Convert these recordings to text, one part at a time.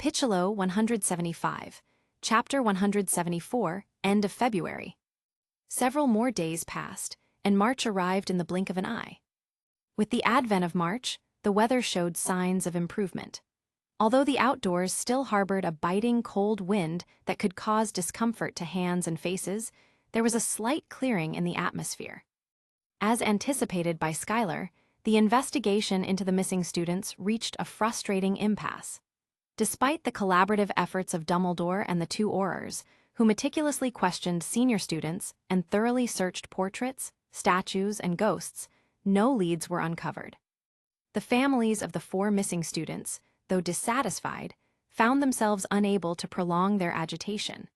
Capítulo 175, Chapter 174, End of February. Several more days passed, and March arrived in the blink of an eye. With the advent of March, the weather showed signs of improvement. Although the outdoors still harbored a biting cold wind that could cause discomfort to hands and faces, there was a slight clearing in the atmosphere. As anticipated by Skylar, the investigation into the missing students reached a frustrating impasse. Despite the collaborative efforts of Dumbledore and the two Aurors, who meticulously questioned senior students and thoroughly searched portraits, statues, and ghosts, no leads were uncovered. The families of the four missing students, though dissatisfied, found themselves unable to prolong their agitation.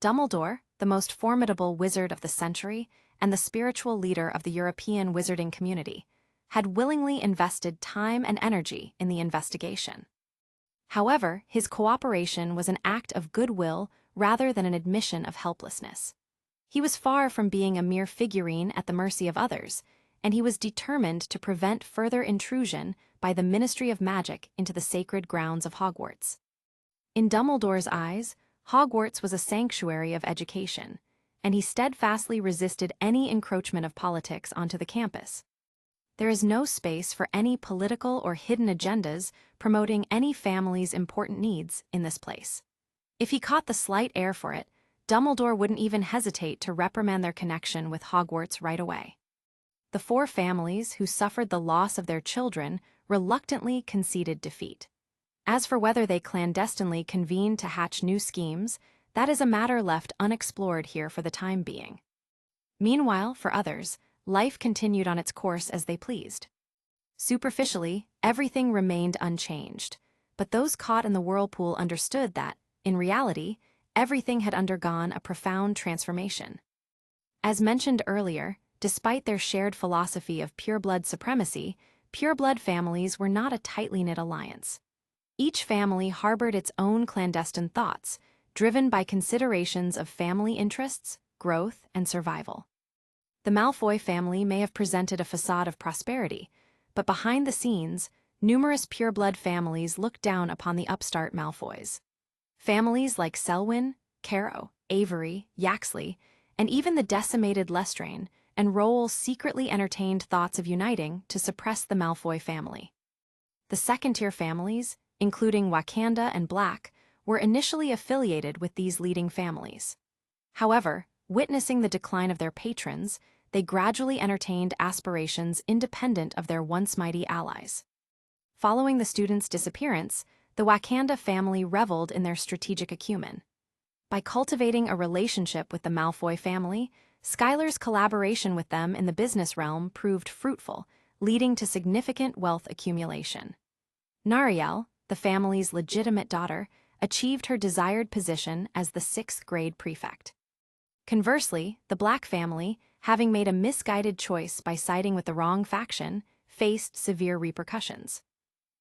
Dumbledore, the most formidable wizard of the century and the spiritual leader of the European wizarding community, had willingly invested time and energy in the investigation. However, his cooperation was an act of goodwill rather than an admission of helplessness. He was far from being a mere figurine at the mercy of others, and he was determined to prevent further intrusion by the Ministry of Magic into the sacred grounds of Hogwarts. In Dumbledore's eyes, Hogwarts was a sanctuary of education, and he steadfastly resisted any encroachment of politics onto the campus. There is no space for any political or hidden agendas promoting any family's important needs in this place. If he caught the slight air for it, Dumbledore wouldn't even hesitate to reprimand their connection with Hogwarts right away. The four families who suffered the loss of their children reluctantly conceded defeat. As for whether they clandestinely convened to hatch new schemes, that is a matter left unexplored here for the time being. Meanwhile, for others, life continued on its course as they pleased. Superficially, everything remained unchanged, but those caught in the whirlpool understood that, in reality, everything had undergone a profound transformation. As mentioned earlier, despite their shared philosophy of pureblood supremacy, pureblood families were not a tightly knit alliance. Each family harbored its own clandestine thoughts, driven by considerations of family interests, growth, and survival. The Malfoy family may have presented a facade of prosperity, but behind the scenes, numerous pureblood families looked down upon the upstart Malfoys. Families like Selwyn, Caro, Avery, Yaxley, and even the decimated Lestrain and Rowell secretly entertained thoughts of uniting to suppress the Malfoy family. The second-tier families, including Wakanda and Black, were initially affiliated with these leading families. However, witnessing the decline of their patrons, they gradually entertained aspirations independent of their once mighty allies. Following the students' disappearance, the Wakanda family reveled in their strategic acumen. By cultivating a relationship with the Malfoy family, Skylar's collaboration with them in the business realm proved fruitful, leading to significant wealth accumulation. Nariel, the family's legitimate daughter, achieved her desired position as the 6th grade prefect. Conversely, the Black family, having made a misguided choice by siding with the wrong faction, faced severe repercussions.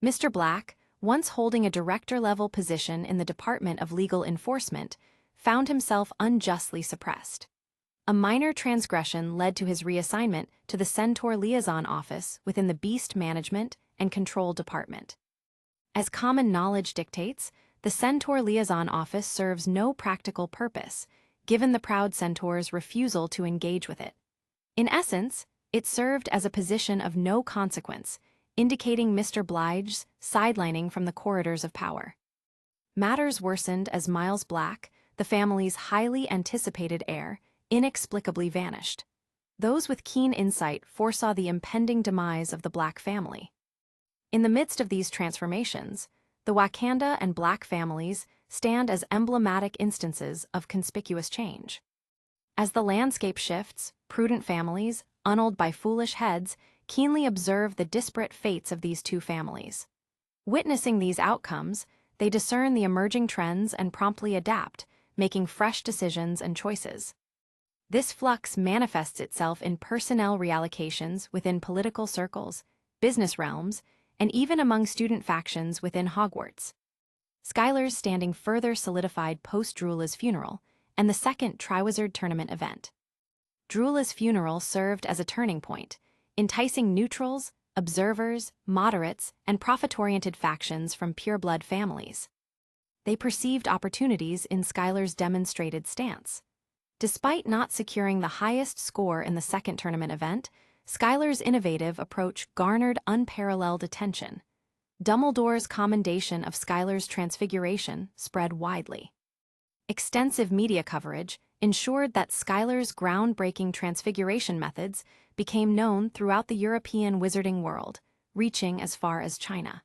Mr. Black, once holding a director-level position in the Department of Legal Enforcement, found himself unjustly suppressed. A minor transgression led to his reassignment to the Centaur Liaison Office within the Beast Management and Control Department. As common knowledge dictates, the Centaur Liaison Office serves no practical purpose, given the proud Centaur's refusal to engage with it. In essence, it served as a position of no consequence, indicating Mr. Blythe's sidelining from the corridors of power. Matters worsened as Miles Black, the family's highly anticipated heir, inexplicably vanished. Those with keen insight foresaw the impending demise of the Black family. In the midst of these transformations, the Wakanda and Black families stand as emblematic instances of conspicuous change. As the landscape shifts, prudent families, unold by foolish heads, keenly observe the disparate fates of these two families. Witnessing these outcomes, they discern the emerging trends and promptly adapt, making fresh decisions and choices. This flux manifests itself in personnel reallocations within political circles, business realms, and even among student factions within Hogwarts. Skylar's standing further solidified post-Drula's funeral and the second Triwizard Tournament event. Drula's funeral served as a turning point, enticing neutrals, observers, moderates, and profit-oriented factions from pureblood families. They perceived opportunities in Skylar's demonstrated stance. Despite not securing the highest score in the second tournament event, Skylar's innovative approach garnered unparalleled attention. Dumbledore's commendation of Skylar's transfiguration spread widely. Extensive media coverage ensured that Skylar's groundbreaking transfiguration methods became known throughout the European wizarding world, reaching as far as China.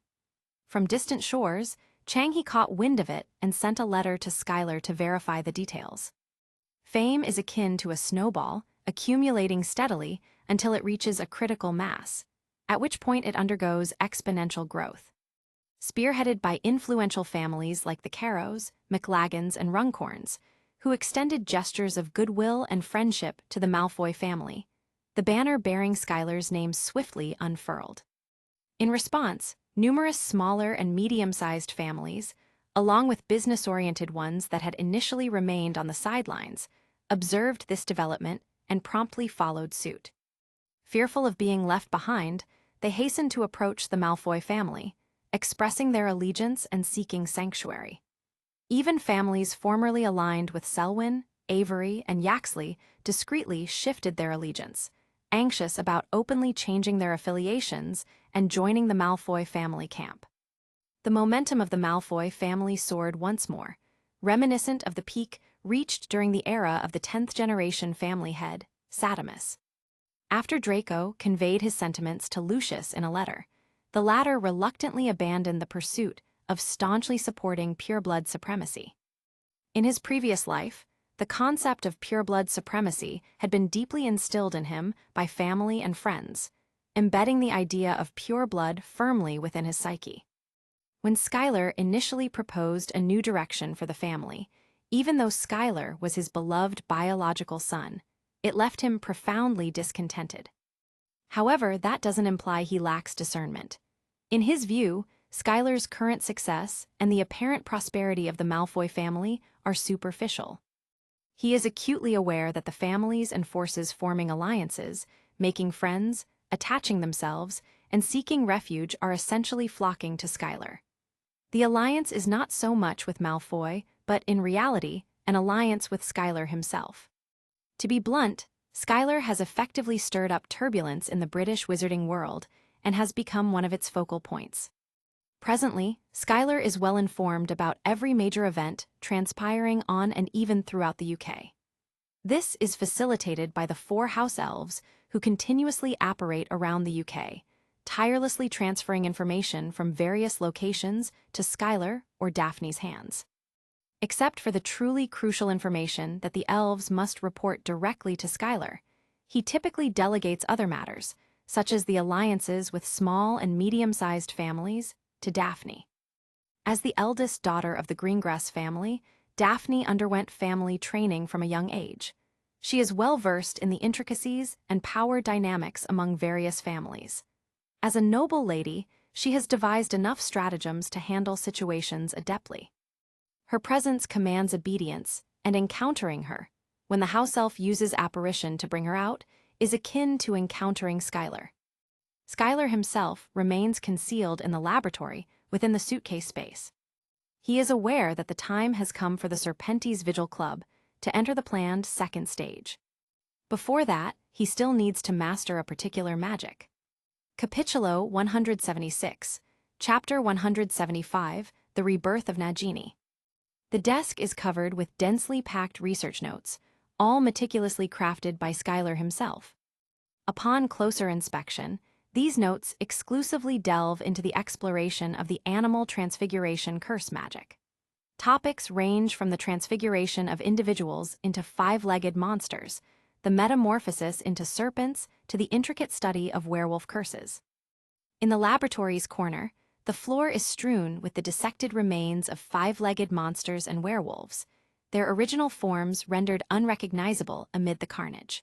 From distant shores, Changhe caught wind of it and sent a letter to Skylar to verify the details. Fame is akin to a snowball, accumulating steadily until it reaches a critical mass, at which point it undergoes exponential growth. Spearheaded by influential families like the Carrows, McLagans, and Runcorns, who extended gestures of goodwill and friendship to the Malfoy family, the banner bearing Skylar's name swiftly unfurled. In response, numerous smaller and medium-sized families, along with business-oriented ones that had initially remained on the sidelines, observed this development and promptly followed suit. Fearful of being left behind, they hastened to approach the Malfoy family, expressing their allegiance and seeking sanctuary. Even families formerly aligned with Selwyn, Avery, and Yaxley discreetly shifted their allegiance, anxious about openly changing their affiliations and joining the Malfoy family camp. The momentum of the Malfoy family soared once more, reminiscent of the peak reached during the era of the 10th-generation family head, Satamus. After Draco conveyed his sentiments to Lucius in a letter, the latter reluctantly abandoned the pursuit of staunchly supporting pureblood supremacy. In his previous life, the concept of pureblood supremacy had been deeply instilled in him by family and friends, embedding the idea of pure blood firmly within his psyche. When Skylar initially proposed a new direction for the family, even though Skylar was his beloved biological son, it left him profoundly discontented. However, that doesn't imply he lacks discernment. In his view, Skylar's current success and the apparent prosperity of the Malfoy family are superficial. He is acutely aware that the families and forces forming alliances, making friends, attaching themselves, and seeking refuge are essentially flocking to Skylar. The alliance is not so much with Malfoy, but in reality, an alliance with Skylar himself. To be blunt, Skylar has effectively stirred up turbulence in the British wizarding world and has become one of its focal points. Presently, Skylar is well informed about every major event transpiring on and even throughout the UK. This is facilitated by the 4 house elves who continuously apparate around the UK, tirelessly transferring information from various locations to Skylar or Daphne's hands. Except for the truly crucial information that the elves must report directly to Skylar, he typically delegates other matters, such as the alliances with small and medium-sized families, to Daphne. As the eldest daughter of the Greengrass family, Daphne underwent family training from a young age. She is well versed in the intricacies and power dynamics among various families. As a noble lady, she has devised enough stratagems to handle situations adeptly. Her presence commands obedience, and encountering her, when the house elf uses apparition to bring her out, is akin to encountering Skylar. Skylar himself remains concealed in the laboratory within the suitcase space. He is aware that the time has come for the Serpentes Vigil Club to enter the planned second stage. Before that, he still needs to master a particular magic. Capitulo 176, Chapter 175, The Rebirth of Nagini. The desk is covered with densely packed research notes, all meticulously crafted by Skylar himself. Upon closer inspection, these notes exclusively delve into the exploration of the animal transfiguration curse magic. Topics range from the transfiguration of individuals into 5-legged monsters, the metamorphosis into serpents, to the intricate study of werewolf curses. In the laboratory's corner, the floor is strewn with the dissected remains of 5-legged monsters and werewolves, their original forms rendered unrecognizable amid the carnage.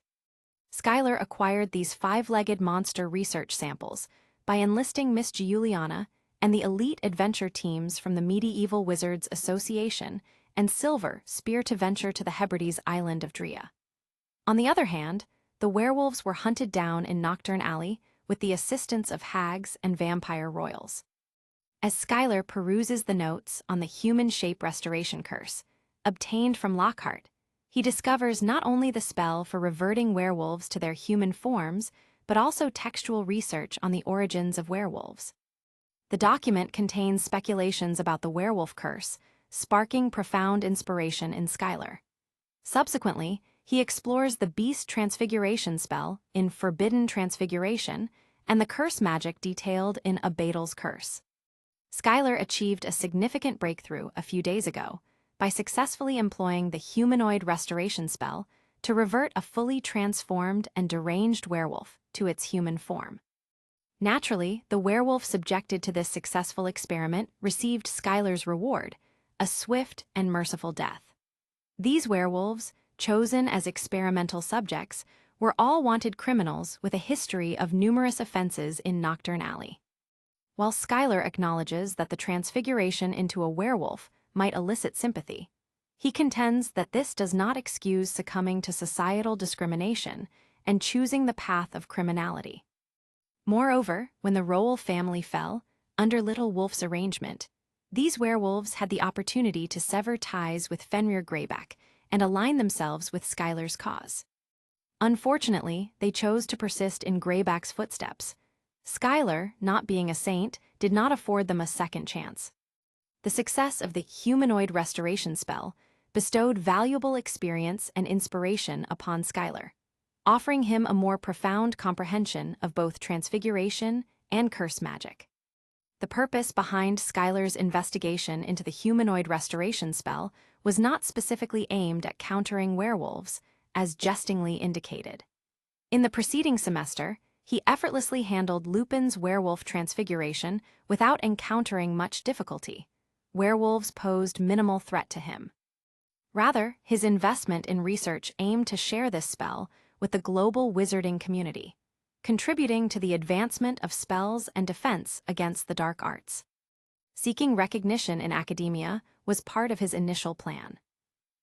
Skylar acquired these 5-legged monster research samples by enlisting Miss Giuliana and the elite adventure teams from the Medieval Wizards Association and Silver Spear to venture to the Hebrides island of Drea. On the other hand, the werewolves were hunted down in Nocturne Alley with the assistance of hags and vampire royals. As Skylar peruses the notes on the human shape restoration curse, obtained from Lockhart, he discovers not only the spell for reverting werewolves to their human forms, but also textual research on the origins of werewolves. The document contains speculations about the werewolf curse, sparking profound inspiration in Skylar. Subsequently, he explores the beast transfiguration spell in Forbidden Transfiguration and the curse magic detailed in Abadel's Curse. Skylar achieved a significant breakthrough a few days ago by successfully employing the humanoid restoration spell to revert a fully transformed and deranged werewolf to its human form. Naturally, the werewolf subjected to this successful experiment received Skylar's reward, a swift and merciful death. These werewolves, chosen as experimental subjects, were all wanted criminals with a history of numerous offenses in Nocturne Alley. While Skylar acknowledges that the transfiguration into a werewolf might elicit sympathy, he contends that this does not excuse succumbing to societal discrimination and choosing the path of criminality. Moreover, when the Rowell family fell, under Little Wolf's arrangement, these werewolves had the opportunity to sever ties with Fenrir Greyback and align themselves with Skylar's cause. Unfortunately, they chose to persist in Greyback's footsteps. Skylar, not being a saint, did not afford them a second chance. The success of the humanoid restoration spell bestowed valuable experience and inspiration upon Skylar, offering him a more profound comprehension of both transfiguration and curse magic. The purpose behind Skylar's investigation into the humanoid restoration spell was not specifically aimed at countering werewolves, as jestingly indicated. In the preceding semester, he effortlessly handled Lupin's werewolf transfiguration without encountering much difficulty. Werewolves posed minimal threat to him. Rather, his investment in research aimed to share this spell with the global wizarding community, contributing to the advancement of spells and defense against the dark arts. Seeking recognition in academia was part of his initial plan.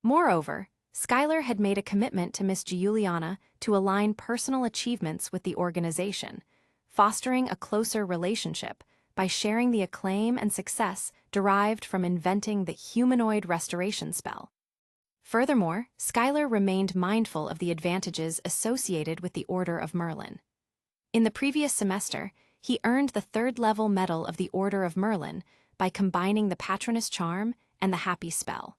Moreover, Skylar had made a commitment to Miss Giuliana to align personal achievements with the organization, fostering a closer relationship by sharing the acclaim and success derived from inventing the humanoid restoration spell. Furthermore, Skylar remained mindful of the advantages associated with the Order of Merlin. In the previous semester, he earned the third-level medal of the Order of Merlin by combining the Patronus Charm and the Happy Spell.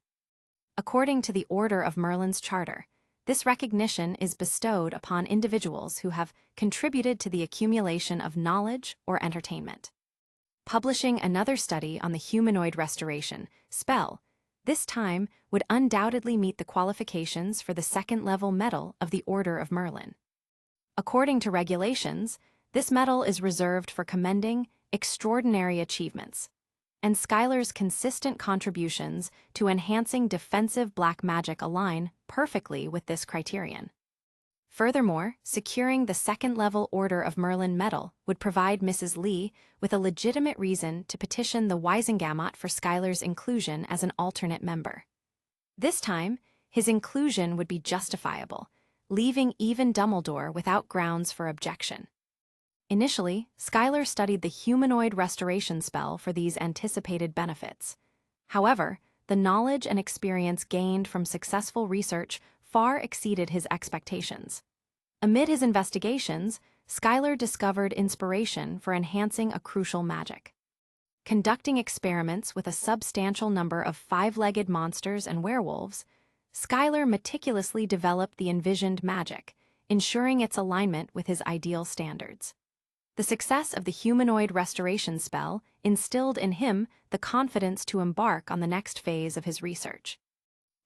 According to the Order of Merlin's charter, this recognition is bestowed upon individuals who have contributed to the accumulation of knowledge or entertainment. Publishing another study on the humanoid restoration spell, this time would undoubtedly meet the qualifications for the second-level medal of the Order of Merlin. According to regulations, this medal is reserved for commending extraordinary achievements, and Skylar's consistent contributions to enhancing defensive black magic align perfectly with this criterion. Furthermore, securing the second-level Order of Merlin medal would provide Mrs. Lee with a legitimate reason to petition the Wisengamot for Skylar's inclusion as an alternate member. This time, his inclusion would be justifiable, leaving even Dumbledore without grounds for objection. Initially, Skylar studied the humanoid restoration spell for these anticipated benefits. However, the knowledge and experience gained from successful research far exceeded his expectations. Amid his investigations, Skylar discovered inspiration for enhancing a crucial magic. Conducting experiments with a substantial number of five-legged monsters and werewolves, Skylar meticulously developed the envisioned magic, ensuring its alignment with his ideal standards. The success of the humanoid restoration spell instilled in him the confidence to embark on the next phase of his research.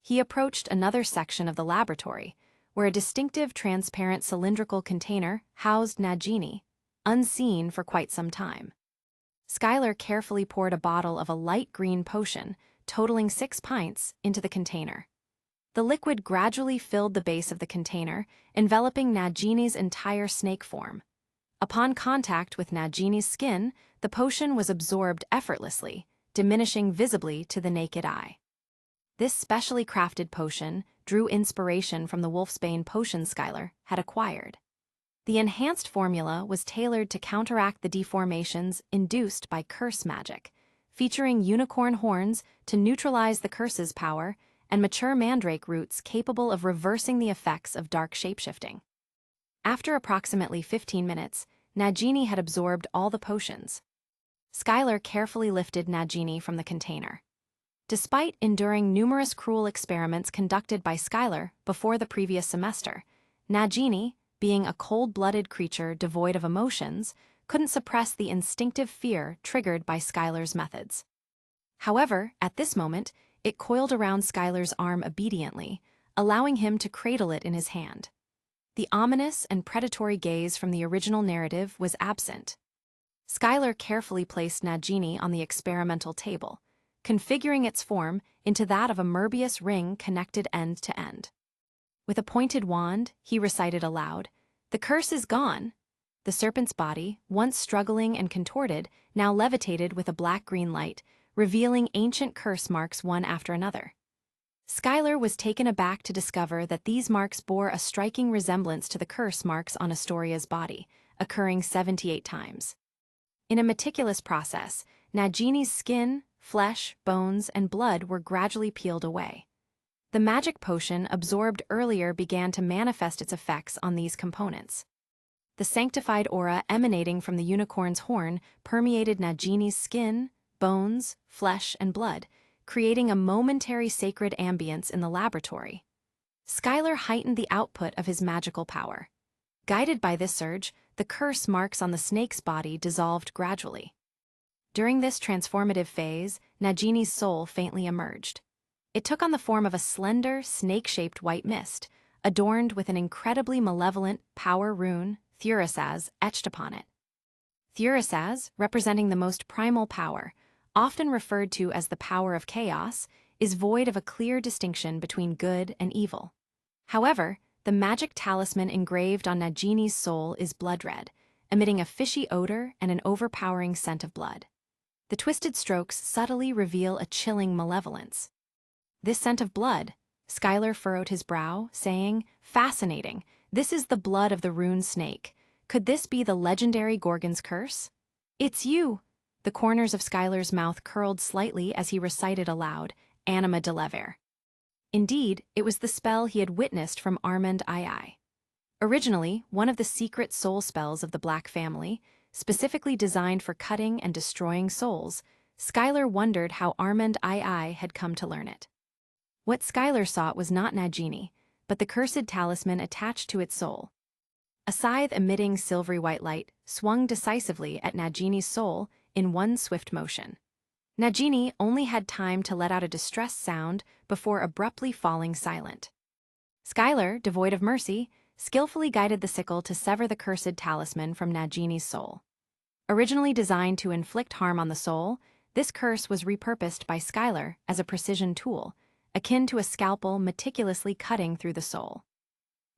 He approached another section of the laboratory, where a distinctive transparent cylindrical container housed Nagini, unseen for quite some time. Skylar carefully poured a bottle of a light green potion, totaling 6 pints, into the container. The liquid gradually filled the base of the container, enveloping Nagini's entire snake form. Upon contact with Nagini's skin, the potion was absorbed effortlessly, diminishing visibly to the naked eye. This specially crafted potion drew inspiration from the Wolfsbane potion Skylar had acquired. The enhanced formula was tailored to counteract the deformations induced by curse magic, featuring unicorn horns to neutralize the curse's power, and mature mandrake roots capable of reversing the effects of dark shapeshifting. After approximately 15 minutes, Nagini had absorbed all the potions. Skylar carefully lifted Nagini from the container. Despite enduring numerous cruel experiments conducted by Skylar before the previous semester, Nagini, being a cold-blooded creature devoid of emotions, couldn't suppress the instinctive fear triggered by Skylar's methods. However, at this moment, it coiled around Skylar's arm obediently, allowing him to cradle it in his hand. The ominous and predatory gaze from the original narrative was absent. Skylar carefully placed Nagini on the experimental table, configuring its form into that of a Möbius ring connected end to end. With a pointed wand, he recited aloud, "The curse is gone." The serpent's body, once struggling and contorted, now levitated with a black-green light, revealing ancient curse marks one after another. Skylar was taken aback to discover that these marks bore a striking resemblance to the curse marks on Astoria's body, occurring 78 times. In a meticulous process, Nagini's skin, flesh, bones, and blood were gradually peeled away. The magic potion absorbed earlier began to manifest its effects on these components. The sanctified aura emanating from the unicorn's horn permeated Nagini's skin, bones, flesh, and blood, creating a momentary sacred ambience in the laboratory. Skylar heightened the output of his magical power. Guided by this surge, the curse marks on the snake's body dissolved gradually. During this transformative phase, Nagini's soul faintly emerged. It took on the form of a slender, snake-shaped white mist, adorned with an incredibly malevolent power rune, Treacherous, etched upon it. Treacherous, representing the most primal power, often referred to as the power of chaos, is void of a clear distinction between good and evil. However, the magic talisman engraved on Nagini's soul is blood red, emitting a fishy odor and an overpowering scent of blood. The twisted strokes subtly reveal a chilling malevolence. "This scent of blood," Skylar furrowed his brow, saying, "Fascinating. This is the blood of the rune snake. Could this be the legendary Gorgon's curse?" "It's you!" The corners of Skylar's mouth curled slightly as he recited aloud, "Anima de lever." Indeed, it was the spell he had witnessed from Armand II. Originally, one of the secret soul spells of the Black family, specifically designed for cutting and destroying souls, Skylar wondered how Armand II had come to learn it. What Skylar sought was not Nagini, but the cursed talisman attached to its soul. A scythe emitting silvery white light swung decisively at Nagini's soul in one swift motion. Nagini only had time to let out a distressed sound before abruptly falling silent. Skylar, devoid of mercy, skillfully guided the sickle to sever the cursed talisman from Nagini's soul. Originally designed to inflict harm on the soul, this curse was repurposed by Skylar as a precision tool, akin to a scalpel meticulously cutting through the soul.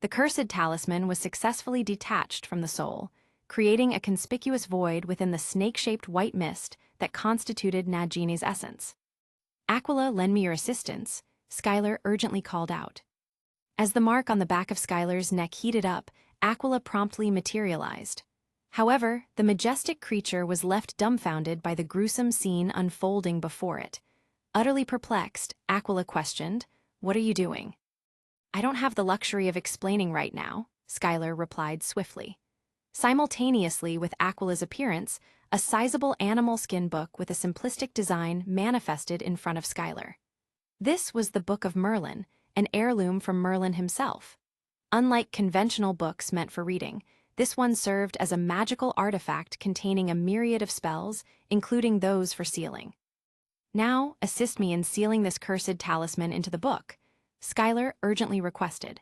The cursed talisman was successfully detached from the soul, creating a conspicuous void within the snake-shaped white mist that constituted Nagini's essence. "Aquila, lend me your assistance," Skylar urgently called out. As the mark on the back of Skylar's neck heated up, Aquila promptly materialized. However, the majestic creature was left dumbfounded by the gruesome scene unfolding before it. Utterly perplexed, Aquila questioned, "What are you doing?" "I don't have the luxury of explaining right now," Skylar replied swiftly. Simultaneously with Aquila's appearance, a sizable animal skin book with a simplistic design manifested in front of Skylar. This was the Book of Merlin, an heirloom from Merlin himself. Unlike conventional books meant for reading, this one served as a magical artifact containing a myriad of spells, including those for sealing. "Now, assist me in sealing this cursed talisman into the book," Skylar urgently requested.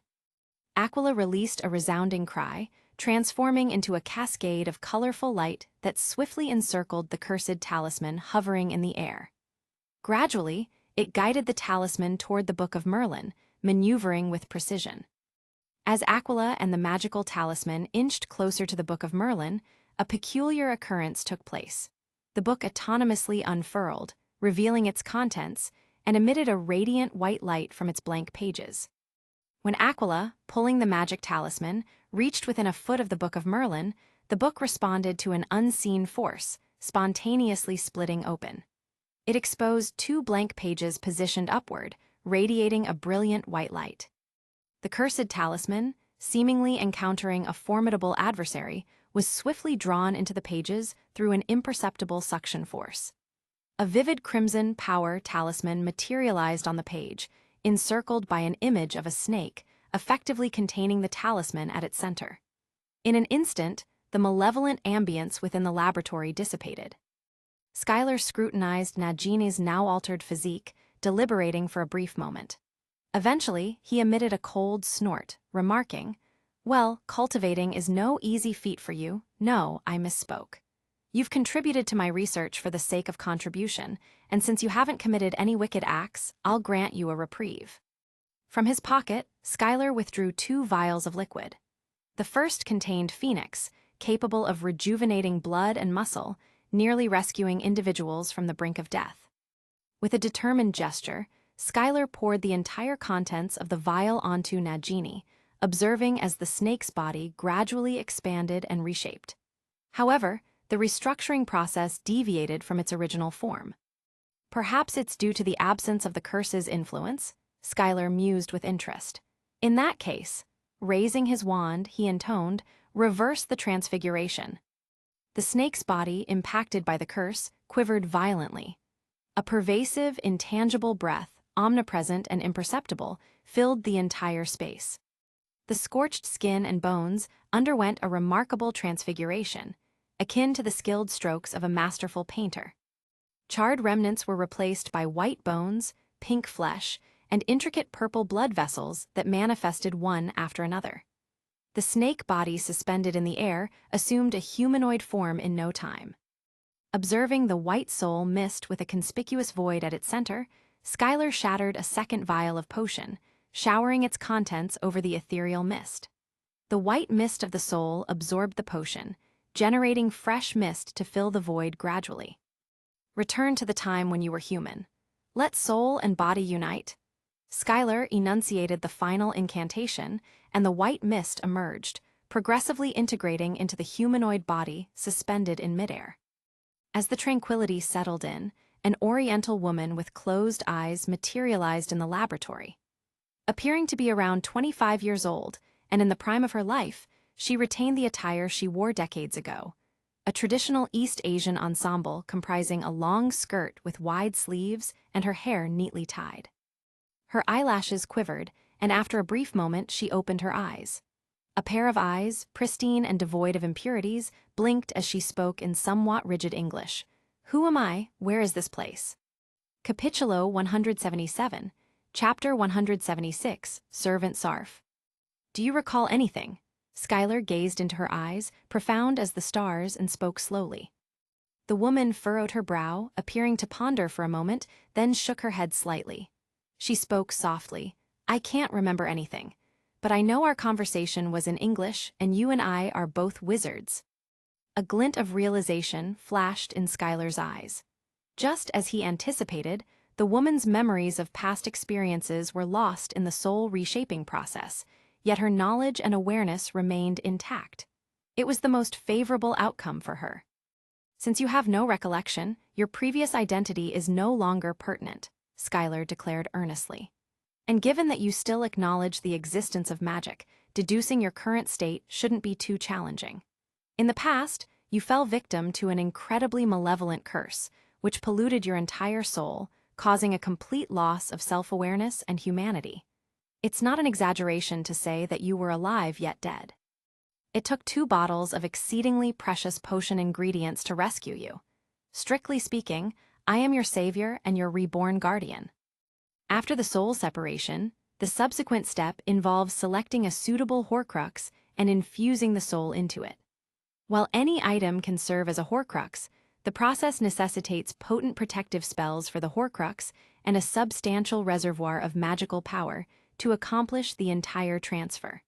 Aquila released a resounding cry, transforming into a cascade of colorful light that swiftly encircled the cursed talisman hovering in the air. Gradually, it guided the talisman toward the Book of Merlin, maneuvering with precision. As Aquila and the magical talisman inched closer to the Book of Merlin, a peculiar occurrence took place. The book autonomously unfurled, revealing its contents, and emitted a radiant white light from its blank pages. When Aquila, pulling the magic talisman, reached within a foot of the Book of Merlin, the book responded to an unseen force, spontaneously splitting open. It exposed 2 blank pages positioned upward, radiating a brilliant white light. The cursed talisman, seemingly encountering a formidable adversary, was swiftly drawn into the pages through an imperceptible suction force. A vivid crimson power talisman materialized on the page, encircled by an image of a snake, effectively containing the talisman at its center. In an instant, the malevolent ambience within the laboratory dissipated. Skylar scrutinized Nagini's now-altered physique, deliberating for a brief moment. Eventually, he emitted a cold snort, remarking, "Well, cultivating is no easy feat for you. No, I misspoke. You've contributed to my research for the sake of contribution, and since you haven't committed any wicked acts, I'll grant you a reprieve." From his pocket, Skylar withdrew 2 vials of liquid. The first contained Phoenix, capable of rejuvenating blood and muscle, nearly rescuing individuals from the brink of death. With a determined gesture, Skylar poured the entire contents of the vial onto Nagini, observing as the snake's body gradually expanded and reshaped. However, the restructuring process deviated from its original form. Perhaps it's due to the absence of the curse's influence, Skylar mused with interest. In that case, raising his wand, he intoned, "Reverse the transfiguration." The snake's body, impacted by the curse, quivered violently. A pervasive, intangible breath, omnipresent and imperceptible, filled the entire space. The scorched skin and bones underwent a remarkable transfiguration, akin to the skilled strokes of a masterful painter. Charred remnants were replaced by white bones, pink flesh, and intricate purple blood vessels that manifested one after another. The snake body suspended in the air assumed a humanoid form in no time. Observing the white soul mist with a conspicuous void at its center, Skylar shattered a second vial of potion, showering its contents over the ethereal mist. The white mist of the soul absorbed the potion, generating fresh mist to fill the void gradually. "Return to the time when you were human. Let soul and body unite." Skylar enunciated the final incantation, and the white mist emerged, progressively integrating into the humanoid body suspended in midair. As the tranquility settled in, an oriental woman with closed eyes materialized in the laboratory. Appearing to be around 25 years old, and in the prime of her life, she retained the attire she wore decades ago, a traditional East Asian ensemble comprising a long skirt with wide sleeves and her hair neatly tied. Her eyelashes quivered, and after a brief moment she opened her eyes. A pair of eyes, pristine and devoid of impurities, blinked as she spoke in somewhat rigid English. "Who am I? Where is this place?" Capitulo 177, Chapter 176, Servant Sarf. "Do you recall anything?" Skylar gazed into her eyes, profound as the stars, and spoke slowly. The woman furrowed her brow, appearing to ponder for a moment, then shook her head slightly. She spoke softly. "I can't remember anything, but I know our conversation was in English, and you and I are both wizards." A glint of realization flashed in Skylar's eyes. Just as he anticipated, the woman's memories of past experiences were lost in the soul reshaping process, yet her knowledge and awareness remained intact. It was the most favorable outcome for her. "Since you have no recollection, your previous identity is no longer pertinent," Skylar declared earnestly. "And given that you still acknowledge the existence of magic, deducing your current state shouldn't be too challenging. In the past, you fell victim to an incredibly malevolent curse, which polluted your entire soul, causing a complete loss of self-awareness and humanity. It's not an exaggeration to say that you were alive yet dead. It took 2 bottles of exceedingly precious potion ingredients to rescue you. Strictly speaking, I am your savior and your reborn guardian. After the soul separation, the subsequent step involves selecting a suitable Horcrux and infusing the soul into it. While any item can serve as a Horcrux, the process necessitates potent protective spells for the Horcrux and a substantial reservoir of magical power to accomplish the entire transfer.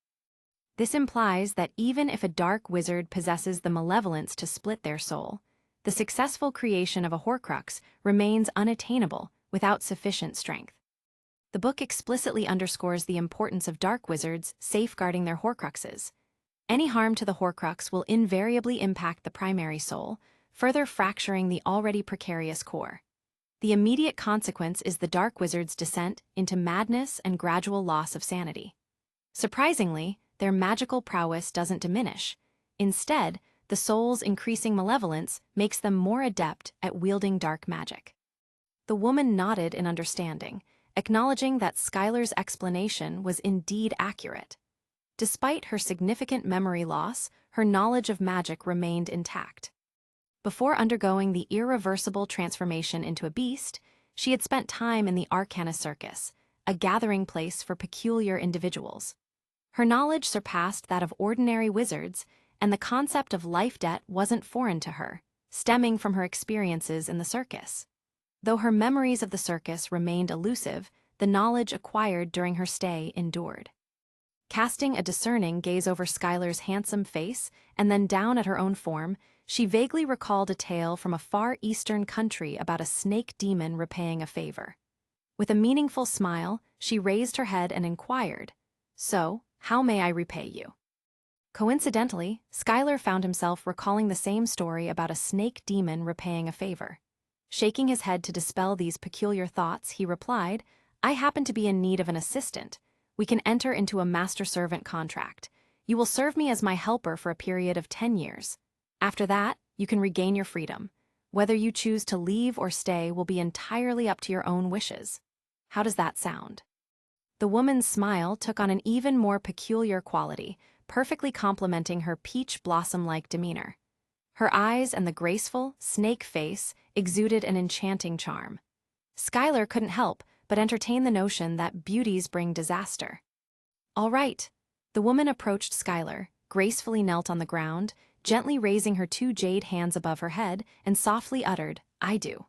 This implies that even if a dark wizard possesses the malevolence to split their soul, the successful creation of a Horcrux remains unattainable without sufficient strength. The book explicitly underscores the importance of dark wizards safeguarding their Horcruxes. Any harm to the Horcrux will invariably impact the primary soul, further fracturing the already precarious core. The immediate consequence is the dark wizard's descent into madness and gradual loss of sanity. Surprisingly, their magical prowess doesn't diminish. Instead, the soul's increasing malevolence makes them more adept at wielding dark magic. The woman nodded in understanding, acknowledging that Skylar's explanation was indeed accurate. Despite her significant memory loss, her knowledge of magic remained intact. Before undergoing the irreversible transformation into a beast, she had spent time in the Arcana Circus, a gathering place for peculiar individuals. Her knowledge surpassed that of ordinary wizards, and the concept of life debt wasn't foreign to her, stemming from her experiences in the circus. Though her memories of the circus remained elusive, the knowledge acquired during her stay endured. Casting a discerning gaze over Skylar's handsome face and then down at her own form, she vaguely recalled a tale from a far eastern country about a snake demon repaying a favor. With a meaningful smile, she raised her head and inquired, "So, how may I repay you?" Coincidentally, Skylar found himself recalling the same story about a snake demon repaying a favor. Shaking his head to dispel these peculiar thoughts, he replied, "I happen to be in need of an assistant. We can enter into a master-servant contract. You will serve me as my helper for a period of 10 years. After that, you can regain your freedom. Whether you choose to leave or stay will be entirely up to your own wishes. How does that sound?" The woman's smile took on an even more peculiar quality, perfectly complementing her peach blossom-like demeanor. Her eyes and the graceful, snake face exuded an enchanting charm. Skylar couldn't help but entertain the notion that beauties bring disaster. "All right." The woman approached Skylar, gracefully knelt on the ground, gently raising her 2 jade hands above her head, and softly uttered, "I do."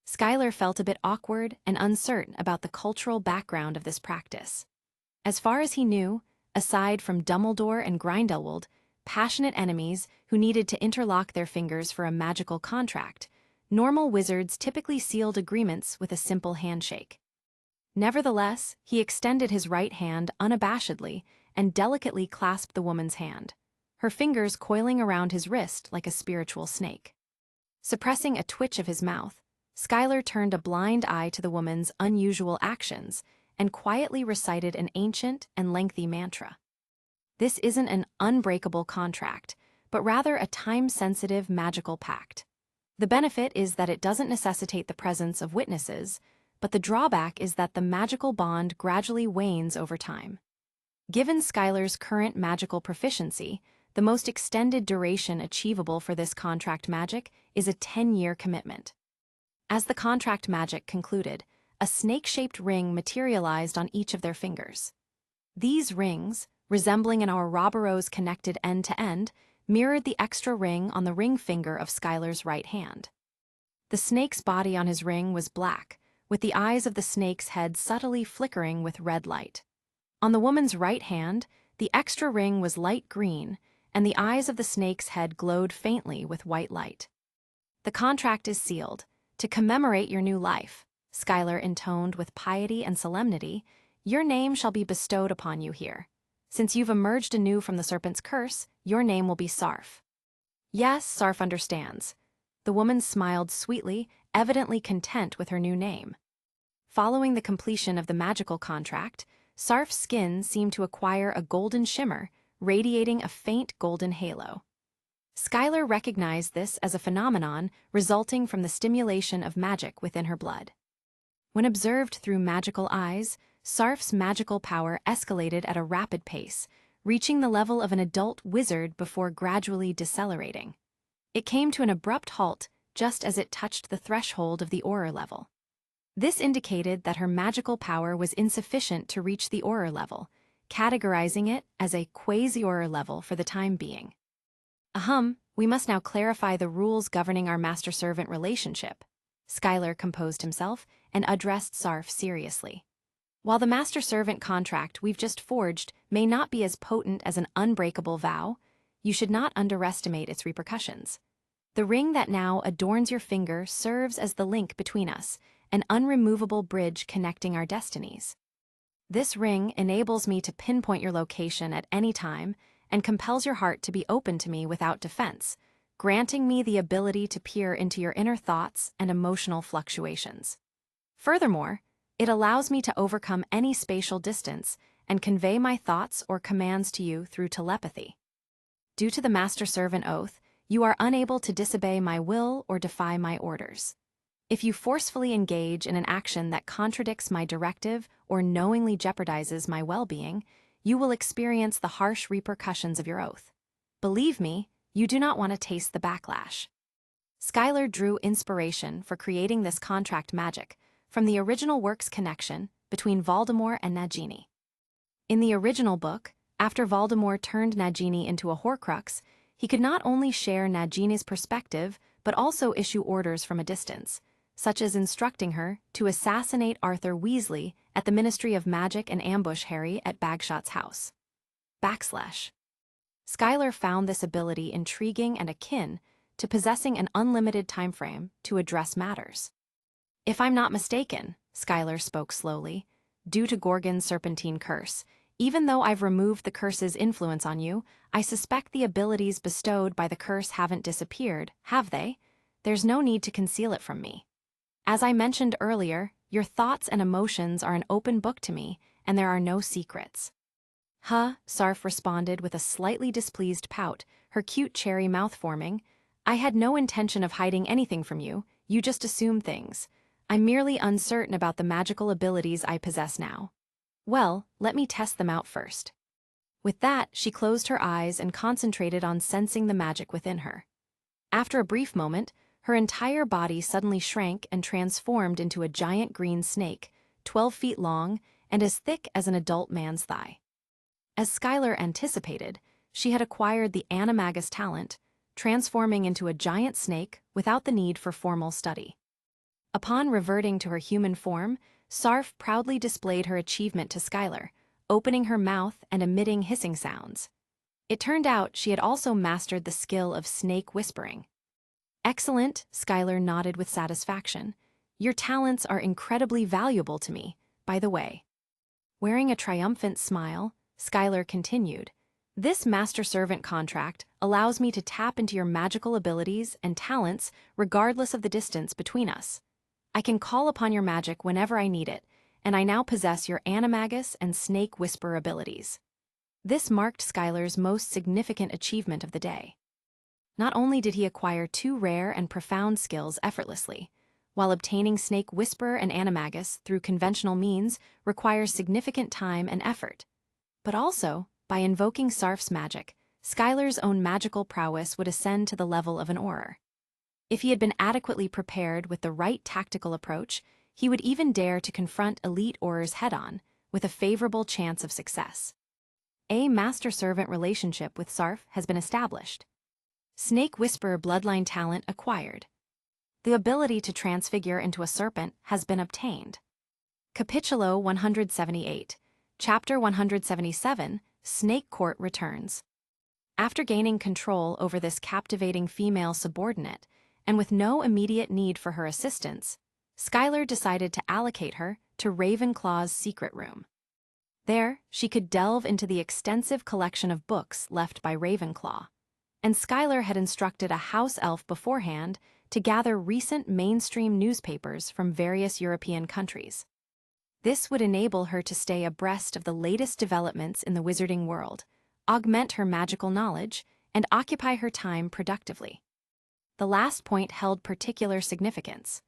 Skylar felt a bit awkward and uncertain about the cultural background of this practice. As far as he knew, aside from Dumbledore and Grindelwald, passionate enemies who needed to interlock their fingers for a magical contract, normal wizards typically sealed agreements with a simple handshake. Nevertheless, he extended his right hand unabashedly and delicately clasped the woman's hand, her fingers coiling around his wrist like a spiritual snake. Suppressing a twitch of his mouth, Skylar turned a blind eye to the woman's unusual actions and quietly recited an ancient and lengthy mantra. This isn't an unbreakable contract, but rather a time-sensitive magical pact. The benefit is that it doesn't necessitate the presence of witnesses, but the drawback is that the magical bond gradually wanes over time. Given Skylar's current magical proficiency, the most extended duration achievable for this contract magic is a 10-year commitment. As the contract magic concluded, a snake-shaped ring materialized on each of their fingers. These rings, resembling an Ouroboros connected end-to-end, mirrored the extra ring on the ring finger of Skylar's right hand. The snake's body on his ring was black, with the eyes of the snake's head subtly flickering with red light. On the woman's right hand, the extra ring was light green, and the eyes of the snake's head glowed faintly with white light. "The contract is sealed. To commemorate your new life," Skylar intoned with piety and solemnity, "your name shall be bestowed upon you here. Since you've emerged anew from the serpent's curse, your name will be Sarf." "Yes, Sarf understands." The woman smiled sweetly, evidently content with her new name. Following the completion of the magical contract, Sarf's skin seemed to acquire a golden shimmer, radiating a faint golden halo. Skylar recognized this as a phenomenon resulting from the stimulation of magic within her blood. When observed through magical eyes, Sarf's magical power escalated at a rapid pace, reaching the level of an adult wizard before gradually decelerating. It came to an abrupt halt just as it touched the threshold of the aura level. This indicated that her magical power was insufficient to reach the aura level, categorizing it as a quasi-aura level for the time being. We must now clarify the rules governing our master-servant relationship." Skylar composed himself and addressed Sarf seriously. "While the master-servant contract we've just forged may not be as potent as an unbreakable vow, you should not underestimate its repercussions. The ring that now adorns your finger serves as the link between us, an unremovable bridge connecting our destinies. This ring enables me to pinpoint your location at any time and compels your heart to be open to me without defense, granting me the ability to peer into your inner thoughts and emotional fluctuations. Furthermore, it allows me to overcome any spatial distance and convey my thoughts or commands to you through telepathy. Due to the master-servant oath, you are unable to disobey my will or defy my orders. If you forcefully engage in an action that contradicts my directive or knowingly jeopardizes my well-being, you will experience the harsh repercussions of your oath. Believe me, you do not want to taste the backlash. Schuyler drew inspiration for creating this contract magic from the original work's connection between Voldemort and Nagini. In the original book, after Voldemort turned Nagini into a Horcrux, he could not only share Nagini's perspective but also issue orders from a distance, such as instructing her to assassinate Arthur Weasley at the Ministry of Magic and ambush Harry at Bagshot's house. Schuyler found this ability intriguing and akin to possessing an unlimited timeframe to address matters. If I'm not mistaken, Schuyler spoke slowly, due to Gorgon's serpentine curse, even though I've removed the curse's influence on you, I suspect the abilities bestowed by the curse haven't disappeared, have they? There's no need to conceal it from me. As I mentioned earlier, your thoughts and emotions are an open book to me, and there are no secrets. Sarf responded with a slightly displeased pout, her cute cherry mouth forming. I had no intention of hiding anything from you, you just assume things. I'm merely uncertain about the magical abilities I possess now. Well, let me test them out first. With that, she closed her eyes and concentrated on sensing the magic within her. After a brief moment, her entire body suddenly shrank and transformed into a giant green snake, 12 feet long and as thick as an adult man's thigh. As Schuyler anticipated, she had acquired the animagus talent, transforming into a giant snake without the need for formal study. Upon reverting to her human form, Sarf proudly displayed her achievement to Schuyler, opening her mouth and emitting hissing sounds. It turned out she had also mastered the skill of snake whispering. Excellent, Schuyler nodded with satisfaction. Your talents are incredibly valuable to me, by the way. Wearing a triumphant smile, Schuyler continued, this master-servant contract allows me to tap into your magical abilities and talents regardless of the distance between us. I can call upon your magic whenever I need it, and I now possess your animagus and snake whisper abilities. This marked Schuyler's most significant achievement of the day. Not only did he acquire two rare and profound skills effortlessly, while obtaining snake whisper and animagus through conventional means requires significant time and effort, but also, by invoking Sarf's magic, Schuyler's own magical prowess would ascend to the level of an Auror. If he had been adequately prepared with the right tactical approach, he would even dare to confront elite Aurors head-on, with a favorable chance of success. A master-servant relationship with Sarf has been established. Snake Whisperer bloodline talent acquired. The ability to transfigure into a serpent has been obtained. Capitulo 178, Chapter 177, Snake Court returns. After gaining control over this captivating female subordinate, and with no immediate need for her assistance, Schuyler decided to allocate her to Ravenclaw's secret room. There, she could delve into the extensive collection of books left by Ravenclaw, and Schuyler had instructed a house elf beforehand to gather recent mainstream newspapers from various European countries. This would enable her to stay abreast of the latest developments in the wizarding world, augment her magical knowledge, and occupy her time productively. The last point held particular significance.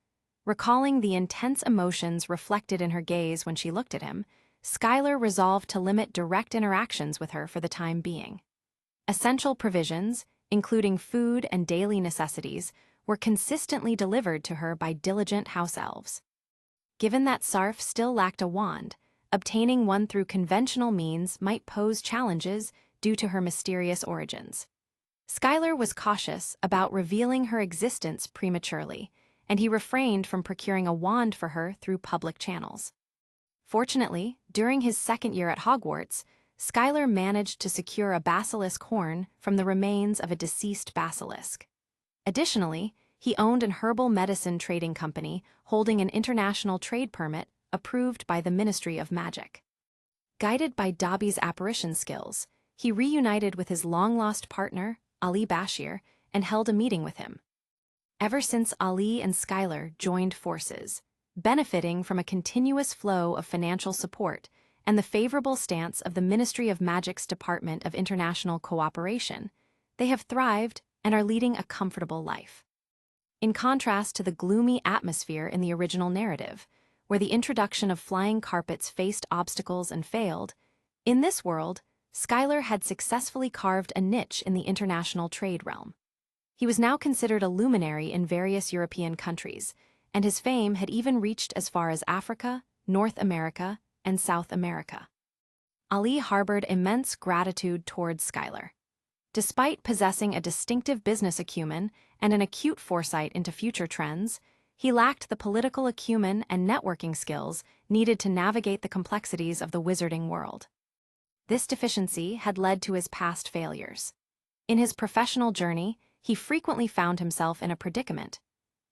Recalling the intense emotions reflected in her gaze when she looked at him, Schuyler resolved to limit direct interactions with her for the time being. Essential provisions, including food and daily necessities, were consistently delivered to her by diligent house elves. Given that Sarf still lacked a wand, obtaining one through conventional means might pose challenges due to her mysterious origins. Schuyler was cautious about revealing her existence prematurely, and he refrained from procuring a wand for her through public channels. Fortunately, during his second year at Hogwarts, Schuyler managed to secure a basilisk horn from the remains of a deceased basilisk. Additionally, he owned an herbal medicine trading company holding an international trade permit approved by the Ministry of Magic. Guided by Dobby's apparition skills, he reunited with his long-lost partner, Ali Bashir, and held a meeting with him. Ever since Ali and Skylar joined forces, benefiting from a continuous flow of financial support and the favorable stance of the Ministry of Magic's Department of International Cooperation, they have thrived and are leading a comfortable life. In contrast to the gloomy atmosphere in the original narrative, where the introduction of flying carpets faced obstacles and failed, in this world, Skylar had successfully carved a niche in the international trade realm. He was now considered a luminary in various European countries, and his fame had even reached as far as Africa, North America, and South America. Ali harbored immense gratitude towards Skylar. Despite possessing a distinctive business acumen and an acute foresight into future trends, he lacked the political acumen and networking skills needed to navigate the complexities of the wizarding world. This deficiency had led to his past failures. In his professional journey, he frequently found himself in a predicament.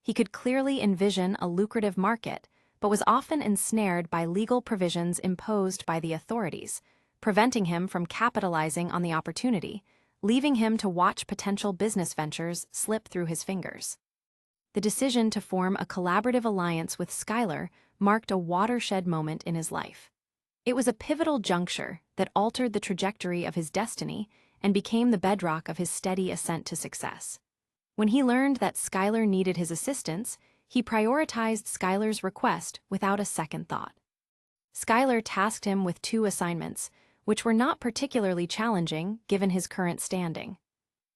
He could clearly envision a lucrative market, but was often ensnared by legal provisions imposed by the authorities, preventing him from capitalizing on the opportunity, leaving him to watch potential business ventures slip through his fingers. The decision to form a collaborative alliance with Skylar marked a watershed moment in his life. It was a pivotal juncture that altered the trajectory of his destiny and became the bedrock of his steady ascent to success. When he learned that Skylar needed his assistance, he prioritized Skylar's request without a second thought. Skylar tasked him with 2 assignments, which were not particularly challenging given his current standing.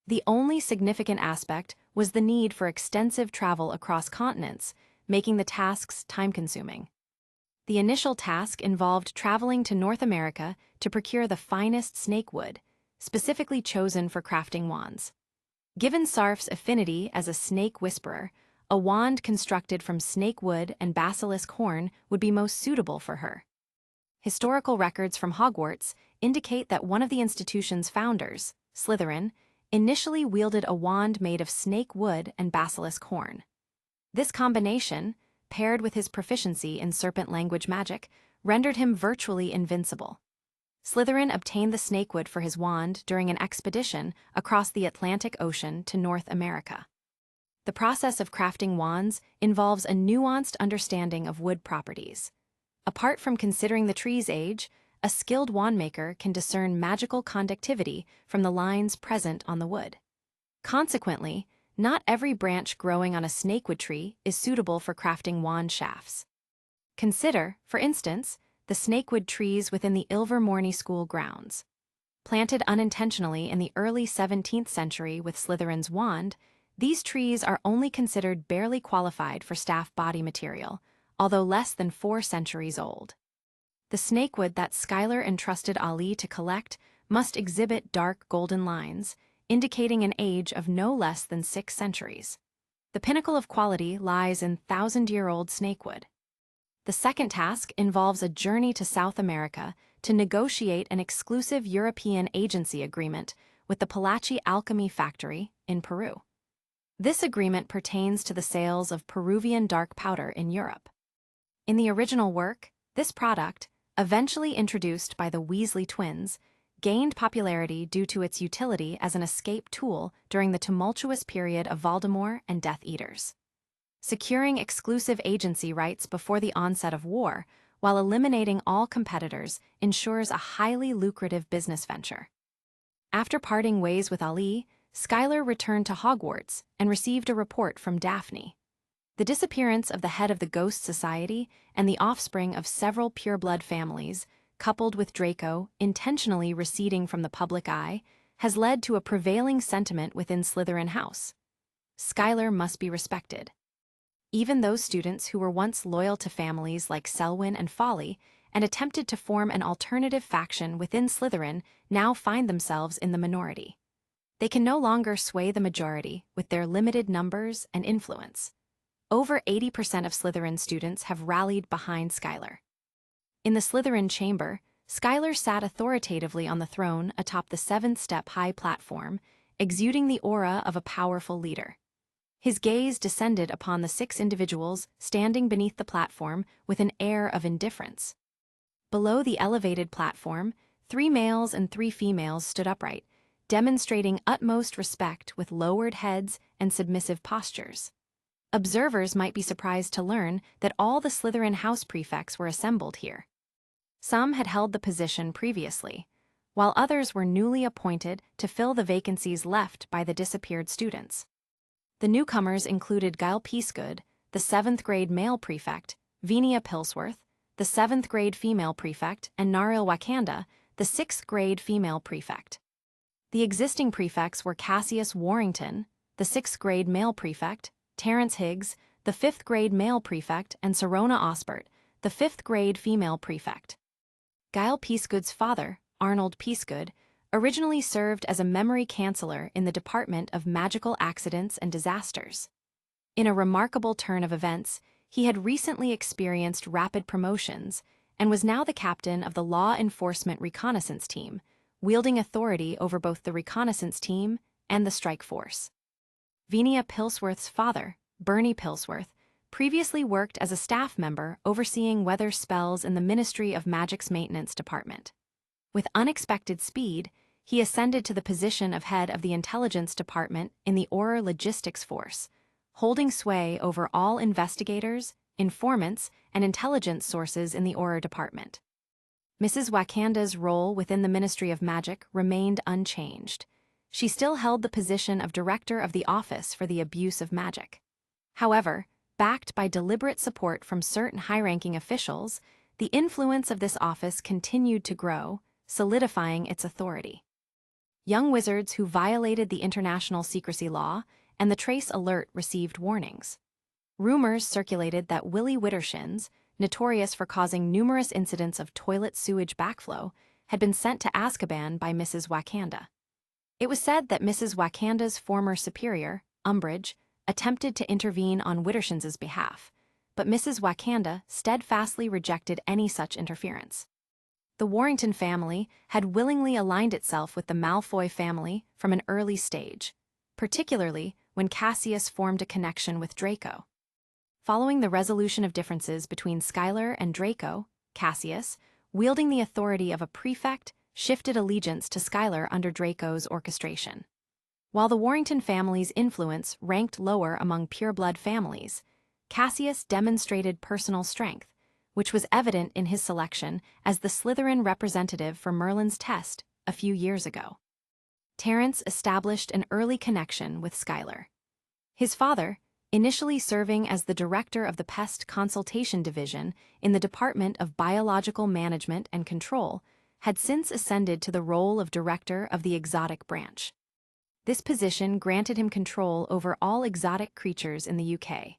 The only significant aspect was the need for extensive travel across continents, making the tasks time-consuming. The initial task involved traveling to North America to procure the finest snake wood, specifically chosen for crafting wands. Given Sarf's affinity as a snake whisperer, a wand constructed from snake wood and basilisk horn would be most suitable for her. Historical records from Hogwarts indicate that one of the institution's founders, Slytherin, initially wielded a wand made of snake wood and basilisk horn. This combination, paired with his proficiency in serpent language magic, rendered him virtually invincible. Slytherin obtained the snakewood for his wand during an expedition across the Atlantic Ocean to North America. The process of crafting wands involves a nuanced understanding of wood properties. Apart from considering the tree's age, a skilled wandmaker can discern magical conductivity from the lines present on the wood. Consequently, not every branch growing on a snakewood tree is suitable for crafting wand shafts. Consider, for instance, the snakewood trees within the Ilvermorny School grounds. Planted unintentionally in the early 17th century with Slytherin's wand, these trees are only considered barely qualified for staff body material, although less than 4 centuries old. The snakewood that Skylar entrusted Ali to collect must exhibit dark golden lines, indicating an age of no less than 6 centuries. The pinnacle of quality lies in 1,000-year-old snakewood. The second task involves a journey to South America to negotiate an exclusive European agency agreement with the Palachi Alchemy Factory in Peru. This agreement pertains to the sales of Peruvian dark powder in Europe. In the original work, this product, eventually introduced by the Weasley twins, gained popularity due to its utility as an escape tool during the tumultuous period of Voldemort and Death Eaters. Securing exclusive agency rights before the onset of war, while eliminating all competitors, ensures a highly lucrative business venture. After parting ways with Ali, Skylar returned to Hogwarts and received a report from Daphne. The disappearance of the head of the Ghost Society and the offspring of several pureblood families, coupled with Draco intentionally receding from the public eye, has led to a prevailing sentiment within Slytherin House. Skylar must be respected. Even those students who were once loyal to families like Selwyn and Folly and attempted to form an alternative faction within Slytherin now find themselves in the minority. They can no longer sway the majority with their limited numbers and influence. Over 80% of Slytherin students have rallied behind Skylar. In the Slytherin chamber, Skylar sat authoritatively on the throne atop the 7-step-high platform, exuding the aura of a powerful leader. His gaze descended upon the 6 individuals standing beneath the platform with an air of indifference. Below the elevated platform, 3 males and 3 females stood upright, demonstrating utmost respect with lowered heads and submissive postures. Observers might be surprised to learn that all the Slytherin house prefects were assembled here. Some had held the position previously, while others were newly appointed to fill the vacancies left by the disappeared students. The newcomers included Gyle Peacegood, the 7th grade male prefect, Venia Pilsworth, the 7th grade female prefect, and Naril Wakanda, the 6th grade female prefect. The existing prefects were Cassius Warrington, the 6th grade male prefect, Terence Higgs, the 5th grade male prefect, and Serona Osbert, the 5th grade female prefect. Gyle Peacegood's father, Arnold Peacegood, originally served as a memory counselor in the Department of Magical Accidents and Disasters. In a remarkable turn of events, he had recently experienced rapid promotions and was now the captain of the Law Enforcement Reconnaissance Team, wielding authority over both the reconnaissance team and the strike force. Venia Pilsworth's father, Bernie Pilsworth, previously worked as a staff member overseeing weather spells in the Ministry of Magic's Maintenance Department. With unexpected speed, he ascended to the position of head of the Intelligence Department in the Auror Logistics Force, holding sway over all investigators, informants, and intelligence sources in the Auror Department. Mrs. Wakanda's role within the Ministry of Magic remained unchanged. She still held the position of Director of the Office for the Abuse of Magic. However, backed by deliberate support from certain high-ranking officials, the influence of this office continued to grow, solidifying its authority. Young wizards who violated the international secrecy law and the trace alert received warnings. Rumors circulated that Willie Wittershins, notorious for causing numerous incidents of toilet sewage backflow, had been sent to Azkaban by Mrs. Wakanda. It was said that Mrs. Wakanda's former superior, Umbridge, attempted to intervene on Wittershins's behalf, but Mrs. Wakanda steadfastly rejected any such interference. The Warrington family had willingly aligned itself with the Malfoy family from an early stage, particularly when Cassius formed a connection with Draco. Following the resolution of differences between Skylar and Draco, Cassius, wielding the authority of a prefect, shifted allegiance to Skylar under Draco's orchestration. While the Warrington family's influence ranked lower among pureblood families, Cassius demonstrated personal strength, which was evident in his selection as the Slytherin representative for Merlin's test a few years ago. Terence established an early connection with Skylar. His father, initially serving as the director of the Pest Consultation Division in the Department of Biological Management and Control, had since ascended to the role of director of the Exotic Branch. This position granted him control over all exotic creatures in the UK,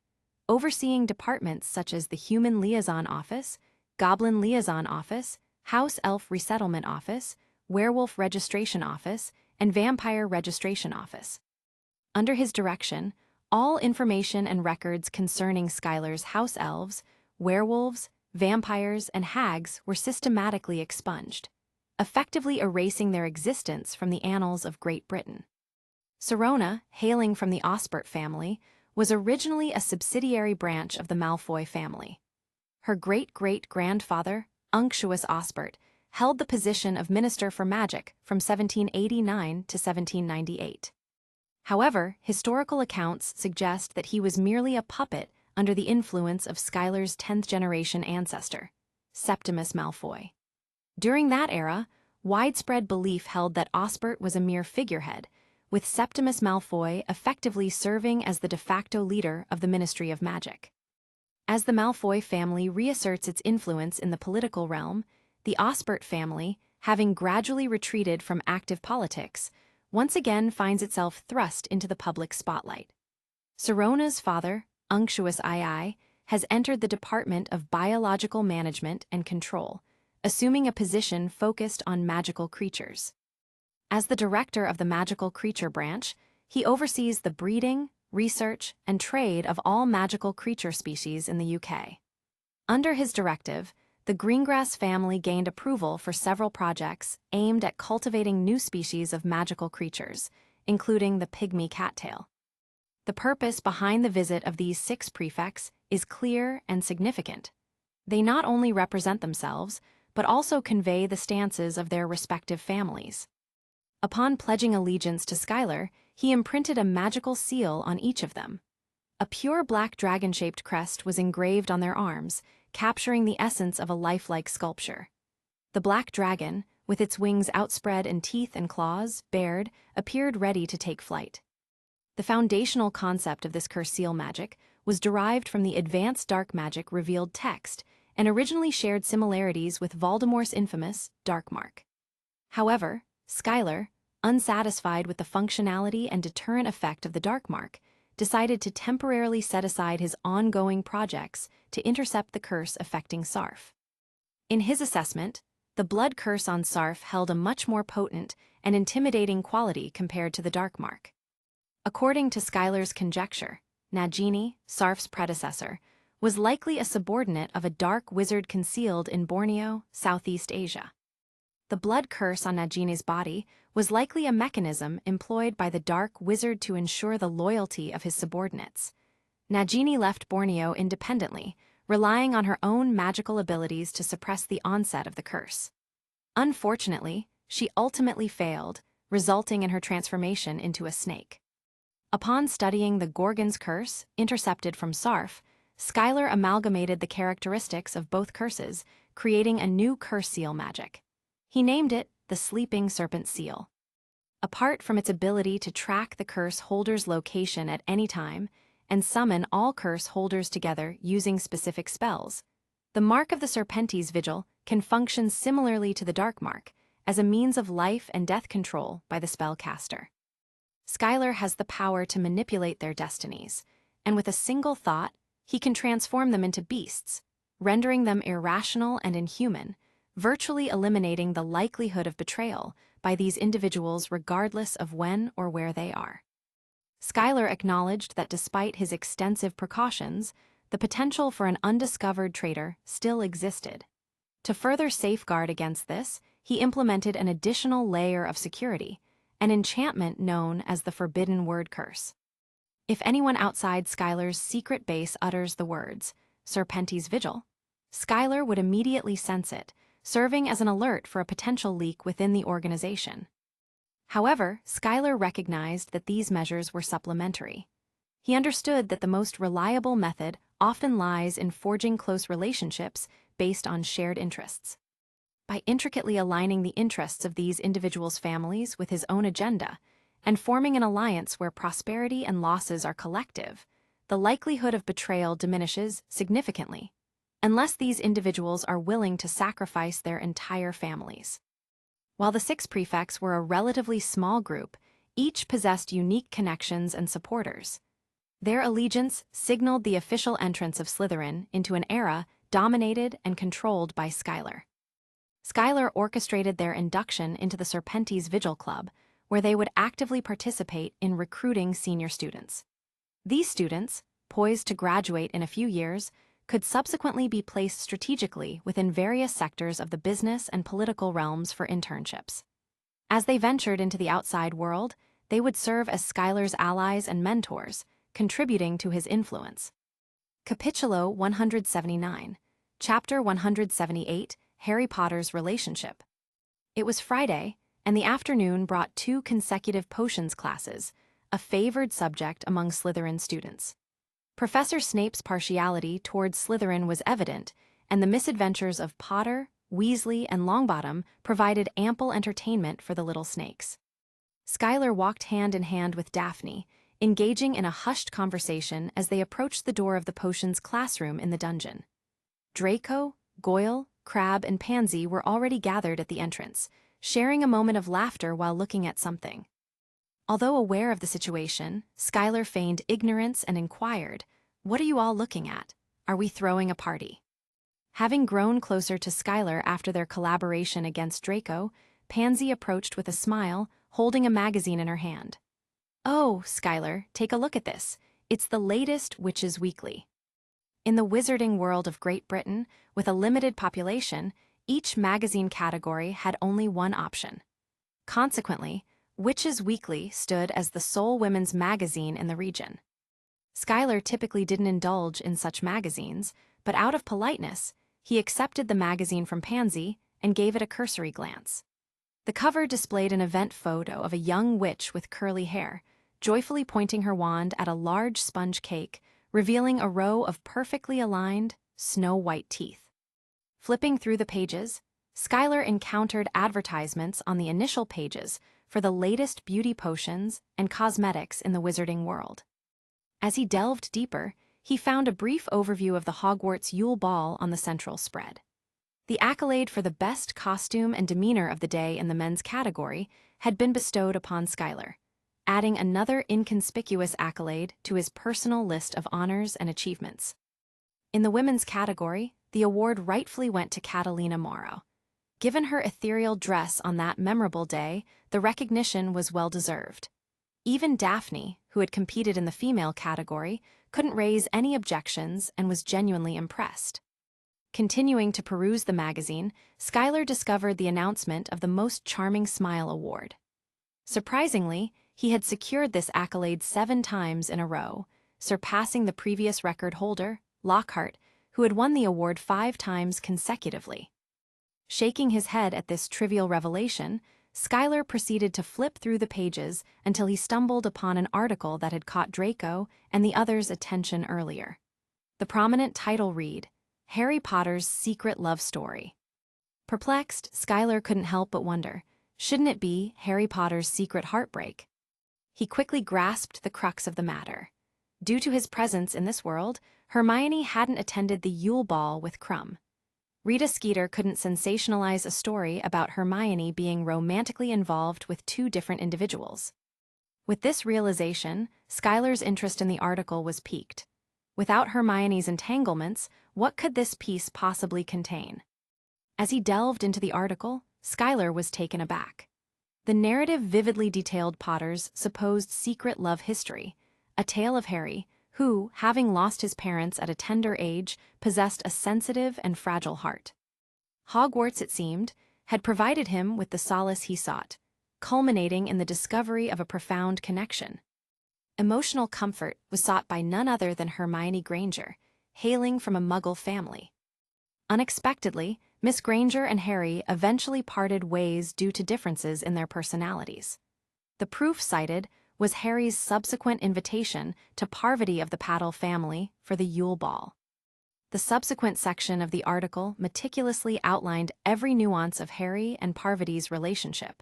overseeing departments such as the Human Liaison Office, Goblin Liaison Office, House Elf Resettlement Office, Werewolf Registration Office, and Vampire Registration Office. Under his direction, all information and records concerning Skylar's house elves, werewolves, vampires, and hags were systematically expunged, effectively erasing their existence from the annals of Great Britain. Serona, hailing from the Osbert family, was originally a subsidiary branch of the Malfoy family. Her great-great-grandfather, Unctuous Osbert, held the position of Minister for Magic from 1789 to 1798. However, historical accounts suggest that he was merely a puppet under the influence of Skylar's 10th-generation ancestor, Septimus Malfoy. During that era, widespread belief held that Osbert was a mere figurehead, with Septimus Malfoy effectively serving as the de facto leader of the Ministry of Magic. As the Malfoy family reasserts its influence in the political realm, the Osbert family, having gradually retreated from active politics, once again finds itself thrust into the public spotlight. Serona's father, Unctuous II, has entered the Department of Biological Management and Control, assuming a position focused on magical creatures. As the director of the Magical Creature Branch, he oversees the breeding, research, and trade of all magical creature species in the UK. Under his directive, the Greengrass family gained approval for several projects aimed at cultivating new species of magical creatures, including the pygmy cattail. The purpose behind the visit of these 6 prefects is clear and significant. They not only represent themselves, but also convey the stances of their respective families. Upon pledging allegiance to Skylar, he imprinted a magical seal on each of them. A pure black dragon-shaped crest was engraved on their arms, capturing the essence of a lifelike sculpture. The black dragon, with its wings outspread and teeth and claws bared, appeared ready to take flight. The foundational concept of this curse seal magic was derived from the advanced dark magic revealed text and originally shared similarities with Voldemort's infamous Dark Mark. However, Skylar, unsatisfied with the functionality and deterrent effect of the Dark Mark, decided to temporarily set aside his ongoing projects to intercept the curse affecting Sarf. In his assessment, the blood curse on Sarf held a much more potent and intimidating quality compared to the Dark Mark. According to Skylar's conjecture, Nagini, Sarf's predecessor, was likely a subordinate of a dark wizard concealed in Borneo, Southeast Asia. The blood curse on Nagini's body was likely a mechanism employed by the dark wizard to ensure the loyalty of his subordinates. Nagini left Borneo independently, relying on her own magical abilities to suppress the onset of the curse. Unfortunately, she ultimately failed, resulting in her transformation into a snake. Upon studying the Gorgon's curse, intercepted from Sarf, Skylar amalgamated the characteristics of both curses, creating a new curse seal magic. He named it the Sleeping Serpent Seal. Apart from its ability to track the curse holder's location at any time and summon all curse holders together using specific spells, the Mark of the Serpentes Vigil can function similarly to the Dark Mark as a means of life and death control by the spellcaster. Skylar has the power to manipulate their destinies, and with a single thought, he can transform them into beasts, rendering them irrational and inhuman, virtually eliminating the likelihood of betrayal by these individuals regardless of when or where they are. Skylar acknowledged that despite his extensive precautions, the potential for an undiscovered traitor still existed. To further safeguard against this, he implemented an additional layer of security, an enchantment known as the Forbidden Word Curse. If anyone outside Skylar's secret base utters the words, Serpentes Vigil, Skylar would immediately sense it, serving as an alert for a potential leak within the organization. However, Skylar recognized that these measures were supplementary. He understood that the most reliable method often lies in forging close relationships based on shared interests. By intricately aligning the interests of these individuals' families with his own agenda, and forming an alliance where prosperity and losses are collective, the likelihood of betrayal diminishes significantly, unless these individuals are willing to sacrifice their entire families. While the 6 prefects were a relatively small group, each possessed unique connections and supporters. Their allegiance signaled the official entrance of Slytherin into an era dominated and controlled by Skylar. Skylar orchestrated their induction into the Serpentes Vigil Club, where they would actively participate in recruiting senior students. These students, poised to graduate in a few years, could subsequently be placed strategically within various sectors of the business and political realms for internships. As they ventured into the outside world, they would serve as Skylar's allies and mentors, contributing to his influence. Capitulo 179, Chapter 178, Harry Potter's Relationship. It was Friday, and the afternoon brought 2 consecutive potions classes, a favored subject among Slytherin students. Professor Snape's partiality towards Slytherin was evident, and the misadventures of Potter, Weasley, and Longbottom provided ample entertainment for the little snakes. Skylar walked hand in hand with Daphne, engaging in a hushed conversation as they approached the door of the potions classroom in the dungeon. Draco, Goyle, Crabbe, and Pansy were already gathered at the entrance, sharing a moment of laughter while looking at something. Although aware of the situation, Skylar feigned ignorance and inquired, "What are you all looking at? Are we throwing a party?" Having grown closer to Skylar after their collaboration against Draco, Pansy approached with a smile, holding a magazine in her hand. "Oh, Skylar, take a look at this. It's the latest Witches Weekly." In the wizarding world of Great Britain, with a limited population, each magazine category had only one option. Consequently, Witches Weekly stood as the sole women's magazine in the region. Skylar typically didn't indulge in such magazines, but out of politeness, he accepted the magazine from Pansy and gave it a cursory glance. The cover displayed an event photo of a young witch with curly hair, joyfully pointing her wand at a large sponge cake, revealing a row of perfectly aligned, snow-white teeth. Flipping through the pages, Skylar encountered advertisements on the initial pages for the latest beauty potions and cosmetics in the wizarding world. As he delved deeper, he found a brief overview of the Hogwarts Yule Ball on the central spread. The accolade for the best costume and demeanor of the day in the men's category had been bestowed upon Skylar, adding another inconspicuous accolade to his personal list of honors and achievements. In the women's category, the award rightfully went to Catalina Morrow. Given her ethereal dress on that memorable day, the recognition was well-deserved. Even Daphne, who had competed in the female category, couldn't raise any objections and was genuinely impressed. Continuing to peruse the magazine, Skylar discovered the announcement of the Most Charming Smile Award. Surprisingly, he had secured this accolade 7 times in a row, surpassing the previous record holder, Lockhart, who had won the award 5 times consecutively. Shaking his head at this trivial revelation, Skylar proceeded to flip through the pages until he stumbled upon an article that had caught Draco and the others' attention earlier. The prominent title read, "Harry Potter's Secret Love Story." Perplexed, Skylar couldn't help but wonder, shouldn't it be Harry Potter's secret heartbreak? He quickly grasped the crux of the matter. Due to his presence in this world, Hermione hadn't attended the Yule Ball with Krum. Rita Skeeter couldn't sensationalize a story about Hermione being romantically involved with 2 different individuals. With this realization, Skylar's interest in the article was piqued. Without Hermione's entanglements, what could this piece possibly contain? As he delved into the article, Skylar was taken aback. The narrative vividly detailed Potter's supposed secret love history, a tale of Harry, who, having lost his parents at a tender age, possessed a sensitive and fragile heart. Hogwarts, it seemed, had provided him with the solace he sought, culminating in the discovery of a profound connection. Emotional comfort was sought by none other than Hermione Granger, hailing from a Muggle family. Unexpectedly, Miss Granger and Harry eventually parted ways due to differences in their personalities. The proof cited was Harry's subsequent invitation to Parvati of the Paddle family for the Yule Ball. The subsequent section of the article meticulously outlined every nuance of Harry and Parvati's relationship,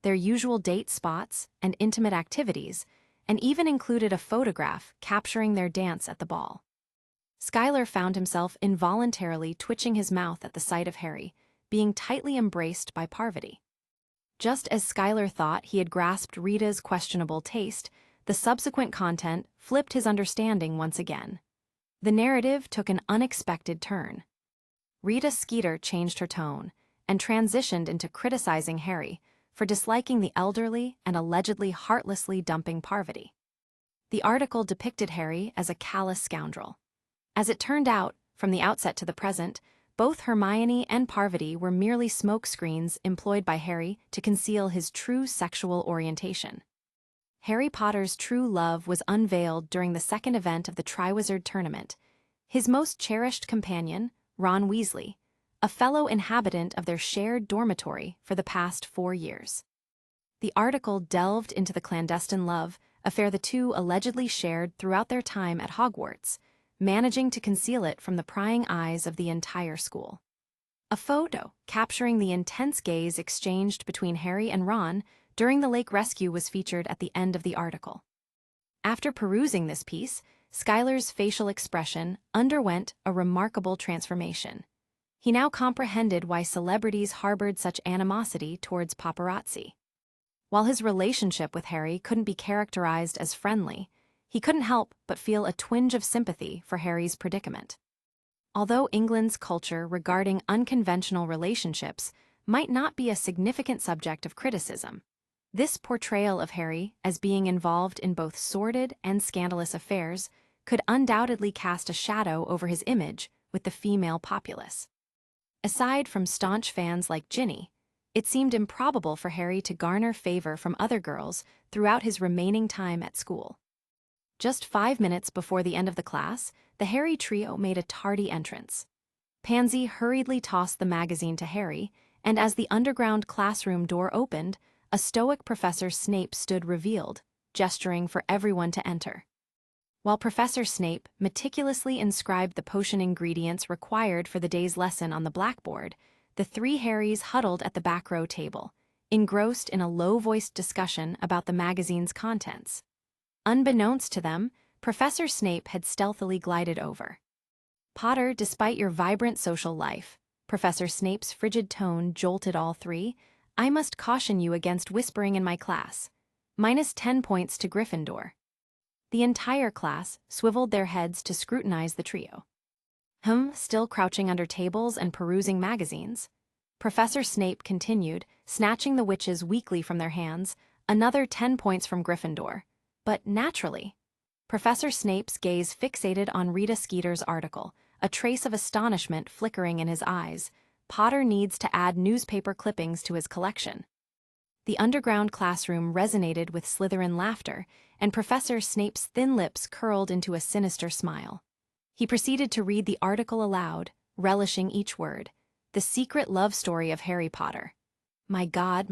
their usual date spots and intimate activities, and even included a photograph capturing their dance at the ball. Skylar found himself involuntarily twitching his mouth at the sight of Harry, being tightly embraced by Parvati. Just as Skylar thought he had grasped Rita's questionable taste, the subsequent content flipped his understanding once again. The narrative took an unexpected turn. Rita Skeeter changed her tone and transitioned into criticizing Harry for disliking the elderly and allegedly heartlessly dumping Parvati. The article depicted Harry as a callous scoundrel. As it turned out, from the outset to the present, both Hermione and Parvati were merely smokescreens employed by Harry to conceal his true sexual orientation. Harry Potter's true love was unveiled during the second event of the Triwizard Tournament. His most cherished companion, Ron Weasley, a fellow inhabitant of their shared dormitory for the past 4 years. The article delved into the clandestine love affair the two allegedly shared throughout their time at Hogwarts, managing to conceal it from the prying eyes of the entire school. A photo capturing the intense gaze exchanged between Harry and Ron during the lake rescue was featured at the end of the article. After perusing this piece, Skylar's facial expression underwent a remarkable transformation. He now comprehended why celebrities harbored such animosity towards paparazzi. While his relationship with Harry couldn't be characterized as friendly, he couldn't help but feel a twinge of sympathy for Harry's predicament. Although England's culture regarding unconventional relationships might not be a significant subject of criticism, this portrayal of Harry as being involved in both sordid and scandalous affairs could undoubtedly cast a shadow over his image with the female populace. Aside from staunch fans like Ginny, it seemed improbable for Harry to garner favor from other girls throughout his remaining time at school. Just 5 minutes before the end of the class, the Harry trio made a tardy entrance. Pansy hurriedly tossed the magazine to Harry, and as the underground classroom door opened, a stoic Professor Snape stood revealed, gesturing for everyone to enter. While Professor Snape meticulously inscribed the potion ingredients required for the day's lesson on the blackboard, the three Harrys huddled at the back row table, engrossed in a low-voiced discussion about the magazine's contents. Unbeknownst to them, Professor Snape had stealthily glided over. "Potter, despite your vibrant social life," Professor Snape's frigid tone jolted all three, "I must caution you against whispering in my class. -10 points to Gryffindor." The entire class swiveled their heads to scrutinize the trio. Still crouching under tables and perusing magazines? Professor Snape continued, snatching the witches weakly from their hands, "Another 10 points from Gryffindor. But naturally." Professor Snape's gaze fixated on Rita Skeeter's article, a trace of astonishment flickering in his eyes. "Potter needs to add newspaper clippings to his collection." The underground classroom resonated with Slytherin laughter, and Professor Snape's thin lips curled into a sinister smile. He proceeded to read the article aloud, relishing each word. "The Secret Love Story of Harry Potter." My God,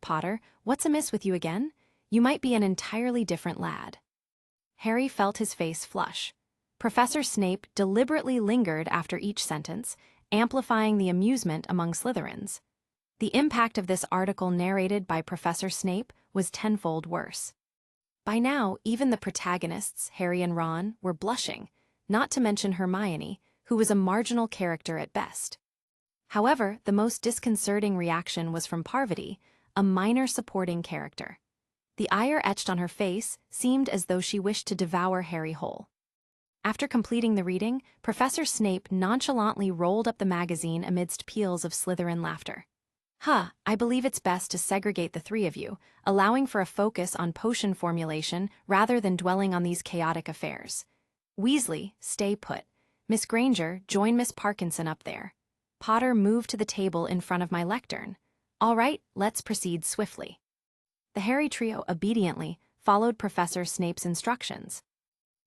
Potter, what's amiss with you again? You might be an entirely different lad." Harry felt his face flush. Professor Snape deliberately lingered after each sentence, amplifying the amusement among Slytherins. The impact of this article narrated by Professor Snape was tenfold worse. By now, even the protagonists, Harry and Ron, were blushing, not to mention Hermione, who was a marginal character at best. However, the most disconcerting reaction was from Parvati, a minor supporting character. The ire etched on her face seemed as though she wished to devour Harry whole. After completing the reading, Professor Snape nonchalantly rolled up the magazine amidst peals of Slytherin laughter. I believe it's best to segregate the three of you, allowing for a focus on potion formulation rather than dwelling on these chaotic affairs. Weasley, stay put. Miss Granger, join Miss Parkinson up there. Potter, move to the table in front of my lectern. All right, let's proceed swiftly." The Harry trio obediently followed Professor Snape's instructions.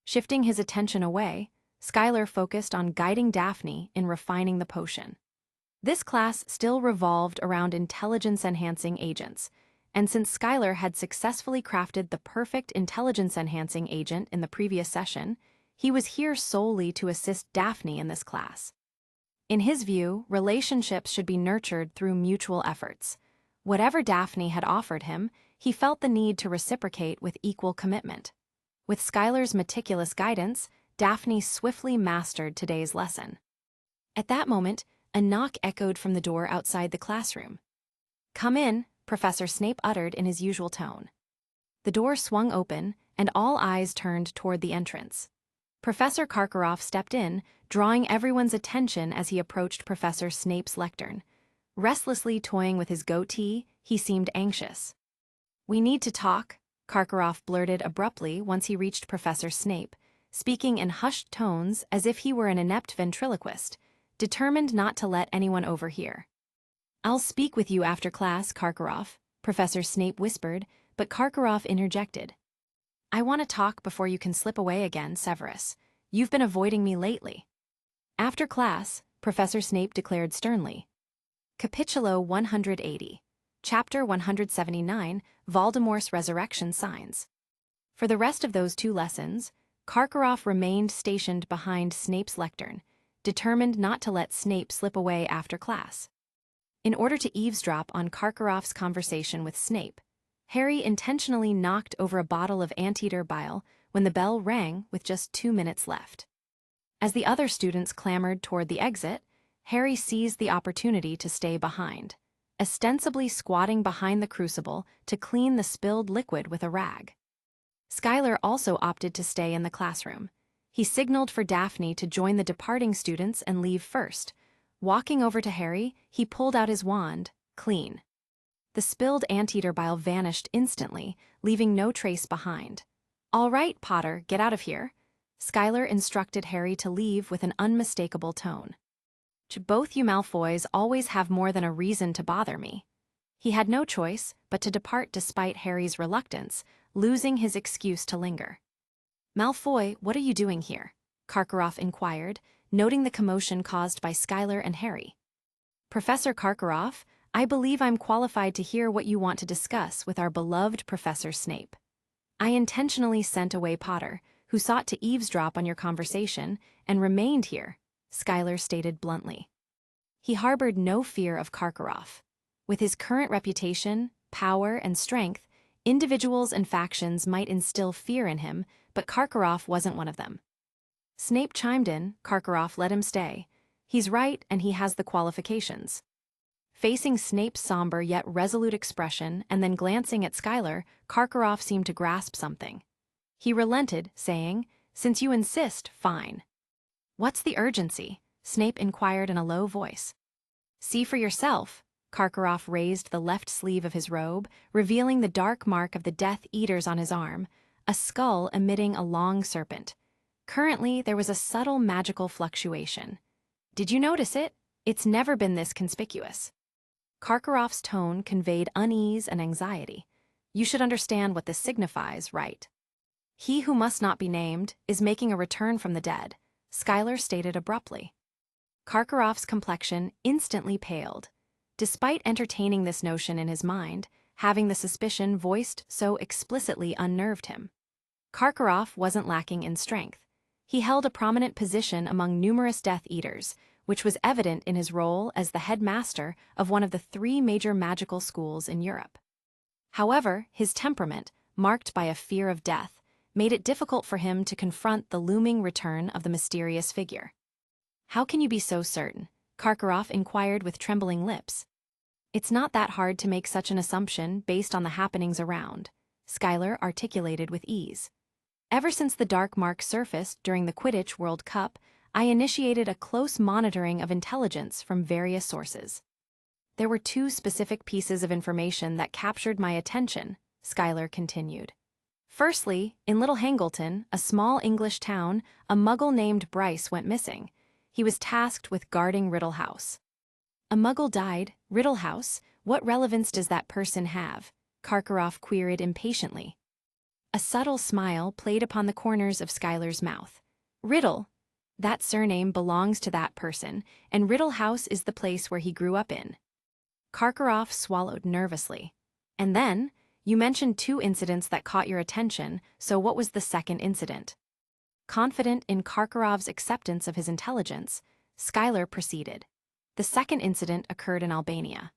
Shifting his attention away, Skylar focused on guiding Daphne in refining the potion. This class still revolved around intelligence-enhancing agents, and since Skylar had successfully crafted the perfect intelligence-enhancing agent in the previous session, he was here solely to assist Daphne in this class. In his view, relationships should be nurtured through mutual efforts. Whatever Daphne had offered him, he felt the need to reciprocate with equal commitment. With Skylar's meticulous guidance, Daphne swiftly mastered today's lesson. At that moment, a knock echoed from the door outside the classroom. "Come in," Professor Snape uttered in his usual tone. The door swung open, and all eyes turned toward the entrance. Professor Karkaroff stepped in, drawing everyone's attention as he approached Professor Snape's lectern. Restlessly toying with his goatee, he seemed anxious. "We need to talk," Karkaroff blurted abruptly once he reached Professor Snape, speaking in hushed tones as if he were an inept ventriloquist, determined not to let anyone overhear. "I'll speak with you after class, Karkaroff," Professor Snape whispered, but Karkaroff interjected. "I want to talk before you can slip away again, Severus. You've been avoiding me lately." "After class," Professor Snape declared sternly. Capitulo 180, Chapter 179, Voldemort's Resurrection Signs. For the rest of those 2 lessons, Karkaroff remained stationed behind Snape's lectern, determined not to let Snape slip away after class. In order to eavesdrop on Karkaroff's conversation with Snape, Harry intentionally knocked over a bottle of anteater bile when the bell rang with just 2 minutes left. As the other students clamored toward the exit, Harry seized the opportunity to stay behind, ostensibly squatting behind the crucible to clean the spilled liquid with a rag. Skylar also opted to stay in the classroom. He signaled for Daphne to join the departing students and leave first. Walking over to Harry, he pulled out his wand, clean. The spilled anteater bile vanished instantly, leaving no trace behind. "All right, Potter, get out of here," Skylar instructed Harry to leave with an unmistakable tone. "Both you Malfoys always have more than a reason to bother me." He had no choice but to depart despite Harry's reluctance, losing his excuse to linger. "Malfoy, what are you doing here?" Karkaroff inquired, noting the commotion caused by Skylar and Harry. "Professor Karkaroff, I believe I'm qualified to hear what you want to discuss with our beloved Professor Snape. I intentionally sent away Potter, who sought to eavesdrop on your conversation, and remained here, Skylar stated bluntly. He harbored no fear of Karkaroff. With his current reputation, power, and strength, individuals and factions might instill fear in him, but Karkaroff wasn't one of them. Snape chimed in. Karkaroff let him stay. He's right, and he has the qualifications. Facing Snape's somber yet resolute expression and then glancing at Skylar, Karkaroff seemed to grasp something. He relented, saying, "Since you insist, fine." "What's the urgency?" Snape inquired in a low voice. "See for yourself." Karkaroff raised the left sleeve of his robe, revealing the dark mark of the Death Eaters on his arm, a skull emitting a long serpent. Currently, there was a subtle magical fluctuation. "Did you notice it? It's never been this conspicuous." Karkaroff's tone conveyed unease and anxiety. "You should understand what this signifies, right?" "He who must not be named is making a return from the dead," Skylar stated abruptly. Karkaroff's complexion instantly paled. Despite entertaining this notion in his mind, having the suspicion voiced so explicitly unnerved him. Karkaroff wasn't lacking in strength. He held a prominent position among numerous Death Eaters, which was evident in his role as the headmaster of one of the 3 major magical schools in Europe. However, his temperament, marked by a fear of death, made it difficult for him to confront the looming return of the mysterious figure. "How can you be so certain?" Karkaroff inquired with trembling lips. "It's not that hard to make such an assumption based on the happenings around," Skylar articulated with ease. "Ever since the dark mark surfaced during the Quidditch World Cup, I initiated a close monitoring of intelligence from various sources. There were 2 specific pieces of information that captured my attention," Skylar continued. "Firstly, in Little Hangleton, a small English town, a muggle named Bryce went missing. He was tasked with guarding Riddle House." "A muggle died? Riddle House? What relevance does that person have?" Karkaroff queried impatiently. A subtle smile played upon the corners of Skylar's mouth. "Riddle? That surname belongs to that person, and Riddle House is the place where he grew up in." Karkaroff swallowed nervously. "And then, you mentioned 2 incidents that caught your attention, so what was the second incident?" Confident in Karkaroff's acceptance of his intelligence, Skylar proceeded. "The second incident occurred in Albania.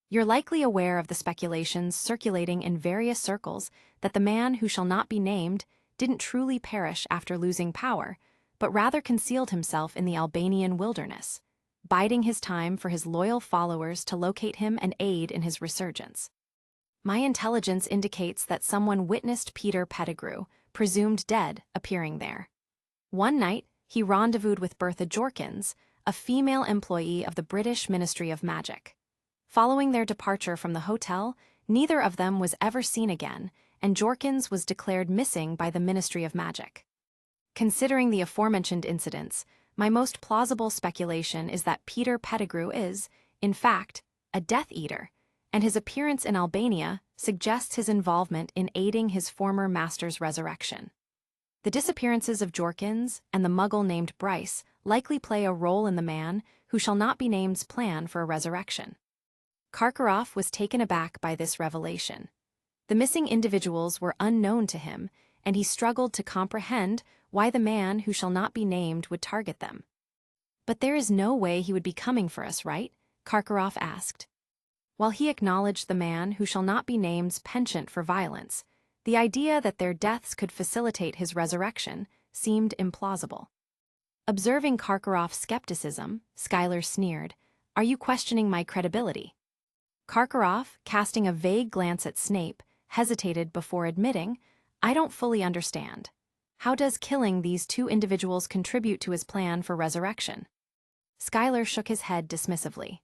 You're likely aware of the speculations circulating in various circles that the man who shall not be named didn't truly perish after losing power, but rather concealed himself in the Albanian wilderness, biding his time for his loyal followers to locate him and aid in his resurgence. My intelligence indicates that someone witnessed Peter Pettigrew, presumed dead, appearing there. One night, he rendezvoused with Bertha Jorkins, a female employee of the British Ministry of Magic. Following their departure from the hotel, neither of them was ever seen again, and Jorkins was declared missing by the Ministry of Magic. Considering the aforementioned incidents, my most plausible speculation is that Peter Pettigrew is, in fact, a Death Eater, and his appearance in Albania suggests his involvement in aiding his former master's resurrection. The disappearances of Jorkins and the muggle named Bryce likely play a role in the man who shall not be named's plan for a resurrection." Karkaroff was taken aback by this revelation. The missing individuals were unknown to him, and he struggled to comprehend why the man who shall not be named would target them. "But there is no way he would be coming for us, right?" Karkaroff asked. While he acknowledged the man who shall not be named's penchant for violence, the idea that their deaths could facilitate his resurrection seemed implausible. Observing Karkaroff's skepticism, Skylar sneered, "Are you questioning my credibility?" Karkaroff, casting a vague glance at Snape, hesitated before admitting, "I don't fully understand. How does killing these 2 individuals contribute to his plan for resurrection?" Skylar shook his head dismissively.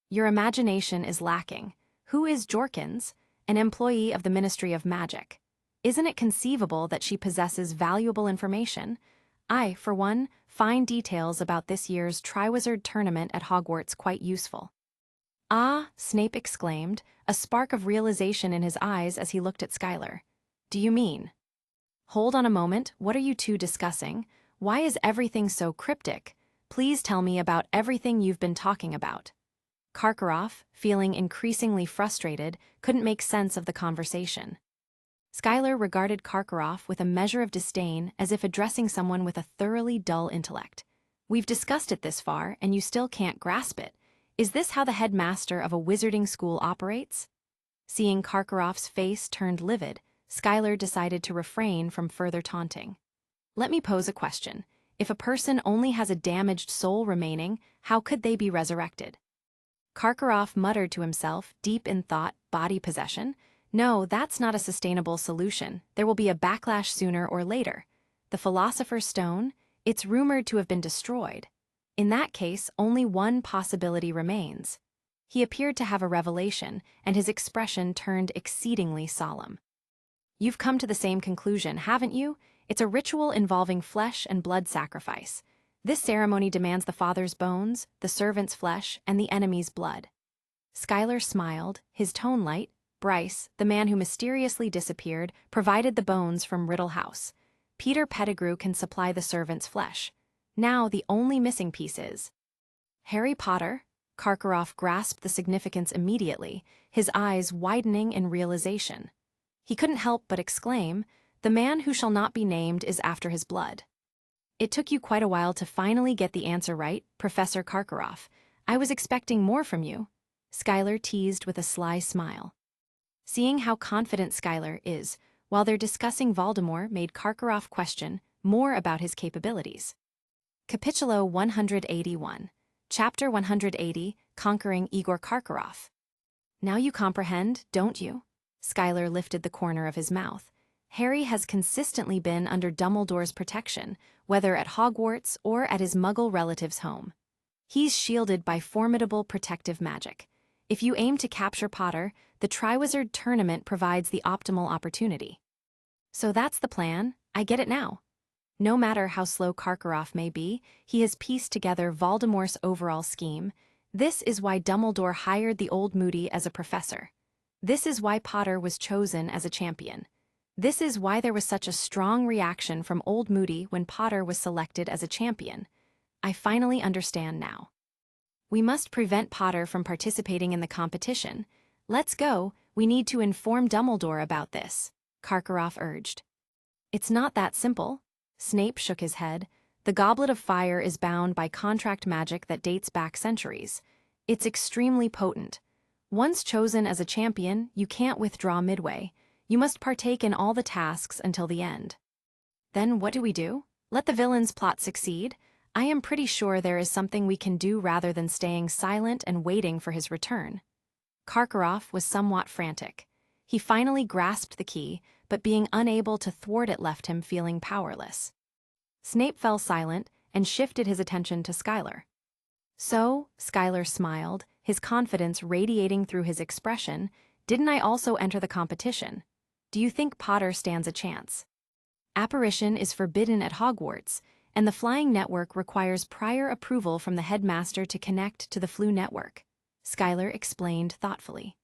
"Your imagination is lacking. Who is Jorkins, an employee of the Ministry of Magic? Isn't it conceivable that she possesses valuable information? I, for one, find details about this year's Triwizard Tournament at Hogwarts quite useful." "Ah," Snape exclaimed, a spark of realization in his eyes as he looked at Skylar. "Do you mean?" "Hold on a moment, what are you 2 discussing? Why is everything so cryptic? Please tell me about everything you've been talking about." Karkaroff, feeling increasingly frustrated, couldn't make sense of the conversation. Skylar regarded Karkaroff with a measure of disdain, as if addressing someone with a thoroughly dull intellect. "We've discussed it this far, and you still can't grasp it. Is this how the headmaster of a wizarding school operates?" Seeing Karkaroff's face turned livid, Skylar decided to refrain from further taunting. "Let me pose a question. If a person only has a damaged soul remaining, how could they be resurrected?" Karkaroff muttered to himself, deep in thought, body possession. "No, that's not a sustainable solution. There will be a backlash sooner or later. The Philosopher's Stone? It's rumored to have been destroyed. In that case, only one possibility remains." He appeared to have a revelation, and his expression turned exceedingly solemn. "You've come to the same conclusion, haven't you? It's a ritual involving flesh and blood sacrifice. This ceremony demands the father's bones, the servant's flesh, and the enemy's blood." Skylar smiled, his tone light. "Bryce, the man who mysteriously disappeared, provided the bones from Riddle House. Peter Pettigrew can supply the servant's flesh. Now the only missing piece is—" "Harry Potter?" Karkaroff grasped the significance immediately, his eyes widening in realization. He couldn't help but exclaim, "The man who shall not be named is after his blood." "It took you quite a while to finally get the answer right, Professor Karkaroff. I was expecting more from you," Skylar teased with a sly smile. Seeing how confident Skylar is, while they're discussing Voldemort, made Karkaroff question more about his capabilities. Capítulo 181. Chapter 180, Conquering Igor Karkaroff. "Now you comprehend, don't you?" Skylar lifted the corner of his mouth. "Harry has consistently been under Dumbledore's protection, whether at Hogwarts or at his Muggle relative's home. He's shielded by formidable protective magic. If you aim to capture Potter, the Triwizard Tournament provides the optimal opportunity." "So that's the plan. I get it now." No matter how slow Karkaroff may be, he has pieced together Voldemort's overall scheme. This is why Dumbledore hired the old Moody as a professor. This is why Potter was chosen as a champion. This is why there was such a strong reaction from old Moody when Potter was selected as a champion. I finally understand now. "We must prevent Potter from participating in the competition. Let's go, we need to inform Dumbledore about this," Karkaroff urged. "It's not that simple." Snape shook his head. "The Goblet of Fire is bound by contract magic that dates back centuries. It's extremely potent. Once chosen as a champion, you can't withdraw midway. You must partake in all the tasks until the end." "Then what do we do? Let the villain's plot succeed? I am pretty sure there is something we can do rather than staying silent and waiting for his return." Karkaroff was somewhat frantic. He finally grasped the key, but being unable to thwart it left him feeling powerless. Snape fell silent and shifted his attention to Skylar. "So," Skylar smiled, his confidence radiating through his expression, "didn't I also enter the competition? Do you think Potter stands a chance?" "Apparition is forbidden at Hogwarts, and the Flying Network requires prior approval from the headmaster to connect to the Flu Network," Skylar explained thoughtfully.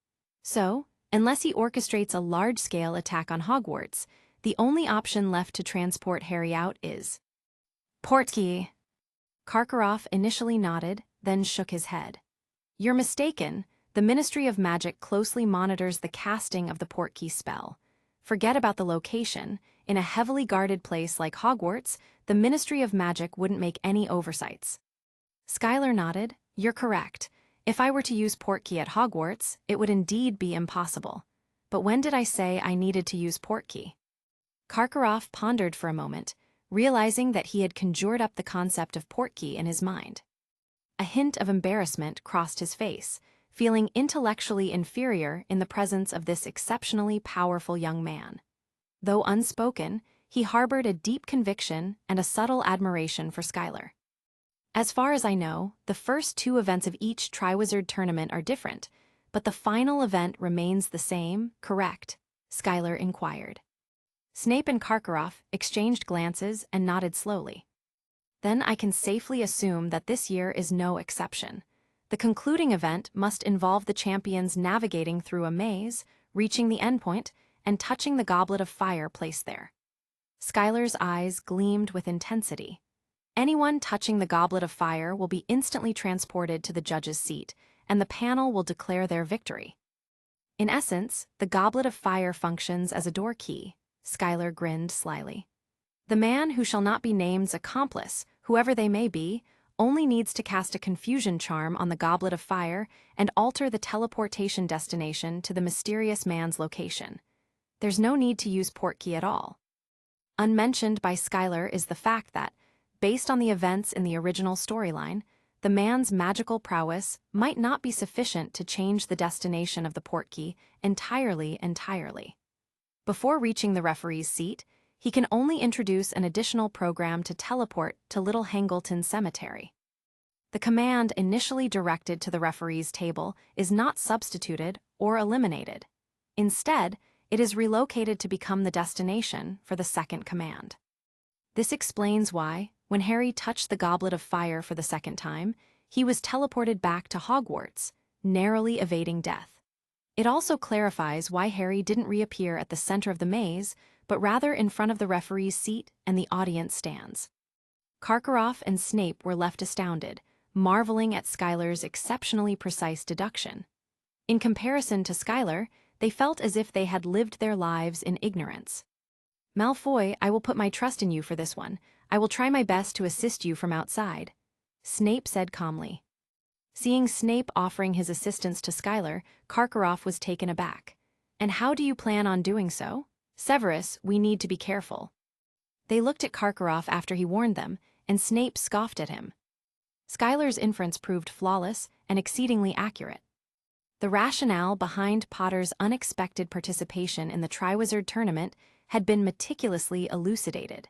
"So, unless he orchestrates a large-scale attack on Hogwarts, the only option left to transport Harry out is—" "Portkey." Karkaroff initially nodded, then shook his head. "You're mistaken. The Ministry of Magic closely monitors the casting of the Portkey spell. Forget about the location. In a heavily guarded place like Hogwarts, the Ministry of Magic wouldn't make any oversights." Skylar nodded. "You're correct. If I were to use Portkey at Hogwarts, it would indeed be impossible. But when did I say I needed to use Portkey?" Karkaroff pondered for a moment, realizing that he had conjured up the concept of Portkey in his mind. A hint of embarrassment crossed his face, feeling intellectually inferior in the presence of this exceptionally powerful young man. Though unspoken, he harbored a deep conviction and a subtle admiration for Skylar. "As far as I know, the first two events of each Triwizard Tournament are different, but the final event remains the same, correct?" Skylar inquired. Snape and Karkaroff exchanged glances and nodded slowly. "Then I can safely assume that this year is no exception. The concluding event must involve the champions navigating through a maze, reaching the endpoint, and touching the Goblet of Fire placed there." Skylar's eyes gleamed with intensity. "Anyone touching the Goblet of Fire will be instantly transported to the judge's seat, and the panel will declare their victory. In essence, the Goblet of Fire functions as a door key. Skylar grinned slyly. The man who shall not be named's accomplice, whoever they may be, only needs to cast a confusion charm on the Goblet of Fire and alter the teleportation destination to the mysterious man's location. There's no need to use portkey at all. Unmentioned by Skylar is the fact that, based on the events in the original storyline, the man's magical prowess might not be sufficient to change the destination of the portkey entirely. Before reaching the referee's seat, he can only introduce an additional program to teleport to Little Hangleton Cemetery. The command initially directed to the referee's table is not substituted or eliminated. Instead, it is relocated to become the destination for the second command. This explains why, when Harry touched the Goblet of Fire for the second time, he was teleported back to Hogwarts, narrowly evading death. It also clarifies why Harry didn't reappear at the center of the maze, but rather in front of the referee's seat and the audience stands. Karkaroff and Snape were left astounded, marveling at Skylar's exceptionally precise deduction. In comparison to Skylar, they felt as if they had lived their lives in ignorance. "Malfoy, I will put my trust in you for this one. I will try my best to assist you from outside," Snape said calmly. Seeing Snape offering his assistance to Skylar, Karkaroff was taken aback. "And how do you plan on doing so?" "Severus, we need to be careful." They looked at Karkaroff after he warned them, and Snape scoffed at him. Skylar's inference proved flawless and exceedingly accurate. The rationale behind Potter's unexpected participation in the Triwizard Tournament had been meticulously elucidated.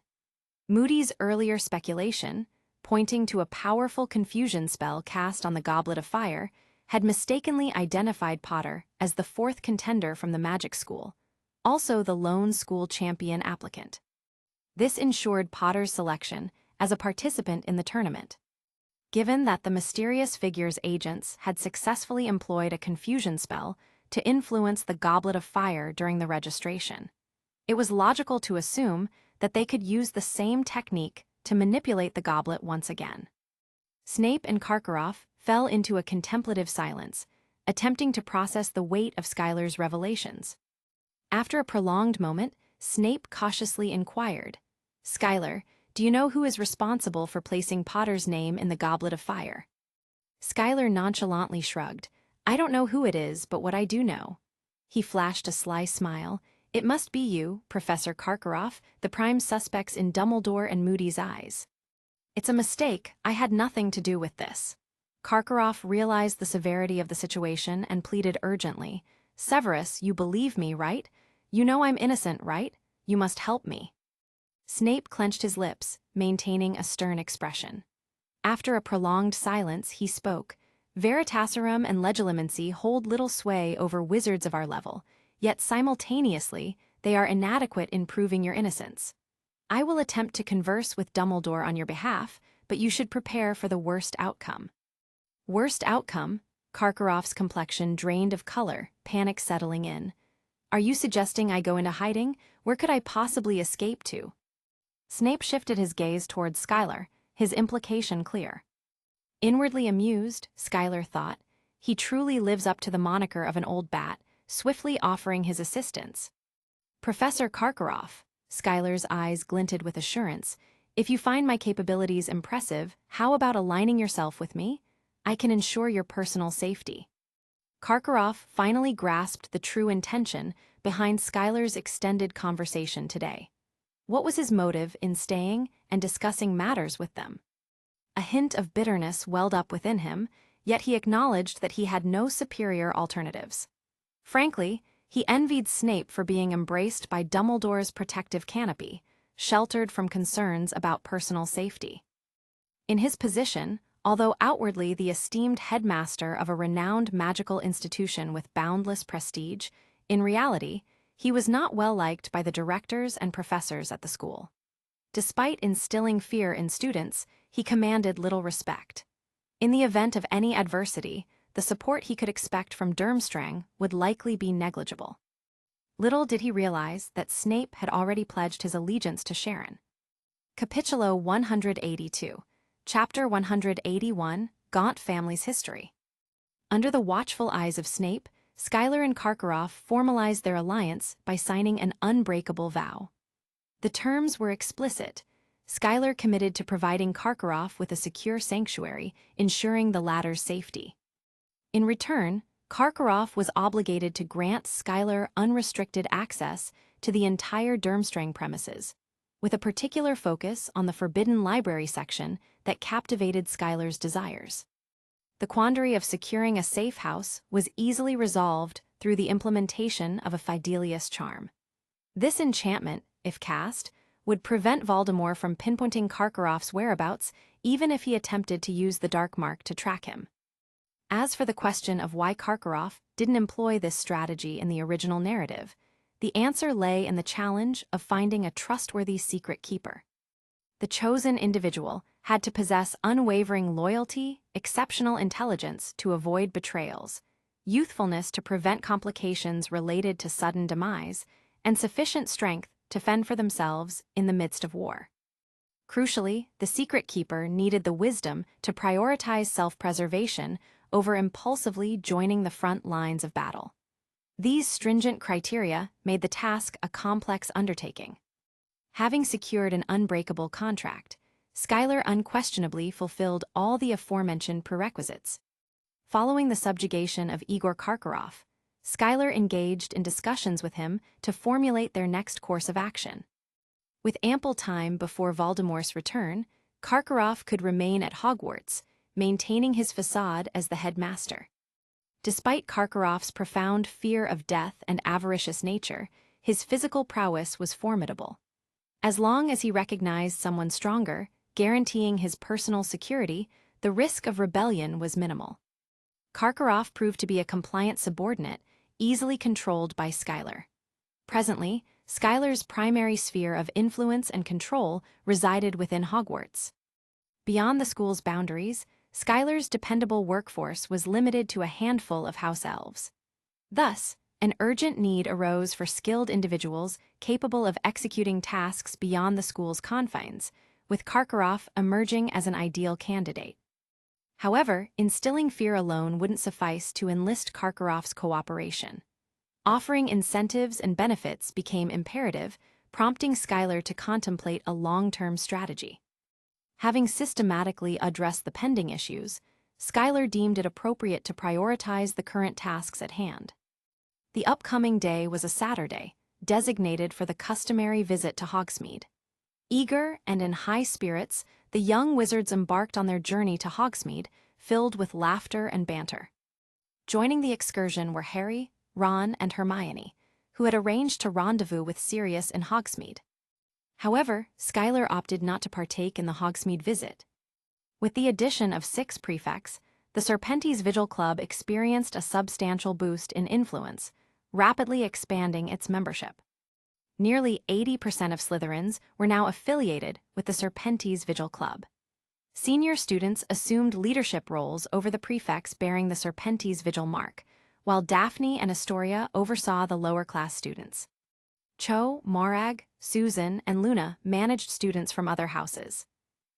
Moody's earlier speculation, pointing to a powerful confusion spell cast on the Goblet of Fire, had mistakenly identified Potter as the fourth contender from the Magic School, also the lone school champion applicant. This ensured Potter's selection as a participant in the tournament. Given that the mysterious figure's agents had successfully employed a confusion spell to influence the Goblet of Fire during the registration, it was logical to assume that they could use the same technique to manipulate the goblet once again. Snape and Karkaroff fell into a contemplative silence, attempting to process the weight of Skylar's revelations. After a prolonged moment, Snape cautiously inquired, "Skylar, do you know who is responsible for placing Potter's name in the Goblet of Fire?" Skylar nonchalantly shrugged. "I don't know who it is, but what I do know." He flashed a sly smile. "It must be you, Professor Karkaroff, the prime suspects in Dumbledore and Moody's eyes." "It's a mistake. I had nothing to do with this." Karkaroff realized the severity of the situation and pleaded urgently. "Severus, you believe me, right? You know I'm innocent, right? You must help me." Snape clenched his lips, maintaining a stern expression. After a prolonged silence, he spoke. "Veritaserum and legilimency hold little sway over wizards of our level, yet simultaneously, they are inadequate in proving your innocence. I will attempt to converse with Dumbledore on your behalf, but you should prepare for the worst outcome." "Worst outcome?" Karkaroff's complexion drained of color, panic settling in. "Are you suggesting I go into hiding? Where could I possibly escape to?" Snape shifted his gaze towards Skylar, his implication clear. Inwardly amused, Skylar thought, he truly lives up to the moniker of an old bat, swiftly offering his assistance. "Professor Karkaroff," Skylar's eyes glinted with assurance, "if you find my capabilities impressive, how about aligning yourself with me? I can ensure your personal safety." Karkaroff finally grasped the true intention behind Skylar's extended conversation today. What was his motive in staying and discussing matters with them? A hint of bitterness welled up within him, yet he acknowledged that he had no superior alternatives. Frankly, he envied Snape for being embraced by Dumbledore's protective canopy, sheltered from concerns about personal safety. In his position, although outwardly the esteemed headmaster of a renowned magical institution with boundless prestige, in reality, he was not well liked by the directors and professors at the school. Despite instilling fear in students, he commanded little respect. In the event of any adversity, the support he could expect from Durmstrang would likely be negligible. Little did he realize that Snape had already pledged his allegiance to Sharon. Capitulo 182, Chapter 181, Gaunt Family's History. Under the watchful eyes of Snape, Skylar and Karkaroff formalized their alliance by signing an unbreakable vow. The terms were explicit. Skylar committed to providing Karkaroff with a secure sanctuary, ensuring the latter's safety. In return, Karkaroff was obligated to grant Skylar unrestricted access to the entire Durmstrang premises, with a particular focus on the Forbidden Library section that captivated Skylar's desires. The quandary of securing a safe house was easily resolved through the implementation of a Fidelius charm. This enchantment, if cast, would prevent Voldemort from pinpointing Karkaroff's whereabouts even if he attempted to use the Dark Mark to track him. As for the question of why Karkaroff didn't employ this strategy in the original narrative, the answer lay in the challenge of finding a trustworthy secret keeper. The chosen individual had to possess unwavering loyalty, exceptional intelligence to avoid betrayals, youthfulness to prevent complications related to sudden demise, and sufficient strength to fend for themselves in the midst of war. Crucially, the secret keeper needed the wisdom to prioritize self-preservation over impulsively joining the front lines of battle. These stringent criteria made the task a complex undertaking. Having secured an unbreakable contract, Skylar unquestionably fulfilled all the aforementioned prerequisites. Following the subjugation of Igor Karkaroff, Skylar engaged in discussions with him to formulate their next course of action. With ample time before Voldemort's return, Karkaroff could remain at Hogwarts, maintaining his facade as the headmaster. Despite Karkaroff's profound fear of death and avaricious nature, his physical prowess was formidable. As long as he recognized someone stronger, guaranteeing his personal security, the risk of rebellion was minimal. Karkaroff proved to be a compliant subordinate, easily controlled by Skylar. Presently, Skylar's primary sphere of influence and control resided within Hogwarts. Beyond the school's boundaries, Skylar's dependable workforce was limited to a handful of house elves. Thus, an urgent need arose for skilled individuals capable of executing tasks beyond the school's confines, with Karkaroff emerging as an ideal candidate. However, instilling fear alone wouldn't suffice to enlist Karkaroff's cooperation. Offering incentives and benefits became imperative, prompting Skylar to contemplate a long-term strategy. Having systematically addressed the pending issues, Skylar deemed it appropriate to prioritize the current tasks at hand. The upcoming day was a Saturday, designated for the customary visit to Hogsmeade. Eager and in high spirits, the young wizards embarked on their journey to Hogsmeade, filled with laughter and banter. Joining the excursion were Harry, Ron, and Hermione, who had arranged to rendezvous with Sirius in Hogsmeade. However, Skylar opted not to partake in the Hogsmeade visit. With the addition of 6 prefects, the Serpentes Vigil Club experienced a substantial boost in influence, rapidly expanding its membership. Nearly 80% of Slytherins were now affiliated with the Serpentes Vigil Club. Senior students assumed leadership roles over the prefects bearing the Serpentes Vigil mark, while Daphne and Astoria oversaw the lower-class students. Cho, Marag, Susan, and Luna managed students from other houses.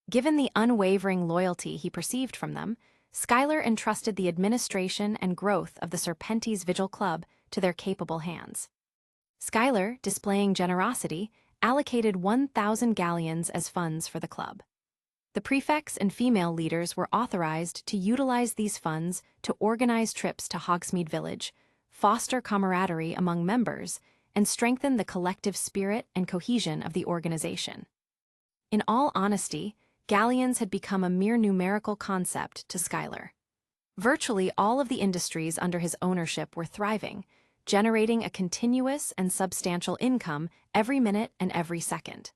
Given the unwavering loyalty he perceived from them, Skylar entrusted the administration and growth of the Serpentes Vigil Club to their capable hands. Skylar, displaying generosity, allocated 1,000 galleons as funds for the club. The prefects and female leaders were authorized to utilize these funds to organize trips to Hogsmeade Village, foster camaraderie among members, and strengthen the collective spirit and cohesion of the organization. In all honesty, galleons had become a mere numerical concept to Skylar. Virtually all of the industries under his ownership were thriving, generating a continuous and substantial income every minute and every second.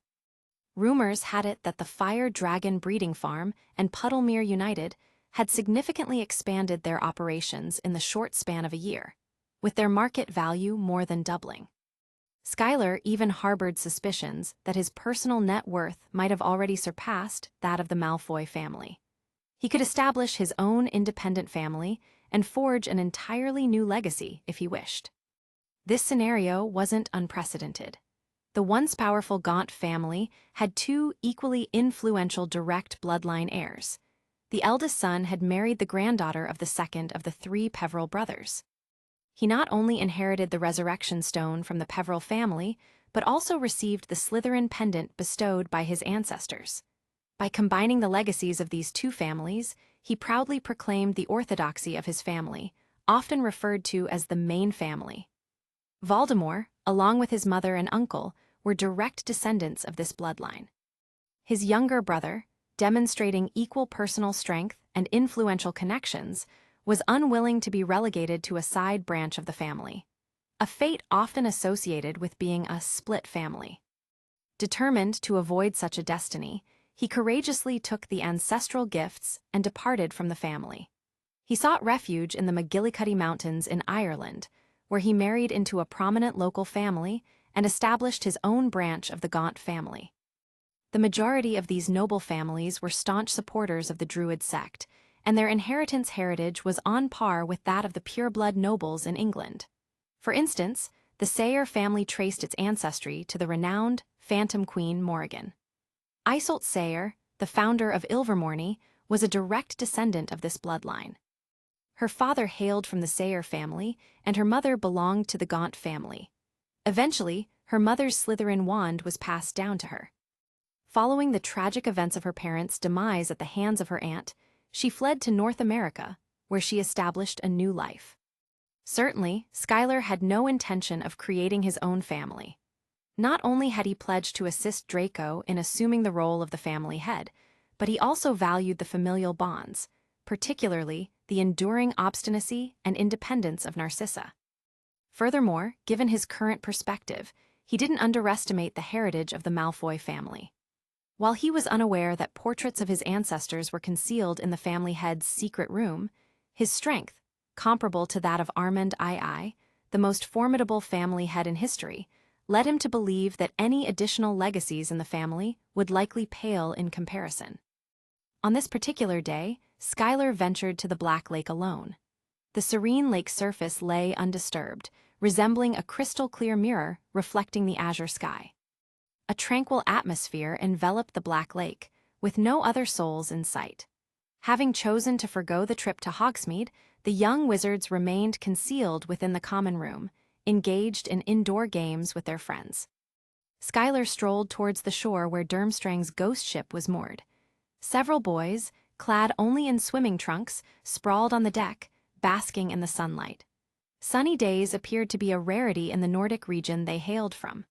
Rumors had it that the Fire Dragon Breeding Farm and Puddlemere United had significantly expanded their operations in the short span of a year, with their market value more than doubling. Skylar even harbored suspicions that his personal net worth might have already surpassed that of the Malfoy family. He could establish his own independent family and forge an entirely new legacy if he wished. This scenario wasn't unprecedented. The once powerful Gaunt family had 2 equally influential direct bloodline heirs. the eldest son had married the granddaughter of the second of the three Peveril brothers. He not only inherited the resurrection stone from the Peveril family, but also received the Slytherin pendant bestowed by his ancestors. By combining the legacies of these two families, he proudly proclaimed the orthodoxy of his family, often referred to as the main family. Voldemort, along with his mother and uncle, were direct descendants of this bloodline. His younger brother, demonstrating equal personal strength and influential connections, was unwilling to be relegated to a side branch of the family, a fate often associated with being a split family. Determined to avoid such a destiny, he courageously took the ancestral gifts and departed from the family. He sought refuge in the McGillicuddy Mountains in Ireland, where he married into a prominent local family and established his own branch of the Gaunt family. The majority of these noble families were staunch supporters of the Druid sect, and their inheritance heritage was on par with that of the pureblood nobles in England. For instance, the Sayre family traced its ancestry to the renowned Phantom Queen Morrigan. Iseult Sayre, the founder of Ilvermorny, was a direct descendant of this bloodline. Her father hailed from the Sayre family, and her mother belonged to the Gaunt family. Eventually, her mother's Slytherin wand was passed down to her. Following the tragic events of her parents' demise at the hands of her aunt, she fled to North America, where she established a new life. Certainly, Skylar had no intention of creating his own family. Not only had he pledged to assist Draco in assuming the role of the family head, but he also valued the familial bonds, particularly the enduring obstinacy and independence of Narcissa. Furthermore, given his current perspective, he didn't underestimate the heritage of the Malfoy family. While he was unaware that portraits of his ancestors were concealed in the family head's secret room, his strength, comparable to that of Armand II, the most formidable family head in history, led him to believe that any additional legacies in the family would likely pale in comparison. On this particular day, Skylar ventured to the Black Lake alone. The serene lake surface lay undisturbed, resembling a crystal-clear mirror reflecting the azure sky. A tranquil atmosphere enveloped the Black Lake, with no other souls in sight. Having chosen to forgo the trip to Hogsmeade, the young wizards remained concealed within the common room, engaged in indoor games with their friends. Skylar strolled towards the shore where Durmstrang's ghost ship was moored. Several boys, clad only in swimming trunks, sprawled on the deck, basking in the sunlight. Sunny days appeared to be a rarity in the Nordic region they hailed from.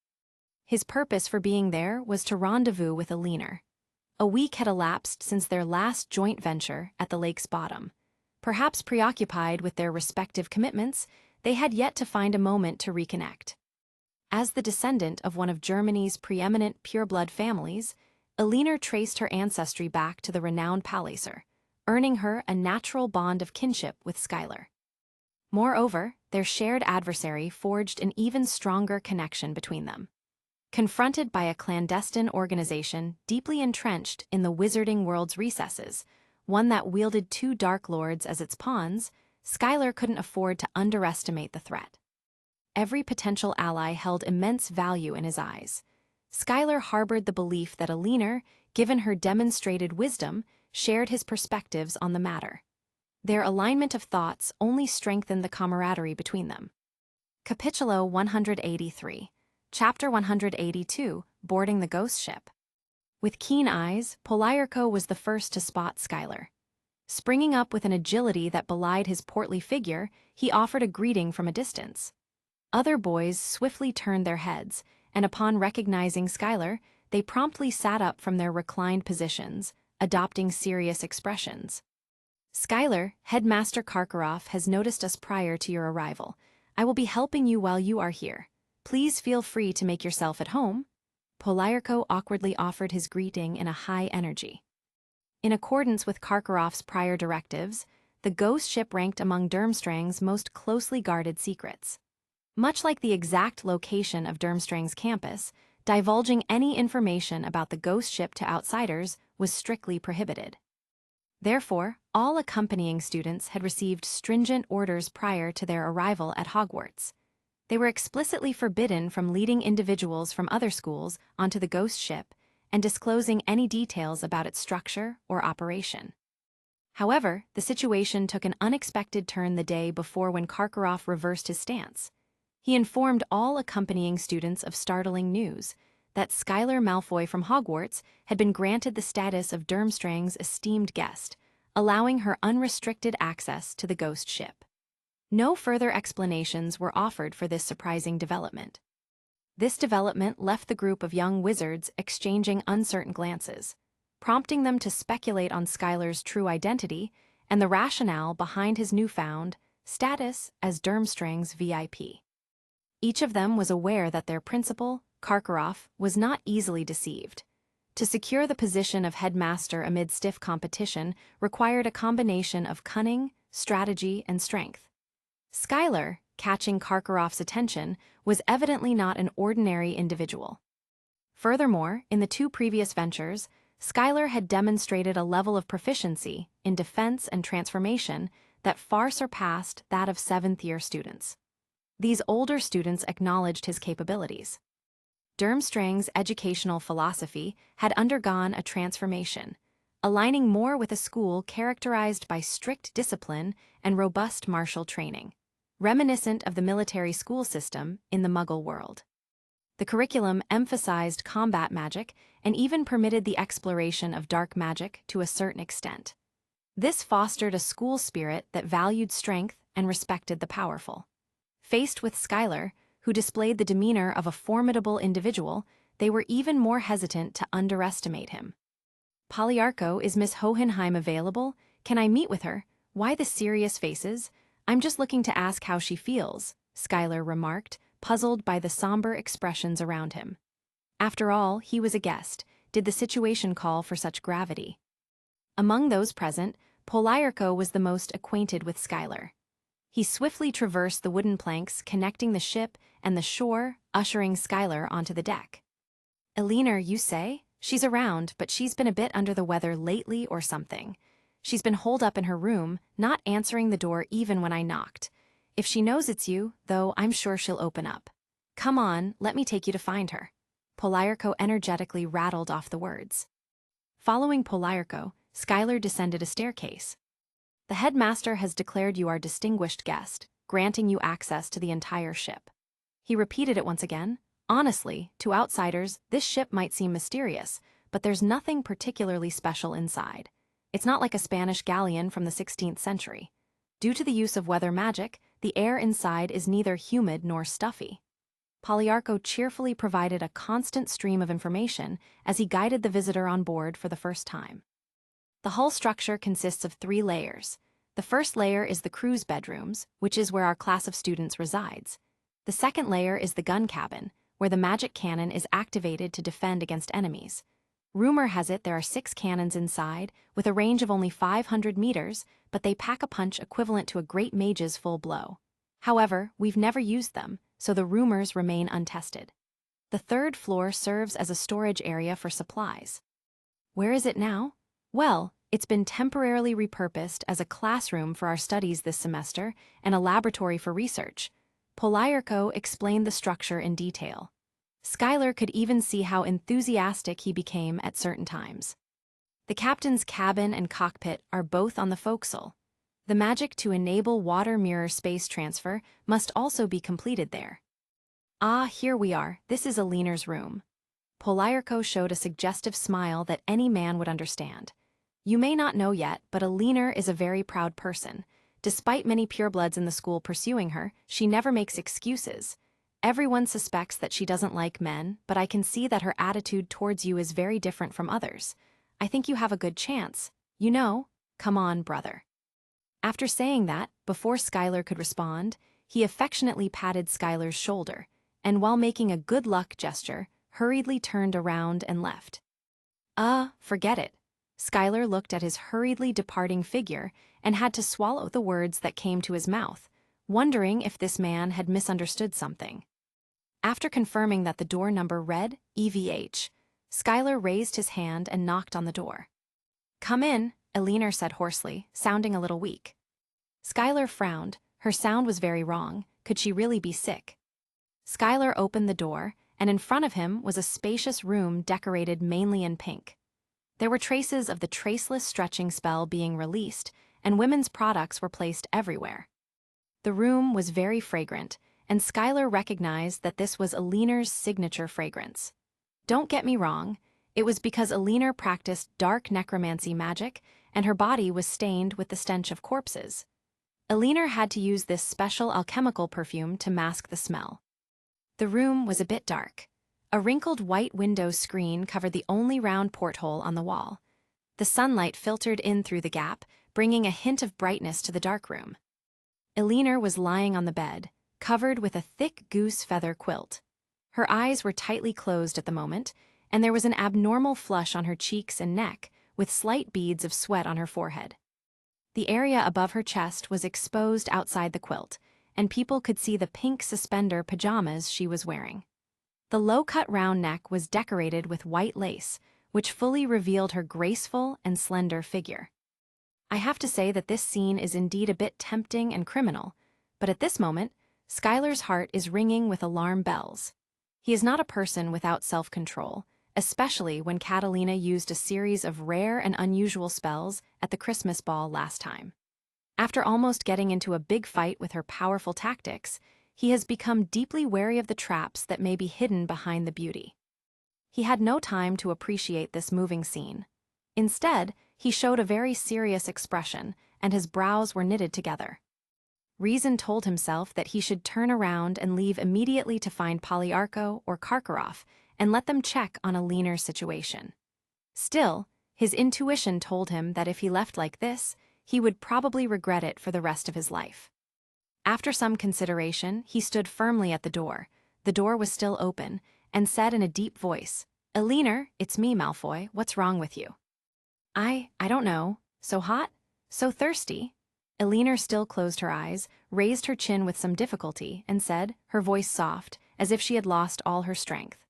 His purpose for being there was to rendezvous with Elinor. A week had elapsed since their last joint venture at the lake's bottom. Perhaps preoccupied with their respective commitments, they had yet to find a moment to reconnect. As the descendant of one of Germany's preeminent pureblood families, Elinor traced her ancestry back to the renowned Palliser, earning her a natural bond of kinship with Skylar. Moreover, their shared adversary forged an even stronger connection between them. Confronted by a clandestine organization deeply entrenched in the wizarding world's recesses, one that wielded two Dark Lords as its pawns, Skylar couldn't afford to underestimate the threat. Every potential ally held immense value in his eyes. Skylar harbored the belief that Elinor, given her demonstrated wisdom, shared his perspectives on the matter. Their alignment of thoughts only strengthened the camaraderie between them. Capitulo 183. Chapter 182, Boarding the Ghost Ship. With keen eyes, Polyarcho was the first to spot Skylar. Springing up with an agility that belied his portly figure, he offered a greeting from a distance. Other boys swiftly turned their heads, and upon recognizing Skylar, they promptly sat up from their reclined positions, adopting serious expressions. Skylar, Headmaster Karkaroff has noticed us prior to your arrival. I will be helping you while you are here. Please feel free to make yourself at home. Polyarcho awkwardly offered his greeting in a high energy. In accordance with Karkaroff's prior directives, the ghost ship ranked among Durmstrang's most closely guarded secrets. Much like the exact location of Durmstrang's campus, divulging any information about the ghost ship to outsiders was strictly prohibited. Therefore, all accompanying students had received stringent orders prior to their arrival at Hogwarts. They were explicitly forbidden from leading individuals from other schools onto the ghost ship and disclosing any details about its structure or operation. However, the situation took an unexpected turn the day before when Karkaroff reversed his stance. He informed all accompanying students of startling news, that Skylar Malfoy from Hogwarts had been granted the status of Durmstrang's esteemed guest, allowing her unrestricted access to the ghost ship. No further explanations were offered for this surprising development. This development left the group of young wizards exchanging uncertain glances, prompting them to speculate on Skylar's true identity and the rationale behind his newfound status as Durmstrang's VIP. Each of them was aware that their principal, Karkaroff, was not easily deceived. To secure the position of headmaster amid stiff competition required a combination of cunning, strategy, and strength. Skylar, catching Karkaroff's attention, was evidently not an ordinary individual. Furthermore, in the two previous ventures, Skylar had demonstrated a level of proficiency in defense and transformation that far surpassed that of seventh-year students. These older students acknowledged his capabilities. Durmstrang's educational philosophy had undergone a transformation, aligning more with a school characterized by strict discipline and robust martial training, reminiscent of the military school system in the Muggle world. The curriculum emphasized combat magic and even permitted the exploration of dark magic to a certain extent. This fostered a school spirit that valued strength and respected the powerful. Faced with Skylar, who displayed the demeanor of a formidable individual, they were even more hesitant to underestimate him. "Polyarcho, is Miss Hohenheim available? Can I meet with her? Why the serious faces? I'm just looking to ask how she feels," Skylar remarked, puzzled by the somber expressions around him. After all, he was a guest. Did the situation call for such gravity? Among those present, Polyarcho was the most acquainted with Skylar. He swiftly traversed the wooden planks connecting the ship and the shore, ushering Skylar onto the deck. "Elinor, you say? She's around, but she's been a bit under the weather lately or something. She's been holed up in her room, not answering the door even when I knocked. If she knows it's you, though, I'm sure she'll open up. Come on, let me take you to find her." Polyarcho energetically rattled off the words. Following Polyarcho, Skylar descended a staircase. "The headmaster has declared you our distinguished guest, granting you access to the entire ship." He repeated it once again. Honestly, to outsiders, this ship might seem mysterious, but there's nothing particularly special inside. It's not like a Spanish galleon from the 16th century. Due to the use of weather magic, the air inside is neither humid nor stuffy. Polyarcho cheerfully provided a constant stream of information as he guided the visitor on board for the first time. The hull structure consists of 3 layers. The first layer is the crew's bedrooms, which is where our class of students resides. The second layer is the gun cabin, where the magic cannon is activated to defend against enemies. Rumor has it there are 6 cannons inside, with a range of only 500 meters, but they pack a punch equivalent to a great mage's full blow. However, we've never used them, so the rumors remain untested. The third floor serves as a storage area for supplies. Where is it now? Well, it's been temporarily repurposed as a classroom for our studies this semester and a laboratory for research. Polyarcho explained the structure in detail. Skylar could even see how enthusiastic he became at certain times. The captain's cabin and cockpit are both on the forecastle. The magic to enable water mirror space transfer must also be completed there. Ah, here we are. This is Elinor's room. Polyarcho showed a suggestive smile that any man would understand. You may not know yet, but Elinor is a very proud person. Despite many purebloods in the school pursuing her, she never makes excuses. Everyone suspects that she doesn't like men, but I can see that her attitude towards you is very different from others. I think you have a good chance. You know, come on, brother. After saying that, before Skylar could respond, he affectionately patted Skylar's shoulder, and while making a good luck gesture, hurriedly turned around and left. Forget it. Skylar looked at his hurriedly departing figure and had to swallow the words that came to his mouth, wondering if this man had misunderstood something. After confirming that the door number read EVH, Skylar raised his hand and knocked on the door. "Come in," Elinor said hoarsely, sounding a little weak. Skylar frowned. Her sound was very wrong. Could she really be sick? Skylar opened the door, and in front of him was a spacious room decorated mainly in pink. There were traces of the traceless stretching spell being released, and women's products were placed everywhere. The room was very fragrant, and Skylar recognized that this was Aliner's signature fragrance. Don't get me wrong, it was because Aliner practiced dark necromancy magic, and her body was stained with the stench of corpses. Aliner had to use this special alchemical perfume to mask the smell. The room was a bit dark. A wrinkled white window screen covered the only round porthole on the wall. The sunlight filtered in through the gap, bringing a hint of brightness to the dark room. Aliner was lying on the bed, covered with a thick goose feather quilt. Her eyes were tightly closed at the moment, and there was an abnormal flush on her cheeks and neck, with slight beads of sweat on her forehead. The area above her chest was exposed outside the quilt, and people could see the pink suspender pajamas she was wearing. The low-cut round neck was decorated with white lace, which fully revealed her graceful and slender figure. I have to say that this scene is indeed a bit tempting and criminal, but at this moment, Skylar's heart is ringing with alarm bells. He is not a person without self-control, especially when Catalina used a series of rare and unusual spells at the Christmas ball last time. After almost getting into a big fight with her powerful tactics, he has become deeply wary of the traps that may be hidden behind the beauty. He had no time to appreciate this moving scene. Instead, he showed a very serious expression, and his brows were knitted together. Reason told himself that he should turn around and leave immediately to find Polyarcho or Karkaroff and let them check on Aliner's situation. Still, his intuition told him that if he left like this, he would probably regret it for the rest of his life. After some consideration, he stood firmly at the door. The door was still open, and said in a deep voice, "Aliner, it's me, Malfoy. What's wrong with you?" I don't know. So hot? So thirsty?" Aliner still closed her eyes, raised her chin with some difficulty, and said, her voice soft, as if she had lost all her strength.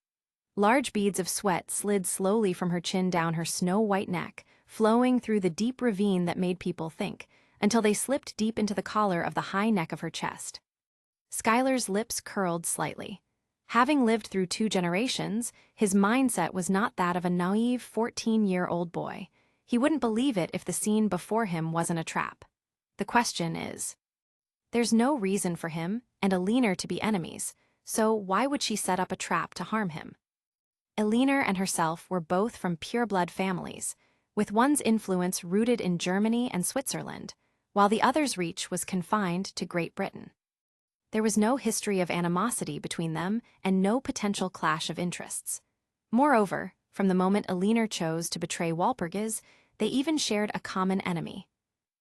Large beads of sweat slid slowly from her chin down her snow-white neck, flowing through the deep ravine that made people think, until they slipped deep into the collar of the high neck of her chest. Skylar's lips curled slightly. Having lived through 2 generations, his mindset was not that of a naive 14-year-old boy. He wouldn't believe it if the scene before him wasn't a trap. The question is, there's no reason for him and Aliner to be enemies, so why would she set up a trap to harm him? Aliner and herself were both from pureblood families, with one's influence rooted in Germany and Switzerland, while the other's reach was confined to Great Britain. There was no history of animosity between them and no potential clash of interests. Moreover, from the moment Aliner chose to betray Walpurgis, they even shared a common enemy.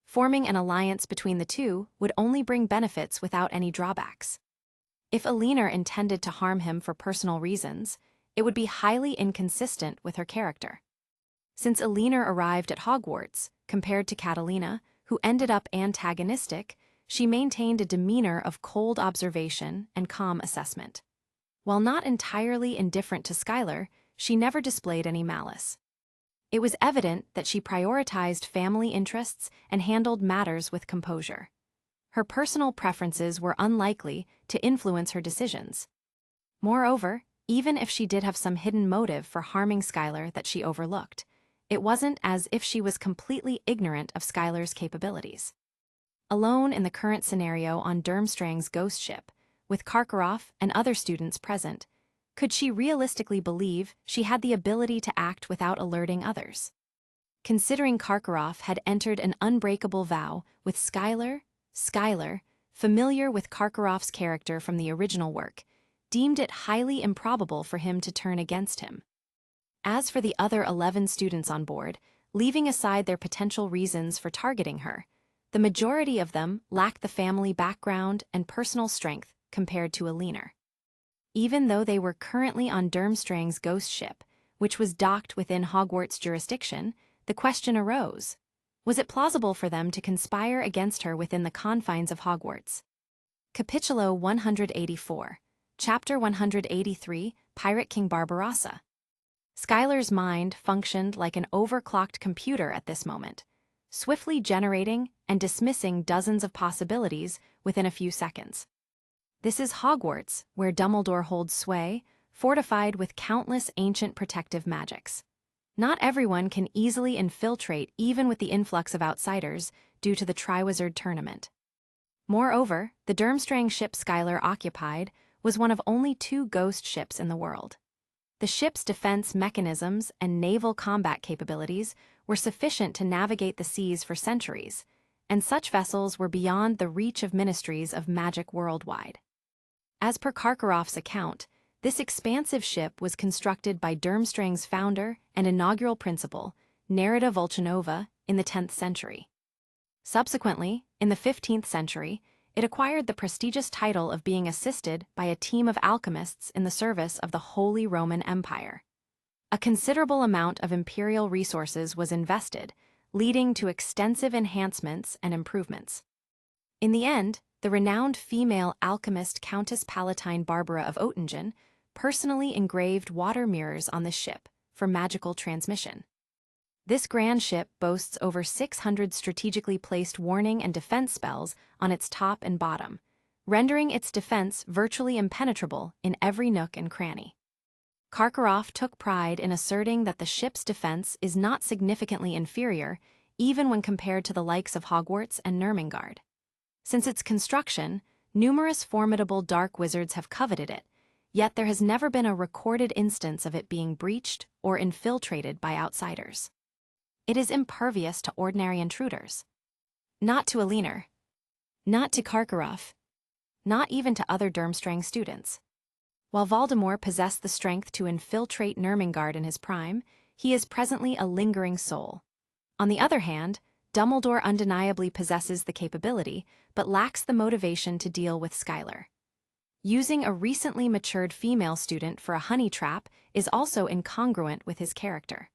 Forming an alliance between the two would only bring benefits without any drawbacks. If Aliner intended to harm him for personal reasons, it would be highly inconsistent with her character. Since Aliner arrived at Hogwarts, compared to Catalina, who ended up antagonistic, she maintained a demeanor of cold observation and calm assessment. While not entirely indifferent to Skylar, she never displayed any malice. It was evident that she prioritized family interests and handled matters with composure. Her personal preferences were unlikely to influence her decisions. Moreover, even if she did have some hidden motive for harming Skylar that she overlooked, it wasn't as if she was completely ignorant of Skylar's capabilities. Alone in the current scenario on Durmstrang's ghost ship, with Karkaroff and other students present, could she realistically believe she had the ability to act without alerting others? Considering Karkaroff had entered an unbreakable vow with Skylar, familiar with Karkaroff's character from the original work, deemed it highly improbable for him to turn against him. As for the other 11 students on board, leaving aside their potential reasons for targeting her, the majority of them lacked the family background and personal strength compared to Aliner. Even though they were currently on Durmstrang's ghost ship, which was docked within Hogwarts jurisdiction, the question arose: was it plausible for them to conspire against her within the confines of Hogwarts? Capítulo 184, Chapter 183, Pirate King Barbarossa. Skylar's mind functioned like an overclocked computer at this moment, swiftly generating and dismissing dozens of possibilities within a few seconds. This is Hogwarts, where Dumbledore holds sway, fortified with countless ancient protective magics. Not everyone can easily infiltrate even with the influx of outsiders due to the Triwizard Tournament. Moreover, the Durmstrang ship Skylar occupied was one of only 2 ghost ships in the world. The ship's defense mechanisms and naval combat capabilities were sufficient to navigate the seas for centuries, and such vessels were beyond the reach of ministries of magic worldwide. As per Karkaroff's account, this expansive ship was constructed by Durmstrang's founder and inaugural principal, Nerida Volchanova, in the 10th century. Subsequently, in the 15th century, it acquired the prestigious title of being assisted by a team of alchemists in the service of the Holy Roman Empire. A considerable amount of imperial resources was invested, leading to extensive enhancements and improvements. In the end, the renowned female alchemist Countess Palatine Barbara of Oettingen personally engraved water mirrors on the ship for magical transmission. This grand ship boasts over 600 strategically placed warning and defense spells on its top and bottom, rendering its defense virtually impenetrable in every nook and cranny. Karkaroff took pride in asserting that the ship's defense is not significantly inferior even when compared to the likes of Hogwarts and Nurmengard. Since its construction, numerous formidable dark wizards have coveted it, yet there has never been a recorded instance of it being breached or infiltrated by outsiders. It is impervious to ordinary intruders. Not to Aliner. Not to Karkaroff. Not even to other Durmstrang students. While Voldemort possessed the strength to infiltrate Nurmengard in his prime, he is presently a lingering soul. On the other hand, Dumbledore undeniably possesses the capability, but lacks the motivation to deal with Skylar. Using a recently matured female student for a honey trap is also incongruent with his character.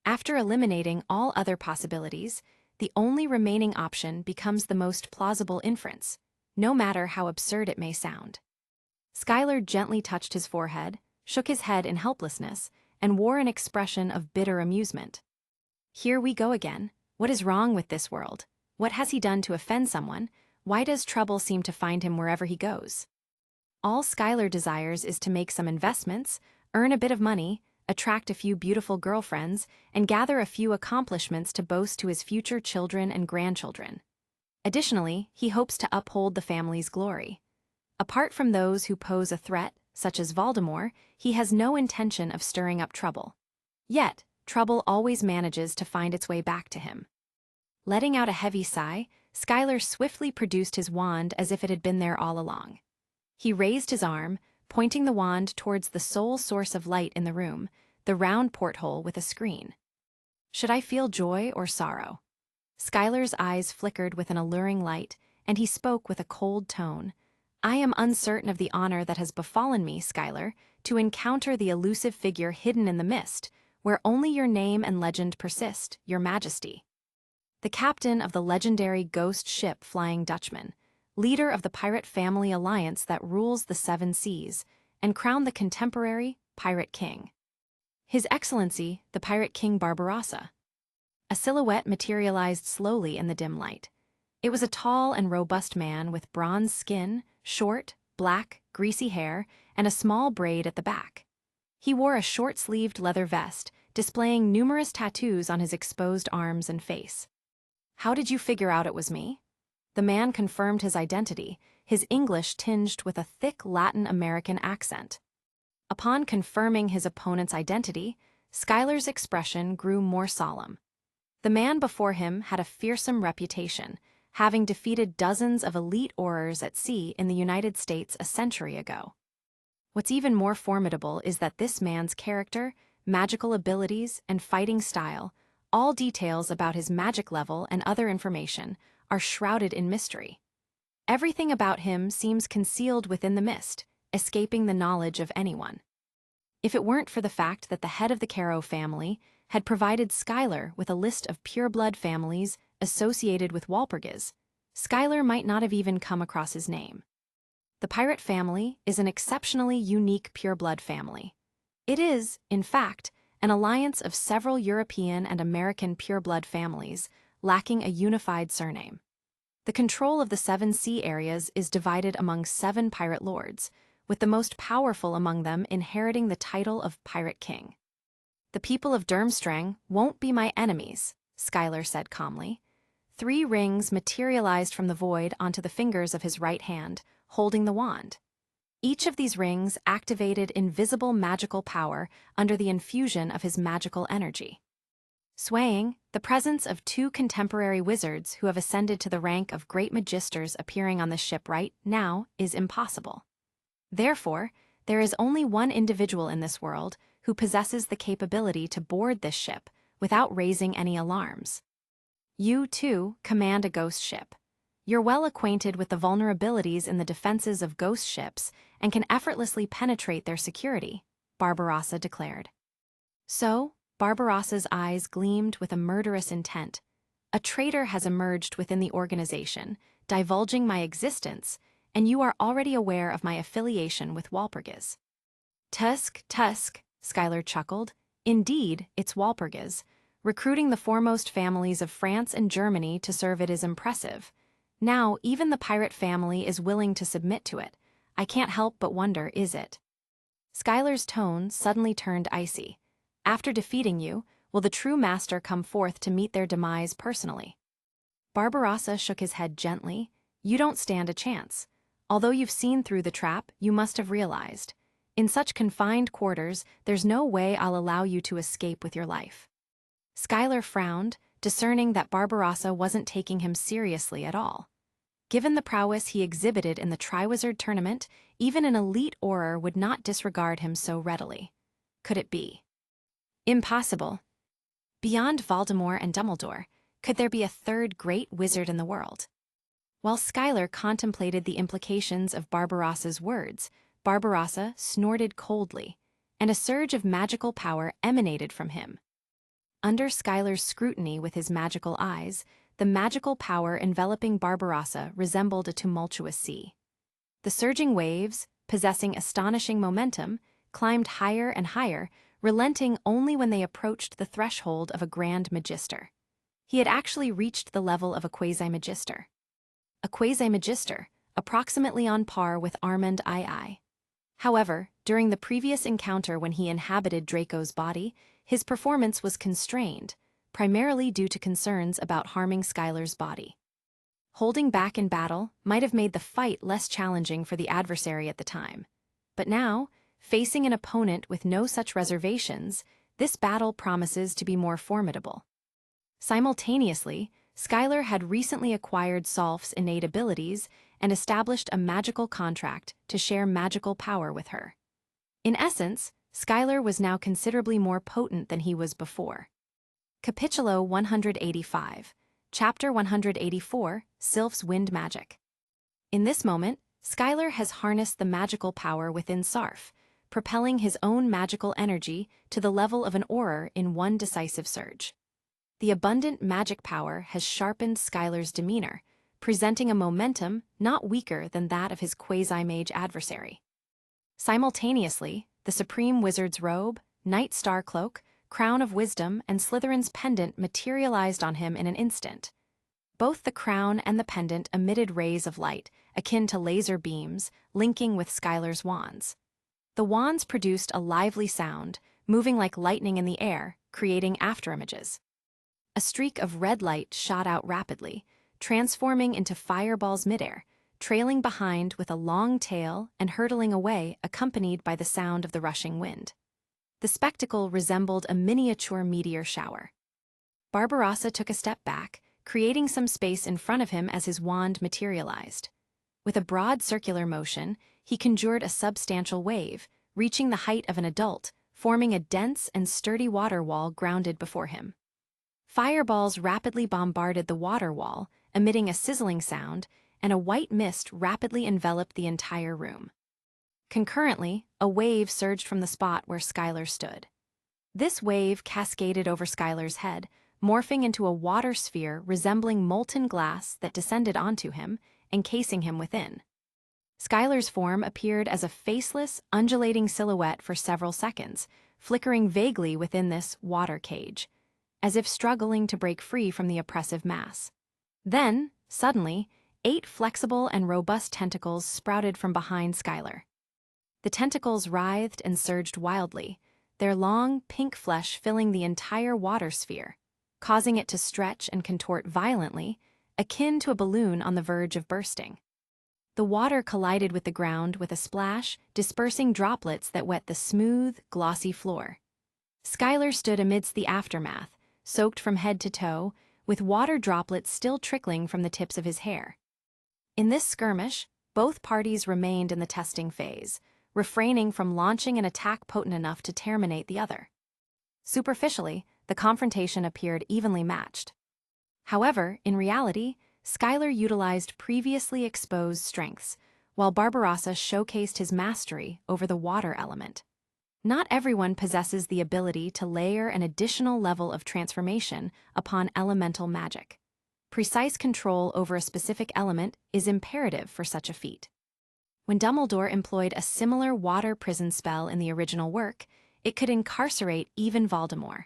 After eliminating all other possibilities, the only remaining option becomes the most plausible inference, no matter how absurd it may sound. Skylar gently touched his forehead, shook his head in helplessness, and wore an expression of bitter amusement. Here we go again. What is wrong with this world? What has he done to offend someone? Why does trouble seem to find him wherever he goes? All Skylar desires is to make some investments, earn a bit of money, attract a few beautiful girlfriends, and gather a few accomplishments to boast to his future children and grandchildren. Additionally, he hopes to uphold the family's glory. Apart from those who pose a threat, such as Voldemort, he has no intention of stirring up trouble. Yet, trouble always manages to find its way back to him. Letting out a heavy sigh, Skylar swiftly produced his wand as if it had been there all along. He raised his arm, pointing the wand towards the sole source of light in the room, the round porthole with a screen. Should I feel joy or sorrow? Skylar's eyes flickered with an alluring light, and he spoke with a cold tone. I am uncertain of the honor that has befallen me, Skylar, to encounter the elusive figure hidden in the mist, where only your name and legend persist, your majesty. The captain of the legendary ghost ship Flying Dutchman, leader of the pirate family alliance that rules the 7 seas, and crowned the contemporary Pirate King. His Excellency, the Pirate King Barbarossa. A silhouette materialized slowly in the dim light. It was a tall and robust man with bronze skin, short, black, greasy hair, and a small braid at the back. He wore a short-sleeved leather vest, displaying numerous tattoos on his exposed arms and face. How did you figure out it was me? The man confirmed his identity, his English tinged with a thick Latin American accent. Upon confirming his opponent's identity, Skylar's expression grew more solemn. The man before him had a fearsome reputation, having defeated dozens of elite aurors at sea in the United States a century ago. What's even more formidable is that this man's character, magical abilities, and fighting style, all details about his magic level and other information, are shrouded in mystery. Everything about him seems concealed within the mist, escaping the knowledge of anyone. If it weren't for the fact that the head of the Caro family had provided Skylar with a list of pureblood families associated with Walpurgis, Skylar might not have even come across his name. The pirate family is an exceptionally unique pureblood family. It is, in fact, an alliance of several European and American pureblood families, lacking a unified surname. The control of the 7 sea areas is divided among 7 pirate lords, with the most powerful among them inheriting the title of Pirate King. The people of Durmstrang won't be my enemies, Skylar said calmly. 3 rings materialized from the void onto the fingers of his right hand, holding the wand. Each of these rings activated invisible magical power under the infusion of his magical energy. Swaying, the presence of 2 contemporary wizards who have ascended to the rank of great magisters appearing on the ship right now is impossible. Therefore, there is only one individual in this world who possesses the capability to board this ship without raising any alarms. You, too, command a ghost ship. You're well acquainted with the vulnerabilities in the defenses of ghost ships and can effortlessly penetrate their security, Barbarossa declared. So, Barbarossa's eyes gleamed with a murderous intent. A traitor has emerged within the organization, divulging my existence, and you are already aware of my affiliation with Walpurgis. Tusk, Skylar chuckled. Indeed, it's Walpurgis. Recruiting the foremost families of France and Germany to serve it is impressive. Now, even the pirate family is willing to submit to it. I can't help but wonder, is it? Skylar's tone suddenly turned icy. After defeating you, will the true master come forth to meet their demise personally? Barbarossa shook his head gently. You don't stand a chance. Although you've seen through the trap, you must have realized. In such confined quarters, there's no way I'll allow you to escape with your life. Skylar frowned, discerning that Barbarossa wasn't taking him seriously at all. Given the prowess he exhibited in the Triwizard tournament, even an elite Auror would not disregard him so readily. Could it be? Impossible. Beyond Voldemort and Dumbledore, could there be a third great wizard in the world? While Skylar contemplated the implications of Barbarossa's words, Barbarossa snorted coldly, and a surge of magical power emanated from him. Under Skylar's scrutiny with his magical eyes, the magical power enveloping Barbarossa resembled a tumultuous sea. The surging waves, possessing astonishing momentum, climbed higher and higher, relenting only when they approached the threshold of a Grand Magister. He had actually reached the level of a Quasi-Magister. A Quasi-Magister, approximately on par with Armand II. However, during the previous encounter when he inhabited Draco's body, his performance was constrained, primarily due to concerns about harming Skylar's body. Holding back in battle might have made the fight less challenging for the adversary at the time. But now, facing an opponent with no such reservations, this battle promises to be more formidable. Simultaneously, Skylar had recently acquired Solf's innate abilities and established a magical contract to share magical power with her. In essence, Skylar was now considerably more potent than he was before. Capitulo 185, Chapter 184, Sylph's Wind Magic. In this moment, Skylar has harnessed the magical power within Sarf, propelling his own magical energy to the level of an Auror in one decisive surge. The abundant magic power has sharpened Skylar's demeanor, presenting a momentum not weaker than that of his quasi-mage adversary. Simultaneously, the Supreme Wizard's robe, Night Star cloak, Crown of Wisdom, and Slytherin's pendant materialized on him in an instant. Both the crown and the pendant emitted rays of light, akin to laser beams, linking with Skylar's wands. The wands produced a lively sound, moving like lightning in the air, creating afterimages. A streak of red light shot out rapidly, transforming into fireballs midair, trailing behind with a long tail and hurtling away accompanied by the sound of the rushing wind. The spectacle resembled a miniature meteor shower. Barbarossa took a step back, creating some space in front of him as his wand materialized. With a broad circular motion, he conjured a substantial wave, reaching the height of an adult, forming a dense and sturdy water wall grounded before him. Fireballs rapidly bombarded the water wall, emitting a sizzling sound, and a white mist rapidly enveloped the entire room. Concurrently, a wave surged from the spot where Skylar stood. This wave cascaded over Skylar's head, morphing into a water sphere resembling molten glass that descended onto him, encasing him within. Skylar's form appeared as a faceless, undulating silhouette for several seconds, flickering vaguely within this water cage, as if struggling to break free from the oppressive mass. Then, suddenly, 8 flexible and robust tentacles sprouted from behind Skylar. The tentacles writhed and surged wildly, their long, pink flesh filling the entire water sphere, causing it to stretch and contort violently, akin to a balloon on the verge of bursting. The water collided with the ground with a splash, dispersing droplets that wet the smooth, glossy floor. Skylar stood amidst the aftermath, soaked from head to toe, with water droplets still trickling from the tips of his hair. In this skirmish, both parties remained in the testing phase, refraining from launching an attack potent enough to terminate the other. Superficially, the confrontation appeared evenly matched. However, in reality, Skylar utilized previously exposed strengths, while Barbarossa showcased his mastery over the water element. Not everyone possesses the ability to layer an additional level of transformation upon elemental magic. Precise control over a specific element is imperative for such a feat. When Dumbledore employed a similar water prison spell in the original work, it could incarcerate even Voldemort.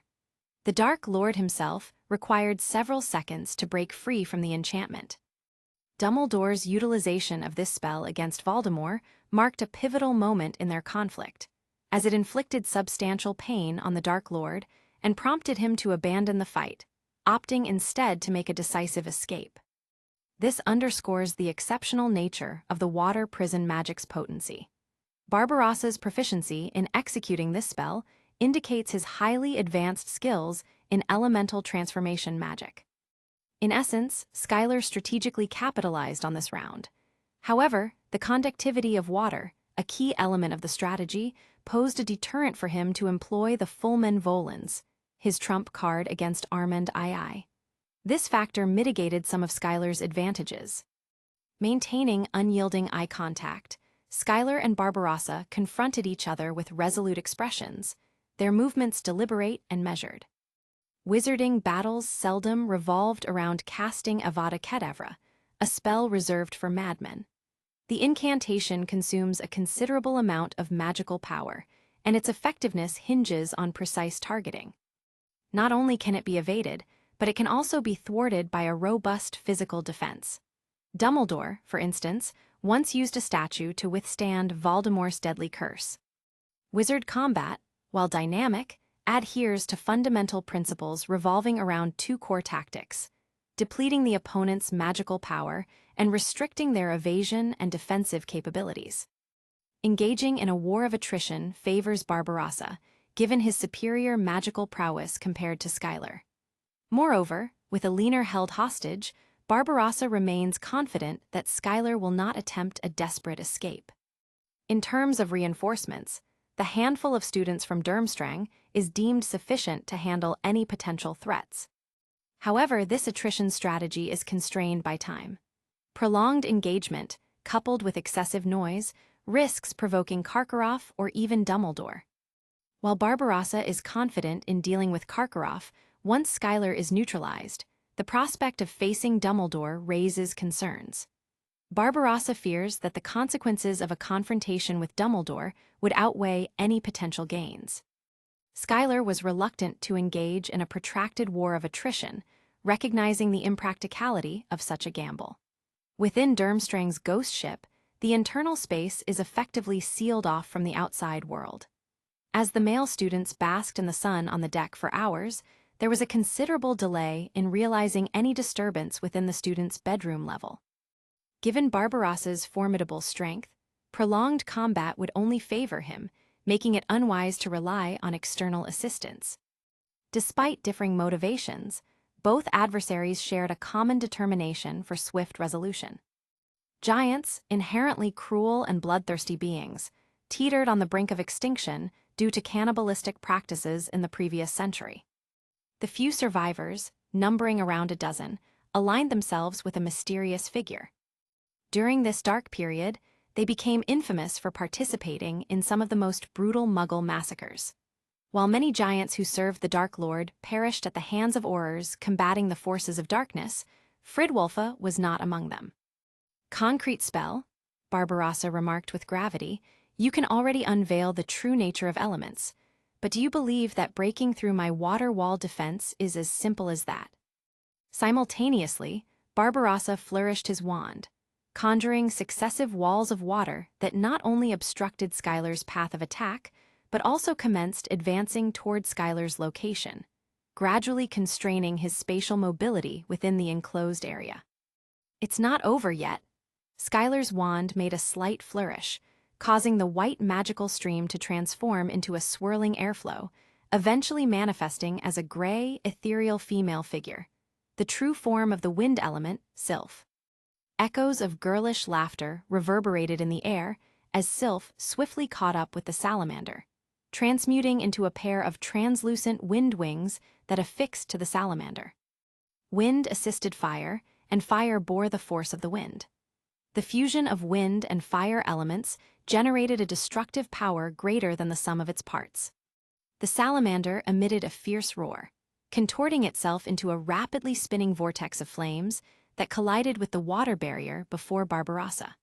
The Dark Lord himself required several seconds to break free from the enchantment. Dumbledore's utilization of this spell against Voldemort marked a pivotal moment in their conflict, as it inflicted substantial pain on the Dark Lord and prompted him to abandon the fight, opting instead to make a decisive escape. This underscores the exceptional nature of the water prison magic's potency. Barbarossa's proficiency in executing this spell indicates his highly advanced skills in elemental transformation magic. In essence, Skylar strategically capitalized on this round. However, the conductivity of water, a key element of the strategy, posed a deterrent for him to employ the Fulmen Volans, his trump card against Armand II. This factor mitigated some of Skylar's advantages. Maintaining unyielding eye contact, Skylar and Barbarossa confronted each other with resolute expressions, their movements deliberate and measured. Wizarding battles seldom revolved around casting Avada Kedavra, a spell reserved for madmen. The incantation consumes a considerable amount of magical power, and its effectiveness hinges on precise targeting. Not only can it be evaded, but it can also be thwarted by a robust physical defense. Dumbledore, for instance, once used a statue to withstand Voldemort's deadly curse. Wizard combat, while dynamic, adheres to fundamental principles revolving around two core tactics: depleting the opponent's magical power and restricting their evasion and defensive capabilities. Engaging in a war of attrition favors Barbarossa, given his superior magical prowess compared to Skylar. Moreover, with Alina held hostage, Barbarossa remains confident that Skylar will not attempt a desperate escape. In terms of reinforcements, the handful of students from Durmstrang is deemed sufficient to handle any potential threats. However, this attrition strategy is constrained by time. Prolonged engagement, coupled with excessive noise, risks provoking Karkaroff or even Dumbledore. While Barbarossa is confident in dealing with Karkaroff, once Skylar is neutralized, the prospect of facing Dumbledore raises concerns. Barbarossa fears that the consequences of a confrontation with Dumbledore would outweigh any potential gains. Skylar was reluctant to engage in a protracted war of attrition, recognizing the impracticality of such a gamble. Within Durmstrang's ghost ship, the internal space is effectively sealed off from the outside world. As the male students basked in the sun on the deck for hours, there was a considerable delay in realizing any disturbance within the students' bedroom level. Given Barbarossa's formidable strength, prolonged combat would only favor him, making it unwise to rely on external assistance. Despite differing motivations, both adversaries shared a common determination for swift resolution. Giants, inherently cruel and bloodthirsty beings, teetered on the brink of extinction due to cannibalistic practices in the previous century. The few survivors, numbering around a dozen, aligned themselves with a mysterious figure. During this dark period, they became infamous for participating in some of the most brutal Muggle massacres. While many giants who served the Dark Lord perished at the hands of Aurors combating the forces of darkness, Fridwulfa was not among them. "Concrete spell," Barbarossa remarked with gravity, "you can already unveil the true nature of elements, but do you believe that breaking through my water wall defense is as simple as that?" Simultaneously, Barbarossa flourished his wand, conjuring successive walls of water that not only obstructed Skylar's path of attack, but also commenced advancing toward Skylar's location, gradually constraining his spatial mobility within the enclosed area. It's not over yet. Skylar's wand made a slight flourish, causing the white magical stream to transform into a swirling airflow, eventually manifesting as a gray, ethereal female figure, the true form of the wind element, Sylph. Echoes of girlish laughter reverberated in the air as Sylph swiftly caught up with the salamander, transmuting into a pair of translucent wind wings that affixed to the salamander. Wind assisted fire, and fire bore the force of the wind. The fusion of wind and fire elements generated a destructive power greater than the sum of its parts. The salamander emitted a fierce roar, contorting itself into a rapidly spinning vortex of flames that collided with the water barrier before Barbarossa.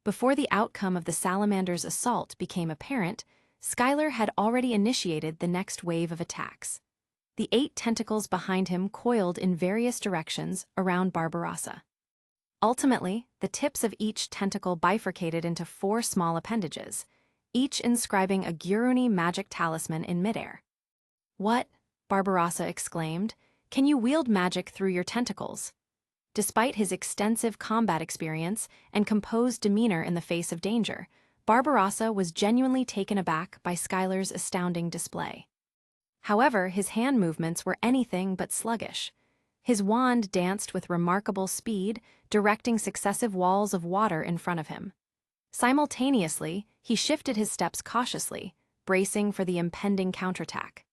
Before the outcome of the salamander's assault became apparent, Skylar had already initiated the next wave of attacks. The 8 tentacles behind him coiled in various directions around Barbarossa. Ultimately, the tips of each tentacle bifurcated into 4 small appendages, each inscribing a Guruni magic talisman in midair. "What?" Barbarossa exclaimed. "Can you wield magic through your tentacles?" Despite his extensive combat experience and composed demeanor in the face of danger, Barbarossa was genuinely taken aback by Skylar's astounding display. However, his hand movements were anything but sluggish. His wand danced with remarkable speed, directing successive walls of water in front of him. Simultaneously, he shifted his steps cautiously, bracing for the impending counterattack.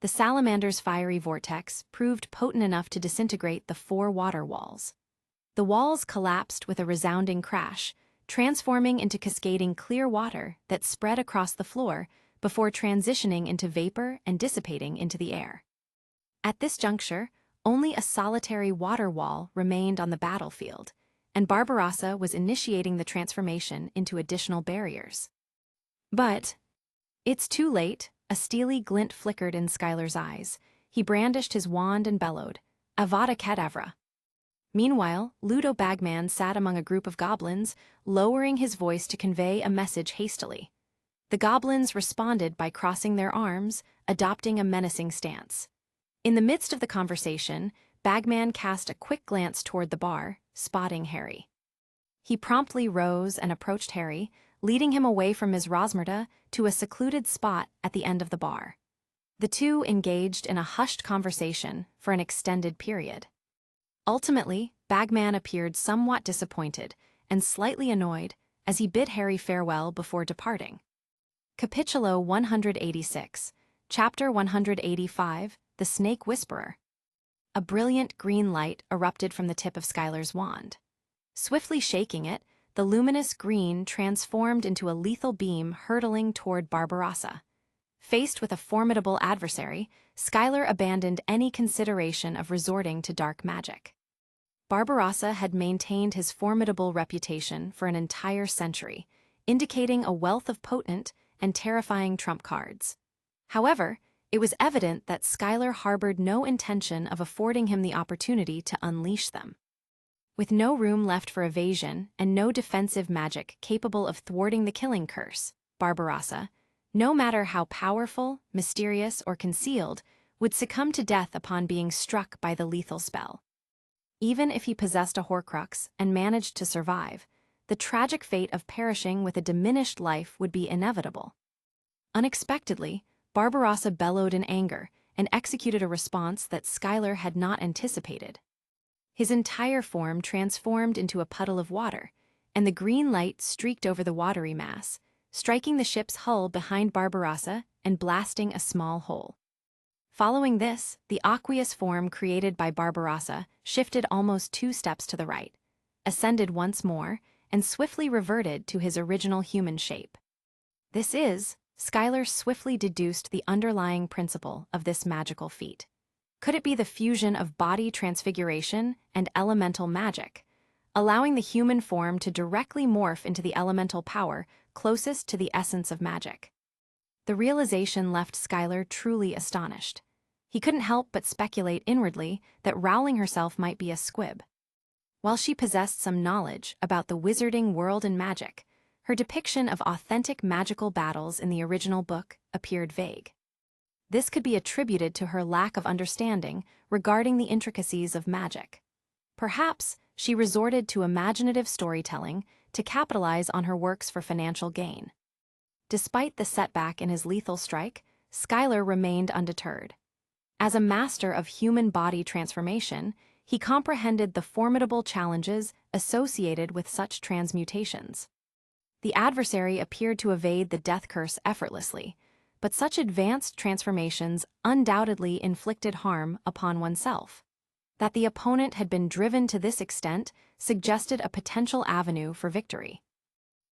The salamander's fiery vortex proved potent enough to disintegrate the 4 water walls. The walls collapsed with a resounding crash, transforming into cascading clear water that spread across the floor before transitioning into vapor and dissipating into the air. At this juncture, only a solitary water wall remained on the battlefield, and Barbarossa was initiating the transformation into additional barriers. But it's too late. A steely glint flickered in Skylar's eyes. He brandished his wand and bellowed, "Avada Kedavra." Meanwhile, Ludo Bagman sat among a group of goblins, lowering his voice to convey a message hastily. The goblins responded by crossing their arms, adopting a menacing stance. In the midst of the conversation, Bagman cast a quick glance toward the bar, spotting Harry. He promptly rose and approached Harry, leading him away from Ms. Rosmerda to a secluded spot at the end of the bar. The two engaged in a hushed conversation for an extended period. Ultimately, Bagman appeared somewhat disappointed and slightly annoyed as he bid Harry farewell before departing. Capitulo 186, Chapter 185, The Snake Whisperer. A brilliant green light erupted from the tip of Skylar's wand. Swiftly shaking it, the luminous green transformed into a lethal beam hurtling toward Barbarossa. Faced with a formidable adversary, Skylar abandoned any consideration of resorting to dark magic. Barbarossa had maintained his formidable reputation for an entire century, indicating a wealth of potent and terrifying trump cards. However, it was evident that Skylar harbored no intention of affording him the opportunity to unleash them. With no room left for evasion and no defensive magic capable of thwarting the killing curse, Barbarossa, no matter how powerful, mysterious, or concealed, would succumb to death upon being struck by the lethal spell. Even if he possessed a Horcrux and managed to survive, the tragic fate of perishing with a diminished life would be inevitable. Unexpectedly, Barbarossa bellowed in anger and executed a response that Skylar had not anticipated. His entire form transformed into a puddle of water, and the green light streaked over the watery mass, striking the ship's hull behind Barbarossa and blasting a small hole. Following this, the aqueous form created by Barbarossa shifted almost 2 steps to the right, ascended once more, and swiftly reverted to his original human shape. Skylar swiftly deduced the underlying principle of this magical feat. Could it be the fusion of body transfiguration and elemental magic, allowing the human form to directly morph into the elemental power closest to the essence of magic? The realization left Skylar truly astonished. He couldn't help but speculate inwardly that Rowling herself might be a squib. While she possessed some knowledge about the wizarding world and magic, Her depiction of authentic magical battles in the original book appeared vague. This could be attributed to her lack of understanding regarding the intricacies of magic. Perhaps she resorted to imaginative storytelling to capitalize on her works for financial gain. Despite the setback in his lethal strike, Schuyler remained undeterred. As a master of human body transformation, he comprehended the formidable challenges associated with such transmutations. The adversary appeared to evade the death curse effortlessly, but such advanced transformations undoubtedly inflicted harm upon oneself. That the opponent had been driven to this extent suggested a potential avenue for victory.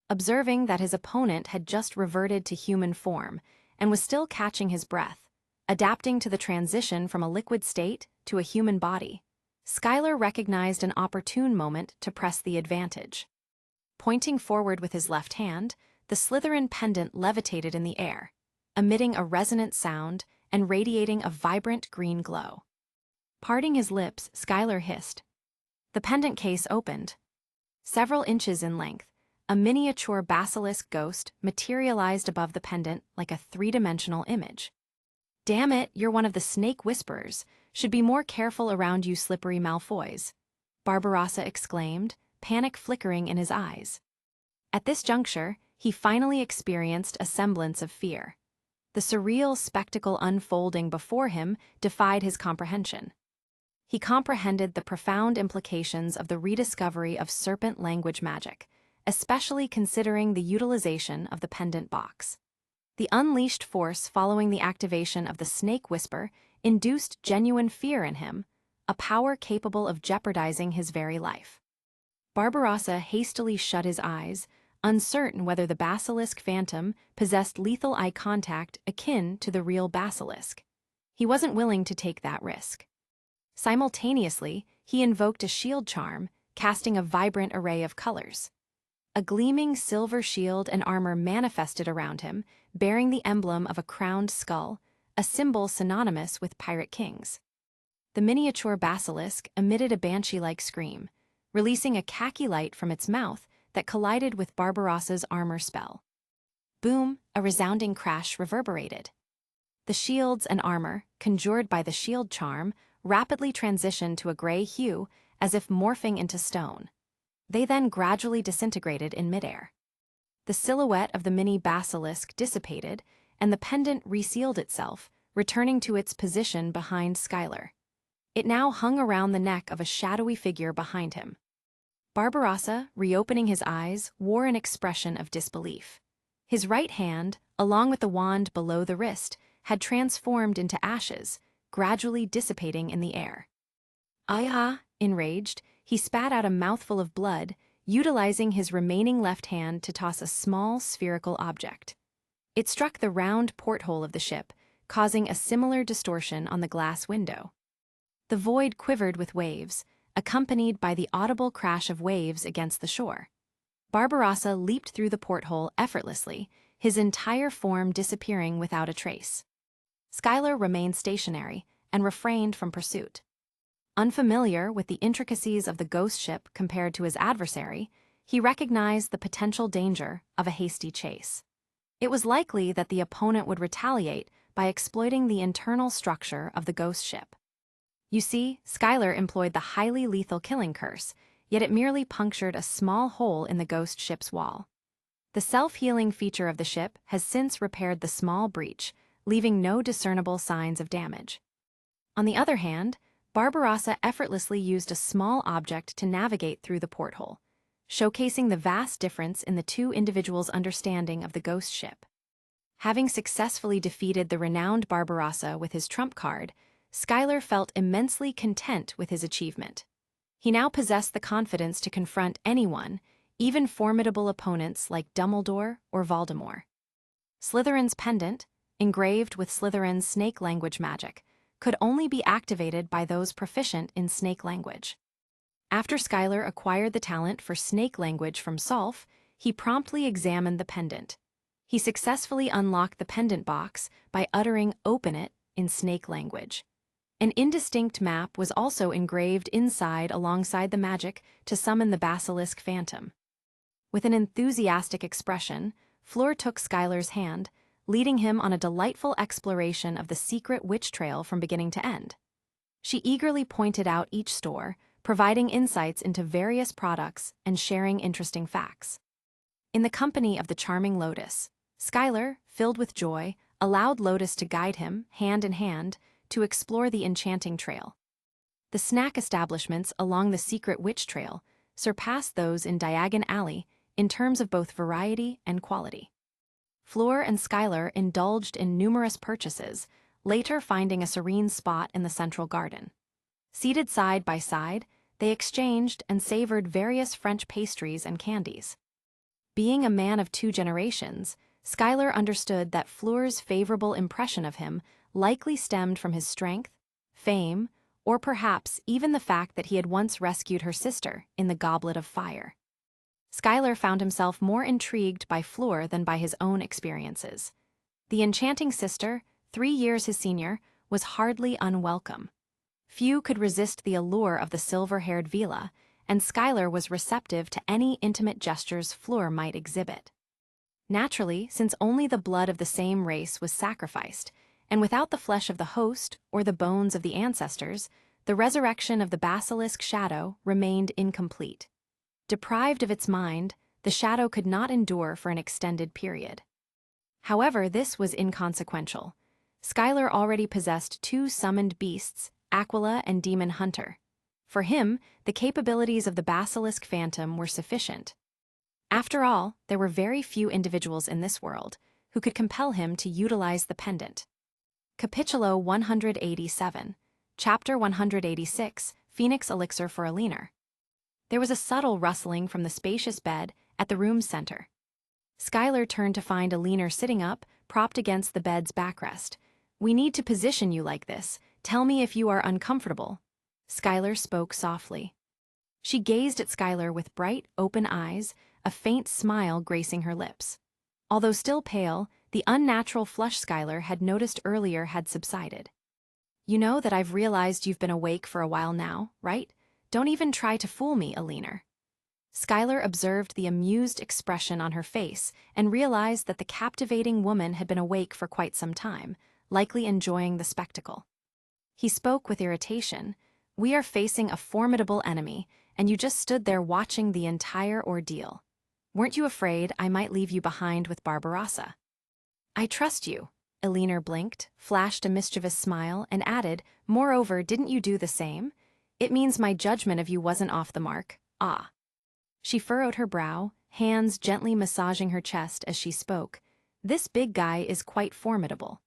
Observing that his opponent had just reverted to human form and was still catching his breath, adapting to the transition from a liquid state to a human body, Schuyler recognized an opportune moment to press the advantage. Pointing forward with his left hand, the Slytherin pendant levitated in the air, emitting a resonant sound and radiating a vibrant green glow. Parting his lips, Schuyler hissed. The pendant case opened. Several inches in length, a miniature basilisk ghost materialized above the pendant like a three-dimensional image. "Damn it, you're one of the snake whisperers. Should be more careful around you slippery Malfoys," Barbarossa exclaimed, panic flickering in his eyes. At this juncture, he finally experienced a semblance of fear. The surreal spectacle unfolding before him defied his comprehension. He comprehended the profound implications of the rediscovery of serpent language magic, especially considering the utilization of the pendant box. The unleashed force following the activation of the snake whisper induced genuine fear in him, a power capable of jeopardizing his very life. Barbarossa hastily shut his eyes, uncertain whether the basilisk phantom possessed lethal eye contact akin to the real basilisk. He wasn't willing to take that risk. Simultaneously, he invoked a shield charm, casting a vibrant array of colors. A gleaming silver shield and armor manifested around him, bearing the emblem of a crowned skull, a symbol synonymous with pirate kings. The miniature basilisk emitted a banshee-like scream, releasing a khaki light from its mouth that collided with Barbarossa's armor spell. Boom, a resounding crash reverberated. The shields and armor, conjured by the shield charm, rapidly transitioned to a gray hue as if morphing into stone. They then gradually disintegrated in midair. The silhouette of the mini basilisk dissipated, and the pendant resealed itself, returning to its position behind Schuyler. It now hung around the neck of a shadowy figure behind him. Barbarossa, reopening his eyes, wore an expression of disbelief. His right hand, along with the wand below the wrist, had transformed into ashes, gradually dissipating in the air. "Ah!" Enraged, he spat out a mouthful of blood, utilizing his remaining left hand to toss a small spherical object. It struck the round porthole of the ship, causing a similar distortion on the glass window. The void quivered with waves, accompanied by the audible crash of waves against the shore. Barbarossa leaped through the porthole effortlessly, his entire form disappearing without a trace. Schuyler remained stationary and refrained from pursuit. Unfamiliar with the intricacies of the ghost ship compared to his adversary, he recognized the potential danger of a hasty chase. It was likely that the opponent would retaliate by exploiting the internal structure of the ghost ship. You see, Schuyler employed the highly lethal killing curse, yet it merely punctured a small hole in the ghost ship's wall. The self-healing feature of the ship has since repaired the small breach, leaving no discernible signs of damage. On the other hand, Barbarossa effortlessly used a small object to navigate through the porthole, showcasing the vast difference in the two individuals' understanding of the ghost ship. Having successfully defeated the renowned Barbarossa with his trump card, Schuyler felt immensely content with his achievement. He now possessed the confidence to confront anyone, even formidable opponents like Dumbledore or Voldemort. Slytherin's pendant, engraved with Slytherin's snake language magic, could only be activated by those proficient in snake language. After Schuyler acquired the talent for snake language from Solf, he promptly examined the pendant. He successfully unlocked the pendant box by uttering "Open it" in snake language. An indistinct map was also engraved inside alongside the magic to summon the basilisk phantom. With an enthusiastic expression, Fleur took Skylar's hand, leading him on a delightful exploration of the secret witch trail from beginning to end. She eagerly pointed out each store, providing insights into various products and sharing interesting facts. In the company of the charming Lotus, Skylar, filled with joy, allowed Lotus to guide him, hand in hand, to explore the enchanting trail. The snack establishments along the secret witch trail surpassed those in Diagon Alley in terms of both variety and quality. Fleur and Skylar indulged in numerous purchases, later finding a serene spot in the central garden. Seated side by side, they exchanged and savored various French pastries and candies. Being a man of two generations, Skylar understood that Fleur's favorable impression of him likely stemmed from his strength, fame, or perhaps even the fact that he had once rescued her sister in the Goblet of Fire. Skylar found himself more intrigued by Fleur than by his own experiences. The enchanting sister, 3 years his senior, was hardly unwelcome. Few could resist the allure of the silver-haired Vila, and Skylar was receptive to any intimate gestures Fleur might exhibit. Naturally, since only the blood of the same race was sacrificed, and without the flesh of the host or the bones of the ancestors, the resurrection of the basilisk shadow remained incomplete. Deprived of its mind, the shadow could not endure for an extended period. However, this was inconsequential. Skylar already possessed 2 summoned beasts, Aquila and Demon Hunter. For him, the capabilities of the basilisk phantom were sufficient. After all, there were very few individuals in this world who could compel him to utilize the pendant. Capitulo 187, Chapter 186, Phoenix Elixir for Alinar. There was a subtle rustling from the spacious bed at the room's center. Skylar turned to find Alinar sitting up, propped against the bed's backrest. "We need to position you like this. Tell me if you are uncomfortable." Skylar spoke softly. She gazed at Skylar with bright, open eyes, a faint smile gracing her lips. Although still pale, the unnatural flush Skylar had noticed earlier had subsided. "You know that I've realized you've been awake for a while now, right? Don't even try to fool me, Alinar." Skylar observed the amused expression on her face and realized that the captivating woman had been awake for quite some time, likely enjoying the spectacle. He spoke with irritation. "We are facing a formidable enemy, and you just stood there watching the entire ordeal. Weren't you afraid I might leave you behind with Barbarossa?" "I trust you." Alinar blinked, flashed a mischievous smile, and added, "Moreover, didn't you do the same? It means my judgment of you wasn't off the mark, ah." She furrowed her brow, hands gently massaging her chest as she spoke. "This big guy is quite formidable.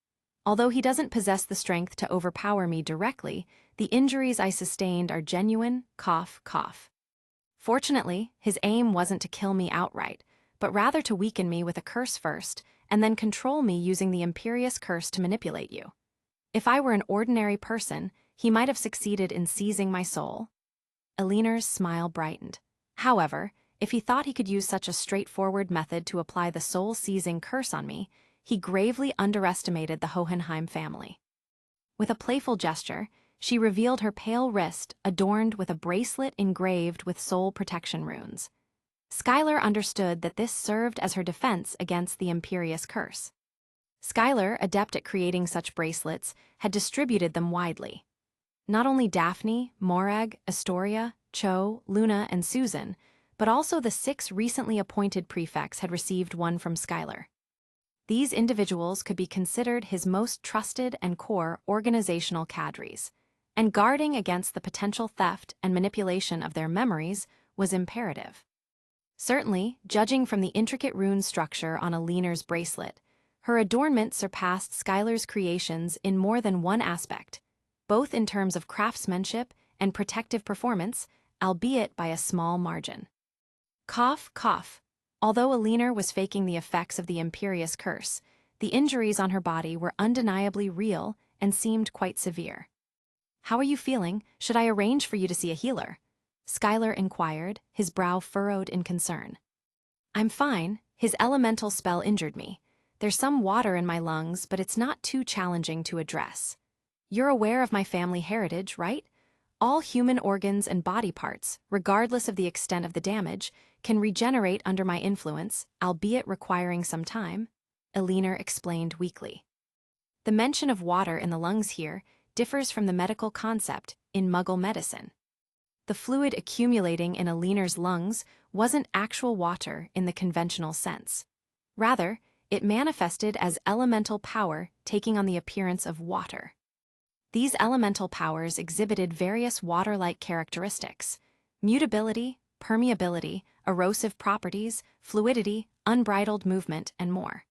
Although he doesn't possess the strength to overpower me directly, the injuries I sustained are genuine, cough, cough. Fortunately, his aim wasn't to kill me outright, but rather to weaken me with a curse first, and then control me using the imperious curse to manipulate you. If I were an ordinary person, he might have succeeded in seizing my soul." Alinar's smile brightened. However, if he thought he could use such a straightforward method to apply the soul-seizing curse on me, he gravely underestimated the Hohenheim family. With a playful gesture, she revealed her pale wrist adorned with a bracelet engraved with soul protection runes. Skylar understood that this served as her defense against the imperious curse. Skylar, adept at creating such bracelets, had distributed them widely. Not only Daphne, Morag, Astoria, Cho, Luna, and Susan, but also the 6 recently appointed prefects had received one from Skylar. These individuals could be considered his most trusted and core organizational cadres, and guarding against the potential theft and manipulation of their memories was imperative. Certainly, judging from the intricate rune structure on Alinar's bracelet, her adornment surpassed Skylar's creations in more than one aspect, both in terms of craftsmanship and protective performance, albeit by a small margin. Cough, cough. Although Alinar was faking the effects of the imperious curse, the injuries on her body were undeniably real and seemed quite severe. "How are you feeling? Should I arrange for you to see a healer?" Skylar inquired, his brow furrowed in concern. "I'm fine. His elemental spell injured me. There's some water in my lungs, but it's not too challenging to address. You're aware of my family heritage, right? All human organs and body parts, regardless of the extent of the damage, can regenerate under my influence, albeit requiring some time, Eleanor explained weakly. The mention of water in the lungs here differs from the medical concept in Muggle medicine. The fluid accumulating in Eleanor's lungs wasn't actual water in the conventional sense. Rather, it manifested as elemental power taking on the appearance of water. These elemental powers exhibited various water-like characteristics: mutability, permeability, erosive properties, fluidity, unbridled movement, and more.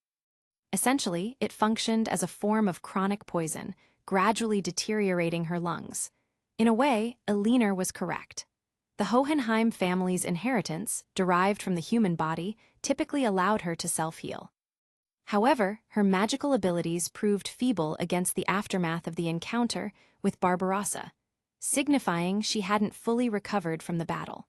Essentially, it functioned as a form of chronic poison, gradually deteriorating her lungs. In a way, Eleanor was correct. The Hohenheim family's inheritance, derived from the human body, typically allowed her to self-heal. However, her magical abilities proved feeble against the aftermath of the encounter with Barbarossa, signifying she hadn't fully recovered from the battle.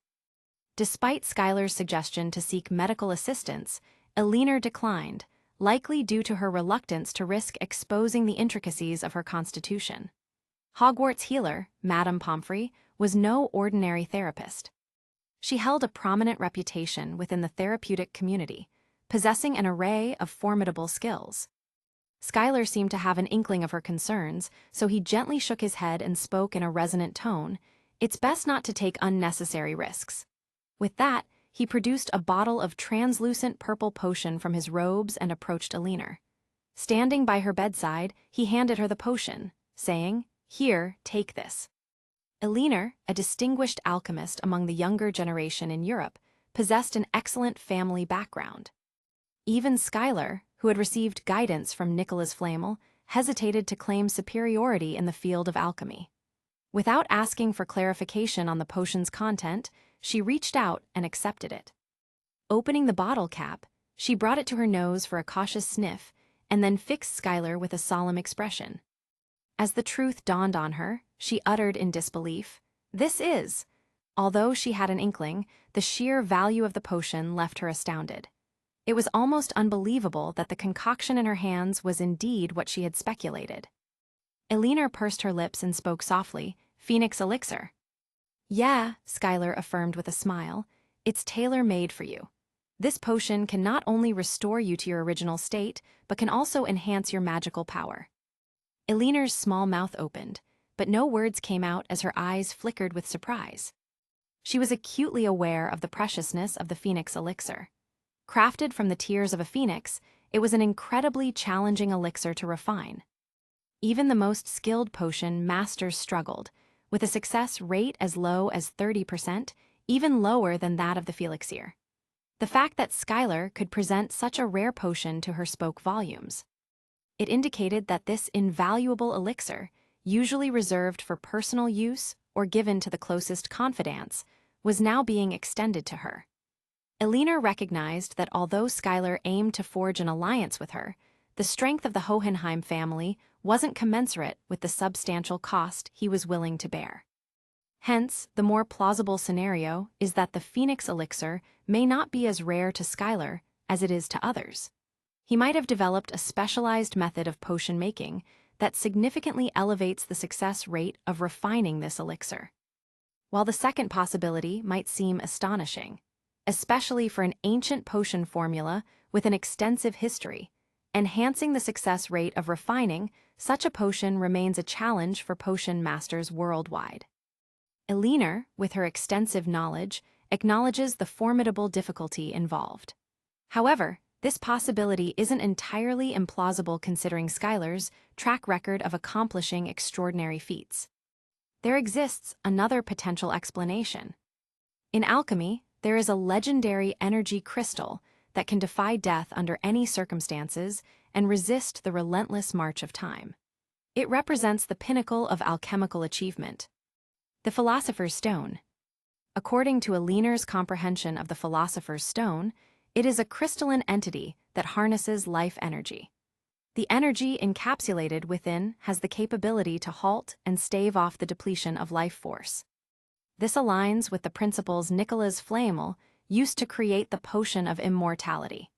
Despite Skylar's suggestion to seek medical assistance, Eleanor declined, likely due to her reluctance to risk exposing the intricacies of her constitution. Hogwarts healer, Madame Pomfrey, was no ordinary therapist. She held a prominent reputation within the therapeutic community, possessing an array of formidable skills. Skylar seemed to have an inkling of her concerns, so he gently shook his head and spoke in a resonant tone. "It's best not to take unnecessary risks." With that, he produced a bottle of translucent purple potion from his robes and approached Eleanor. Standing by her bedside, he handed her the potion, saying, "Here, take this." Eleanor, a distinguished alchemist among the younger generation in Europe, possessed an excellent family background. Even Skylar, who had received guidance from Nicholas Flamel, hesitated to claim superiority in the field of alchemy. Without asking for clarification on the potion's content, she reached out and accepted it. Opening the bottle cap, she brought it to her nose for a cautious sniff and then fixed Skylar with a solemn expression. As the truth dawned on her, she uttered in disbelief, "This is..." Although she had an inkling, the sheer value of the potion left her astounded. It was almost unbelievable that the concoction in her hands was indeed what she had speculated. Eleanor pursed her lips and spoke softly, "Phoenix elixir." "Yeah," Skylar affirmed with a smile, "it's tailor-made for you. This potion can not only restore you to your original state, but can also enhance your magical power." Eleanor's small mouth opened, but no words came out as her eyes flickered with surprise. She was acutely aware of the preciousness of the Phoenix elixir. Crafted from the tears of a phoenix, it was an incredibly challenging elixir to refine. Even the most skilled potion masters struggled, with a success rate as low as 30%, even lower than that of the Felixir. The fact that Skylar could present such a rare potion to her spoke volumes. It indicated that this invaluable elixir, usually reserved for personal use or given to the closest confidants, was now being extended to her. Eleanor recognized that although Skylar aimed to forge an alliance with her, the strength of the Hohenheim family wasn't commensurate with the substantial cost he was willing to bear. Hence, the more plausible scenario is that the Phoenix elixir may not be as rare to Skylar as it is to others. He might have developed a specialized method of potion making that significantly elevates the success rate of refining this elixir. While the second possibility might seem astonishing, especially for an ancient potion formula with an extensive history, enhancing the success rate of refining such a potion remains a challenge for potion masters worldwide. Eleanor, with her extensive knowledge, acknowledges the formidable difficulty involved. However, this possibility isn't entirely implausible considering Skylar's track record of accomplishing extraordinary feats. There exists another potential explanation. In alchemy, there is a legendary energy crystal that can defy death under any circumstances and resist the relentless march of time. It represents the pinnacle of alchemical achievement. The Philosopher's Stone. According to Eleanor's comprehension of the Philosopher's Stone, it is a crystalline entity that harnesses life energy. The energy encapsulated within has the capability to halt and stave off the depletion of life force. This aligns with the principles Nicholas Flamel used to create the potion of immortality.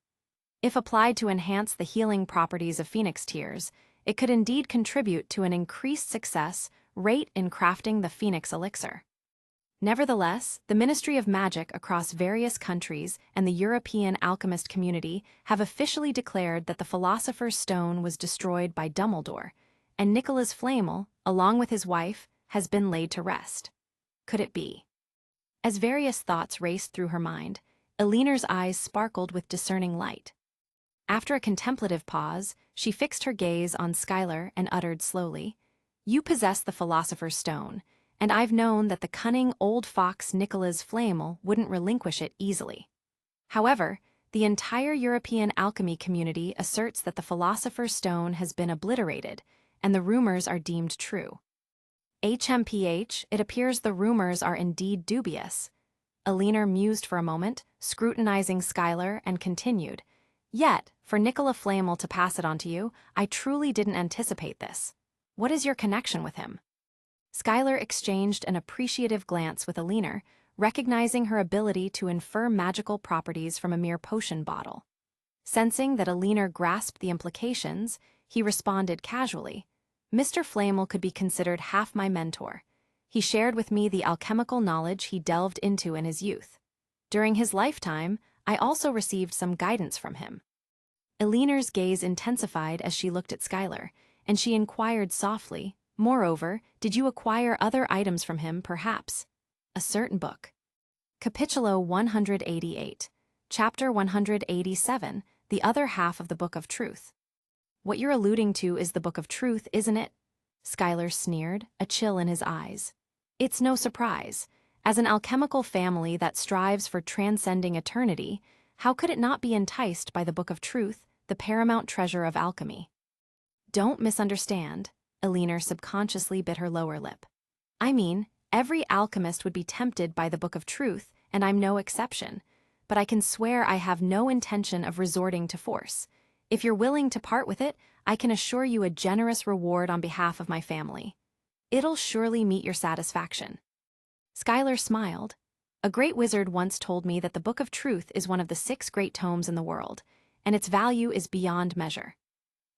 If applied to enhance the healing properties of phoenix tears, it could indeed contribute to an increased success rate in crafting the Phoenix Elixir. Nevertheless, the Ministry of Magic across various countries and the European alchemist community have officially declared that the Philosopher's Stone was destroyed by Dumbledore, and Nicholas Flamel, along with his wife, has been laid to rest. Could it be? As various thoughts raced through her mind, Eleanor's eyes sparkled with discerning light. After a contemplative pause, she fixed her gaze on Schuyler and uttered slowly, "You possess the Philosopher's Stone, and I've known that the cunning old fox Nicholas Flamel wouldn't relinquish it easily. However, the entire European alchemy community asserts that the Philosopher's Stone has been obliterated, and the rumors are deemed true." HMPH, it appears the rumors are indeed dubious. Eleanor mused for a moment, scrutinizing Schuyler, and continued, "Yet, for Nicola Flamel to pass it on to you, I truly didn't anticipate this. What is your connection with him?" Schuyler exchanged an appreciative glance with Eleanor, recognizing her ability to infer magical properties from a mere potion bottle. Sensing that Eleanor grasped the implications, he responded casually, "Mr. Flamel could be considered half my mentor. He shared with me the alchemical knowledge he delved into in his youth. During his lifetime, I also received some guidance from him." Eleanor's gaze intensified as she looked at Schuyler, and she inquired softly, "Moreover, did you acquire other items from him, perhaps? A certain book?" Capitulo 188, Chapter 187, the other half of the Book of Truth. "What you're alluding to is the Book of Truth, isn't it?" Schuyler sneered, a chill in his eyes. "It's no surprise. As an alchemical family that strives for transcending eternity, how could it not be enticed by the Book of Truth, the paramount treasure of alchemy?" "Don't misunderstand." Eleanor subconsciously bit her lower lip. "I mean, every alchemist would be tempted by the Book of Truth, and I'm no exception. But I can swear I have no intention of resorting to force. If you're willing to part with it, I can assure you a generous reward on behalf of my family. It'll surely meet your satisfaction." Schuyler smiled. "A great wizard once told me that the Book of Truth is one of the 6 great tomes in the world, and its value is beyond measure.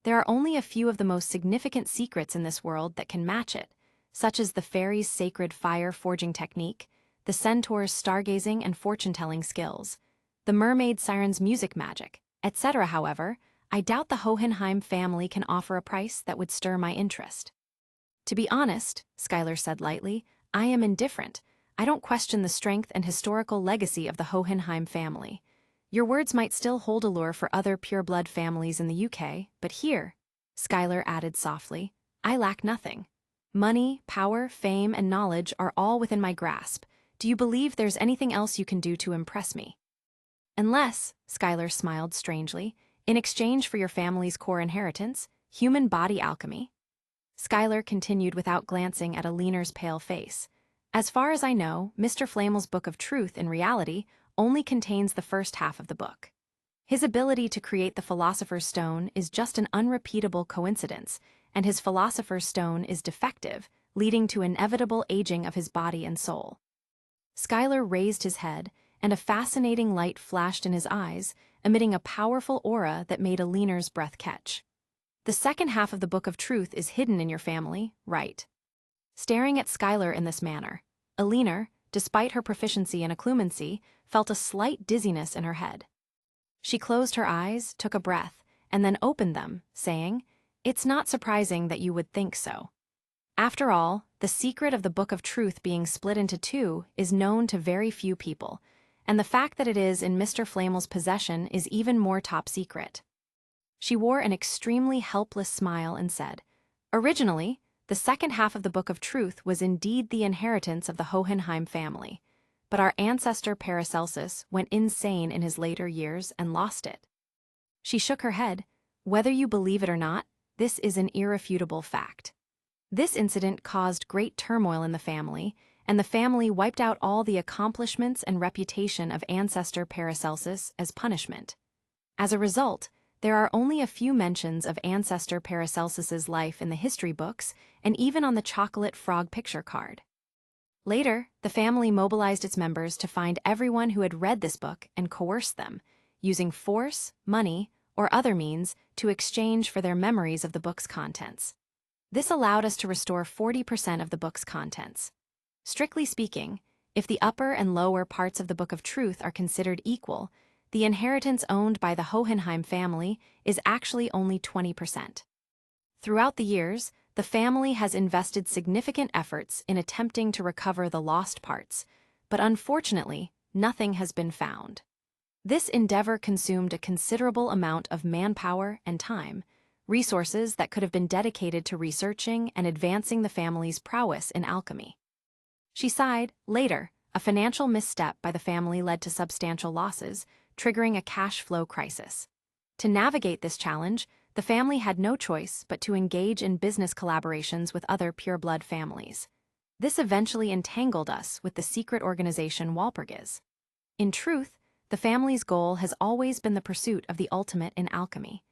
There are only a few of the most significant secrets in this world that can match it, such as the fairy's sacred fire-forging technique, the centaur's stargazing and fortune-telling skills, the mermaid siren's music magic, etc. However, I doubt the Hohenheim family can offer a price that would stir my interest." "To be honest," Schuyler said lightly, "I am indifferent. I don't question the strength and historical legacy of the Hohenheim family. Your words might still hold allure for other pure-blood families in the UK, but here," Schuyler added softly, "I lack nothing. Money, power, fame, and knowledge are all within my grasp. Do you believe there's anything else you can do to impress me?" "Unless," Schuyler smiled strangely, "in exchange for your family's core inheritance, human body alchemy." Schuyler continued without glancing at Eleanor's pale face. "As far as I know, Mr. Flamel's Book of Truth, in reality, only contains the first half of the book. His ability to create the Philosopher's Stone is just an unrepeatable coincidence, and his Philosopher's Stone is defective, leading to inevitable aging of his body and soul." Schuyler raised his head, and a fascinating light flashed in his eyes, emitting a powerful aura that made Eleanor's breath catch. "The second half of the Book of Truth is hidden in your family, right?" Staring at Schuyler in this manner, Eleanor, despite her proficiency in occlumency, felt a slight dizziness in her head. She closed her eyes, took a breath, and then opened them, saying, "It's not surprising that you would think so. After all, the secret of the Book of Truth being split into 2 is known to very few people, and the fact that it is in Mr. Flamel's possession is even more top secret." She wore an extremely helpless smile and said, "Originally, the second half of the Book of Truth was indeed the inheritance of the Hohenheim family, but our ancestor Paracelsus went insane in his later years and lost it." She shook her head. "Whether you believe it or not, this is an irrefutable fact. This incident caused great turmoil in the family, and the family wiped out all the accomplishments and reputation of ancestor Paracelsus as punishment. As a result, there are only a few mentions of ancestor Paracelsus's life in the history books and even on the chocolate frog picture card. Later, the family mobilized its members to find everyone who had read this book and coerce them, using force, money, or other means to exchange for their memories of the book's contents. This allowed us to restore 40% of the book's contents. Strictly speaking, if the upper and lower parts of the Book of Truth are considered equal, the inheritance owned by the Hohenheim family is actually only 20%. Throughout the years, the family has invested significant efforts in attempting to recover the lost parts, but unfortunately, nothing has been found. This endeavor consumed a considerable amount of manpower and time, resources that could have been dedicated to researching and advancing the family's prowess in alchemy. She sighed. Later, a financial misstep by the family led to substantial losses, triggering a cash flow crisis. To navigate this challenge, the family had no choice but to engage in business collaborations with other pureblood families. This eventually entangled us with the secret organization Walpurgis. In truth, the family's goal has always been the pursuit of the ultimate in alchemy.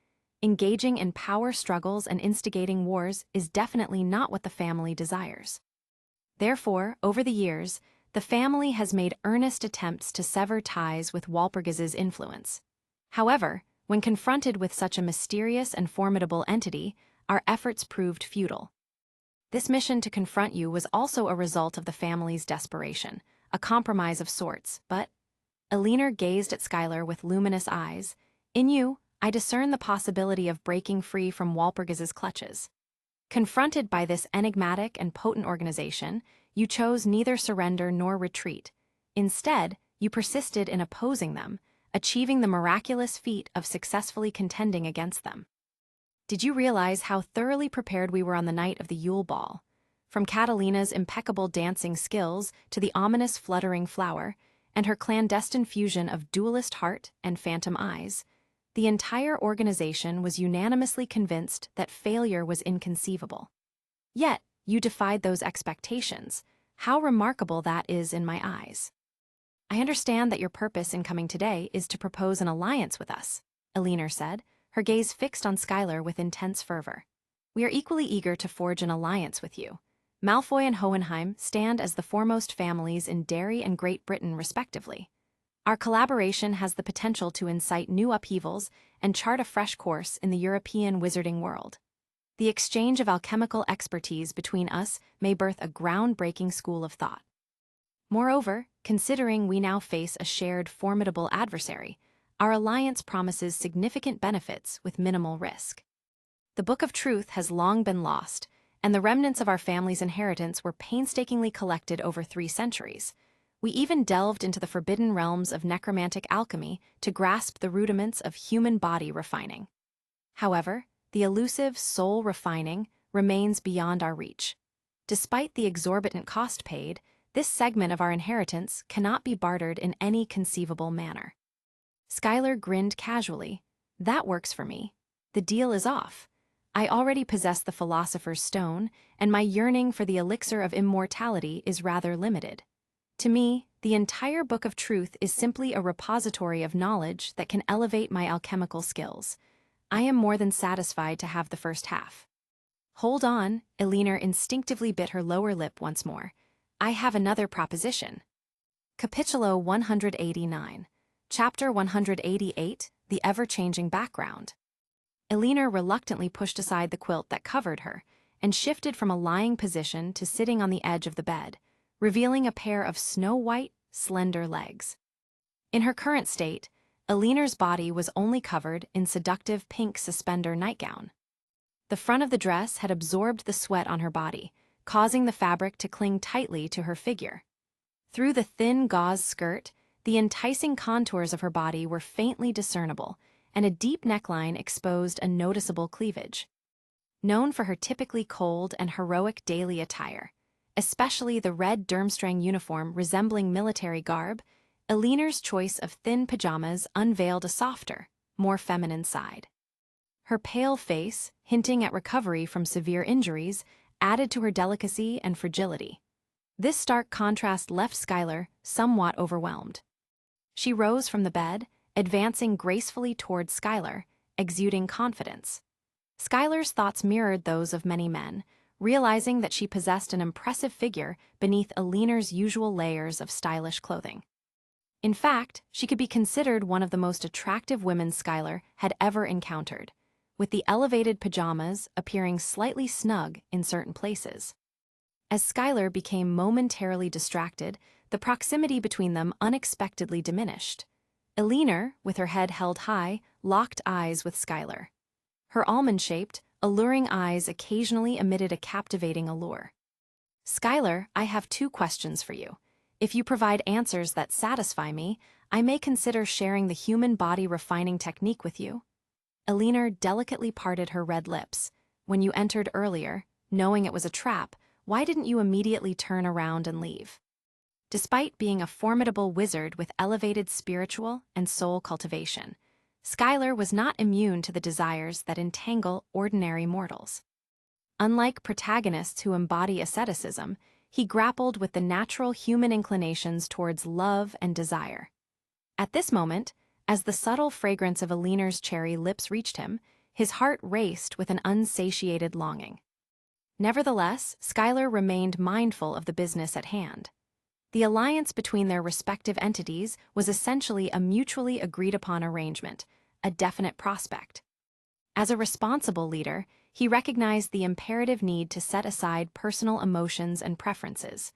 Engaging in power struggles and instigating wars is definitely not what the family desires. Therefore, over the years, the family has made earnest attempts to sever ties with Walpurgis's influence. However, when confronted with such a mysterious and formidable entity, our efforts proved futile. This mission to confront you was also a result of the family's desperation, a compromise of sorts, but Elinor gazed at Schuyler with luminous eyes. In you, I discern the possibility of breaking free from Walpurgis's clutches. Confronted by this enigmatic and potent organization, you chose neither surrender nor retreat. Instead, you persisted in opposing them, achieving the miraculous feat of successfully contending against them. Did you realize how thoroughly prepared we were on the night of the Yule Ball? From Catalina's impeccable dancing skills to the ominous fluttering flower, and her clandestine fusion of duelist heart and phantom eyes, the entire organization was unanimously convinced that failure was inconceivable. Yet, you defied those expectations. How remarkable that is in my eyes. I understand that your purpose in coming today is to propose an alliance with us, Elinor said, her gaze fixed on Schuyler with intense fervor. We are equally eager to forge an alliance with you. Malfoy and Hohenheim stand as the foremost families in Derry and Great Britain respectively. Our collaboration has the potential to incite new upheavals and chart a fresh course in the European wizarding world. The exchange of alchemical expertise between us may birth a groundbreaking school of thought. Moreover, considering we now face a shared formidable adversary, our alliance promises significant benefits with minimal risk. The Book of Truth has long been lost, and the remnants of our family's inheritance were painstakingly collected over 3 centuries. We even delved into the forbidden realms of necromantic alchemy to grasp the rudiments of human body refining. However, the elusive soul refining remains beyond our reach. Despite the exorbitant cost paid, this segment of our inheritance cannot be bartered in any conceivable manner. Schuyler grinned casually. That works for me. The deal is off. I already possess the Philosopher's Stone, and my yearning for the elixir of immortality is rather limited. To me, the entire Book of Truth is simply a repository of knowledge that can elevate my alchemical skills. I am more than satisfied to have the first half. Hold on, Elinor instinctively bit her lower lip once more. I have another proposition. Capitulo 189. Chapter 188, The Ever-Changing Background. Elinor reluctantly pushed aside the quilt that covered her and shifted from a lying position to sitting on the edge of the bed, revealing a pair of snow-white, slender legs. In her current state, Elinor's body was only covered in seductive pink suspender nightgown. The front of the dress had absorbed the sweat on her body, causing the fabric to cling tightly to her figure. Through the thin gauze skirt, the enticing contours of her body were faintly discernible, and a deep neckline exposed a noticeable cleavage. Known for her typically cold and heroic daily attire, especially the red Durmstrang uniform resembling military garb, Elinor's choice of thin pajamas unveiled a softer, more feminine side. Her pale face, hinting at recovery from severe injuries, added to her delicacy and fragility. This stark contrast left Schuyler somewhat overwhelmed. She rose from the bed, advancing gracefully toward Schuyler, exuding confidence. Schuyler's thoughts mirrored those of many men, realizing that she possessed an impressive figure beneath Elinor's usual layers of stylish clothing. In fact, she could be considered one of the most attractive women Schuyler had ever encountered. with the elevated pajamas appearing slightly snug in certain places. As Skylar became momentarily distracted, the proximity between them unexpectedly diminished. Eleanor, with her head held high, locked eyes with Skylar. Her almond-shaped, alluring eyes occasionally emitted a captivating allure. Skylar, I have 2 questions for you. If you provide answers that satisfy me, I may consider sharing the human body refining technique with you. Eleanor delicately parted her red lips. When you entered earlier, knowing it was a trap, why didn't you immediately turn around and leave? Despite being a formidable wizard with elevated spiritual and soul cultivation, Skylar was not immune to the desires that entangle ordinary mortals. Unlike protagonists who embody asceticism, he grappled with the natural human inclinations towards love and desire. At this moment, as the subtle fragrance of Eleanor's cherry lips reached him, his heart raced with an unsatiated longing. Nevertheless, Skylar remained mindful of the business at hand. The alliance between their respective entities was essentially a mutually agreed-upon arrangement, a definite prospect. As a responsible leader, he recognized the imperative need to set aside personal emotions and preferences.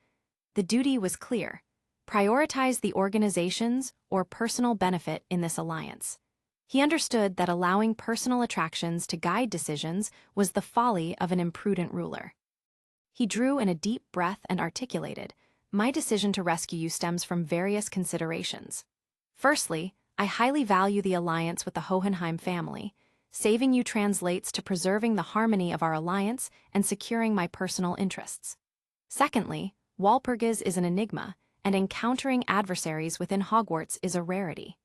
The duty was clear: prioritize the organization's or personal benefit in this alliance. He understood that allowing personal attractions to guide decisions was the folly of an imprudent ruler. He drew in a deep breath and articulated, "My decision to rescue you stems from various considerations. Firstly, I highly value the alliance with the Hohenheim family. Saving you translates to preserving the harmony of our alliance and securing my personal interests. Secondly, Walpurgis is an enigma, and encountering adversaries within Hogwarts is a rarity.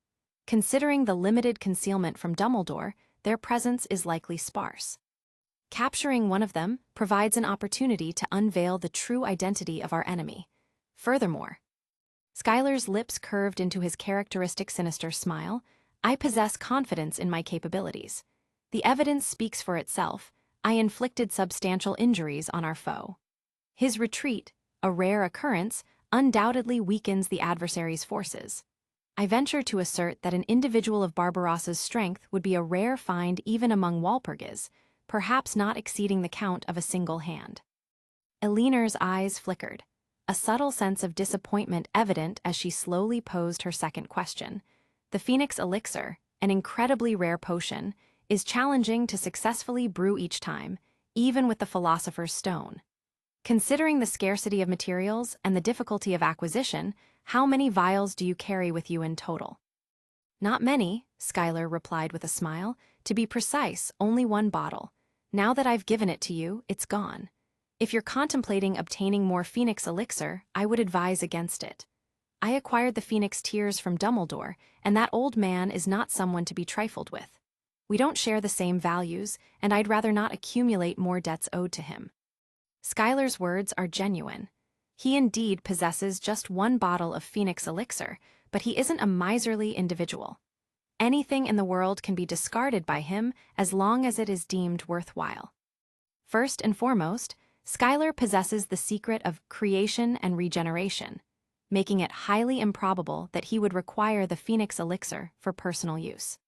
Considering the limited concealment from Dumbledore, their presence is likely sparse. Capturing one of them provides an opportunity to unveil the true identity of our enemy. Furthermore," Skylar's lips curved into his characteristic sinister smile, "I possess confidence in my capabilities. The evidence speaks for itself. I inflicted substantial injuries on our foe. His retreat, a rare occurrence, undoubtedly weakens the adversary's forces. I venture to assert that an individual of Barbarossa's strength would be a rare find even among Walpurgis, perhaps not exceeding the count of a single hand." Eleanor's eyes flickered, a subtle sense of disappointment evident as she slowly posed her second question. The Phoenix Elixir, an incredibly rare potion, is challenging to successfully brew each time, even with the Philosopher's Stone. Considering the scarcity of materials and the difficulty of acquisition, how many vials do you carry with you in total? "Not many," Skylar replied with a smile. "To be precise, only 1 bottle. Now that I've given it to you, it's gone. If you're contemplating obtaining more Phoenix Elixir, I would advise against it. I acquired the Phoenix Tears from Dumbledore, and that old man is not someone to be trifled with. We don't share the same values, and I'd rather not accumulate more debts owed to him." Skylar's words are genuine. He indeed possesses just 1 bottle of Phoenix Elixir, but he isn't a miserly individual. Anything in the world can be discarded by him as long as it is deemed worthwhile. First and foremost, Skylar possesses the secret of creation and regeneration, making it highly improbable that he would require the Phoenix Elixir for personal use.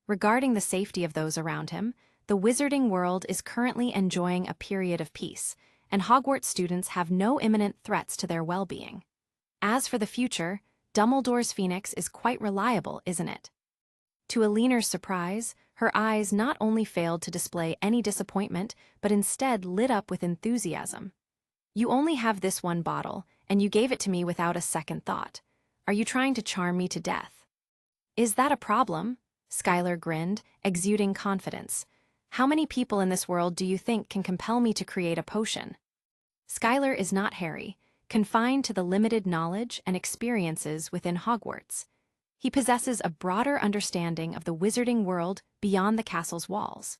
Regarding the safety of those around him, the wizarding world is currently enjoying a period of peace, and Hogwarts students have no imminent threats to their well-being. As for the future, Dumbledore's Phoenix is quite reliable, isn't it? To Eleanor's surprise, her eyes not only failed to display any disappointment, but instead lit up with enthusiasm. "You only have this 1 bottle, and you gave it to me without a second thought. Are you trying to charm me to death?" "Is that a problem?" Skylar grinned, exuding confidence. "How many people in this world do you think can compel me to create a potion?" Skylar is not Harry, confined to the limited knowledge and experiences within Hogwarts. He possesses a broader understanding of the wizarding world beyond the castle's walls.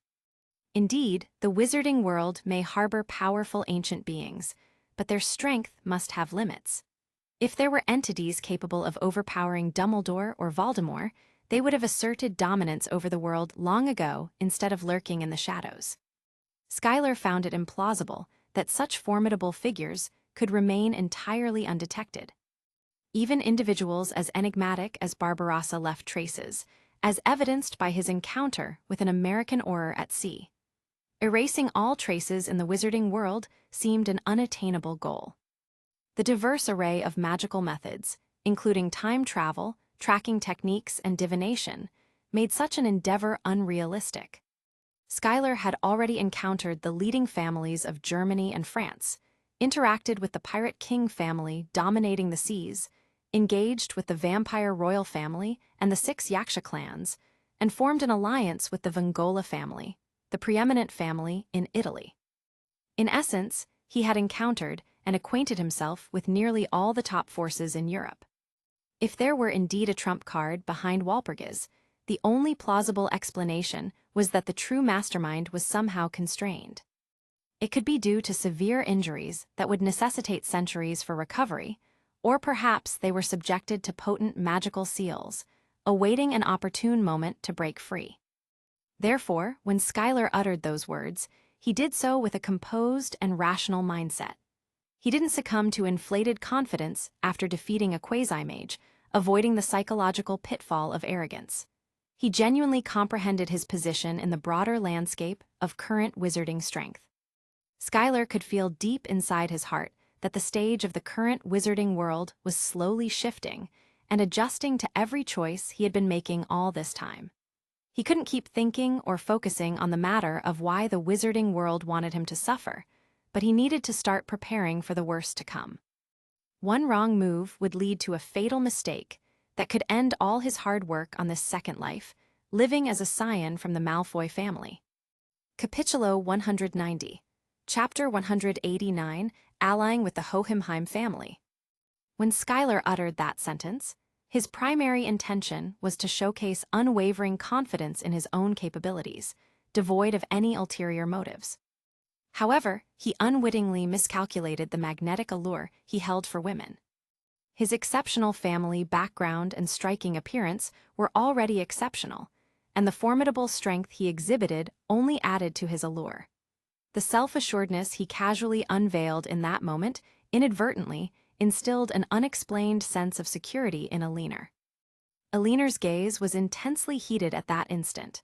Indeed, the wizarding world may harbor powerful ancient beings, but their strength must have limits. If there were entities capable of overpowering Dumbledore or Voldemort, they would have asserted dominance over the world long ago instead of lurking in the shadows. Skylar found it implausible that such formidable figures could remain entirely undetected. Even individuals as enigmatic as Barbarossa left traces, as evidenced by his encounter with an American Auror at sea. Erasing all traces in the wizarding world seemed an unattainable goal. The diverse array of magical methods, including time travel, tracking techniques, and divination, made such an endeavor unrealistic. Schuyler had already encountered the leading families of Germany and France, interacted with the Pirate King family dominating the seas, engaged with the Vampire Royal family and the 6 Yaksha clans, and formed an alliance with the Vengola family, the preeminent family in Italy. In essence, he had encountered and acquainted himself with nearly all the top forces in Europe. If there were indeed a trump card behind Walpurgis, the only plausible explanation was that the true mastermind was somehow constrained. It could be due to severe injuries that would necessitate centuries for recovery, or perhaps they were subjected to potent magical seals, awaiting an opportune moment to break free. Therefore, when Schuyler uttered those words, he did so with a composed and rational mindset. He didn't succumb to inflated confidence after defeating a quasi-mage, avoiding the psychological pitfall of arrogance. He genuinely comprehended his position in the broader landscape of current wizarding strength. Schuyler could feel deep inside his heart that the stage of the current wizarding world was slowly shifting and adjusting to every choice he had been making all this time. He couldn't keep thinking or focusing on the matter of why the wizarding world wanted him to suffer, but he needed to start preparing for the worst to come. One wrong move would lead to a fatal mistake that could end all his hard work on this second life, living as a scion from the Malfoy family. Capitulo 190, Chapter 189, Allying with the Hohenheim family. When Schuyler uttered that sentence, his primary intention was to showcase unwavering confidence in his own capabilities, devoid of any ulterior motives. However, he unwittingly miscalculated the magnetic allure he held for women. His exceptional family background and striking appearance were already exceptional, and the formidable strength he exhibited only added to his allure. The self-assuredness he casually unveiled in that moment inadvertently instilled an unexplained sense of security in Elinor. Elinor's gaze was intensely heated at that instant.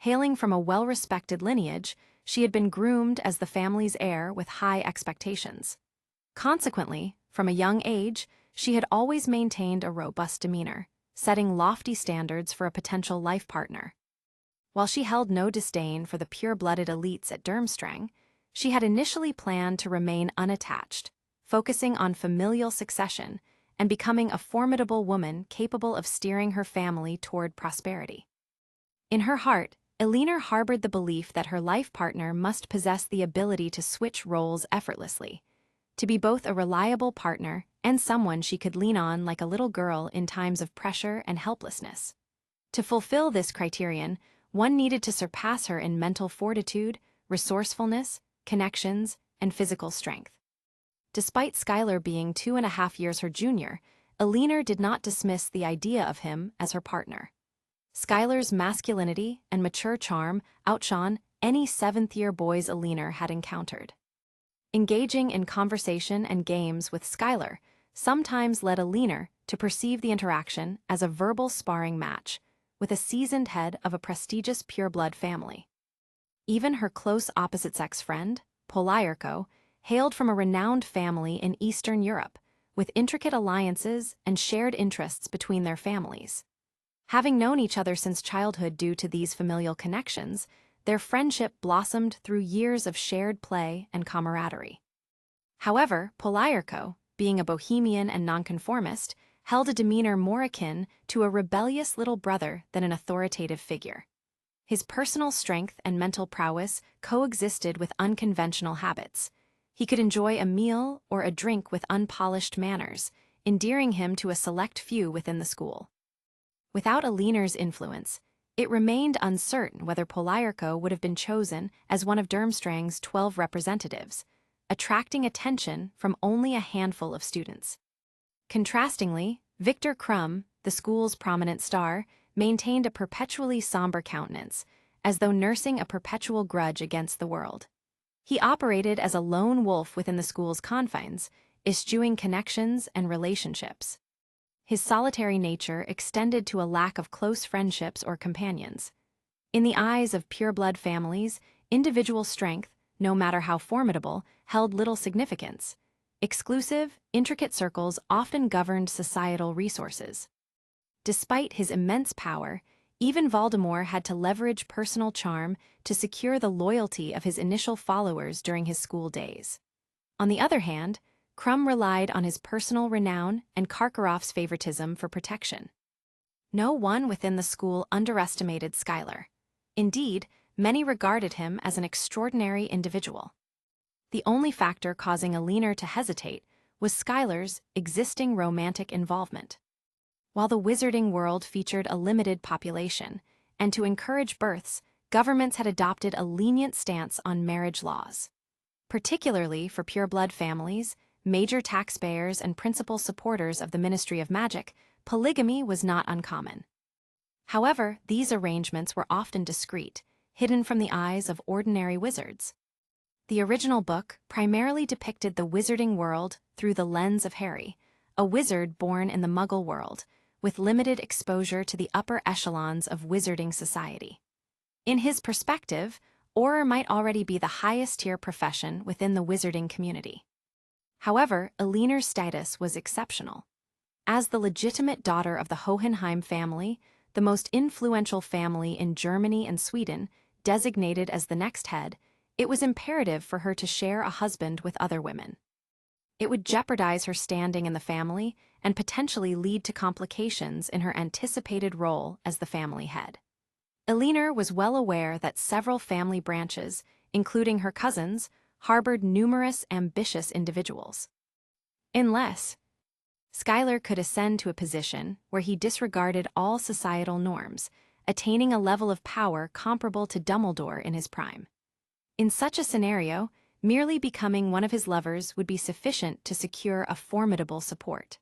Hailing from a well-respected lineage, she had been groomed as the family's heir with high expectations. Consequently, from a young age, she had always maintained a robust demeanor, setting lofty standards for a potential life partner. While she held no disdain for the pure-blooded elites at Durmstrang, she had initially planned to remain unattached, focusing on familial succession and becoming a formidable woman capable of steering her family toward prosperity. In her heart, Elinor harbored the belief that her life partner must possess the ability to switch roles effortlessly, to be both a reliable partner and someone she could lean on like a little girl in times of pressure and helplessness. To fulfill this criterion, one needed to surpass her in mental fortitude, resourcefulness, connections, and physical strength. Despite Schuyler being 2.5 years her junior, Elinor did not dismiss the idea of him as her partner. Schuyler's masculinity and mature charm outshone any 7th-year boys Elinor had encountered. Engaging in conversation and games with Schuyler sometimes led Elinor to perceive the interaction as a verbal sparring match with a seasoned head of a prestigious pureblood family. Even her close opposite-sex friend, Poliarco, hailed from a renowned family in Eastern Europe, with intricate alliances and shared interests between their families. Having known each other since childhood due to these familial connections, their friendship blossomed through years of shared play and camaraderie. However, Poliarco, being a bohemian and nonconformist, held a demeanor more akin to a rebellious little brother than an authoritative figure. His personal strength and mental prowess coexisted with unconventional habits. He could enjoy a meal or a drink with unpolished manners, endearing him to a select few within the school. Without Elinor's influence, it remained uncertain whether Poliarco would have been chosen as one of Durmstrang's 12 representatives, attracting attention from only a handful of students. Contrastingly, Victor Krum, the school's prominent star, maintained a perpetually somber countenance, as though nursing a perpetual grudge against the world. He operated as a lone wolf within the school's confines, eschewing connections and relationships. his solitary nature extended to a lack of close friendships or companions. In the eyes of pureblood families, individual strength, no matter how formidable, held little significance. Exclusive, intricate circles often governed societal resources. Despite his immense power, even Voldemort had to leverage personal charm to secure the loyalty of his initial followers during his school days. On the other hand, Krum relied on his personal renown and Karkaroff's favoritism for protection. No one within the school underestimated Skylar. Indeed, many regarded him as an extraordinary individual. The only factor causing Alina to hesitate was Skylar's existing romantic involvement. While the wizarding world featured a limited population, and to encourage births, governments had adopted a lenient stance on marriage laws. Particularly for pureblood families, major taxpayers and principal supporters of the Ministry of Magic, polygamy was not uncommon. However, these arrangements were often discreet, hidden from the eyes of ordinary wizards. The original book primarily depicted the wizarding world through the lens of Harry, a wizard born in the Muggle world, with limited exposure to the upper echelons of wizarding society. In his perspective, Auror might already be the highest-tier profession within the wizarding community. However, Alina's status was exceptional. As the legitimate daughter of the Hohenheim family, the most influential family in Germany and Sweden, designated as the next head, it was imperative for her to share a husband with other women. It would jeopardize her standing in the family and potentially lead to complications in her anticipated role as the family head. Alina was well aware that several family branches, including her cousins, harbored numerous ambitious individuals. Unless Skylar could ascend to a position where he disregarded all societal norms, attaining a level of power comparable to Dumbledore in his prime. In such a scenario, merely becoming one of his lovers would be sufficient to secure a formidable support.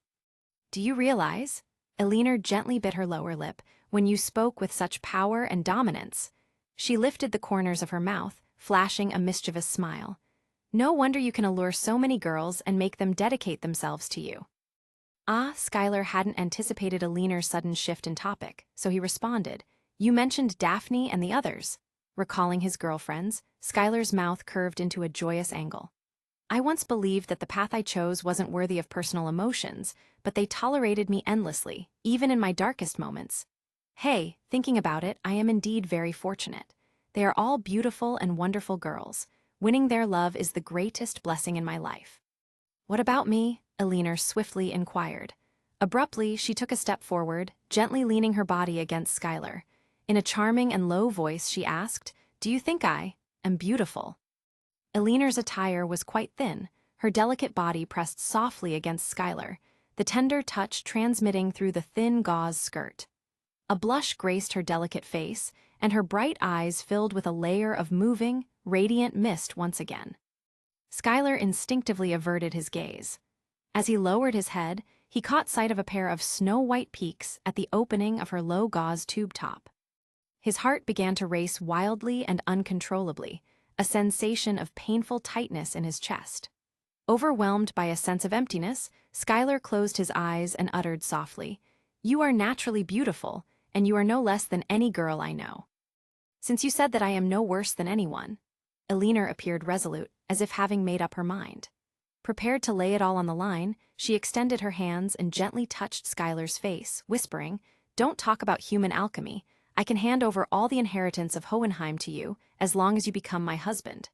"Do you realize?" Alina gently bit her lower lip. "When you spoke with such power and dominance." She lifted the corners of her mouth, flashing a mischievous smile. "No wonder you can allure so many girls and make them dedicate themselves to you." Skylar hadn't anticipated Alina's sudden shift in topic, so he responded, "You mentioned Daphne and the others." Recalling his girlfriends, Skylar's mouth curved into a joyous angle. "I once believed that the path I chose wasn't worthy of personal emotions, but they tolerated me endlessly, even in my darkest moments. Hey, thinking about it, I am indeed very fortunate. They are all beautiful and wonderful girls. Winning their love is the greatest blessing in my life." "What about me?" Alina swiftly inquired. Abruptly, she took a step forward, gently leaning her body against Skylar. In a charming and low voice, she asked, "Do you think I am beautiful?" Alina's attire was quite thin, her delicate body pressed softly against Skylar, the tender touch transmitting through the thin gauze skirt. A blush graced her delicate face, and her bright eyes filled with a layer of moving, radiant mist once again. Skylar instinctively averted his gaze. As he lowered his head, he caught sight of a pair of snow-white peaks at the opening of her low gauze tube top. His heart began to race wildly and uncontrollably, a sensation of painful tightness in his chest. Overwhelmed by a sense of emptiness, Skylar closed his eyes and uttered softly, "You are naturally beautiful, and you are no less than any girl I know." "Since you said that I am no worse than anyone." Alina appeared resolute, as if having made up her mind. Prepared to lay it all on the line, she extended her hands and gently touched Skylar's face, whispering, "Don't talk about human alchemy. I can hand over all the inheritance of Hohenheim to you, as long as you become my husband.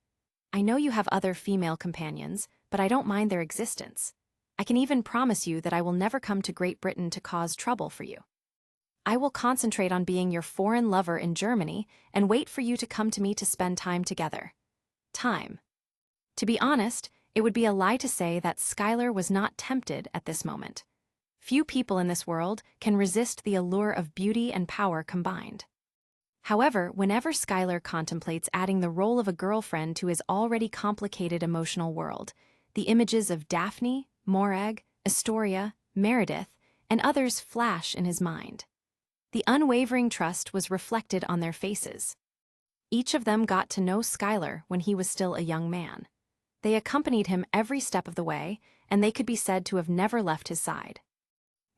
I know you have other female companions, but I don't mind their existence. I can even promise you that I will never come to Great Britain to cause trouble for you. I will concentrate on being your foreign lover in Germany and wait for you to come to me to spend time together." Time. To be honest, it would be a lie to say that Skylar was not tempted at this moment. Few people in this world can resist the allure of beauty and power combined. However, whenever Skylar contemplates adding the role of a girlfriend to his already complicated emotional world, the images of Daphne, Morag, Astoria, Meredith, and others flash in his mind. The unwavering trust was reflected on their faces. Each of them got to know Skylar when he was still a young man. They accompanied him every step of the way, and they could be said to have never left his side.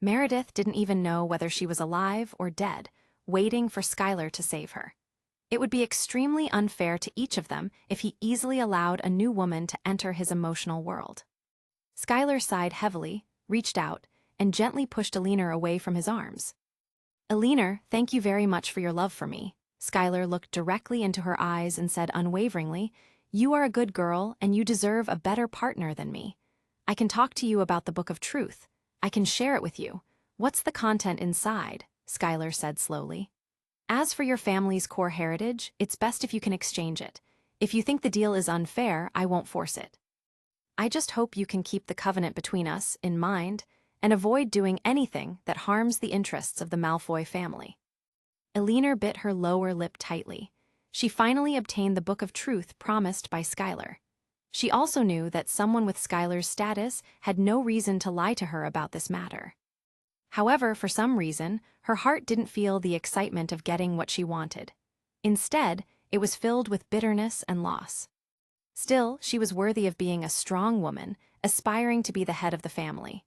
Meredith didn't even know whether she was alive or dead, waiting for Skylar to save her. It would be extremely unfair to each of them if he easily allowed a new woman to enter his emotional world. Skylar sighed heavily, reached out, and gently pushed Eleanor away from his arms. "Eleanor, thank you very much for your love for me." Skylar looked directly into her eyes and said unwaveringly, "You are a good girl, and you deserve a better partner than me. I can talk to you about the Book of Truth. I can share it with you. What's the content inside?" Skylar said slowly. "As for your family's core heritage, it's best if you can exchange it. If you think the deal is unfair, I won't force it. I just hope you can keep the covenant between us in mind and avoid doing anything that harms the interests of the Malfoy family." Eleanor bit her lower lip tightly. She finally obtained the Book of Truth promised by Skylar. She also knew that someone with Skylar's status had no reason to lie to her about this matter. However, for some reason, her heart didn't feel the excitement of getting what she wanted. Instead, it was filled with bitterness and loss. Still, she was worthy of being a strong woman, aspiring to be the head of the family.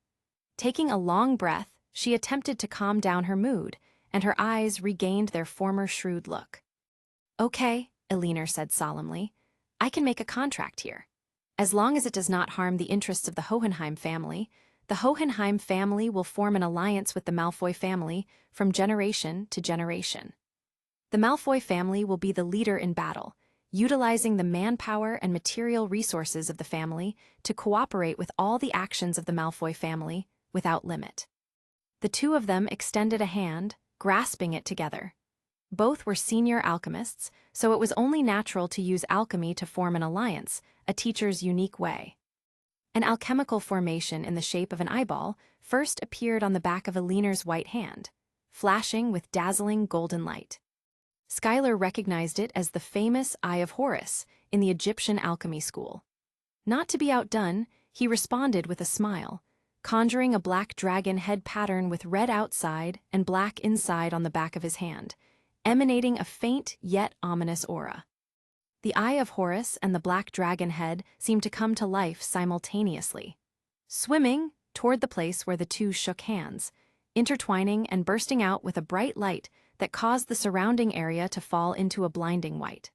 Taking a long breath, she attempted to calm down her mood, and her eyes regained their former shrewd look. "Okay," Eleanor said solemnly, "I can make a contract here. As long as it does not harm the interests of the Hohenheim family, the Hohenheim family will form an alliance with the Malfoy family from generation to generation. The Malfoy family will be the leader in battle, utilizing the manpower and material resources of the family to cooperate with all the actions of the Malfoy family without limit." The two of them extended a hand, grasping it together. Both were senior alchemists, so it was only natural to use alchemy to form an alliance, a teacher's unique way. An alchemical formation in the shape of an eyeball first appeared on the back of Eleanor's white hand, flashing with dazzling golden light. Skylar recognized it as the famous Eye of Horus in the Egyptian alchemy school. Not to be outdone, he responded with a smile, conjuring a black dragon head pattern with red outside and black inside on the back of his hand, emanating a faint yet ominous aura. The Eye of Horus and the black dragon head seemed to come to life simultaneously, swimming toward the place where the two shook hands, intertwining and bursting out with a bright light that caused the surrounding area to fall into a blinding white.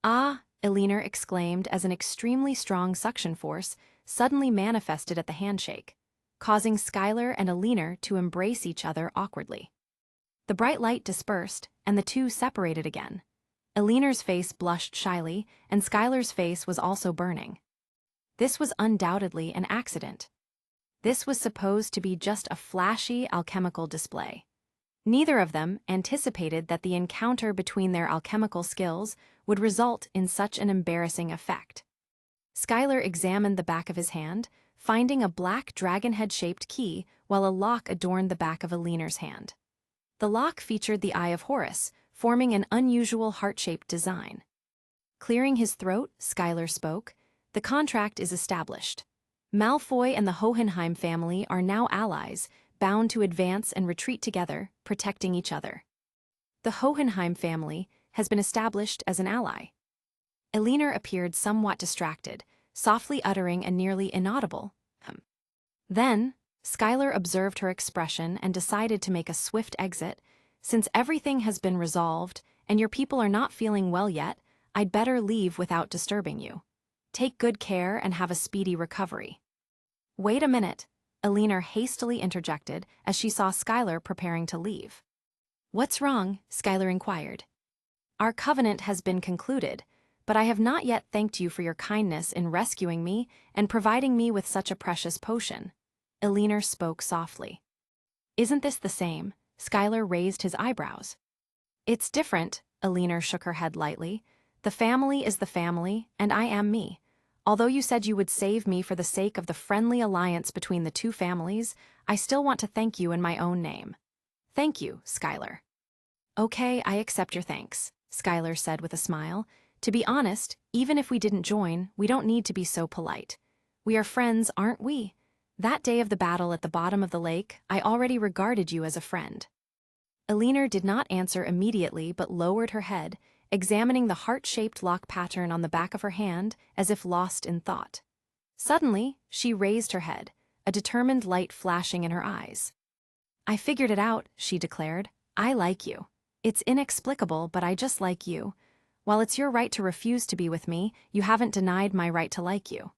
"Ah!" Eleanor exclaimed as an extremely strong suction force suddenly manifested at the handshake, causing Skylar and Eleanor to embrace each other awkwardly. The bright light dispersed, and the two separated again. Eleanor's face blushed shyly, and Skylar's face was also burning. This was undoubtedly an accident. This was supposed to be just a flashy alchemical display. Neither of them anticipated that the encounter between their alchemical skills would result in such an embarrassing effect. Skylar examined the back of his hand, finding a black dragon-head-shaped key while a lock adorned the back of Eleanor's hand. The lock featured the Eye of Horus, forming an unusual heart-shaped design. Clearing his throat, Skylar spoke, "The contract is established. Malfoy and the Hohenheim family are now allies, bound to advance and retreat together, protecting each other. The Hohenheim family has been established as an ally." Eleanor appeared somewhat distracted, softly uttering a nearly inaudible "hm." Then, Skylar observed her expression and decided to make a swift exit. "Since everything has been resolved and your people are not feeling well yet, I'd better leave without disturbing you. Take good care and have a speedy recovery." "Wait a minute," Eleanor hastily interjected as she saw Skylar preparing to leave. "What's wrong?" Skylar inquired. "Our covenant has been concluded, but I have not yet thanked you for your kindness in rescuing me and providing me with such a precious potion." Eleanor spoke softly. "Isn't this the same?" Skylar raised his eyebrows. "It's different," Eleanor shook her head lightly. "The family is the family, and I am me. Although you said you would save me for the sake of the friendly alliance between the two families, I still want to thank you in my own name." "Thank you, Skylar." "Okay, I accept your thanks," Skylar said with a smile. "To be honest, even if we didn't join, we don't need to be so polite. We are friends, aren't we? That day of the battle at the bottom of the lake, I already regarded you as a friend." Eleanor did not answer immediately but lowered her head, examining the heart-shaped lock pattern on the back of her hand as if lost in thought. Suddenly, she raised her head, a determined light flashing in her eyes. "I figured it out," she declared. "I like you. It's inexplicable, but I just like you. While it's your right to refuse to be with me, you haven't denied my right to like you."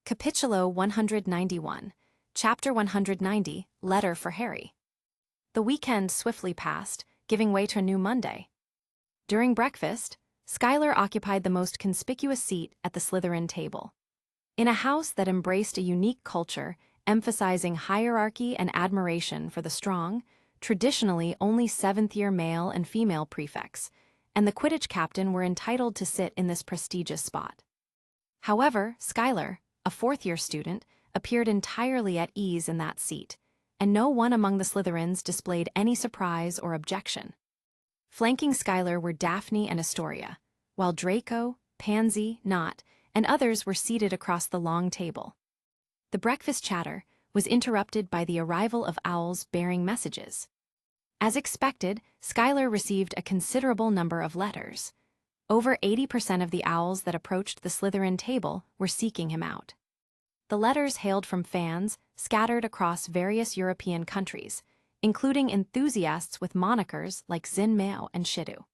Capitulo 191, Chapter 190, Letter for Harry. The weekend swiftly passed, giving way to a new Monday. During breakfast, Schuyler occupied the most conspicuous seat at the Slytherin table. In a house that embraced a unique culture, emphasizing hierarchy and admiration for the strong, traditionally only seventh-year male and female prefects, and the Quidditch captain were entitled to sit in this prestigious spot. However, Schuyler, a fourth-year student, appeared entirely at ease in that seat, and no one among the Slytherins displayed any surprise or objection. Flanking Schuyler were Daphne and Astoria, while Draco, Pansy, Knot, and others were seated across the long table. The breakfast chatter was interrupted by the arrival of owls bearing messages. As expected, Schuyler received a considerable number of letters. Over 80% of the owls that approached the Slytherin table were seeking him out. The letters hailed from fans scattered across various European countries, including enthusiasts with monikers like Xin Mao and Shidu.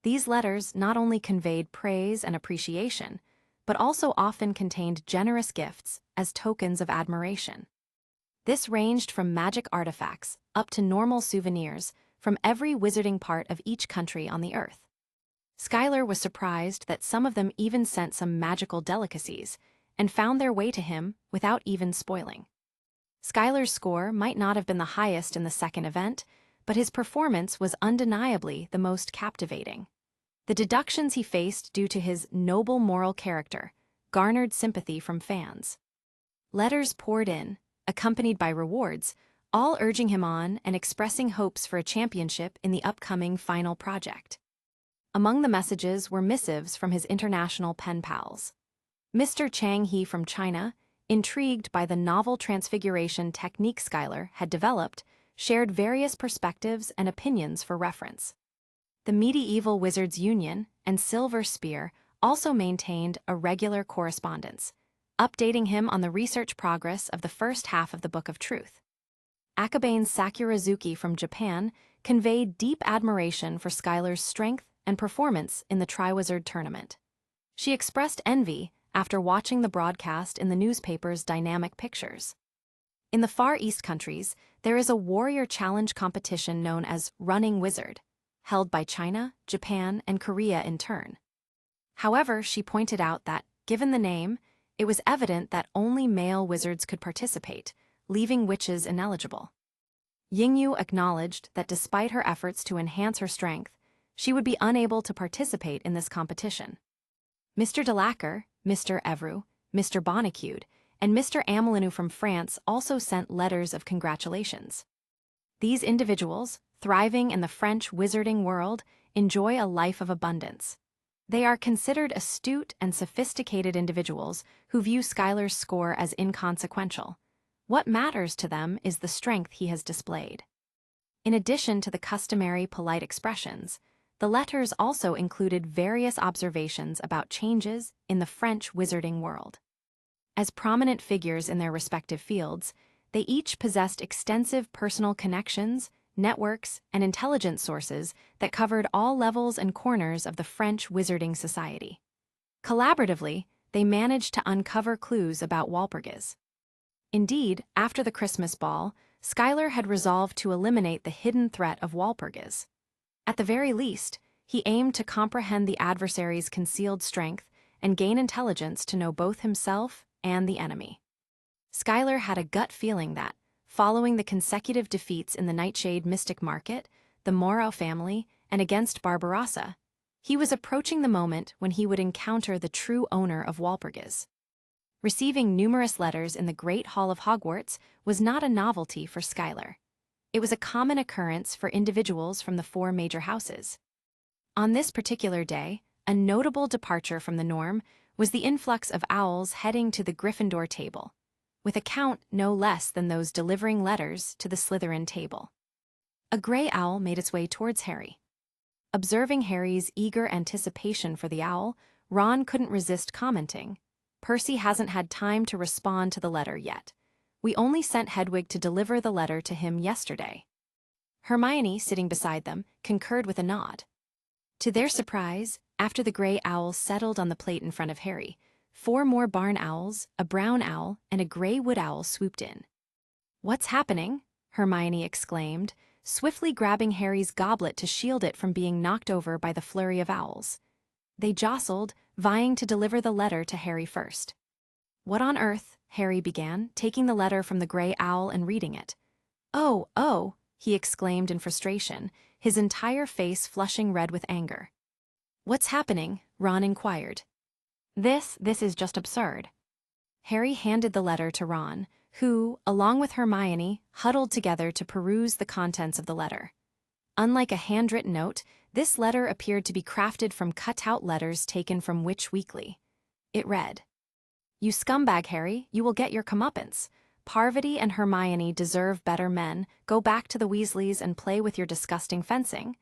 These letters not only conveyed praise and appreciation, but also often contained generous gifts as tokens of admiration. This ranged from magic artifacts up to normal souvenirs from every wizarding part of each country on the earth. Schuyler was surprised that some of them even sent some magical delicacies and found their way to him without even spoiling. Schuyler's score might not have been the highest in the second event, but his performance was undeniably the most captivating. The deductions he faced due to his noble moral character garnered sympathy from fans. Letters poured in, accompanied by rewards, all urging him on and expressing hopes for a championship in the upcoming final project. Among the messages were missives from his international pen pals. Mr. Chang He from China, intrigued by the novel transfiguration technique Schuyler had developed, shared various perspectives and opinions for reference. The Medieval Wizards Union and Silver Spear also maintained a regular correspondence, updating him on the research progress of the first half of the Book of Truth. Akabane's Sakurazuki from Japan conveyed deep admiration for Schuyler's strength and performance in the Triwizard Tournament. She expressed envy after watching the broadcast in the newspaper's dynamic pictures. In the Far East countries, there is a warrior challenge competition known as Running Wizard, held by China, Japan, and Korea in turn. However, she pointed out that, given the name, it was evident that only male wizards could participate, leaving witches ineligible. Yingyu acknowledged that despite her efforts to enhance her strength, she would be unable to participate in this competition. Mr. Delacour, Mr. Evru, Mr. Bonnecude, and Mr. Amelinu from France also sent letters of congratulations. These individuals, thriving in the French wizarding world, enjoy a life of abundance. They are considered astute and sophisticated individuals who view Schuyler's score as inconsequential. What matters to them is the strength he has displayed. In addition to the customary polite expressions, the letters also included various observations about changes in the French wizarding world. As prominent figures in their respective fields, they each possessed extensive personal connections, networks, and intelligence sources that covered all levels and corners of the French wizarding society. Collaboratively, they managed to uncover clues about Walpurgis. Indeed, after the Christmas ball, Schuyler had resolved to eliminate the hidden threat of Walpurgis. At the very least, he aimed to comprehend the adversary's concealed strength and gain intelligence to know both himself and the enemy. Schuyler had a gut feeling that, following the consecutive defeats in the Nightshade Mystic Market, the Morrow family, and against Barbarossa, he was approaching the moment when he would encounter the true owner of Walpurgis. Receiving numerous letters in the Great Hall of Hogwarts was not a novelty for Schuyler. It was a common occurrence for individuals from the four major houses. On this particular day, a notable departure from the norm was the influx of owls heading to the Gryffindor table, with a count no less than those delivering letters to the Slytherin table. A gray owl made its way towards Harry. Observing Harry's eager anticipation for the owl, Ron couldn't resist commenting, "Percy hasn't had time to respond to the letter yet. We only sent Hedwig to deliver the letter to him yesterday." Hermione, sitting beside them, concurred with a nod. To their surprise, after the gray owl settled on the plate in front of Harry, 4 more barn owls, a brown owl, and a gray wood owl swooped in. "What's happening?" Hermione exclaimed, swiftly grabbing Harry's goblet to shield it from being knocked over by the flurry of owls. They jostled, vying to deliver the letter to Harry first. "What on earth?" Harry began, taking the letter from the gray owl and reading it. Oh, he exclaimed in frustration, his entire face flushing red with anger. "What's happening?" Ron inquired. This is just absurd." Harry handed the letter to Ron, who, along with Hermione, huddled together to peruse the contents of the letter. Unlike a handwritten note, this letter appeared to be crafted from cut-out letters taken from Witch Weekly. It read, "You scumbag, Harry, you will get your comeuppance. Parvati and Hermione deserve better men. Go back to the Weasleys and play with your disgusting fencing."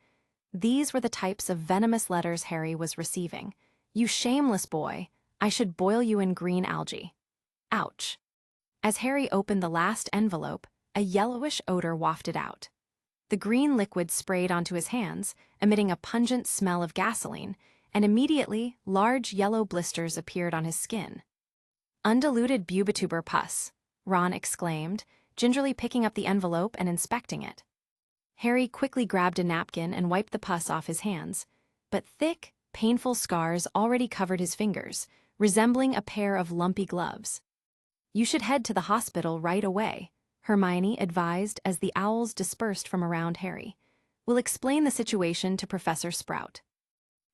These were the types of venomous letters Harry was receiving. "You shameless boy. I should boil you in green algae." Ouch. As Harry opened the last envelope, a yellowish odor wafted out. The green liquid sprayed onto his hands, emitting a pungent smell of gasoline, and immediately large yellow blisters appeared on his skin. "Undiluted bubituber pus," Ron exclaimed, gingerly picking up the envelope and inspecting it. Harry quickly grabbed a napkin and wiped the pus off his hands, but thick, painful scars already covered his fingers, resembling a pair of lumpy gloves. "You should head to the hospital right away," Hermione advised as the owls dispersed from around Harry. "We'll explain the situation to Professor Sprout."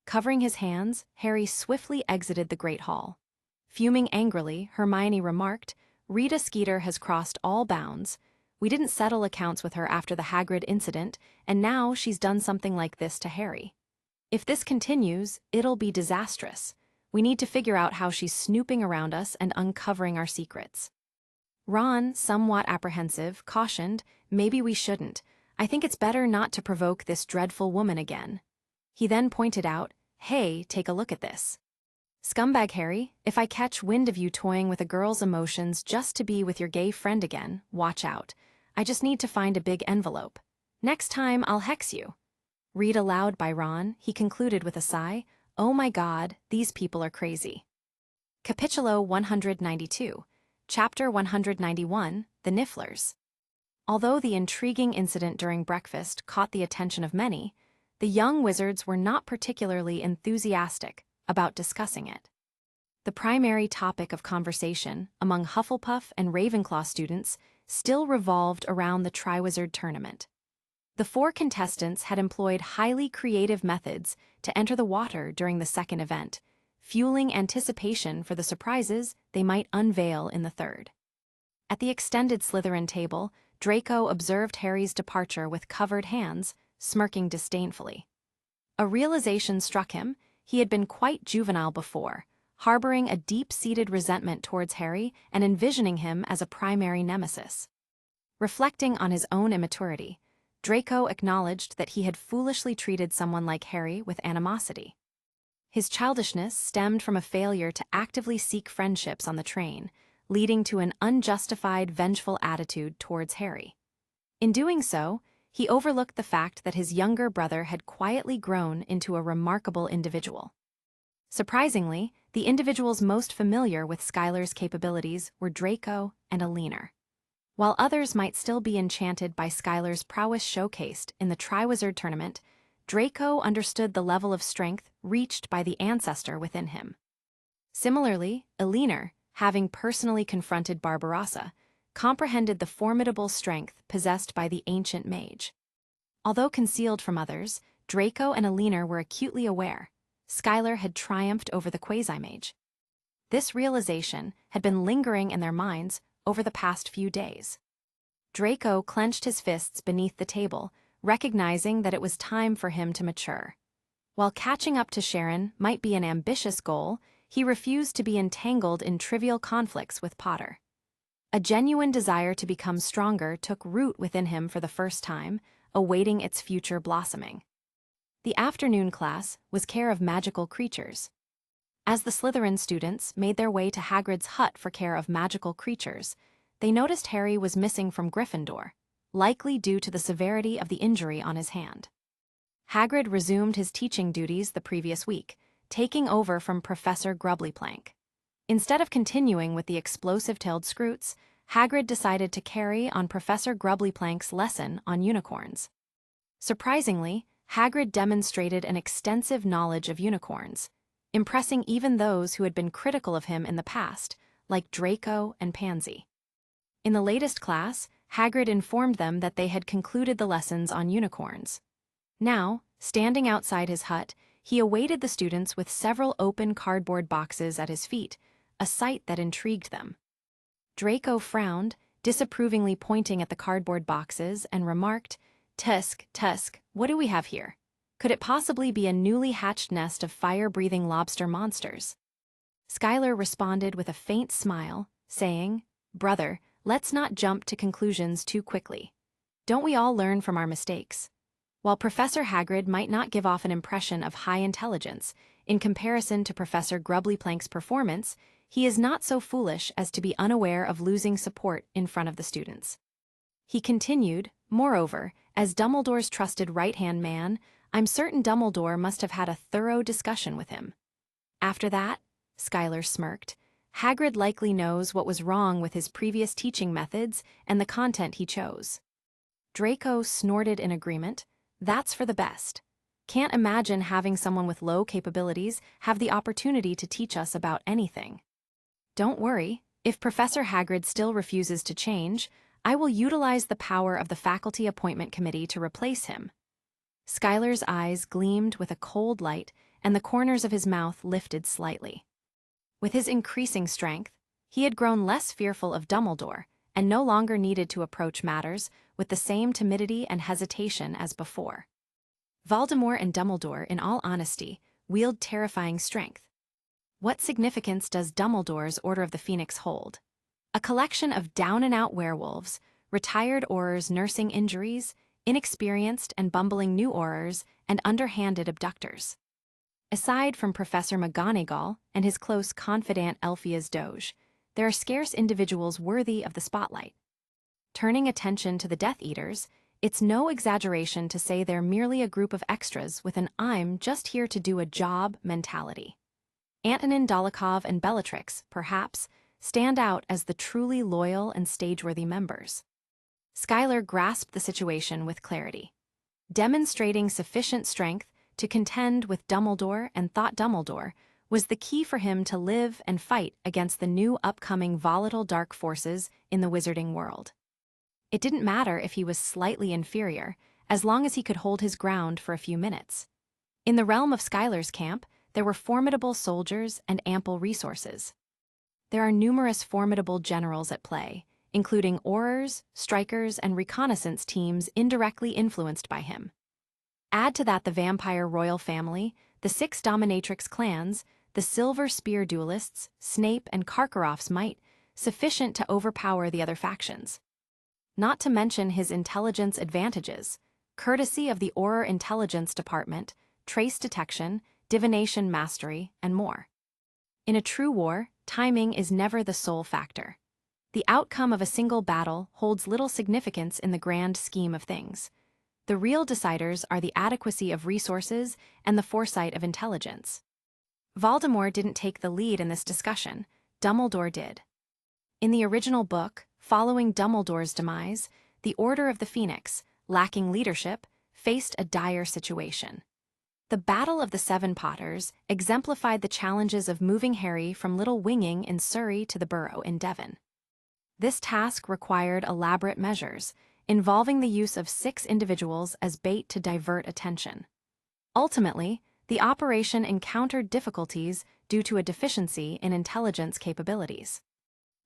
Covering his hands, Harry swiftly exited the Great Hall. Fuming angrily, Hermione remarked, "Rita Skeeter has crossed all bounds. We didn't settle accounts with her after the Hagrid incident, and now she's done something like this to Harry. If this continues, it'll be disastrous. We need to figure out how she's snooping around us and uncovering our secrets." Ron, somewhat apprehensive, cautioned, "Maybe we shouldn't. I think it's better not to provoke this dreadful woman again." He then pointed out, "Hey, take a look at this. Scumbag Harry, if I catch wind of you toying with a girl's emotions just to be with your gay friend again, watch out. I just need to find a big envelope. Next time, I'll hex you." Read aloud by Ron, he concluded with a sigh, "Oh my God, these people are crazy." Capitulo 192, Chapter 191, The Nifflers. Although the intriguing incident during breakfast caught the attention of many, the young wizards were not particularly enthusiastic about discussing it. The primary topic of conversation among Hufflepuff and Ravenclaw students still revolved around the Triwizard Tournament. The 4 contestants had employed highly creative methods to enter the water during the second event, fueling anticipation for the surprises they might unveil in the third. At the extended Slytherin table, Draco observed Harry's departure with covered hands, smirking disdainfully. A realization struck him: he had been quite juvenile before, harboring a deep-seated resentment towards Harry and envisioning him as a primary nemesis. Reflecting on his own immaturity, Draco acknowledged that he had foolishly treated someone like Harry with animosity. His childishness stemmed from a failure to actively seek friendships on the train, leading to an unjustified, vengeful attitude towards Harry. In doing so, he overlooked the fact that his younger brother had quietly grown into a remarkable individual. Surprisingly, the individuals most familiar with Skylar's capabilities were Draco and Alina. While others might still be enchanted by Skylar's prowess showcased in the Triwizard Tournament, Draco understood the level of strength reached by the ancestor within him. Similarly, Alina, having personally confronted Barbarossa, comprehended the formidable strength possessed by the ancient mage. Although concealed from others, Draco and Alina were acutely aware Skylar had triumphed over the quasi-mage. This realization had been lingering in their minds over the past few days. Draco clenched his fists beneath the table, recognizing that it was time for him to mature. While catching up to Sharon might be an ambitious goal, he refused to be entangled in trivial conflicts with Potter. A genuine desire to become stronger took root within him for the first time, awaiting its future blossoming. The afternoon class was care of magical creatures. As the Slytherin students made their way to Hagrid's hut for care of magical creatures, they noticed Harry was missing from Gryffindor, likely due to the severity of the injury on his hand. Hagrid resumed his teaching duties the previous week, taking over from Professor Grubblyplank. Instead of continuing with the explosive-tailed Scroots, Hagrid decided to carry on Professor Grubblyplank's lesson on unicorns. Surprisingly, Hagrid demonstrated an extensive knowledge of unicorns, impressing even those who had been critical of him in the past, like Draco and Pansy. In the latest class, Hagrid informed them that they had concluded the lessons on unicorns. Now, standing outside his hut, he awaited the students with several open cardboard boxes at his feet, a sight that intrigued them. Draco frowned, disapprovingly pointing at the cardboard boxes, and remarked, "Tusk, what do we have here? Could it possibly be a newly hatched nest of fire-breathing lobster monsters?" Skylar responded with a faint smile, saying, "Brother, let's not jump to conclusions too quickly. Don't we all learn from our mistakes?" While Professor Hagrid might not give off an impression of high intelligence, in comparison to Professor Grubblyplank's performance, he is not so foolish as to be unaware of losing support in front of the students. He continued, "Moreover, as Dumbledore's trusted right-hand man, I'm certain Dumbledore must have had a thorough discussion with him." After that, Skylar smirked, Hagrid likely knows what was wrong with his previous teaching methods and the content he chose. Draco snorted in agreement. That's for the best. Can't imagine having someone with low capabilities have the opportunity to teach us about anything. Don't worry, if Professor Hagrid still refuses to change, I will utilize the power of the Faculty Appointment Committee to replace him. Skylar's eyes gleamed with a cold light, and the corners of his mouth lifted slightly. With his increasing strength, he had grown less fearful of Dumbledore, and no longer needed to approach matters with the same timidity and hesitation as before. Voldemort and Dumbledore, in all honesty, wield terrifying strength. What significance does Dumbledore's Order of the Phoenix hold? A collection of down-and-out werewolves, retired Aurors nursing injuries, inexperienced and bumbling new Aurors, and underhanded abductors. Aside from Professor McGonagall and his close confidant Elphia's Doge, there are scarce individuals worthy of the spotlight. Turning attention to the Death Eaters, it's no exaggeration to say they're merely a group of extras with an "I'm just here to do a job" mentality. Antonin Dolokhov and Bellatrix, perhaps, stand out as the truly loyal and stage-worthy members. Skylar grasped the situation with clarity. Demonstrating sufficient strength to contend with Dumbledore and thought Dumbledore was the key for him to live and fight against the new upcoming volatile dark forces in the wizarding world. It didn't matter if he was slightly inferior, as long as he could hold his ground for a few minutes. In the realm of Skylar's camp, there were formidable soldiers and ample resources. There are numerous formidable generals at play, including Aurors, Strikers, and reconnaissance teams indirectly influenced by him. Add to that the vampire royal family, the 6 dominatrix clans, the Silver Spear duelists, Snape and Karkaroff's might, sufficient to overpower the other factions. Not to mention his intelligence advantages, courtesy of the Auror Intelligence Department, trace detection, divination mastery, and more. In a true war, timing is never the sole factor. The outcome of a single battle holds little significance in the grand scheme of things. The real deciders are the adequacy of resources and the foresight of intelligence. Voldemort didn't take the lead in this discussion, Dumbledore did. In the original book, following Dumbledore's demise, the Order of the Phoenix, lacking leadership, faced a dire situation. The Battle of the Seven Potters exemplified the challenges of moving Harry from Little Winging in Surrey to the Burrow in Devon. This task required elaborate measures, involving the use of 6 individuals as bait to divert attention. Ultimately, the operation encountered difficulties due to a deficiency in intelligence capabilities.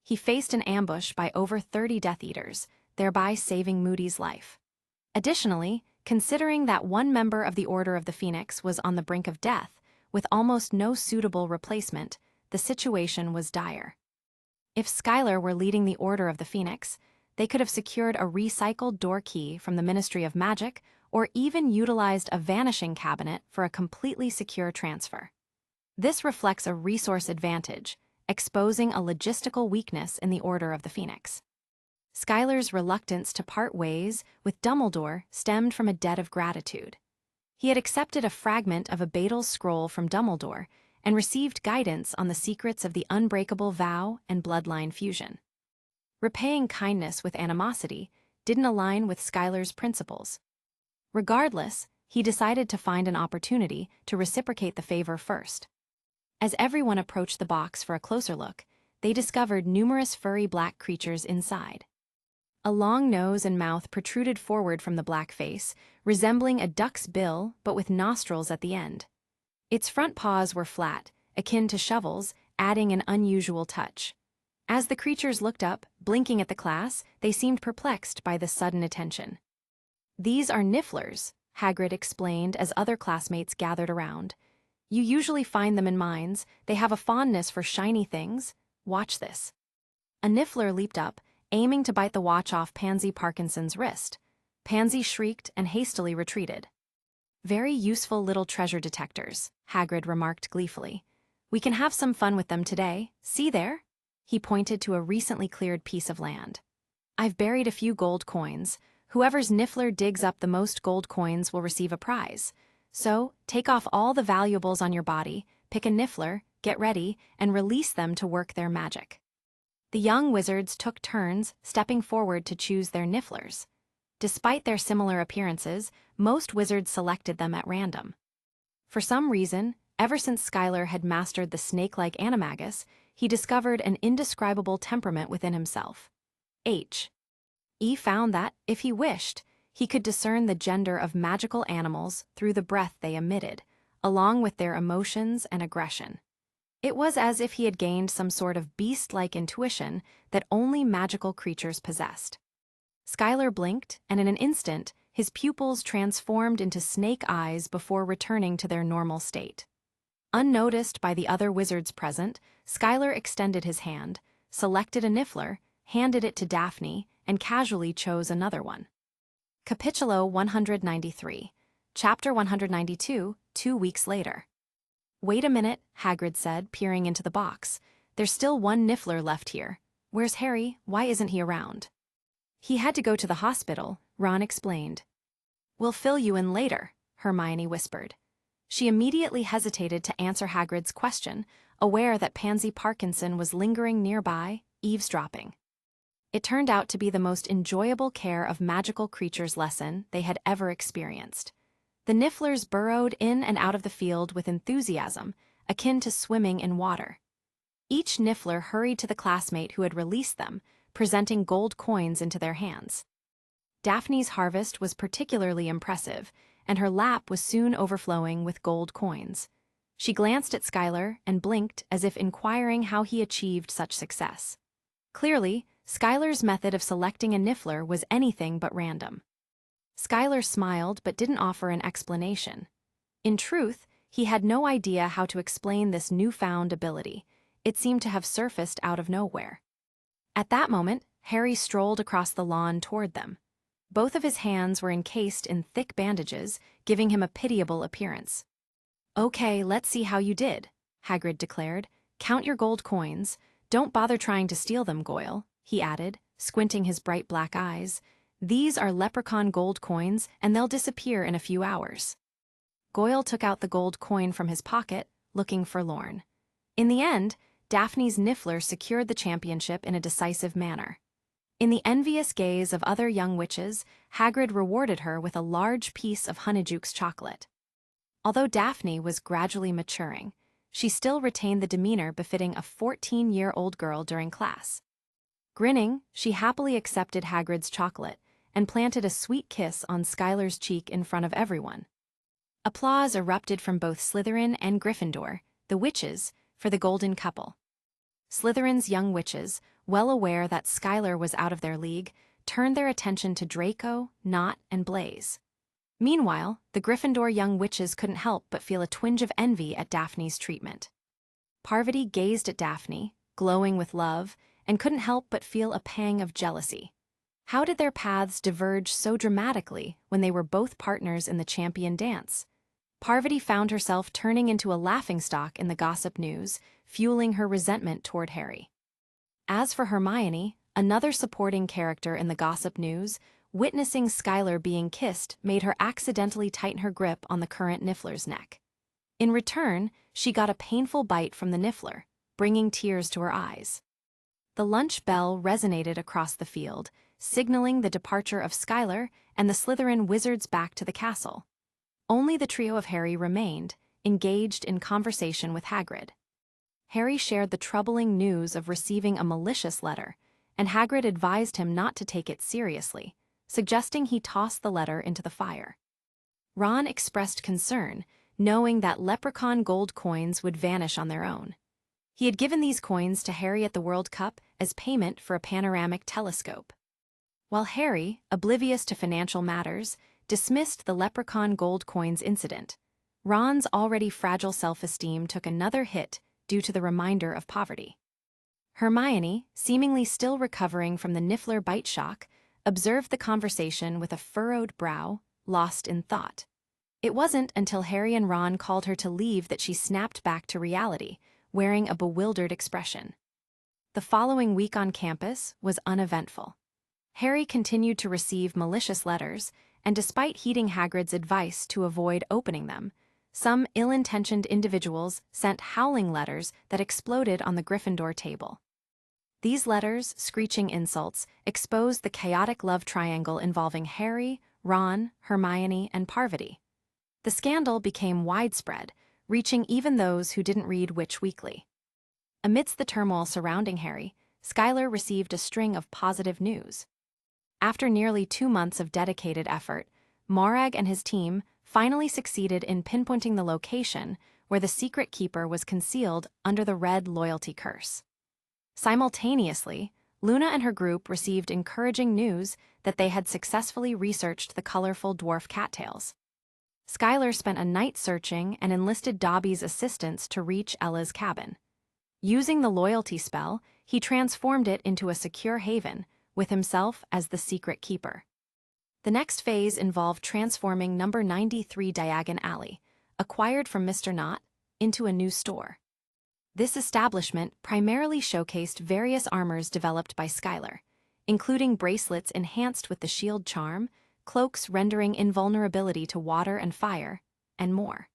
He faced an ambush by over 30 Death Eaters, thereby saving Moody's life. Additionally, considering that one member of the Order of the Phoenix was on the brink of death, with almost no suitable replacement, the situation was dire. If Skylar were leading the Order of the Phoenix, they could have secured a recycled door key from the Ministry of Magic or even utilized a vanishing cabinet for a completely secure transfer. This reflects a resource advantage, exposing a logistical weakness in the Order of the Phoenix. Skylar's reluctance to part ways with Dumbledore stemmed from a debt of gratitude. He had accepted a fragment of a Bedel's scroll from Dumbledore and received guidance on the secrets of the unbreakable vow and bloodline fusion. Repaying kindness with animosity didn't align with Skylar's principles. Regardless, he decided to find an opportunity to reciprocate the favor first. As everyone approached the box for a closer look, they discovered numerous furry black creatures inside. A long nose and mouth protruded forward from the black face, resembling a duck's bill but with nostrils at the end. Its front paws were flat, akin to shovels, adding an unusual touch. As the creatures looked up, blinking at the class, they seemed perplexed by the sudden attention. "These are nifflers," Hagrid explained as other classmates gathered around. "You usually find them in mines. They have a fondness for shiny things. Watch this." A niffler leaped up, aiming to bite the watch off Pansy Parkinson's wrist. Pansy shrieked and hastily retreated. "Very useful little treasure detectors," Hagrid remarked gleefully. "We can have some fun with them today. See there?" He pointed to a recently cleared piece of land. "I've buried a few gold coins. Whoever's niffler digs up the most gold coins will receive a prize. So, take off all the valuables on your body, pick a niffler, get ready, and release them to work their magic." The young wizards took turns stepping forward to choose their nifflers. Despite their similar appearances, most wizards selected them at random. For some reason, ever since Skylar had mastered the snake-like animagus, he discovered an indescribable temperament within himself. He found that, if he wished, he could discern the gender of magical animals through the breath they emitted, along with their emotions and aggression. It was as if he had gained some sort of beast-like intuition that only magical creatures possessed. Skylar blinked, and in an instant, his pupils transformed into snake eyes before returning to their normal state. Unnoticed by the other wizards present, Skylar extended his hand, selected a niffler, handed it to Daphne, and casually chose another one. Capitulo 193, Chapter 192, 2 weeks later. "Wait a minute," Hagrid said, peering into the box. "There's still one niffler left here. Where's Harry? Why isn't he around?" "He had to go to the hospital," Ron explained. "We'll fill you in later," Hermione whispered. She immediately hesitated to answer Hagrid's question, aware that Pansy Parkinson was lingering nearby, eavesdropping. It turned out to be the most enjoyable care of magical creatures lesson they had ever experienced. The nifflers burrowed in and out of the field with enthusiasm, akin to swimming in water. Each niffler hurried to the classmate who had released them, presenting gold coins into their hands. Daphne's harvest was particularly impressive, and her lap was soon overflowing with gold coins. She glanced at Skylar and blinked as if inquiring how he achieved such success. Clearly, Skylar's method of selecting a niffler was anything but random. Skylar smiled but didn't offer an explanation. In truth, he had no idea how to explain this newfound ability. It seemed to have surfaced out of nowhere. At that moment, Harry strolled across the lawn toward them. Both of his hands were encased in thick bandages, giving him a pitiable appearance. "Okay, let's see how you did," Hagrid declared. "Count your gold coins. Don't bother trying to steal them, Goyle," he added, squinting his bright black eyes. "These are leprechaun gold coins, and they'll disappear in a few hours." Goyle took out the gold coin from his pocket, looking forlorn. In the end, Daphne's niffler secured the championship in a decisive manner. In the envious gaze of other young witches, Hagrid rewarded her with a large piece of Honeyjuke's chocolate. Although Daphne was gradually maturing, she still retained the demeanor befitting a 14-year-old girl during class. Grinning, she happily accepted Hagrid's chocolate and planted a sweet kiss on Skylar's cheek in front of everyone. Applause erupted from both Slytherin and Gryffindor, the witches, for the golden couple. Slytherin's young witches, well aware that Skylar was out of their league, turned their attention to Draco, Nott, and Blaise. Meanwhile, the Gryffindor young witches couldn't help but feel a twinge of envy at Daphne's treatment. Parvati gazed at Daphne, glowing with love, and couldn't help but feel a pang of jealousy. How did their paths diverge so dramatically when they were both partners in the champion dance? Parvati found herself turning into a laughingstock in the gossip news, fueling her resentment toward Harry. As for Hermione, another supporting character in the gossip news, witnessing Skylar being kissed made her accidentally tighten her grip on the current Niffler's neck. In return, she got a painful bite from the Niffler, bringing tears to her eyes. The lunch bell resonated across the field, signaling the departure of Skylar and the Slytherin wizards back to the castle. Only the trio of Harry remained, engaged in conversation with Hagrid. Harry shared the troubling news of receiving a malicious letter, and Hagrid advised him not to take it seriously, suggesting he toss the letter into the fire. Ron expressed concern, knowing that leprechaun gold coins would vanish on their own. He had given these coins to Harry at the World Cup as payment for a panoramic telescope. While Harry, oblivious to financial matters, dismissed the leprechaun gold coins incident, Ron's already fragile self-esteem took another hit due to the reminder of poverty. Hermione, seemingly still recovering from the Niffler bite shock, observed the conversation with a furrowed brow, lost in thought. It wasn't until Harry and Ron called her to leave that she snapped back to reality, wearing a bewildered expression. The following week on campus was uneventful. Harry continued to receive malicious letters, and despite heeding Hagrid's advice to avoid opening them, some ill-intentioned individuals sent howling letters that exploded on the Gryffindor table. These letters, screeching insults, exposed the chaotic love triangle involving Harry, Ron, Hermione, and Parvati. The scandal became widespread, reaching even those who didn't read Witch Weekly. Amidst the turmoil surrounding Harry, Skylar received a string of positive news. After nearly 2 months of dedicated effort, Morag and his team finally succeeded in pinpointing the location where the secret keeper was concealed under the red loyalty curse. Simultaneously, Luna and her group received encouraging news that they had successfully researched the colorful dwarf cattails. Skylar spent a night searching and enlisted Dobby's assistance to reach Ella's cabin. Using the loyalty spell, he transformed it into a secure haven, with himself as the secret keeper. The next phase involved transforming number 93 Diagon Alley, acquired from Mr. Knott, into a new store. This establishment primarily showcased various armors developed by Skylar, including bracelets enhanced with the shield charm, cloaks rendering invulnerability to water and fire, and more.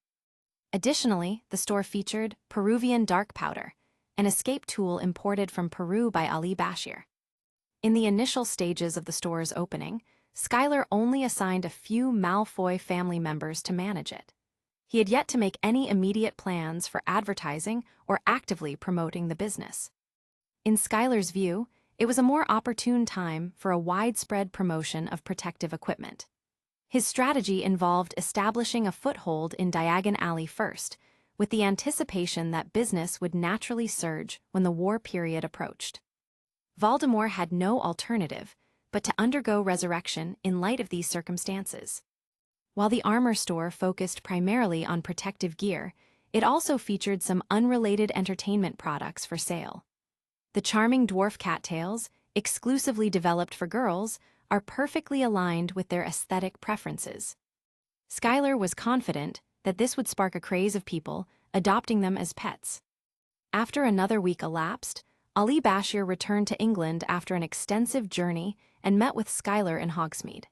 Additionally, the store featured Peruvian dark powder, an escape tool imported from Peru by Ali Bashir. In the initial stages of the store's opening, Skylar only assigned a few Malfoy family members to manage it. He had yet to make any immediate plans for advertising or actively promoting the business. In Skylar's view, it was a more opportune time for a widespread promotion of protective equipment. His strategy involved establishing a foothold in Diagon Alley first, with the anticipation that business would naturally surge when the war period approached. Voldemort had no alternative but to undergo resurrection in light of these circumstances. While the armor store focused primarily on protective gear, it also featured some unrelated entertainment products for sale. The charming dwarf cattails, exclusively developed for girls, are perfectly aligned with their aesthetic preferences. Skylar was confident that this would spark a craze of people adopting them as pets. After another week elapsed, Ali Bashir returned to England after an extensive journey and met with Skylar in Hogsmeade.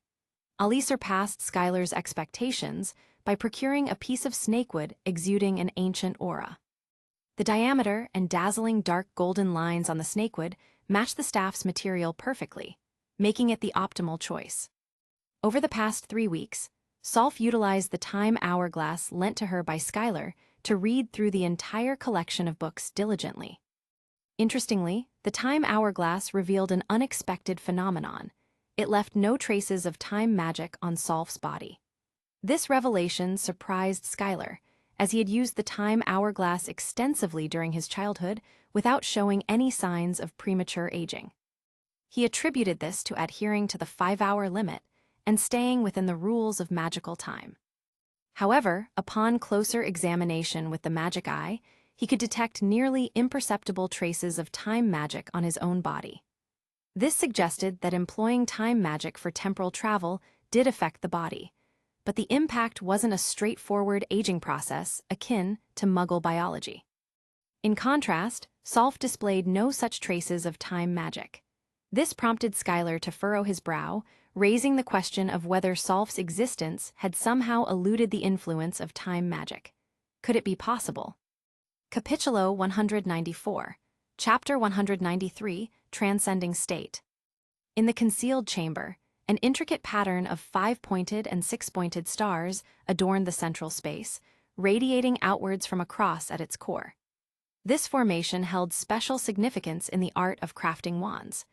Ali surpassed Skylar's expectations by procuring a piece of snakewood exuding an ancient aura. The diameter and dazzling dark golden lines on the snakewood matched the staff's material perfectly, making it the optimal choice. Over the past 3 weeks, Solf utilized the time hourglass lent to her by Skylar to read through the entire collection of books diligently. Interestingly, the time hourglass revealed an unexpected phenomenon. It left no traces of time magic on Solf's body. This revelation surprised Skylar, as he had used the time hourglass extensively during his childhood without showing any signs of premature aging. He attributed this to adhering to the 5-hour limit and staying within the rules of magical time. However, upon closer examination with the magic eye, he could detect nearly imperceptible traces of time magic on his own body. This suggested that employing time magic for temporal travel did affect the body, but the impact wasn't a straightforward aging process akin to Muggle biology. In contrast, Solf displayed no such traces of time magic. This prompted Schuyler to furrow his brow, raising the question of whether Solf's existence had somehow eluded the influence of time magic. Could it be possible? Capitulo 194, Chapter 193, Transcending State. In the concealed chamber, an intricate pattern of 5-pointed and 6-pointed stars adorned the central space, radiating outwards from a cross at its core. This formation held special significance in the art of crafting wands.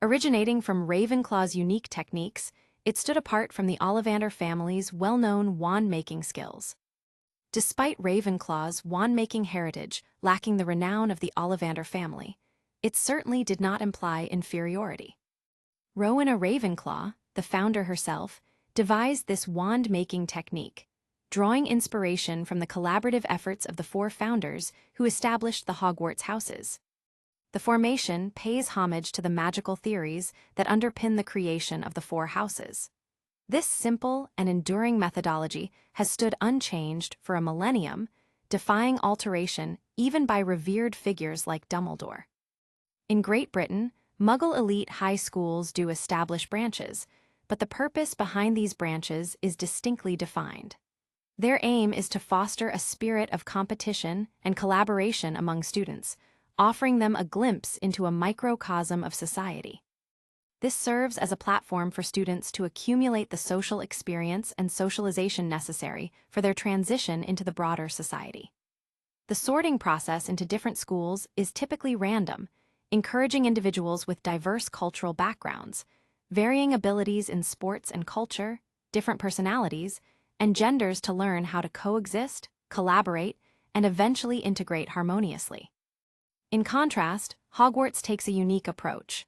Originating from Ravenclaw's unique techniques, it stood apart from the Ollivander family's well-known wand-making skills. Despite Ravenclaw's wand-making heritage lacking the renown of the Ollivander family, it certainly did not imply inferiority. Rowena Ravenclaw, the founder herself, devised this wand-making technique, drawing inspiration from the collaborative efforts of the 4 founders who established the Hogwarts houses. The formation pays homage to the magical theories that underpin the creation of the 4 houses. This simple and enduring methodology has stood unchanged for a millennium, defying alteration even by revered figures like Dumbledore. In Great Britain, Muggle elite high schools do establish branches, but the purpose behind these branches is distinctly defined. Their aim is to foster a spirit of competition and collaboration among students, offering them a glimpse into a microcosm of society. This serves as a platform for students to accumulate the social experience and socialization necessary for their transition into the broader society. The sorting process into different schools is typically random, encouraging individuals with diverse cultural backgrounds, varying abilities in sports and culture, different personalities, and genders to learn how to coexist, collaborate, and eventually integrate harmoniously. In contrast, Hogwarts takes a unique approach.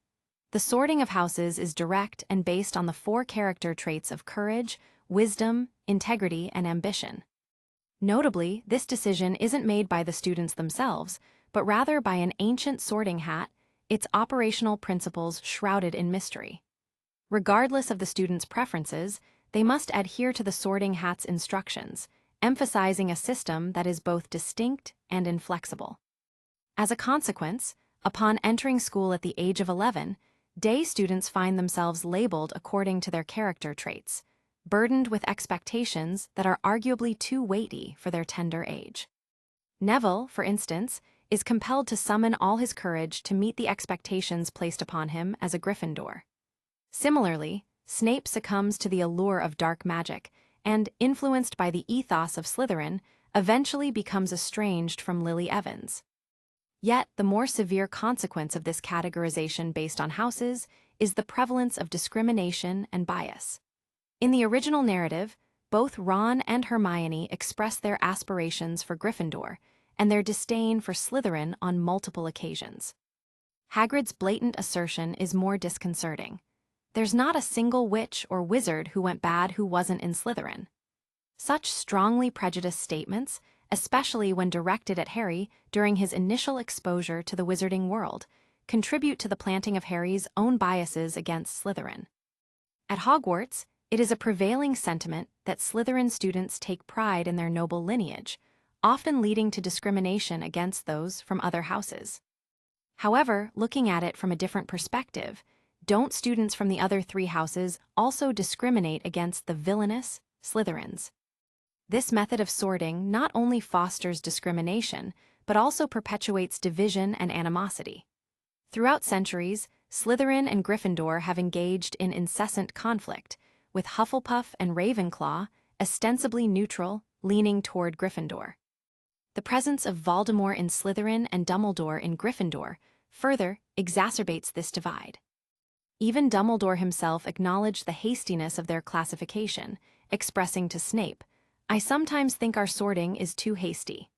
The sorting of houses is direct and based on the 4 character traits of courage, wisdom, integrity, and ambition. Notably, this decision isn't made by the students themselves, but rather by an ancient sorting hat, its operational principles shrouded in mystery. Regardless of the students' preferences, they must adhere to the sorting hat's instructions, emphasizing a system that is both distinct and inflexible. As a consequence, upon entering school at the age of 11, day students find themselves labeled according to their character traits, burdened with expectations that are arguably too weighty for their tender age. Neville, for instance, is compelled to summon all his courage to meet the expectations placed upon him as a Gryffindor. Similarly, Snape succumbs to the allure of dark magic and, influenced by the ethos of Slytherin, eventually becomes estranged from Lily Evans. Yet, the more severe consequence of this categorization based on houses is the prevalence of discrimination and bias. In the original narrative, both Ron and Hermione express their aspirations for Gryffindor and their disdain for Slytherin on multiple occasions. Hagrid's blatant assertion is more disconcerting. There's not a single witch or wizard who went bad who wasn't in Slytherin. Such strongly prejudiced statements, especially when directed at Harry during his initial exposure to the wizarding world, contribute to the planting of Harry's own biases against Slytherin. At Hogwarts, it is a prevailing sentiment that Slytherin students take pride in their noble lineage, often leading to discrimination against those from other houses. However, looking at it from a different perspective, don't students from the other 3 houses also discriminate against the villainous Slytherins? This method of sorting not only fosters discrimination, but also perpetuates division and animosity. Throughout centuries, Slytherin and Gryffindor have engaged in incessant conflict, with Hufflepuff and Ravenclaw ostensibly neutral, leaning toward Gryffindor. The presence of Voldemort in Slytherin and Dumbledore in Gryffindor further exacerbates this divide. Even Dumbledore himself acknowledged the hastiness of their classification, expressing to Snape, "I sometimes think our sorting is too hasty."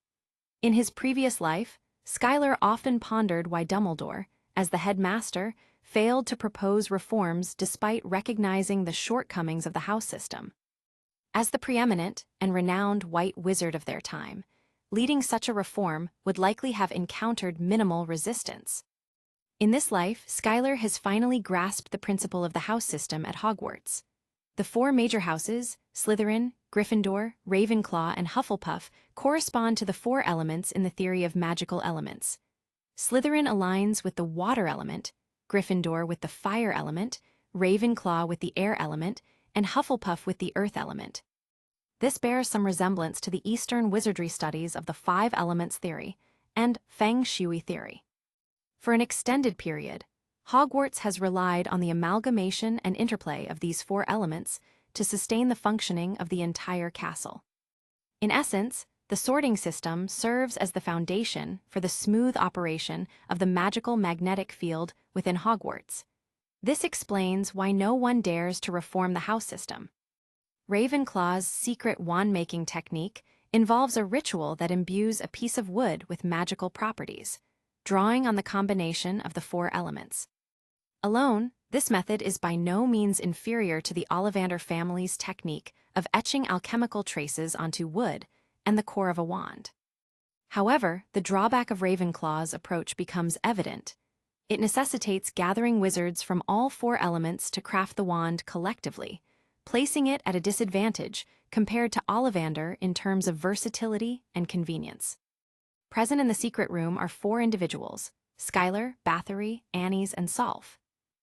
In his previous life, Schuyler often pondered why Dumbledore, as the headmaster, failed to propose reforms despite recognizing the shortcomings of the house system. As the preeminent and renowned white wizard of their time, leading such a reform would likely have encountered minimal resistance. In this life, Schuyler has finally grasped the principle of the house system at Hogwarts. The 4 major houses, Slytherin, Gryffindor, Ravenclaw, and Hufflepuff, correspond to the 4 elements in the theory of magical elements. Slytherin aligns with the water element, Gryffindor with the fire element, Ravenclaw with the air element, and Hufflepuff with the earth element. This bears some resemblance to the Eastern wizardry studies of the five elements theory and feng shui theory. For an extended period, Hogwarts has relied on the amalgamation and interplay of these four elements to sustain the functioning of the entire castle. In essence, the sorting system serves as the foundation for the smooth operation of the magical magnetic field within Hogwarts. This explains why no one dares to reform the house system. Ravenclaw's secret wand-making technique involves a ritual that imbues a piece of wood with magical properties, drawing on the combination of the four elements. Alone, this method is by no means inferior to the Ollivander family's technique of etching alchemical traces onto wood and the core of a wand. However, the drawback of Ravenclaw's approach becomes evident. It necessitates gathering wizards from all four elements to craft the wand collectively, placing it at a disadvantage compared to Ollivander in terms of versatility and convenience. Present in the secret room are four individuals: Skylar, Bathory, Annies, and Solf.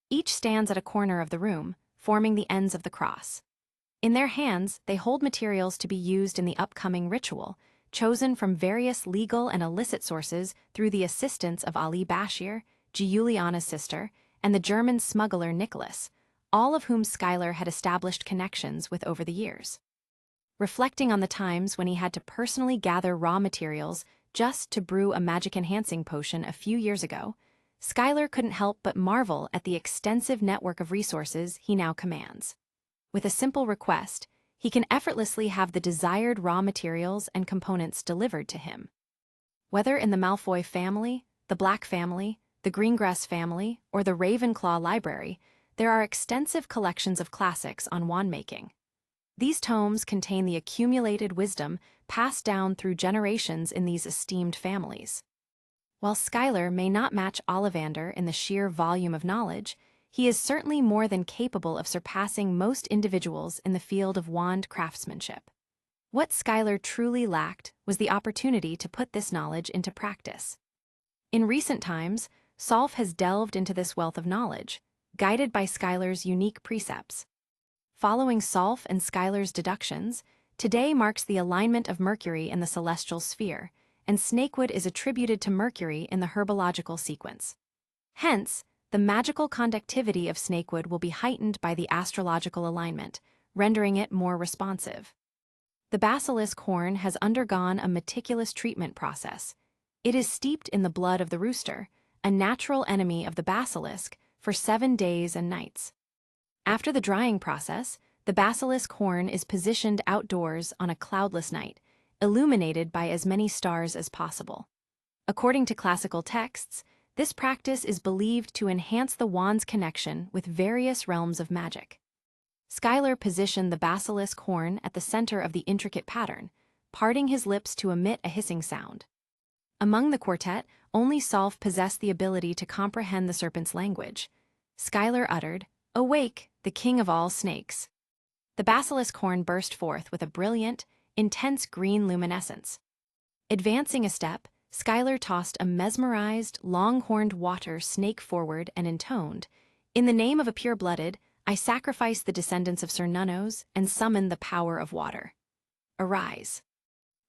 Each stands at a corner of the room, forming the ends of the cross. In their hands, they hold materials to be used in the upcoming ritual, chosen from various legal and illicit sources through the assistance of Ali Bashir, Giuliana's sister, and the German smuggler Nicholas, all of whom Skylar had established connections with over the years. Reflecting on the times when he had to personally gather raw materials just to brew a magic-enhancing potion a few years ago, Skylar couldn't help but marvel at the extensive network of resources he now commands. With a simple request, he can effortlessly have the desired raw materials and components delivered to him. Whether in the Malfoy family, the Black family, the Greengrass family, or the Ravenclaw library, there are extensive collections of classics on wand-making. These tomes contain the accumulated wisdom passed down through generations in these esteemed families. While Skylar may not match Ollivander in the sheer volume of knowledge, he is certainly more than capable of surpassing most individuals in the field of wand craftsmanship. What Skylar truly lacked was the opportunity to put this knowledge into practice. In recent times, Solf has delved into this wealth of knowledge, guided by Skylar's unique precepts. Following Solf and Skylar's deductions, today marks the alignment of Mercury in the celestial sphere, and snakewood is attributed to Mercury in the herbological sequence. Hence, the magical conductivity of snakewood will be heightened by the astrological alignment, rendering it more responsive. The basilisk horn has undergone a meticulous treatment process. It is steeped in the blood of the rooster, a natural enemy of the basilisk, for 7 days and nights. After the drying process, the basilisk horn is positioned outdoors on a cloudless night, illuminated by as many stars as possible. According to classical texts, this practice is believed to enhance the wand's connection with various realms of magic. Skylar positioned the basilisk horn at the center of the intricate pattern, parting his lips to emit a hissing sound. Among the quartet, only Solf possessed the ability to comprehend the serpent's language. Skylar uttered, "Awake, the king of all snakes." The basilisk horn burst forth with a brilliant, intense green luminescence. Advancing a step, Skylar tossed a mesmerized, long-horned water snake forward and intoned, "In the name of a pure-blooded, I sacrifice the descendants of Sir Nunnos and summon the power of water. Arise."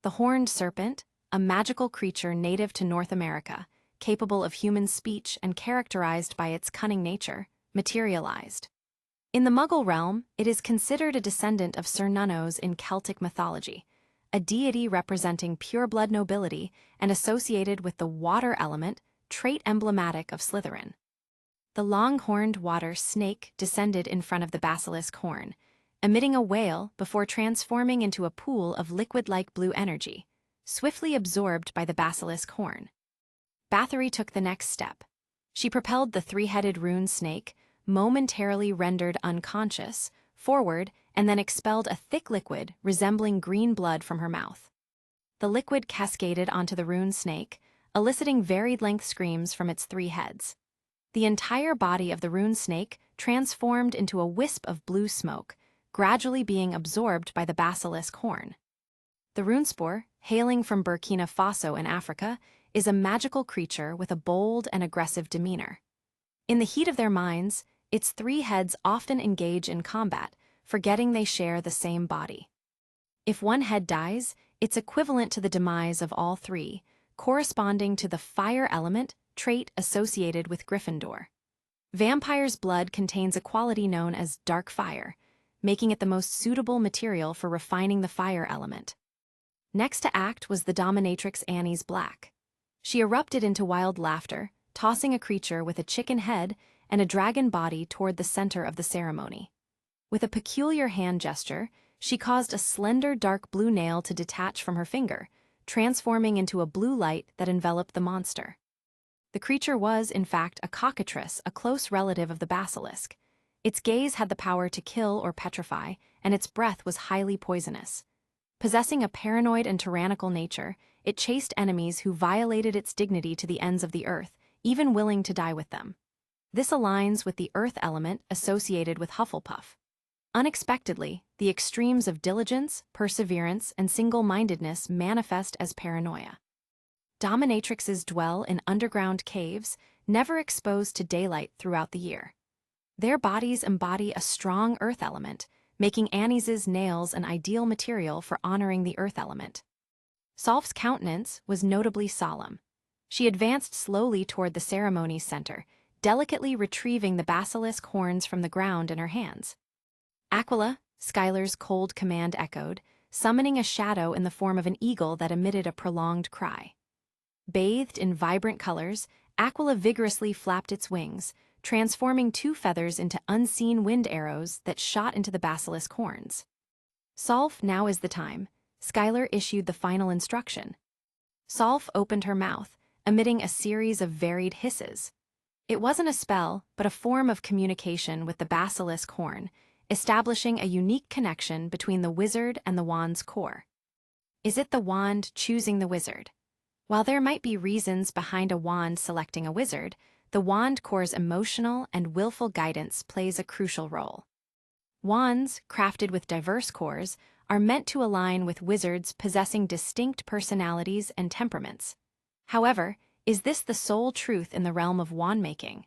The horned serpent, a magical creature native to North America, capable of human speech and characterized by its cunning nature, materialized. In the Muggle realm, it is considered a descendant of Sir Nunnos in Celtic mythology, a deity representing pure-blood nobility and associated with the water element, trait emblematic of Slytherin. The long-horned water snake descended in front of the basilisk horn, emitting a wail before transforming into a pool of liquid-like blue energy, swiftly absorbed by the basilisk horn. Bathory took the next step. She propelled the three-headed rune snake, momentarily rendered unconscious, forward and then expelled a thick liquid resembling green blood from her mouth. The liquid cascaded onto the rune snake, eliciting varied-length screams from its 3 heads. The entire body of the rune snake transformed into a wisp of blue smoke, gradually being absorbed by the basilisk horn. The runespore, hailing from Burkina Faso in Africa, is a magical creature with a bold and aggressive demeanor. In the heat of their minds, its three heads often engage in combat, forgetting they share the same body. If one head dies, it's equivalent to the demise of all three, corresponding to the fire element trait associated with Gryffindor. Vampire's blood contains a quality known as dark fire, making it the most suitable material for refining the fire element. Next to act was the dominatrix Annie's Black. She erupted into wild laughter, tossing a creature with a chicken head and a dragon body toward the center of the ceremony. With a peculiar hand gesture, she caused a slender dark blue nail to detach from her finger, transforming into a blue light that enveloped the monster. The creature was, in fact, a cockatrice, a close relative of the basilisk. Its gaze had the power to kill or petrify, and its breath was highly poisonous. Possessing a paranoid and tyrannical nature, it chased enemies who violated its dignity to the ends of the earth, even willing to die with them. This aligns with the earth element associated with Hufflepuff. Unexpectedly, the extremes of diligence, perseverance, and single-mindedness manifest as paranoia. Dominatrixes dwell in underground caves, never exposed to daylight throughout the year. Their bodies embody a strong earth element, making Annie's nails an ideal material for honoring the earth element. Solf's countenance was notably solemn. She advanced slowly toward the ceremony's center, delicately retrieving the basilisk horns from the ground in her hands. Aquila, Skylar's cold command echoed, summoning a shadow in the form of an eagle that emitted a prolonged cry. Bathed in vibrant colors, Aquila vigorously flapped its wings, transforming two feathers into unseen wind arrows that shot into the basilisk horns. Solf, now is the time. Skylar issued the final instruction. Solf opened her mouth, emitting a series of varied hisses. It wasn't a spell, but a form of communication with the basilisk horn, establishing a unique connection between the wizard and the wand's core. Is it the wand choosing the wizard? While there might be reasons behind a wand selecting a wizard, the wand core's emotional and willful guidance plays a crucial role. Wands, crafted with diverse cores, are meant to align with wizards possessing distinct personalities and temperaments. However, is this the sole truth in the realm of wand-making?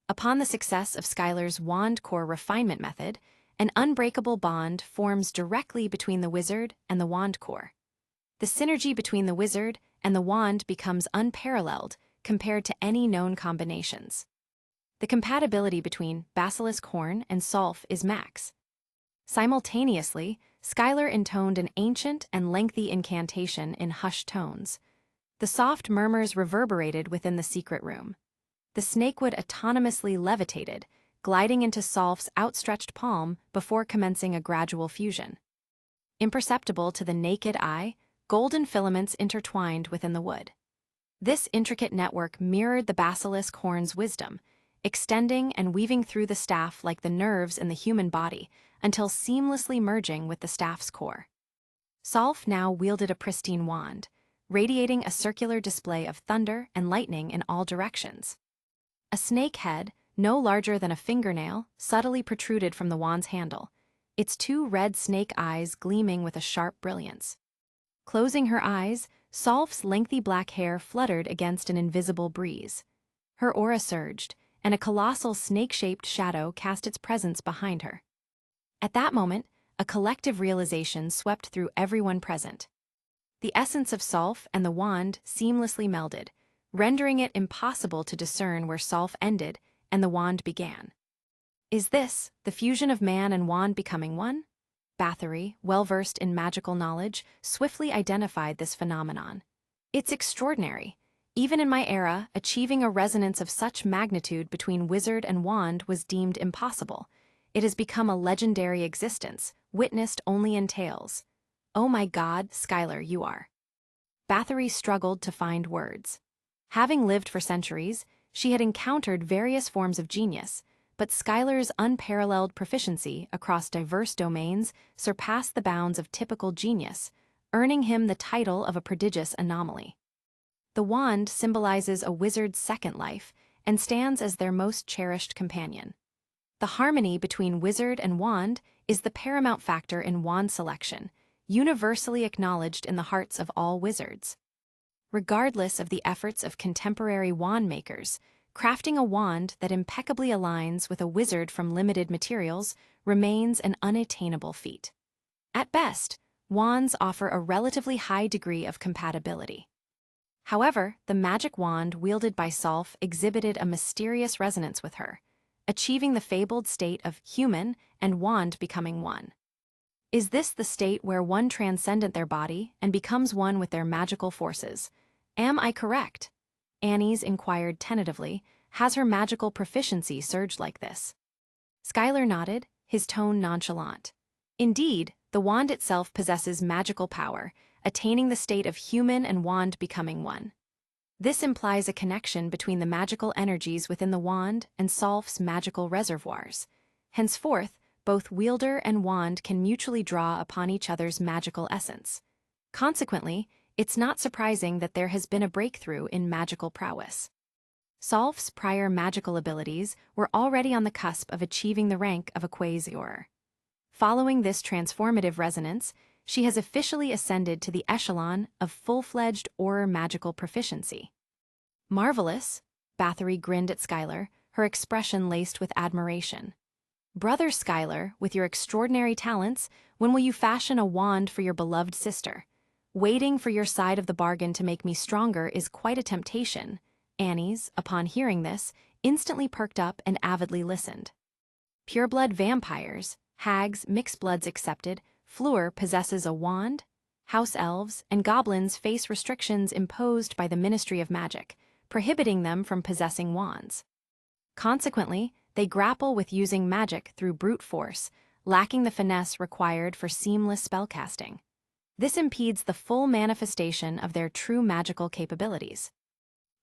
Upon the success of Skylar's wand core refinement method, an unbreakable bond forms directly between the wizard and the wand core. The synergy between the wizard and the wand becomes unparalleled compared to any known combinations. The compatibility between Basilisk Horn and Solf is max. Simultaneously, Skylar intoned an ancient and lengthy incantation in hushed tones. The soft murmurs reverberated within the secret room. The snakewood autonomously levitated, gliding into Solf's outstretched palm before commencing a gradual fusion. Imperceptible to the naked eye, golden filaments intertwined within the wood. This intricate network mirrored the basilisk horn's wisdom, extending and weaving through the staff like the nerves in the human body until seamlessly merging with the staff's core. Solf now wielded a pristine wand, radiating a circular display of thunder and lightning in all directions. A snake head, no larger than a fingernail, subtly protruded from the wand's handle, its two red snake eyes gleaming with a sharp brilliance. Closing her eyes, Solf's lengthy black hair fluttered against an invisible breeze. Her aura surged, and a colossal snake-shaped shadow cast its presence behind her. At that moment, a collective realization swept through everyone present. The essence of Solf and the wand seamlessly melded, rendering it impossible to discern where Solf ended and the wand began. Is this the fusion of man and wand becoming one? Bathory, well-versed in magical knowledge, swiftly identified this phenomenon. It's extraordinary. Even in my era, achieving a resonance of such magnitude between wizard and wand was deemed impossible. It has become a legendary existence, witnessed only in tales. Oh my God, Skylar, you are. Bathory struggled to find words. Having lived for centuries, she had encountered various forms of genius, but Skylar's unparalleled proficiency across diverse domains surpassed the bounds of typical genius, earning him the title of a prodigious anomaly. The wand symbolizes a wizard's second life and stands as their most cherished companion. The harmony between wizard and wand is the paramount factor in wand selection, universally acknowledged in the hearts of all wizards. Regardless of the efforts of contemporary wand makers, crafting a wand that impeccably aligns with a wizard from limited materials remains an unattainable feat. At best, wands offer a relatively high degree of compatibility. However, the magic wand wielded by Solf exhibited a mysterious resonance with her, achieving the fabled state of human and wand becoming one. Is this the state where one transcendent their body and becomes one with their magical forces? Am I correct? Annie's inquired tentatively. Has her magical proficiency surged like this? Skylar nodded, his tone nonchalant. Indeed, the wand itself possesses magical power, attaining the state of human and wand becoming one. This implies a connection between the magical energies within the wand and Solf's magical reservoirs. Henceforth, both wielder and wand can mutually draw upon each other's magical essence. Consequently, it's not surprising that there has been a breakthrough in magical prowess. Solf's prior magical abilities were already on the cusp of achieving the rank of a quasi-auror. Following this transformative resonance, she has officially ascended to the echelon of full-fledged auror magical proficiency. Marvelous, Bathory grinned at Skylar, her expression laced with admiration. Brother Skylar, with your extraordinary talents, when will you fashion a wand for your beloved sister? Waiting for your side of the bargain to make me stronger is quite a temptation. Annie's, upon hearing this, instantly perked up and avidly listened. Pureblood vampires, hags, mixed bloods excepted, Fleur possesses a wand? House elves and goblins face restrictions imposed by the Ministry of Magic, prohibiting them from possessing wands. Consequently, they grapple with using magic through brute force, lacking the finesse required for seamless spellcasting. This impedes the full manifestation of their true magical capabilities.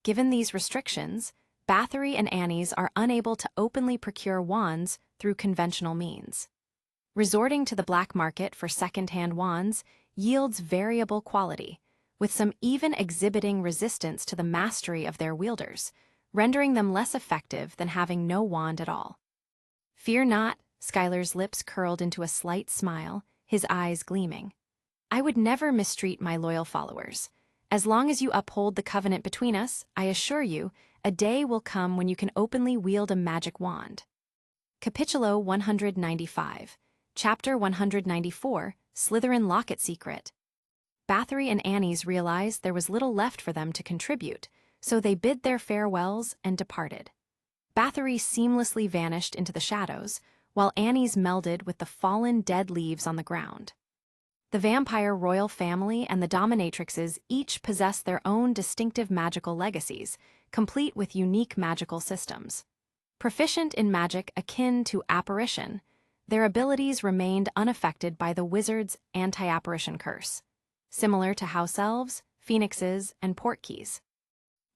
Given these restrictions, Bathory and Annie's are unable to openly procure wands through conventional means. Resorting to the black market for second-hand wands yields variable quality, with some even exhibiting resistance to the mastery of their wielders, rendering them less effective than having no wand at all. Fear not, Skylar's lips curled into a slight smile, his eyes gleaming. I would never mistreat my loyal followers. As long as you uphold the covenant between us, I assure you, a day will come when you can openly wield a magic wand. Capitulo 195, Chapter 194, Slytherin Locket Secret. Bathory and Annie's realized there was little left for them to contribute, so they bid their farewells and departed. Bathory seamlessly vanished into the shadows, while Annie's melded with the fallen dead leaves on the ground. The vampire royal family and the dominatrixes each possess their own distinctive magical legacies, complete with unique magical systems. Proficient in magic akin to apparition, their abilities remained unaffected by the wizard's anti-apparition curse, similar to house elves, phoenixes, and portkeys.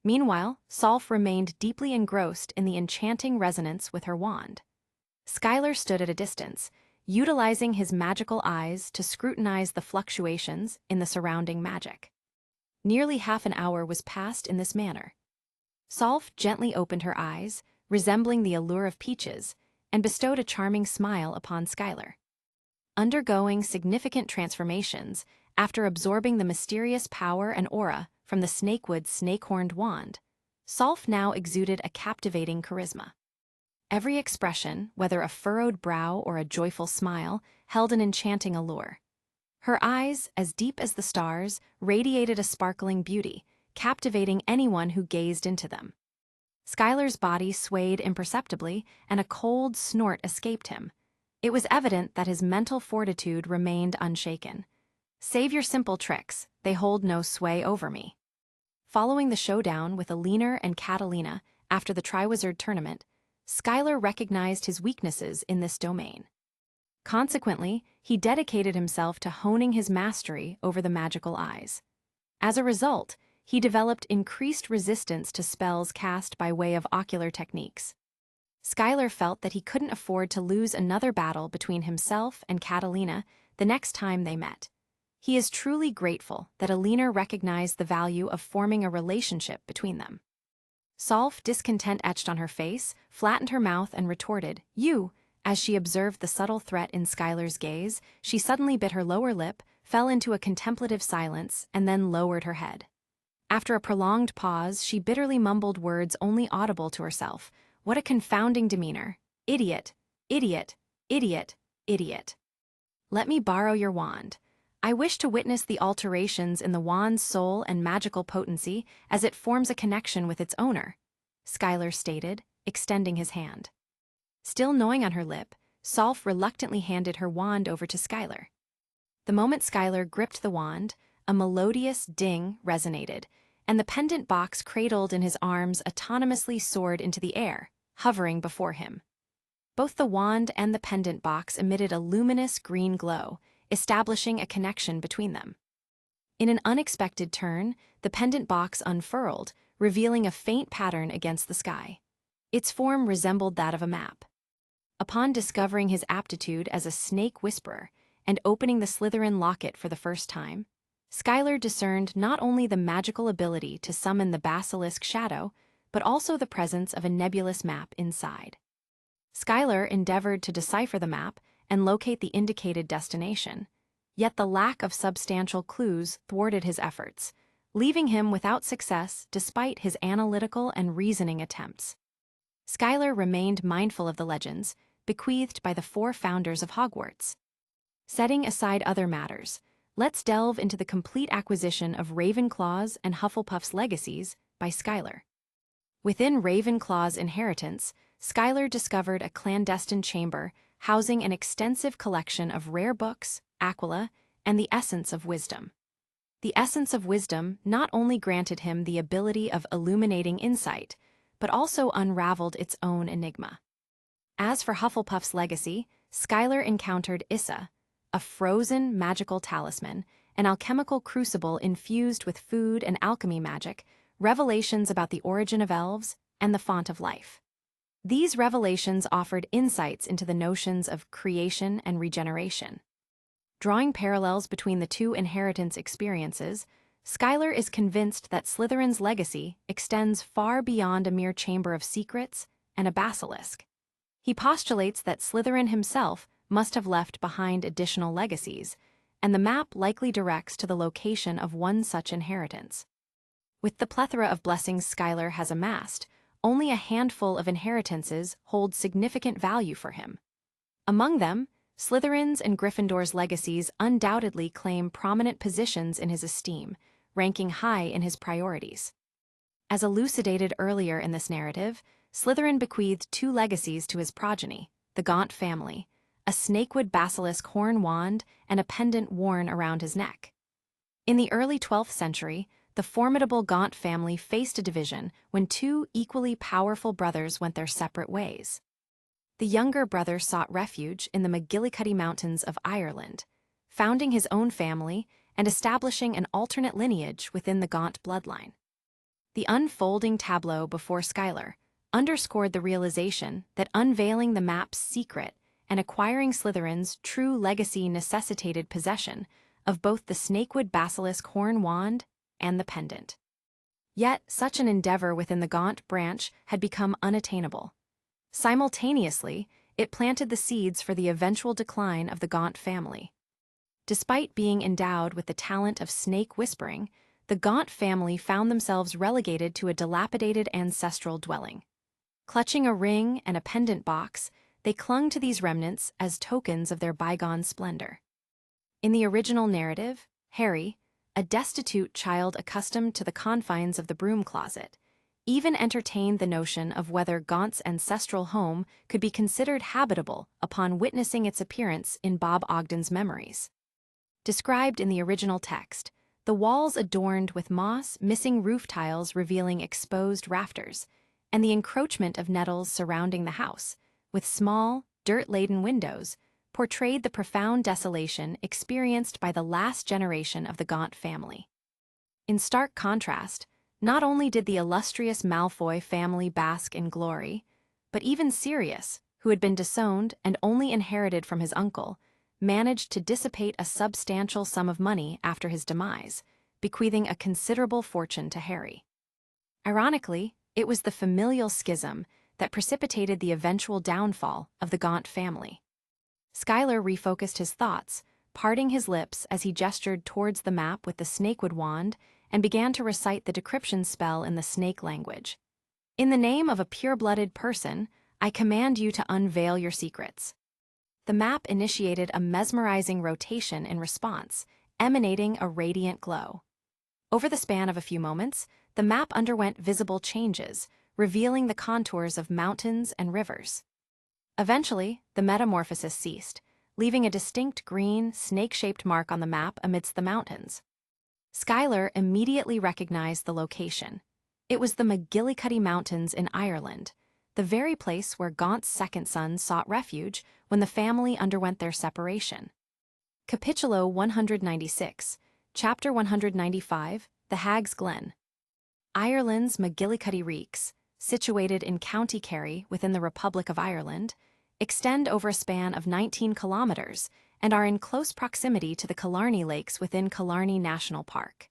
Meanwhile, Solf remained deeply engrossed in the enchanting resonance with her wand. Skylar stood at a distance, utilizing his magical eyes to scrutinize the fluctuations in the surrounding magic. Nearly half an hour was passed in this manner. Solf gently opened her eyes, resembling the allure of peaches, and bestowed a charming smile upon Skylar. Undergoing significant transformations, after absorbing the mysterious power and aura from the Snakewood snake-horned wand, Solf now exuded a captivating charisma. Every expression, whether a furrowed brow or a joyful smile, held an enchanting allure. Her eyes, as deep as the stars, radiated a sparkling beauty, captivating anyone who gazed into them. Skylar's body swayed imperceptibly, and a cold snort escaped him. It was evident that his mental fortitude remained unshaken. Save your simple tricks, they hold no sway over me. Following the showdown with Alina and Catalina after the Triwizard tournament, Skylar recognized his weaknesses in this domain. Consequently, he dedicated himself to honing his mastery over the magical eyes. As a result, he developed increased resistance to spells cast by way of ocular techniques. Skylar felt that he couldn't afford to lose another battle between himself and Catalina the next time they met. He is truly grateful that Alina recognized the value of forming a relationship between them. Solf, discontent etched on her face, flattened her mouth and retorted, "You." As she observed the subtle threat in Skylar's gaze, she suddenly bit her lower lip, fell into a contemplative silence, and then lowered her head. After a prolonged pause, she bitterly mumbled words only audible to herself. What a confounding demeanor. Idiot, idiot, idiot, idiot. Let me borrow your wand. I wish to witness the alterations in the wand's soul and magical potency as it forms a connection with its owner, Skylar stated, extending his hand. Still gnawing on her lip, Solf reluctantly handed her wand over to Skylar. The moment Skylar gripped the wand, a melodious ding resonated, and the pendant box cradled in his arms autonomously soared into the air, hovering before him. Both the wand and the pendant box emitted a luminous green glow, establishing a connection between them. In an unexpected turn, the pendant box unfurled, revealing a faint pattern against the sky. Its form resembled that of a map. Upon discovering his aptitude as a snake whisperer and opening the Slytherin locket for the first time, Skylar discerned not only the magical ability to summon the basilisk shadow, but also the presence of a nebulous map inside. Skylar endeavored to decipher the map and locate the indicated destination, yet the lack of substantial clues thwarted his efforts, leaving him without success despite his analytical and reasoning attempts. Skylar remained mindful of the legends bequeathed by the 4 founders of Hogwarts. Setting aside other matters, let's delve into the complete acquisition of Ravenclaw's and Hufflepuff's legacies by Skylar. Within Ravenclaw's inheritance, Skylar discovered a clandestine chamber housing an extensive collection of rare books, aquila, and the essence of wisdom. The essence of wisdom not only granted him the ability of illuminating insight, but also unraveled its own enigma. As for Hufflepuff's legacy, Skylar encountered Issa, a frozen magical talisman, an alchemical crucible infused with food and alchemy magic, revelations about the origin of elves, and the font of life. These revelations offered insights into the notions of creation and regeneration. Drawing parallels between the 2 inheritance experiences, Skylar is convinced that Slytherin's legacy extends far beyond a mere chamber of secrets and a basilisk. He postulates that Slytherin himself must have left behind additional legacies, and the map likely directs to the location of one such inheritance. With the plethora of blessings Skylar has amassed, only a handful of inheritances hold significant value for him. Among them, Slytherin's and Gryffindor's legacies undoubtedly claim prominent positions in his esteem, ranking high in his priorities. As elucidated earlier in this narrative, Slytherin bequeathed 2 legacies to his progeny, the Gaunt family, a snakewood basilisk horn wand and a pendant worn around his neck. In the early 12th century, the formidable Gaunt family faced a division when 2 equally powerful brothers went their separate ways. The younger brother sought refuge in the McGillicuddy Mountains of Ireland, founding his own family and establishing an alternate lineage within the Gaunt bloodline. The unfolding tableau before Skylar underscored the realization that unveiling the map's secret and acquiring Slytherin's true legacy necessitated possession of both the snakewood basilisk horn wand and the pendant. Yet, such an endeavor within the Gaunt branch had become unattainable. Simultaneously, it planted the seeds for the eventual decline of the Gaunt family. Despite being endowed with the talent of snake whispering, the Gaunt family found themselves relegated to a dilapidated ancestral dwelling. Clutching a ring and a pendant box, they clung to these remnants as tokens of their bygone splendor. In the original narrative, Harry, a destitute child accustomed to the confines of the broom closet, even entertained the notion of whether Gaunt's ancestral home could be considered habitable upon witnessing its appearance in Bob Ogden's memories. Described in the original text, the walls adorned with moss, missing roof tiles revealing exposed rafters, and the encroachment of nettles surrounding the house, with small, dirt-laden windows, portrayed the profound desolation experienced by the last generation of the Gaunt family. In stark contrast, not only did the illustrious Malfoy family bask in glory, but even Sirius, who had been disowned and only inherited from his uncle, managed to dissipate a substantial sum of money after his demise, bequeathing a considerable fortune to Harry. Ironically, it was the familial schism that precipitated the eventual downfall of the Gaunt family. Skylar refocused his thoughts, parting his lips as he gestured towards the map with the snakewood wand and began to recite the decryption spell in the snake language. "In the name of a pure-blooded person, I command you to unveil your secrets." The map initiated a mesmerizing rotation in response, emanating a radiant glow. Over the span of a few moments, the map underwent visible changes, revealing the contours of mountains and rivers. Eventually, the metamorphosis ceased, leaving a distinct green, snake-shaped mark on the map amidst the mountains. Skylar immediately recognized the location. It was the McGillicuddy Mountains in Ireland, the very place where Gaunt's second son sought refuge when the family underwent their separation. Capitulo 196, Chapter 195, The Hag's Glen. Ireland's McGillicuddy Reeks, situated in County Kerry within the Republic of Ireland, extend over a span of 19 kilometers and are in close proximity to the Killarney Lakes within Killarney National Park.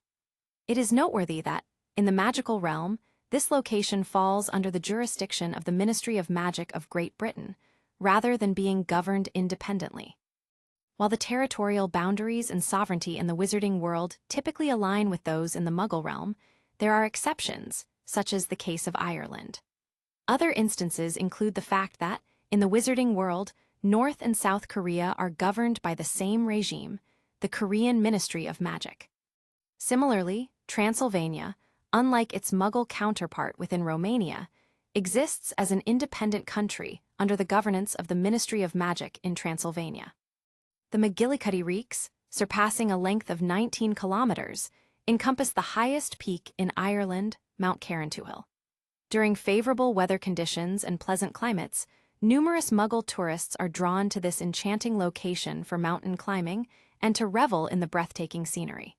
It is noteworthy that, in the magical realm, this location falls under the jurisdiction of the Ministry of Magic of Great Britain, rather than being governed independently. While the territorial boundaries and sovereignty in the wizarding world typically align with those in the Muggle realm, there are exceptions, such as the case of Ireland. Other instances include the fact that, in the wizarding world, North and South Korea are governed by the same regime, the Korean Ministry of Magic. Similarly, Transylvania, unlike its Muggle counterpart within Romania, exists as an independent country under the governance of the Ministry of Magic in Transylvania. The McGillicuddy Reeks, surpassing a length of 19 kilometers, encompass the highest peak in Ireland, Mount Carrauntoohil. During favorable weather conditions and pleasant climates, numerous Muggle tourists are drawn to this enchanting location for mountain climbing and to revel in the breathtaking scenery.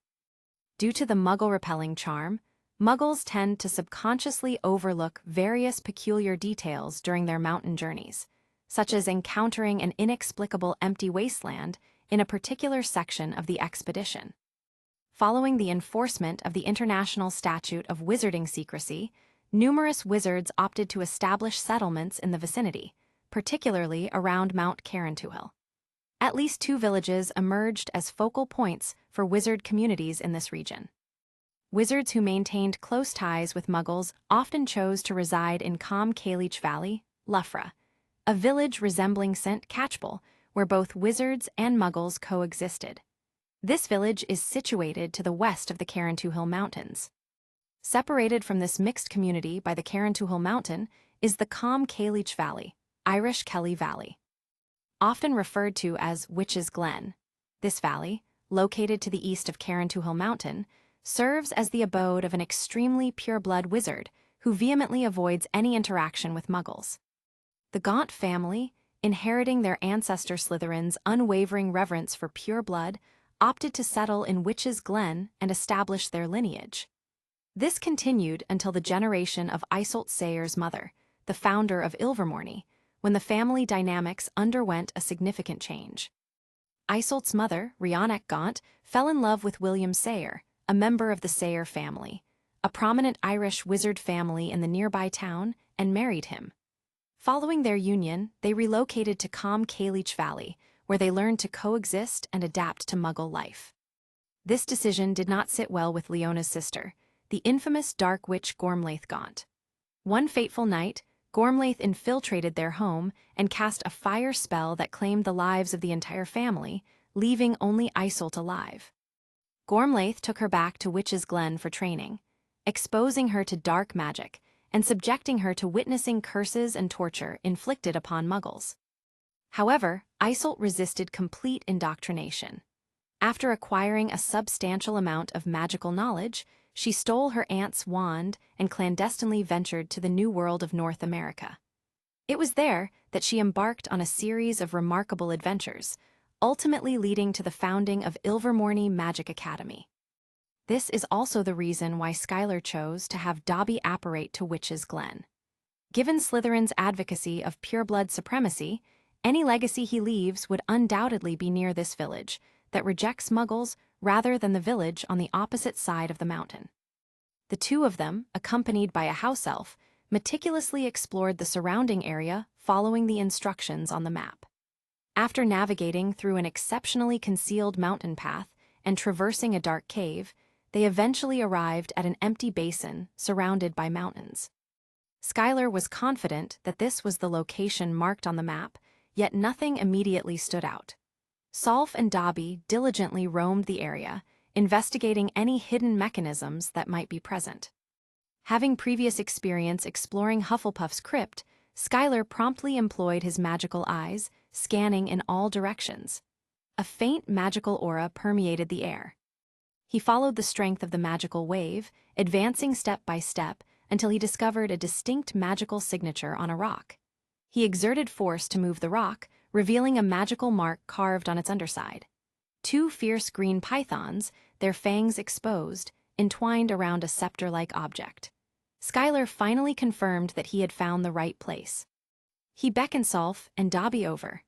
Due to the Muggle-repelling charm, Muggles tend to subconsciously overlook various peculiar details during their mountain journeys, such as encountering an inexplicable empty wasteland in a particular section of the expedition. Following the enforcement of the International Statute of Wizarding Secrecy, numerous wizards opted to establish settlements in the vicinity, particularly around Mount Carrauntoohil. At least 2 villages emerged as focal points for wizard communities in this region. Wizards who maintained close ties with Muggles often chose to reside in Calm Cailleach Valley, Loughra, a village resembling St. Catchpole, where both wizards and Muggles coexisted. This village is situated to the west of the Carrauntoohil Mountains. Separated from this mixed community by the Carrauntoohil Mountain is the Calm Cailleach Valley, Irish Kelly Valley. Often referred to as Witch's Glen, this valley, located to the east of Carrauntoohil Mountain, serves as the abode of an extremely pure-blood wizard who vehemently avoids any interaction with Muggles. The Gaunt family, inheriting their ancestor Slytherin's unwavering reverence for pure blood, opted to settle in Witch's Glen and establish their lineage. This continued until the generation of Isolt Sayer's mother, the founder of Ilvermorny, when the family dynamics underwent a significant change. Isolt's mother, Rhiannon Gaunt, fell in love with William Sayer, a member of the Sayer family, a prominent Irish wizard family in the nearby town, and married him. Following their union, they relocated to Calm Cailleach Valley, where they learned to coexist and adapt to Muggle life. This decision did not sit well with Leona's sister, the infamous Dark Witch Gormlaith Gaunt. One fateful night, Gormlaith infiltrated their home and cast a fire spell that claimed the lives of the entire family, leaving only Isolt alive. Gormlaith took her back to Witch's Glen for training, exposing her to dark magic and subjecting her to witnessing curses and torture inflicted upon Muggles. However, Isolt resisted complete indoctrination. After acquiring a substantial amount of magical knowledge, she stole her aunt's wand and clandestinely ventured to the New World of North America. It was there that she embarked on a series of remarkable adventures, ultimately leading to the founding of Ilvermorny Magic Academy. This is also the reason why Skylar chose to have Dobby apparate to Witch's Glen. Given Slytherin's advocacy of pureblood supremacy, any legacy he leaves would undoubtedly be near this village that rejects Muggles rather than the village on the opposite side of the mountain. The two of them, accompanied by a house elf, meticulously explored the surrounding area following the instructions on the map. After navigating through an exceptionally concealed mountain path and traversing a dark cave, they eventually arrived at an empty basin surrounded by mountains. Skylar was confident that this was the location marked on the map, yet nothing immediately stood out. Solf and Dobby diligently roamed the area, investigating any hidden mechanisms that might be present. Having previous experience exploring Hufflepuff's crypt, Skylar promptly employed his magical eyes, scanning in all directions. A faint magical aura permeated the air. He followed the strength of the magical wave, advancing step by step until he discovered a distinct magical signature on a rock. He exerted force to move the rock, revealing a magical mark carved on its underside. Two fierce green pythons, their fangs exposed, entwined around a scepter-like object. Skylar finally confirmed that he had found the right place. He beckoned Solf and Dobby over.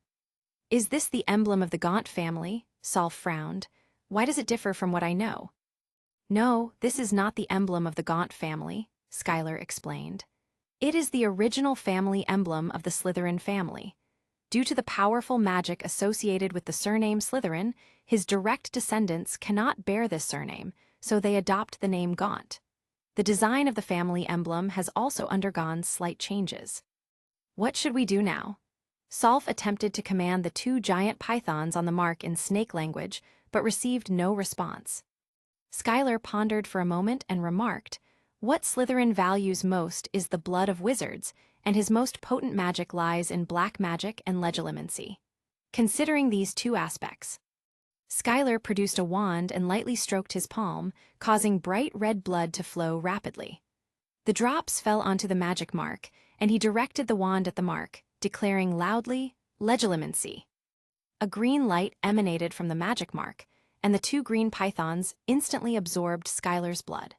"Is this the emblem of the Gaunt family?" Solf frowned. "Why does it differ from what I know?" "No, this is not the emblem of the Gaunt family," Skylar explained. "It is the original family emblem of the Slytherin family. Due to the powerful magic associated with the surname Slytherin, his direct descendants cannot bear this surname, so they adopt the name Gaunt. The design of the family emblem has also undergone slight changes." "What should we do now?" Solf attempted to command the two giant pythons on the mark in snake language, but received no response. Skylar pondered for a moment and remarked, "What Slytherin values most is the blood of wizards, and his most potent magic lies in black magic and legilimency. Considering these two aspects." Skylar produced a wand and lightly stroked his palm, causing bright red blood to flow rapidly. The drops fell onto the magic mark, and he directed the wand at the mark, declaring loudly, "Legilimency." A green light emanated from the magic mark, and the two green pythons instantly absorbed Skylar's blood.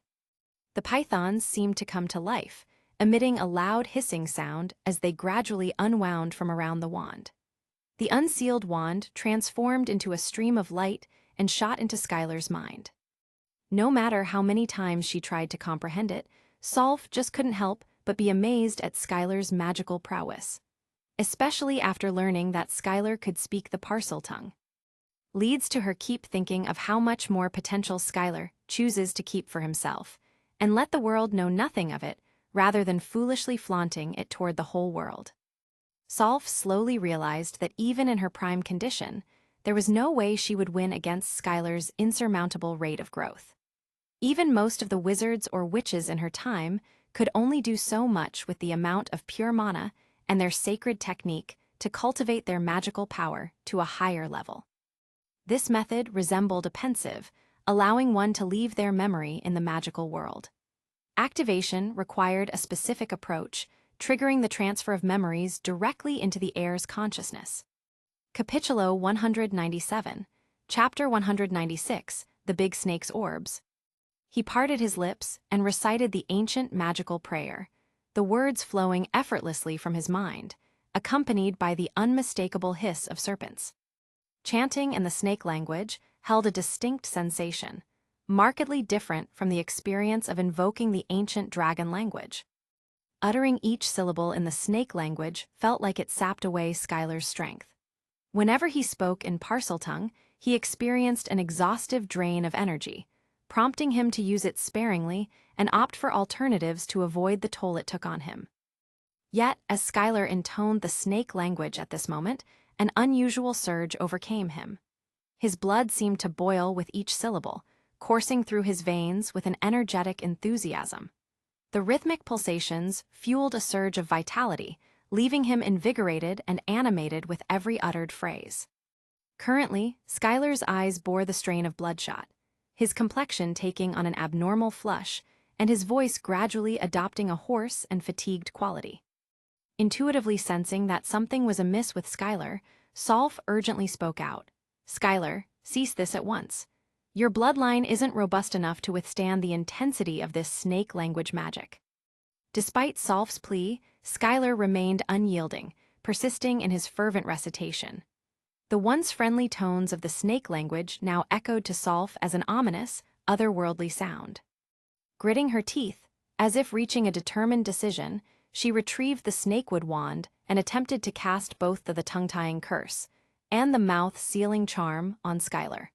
The pythons seemed to come to life, emitting a loud hissing sound as they gradually unwound from around the wand. The unsealed wand transformed into a stream of light and shot into Skylar's mind. No matter how many times she tried to comprehend it, Solf just couldn't help but be amazed at Skylar's magical prowess, especially after learning that Skylar could speak the parcel tongue. Leads to her keep thinking of how much more potential Skylar chooses to keep for himself, and let the world know nothing of it, rather than foolishly flaunting it toward the whole world. Solf slowly realized that even in her prime condition, there was no way she would win against Skylar's insurmountable rate of growth. Even most of the wizards or witches in her time could only do so much with the amount of pure mana and their sacred technique to cultivate their magical power to a higher level. This method resembled a pensive, allowing one to leave their memory in the magical world. Activation required a specific approach, triggering the transfer of memories directly into the heir's consciousness. Capitulo 197, Chapter 196, The Big Snake's Orbs. He parted his lips and recited the ancient magical prayer, the words flowing effortlessly from his mind, accompanied by the unmistakable hiss of serpents. Chanting in the snake language held a distinct sensation, markedly different from the experience of invoking the ancient dragon language. Uttering each syllable in the snake language felt like it sapped away Skylar's strength. Whenever he spoke in parcel tongue, he experienced an exhaustive drain of energy, prompting him to use it sparingly and opt for alternatives to avoid the toll it took on him. Yet, as Skylar intoned the snake language at this moment, an unusual surge overcame him. His blood seemed to boil with each syllable, coursing through his veins with an energetic enthusiasm. The rhythmic pulsations fueled a surge of vitality, leaving him invigorated and animated with every uttered phrase. Currently, Skylar's eyes bore the strain of bloodshot, his complexion taking on an abnormal flush, and his voice gradually adopting a hoarse and fatigued quality. Intuitively sensing that something was amiss with Skylar, Solf urgently spoke out. "Skylar, cease this at once. Your bloodline isn't robust enough to withstand the intensity of this snake language magic." Despite Solf's plea, Skylar remained unyielding, persisting in his fervent recitation. The once friendly tones of the snake language now echoed to Solf as an ominous, otherworldly sound. Gritting her teeth, as if reaching a determined decision, she retrieved the snakewood wand and attempted to cast both the tongue-tying curse and the mouth-sealing charm on Skylar.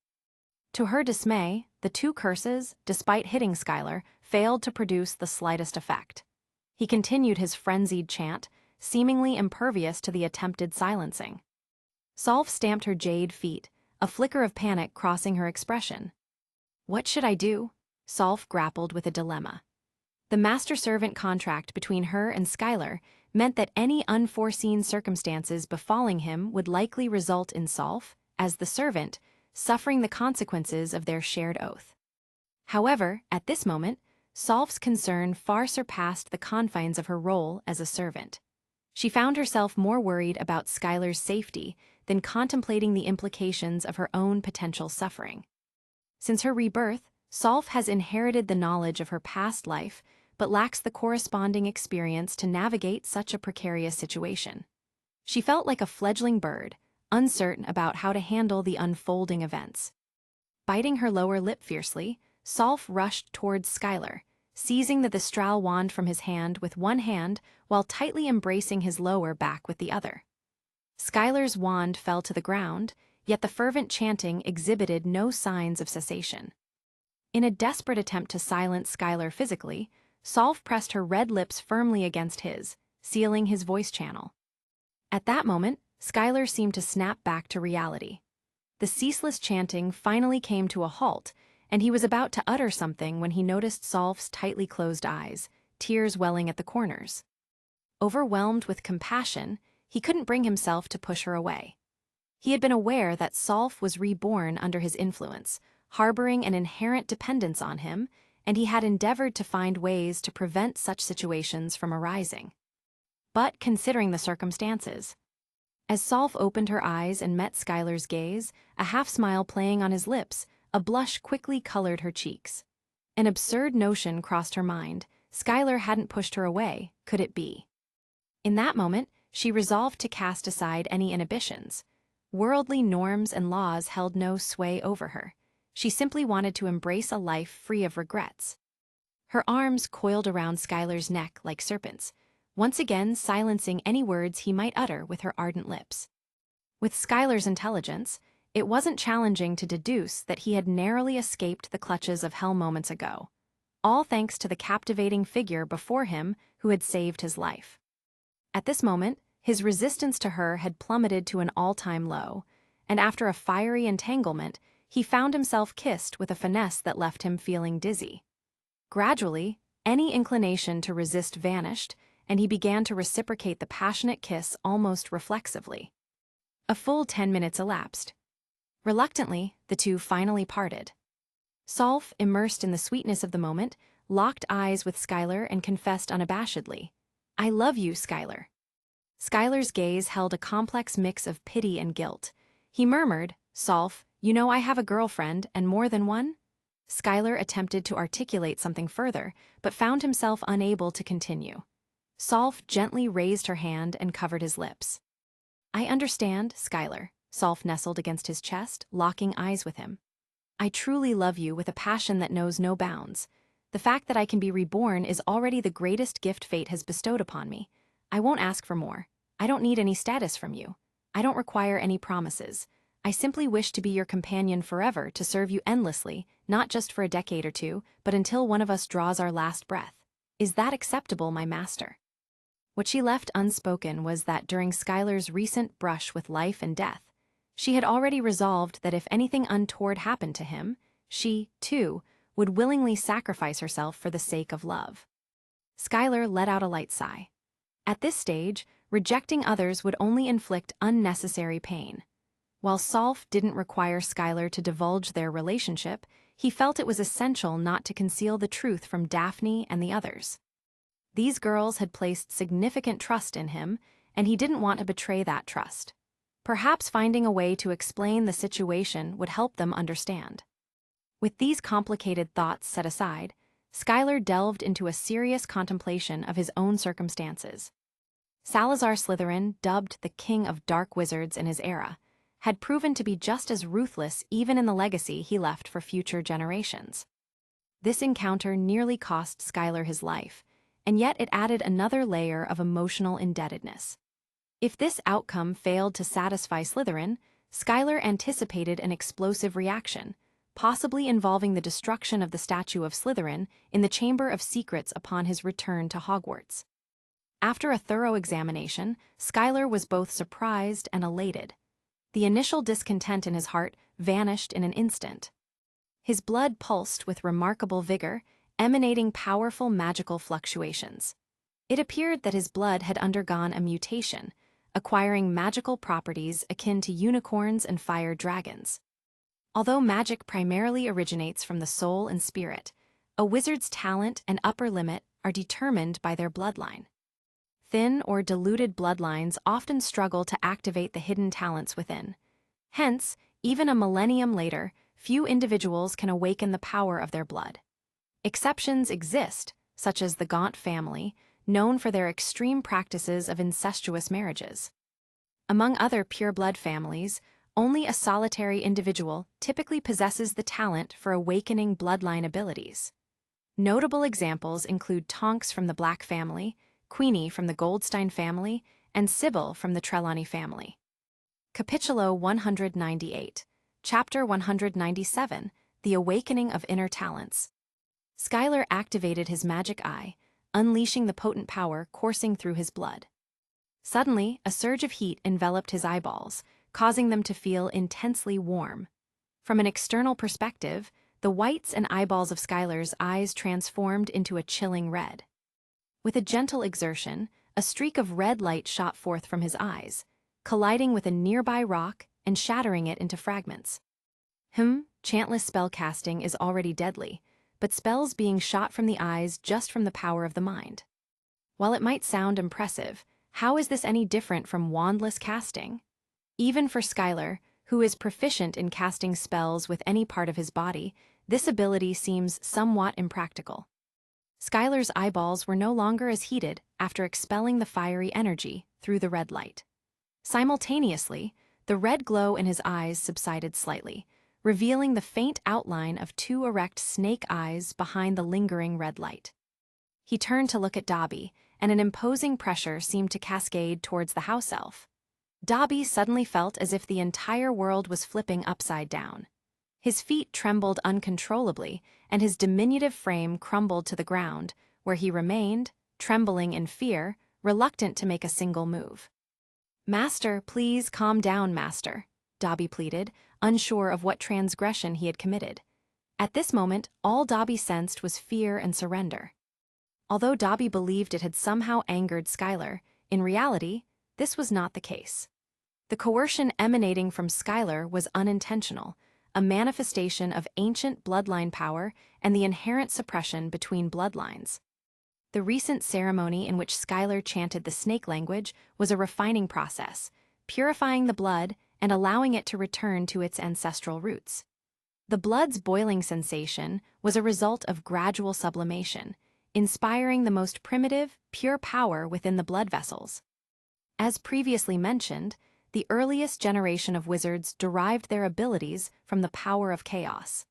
To her dismay, the two curses, despite hitting Skylar, failed to produce the slightest effect. He continued his frenzied chant, seemingly impervious to the attempted silencing. Solve stamped her jade feet, a flicker of panic crossing her expression. What should I do? Solve grappled with a dilemma. The master-servant contract between her and Skylar meant that any unforeseen circumstances befalling him would likely result in Solve, as the servant, suffering the consequences of their shared oath. However, at this moment, Solve's concern far surpassed the confines of her role as a servant. She found herself more worried about Skylar's safety than contemplating the implications of her own potential suffering. Since her rebirth, Solve has inherited the knowledge of her past life, but lacks the corresponding experience to navigate such a precarious situation. She felt like a fledgling bird, uncertain about how to handle the unfolding events. Biting her lower lip fiercely, Solve rushed towards Skylar, seizing the Thestral wand from his hand with one hand while tightly embracing his lower back with the other. Skylar's wand fell to the ground, yet the fervent chanting exhibited no signs of cessation. In a desperate attempt to silence Skylar physically, Solve pressed her red lips firmly against his, sealing his voice channel. At that moment, Skylar seemed to snap back to reality. The ceaseless chanting finally came to a halt, and he was about to utter something when he noticed Solve's tightly closed eyes, tears welling at the corners. Overwhelmed with compassion, he couldn't bring himself to push her away. He had been aware that Solve was reborn under his influence, harboring an inherent dependence on him, and he had endeavored to find ways to prevent such situations from arising. But considering the circumstances, as Solve opened her eyes and met Skylar's gaze, a half-smile playing on his lips, a blush quickly colored her cheeks. An absurd notion crossed her mind. Skylar hadn't pushed her away, could it be? In that moment, she resolved to cast aside any inhibitions. Worldly norms and laws held no sway over her. She simply wanted to embrace a life free of regrets. Her arms coiled around Skylar's neck like serpents, once again silencing any words he might utter with her ardent lips. With Skylar's intelligence, it wasn't challenging to deduce that he had narrowly escaped the clutches of hell moments ago, all thanks to the captivating figure before him who had saved his life. At this moment, his resistance to her had plummeted to an all-time low, and after a fiery entanglement, he found himself kissed with a finesse that left him feeling dizzy. Gradually, any inclination to resist vanished, and he began to reciprocate the passionate kiss almost reflexively. A full 10 minutes elapsed. Reluctantly, the two finally parted. Solve, immersed in the sweetness of the moment, locked eyes with Skylar and confessed unabashedly, "I love you, Skylar." Skylar's gaze held a complex mix of pity and guilt. He murmured, "Solve, you know I have a girlfriend, and more than one?" Skylar attempted to articulate something further, but found himself unable to continue. Solve gently raised her hand and covered his lips. "I understand, Skylar." Solve nestled against his chest, locking eyes with him. "I truly love you with a passion that knows no bounds. The fact that I can be reborn is already the greatest gift fate has bestowed upon me. I won't ask for more. I don't need any status from you. I don't require any promises. I simply wish to be your companion forever, to serve you endlessly, not just for a decade or two, but until one of us draws our last breath. Is that acceptable, my master?" What she left unspoken was that during Skylar's recent brush with life and death, she had already resolved that if anything untoward happened to him, she, too, would willingly sacrifice herself for the sake of love. Skylar let out a light sigh. At this stage, rejecting others would only inflict unnecessary pain. While Solve didn't require Skylar to divulge their relationship, he felt it was essential not to conceal the truth from Daphne and the others. These girls had placed significant trust in him, and he didn't want to betray that trust. Perhaps finding a way to explain the situation would help them understand. With these complicated thoughts set aside, Skylar delved into a serious contemplation of his own circumstances. Salazar Slytherin, dubbed the King of Dark Wizards in his era, had proven to be just as ruthless even in the legacy he left for future generations. This encounter nearly cost Skylar his life, and yet it added another layer of emotional indebtedness. If this outcome failed to satisfy Slytherin, Skylar anticipated an explosive reaction, possibly involving the destruction of the statue of Slytherin in the Chamber of Secrets upon his return to Hogwarts. After a thorough examination, Skylar was both surprised and elated. The initial discontent in his heart vanished in an instant. His blood pulsed with remarkable vigor, emanating powerful magical fluctuations. It appeared that his blood had undergone a mutation, acquiring magical properties akin to unicorns and fire dragons. Although magic primarily originates from the soul and spirit, a wizard's talent and upper limit are determined by their bloodline. Thin or diluted bloodlines often struggle to activate the hidden talents within. Hence, even a millennium later, few individuals can awaken the power of their blood. Exceptions exist, such as the Gaunt family, known for their extreme practices of incestuous marriages. Among other pure-blood families, only a solitary individual typically possesses the talent for awakening bloodline abilities. Notable examples include Tonks from the Black family, Queenie from the Goldstein family, and Sybil from the Trelawney family. Capitulo 198, Chapter 197, The Awakening of Inner Talents. Skylar activated his magic eye, unleashing the potent power coursing through his blood. Suddenly, a surge of heat enveloped his eyeballs, causing them to feel intensely warm. From an external perspective, the whites and eyeballs of Skylar's eyes transformed into a chilling red. With a gentle exertion, a streak of red light shot forth from his eyes, colliding with a nearby rock and shattering it into fragments. Chantless spellcasting is already deadly, but spells being shot from the eyes just from the power of the mind. While it might sound impressive, how is this any different from wandless casting? Even for Skylar, who is proficient in casting spells with any part of his body, this ability seems somewhat impractical. Skylar's eyeballs were no longer as heated after expelling the fiery energy through the red light. Simultaneously, the red glow in his eyes subsided slightly, revealing the faint outline of two erect snake eyes behind the lingering red light. He turned to look at Dobby, and an imposing pressure seemed to cascade towards the house elf. Dobby suddenly felt as if the entire world was flipping upside down. His feet trembled uncontrollably, and his diminutive frame crumbled to the ground, where he remained, trembling in fear, reluctant to make a single move. "Master, please calm down, Master," Dobby pleaded, unsure of what transgression he had committed. At this moment, all Dobby sensed was fear and surrender. Although Dobby believed it had somehow angered Skylar, in reality, this was not the case. The coercion emanating from Skylar was unintentional, a manifestation of ancient bloodline power and the inherent suppression between bloodlines. The recent ceremony in which Skylar chanted the snake language was a refining process, purifying the blood and allowing it to return to its ancestral roots. The blood's boiling sensation was a result of gradual sublimation, inspiring the most primitive, pure power within the blood vessels. As previously mentioned, the earliest generation of wizards derived their abilities from the power of chaos,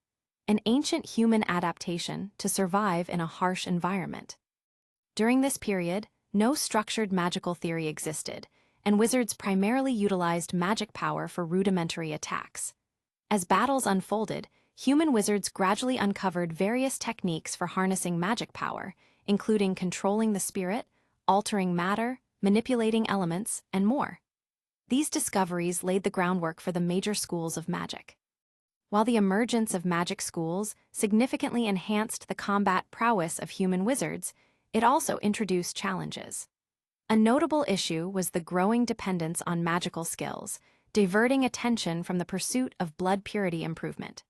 an ancient human adaptation to survive in a harsh environment. During this period, no structured magical theory existed, and wizards primarily utilized magic power for rudimentary attacks. As battles unfolded, human wizards gradually uncovered various techniques for harnessing magic power, including controlling the spirit, altering matter, manipulating elements, and more. These discoveries laid the groundwork for the major schools of magic. While the emergence of magic schools significantly enhanced the combat prowess of human wizards, it also introduced challenges. A notable issue was the growing dependence on magical skills, diverting attention from the pursuit of blood purity improvement.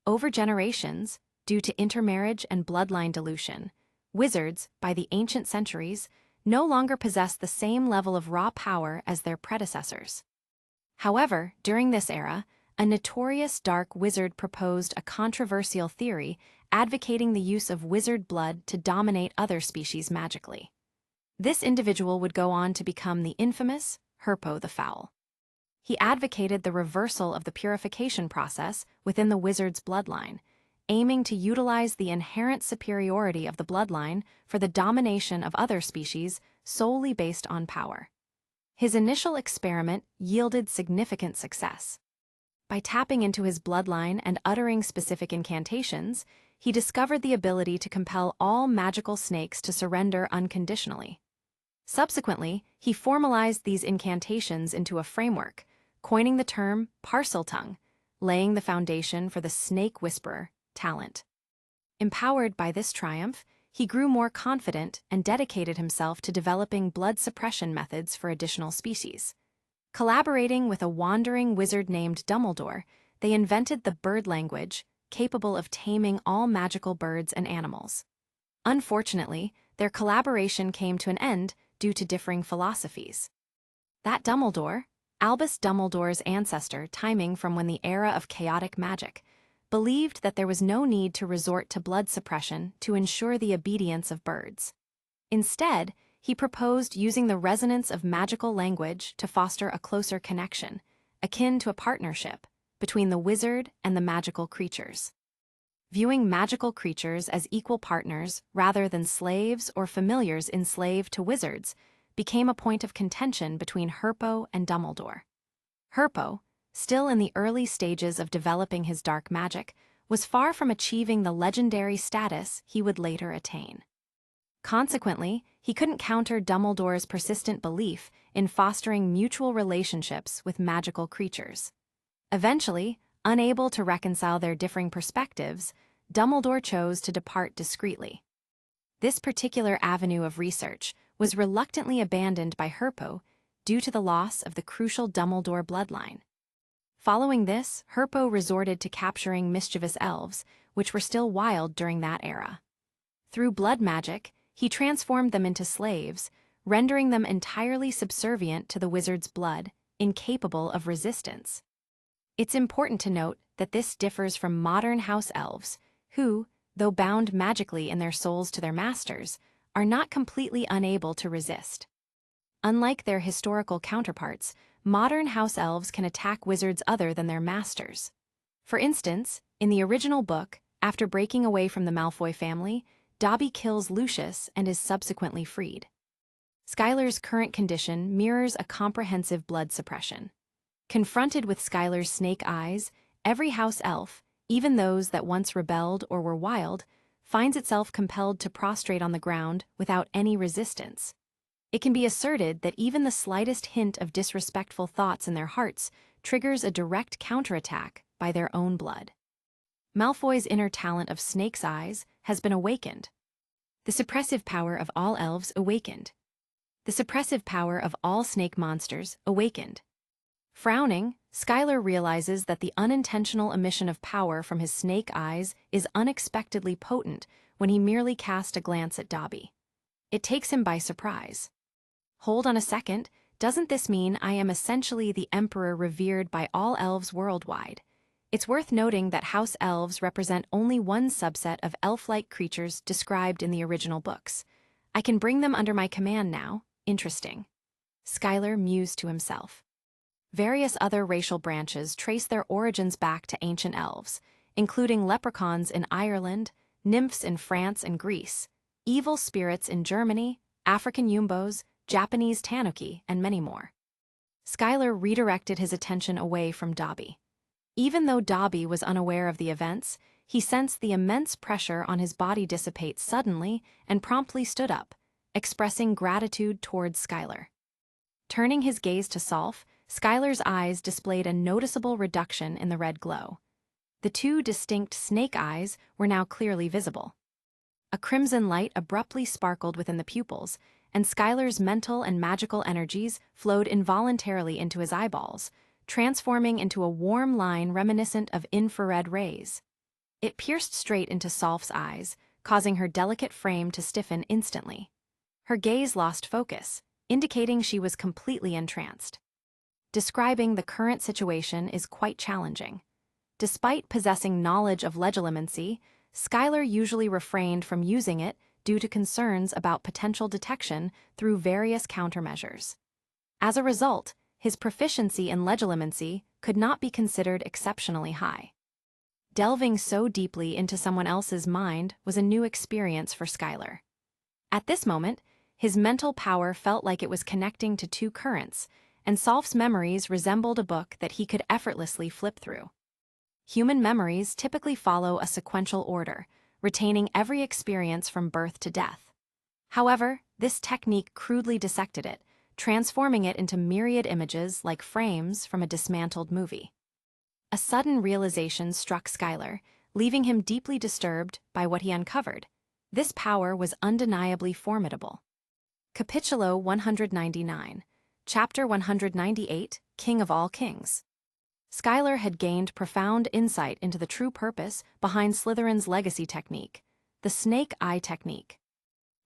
Over generations, due to intermarriage and bloodline dilution, wizards, by the ancient centuries, no longer possessed the same level of raw power as their predecessors. However, during this era, a notorious dark wizard proposed a controversial theory advocating the use of wizard blood to dominate other species magically. This individual would go on to become the infamous Herpo the Foul. He advocated the reversal of the purification process within the wizard's bloodline, aiming to utilize the inherent superiority of the bloodline for the domination of other species solely based on power. His initial experiment yielded significant success. By tapping into his bloodline and uttering specific incantations, he discovered the ability to compel all magical snakes to surrender unconditionally. Subsequently, he formalized these incantations into a framework, coining the term Parseltongue, laying the foundation for the snake whisperer talent. Empowered by this triumph, he grew more confident and dedicated himself to developing blood suppression methods for additional species. Collaborating with a wandering wizard named Dumbledore, they invented the bird language, capable of taming all magical birds and animals. Unfortunately, their collaboration came to an end due to differing philosophies. That Dumbledore, Albus Dumbledore's ancestor timing from when the era of chaotic magic, believed that there was no need to resort to blood suppression to ensure the obedience of birds. Instead, he proposed using the resonance of magical language to foster a closer connection, akin to a partnership, between the wizard and the magical creatures. Viewing magical creatures as equal partners rather than slaves or familiars enslaved to wizards became a point of contention between Herpo and Dumbledore. Herpo, still in the early stages of developing his dark magic, was far from achieving the legendary status he would later attain. Consequently, he couldn't counter Dumbledore's persistent belief in fostering mutual relationships with magical creatures. Eventually, unable to reconcile their differing perspectives, Dumbledore chose to depart discreetly. This particular avenue of research was reluctantly abandoned by Herpo due to the loss of the crucial Dumbledore bloodline. Following this, Herpo resorted to capturing mischievous elves, which were still wild during that era. Through blood magic, he transformed them into slaves, rendering them entirely subservient to the wizard's blood, incapable of resistance. It's important to note that this differs from modern house elves, who, though bound magically in their souls to their masters, are not completely unable to resist. Unlike their historical counterparts, modern house elves can attack wizards other than their masters. For instance, in the original book, after breaking away from the Malfoy family, Dobby kills Lucius and is subsequently freed. Skylar's current condition mirrors a comprehensive blood suppression. Confronted with Skylar's snake eyes, every house elf, even those that once rebelled or were wild, finds itself compelled to prostrate on the ground without any resistance. It can be asserted that even the slightest hint of disrespectful thoughts in their hearts triggers a direct counterattack by their own blood. Malfoy's inner talent of snake's eyes has been awakened. The suppressive power of all elves awakened. The suppressive power of all snake monsters awakened. Frowning, Skylar realizes that the unintentional emission of power from his snake eyes is unexpectedly potent when he merely casts a glance at Dobby. It takes him by surprise. Hold on a second, doesn't this mean I am essentially the emperor revered by all elves worldwide? It's worth noting that house elves represent only one subset of elf-like creatures described in the original books. I can bring them under my command now. Interesting. Skylar mused to himself. Various other racial branches trace their origins back to ancient elves, including leprechauns in Ireland, nymphs in France and Greece, evil spirits in Germany, African yumbos, Japanese tanuki, and many more. Skylar redirected his attention away from Dobby. Even though Dobby was unaware of the events, he sensed the immense pressure on his body dissipate suddenly and promptly stood up, expressing gratitude towards Skylar. Turning his gaze to Solf, Skylar's eyes displayed a noticeable reduction in the red glow. The two distinct snake eyes were now clearly visible. A crimson light abruptly sparkled within the pupils, and Skylar's mental and magical energies flowed involuntarily into his eyeballs, transforming into a warm line reminiscent of infrared rays. It pierced straight into Solf's eyes, causing her delicate frame to stiffen instantly. Her gaze lost focus, indicating she was completely entranced. Describing the current situation is quite challenging. Despite possessing knowledge of legilimency, Skylar usually refrained from using it due to concerns about potential detection through various countermeasures. As a result, his proficiency in legilimency could not be considered exceptionally high. Delving so deeply into someone else's mind was a new experience for Skylar. At this moment, his mental power felt like it was connecting to two currents, and Solf's memories resembled a book that he could effortlessly flip through. Human memories typically follow a sequential order, retaining every experience from birth to death. However, this technique crudely dissected it, transforming it into myriad images like frames from a dismantled movie. A sudden realization struck Schuyler, leaving him deeply disturbed by what he uncovered. This power was undeniably formidable. Capitulo 199, Chapter 198, King of All Kings. Schuyler had gained profound insight into the true purpose behind Slytherin's legacy technique, the snake eye technique.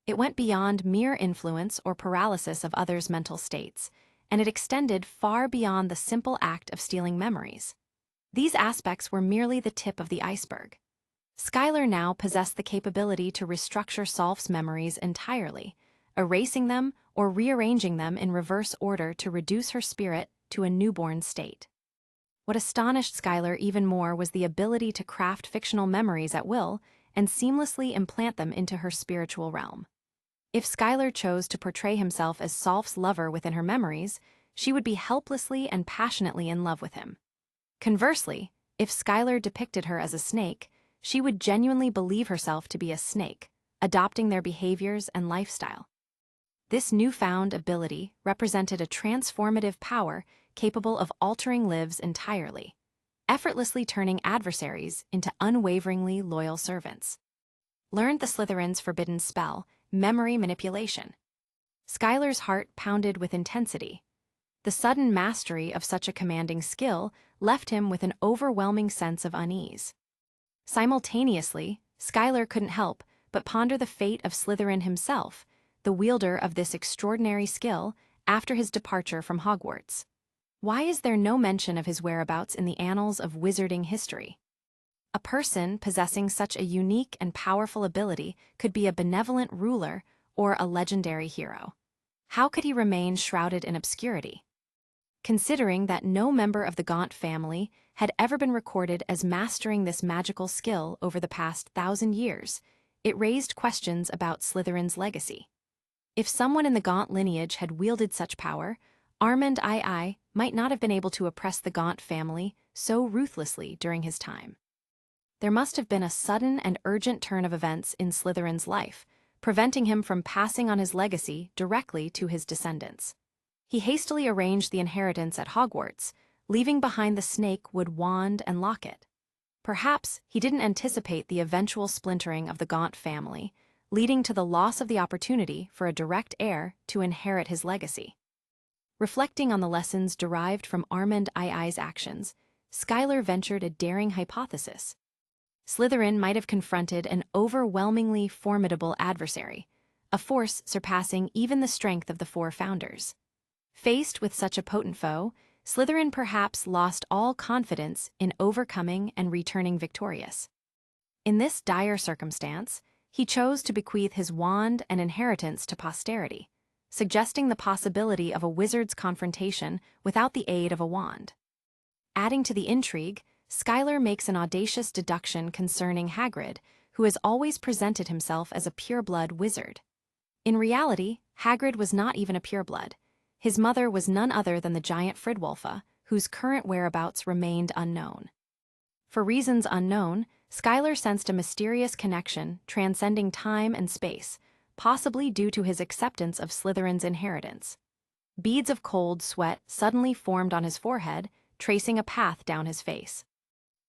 It went beyond mere influence or paralysis of others' mental states, and it extended far beyond the simple act of stealing memories. These aspects were merely the tip of the iceberg. Schuyler now possessed the capability to restructure Solf's memories entirely, erasing them or rearranging them in reverse order to reduce her spirit to a newborn state. What astonished Schuyler even more was the ability to craft fictional memories at will and seamlessly implant them into her spiritual realm. If Schuyler chose to portray himself as Solf's lover within her memories, she would be helplessly and passionately in love with him. Conversely, if Schuyler depicted her as a snake, she would genuinely believe herself to be a snake, adopting their behaviors and lifestyle. This newfound ability represented a transformative power capable of altering lives entirely, effortlessly turning adversaries into unwaveringly loyal servants. Learned the Slytherin's forbidden spell, memory manipulation. Schuyler's heart pounded with intensity. The sudden mastery of such a commanding skill left him with an overwhelming sense of unease. Simultaneously, Schuyler couldn't help but ponder the fate of Slytherin himself, the wielder of this extraordinary skill, after his departure from Hogwarts. Why is there no mention of his whereabouts in the annals of wizarding history? A person possessing such a unique and powerful ability could be a benevolent ruler or a legendary hero. How could he remain shrouded in obscurity? Considering that no member of the Gaunt family had ever been recorded as mastering this magical skill over the past 1,000 years, it raised questions about Slytherin's legacy. If someone in the Gaunt lineage had wielded such power, Armand II might not have been able to oppress the Gaunt family so ruthlessly during his time. There must have been a sudden and urgent turn of events in Slytherin's life, preventing him from passing on his legacy directly to his descendants. He hastily arranged the inheritance at Hogwarts, leaving behind the snakewood wand and locket. Perhaps he didn't anticipate the eventual splintering of the Gaunt family, leading to the loss of the opportunity for a direct heir to inherit his legacy. Reflecting on the lessons derived from Armand II's actions, Schuyler ventured a daring hypothesis. Slytherin might have confronted an overwhelmingly formidable adversary, a force surpassing even the strength of the four founders. Faced with such a potent foe, Slytherin perhaps lost all confidence in overcoming and returning victorious. In this dire circumstance, he chose to bequeath his wand and inheritance to posterity, suggesting the possibility of a wizard's confrontation without the aid of a wand. Adding to the intrigue, Schuyler makes an audacious deduction concerning Hagrid, who has always presented himself as a pureblood wizard. In reality, Hagrid was not even a pureblood. His mother was none other than the giant Fridwulfa, whose current whereabouts remained unknown. For reasons unknown, Schuyler sensed a mysterious connection transcending time and space, possibly due to his acceptance of Slytherin's inheritance. Beads of cold sweat suddenly formed on his forehead, tracing a path down his face.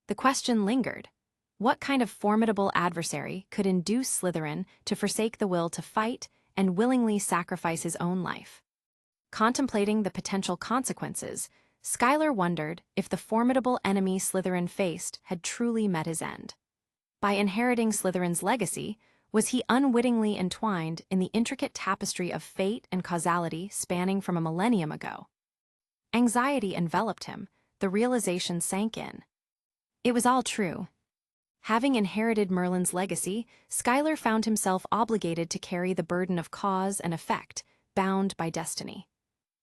The question lingered. What kind of formidable adversary could induce Slytherin to forsake the will to fight and willingly sacrifice his own life? Contemplating the potential consequences, Schuyler wondered if the formidable enemy Slytherin faced had truly met his end. By inheriting Slytherin's legacy, was he unwittingly entwined in the intricate tapestry of fate and causality spanning from a millennium ago? Anxiety enveloped him, the realization sank in. It was all true. Having inherited Merlin's legacy, Schuyler found himself obligated to carry the burden of cause and effect, bound by destiny.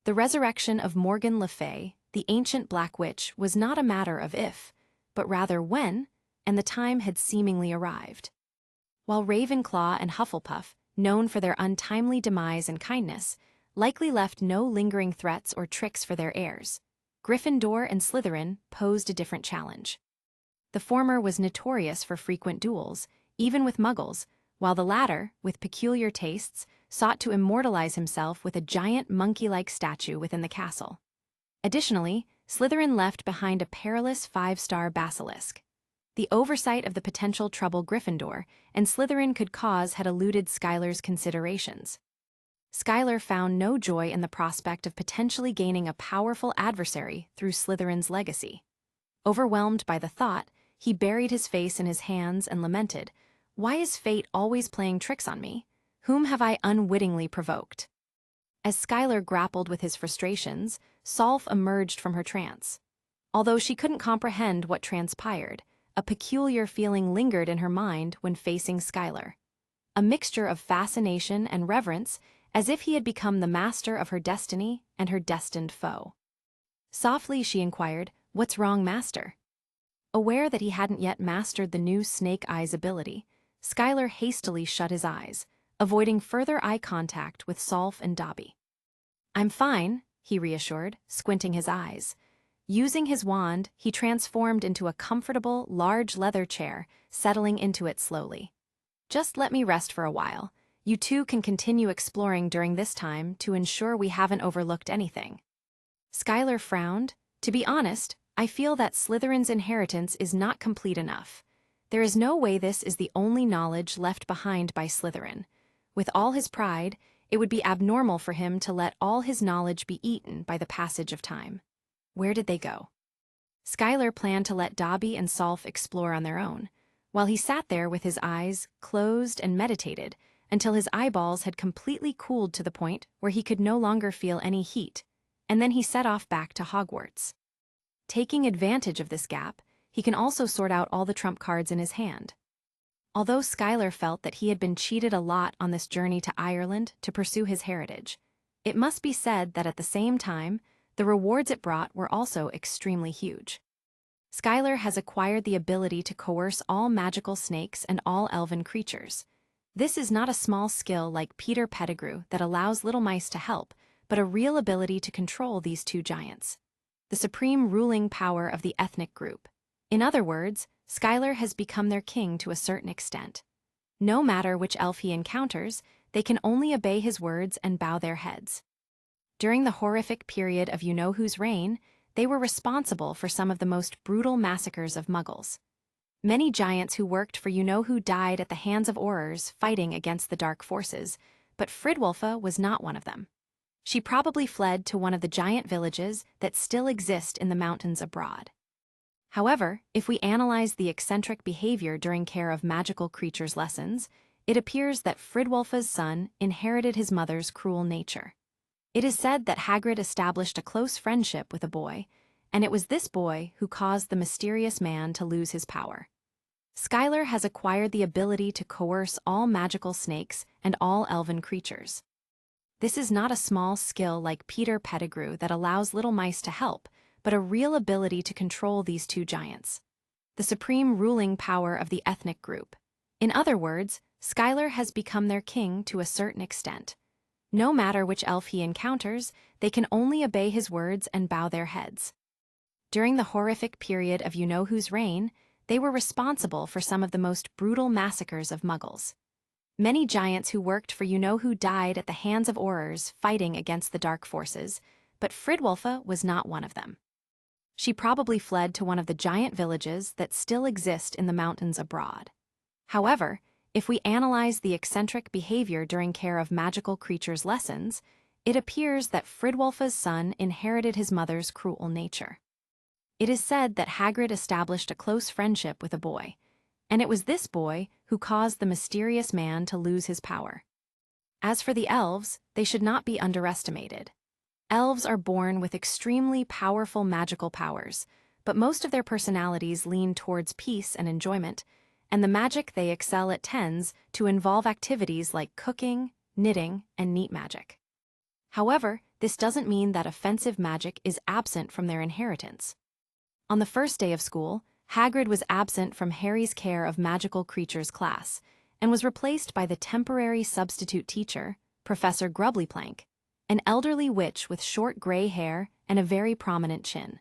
The resurrection of Morgan Le Fay, the ancient Black Witch, was not a matter of if, but rather when, and the time had seemingly arrived. While Ravenclaw and Hufflepuff, known for their untimely demise and kindness, likely left no lingering threats or tricks for their heirs. Gryffindor and Slytherin posed a different challenge. The former was notorious for frequent duels, even with Muggles, while the latter, with peculiar tastes, sought to immortalize himself with a giant monkey-like statue within the castle. Additionally, Slytherin left behind a perilous 5-star basilisk. The oversight of the potential trouble Gryffindor and Slytherin could cause had eluded Skylar's considerations. Skylar found no joy in the prospect of potentially gaining a powerful adversary through Slytherin's legacy. Overwhelmed by the thought, he buried his face in his hands and lamented, "Why is fate always playing tricks on me? Whom have I unwittingly provoked?" As Skylar grappled with his frustrations, Solf emerged from her trance. Although she couldn't comprehend what transpired, a peculiar feeling lingered in her mind when facing Skylar. A mixture of fascination and reverence, as if he had become the master of her destiny and her destined foe. Softly she inquired, "What's wrong, master?" Aware that he hadn't yet mastered the new Snake Eyes ability, Skylar hastily shut his eyes, avoiding further eye contact with Solf and Dobby. "I'm fine," he reassured, squinting his eyes. Using his wand, he transformed into a comfortable, large leather chair, settling into it slowly. "Just let me rest for a while. You two can continue exploring during this time to ensure we haven't overlooked anything." Skylar frowned. "To be honest, I feel that Slytherin's inheritance is not complete enough. There is no way this is the only knowledge left behind by Slytherin. With all his pride, it would be abnormal for him to let all his knowledge be eaten by the passage of time." Where did they go? Skylar planned to let Dobby and Solf explore on their own, while he sat there with his eyes closed and meditated until his eyeballs had completely cooled to the point where he could no longer feel any heat, and then he set off back to Hogwarts. Taking advantage of this gap, he can also sort out all the trump cards in his hand. Although Skylar felt that he had been cheated a lot on this journey to Ireland to pursue his heritage, it must be said that at the same time, the rewards it brought were also extremely huge. Skylar has acquired the ability to coerce all magical snakes and all elven creatures. This is not a small skill like Peter Pettigrew that allows little mice to help, but a real ability to control these two giants. The supreme ruling power of the ethnic group. In other words, Skylar has become their king to a certain extent. No matter which elf he encounters, they can only obey his words and bow their heads. During the horrific period of you-know-who's reign, they were responsible for some of the most brutal massacres of Muggles. Many giants who worked for you-know-who died at the hands of Aurors fighting against the dark forces, but Fridwulfa was not one of them. She probably fled to one of the giant villages that still exist in the mountains abroad. However, if we analyze the eccentric behavior during care of magical creatures' lessons, it appears that Fridwulfa's son inherited his mother's cruel nature. It is said that Hagrid established a close friendship with a boy, and it was this boy who caused the mysterious man to lose his power. Skylar has acquired the ability to coerce all magical snakes and all elven creatures. This is not a small skill like Peter Pettigrew that allows little mice to help, but a real ability to control these two giants. The supreme ruling power of the ethnic group. In other words, Skylar has become their king to a certain extent. No matter which elf he encounters, they can only obey his words and bow their heads. During the horrific period of you-know-who's reign, they were responsible for some of the most brutal massacres of Muggles. Many giants who worked for you-know-who died at the hands of Aurors fighting against the dark forces, but Fridwulfa was not one of them. She probably fled to one of the giant villages that still exist in the mountains abroad. However, if we analyze the eccentric behavior during care of magical creatures' lessons, it appears that Fridwulfa's son inherited his mother's cruel nature. It is said that Hagrid established a close friendship with a boy, and it was this boy who caused the mysterious man to lose his power. As for the elves, they should not be underestimated. Elves are born with extremely powerful magical powers, but most of their personalities lean towards peace and enjoyment, and the magic they excel at tends to involve activities like cooking, knitting, and neat magic. However, this doesn't mean that offensive magic is absent from their inheritance. On the first day of school, Hagrid was absent from Harry's care of magical creatures class, and was replaced by the temporary substitute teacher, Professor Grubblyplank, an elderly witch with short gray hair and a very prominent chin.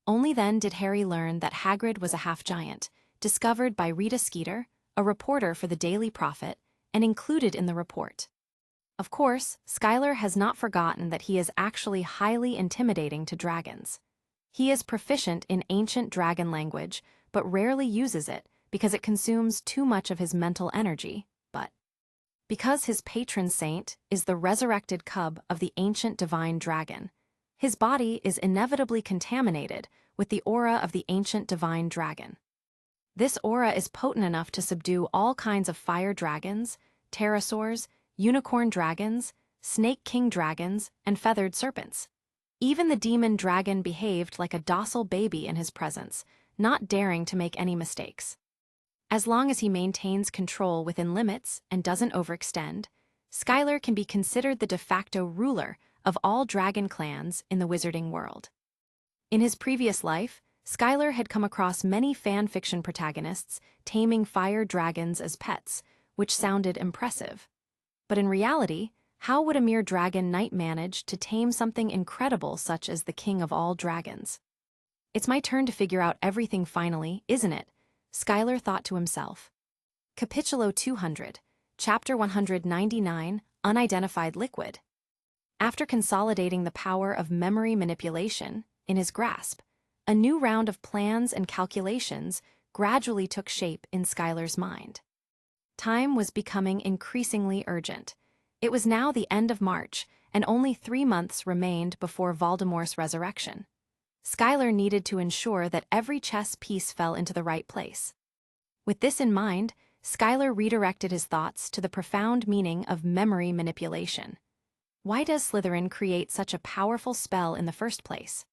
Only then did Harry learn that Hagrid was a half-giant, discovered by Rita Skeeter, a reporter for the Daily Prophet, and included in the report. Of course, Skylar has not forgotten that he is actually highly intimidating to dragons. He is proficient in ancient dragon language, but rarely uses it because it consumes too much of his mental energy, but because his patron saint is the resurrected cub of the ancient divine dragon, his body is inevitably contaminated with the aura of the ancient divine dragon. This aura is potent enough to subdue all kinds of fire dragons, pterosaurs, unicorn dragons, snake king dragons, and feathered serpents. Even the demon dragon behaved like a docile baby in his presence, not daring to make any mistakes. As long as he maintains control within limits and doesn't overextend, Skylar can be considered the de facto ruler of all dragon clans in the wizarding world. In his previous life, Skylar had come across many fan fiction protagonists taming fire dragons as pets, which sounded impressive. But in reality, how would a mere dragon knight manage to tame something incredible such as the king of all dragons? It's my turn to figure out everything finally, isn't it? Skylar thought to himself. Capítulo 200, Chapter 199, Unidentified Liquid. After consolidating the power of memory manipulation in his grasp, a new round of plans and calculations gradually took shape in Skylar's mind. Time was becoming increasingly urgent. It was now the end of March, and only 3 months remained before Voldemort's resurrection. Skylar needed to ensure that every chess piece fell into the right place. With this in mind, Skylar redirected his thoughts to the profound meaning of memory manipulation. Why does Slytherin create such a powerful spell in the first place?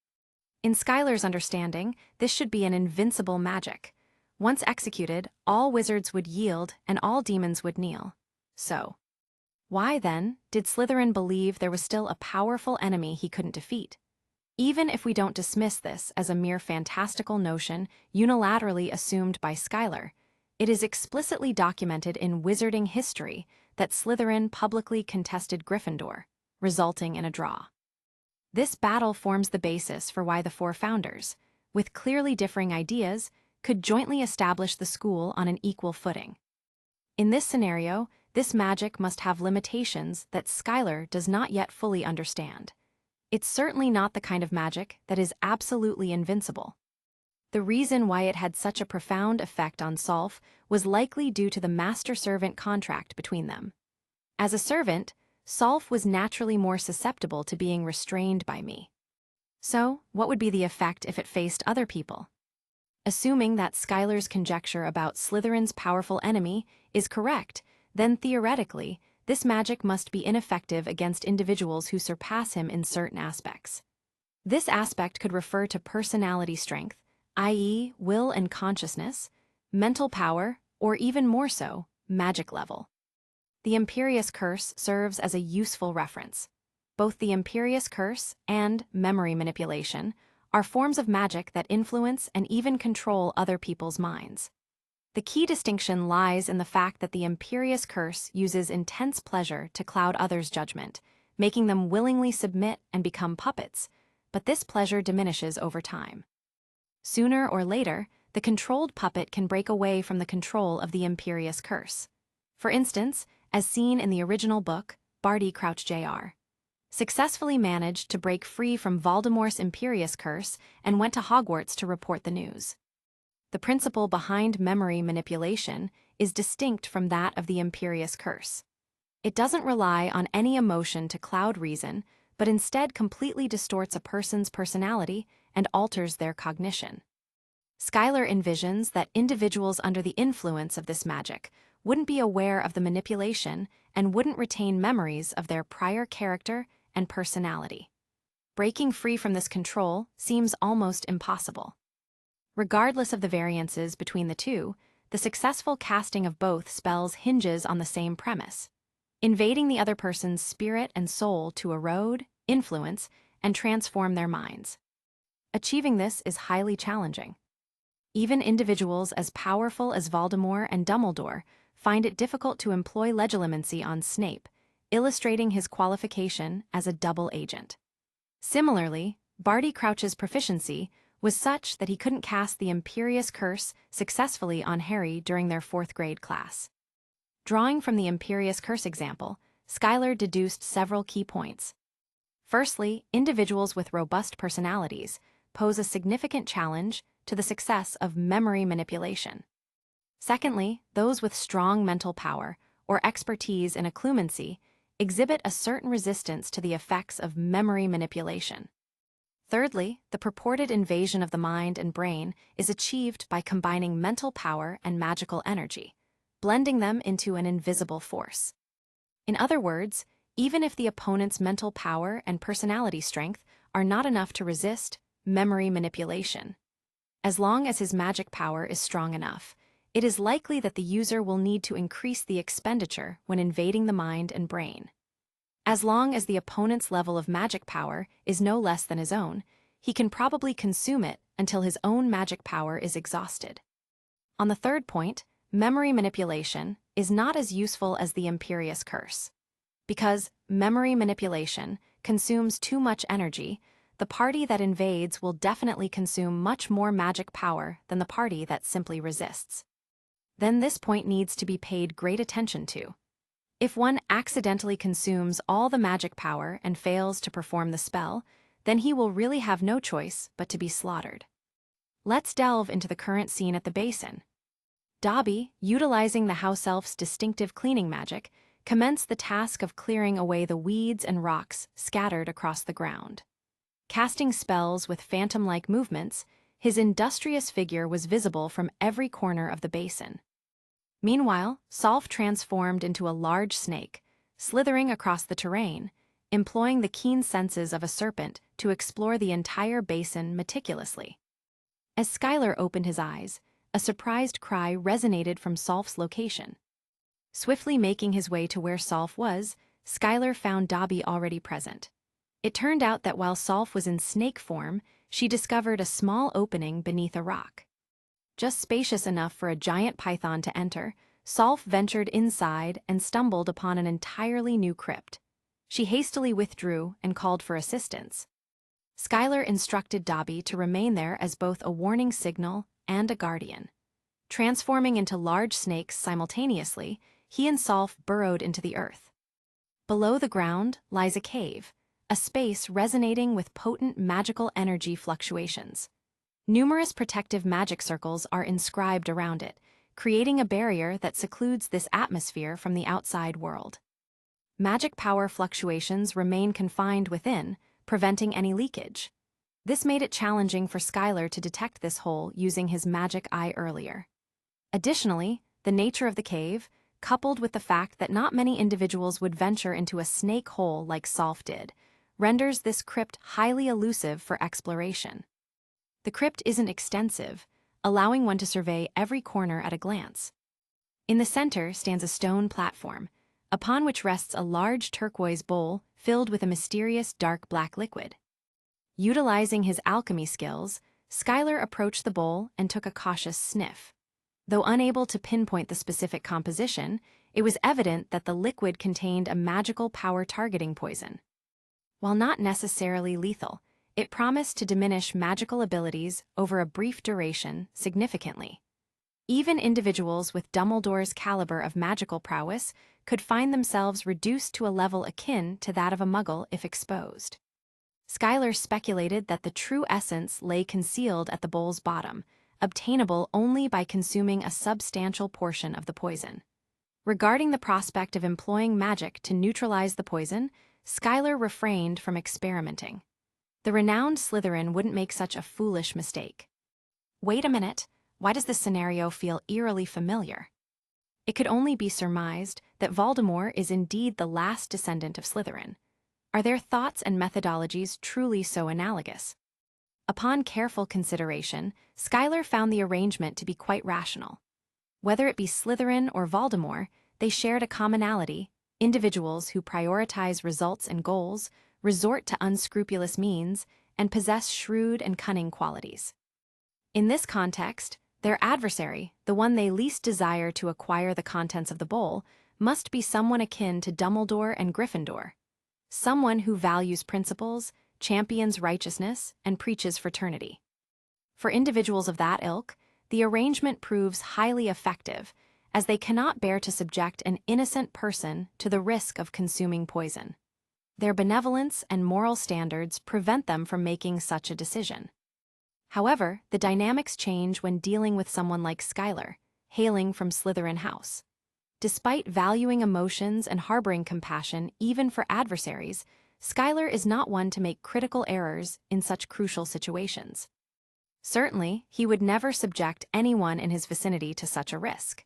In Skylar's understanding, this should be an invincible magic. Once executed, all wizards would yield and all demons would kneel. So, why, then, did Slytherin believe there was still a powerful enemy he couldn't defeat? Even if we don't dismiss this as a mere fantastical notion unilaterally assumed by Skylar, it is explicitly documented in wizarding history that Slytherin publicly contested Gryffindor, resulting in a draw. This battle forms the basis for why the 4 founders, with clearly differing ideas, could jointly establish the school on an equal footing. In this scenario, this magic must have limitations that Skylar does not yet fully understand. It's certainly not the kind of magic that is absolutely invincible. The reason why it had such a profound effect on Solf was likely due to the master-servant contract between them. As a servant, Solf was naturally more susceptible to being restrained by me. So, what would be the effect if it faced other people? Assuming that Skylar's conjecture about Slytherin's powerful enemy is correct, then theoretically, this magic must be ineffective against individuals who surpass him in certain aspects. This aspect could refer to personality strength, i.e., will and consciousness, mental power, or even more so, magic level. The Imperious Curse serves as a useful reference. Both the Imperious Curse and memory manipulation are forms of magic that influence and even control other people's minds. The key distinction lies in the fact that the Imperious Curse uses intense pleasure to cloud others' judgment, making them willingly submit and become puppets, but this pleasure diminishes over time. Sooner or later, the controlled puppet can break away from the control of the Imperious Curse. For instance, as seen in the original book, Barty Crouch Jr. successfully managed to break free from Voldemort's Imperious Curse and went to Hogwarts to report the news. The principle behind memory manipulation is distinct from that of the Imperious Curse. It doesn't rely on any emotion to cloud reason, but instead completely distorts a person's personality and alters their cognition. Skylar envisions that individuals under the influence of this magic wouldn't be aware of the manipulation and wouldn't retain memories of their prior character and personality. Breaking free from this control seems almost impossible. Regardless of the variances between the two, the successful casting of both spells hinges on the same premise: invading the other person's spirit and soul to erode, influence, and transform their minds. Achieving this is highly challenging. Even individuals as powerful as Voldemort and Dumbledore find it difficult to employ legilimency on Snape, illustrating his qualification as a double agent. Similarly, Barty Crouch's proficiency was such that he couldn't cast the Imperious Curse successfully on Harry during their 4th grade class. Drawing from the Imperious Curse example, Schuyler deduced several key points. Firstly, individuals with robust personalities pose a significant challenge to the success of memory manipulation. Secondly, those with strong mental power or expertise in occlumency exhibit a certain resistance to the effects of memory manipulation. Thirdly, the purported invasion of the mind and brain is achieved by combining mental power and magical energy, blending them into an invisible force. In other words, even if the opponent's mental power and personality strength are not enough to resist memory manipulation, as long as his magic power is strong enough, it is likely that the user will need to increase the expenditure when invading the mind and brain. As long as the opponent's level of magic power is no less than his own, he can probably consume it until his own magic power is exhausted. On the third point, memory manipulation is not as useful as the Imperious Curse. Because memory manipulation consumes too much energy, the party that invades will definitely consume much more magic power than the party that simply resists. Then this point needs to be paid great attention to. If one accidentally consumes all the magic power and fails to perform the spell, then he will really have no choice but to be slaughtered. Let's delve into the current scene at the basin. Dobby, utilizing the house elf's distinctive cleaning magic, commenced the task of clearing away the weeds and rocks scattered across the ground. Casting spells with phantom-like movements, his industrious figure was visible from every corner of the basin. Meanwhile, Solf transformed into a large snake, slithering across the terrain, employing the keen senses of a serpent to explore the entire basin meticulously. As Schuyler opened his eyes, a surprised cry resonated from Solf's location. Swiftly making his way to where Solf was, Schuyler found Dobby already present. It turned out that while Solf was in snake form, she discovered a small opening beneath a rock. Just spacious enough for a giant python to enter, Solf ventured inside and stumbled upon an entirely new crypt. She hastily withdrew and called for assistance. Schuyler instructed Dobby to remain there as both a warning signal and a guardian. Transforming into large snakes simultaneously, he and Solf burrowed into the earth. Below the ground lies a cave, a space resonating with potent magical energy fluctuations. Numerous protective magic circles are inscribed around it, creating a barrier that secludes this atmosphere from the outside world. Magic power fluctuations remain confined within, preventing any leakage. This made it challenging for Schuyler to detect this hole using his magic eye earlier. Additionally, the nature of the cave, coupled with the fact that not many individuals would venture into a snake hole like Solf did, renders this crypt highly elusive for exploration. The crypt isn't extensive, allowing one to survey every corner at a glance. In the center stands a stone platform, upon which rests a large turquoise bowl filled with a mysterious dark black liquid. Utilizing his alchemy skills, Schuyler approached the bowl and took a cautious sniff. Though unable to pinpoint the specific composition, it was evident that the liquid contained a magical power-targeting poison. While not necessarily lethal, it promised to diminish magical abilities over a brief duration significantly. Even individuals with Dumbledore's caliber of magical prowess could find themselves reduced to a level akin to that of a Muggle if exposed. Schuyler speculated that the true essence lay concealed at the bowl's bottom, obtainable only by consuming a substantial portion of the poison. Regarding the prospect of employing magic to neutralize the poison, Schuyler refrained from experimenting. The renowned Slytherin wouldn't make such a foolish mistake. Wait a minute, why does this scenario feel eerily familiar? It could only be surmised that Voldemort is indeed the last descendant of Slytherin. Are their thoughts and methodologies truly so analogous? Upon careful consideration, Schuyler found the arrangement to be quite rational. Whether it be Slytherin or Voldemort, they shared a commonality: individuals who prioritize results and goals, resort to unscrupulous means, and possess shrewd and cunning qualities. In this context, their adversary, the one they least desire to acquire the contents of the bowl, must be someone akin to Dumbledore and Gryffindor. Someone who values principles, champions righteousness, and preaches fraternity. For individuals of that ilk, the arrangement proves highly effective, as they cannot bear to subject an innocent person to the risk of consuming poison. Their benevolence and moral standards prevent them from making such a decision. However, the dynamics change when dealing with someone like Skylar, hailing from Slytherin House. Despite valuing emotions and harboring compassion even for adversaries, Skylar is not one to make critical errors in such crucial situations. Certainly, he would never subject anyone in his vicinity to such a risk.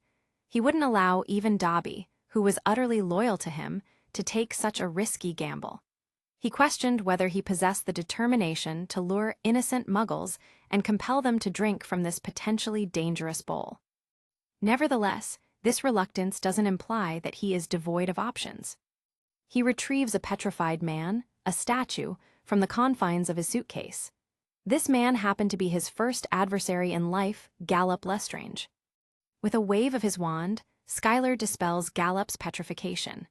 He wouldn't allow even Dobby, who was utterly loyal to him, to take such a risky gamble. He questioned whether he possessed the determination to lure innocent muggles and compel them to drink from this potentially dangerous bowl. Nevertheless, this reluctance doesn't imply that he is devoid of options. He retrieves a petrified man, a statue, from the confines of his suitcase. This man happened to be his first adversary in life, Gallop Lestrange. With a wave of his wand, Skylar dispels Gallop's petrification.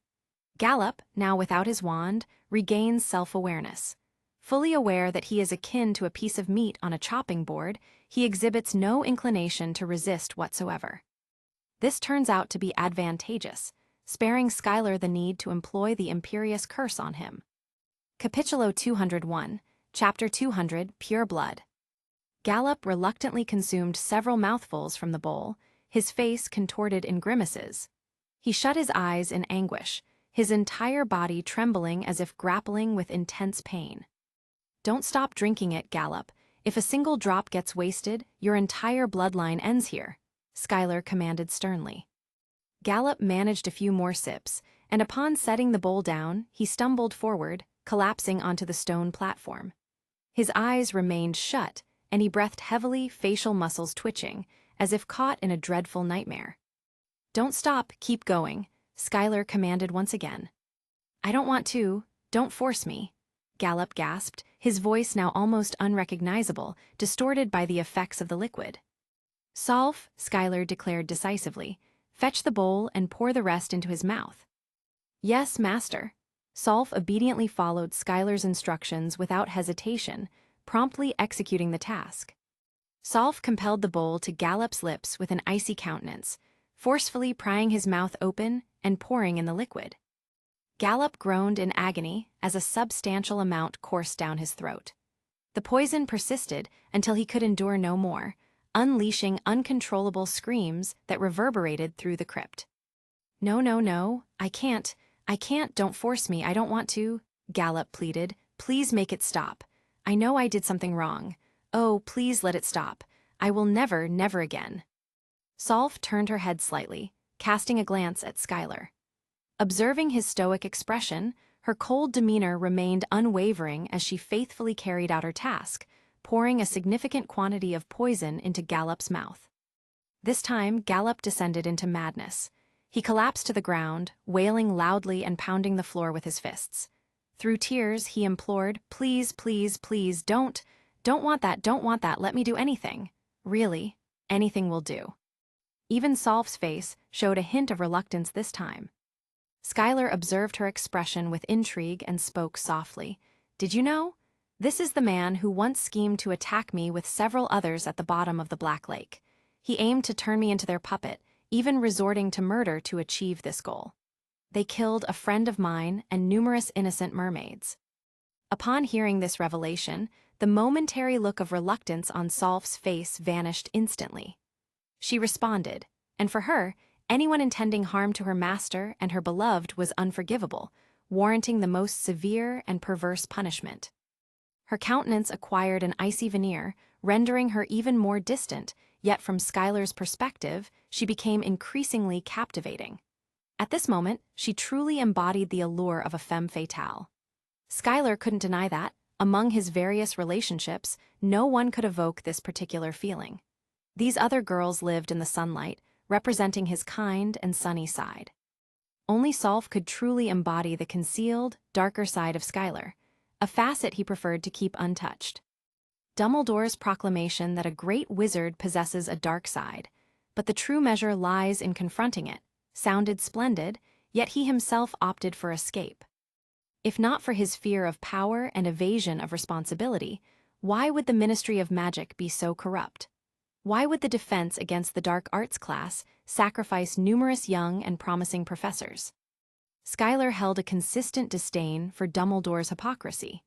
Gallop, now without his wand, regains self-awareness. Fully aware that he is akin to a piece of meat on a chopping board, he exhibits no inclination to resist whatsoever. This turns out to be advantageous, sparing Skylar the need to employ the imperious curse on him. Capitulo 201, Chapter 200, Pure Blood. Gallop reluctantly consumed several mouthfuls from the bowl, his face contorted in grimaces. He shut his eyes in anguish, his entire body trembling as if grappling with intense pain. "Don't stop drinking it, Gallop. If a single drop gets wasted, your entire bloodline ends here," Skylar commanded sternly. Gallop managed a few more sips, and upon setting the bowl down, he stumbled forward, collapsing onto the stone platform. His eyes remained shut, and he breathed heavily, facial muscles twitching, as if caught in a dreadful nightmare. "Don't stop, keep going," Skylar commanded once again. "I don't want to, don't force me," Gallop gasped, his voice now almost unrecognizable, distorted by the effects of the liquid. "Solve," Skylar declared decisively. "Fetch the bowl and pour the rest into his mouth." "Yes, master." Solve obediently followed Skylar's instructions without hesitation, promptly executing the task. Solve compelled the bowl to Gallop's lips with an icy countenance, forcefully prying his mouth open and pouring in the liquid. Gallop groaned in agony as a substantial amount coursed down his throat. The poison persisted until he could endure no more, unleashing uncontrollable screams that reverberated through the crypt. "No, no, no, I can't, don't force me, I don't want to," Gallop pleaded. "Please make it stop. I know I did something wrong. Oh, please let it stop. I will never, never again." Solve turned her head slightly, casting a glance at Skylar. Observing his stoic expression, her cold demeanor remained unwavering as she faithfully carried out her task, pouring a significant quantity of poison into Gallop's mouth. This time, Gallop descended into madness. He collapsed to the ground, wailing loudly and pounding the floor with his fists. Through tears, he implored, "Please, please, please, don't want that, let me do anything. Really, anything will do." Even Solve's face showed a hint of reluctance this time. Skylar observed her expression with intrigue and spoke softly. "Did you know? This is the man who once schemed to attack me with several others at the bottom of the Black Lake. He aimed to turn me into their puppet, even resorting to murder to achieve this goal. They killed a friend of mine and numerous innocent mermaids." Upon hearing this revelation, the momentary look of reluctance on Solve's face vanished instantly. She responded, and for her, anyone intending harm to her master and her beloved was unforgivable, warranting the most severe and perverse punishment. Her countenance acquired an icy veneer, rendering her even more distant, yet from Skylar's perspective, she became increasingly captivating. At this moment, she truly embodied the allure of a femme fatale. Skylar couldn't deny that, among his various relationships, no one could evoke this particular feeling. These other girls lived in the sunlight, representing his kind and sunny side. Only Solve could truly embody the concealed, darker side of Skylar, a facet he preferred to keep untouched. Dumbledore's proclamation that a great wizard possesses a dark side, but the true measure lies in confronting it, sounded splendid, yet he himself opted for escape. If not for his fear of power and evasion of responsibility, why would the Ministry of Magic be so corrupt? Why would the Defense Against the Dark Arts class sacrifice numerous young and promising professors? Schuyler held a consistent disdain for Dumbledore's hypocrisy.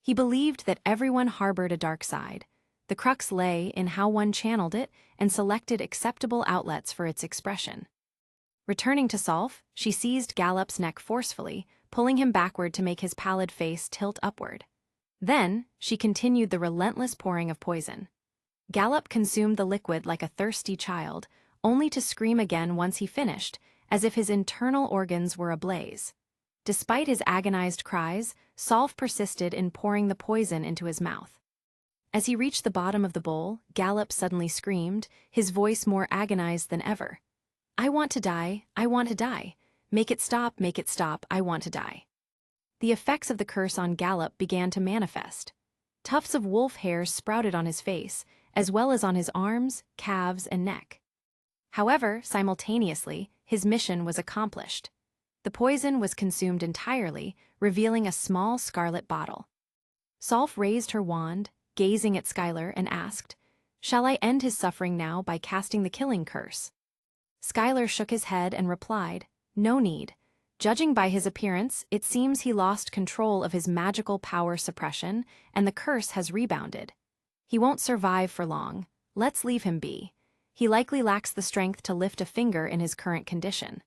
He believed that everyone harbored a dark side. The crux lay in how one channeled it and selected acceptable outlets for its expression. Returning to Solf, she seized Gallup's neck forcefully, pulling him backward to make his pallid face tilt upward. Then, she continued the relentless pouring of poison. Gallup consumed the liquid like a thirsty child, only to scream again once he finished, as if his internal organs were ablaze. Despite his agonized cries, Solf persisted in pouring the poison into his mouth. As he reached the bottom of the bowl, Gallup suddenly screamed, his voice more agonized than ever. "I want to die, I want to die. Make it stop, I want to die." The effects of the curse on Gallup began to manifest. Tufts of wolf hair sprouted on his face, as well as on his arms, calves, and neck. However, simultaneously, his mission was accomplished. The poison was consumed entirely, revealing a small scarlet bottle. Solf raised her wand, gazing at Schuyler, and asked, "Shall I end his suffering now by casting the killing curse?" Schuyler shook his head and replied, "No need. Judging by his appearance, it seems he lost control of his magical power suppression, and the curse has rebounded. He won't survive for long. Let's leave him be. He likely lacks the strength to lift a finger in his current condition."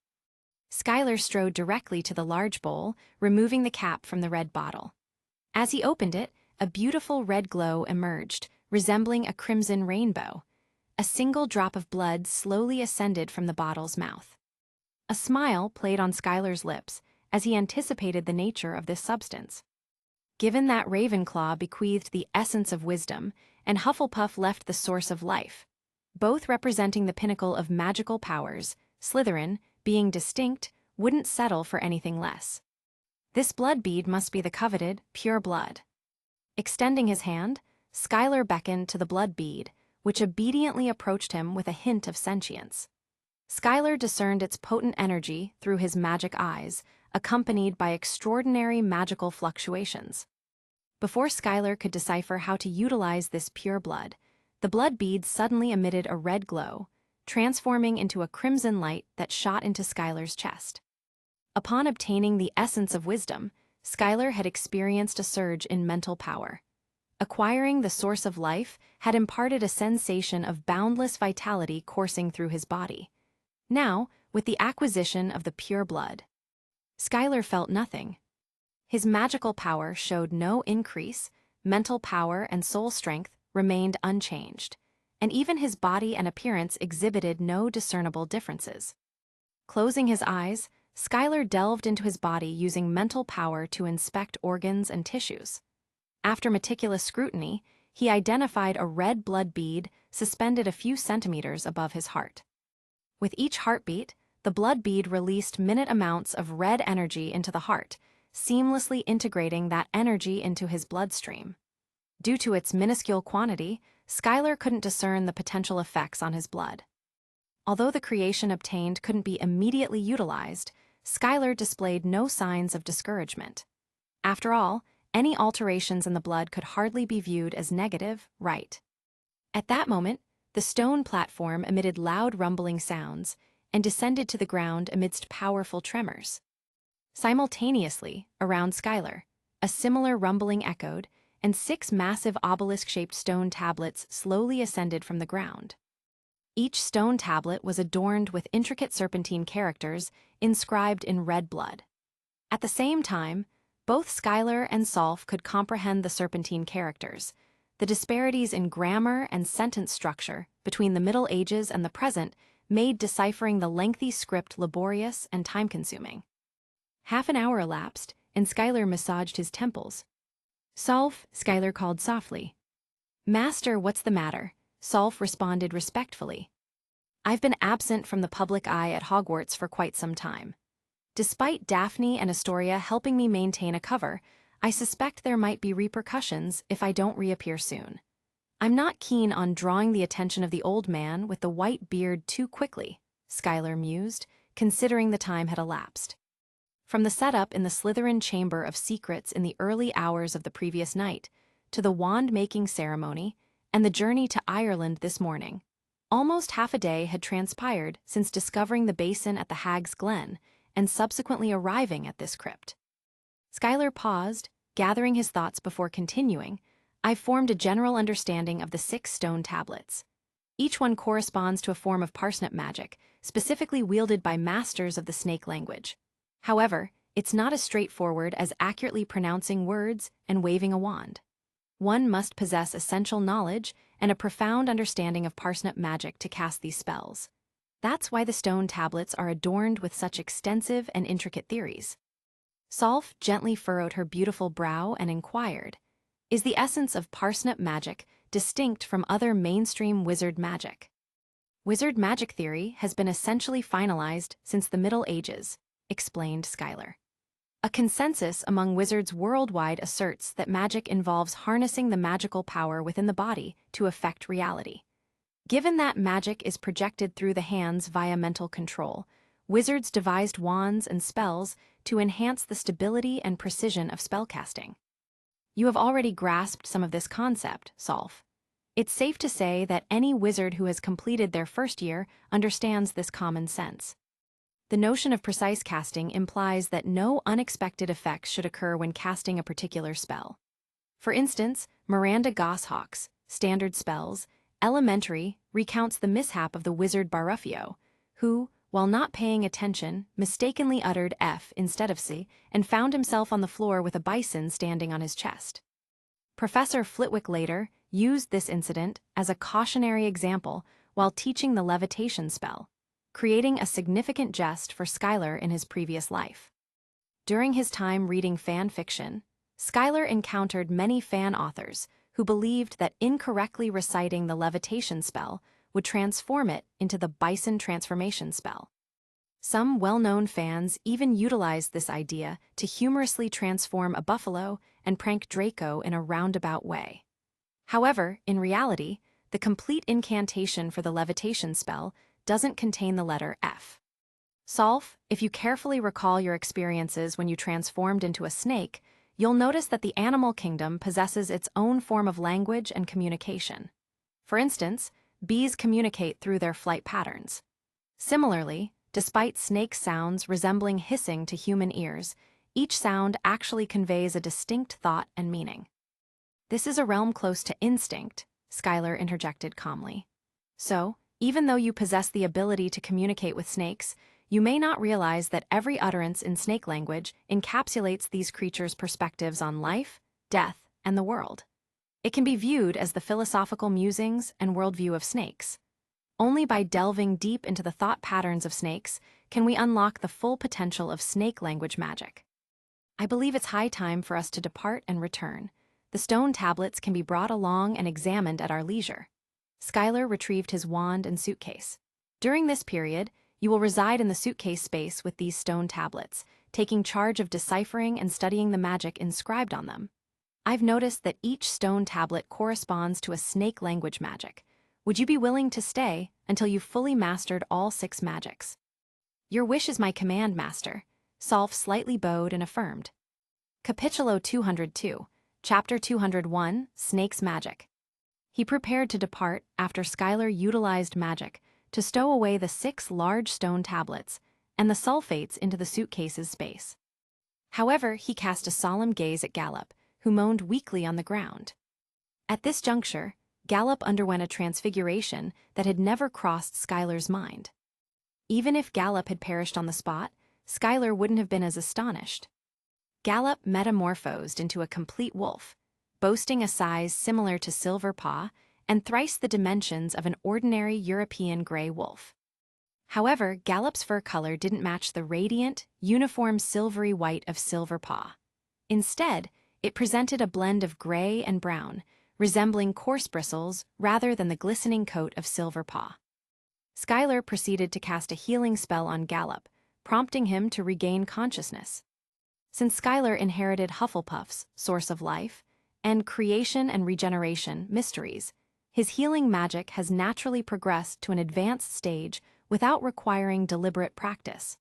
Schuyler strode directly to the large bowl, removing the cap from the red bottle. As he opened it, a beautiful red glow emerged, resembling a crimson rainbow. A single drop of blood slowly ascended from the bottle's mouth. A smile played on Schuyler's lips as he anticipated the nature of this substance. Given that Ravenclaw bequeathed the essence of wisdom, and Hufflepuff left the source of life, both representing the pinnacle of magical powers, Slytherin, being distinct, wouldn't settle for anything less. This blood bead must be the coveted, pure blood. Extending his hand, Schuyler beckoned to the blood bead, which obediently approached him with a hint of sentience. Schuyler discerned its potent energy through his magic eyes, accompanied by extraordinary magical fluctuations. Before Schuyler could decipher how to utilize this pure blood, the blood bead suddenly emitted a red glow, transforming into a crimson light that shot into Schuyler's chest. Upon obtaining the essence of wisdom, Schuyler had experienced a surge in mental power. Acquiring the source of life had imparted a sensation of boundless vitality coursing through his body. Now, with the acquisition of the pure blood, Schuyler felt nothing. His magical power showed no increase, mental power and soul strength remained unchanged, and even his body and appearance exhibited no discernible differences. Closing his eyes, Schuyler delved into his body using mental power to inspect organs and tissues. After meticulous scrutiny, he identified a red blood bead suspended a few centimeters above his heart. With each heartbeat, the blood bead released minute amounts of red energy into the heart, seamlessly integrating that energy into his bloodstream. Due to its minuscule quantity, Schuyler couldn't discern the potential effects on his blood. Although the creation obtained couldn't be immediately utilized, Schuyler displayed no signs of discouragement. After all, any alterations in the blood could hardly be viewed as negative, right? At that moment, the stone platform emitted loud rumbling sounds and descended to the ground amidst powerful tremors. Simultaneously, around Schuyler, a similar rumbling echoed, and 6 massive obelisk-shaped stone tablets slowly ascended from the ground. Each stone tablet was adorned with intricate serpentine characters inscribed in red blood. At the same time, both Schuyler and Solf could comprehend the serpentine characters. The disparities in grammar and sentence structure between the Middle Ages and the present made deciphering the lengthy script laborious and time-consuming. Half an hour elapsed, and Schuyler massaged his temples. "Solf," Schuyler called softly. "Master, what's the matter?" Solf responded respectfully. "I've been absent from the public eye at Hogwarts for quite some time. Despite Daphne and Astoria helping me maintain a cover, I suspect there might be repercussions if I don't reappear soon. I'm not keen on drawing the attention of the old man with the white beard too quickly," Schuyler mused, considering the time had elapsed. From the setup in the Slytherin Chamber of Secrets in the early hours of the previous night, to the wand-making ceremony, and the journey to Ireland this morning, almost half a day had transpired since discovering the basin at the Hag's Glen and subsequently arriving at this crypt. Schuyler paused, gathering his thoughts before continuing. "I've formed a general understanding of the 6 stone tablets. Each one corresponds to a form of parsnip magic, specifically wielded by masters of the snake language. However, it's not as straightforward as accurately pronouncing words and waving a wand. One must possess essential knowledge and a profound understanding of parsnip magic to cast these spells. That's why the stone tablets are adorned with such extensive and intricate theories." Solf gently furrowed her beautiful brow and inquired, "Is the essence of parsnip magic distinct from other mainstream wizard magic?" "Wizard magic theory has been essentially finalized since the Middle Ages," explained Schuyler. "A consensus among wizards worldwide asserts that magic involves harnessing the magical power within the body to affect reality. Given that magic is projected through the hands via mental control, wizards devised wands and spells to enhance the stability and precision of spellcasting. You have already grasped some of this concept, Solf. It's safe to say that any wizard who has completed their first year understands this common sense. The notion of precise casting implies that no unexpected effects should occur when casting a particular spell. For instance, Miranda Goshawk's standard spells, Elementary, recounts the mishap of the wizard Barufio, who, while not paying attention, mistakenly uttered F instead of C and found himself on the floor with a bison standing on his chest. Professor Flitwick later used this incident as a cautionary example while teaching the levitation spell, creating a significant jest for Schuyler in his previous life. During his time reading fan fiction, Schuyler encountered many fan authors who believed that incorrectly reciting the levitation spell would transform it into the bison transformation spell. Some well-known fans even utilized this idea to humorously transform a buffalo and prank Draco in a roundabout way. However, in reality, the complete incantation for the levitation spell doesn't contain the letter F. Solf, if you carefully recall your experiences when you transformed into a snake, you'll notice that the animal kingdom possesses its own form of language and communication. For instance, bees communicate through their flight patterns. Similarly, despite snake sounds resembling hissing to human ears, each sound actually conveys a distinct thought and meaning. "This is a realm close to instinct," Schuyler interjected calmly. "So, even though you possess the ability to communicate with snakes, you may not realize that every utterance in snake language encapsulates these creatures' perspectives on life, death, and the world. It can be viewed as the philosophical musings and worldview of snakes. Only by delving deep into the thought patterns of snakes can we unlock the full potential of snake language magic. I believe it's high time for us to depart and return. The stone tablets can be brought along and examined at our leisure." Schuyler retrieved his wand and suitcase. "During this period, you will reside in the suitcase space with these stone tablets, taking charge of deciphering and studying the magic inscribed on them. I've noticed that each stone tablet corresponds to a snake language magic. Would you be willing to stay until you've fully mastered all 6 magics?" "Your wish is my command, Master," Solf slightly bowed and affirmed. Capitulo 202, Chapter 201, Snake's Magic. He prepared to depart after Schuyler utilized magic to stow away the 6 large stone tablets and the sulfates into the suitcase's space. However, he cast a solemn gaze at Gallop, who moaned weakly on the ground. At this juncture, Gallop underwent a transfiguration that had never crossed Schuyler's mind. Even if Gallop had perished on the spot, Schuyler wouldn't have been as astonished. Gallop metamorphosed into a complete wolf, boasting a size similar to Silverpaw and thrice the dimensions of an ordinary European gray wolf. However, Gallop's fur color didn't match the radiant, uniform silvery white of Silverpaw. Instead, it presented a blend of gray and brown, resembling coarse bristles rather than the glistening coat of Silverpaw. Schuyler proceeded to cast a healing spell on Gallop, prompting him to regain consciousness. Since Schuyler inherited Hufflepuff's source of life and creation and regeneration mysteries, his healing magic has naturally progressed to an advanced stage without requiring deliberate practice.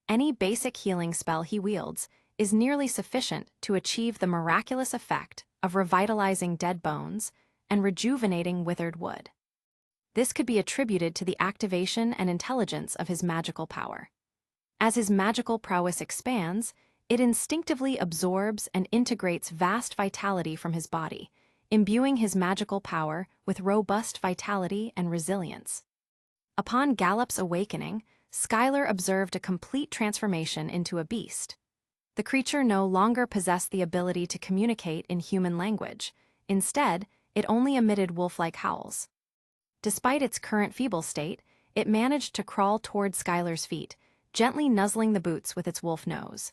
Any basic healing spell he wields is nearly sufficient to achieve the miraculous effect of revitalizing dead bones and rejuvenating withered wood. This could be attributed to the activation and intelligence of his magical power. As his magical prowess expands, it instinctively absorbs and integrates vast vitality from his body, imbuing his magical power with robust vitality and resilience. Upon Gallup's awakening, Skylar observed a complete transformation into a beast. The creature no longer possessed the ability to communicate in human language. Instead, it only emitted wolf-like howls. Despite its current feeble state, it managed to crawl toward Skylar's feet, gently nuzzling the boots with its wolf nose.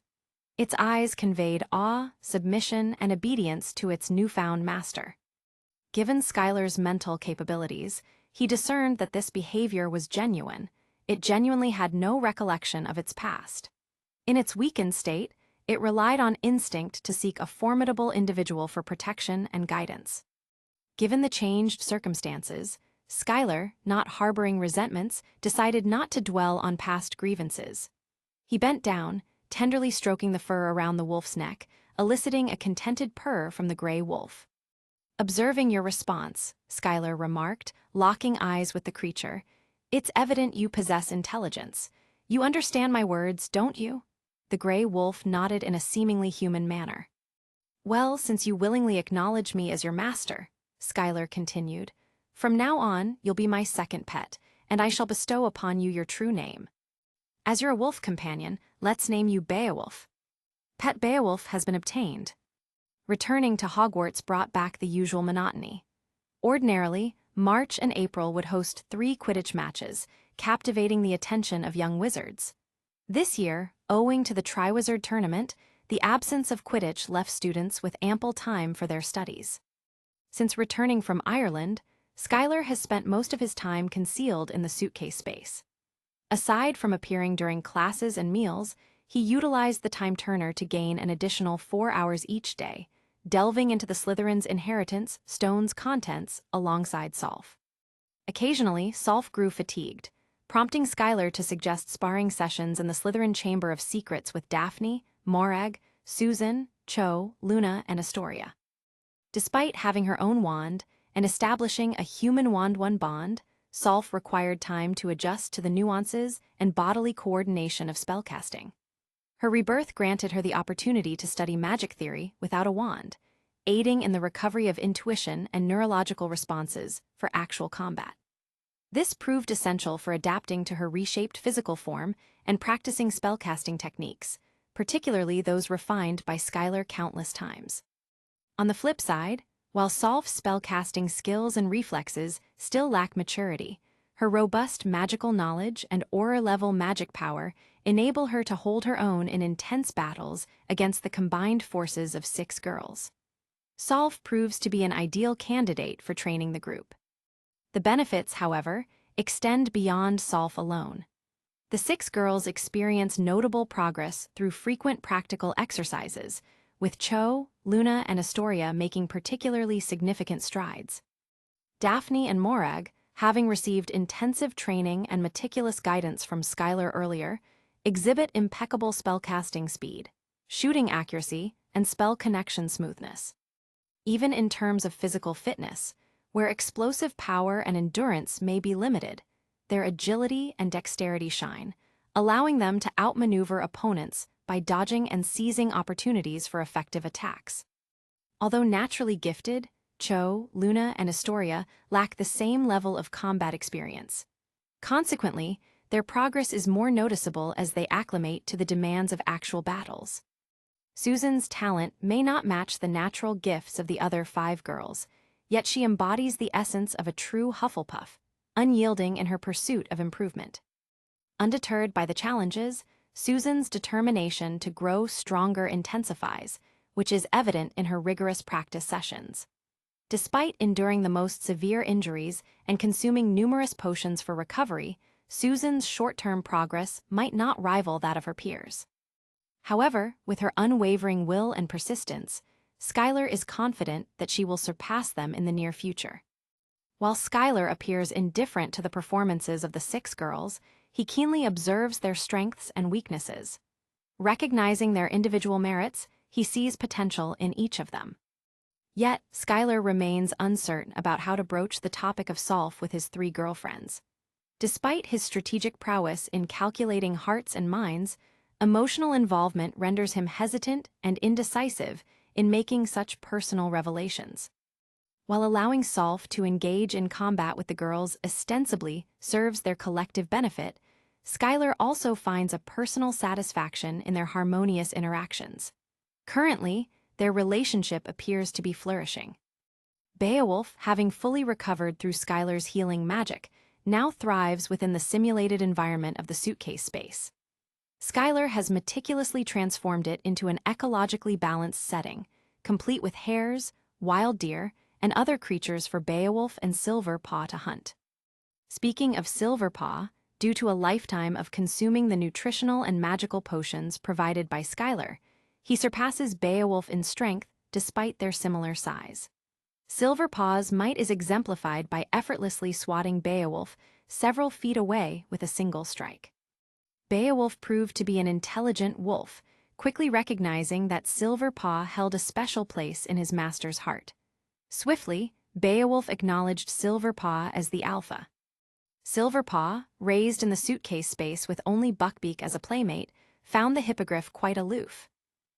Its eyes conveyed awe, submission, and obedience to its newfound master. Given Skylar's mental capabilities, he discerned that this behavior was genuine. It genuinely had no recollection of its past. In its weakened state, it relied on instinct to seek a formidable individual for protection and guidance. Given the changed circumstances, Skylar, not harboring resentments, decided not to dwell on past grievances. He bent down, tenderly stroking the fur around the wolf's neck, eliciting a contented purr from the gray wolf. "Observing your response," Skylar remarked, locking eyes with the creature, "it's evident you possess intelligence. You understand my words, don't you?" The gray wolf nodded in a seemingly human manner. "Well, since you willingly acknowledge me as your master," Skylar continued, "from now on you'll be my second pet, and I shall bestow upon you your true name. As you're a wolf companion, let's name you Beowulf." Pet Beowulf has been obtained. Returning to Hogwarts brought back the usual monotony. Ordinarily, March and April would host 3 Quidditch matches, captivating the attention of young wizards. This year, owing to the Triwizard Tournament, the absence of Quidditch left students with ample time for their studies. Since returning from Ireland, Skylar has spent most of his time concealed in the suitcase space. Aside from appearing during classes and meals, he utilized the time turner to gain an additional 4 hours each day, delving into the Slytherin's inheritance, Stone's contents, alongside Solf. Occasionally, Solf grew fatigued, prompting Skylar to suggest sparring sessions in the Slytherin Chamber of Secrets with Daphne, Morag, Susan, Cho, Luna, and Astoria. Despite having her own wand and establishing a human wand-one bond, Solf required time to adjust to the nuances and bodily coordination of spellcasting. Her rebirth granted her the opportunity to study magic theory without a wand, aiding in the recovery of intuition and neurological responses for actual combat. This proved essential for adapting to her reshaped physical form and practicing spellcasting techniques, particularly those refined by Skylar countless times. On the flip side, while Solf's spellcasting skills and reflexes still lack maturity, her robust magical knowledge and aura-level magic power enable her to hold her own in intense battles against the combined forces of 6 girls. Solf proves to be an ideal candidate for training the group. The benefits, however, extend beyond Solf alone. The 6 girls experience notable progress through frequent practical exercises, with Cho, Luna, and Astoria making particularly significant strides. Daphne and Morag, having received intensive training and meticulous guidance from Skylar earlier, exhibit impeccable spellcasting speed, shooting accuracy, and spell connection smoothness. Even in terms of physical fitness, where explosive power and endurance may be limited, their agility and dexterity shine, allowing them to outmaneuver opponents by dodging and seizing opportunities for effective attacks. Although naturally gifted, Cho, Luna, and Astoria lack the same level of combat experience. Consequently, their progress is more noticeable as they acclimate to the demands of actual battles. Susan's talent may not match the natural gifts of the other 5 girls, yet she embodies the essence of a true Hufflepuff, unyielding in her pursuit of improvement. Undeterred by the challenges, Susan's determination to grow stronger intensifies, which is evident in her rigorous practice sessions. Despite enduring the most severe injuries and consuming numerous potions for recovery, Susan's short-term progress might not rival that of her peers. However, with her unwavering will and persistence, Skylar is confident that she will surpass them in the near future. While Skylar appears indifferent to the performances of the 6 girls, he keenly observes their strengths and weaknesses. Recognizing their individual merits, he sees potential in each of them. Yet, Skylar remains uncertain about how to broach the topic of Solf with his 3 girlfriends. Despite his strategic prowess in calculating hearts and minds, emotional involvement renders him hesitant and indecisive in making such personal revelations. While allowing Solf to engage in combat with the girls ostensibly serves their collective benefit, Skylar also finds a personal satisfaction in their harmonious interactions. Currently, their relationship appears to be flourishing. Beowulf, having fully recovered through Skylar's healing magic, now thrives within the simulated environment of the suitcase space. Skylar has meticulously transformed it into an ecologically balanced setting, complete with hares, wild deer, and other creatures for Beowulf and Silverpaw to hunt. Speaking of Silverpaw, due to a lifetime of consuming the nutritional and magical potions provided by Skylar, he surpasses Beowulf in strength despite their similar size. Silverpaw's might is exemplified by effortlessly swatting Beowulf several feet away with a single strike. Beowulf proved to be an intelligent wolf, quickly recognizing that Silverpaw held a special place in his master's heart. Swiftly, Beowulf acknowledged Silverpaw as the alpha. Silverpaw, raised in the suitcase space with only Buckbeak as a playmate, found the hippogriff quite aloof.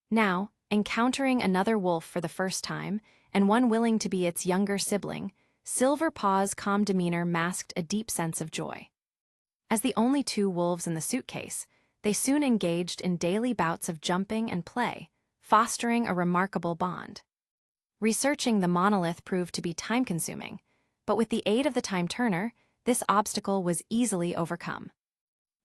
Now, encountering another wolf for the first time, and one willing to be its younger sibling, Silverpaw's calm demeanor masked a deep sense of joy. As the only 2 wolves in the suitcase, they soon engaged in daily bouts of jumping and play, fostering a remarkable bond. Researching the monolith proved to be time-consuming, but with the aid of the time-turner, this obstacle was easily overcome.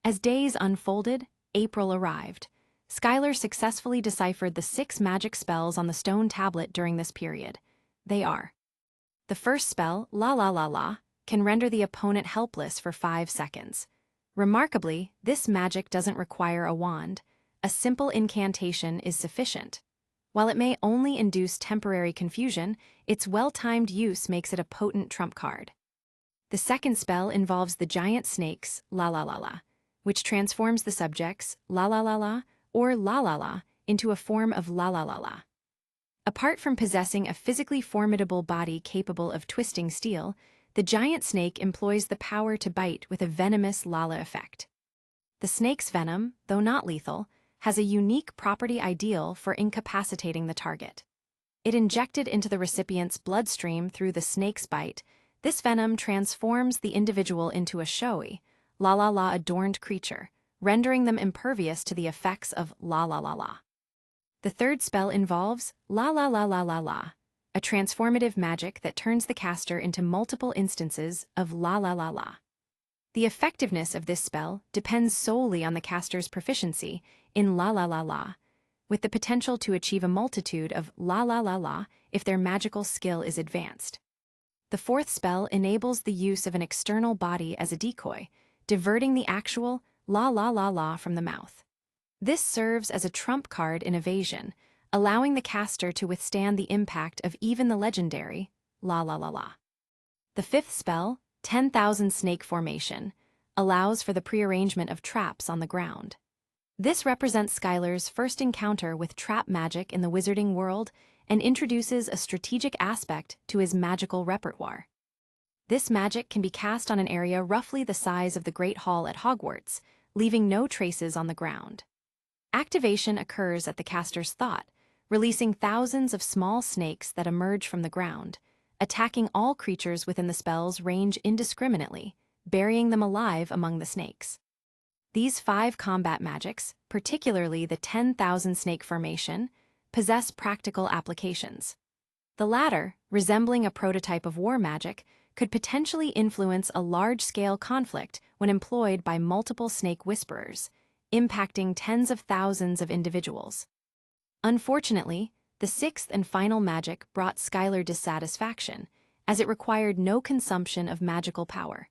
As days unfolded, April arrived. Skylar successfully deciphered the 6 magic spells on the stone tablet during this period. They are: the first spell, La La La La, can render the opponent helpless for 5 seconds. Remarkably, this magic doesn't require a wand. A simple incantation is sufficient. While it may only induce temporary confusion, its well-timed use makes it a potent trump card. The second spell involves the giant snakes, La La La La, which transforms the subjects, La La La La, or La La La, into a form of La La La La. Apart from possessing a physically formidable body capable of twisting steel, the giant snake employs the power to bite with a venomous Lala effect. The snake's venom, though not lethal, has a unique property ideal for incapacitating the target. It injected into the recipient's bloodstream through the snake's bite, this venom transforms the individual into a showy, La La La adorned creature, rendering them impervious to the effects of La La La La. The third spell involves La La La La La La, a transformative magic that turns the caster into multiple instances of La La La La. The effectiveness of this spell depends solely on the caster's proficiency in La La La La, with the potential to achieve a multitude of La La La La if their magical skill is advanced. The fourth spell enables the use of an external body as a decoy, diverting the actual La La La La from the mouth. This serves as a trump card in evasion, allowing the caster to withstand the impact of even the legendary La La La La. The fifth spell, 10,000 Snake Formation, allows for the prearrangement of traps on the ground. This represents Skylar's first encounter with trap magic in the wizarding world and introduces a strategic aspect to his magical repertoire. This magic can be cast on an area roughly the size of the Great Hall at Hogwarts, leaving no traces on the ground. Activation occurs at the caster's thought, releasing thousands of small snakes that emerge from the ground, attacking all creatures within the spell's range indiscriminately, burying them alive among the snakes. These 5 combat magics, particularly the 10,000 Snake Formation, possess practical applications. The latter, resembling a prototype of war magic, could potentially influence a large-scale conflict when employed by multiple snake whisperers, impacting tens of thousands of individuals. Unfortunately, the 6th and final magic brought Skylar dissatisfaction, as it required no consumption of magical power.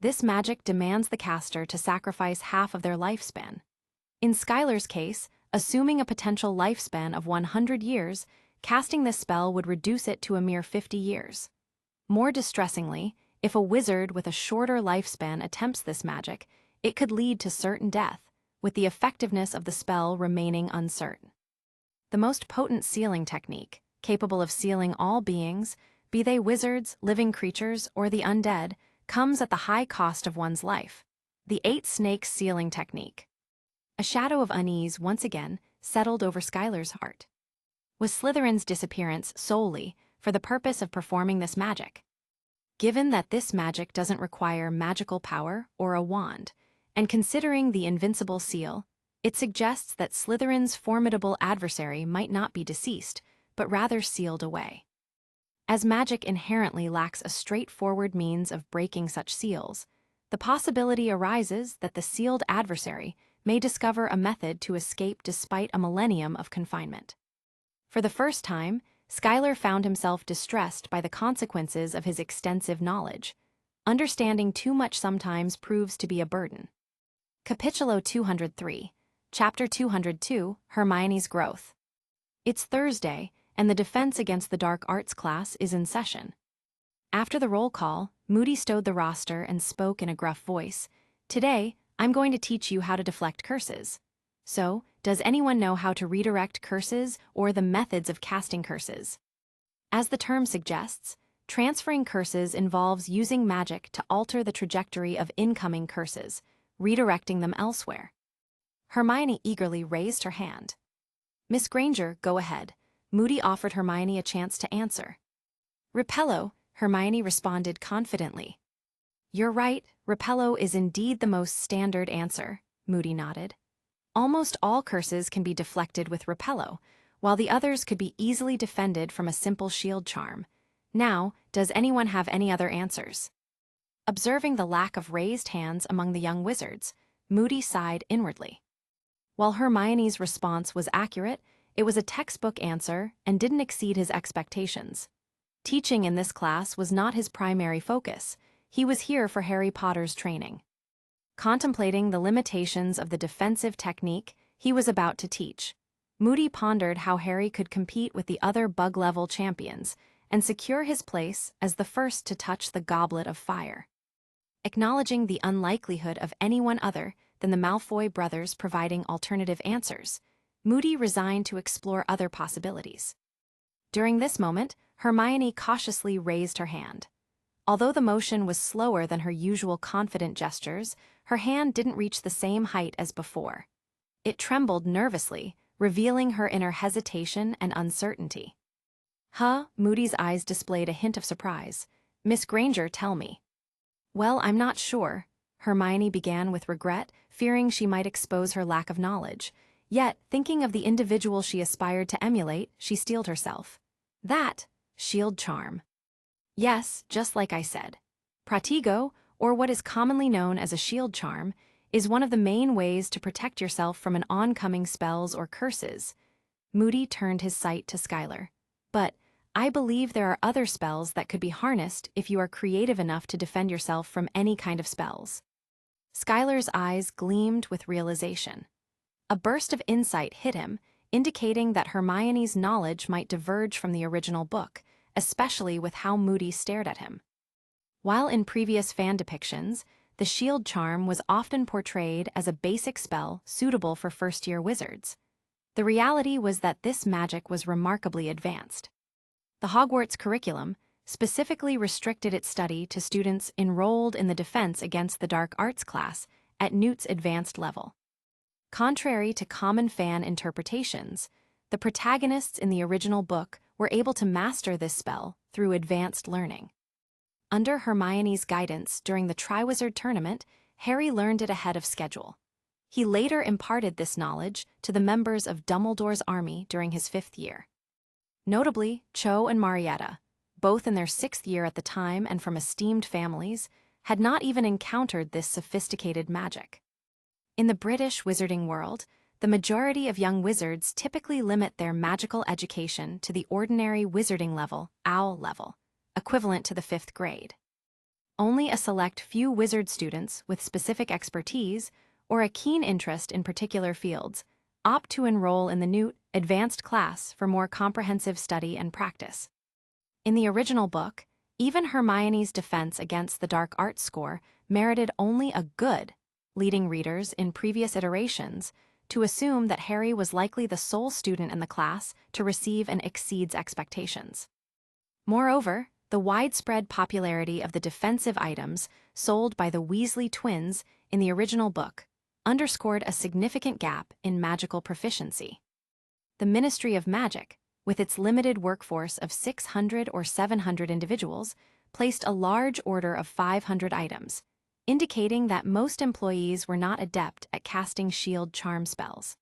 This magic demands the caster to sacrifice half of their lifespan. In Skylar's case, assuming a potential lifespan of 100 years, casting this spell would reduce it to a mere 50 years. More distressingly, if a wizard with a shorter lifespan attempts this magic, it could lead to certain death, with the effectiveness of the spell remaining uncertain. The most potent sealing technique, capable of sealing all beings, be they wizards, living creatures, or the undead, comes at the high cost of one's life: the 8-snake sealing technique. A shadow of unease once again settled over Skylar's heart. Was Slytherin's disappearance solely for the purpose of performing this magic? Given that this magic doesn't require magical power or a wand, and considering the invincible seal, it suggests that Slytherin's formidable adversary might not be deceased, but rather sealed away. As magic inherently lacks a straightforward means of breaking such seals, the possibility arises that the sealed adversary may discover a method to escape despite a millennium of confinement. For the first time, Skylar found himself distressed by the consequences of his extensive knowledge. Understanding too much sometimes proves to be a burden. Capitulo 203, Chapter 202, Hermione's Growth. It's Thursday, and the defense against the dark arts class is in session. After the roll call, Moody stowed the roster and spoke in a gruff voice. Today, I'm going to teach you how to deflect curses. So, does anyone know how to redirect curses or the methods of casting curses? As the term suggests, transferring curses involves using magic to alter the trajectory of incoming curses, redirecting them elsewhere. Hermione eagerly raised her hand. Miss Granger, go ahead. Moody offered Hermione a chance to answer. Repello, Hermione responded confidently. You're right, Repello is indeed the most standard answer, Moody nodded. Almost all curses can be deflected with Repello, while the others could be easily defended from a simple shield charm. Now, does anyone have any other answers? Observing the lack of raised hands among the young wizards, Moody sighed inwardly. While Hermione's response was accurate, it was a textbook answer and didn't exceed his expectations. Teaching in this class was not his primary focus. He was here for Harry Potter's training. Contemplating the limitations of the defensive technique he was about to teach, Moody pondered how Harry could compete with the other bug-level champions and secure his place as the first to touch the goblet of fire. Acknowledging the unlikelihood of anyone other than the Malfoy brothers providing alternative answers, Moody resigned to explore other possibilities. During this moment, Hermione cautiously raised her hand. Although the motion was slower than her usual confident gestures, her hand didn't reach the same height as before. It trembled nervously, revealing her inner hesitation and uncertainty. Moody's eyes displayed a hint of surprise. Miss Granger, tell me. Well, I'm not sure, Hermione began with regret, fearing she might expose her lack of knowledge. Yet, thinking of the individual she aspired to emulate, she steeled herself. That shield charm. Yes, just like I said. Pratigo, or what is commonly known as a shield charm, is one of the main ways to protect yourself from an oncoming spells or curses. Moody turned his sight to Skylar. But I believe there are other spells that could be harnessed if you are creative enough to defend yourself from any kind of spells. Skylar's eyes gleamed with realization. A burst of insight hit him, indicating that Hermione's knowledge might diverge from the original book, especially with how Moody stared at him. While in previous fan depictions, the shield charm was often portrayed as a basic spell suitable for first-year wizards, the reality was that this magic was remarkably advanced. The Hogwarts curriculum specifically restricted its study to students enrolled in the Defense Against the Dark Arts class at Newt's advanced level. Contrary to common fan interpretations, the protagonists in the original book were able to master this spell through advanced learning. Under Hermione's guidance during the Triwizard Tournament, Harry learned it ahead of schedule. He later imparted this knowledge to the members of Dumbledore's army during his 5th year. Notably, Cho and Marietta, both in their 6th year at the time and from esteemed families, had not even encountered this sophisticated magic. In the British wizarding world, the majority of young wizards typically limit their magical education to the ordinary wizarding level, OWL level, equivalent to the 5th grade. Only a select few wizard students with specific expertise or a keen interest in particular fields opt to enroll in the Newt advanced class for more comprehensive study and practice. In the original book, even Hermione's defense against the dark arts score merited only a good, leading readers in previous iterations to assume that Harry was likely the sole student in the class to receive and exceeds expectations. Moreover, the widespread popularity of the defensive items sold by the Weasley twins in the original book underscored a significant gap in magical proficiency. The Ministry of Magic, with its limited workforce of 600 or 700 individuals, placed a large order of 500 items, indicating that most employees were not adept at casting shield charm spells.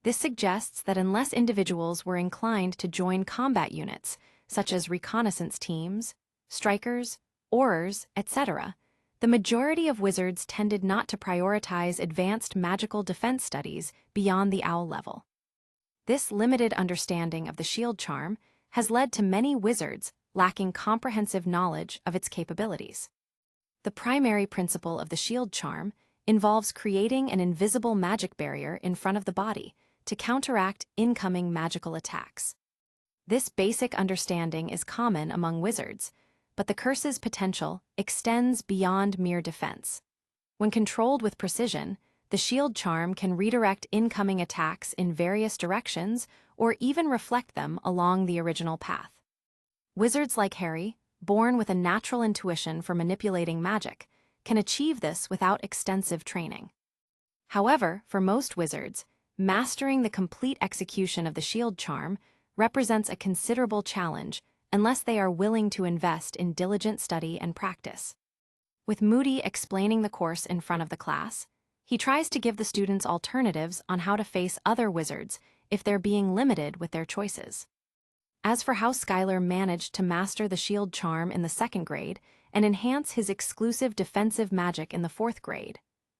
This suggests that unless individuals were inclined to join combat units, such as reconnaissance teams, strikers, aurors, etc., the majority of wizards tended not to prioritize advanced magical defense studies beyond the owl level. This limited understanding of the shield charm has led to many wizards lacking comprehensive knowledge of its capabilities. The primary principle of the shield charm involves creating an invisible magic barrier in front of the body to counteract incoming magical attacks. This basic understanding is common among wizards, but the curse's potential extends beyond mere defense. When controlled with precision, the shield charm can redirect incoming attacks in various directions or even reflect them along the original path. Wizards like Harry, born with a natural intuition for manipulating magic, can achieve this without extensive training. However, for most wizards, mastering the complete execution of the shield charm represents a considerable challenge unless they are willing to invest in diligent study and practice. With Moody explaining the course in front of the class, he tries to give the students alternatives on how to face other wizards if they're being limited with their choices. As for how Skylar managed to master the shield charm in the 2nd grade and enhance his exclusive defensive magic in the 4th grade,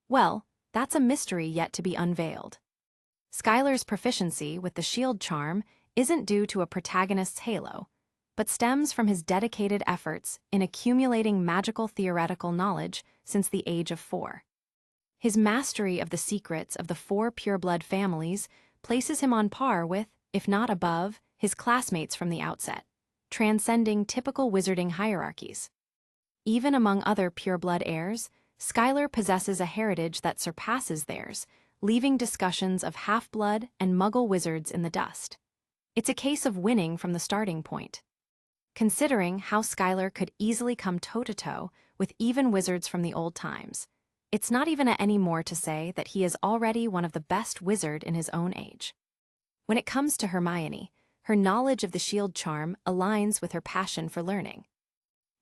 well, that's a mystery yet to be unveiled. Skylar's proficiency with the shield charm isn't due to a protagonist's halo, but stems from his dedicated efforts in accumulating magical theoretical knowledge since the age of 4. His mastery of the secrets of the 4 pureblood families places him on par with, if not above, his classmates from the outset, transcending typical wizarding hierarchies. Even among other pureblood heirs, Skylar possesses a heritage that surpasses theirs, leaving discussions of half-blood and muggle wizards in the dust. It's a case of winning from the starting point. Considering how Skylar could easily come toe-to-toe with even wizards from the old times, it's not even any more to say that he is already one of the best wizard in his own age. When it comes to Hermione, her knowledge of the shield charm aligns with her passion for learning.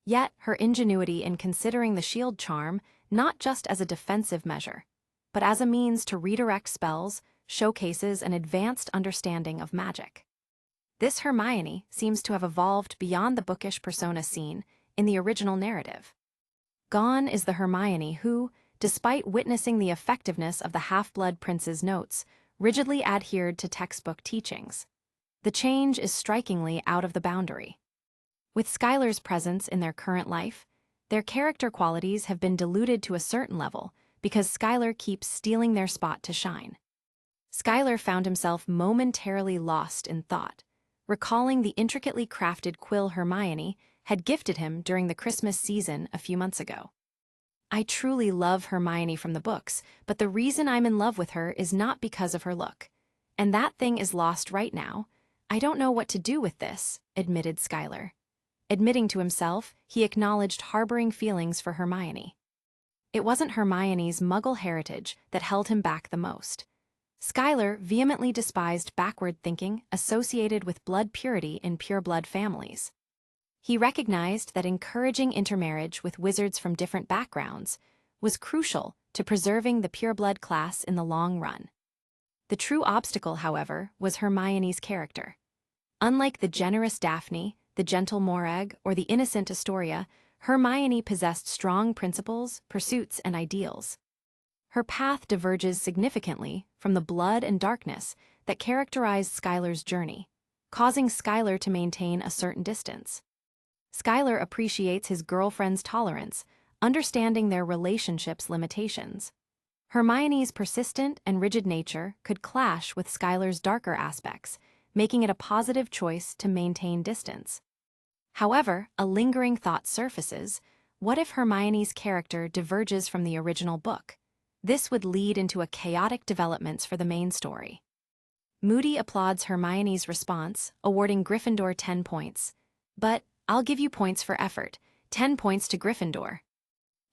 Yet, her ingenuity in considering the shield charm not just as a defensive measure, but as a means to redirect spells, showcases an advanced understanding of magic. This Hermione seems to have evolved beyond the bookish persona seen in the original narrative. Gone is the Hermione who, despite witnessing the effectiveness of the Half-Blood Prince's notes, rigidly adhered to textbook teachings. The change is strikingly out of the boundary. With Skylar's presence in their current life, their character qualities have been diluted to a certain level because Skylar keeps stealing their spot to shine. Skylar found himself momentarily lost in thought, recalling the intricately crafted quill Hermione had gifted him during the Christmas season a few months ago. I truly love Hermione from the books, but the reason I'm in love with her is not because of her look. And that thing is lost right now. I don't know what to do with this, admitted Skylar. Admitting to himself, he acknowledged harboring feelings for Hermione. It wasn't Hermione's Muggle heritage that held him back the most. Skylar vehemently despised backward thinking associated with blood purity in pureblood families. He recognized that encouraging intermarriage with wizards from different backgrounds was crucial to preserving the pureblood class in the long run. The true obstacle, however, was Hermione's character. Unlike the generous Daphne, the gentle Morag, or the innocent Astoria, Hermione possessed strong principles, pursuits, and ideals. Her path diverges significantly from the blood and darkness that characterized Skylar's journey, causing Skylar to maintain a certain distance. Skylar appreciates his girlfriend's tolerance, understanding their relationship's limitations. Hermione's persistent and rigid nature could clash with Skylar's darker aspects, making it a positive choice to maintain distance. However, a lingering thought surfaces: what if Hermione's character diverges from the original book? This would lead into a chaotic developments for the main story. Moody applauds Hermione's response, awarding Gryffindor 10 points. But I'll give you points for effort, 10 points to Gryffindor.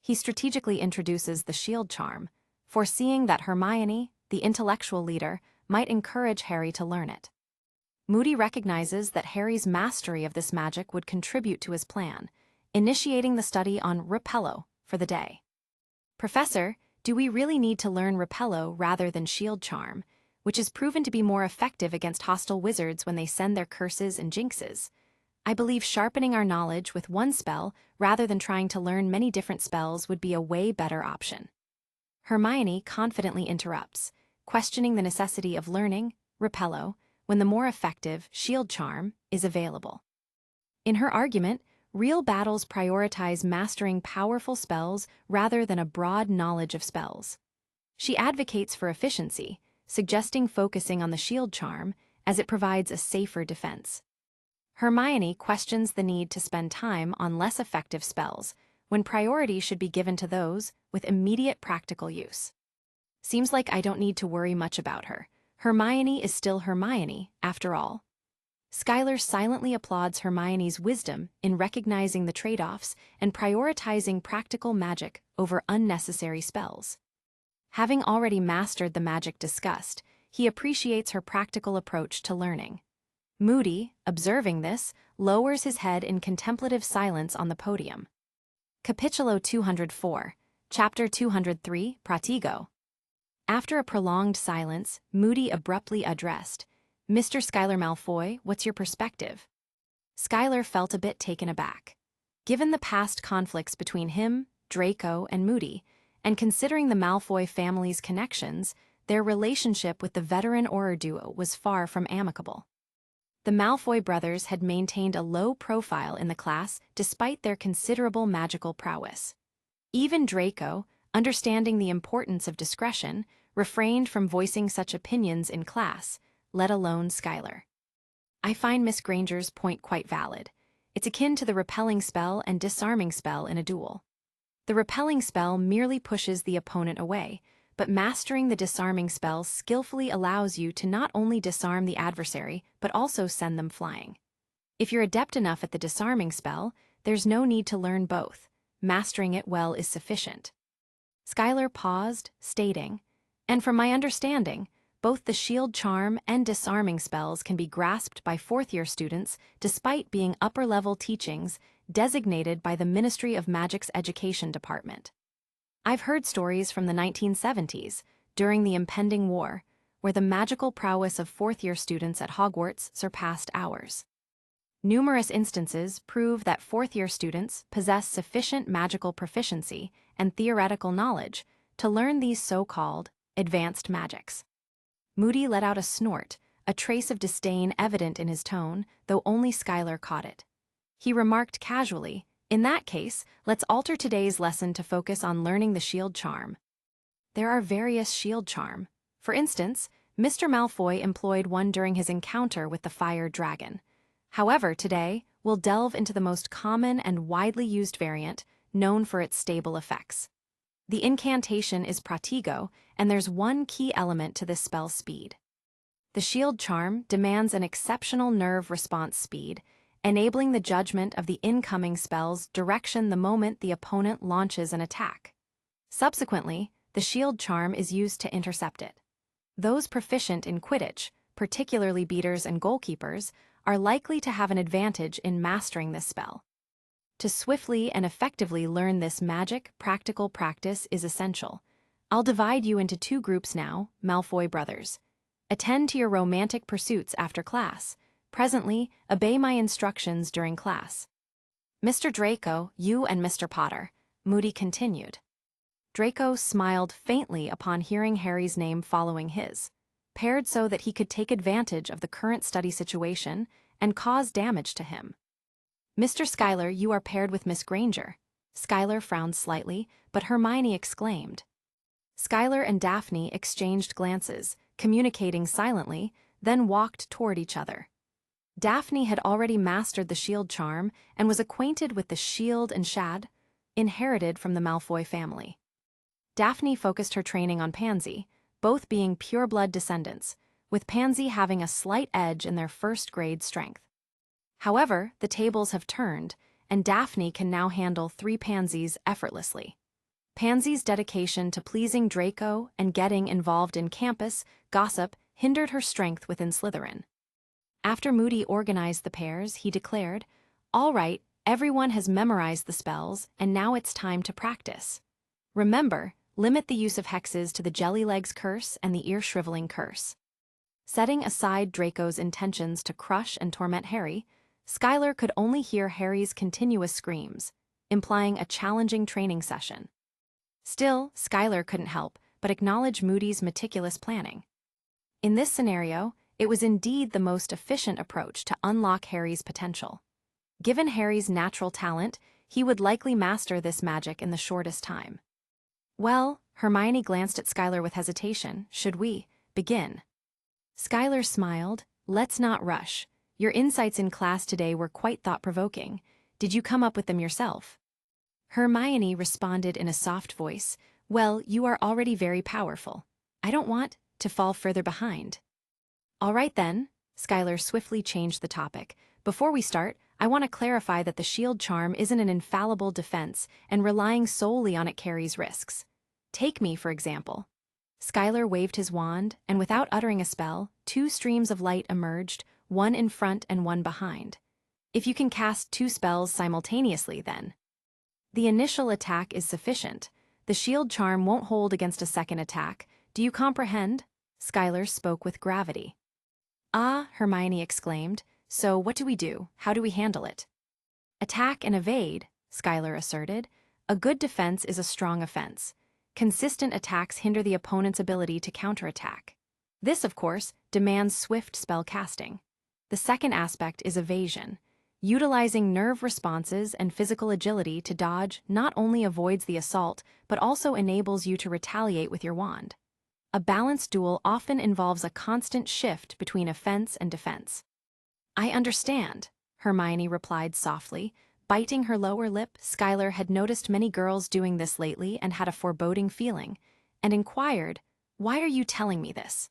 He strategically introduces the shield charm, foreseeing that Hermione, the intellectual leader, might encourage Harry to learn it. Moody recognizes that Harry's mastery of this magic would contribute to his plan, initiating the study on Repello for the day. Professor, do we really need to learn Repello rather than shield charm, which is proven to be more effective against hostile wizards when they send their curses and jinxes? I believe sharpening our knowledge with one spell rather than trying to learn many different spells would be a way better option. Hermione confidently interrupts, questioning the necessity of learning Repello when the more effective shield charm is available. In her argument, real battles prioritize mastering powerful spells rather than a broad knowledge of spells. She advocates for efficiency, suggesting focusing on the shield charm as it provides a safer defense. Hermione questions the need to spend time on less effective spells when priority should be given to those with immediate practical use. Seems like I don't need to worry much about her. Hermione is still Hermione, after all. Skylar silently applauds Hermione's wisdom in recognizing the trade-offs and prioritizing practical magic over unnecessary spells. Having already mastered the magic discussed, he appreciates her practical approach to learning. Moody, observing this, lowers his head in contemplative silence on the podium. Capítulo 204, Chapter 203, Pratigo. After a prolonged silence, Moody abruptly addressed, "Mr. Skylar Malfoy, what's your perspective?" Skylar felt a bit taken aback. Given the past conflicts between him, Draco, and Moody, and considering the Malfoy family's connections, their relationship with the veteran Auror duo was far from amicable. The Malfoy brothers had maintained a low profile in the class despite their considerable magical prowess. Even Draco, understanding the importance of discretion, refrained from voicing such opinions in class, let alone Skylar. I find Miss Granger's point quite valid. It's akin to the repelling spell and disarming spell in a duel. The repelling spell merely pushes the opponent away, but mastering the disarming spell skillfully allows you to not only disarm the adversary, but also send them flying. If you're adept enough at the disarming spell, there's no need to learn both. Mastering it well is sufficient. Skylar paused, stating, "And from my understanding, both the shield charm and disarming spells can be grasped by fourth-year students despite being upper-level teachings designated by the Ministry of Magic's Education Department. I've heard stories from the 1970s, during the impending war, where the magical prowess of fourth-year students at Hogwarts surpassed ours. Numerous instances prove that fourth-year students possess sufficient magical proficiency and theoretical knowledge to learn these so-called advanced magics." Moody let out a snort, a trace of disdain evident in his tone, though only Skylar caught it. He remarked casually, "In that case, let's alter today's lesson to focus on learning the shield charm. There are various shield charm. For instance, Mr. Malfoy employed one during his encounter with the fire dragon. However, today, we'll delve into the most common and widely used variant, known for its stable effects. The incantation is Pratigo, and there's one key element to this spell's speed. The shield charm demands an exceptional nerve response speed, enabling the judgment of the incoming spell's direction the moment the opponent launches an attack. Subsequently, the shield charm is used to intercept it. Those proficient in Quidditch, particularly beaters and goalkeepers, are likely to have an advantage in mastering this spell. To swiftly and effectively learn this magic, practical practice is essential. I'll divide you into two groups now, Malfoy brothers. Attend to your romantic pursuits after class. Presently, obey my instructions during class. Mr. Draco, you and Mr. Potter," Moody continued. Draco smiled faintly upon hearing Harry's name following his, paired so that he could take advantage of the current study situation and cause damage to him. "Mr. Skylar, you are paired with Miss Granger." Skylar frowned slightly, but Hermione exclaimed. Skylar and Daphne exchanged glances, communicating silently, then walked toward each other. Daphne had already mastered the shield charm and was acquainted with the shield and shad, inherited from the Malfoy family. Daphne focused her training on Pansy, both being pure-blood descendants, with Pansy having a slight edge in their first-grade strength. However, the tables have turned, and Daphne can now handle 3 Pansies effortlessly. Pansy's dedication to pleasing Draco and getting involved in campus gossip hindered her strength within Slytherin. After Moody organized the pairs, he declared, "All right, everyone has memorized the spells, and now it's time to practice. Remember, limit the use of hexes to the Jellylegs curse and the ear-shriveling curse." Setting aside Draco's intentions to crush and torment Harry, Skylar could only hear Harry's continuous screams, implying a challenging training session. Still, Skylar couldn't help but acknowledge Moody's meticulous planning. In this scenario, it was indeed the most efficient approach to unlock Harry's potential. Given Harry's natural talent, he would likely master this magic in the shortest time. "Well," Hermione glanced at Skylar with hesitation, "should we begin?" Skylar smiled. "Let's not rush. Your insights in class today were quite thought-provoking. Did you come up with them yourself?" Hermione responded in a soft voice, "Well, you are already very powerful. I don't want to fall further behind." "All right then," Skylar swiftly changed the topic. "Before we start, I want to clarify that the shield charm isn't an infallible defense, and relying solely on it carries risks. Take me, for example." Skylar waved his wand, and without uttering a spell, 2 streams of light emerged, one in front and one behind. "If you can cast 2 spells simultaneously, then the initial attack is sufficient. The shield charm won't hold against a second attack. Do you comprehend?" Skylar spoke with gravity. "Ah," Hermione exclaimed. "So what do we do? How do we handle it?" "Attack and evade," Skylar asserted. "A good defense is a strong offense. Consistent attacks hinder the opponent's ability to counterattack. This, of course, demands swift spell casting. The second aspect is evasion. Utilizing nerve responses and physical agility to dodge not only avoids the assault, but also enables you to retaliate with your wand. A balanced duel often involves a constant shift between offense and defense." "I understand," Hermione replied softly. Biting her lower lip, Skylar had noticed many girls doing this lately and had a foreboding feeling, and inquired, "Why are you telling me this?"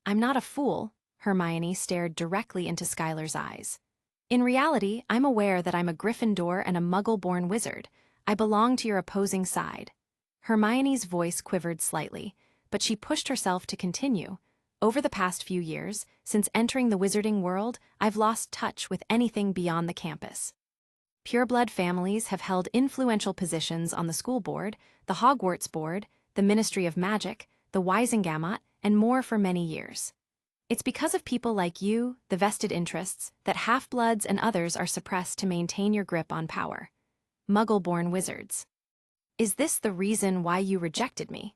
"I'm not a fool," Hermione stared directly into Skylar's eyes. "In reality, I'm aware that I'm a Gryffindor and a Muggle-born wizard. I belong to your opposing side." Hermione's voice quivered slightly, but she pushed herself to continue. "Over the past few years, since entering the wizarding world, I've lost touch with anything beyond the campus. Pureblood families have held influential positions on the school board, the Hogwarts board, the Ministry of Magic, the Wisengamot, and more for many years. It's because of people like you, the vested interests, that half-bloods and others are suppressed to maintain your grip on power. Muggle-born wizards. Is this the reason why you rejected me?"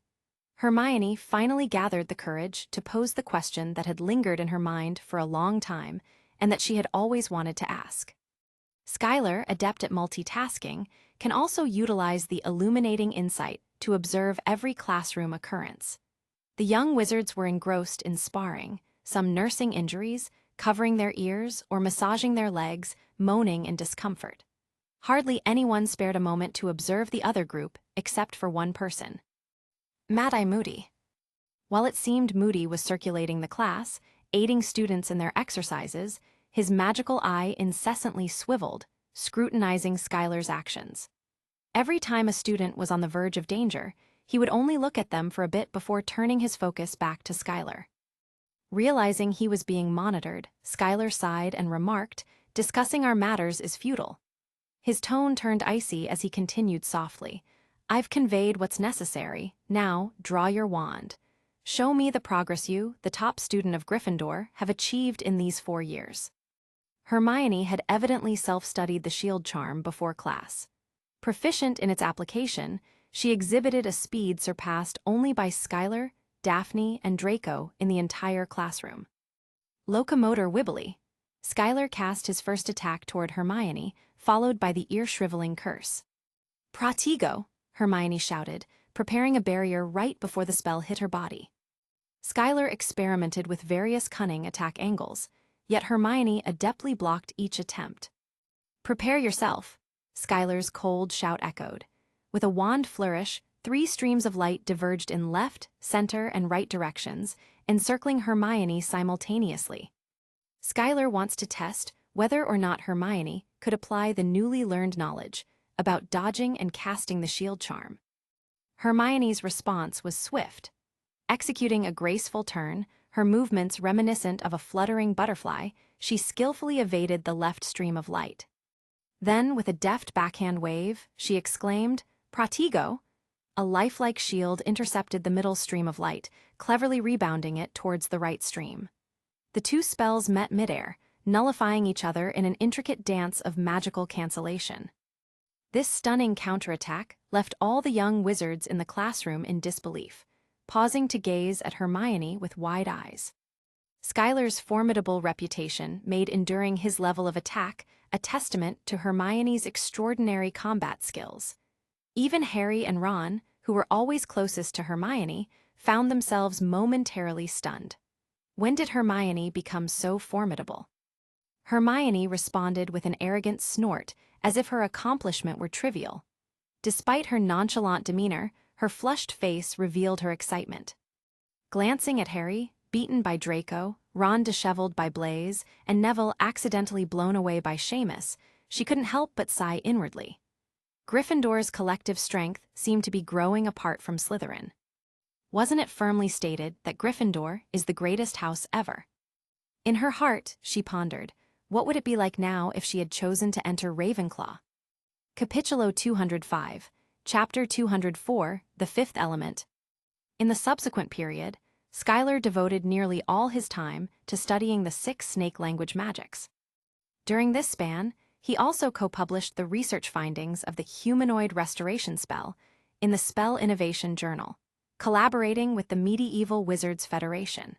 Hermione finally gathered the courage to pose the question that had lingered in her mind for a long time and that she had always wanted to ask. Skylar, adept at multitasking, can also utilize the illuminating insight to observe every classroom occurrence. The young wizards were engrossed in sparring, some nursing injuries, covering their ears, or massaging their legs, moaning in discomfort. Hardly anyone spared a moment to observe the other group, except for one person. Mad-Eye Moody. While it seemed Moody was circulating the class, aiding students in their exercises, his magical eye incessantly swiveled, scrutinizing Skylar's actions. Every time a student was on the verge of danger, he would only look at them for a bit before turning his focus back to Skylar. Realizing he was being monitored, Skylar sighed and remarked, "Discussing our matters is futile." His tone turned icy as he continued softly, "I've conveyed what's necessary. Now, draw your wand. Show me the progress you, the top student of Gryffindor, have achieved in these 4 years." Hermione had evidently self-studied the shield charm before class. Proficient in its application, she exhibited a speed surpassed only by Skylar, Daphne, and Draco in the entire classroom. Locomotor Wibbly. Skylar cast his first attack toward Hermione, followed by the ear-shriveling curse. "Pratigo!" Hermione shouted, preparing a barrier right before the spell hit her body. Skylar experimented with various cunning attack angles, yet Hermione adeptly blocked each attempt. "Prepare yourself," Skylar's cold shout echoed. With a wand flourish, 3 streams of light diverged in left, center, and right directions, encircling Hermione simultaneously. Skylar wants to test whether or not Hermione could apply the newly learned knowledge about dodging and casting the shield charm. Hermione's response was swift. Executing a graceful turn, her movements reminiscent of a fluttering butterfly, she skillfully evaded the left stream of light. Then, with a deft backhand wave, she exclaimed, "Pratigo!" A lifelike shield intercepted the middle stream of light, cleverly rebounding it towards the right stream. The two spells met midair, nullifying each other in an intricate dance of magical cancellation. This stunning counterattack left all the young wizards in the classroom in disbelief, pausing to gaze at Hermione with wide eyes. Skylar's formidable reputation made enduring his level of attack a testament to Hermione's extraordinary combat skills. Even Harry and Ron, who were always closest to Hermione, found themselves momentarily stunned. When did Hermione become so formidable? Hermione responded with an arrogant snort, as if her accomplishment were trivial. Despite her nonchalant demeanor, her flushed face revealed her excitement. Glancing at Harry, beaten by Draco, Ron disheveled by Blaise, and Neville accidentally blown away by Seamus, she couldn't help but sigh inwardly. Gryffindor's collective strength seemed to be growing apart from Slytherin. Wasn't it firmly stated that Gryffindor is the greatest house ever? In her heart, she pondered, what would it be like now if she had chosen to enter Ravenclaw? Capítulo 205, Chapter 204, The Fifth Element. In the subsequent period, Skylar devoted nearly all his time to studying the 6 snake language magics. During this span, he also co-published the research findings of the humanoid restoration spell in the Spell Innovation Journal, collaborating with the Medieval Wizards Federation.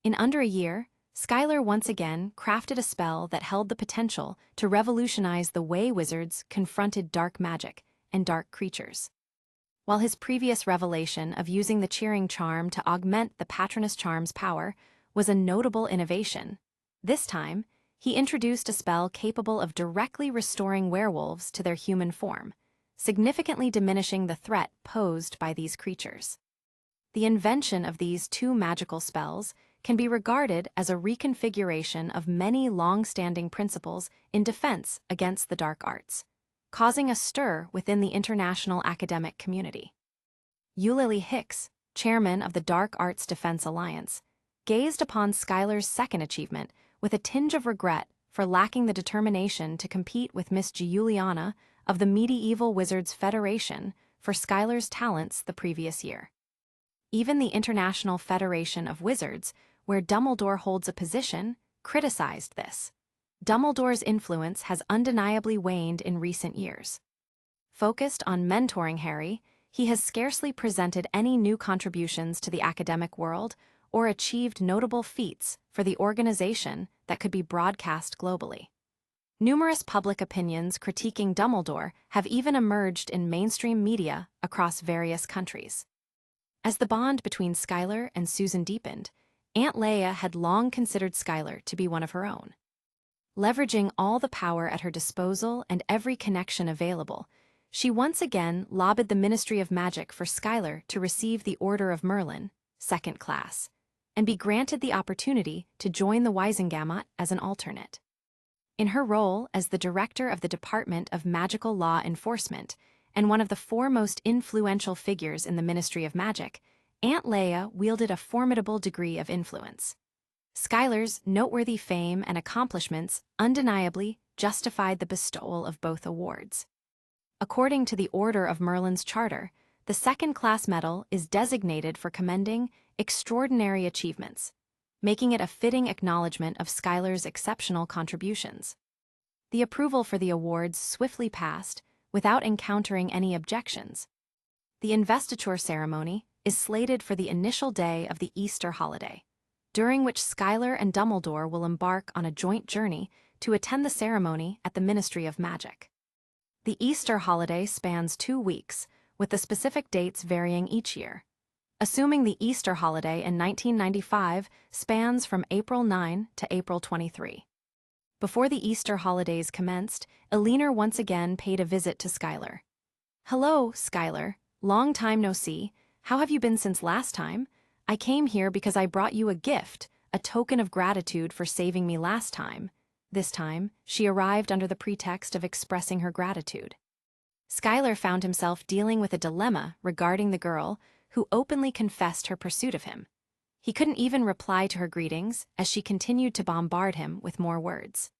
In under a year, Skylar once again crafted a spell that held the potential to revolutionize the way wizards confronted dark magic and dark creatures. While his previous revelation of using the cheering charm to augment the Patronus charm's power was a notable innovation, this time, he introduced a spell capable of directly restoring werewolves to their human form, significantly diminishing the threat posed by these creatures. The invention of these 2 magical spells can be regarded as a reconfiguration of many long-standing principles in defense against the dark arts, causing a stir within the international academic community. Eulalie Hicks, chairman of the Dark Arts Defense Alliance, gazed upon Skylar's second achievement with a tinge of regret for lacking the determination to compete with Miss Giuliana of the Medieval Wizards Federation for Skylar's talents the previous year. Even the International Federation of Wizards, where Dumbledore holds a position, criticized this. Dumbledore's influence has undeniably waned in recent years. Focused on mentoring Harry, he has scarcely presented any new contributions to the academic world or achieved notable feats for the organization that could be broadcast globally. Numerous public opinions critiquing Dumbledore have even emerged in mainstream media across various countries. As the bond between Skylar and Susan deepened, Aunt Leia had long considered Skylar to be one of her own. Leveraging all the power at her disposal and every connection available, she once again lobbied the Ministry of Magic for Skylar to receive the Order of Merlin, 2nd class, and be granted the opportunity to join the Wisengamot as an alternate. In her role as the director of the Department of Magical Law Enforcement and one of the foremost influential figures in the Ministry of Magic, Aunt Leia wielded a formidable degree of influence. Skylar's noteworthy fame and accomplishments undeniably justified the bestowal of both awards. According to the Order of Merlin's charter, the 2nd class medal is designated for commending extraordinary achievements, making it a fitting acknowledgement of Skylar's exceptional contributions. The approval for the awards swiftly passed without encountering any objections. The investiture ceremony is slated for the initial day of the Easter holiday, during which Skylar and Dumbledore will embark on a joint journey to attend the ceremony at the Ministry of Magic. The Easter holiday spans 2 weeks, with the specific dates varying each year. Assuming the Easter holiday in 1995 spans from April 9 to April 23. Before the Easter holidays commenced, Elinor once again paid a visit to Skylar. "Hello, Skylar," Long time no see. How have you been since last time? I came here because I brought you a gift, a token of gratitude for saving me last time. This time, she arrived under the pretext of expressing her gratitude. Skylar found himself dealing with a dilemma regarding the girl who openly confessed her pursuit of him. He couldn't even reply to her greetings as she continued to bombard him with more words.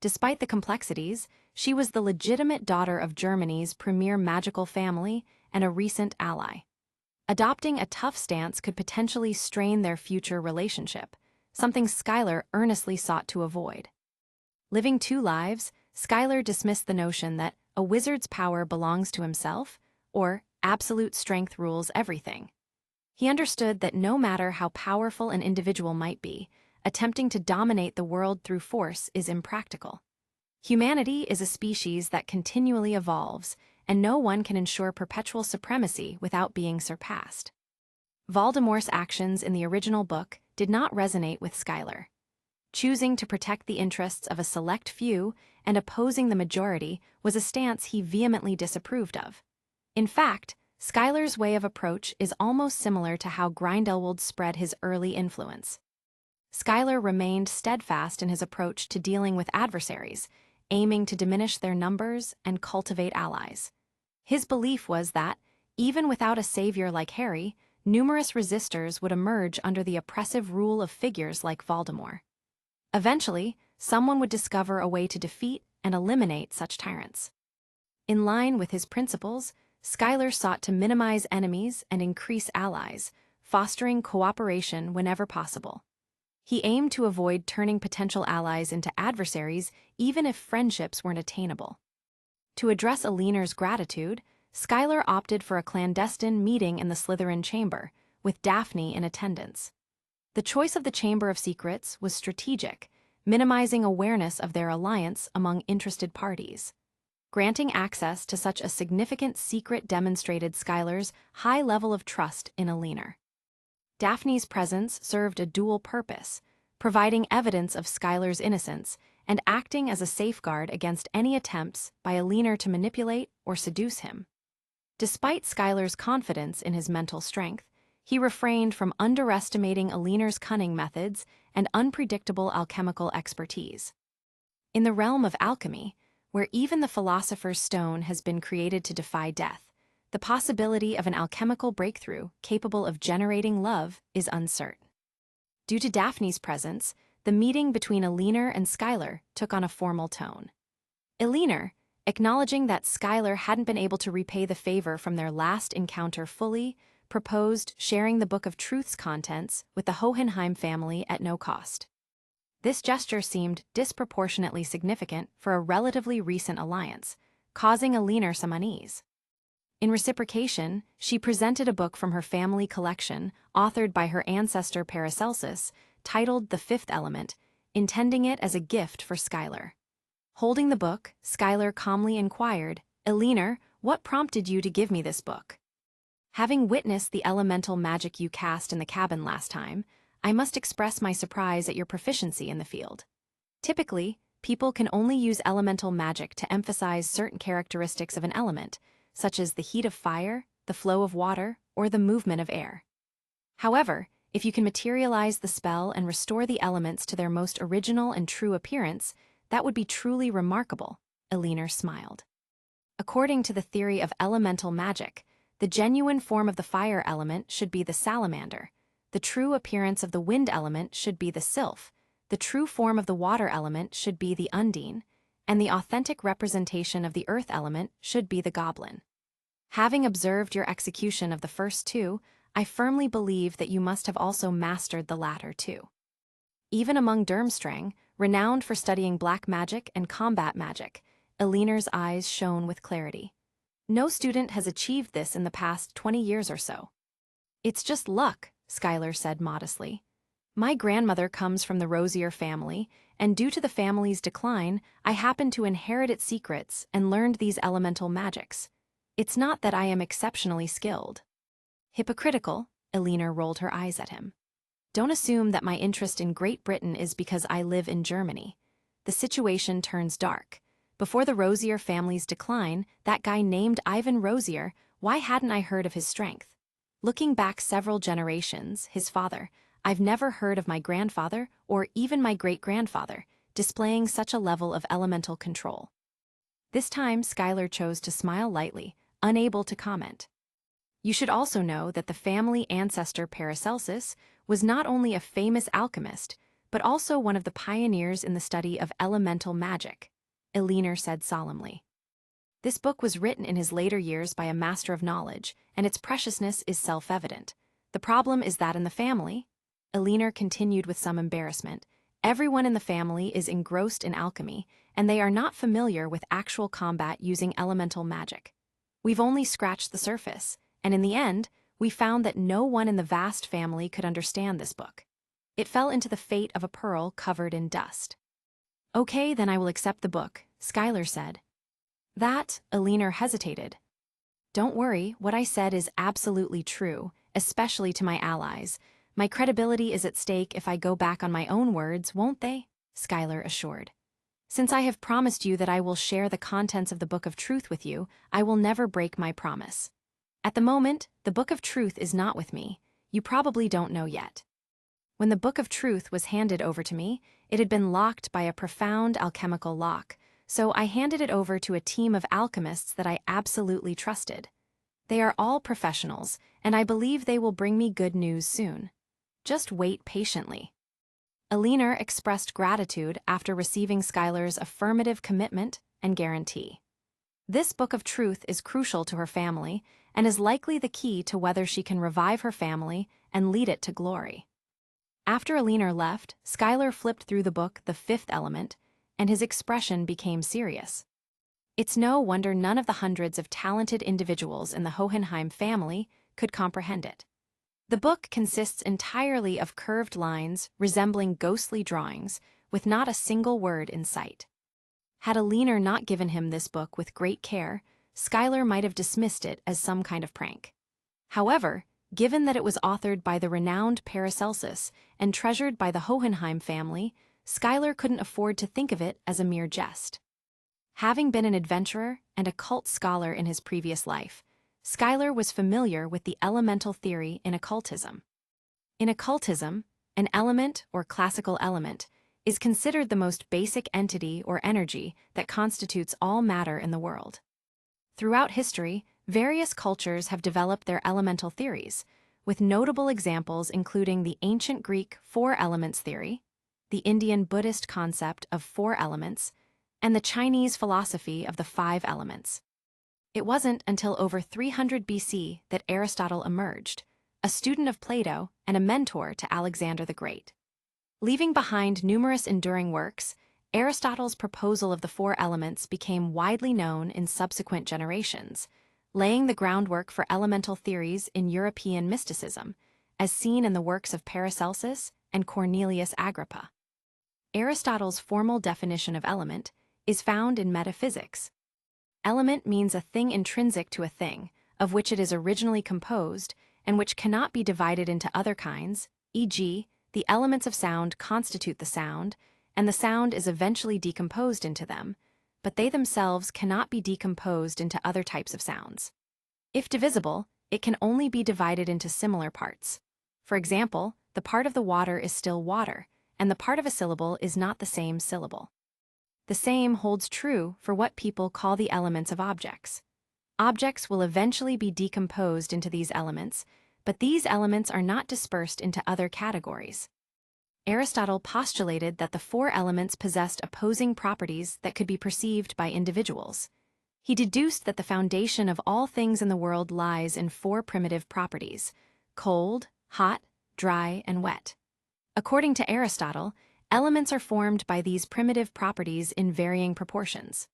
Despite the complexities, she was the legitimate daughter of Germany's premier magical family and a recent ally. Adopting a tough stance could potentially strain their future relationship, something Skylar earnestly sought to avoid. Living two lives, Skylar dismissed the notion that a wizard's power belongs to himself, or absolute strength rules everything. He understood that no matter how powerful an individual might be, attempting to dominate the world through force is impractical. Humanity is a species that continually evolves, and no one can ensure perpetual supremacy without being surpassed. Voldemort's actions in the original book did not resonate with Skylar. Choosing to protect the interests of a select few and opposing the majority was a stance he vehemently disapproved of. In fact, Skylar's way of approach is almost similar to how Grindelwald spread his early influence. Skylar remained steadfast in his approach to dealing with adversaries, aiming to diminish their numbers and cultivate allies. His belief was that, even without a savior like Harry, numerous resistors would emerge under the oppressive rule of figures like Voldemort. Eventually, someone would discover a way to defeat and eliminate such tyrants. In line with his principles, Skylar sought to minimize enemies and increase allies, fostering cooperation whenever possible. He aimed to avoid turning potential allies into adversaries even if friendships weren't attainable. To address Aliner's gratitude, Skylar opted for a clandestine meeting in the Slytherin chamber, with Daphne in attendance. The choice of the Chamber of Secrets was strategic, minimizing awareness of their alliance among interested parties. Granting access to such a significant secret demonstrated Skylar's high level of trust in Aliner. Daphne's presence served a dual purpose, providing evidence of Skylar's innocence and acting as a safeguard against any attempts by Aliner to manipulate or seduce him. Despite Skylar's confidence in his mental strength, he refrained from underestimating Aliner's cunning methods and unpredictable alchemical expertise. In the realm of alchemy, where even the Philosopher's Stone has been created to defy death, the possibility of an alchemical breakthrough capable of generating love is uncertain. Due to Daphne's presence, the meeting between Aliner and Skylar took on a formal tone. Aliner, acknowledging that Skylar hadn't been able to repay the favor from their last encounter fully, proposed sharing the Book of Truth's contents with the Hohenheim family at no cost. This gesture seemed disproportionately significant for a relatively recent alliance, causing Aliner some unease. In reciprocation, she presented a book from her family collection, authored by her ancestor Paracelsus, titled The Fifth Element, intending it as a gift for Skylar. Holding the book, Skylar calmly inquired, "Aliner, what prompted you to give me this book?" "Having witnessed the elemental magic you cast in the cabin last time, I must express my surprise at your proficiency in the field. Typically, people can only use elemental magic to emphasize certain characteristics of an element, such as the heat of fire, the flow of water, or the movement of air. However, if you can materialize the spell and restore the elements to their most original and true appearance, that would be truly remarkable," Aliner smiled. According to the theory of elemental magic, the genuine form of the fire element should be the salamander, the true appearance of the wind element should be the sylph, the true form of the water element should be the undine, and the authentic representation of the earth element should be the goblin. Having observed your execution of the first two, I firmly believe that you must have also mastered the latter too. Even among Durmstrang, renowned for studying black magic and combat magic, Aliner's eyes shone with clarity. No student has achieved this in the past 20 years or so. "It's just luck," Skylar said modestly. "My grandmother comes from the Rosier family, and due to the family's decline, I happened to inherit its secrets and learned these elemental magics. It's not that I am exceptionally skilled." "Hypocritical," Aliner rolled her eyes at him. "Don't assume that my interest in Great Britain is because I live in Germany. The situation turns dark. Before the Rosier family's decline, that guy named Ivan Rosier Why hadn't I heard of his strength? Looking back several generations, his father, I've never heard of my grandfather or even my great-grandfather displaying such a level of elemental control. This time, Skylar chose to smile lightly, unable to comment. You should also know that the family ancestor Paracelsus was not only a famous alchemist, but also one of the pioneers in the study of elemental magic, Elinor said solemnly. This book was written in his later years by a master of knowledge, and its preciousness is self-evident. The problem is that in the family, Elinor continued with some embarrassment, everyone in the family is engrossed in alchemy, and they are not familiar with actual combat using elemental magic. We've only scratched the surface, and in the end, we found that no one in the vast family could understand this book. It fell into the fate of a pearl covered in dust. Okay, then I will accept the book, Skylar said. That, Elinor hesitated. Don't worry, what I said is absolutely true, especially to my allies. My credibility is at stake if I go back on my own words, won't they? Skylar assured. Since I have promised you that I will share the contents of the Book of Truth with you, I will never break my promise. At the moment, the Book of Truth is not with me. You probably don't know yet. When the Book of Truth was handed over to me, it had been locked by a profound alchemical lock, so I handed it over to a team of alchemists that I absolutely trusted. They are all professionals, and I believe they will bring me good news soon. Just wait patiently. Elinor expressed gratitude after receiving Skylar's affirmative commitment and guarantee. This Book of Truth is crucial to her family and is likely the key to whether she can revive her family and lead it to glory. After Elinor left, Skylar flipped through the book The Fifth Element, and his expression became serious. It's no wonder none of the hundreds of talented individuals in the Hohenheim family could comprehend it. The book consists entirely of curved lines resembling ghostly drawings, with not a single word in sight. Had Elinor not given him this book with great care, Skylar might have dismissed it as some kind of prank. However, given that it was authored by the renowned Paracelsus and treasured by the Hohenheim family, Skylar couldn't afford to think of it as a mere jest. Having been an adventurer and a cult scholar in his previous life, Skylar was familiar with the elemental theory in occultism. In occultism, an element or classical element is considered the most basic entity or energy that constitutes all matter in the world. Throughout history, various cultures have developed their elemental theories, with notable examples including the ancient Greek four elements theory, the Indian Buddhist concept of four elements, and the Chinese philosophy of the five elements. It wasn't until over 300 BC that Aristotle emerged, a student of Plato and a mentor to Alexander the Great. Leaving behind numerous enduring works, Aristotle's proposal of the four elements became widely known in subsequent generations, laying the groundwork for elemental theories in European mysticism, as seen in the works of Paracelsus and Cornelius Agrippa. Aristotle's formal definition of element is found in Metaphysics. Element means a thing intrinsic to a thing, of which it is originally composed, and which cannot be divided into other kinds, e.g., the elements of sound constitute the sound, and the sound is eventually decomposed into them, but they themselves cannot be decomposed into other types of sounds. If divisible, it can only be divided into similar parts. For example, the part of the water is still water, and the part of a syllable is not the same syllable. The same holds true for what people call the elements of objects. Objects will eventually be decomposed into these elements, but these elements are not dispersed into other categories. Aristotle postulated that the four elements possessed opposing properties that could be perceived by individuals. He deduced that the foundation of all things in the world lies in four primitive properties: cold, hot, dry, and wet. According to Aristotle, elements are formed by these primitive properties in varying proportions.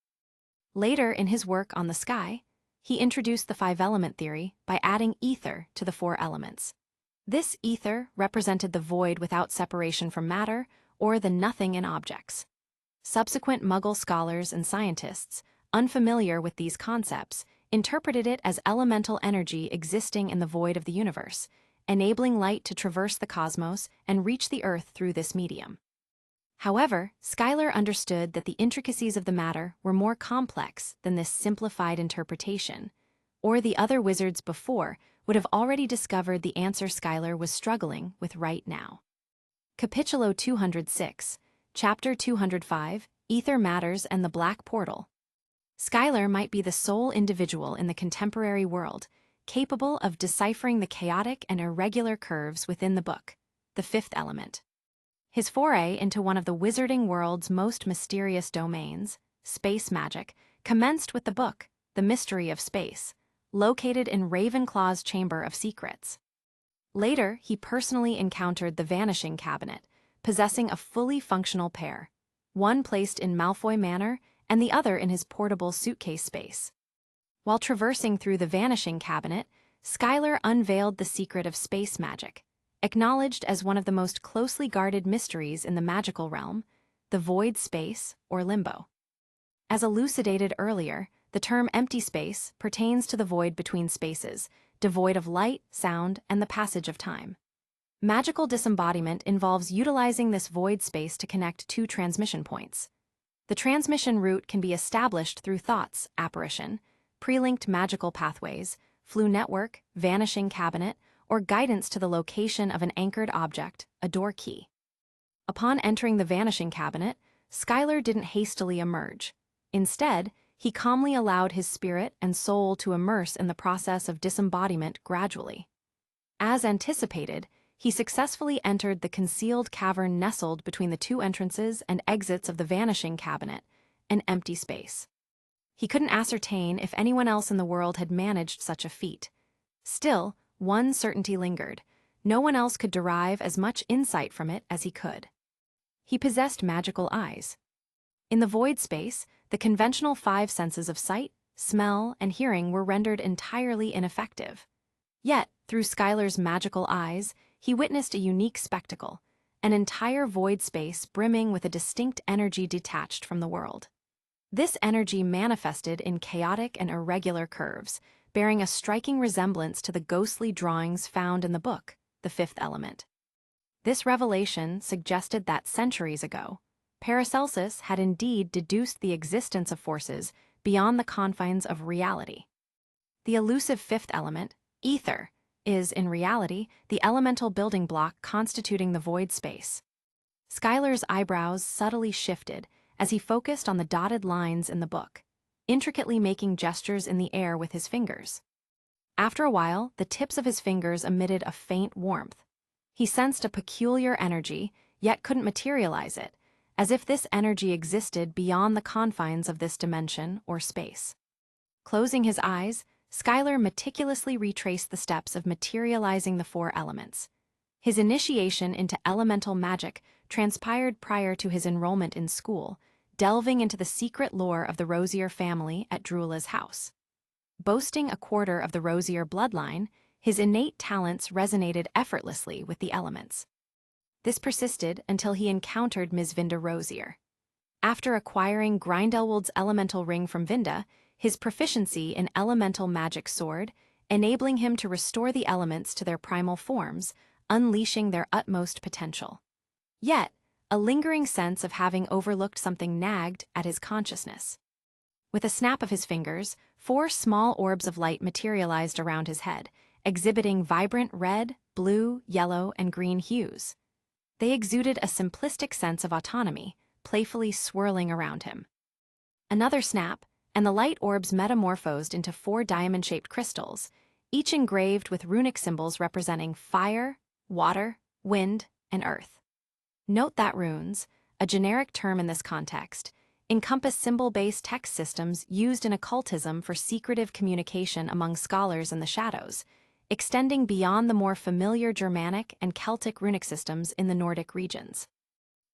Later in his work on the sky, he introduced the five-element theory by adding ether to the four elements. This ether represented the void without separation from matter, or the nothing in objects. Subsequent Mughal scholars and scientists, unfamiliar with these concepts, interpreted it as elemental energy existing in the void of the universe, enabling light to traverse the cosmos and reach the Earth through this medium. However, Skylar understood that the intricacies of the matter were more complex than this simplified interpretation, or the other wizards before would have already discovered the answer Skylar was struggling with right now. Capítulo 206, Chapter 205, Ether Matters and the Black Portal. Skylar might be the sole individual in the contemporary world capable of deciphering the chaotic and irregular curves within the book, the fifth element. His foray into one of the wizarding world's most mysterious domains, space magic, commenced with the book, The Mystery of Space, located in Ravenclaw's Chamber of Secrets. Later, he personally encountered the Vanishing Cabinet, possessing a fully functional pair, one placed in Malfoy Manor and the other in his portable suitcase space. While traversing through the Vanishing Cabinet, Skylar unveiled the secret of space magic, acknowledged as one of the most closely guarded mysteries in the magical realm, the void space or limbo. As elucidated earlier, the term empty space pertains to the void between spaces, devoid of light, sound, and the passage of time. Magical disembodiment involves utilizing this void space to connect two transmission points. The transmission route can be established through thoughts, apparition, pre-linked magical pathways, flue network, vanishing cabinet, or guidance to the location of an anchored object, a door key. Upon entering the vanishing cabinet, Skylar didn't hastily emerge. Instead, he calmly allowed his spirit and soul to immerse in the process of disembodiment gradually. As anticipated, he successfully entered the concealed cavern nestled between the two entrances and exits of the vanishing cabinet, an empty space. He couldn't ascertain if anyone else in the world had managed such a feat. Still, one certainty lingered. No one else could derive as much insight from it as he could. He possessed magical eyes. In the void space, the conventional five senses of sight, smell, and hearing were rendered entirely ineffective. Yet, through Skylar's magical eyes, he witnessed a unique spectacle, an entire void space brimming with a distinct energy detached from the world. This energy manifested in chaotic and irregular curves, bearing a striking resemblance to the ghostly drawings found in the book, The Fifth Element. This revelation suggested that centuries ago, Paracelsus had indeed deduced the existence of forces beyond the confines of reality. The elusive fifth element, ether, is, in reality, the elemental building block constituting the void space. Skylar's eyebrows subtly shifted as he focused on the dotted lines in the book, intricately making gestures in the air with his fingers. After a while, the tips of his fingers emitted a faint warmth. He sensed a peculiar energy, yet couldn't materialize it, as if this energy existed beyond the confines of this dimension or space. Closing his eyes, Skylar meticulously retraced the steps of materializing the four elements. His initiation into elemental magic transpired prior to his enrollment in school, delving into the secret lore of the Rosier family at Drula's house. Boasting a quarter of the Rosier bloodline, his innate talents resonated effortlessly with the elements. This persisted until he encountered Ms. Vinda Rosier. After acquiring Grindelwald's elemental ring from Vinda, his proficiency in elemental magic soared, enabling him to restore the elements to their primal forms, unleashing their utmost potential. Yet, a lingering sense of having overlooked something nagged at his consciousness. With a snap of his fingers, 4 small orbs of light materialized around his head, exhibiting vibrant red, blue, yellow, and green hues. They exuded a simplistic sense of autonomy, playfully swirling around him. Another snap, and the light orbs metamorphosed into 4 diamond-shaped crystals, each engraved with runic symbols representing fire, water, wind, and earth. Note that runes, a generic term in this context, encompass symbol-based text systems used in occultism for secretive communication among scholars in the shadows, extending beyond the more familiar Germanic and Celtic runic systems in the Nordic regions.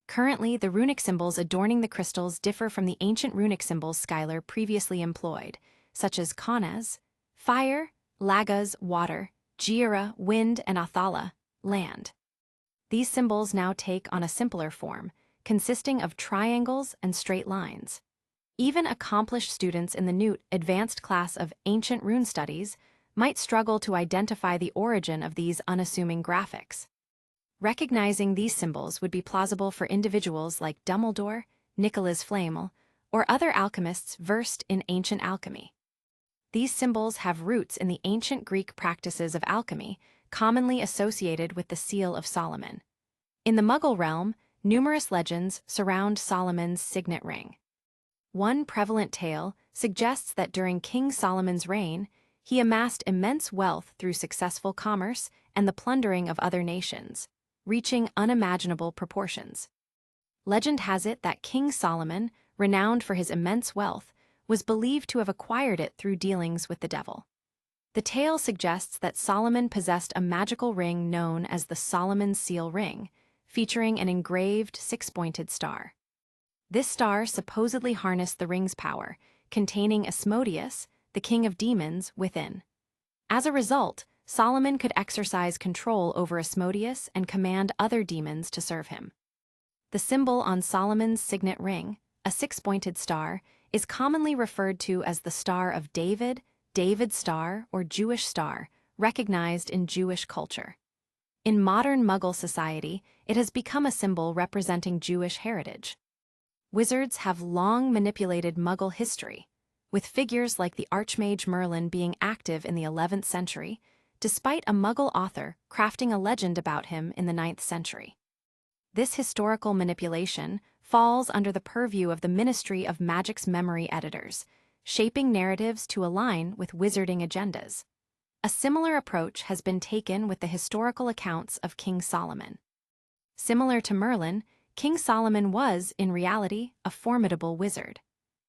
Currently, the runic symbols adorning the crystals differ from the ancient runic symbols Skylar previously employed, such as Kanas, fire, Lagas, water, Gira, wind, and Athala, land. These symbols now take on a simpler form, consisting of triangles and straight lines. Even accomplished students in the Newt advanced class of ancient rune studies might struggle to identify the origin of these unassuming graphics. Recognizing these symbols would be plausible for individuals like Dumbledore, Nicholas Flamel, or other alchemists versed in ancient alchemy. These symbols have roots in the ancient Greek practices of alchemy, commonly associated with the Seal of Solomon. In the Muggle realm, numerous legends surround Solomon's signet ring. One prevalent tale suggests that during King Solomon's reign, he amassed immense wealth through successful commerce and the plundering of other nations, reaching unimaginable proportions. Legend has it that King Solomon, renowned for his immense wealth, was believed to have acquired it through dealings with the devil. The tale suggests that Solomon possessed a magical ring known as the Solomon's Seal ring, featuring an engraved six-pointed star. This star supposedly harnessed the ring's power, containing Asmodeus, the king of demons, within. As a result, Solomon could exercise control over Asmodeus and command other demons to serve him. The symbol on Solomon's signet ring, a six-pointed star, is commonly referred to as the Star of David, David's Star, or Jewish Star, recognized in Jewish culture. In modern Muggle society, it has become a symbol representing Jewish heritage. Wizards have long manipulated Muggle history, with figures like the Archmage Merlin being active in the 11th century, despite a Muggle author crafting a legend about him in the 9th century. This historical manipulation falls under the purview of the Ministry of Magic's memory editors, shaping narratives to align with wizarding agendas. A similar approach has been taken with the historical accounts of King Solomon. Similar to Merlin, King Solomon was, in reality, a formidable wizard.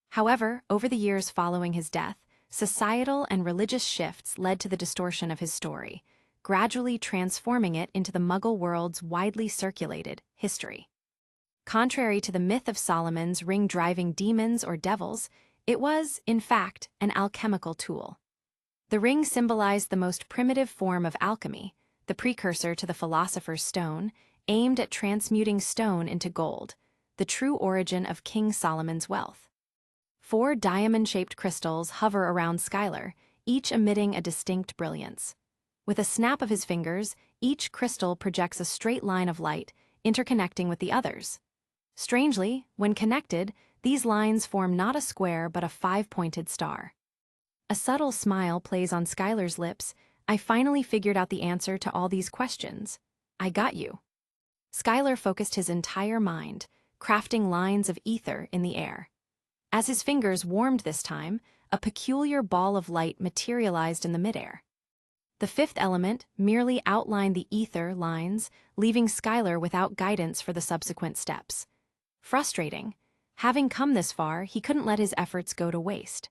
However, over the years following his death, societal and religious shifts led to the distortion of his story, gradually transforming it into the Muggle world's widely circulated history. Contrary to the myth of Solomon's ring driving demons or devils, it was, in fact, an alchemical tool. The ring symbolized the most primitive form of alchemy, the precursor to the philosopher's stone, aimed at transmuting stone into gold, the true origin of King Solomon's wealth. 4 diamond-shaped crystals hover around Skylar, each emitting a distinct brilliance. With a snap of his fingers, each crystal projects a straight line of light, interconnecting with the others. Strangely, when connected, these lines form not a square but a 5-pointed star. A subtle smile plays on Skylar's lips. I finally figured out the answer to all these questions. I got you. Skylar focused his entire mind, crafting lines of ether in the air. As his fingers warmed this time, a peculiar ball of light materialized in the midair. The 5th element merely outlined the ether lines, leaving Skylar without guidance for the subsequent steps. Frustrating. Having come this far, he couldn't let his efforts go to waste.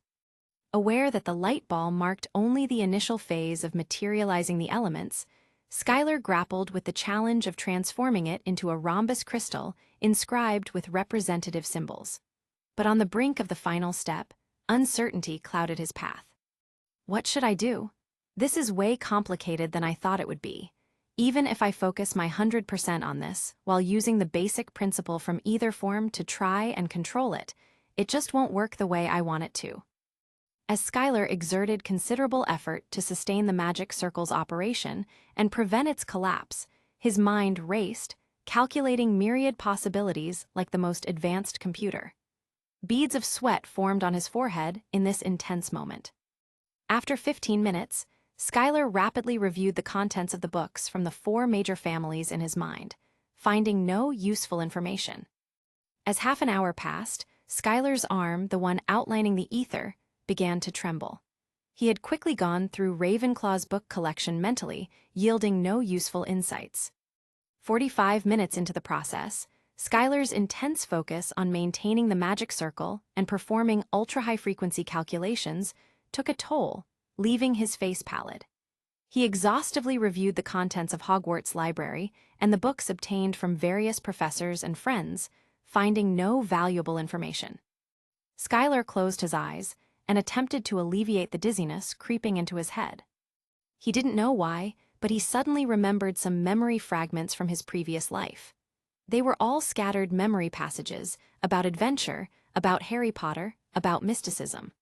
Aware that the light ball marked only the initial phase of materializing the elements, Skylar grappled with the challenge of transforming it into a rhombus crystal inscribed with representative symbols. But on the brink of the final step, uncertainty clouded his path. What should I do? This is way complicated than I thought it would be. Even if I focus my 100% on this, while using the basic principle from either form to try and control it, it just won't work the way I want it to. As Skylar exerted considerable effort to sustain the magic circle's operation and prevent its collapse, his mind raced, calculating myriad possibilities like the most advanced computer. Beads of sweat formed on his forehead in this intense moment. After 15 minutes, Skylar rapidly reviewed the contents of the books from the 4 major families in his mind, finding no useful information. As half an hour passed, Skylar's arm, the one outlining the ether, began to tremble. He had quickly gone through Ravenclaw's book collection mentally, yielding no useful insights. 45 minutes into the process, Skylar's intense focus on maintaining the magic circle and performing ultra-high-frequency calculations took a toll, leaving his face pallid. He exhaustively reviewed the contents of Hogwarts' library and the books obtained from various professors and friends, finding no valuable information. Skylar closed his eyes and attempted to alleviate the dizziness creeping into his head. He didn't know why, but he suddenly remembered some memory fragments from his previous life. They were all scattered memory passages about adventure, about Harry Potter, about mysticism.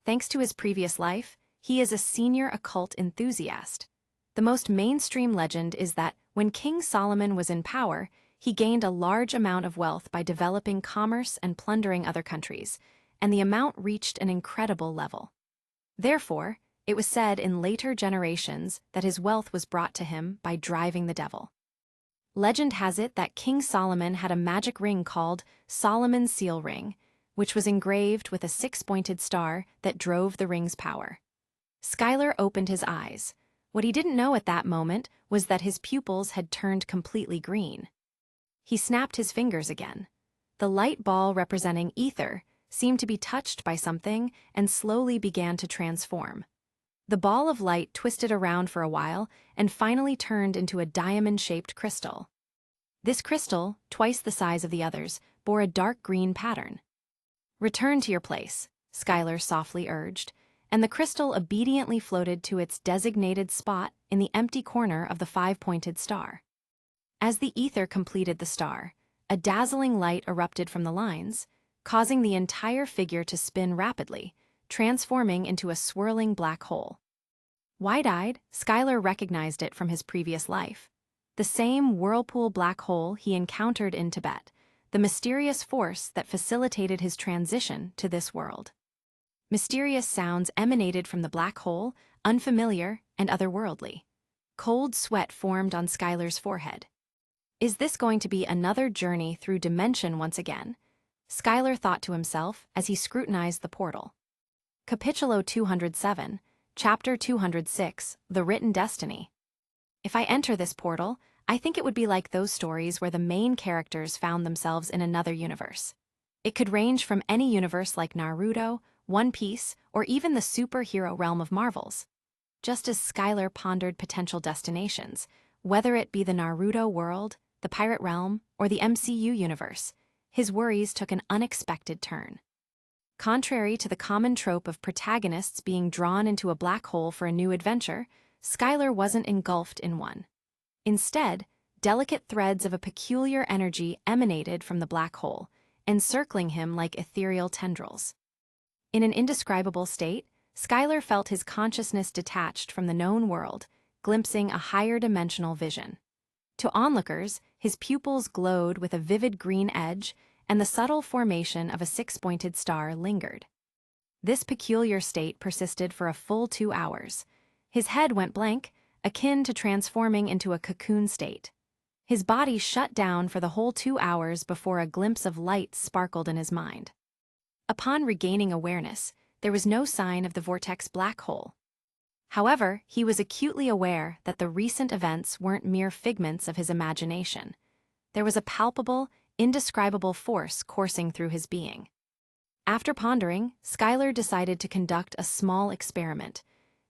Thanks to his previous life, he is a senior occult enthusiast. The most mainstream legend is that when King Solomon was in power, he gained a large amount of wealth by developing commerce and plundering other countries, and the amount reached an incredible level. Therefore, it was said in later generations that his wealth was brought to him by driving the devil. Legend has it that King Solomon had a magic ring called Solomon's seal ring, which was engraved with a six-pointed star that drove the ring's power. Schuyler opened his eyes. What he didn't know at that moment was that his pupils had turned completely green. He snapped his fingers again. The light ball representing ether seemed to be touched by something and slowly began to transform. The ball of light twisted around for a while and finally turned into a diamond-shaped crystal. This crystal, twice the size of the others, bore a dark green pattern. "Return to your place," Schuyler softly urged, and the crystal obediently floated to its designated spot in the empty corner of the five-pointed star. As the ether completed the star, a dazzling light erupted from the lines, causing the entire figure to spin rapidly, transforming into a swirling black hole. Wide-eyed, Schuyler recognized it from his previous life. The same whirlpool black hole he encountered in Tibet, the mysterious force that facilitated his transition to this world. Mysterious sounds emanated from the black hole, unfamiliar and otherworldly. Cold sweat formed on Schuyler's forehead. Is this going to be another journey through dimension once again? Schuyler thought to himself as he scrutinized the portal. Capítulo 207, Chapter 206, The Written Destiny. If I enter this portal, I think it would be like those stories where the main characters found themselves in another universe. It could range from any universe like Naruto, One Piece, or even the superhero realm of Marvels. Just as Schuyler pondered potential destinations, whether it be the Naruto world, the pirate realm, or the MCU universe, his worries took an unexpected turn. Contrary to the common trope of protagonists being drawn into a black hole for a new adventure, Schuyler wasn't engulfed in one. Instead, delicate threads of a peculiar energy emanated from the black hole, encircling him like ethereal tendrils. In an indescribable state, Schuyler felt his consciousness detached from the known world, glimpsing a higher dimensional vision. To onlookers, his pupils glowed with a vivid green edge, and the subtle formation of a six-pointed star lingered. This peculiar state persisted for a full 2 hours. His head went blank, akin to transforming into a cocoon state. His body shut down for the whole 2 hours before a glimpse of light sparkled in his mind. Upon regaining awareness, there was no sign of the vortex black hole. However, he was acutely aware that the recent events weren't mere figments of his imagination. There was a palpable, indescribable force coursing through his being. After pondering, Schuyler decided to conduct a small experiment.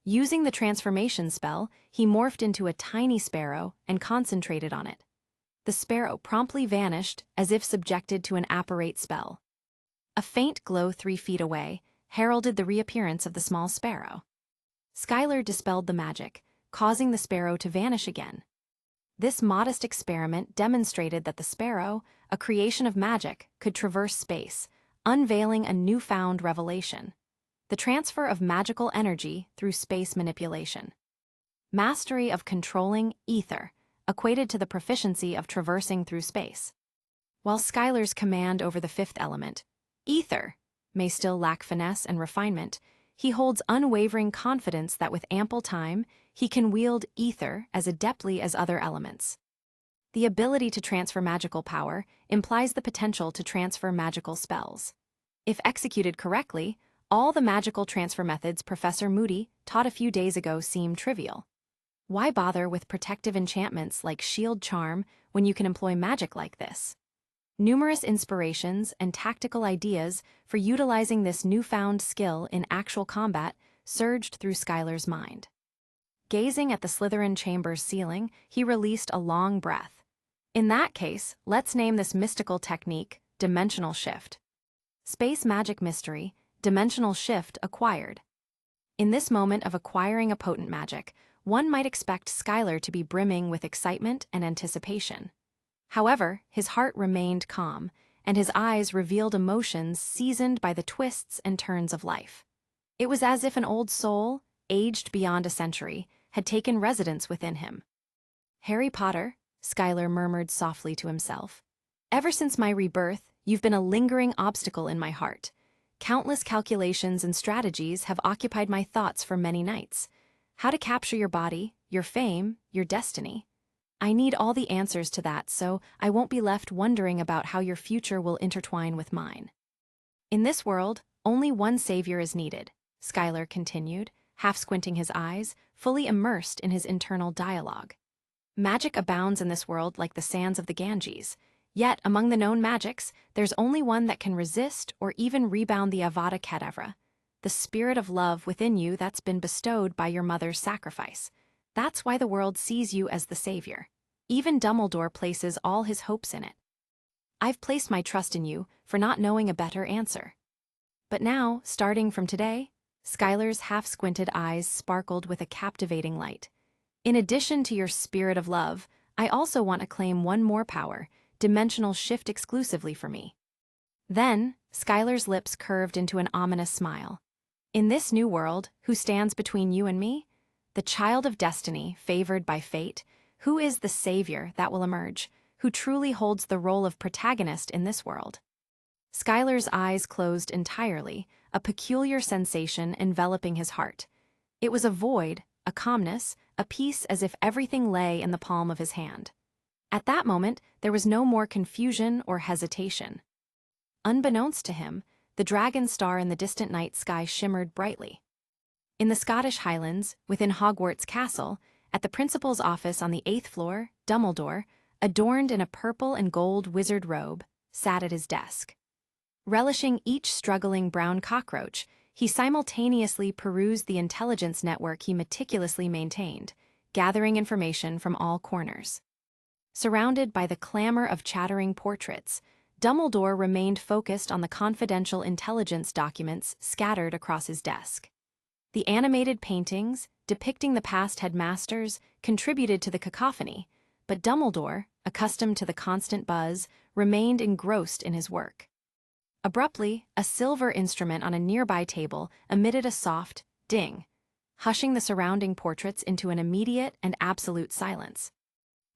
Using the transformation spell, he morphed into a tiny sparrow and concentrated on it. The sparrow promptly vanished as if subjected to an apparate spell. A faint glow 3 feet away heralded the reappearance of the small sparrow. Schuyler dispelled the magic, causing the sparrow to vanish again. This modest experiment demonstrated that the sparrow, a creation of magic, could traverse space, unveiling a newfound revelation: the transfer of magical energy through space manipulation. Mastery of controlling ether equated to the proficiency of traversing through space. While Schuyler's command over the fifth element, ether, may still lack finesse and refinement, he holds unwavering confidence that with ample time, he can wield ether as adeptly as other elements. The ability to transfer magical power implies the potential to transfer magical spells. If executed correctly, all the magical transfer methods Professor Moody taught a few days ago seem trivial. Why bother with protective enchantments like shield charm when you can employ magic like this? Numerous inspirations and tactical ideas for utilizing this newfound skill in actual combat surged through Schuyler's mind. Gazing at the Slytherin chamber's ceiling, he released a long breath. In that case, let's name this mystical technique Dimensional Shift. Space magic mystery, Dimensional Shift acquired. In this moment of acquiring a potent magic, one might expect Schuyler to be brimming with excitement and anticipation. However, his heart remained calm, and his eyes revealed emotions seasoned by the twists and turns of life. It was as if an old soul, aged beyond a century, had taken residence within him. "Harry Potter," Schuyler murmured softly to himself, "ever since my rebirth, you've been a lingering obstacle in my heart. Countless calculations and strategies have occupied my thoughts for many nights. How to capture your body, your fame, your destiny. I need all the answers to that so I won't be left wondering about how your future will intertwine with mine. In this world, only one savior is needed, Skylar continued, half squinting his eyes, fully immersed in his internal dialogue. Magic abounds in this world like the sands of the Ganges. Yet, among the known magics, there's only one that can resist or even rebound the Avada Kedavra, the spirit of love within you that's been bestowed by your mother's sacrifice. That's why the world sees you as the savior. Even Dumbledore places all his hopes in it. I've placed my trust in you for not knowing a better answer. But now, starting from today, Skylar's half-squinted eyes sparkled with a captivating light. In addition to your spirit of love, I also want to claim one more power, dimensional shift exclusively for me. Then, Skylar's lips curved into an ominous smile. In this new world, who stands between you and me? The child of destiny, favored by fate. Who is the savior that will emerge? Who truly holds the role of protagonist in this world? Skylar's eyes closed entirely, a peculiar sensation enveloping his heart. It was a void, a calmness, a peace as if everything lay in the palm of his hand. At that moment, there was no more confusion or hesitation. Unbeknownst to him, the dragon star in the distant night sky shimmered brightly. In the Scottish Highlands, within Hogwarts Castle, at the principal's office on the 8th floor, Dumbledore, adorned in a purple and gold wizard robe, sat at his desk. Relishing each struggling brown cockroach, he simultaneously perused the intelligence network he meticulously maintained, gathering information from all corners. Surrounded by the clamor of chattering portraits, Dumbledore remained focused on the confidential intelligence documents scattered across his desk. The animated paintings, depicting the past headmasters, contributed to the cacophony, but Dumbledore, accustomed to the constant buzz, remained engrossed in his work. Abruptly, a silver instrument on a nearby table emitted a soft ding, hushing the surrounding portraits into an immediate and absolute silence.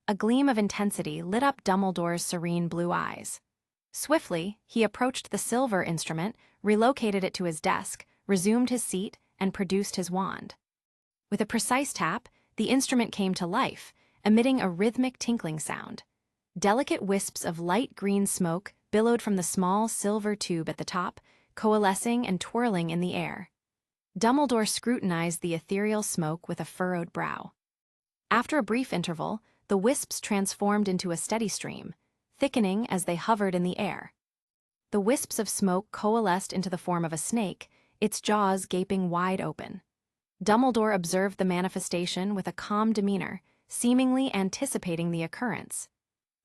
A gleam of intensity lit up Dumbledore's serene blue eyes. Swiftly, he approached the silver instrument, relocated it to his desk, resumed his seat, and produced his wand. With a precise tap, the instrument came to life, emitting a rhythmic tinkling sound. Delicate wisps of light green smoke billowed from the small silver tube at the top, coalescing and twirling in the air. Dumbledore scrutinized the ethereal smoke with a furrowed brow. After a brief interval, the wisps transformed into a steady stream, thickening as they hovered in the air. The wisps of smoke coalesced into the form of a snake, its jaws gaping wide open. Dumbledore observed the manifestation with a calm demeanor, seemingly anticipating the occurrence.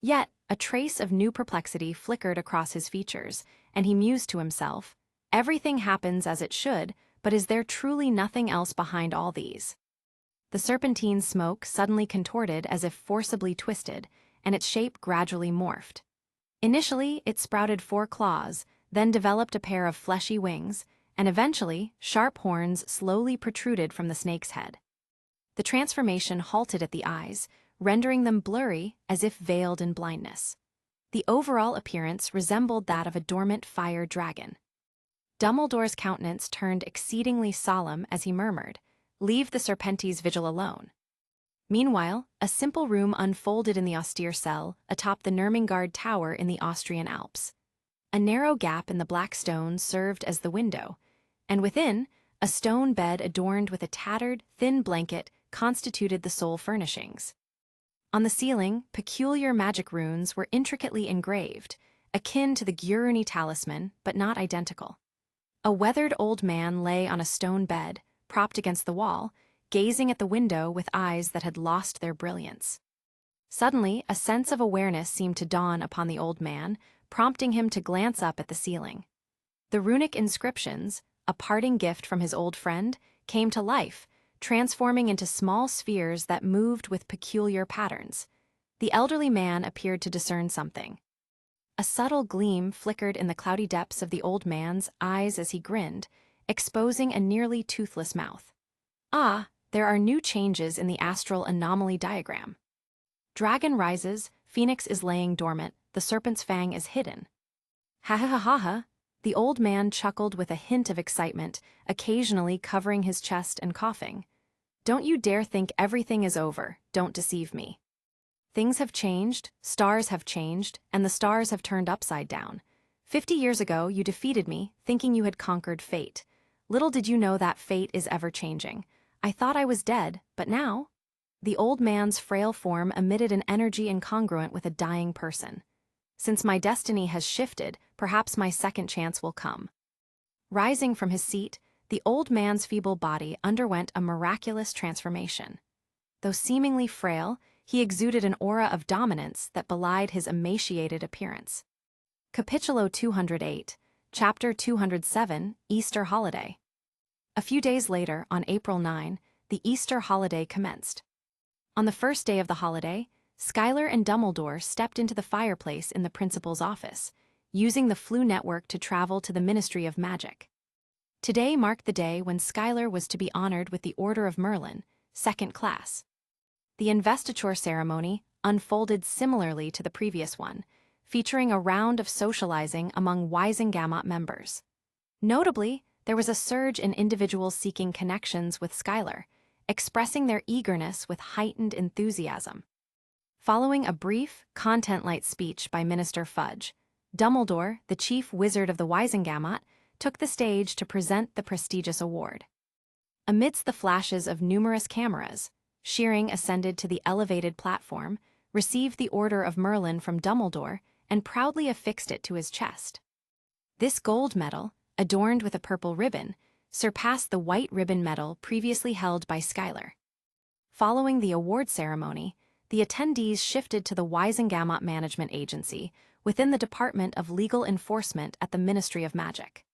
Yet, a trace of new perplexity flickered across his features, and he mused to himself, everything happens as it should, but is there truly nothing else behind all these? The serpentine smoke suddenly contorted as if forcibly twisted, and its shape gradually morphed. Initially, it sprouted 4 claws, then developed a pair of fleshy wings, and eventually, sharp horns slowly protruded from the snake's head. The transformation halted at the eyes, rendering them blurry as if veiled in blindness. The overall appearance resembled that of a dormant fire dragon. Dumbledore's countenance turned exceedingly solemn as he murmured, "Leave the Serpentes vigil alone." Meanwhile, a simple room unfolded in the austere cell atop the Nurmengard Tower in the Austrian Alps. A narrow gap in the black stone served as the window, and within, a stone bed adorned with a tattered, thin blanket constituted the sole furnishings. On the ceiling, peculiar magic runes were intricately engraved, akin to the Gyuruni talisman, but not identical. A weathered old man lay on a stone bed, propped against the wall, gazing at the window with eyes that had lost their brilliance. Suddenly, a sense of awareness seemed to dawn upon the old man, prompting him to glance up at the ceiling. The runic inscriptions, a parting gift from his old friend, came to life, transforming into small spheres that moved with peculiar patterns. The elderly man appeared to discern something. A subtle gleam flickered in the cloudy depths of the old man's eyes as he grinned, exposing a nearly toothless mouth. "Ah, there are new changes in the astral anomaly diagram. Dragon rises, Phoenix is laying dormant, the serpent's fang is hidden." "Ha ha ha ha ha," The old man chuckled with a hint of excitement, occasionally covering his chest and coughing. "Don't you dare think everything is over, don't deceive me. Things have changed, stars have changed, and the stars have turned upside down. 50 years ago, you defeated me, thinking you had conquered fate. Little did you know that fate is ever-changing. I thought I was dead, but now—" The old man's frail form emitted an energy incongruent with a dying person. "Since my destiny has shifted, perhaps my second chance will come." Rising from his seat, the old man's feeble body underwent a miraculous transformation. Though seemingly frail, he exuded an aura of dominance that belied his emaciated appearance. Capítulo 208, Chapter 207, Easter Holiday. A few days later, on April 9, the Easter holiday commenced. On the first day of the holiday, Skylar and Dumbledore stepped into the fireplace in the principal's office, using the Flu network to travel to the Ministry of Magic. Today marked the day when Skylar was to be honored with the Order of Merlin, second class. The investiture ceremony unfolded similarly to the previous one, featuring a round of socializing among Wisengamot members. Notably, there was a surge in individuals seeking connections with Skylar, expressing their eagerness with heightened enthusiasm. Following a brief, content-light speech by Minister Fudge, Dumbledore, the chief wizard of the Wisengamot, took the stage to present the prestigious award. Amidst the flashes of numerous cameras, Shearing ascended to the elevated platform, received the Order of Merlin from Dumbledore, and proudly affixed it to his chest. This gold medal, adorned with a purple ribbon, surpassed the white ribbon medal previously held by Skylar. Following the award ceremony, the attendees shifted to the Wisengamot Management Agency within the Department of Legal Enforcement at the Ministry of Magic.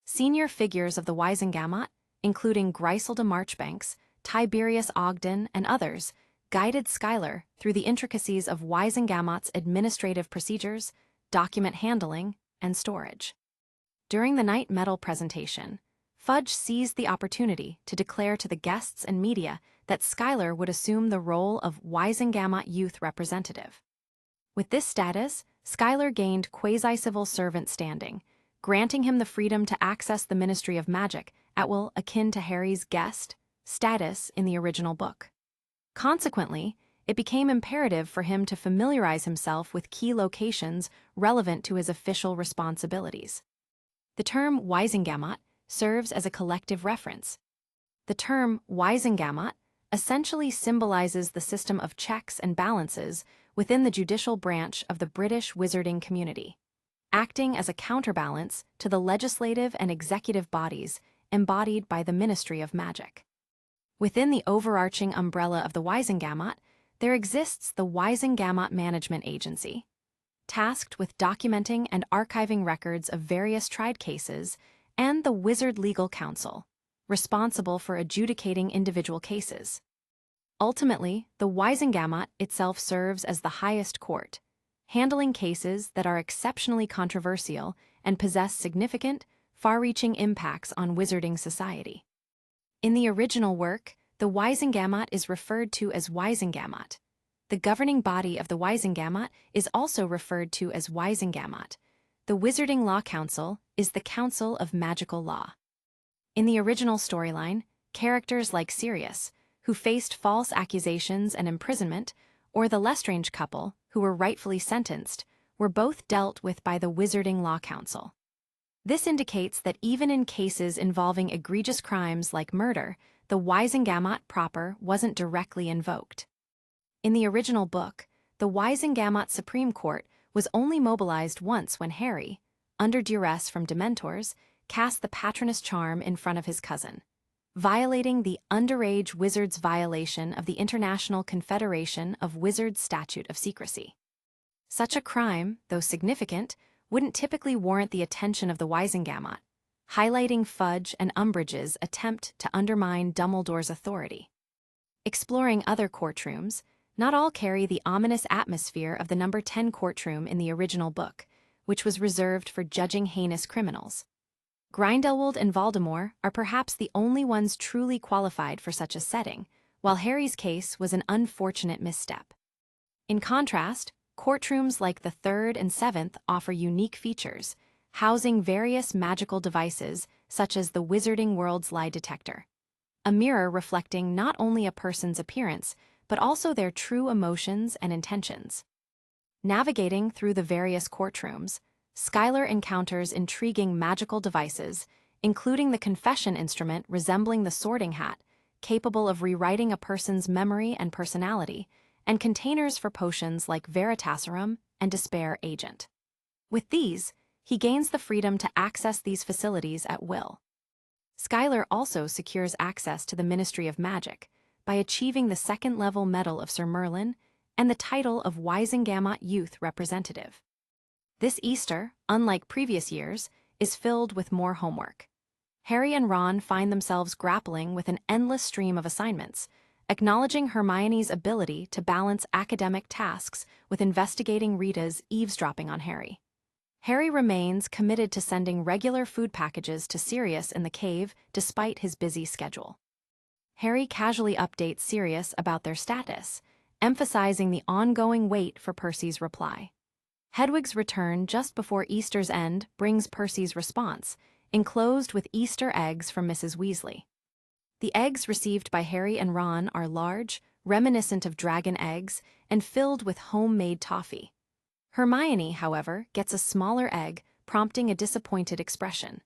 Senior figures of the Wisengamot, including Griselda Marchbanks, Tiberius Ogden, and others, guided Skylar through the intricacies of Wisengamot's administrative procedures, document handling, and storage. During the night medal presentation, Fudge seized the opportunity to declare to the guests and media that Skylar would assume the role of Wisengamot Youth Representative. With this status, Skylar gained quasi-civil servant standing, granting him the freedom to access the Ministry of Magic at will akin to Harry's guest status in the original book. Consequently, it became imperative for him to familiarize himself with key locations relevant to his official responsibilities. The term Wisengamot serves as a collective reference. The term Wisengamot essentially symbolizes the system of checks and balances within the judicial branch of the British wizarding community, acting as a counterbalance to the legislative and executive bodies embodied by the Ministry of Magic. Within the overarching umbrella of the Wisengamot, there exists the Wisengamot Management Agency, tasked with documenting and archiving records of various tried cases, and the Wizard Legal Council, responsible for adjudicating individual cases. Ultimately, the Wisengamot itself serves as the highest court, handling cases that are exceptionally controversial and possess significant, far-reaching impacts on wizarding society. In the original work, the Wisengamot is referred to as Wisengamot. The governing body of the Wisengamot is also referred to as Wisengamot. The Wizarding Law Council is the Council of Magical Law. In the original storyline, characters like Sirius, who faced false accusations and imprisonment, or the Lestrange couple, who were rightfully sentenced, were both dealt with by the Wizarding Law Council. This indicates that even in cases involving egregious crimes like murder, the Wisengamot proper wasn't directly invoked. In the original book, the Wisengamot Supreme Court was only mobilized once when Harry, under duress from Dementors, cast the Patronus charm in front of his cousin, violating the underage wizard's violation of the International Confederation of Wizards Statute of Secrecy. Such a crime, though significant, wouldn't typically warrant the attention of the Wisengamot, highlighting Fudge and Umbridge's attempt to undermine Dumbledore's authority. Exploring other courtrooms, not all carry the ominous atmosphere of the number 10 courtroom in the original book, which was reserved for judging heinous criminals. Grindelwald and Voldemort are perhaps the only ones truly qualified for such a setting, while Harry's case was an unfortunate misstep. In contrast, courtrooms like the 3rd and 7th offer unique features, housing various magical devices such as the Wizarding World's lie detector, a mirror reflecting not only a person's appearance, but also their true emotions and intentions. Navigating through the various courtrooms, Skylar encounters intriguing magical devices, including the confession instrument resembling the sorting hat, capable of rewriting a person's memory and personality, and containers for potions like Veritaserum and Despair Agent. With these, he gains the freedom to access these facilities at will. Skylar also secures access to the Ministry of Magic by achieving the second-level Medal of Sir Merlin and the title of Wisengamot Youth Representative. This Easter, unlike previous years, is filled with more homework. Harry and Ron find themselves grappling with an endless stream of assignments, acknowledging Hermione's ability to balance academic tasks with investigating Rita's eavesdropping on Harry. Harry remains committed to sending regular food packages to Sirius in the cave despite his busy schedule. Harry casually updates Sirius about their status, emphasizing the ongoing wait for Percy's reply. Hedwig's return just before Easter's end brings Percy's response, enclosed with Easter eggs from Mrs. Weasley. The eggs received by Harry and Ron are large, reminiscent of dragon eggs, and filled with homemade toffee. Hermione, however, gets a smaller egg, prompting a disappointed expression.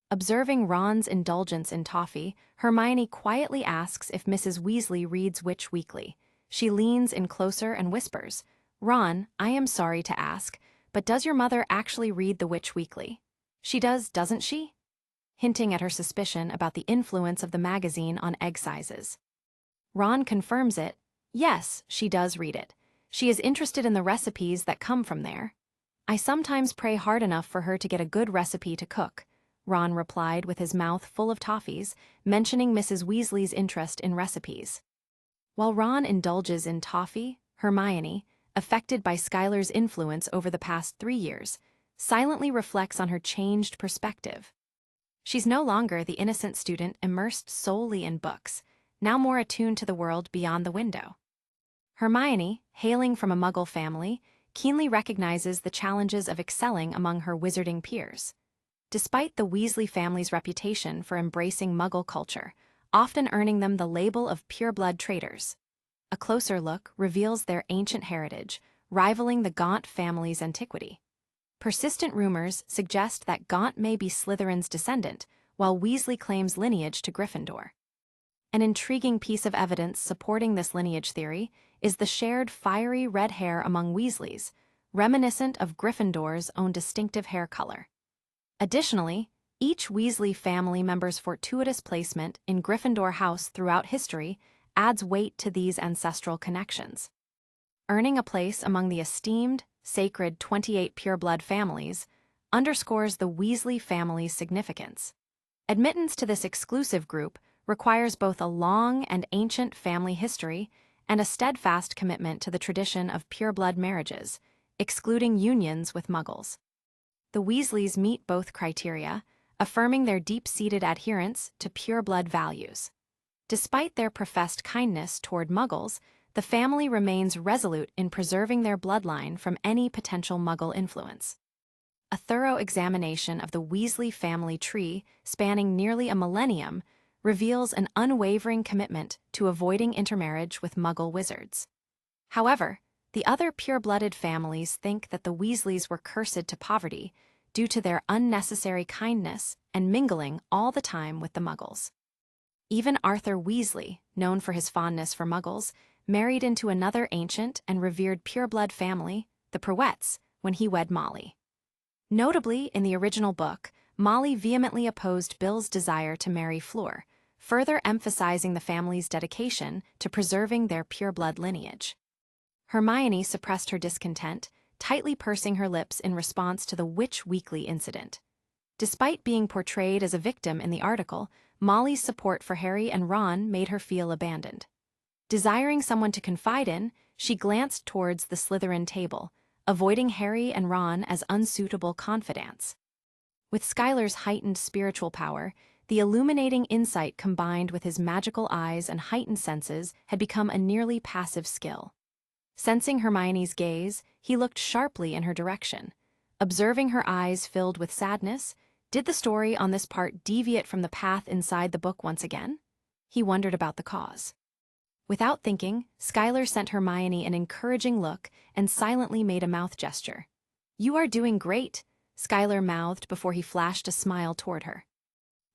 Observing Ron's indulgence in toffee, Hermione quietly asks if Mrs. Weasley reads Witch Weekly. She leans in closer and whispers, "Ron, I am sorry to ask, but does your mother actually read the Witch Weekly? She does, doesn't she?" Hinting at her suspicion about the influence of the magazine on egg sizes. Ron confirms it. Yes, she does read it. She is interested in the recipes that come from there. I sometimes pray hard enough for her to get a good recipe to cook, Ron replied with his mouth full of toffees, mentioning Mrs. Weasley's interest in recipes. While Ron indulges in toffee, Hermione, affected by Skylar's influence over the past 3 years, silently reflects on her changed perspective. She's no longer the innocent student immersed solely in books, now more attuned to the world beyond the window. Hermione, hailing from a Muggle family, keenly recognizes the challenges of excelling among her wizarding peers. Despite the Weasley family's reputation for embracing Muggle culture, often earning them the label of pureblood traitors, a closer look reveals their ancient heritage, rivaling the Gaunt family's antiquity. Persistent rumors suggest that Gaunt may be Slytherin's descendant, while Weasley claims lineage to Gryffindor. An intriguing piece of evidence supporting this lineage theory is the shared fiery red hair among Weasleys, reminiscent of Gryffindor's own distinctive hair color. Additionally, each Weasley family member's fortuitous placement in Gryffindor House throughout history adds weight to these ancestral connections. Earning a place among the esteemed, sacred 28 pureblood families underscores the Weasley family's significance. Admittance to this exclusive group requires both a long and ancient family history and a steadfast commitment to the tradition of pureblood marriages, excluding unions with Muggles. The Weasleys meet both criteria, affirming their deep-seated adherence to pureblood values. Despite their professed kindness toward Muggles, the family remains resolute in preserving their bloodline from any potential Muggle influence. A thorough examination of the Weasley family tree, spanning nearly a millennium, reveals an unwavering commitment to avoiding intermarriage with Muggle wizards. However, the other pure-blooded families think that the Weasleys were cursed to poverty due to their unnecessary kindness and mingling all the time with the Muggles. Even Arthur Weasley, known for his fondness for Muggles, married into another ancient and revered pureblood family, the Prewetts, when he wed Molly. Notably, in the original book, Molly vehemently opposed Bill's desire to marry Fleur, further emphasizing the family's dedication to preserving their pureblood lineage. Hermione suppressed her discontent, tightly pursing her lips in response to the Witch Weekly incident. Despite being portrayed as a victim in the article, Molly's support for Harry and Ron made her feel abandoned. Desiring someone to confide in, she glanced towards the Slytherin table, avoiding Harry and Ron as unsuitable confidants. With Skylar's heightened spiritual power, the illuminating insight combined with his magical eyes and heightened senses had become a nearly passive skill. Sensing Hermione's gaze, he looked sharply in her direction, observing her eyes filled with sadness. Did the story on this part deviate from the path inside the book once again? He wondered about the cause. Without thinking, Skylar sent Hermione an encouraging look and silently made a mouth gesture. "You are doing great," Skylar mouthed before he flashed a smile toward her.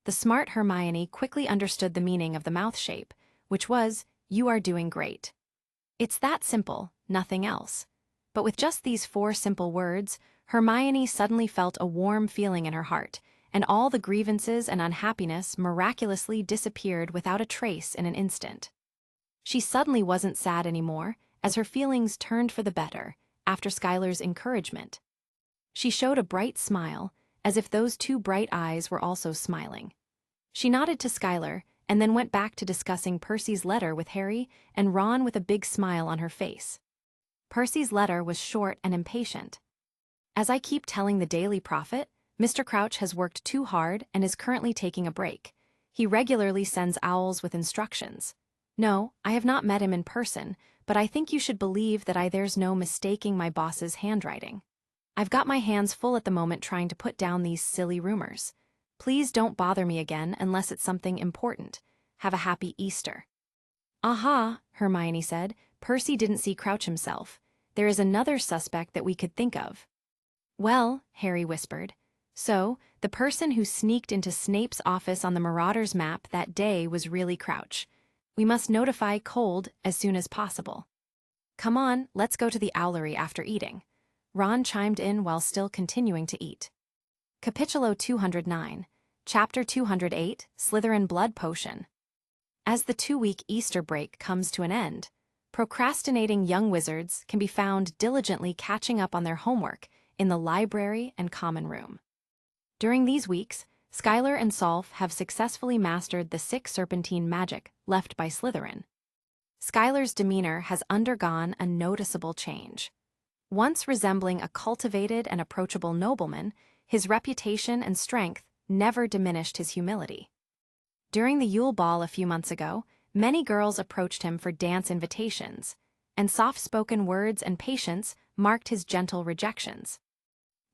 The smart Hermione quickly understood the meaning of the mouth shape, which was, "You are doing great." It's that simple, nothing else. But with just these 4 simple words, Hermione suddenly felt a warm feeling in her heart, and all the grievances and unhappiness miraculously disappeared without a trace in an instant. She suddenly wasn't sad anymore, as her feelings turned for the better after Skylar's encouragement. She showed a bright smile, as if those 2 bright eyes were also smiling. She nodded to Skylar and then went back to discussing Percy's letter with Harry and Ron with a big smile on her face. Percy's letter was short and impatient. "As I keep telling the Daily Prophet, Mr. Crouch has worked too hard and is currently taking a break. He regularly sends owls with instructions. No, I have not met him in person, but I think you should believe that there's no mistaking my boss's handwriting. I've got my hands full at the moment trying to put down these silly rumors. Please don't bother me again unless it's something important. Have a happy Easter." "Aha," Hermione said. "Percy didn't see Crouch himself. There is another suspect that we could think of." "Well," Harry whispered, "so, the person who sneaked into Snape's office on the Marauders map that day was really Crouch. We must notify Cold as soon as possible. Come on, let's go to the owlery after eating." Ron chimed in while still continuing to eat. Capítulo 209, Chapter 208, Slytherin Blood Potion. As the 2-week Easter break comes to an end, procrastinating young wizards can be found diligently catching up on their homework in the library and common room. During these weeks, Skylar and Solf have successfully mastered the 6 serpentine magic left by Slytherin. Skylar's demeanor has undergone a noticeable change. Once resembling a cultivated and approachable nobleman, his reputation and strength never diminished his humility. During the Yule Ball a few months ago, many girls approached him for dance invitations, and soft-spoken words and patience marked his gentle rejections.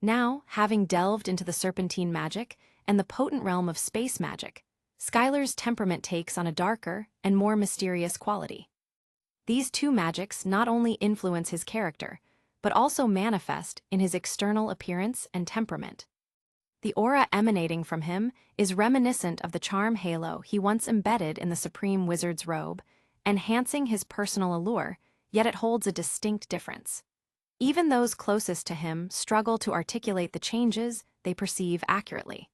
Now, having delved into the serpentine magic and the potent realm of space magic, Skylar's temperament takes on a darker and more mysterious quality. These 2 magics not only influence his character, but also manifest in his external appearance and temperament. The aura emanating from him is reminiscent of the charm halo he once embedded in the Supreme Wizard's robe, enhancing his personal allure, yet it holds a distinct difference. Even those closest to him struggle to articulate the changes they perceive accurately.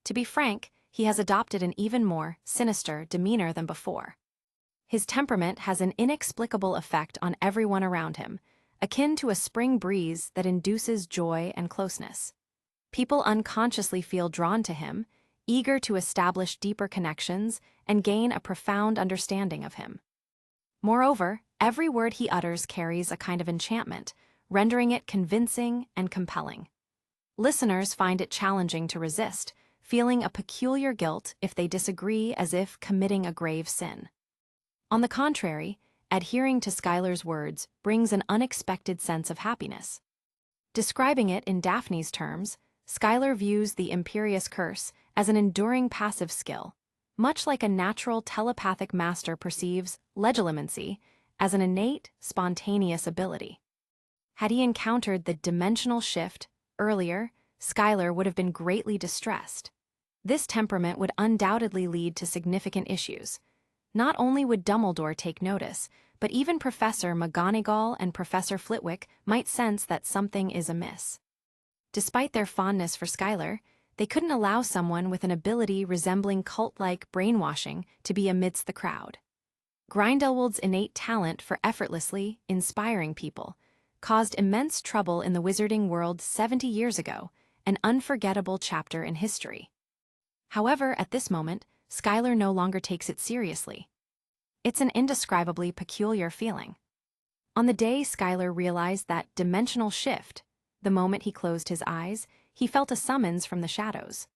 To be frank, he has adopted an even more sinister demeanor than before. His temperament has an inexplicable effect on everyone around him, akin to a spring breeze that induces joy and closeness. People unconsciously feel drawn to him, eager to establish deeper connections and gain a profound understanding of him. Moreover, every word he utters carries a kind of enchantment, rendering it convincing and compelling. Listeners find it challenging to resist, feeling a peculiar guilt if they disagree, as if committing a grave sin. On the contrary, adhering to Skylar's words brings an unexpected sense of happiness. Describing it in Daphne's terms, Skylar views the Imperious Curse as an enduring passive skill, much like a natural telepathic master perceives legilimency as an innate, spontaneous ability. Had he encountered the dimensional shift earlier, Skylar would have been greatly distressed. This temperament would undoubtedly lead to significant issues. Not only would Dumbledore take notice, but even Professor McGonagall and Professor Flitwick might sense that something is amiss. Despite their fondness for Skylar, they couldn't allow someone with an ability resembling cult-like brainwashing to be amidst the crowd. Grindelwald's innate talent for effortlessly inspiring people caused immense trouble in the wizarding world 70 years ago, an unforgettable chapter in history. However, at this moment, Skylar no longer takes it seriously. It's an indescribably peculiar feeling. On the day Skylar realized that dimensional shift, the moment he closed his eyes, he felt a summons from the shadows.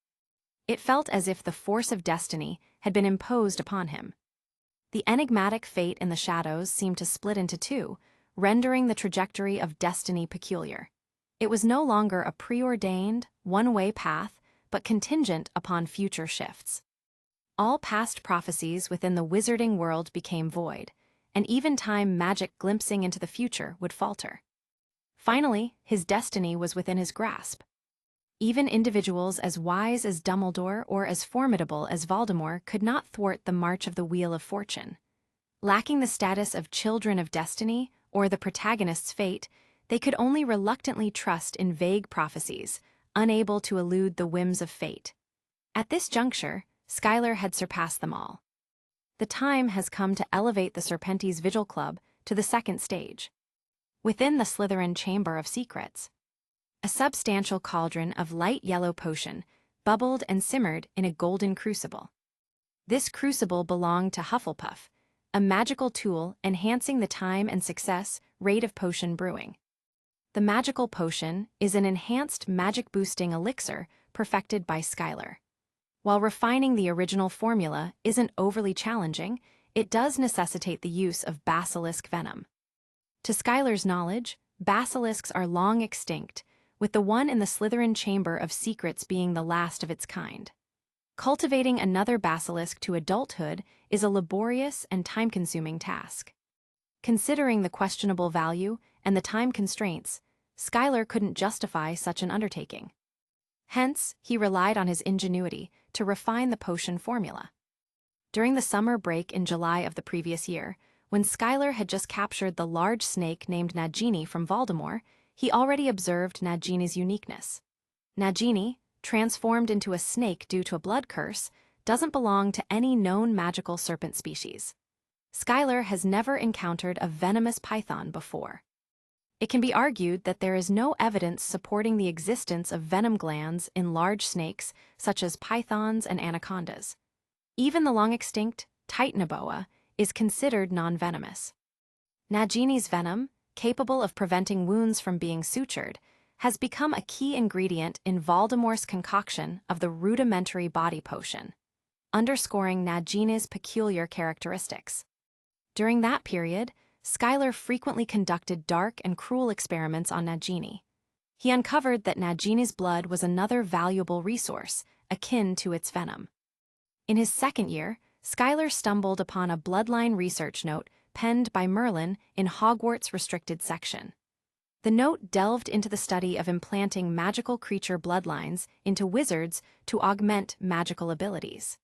It felt as if the force of destiny had been imposed upon him. The enigmatic fate in the shadows seemed to split into 2, rendering the trajectory of destiny peculiar. It was no longer a preordained, one-way path, but contingent upon future shifts. All past prophecies within the wizarding world became void, and even time magic glimpsing into the future would falter. Finally, his destiny was within his grasp. Even individuals as wise as Dumbledore or as formidable as Voldemort could not thwart the march of the Wheel of Fortune. Lacking the status of children of destiny or the protagonist's fate, they could only reluctantly trust in vague prophecies, unable to elude the whims of fate. At this juncture, Skylar had surpassed them all. The time has come to elevate the Serpentes Vigil Club to the second stage. Within the Slytherin Chamber of Secrets, a substantial cauldron of light yellow potion bubbled and simmered in a golden crucible. This crucible belonged to Hufflepuff, a magical tool enhancing the time and success rate of potion brewing. The magical potion is an enhanced magic-boosting elixir perfected by Skylar. While refining the original formula isn't overly challenging, it does necessitate the use of basilisk venom. To Skylar's knowledge, basilisks are long extinct, with the one in the Slytherin Chamber of Secrets being the last of its kind. Cultivating another basilisk to adulthood is a laborious and time-consuming task. Considering the questionable value and the time constraints, Skylar couldn't justify such an undertaking. Hence, he relied on his ingenuity to refine the potion formula. During the summer break in July of the previous year, when Skylar had just captured the large snake named Nagini from Voldemort, he already observed Nagini's uniqueness. Nagini, transformed into a snake due to a blood curse, doesn't belong to any known magical serpent species. Skylar has never encountered a venomous python before. It can be argued that there is no evidence supporting the existence of venom glands in large snakes such as pythons and anacondas. Even the long-extinct Titanoboa is considered non-venomous. Nagini's venom, capable of preventing wounds from being sutured, has become a key ingredient in Voldemort's concoction of the rudimentary body potion, underscoring Nagini's peculiar characteristics. During that period, Skylar frequently conducted dark and cruel experiments on Nagini. He uncovered that Nagini's blood was another valuable resource, akin to its venom. In his second year, Skylar stumbled upon a bloodline research note penned by Merlin in Hogwarts' restricted section. The note delved into the study of implanting magical creature bloodlines into wizards to augment magical abilities.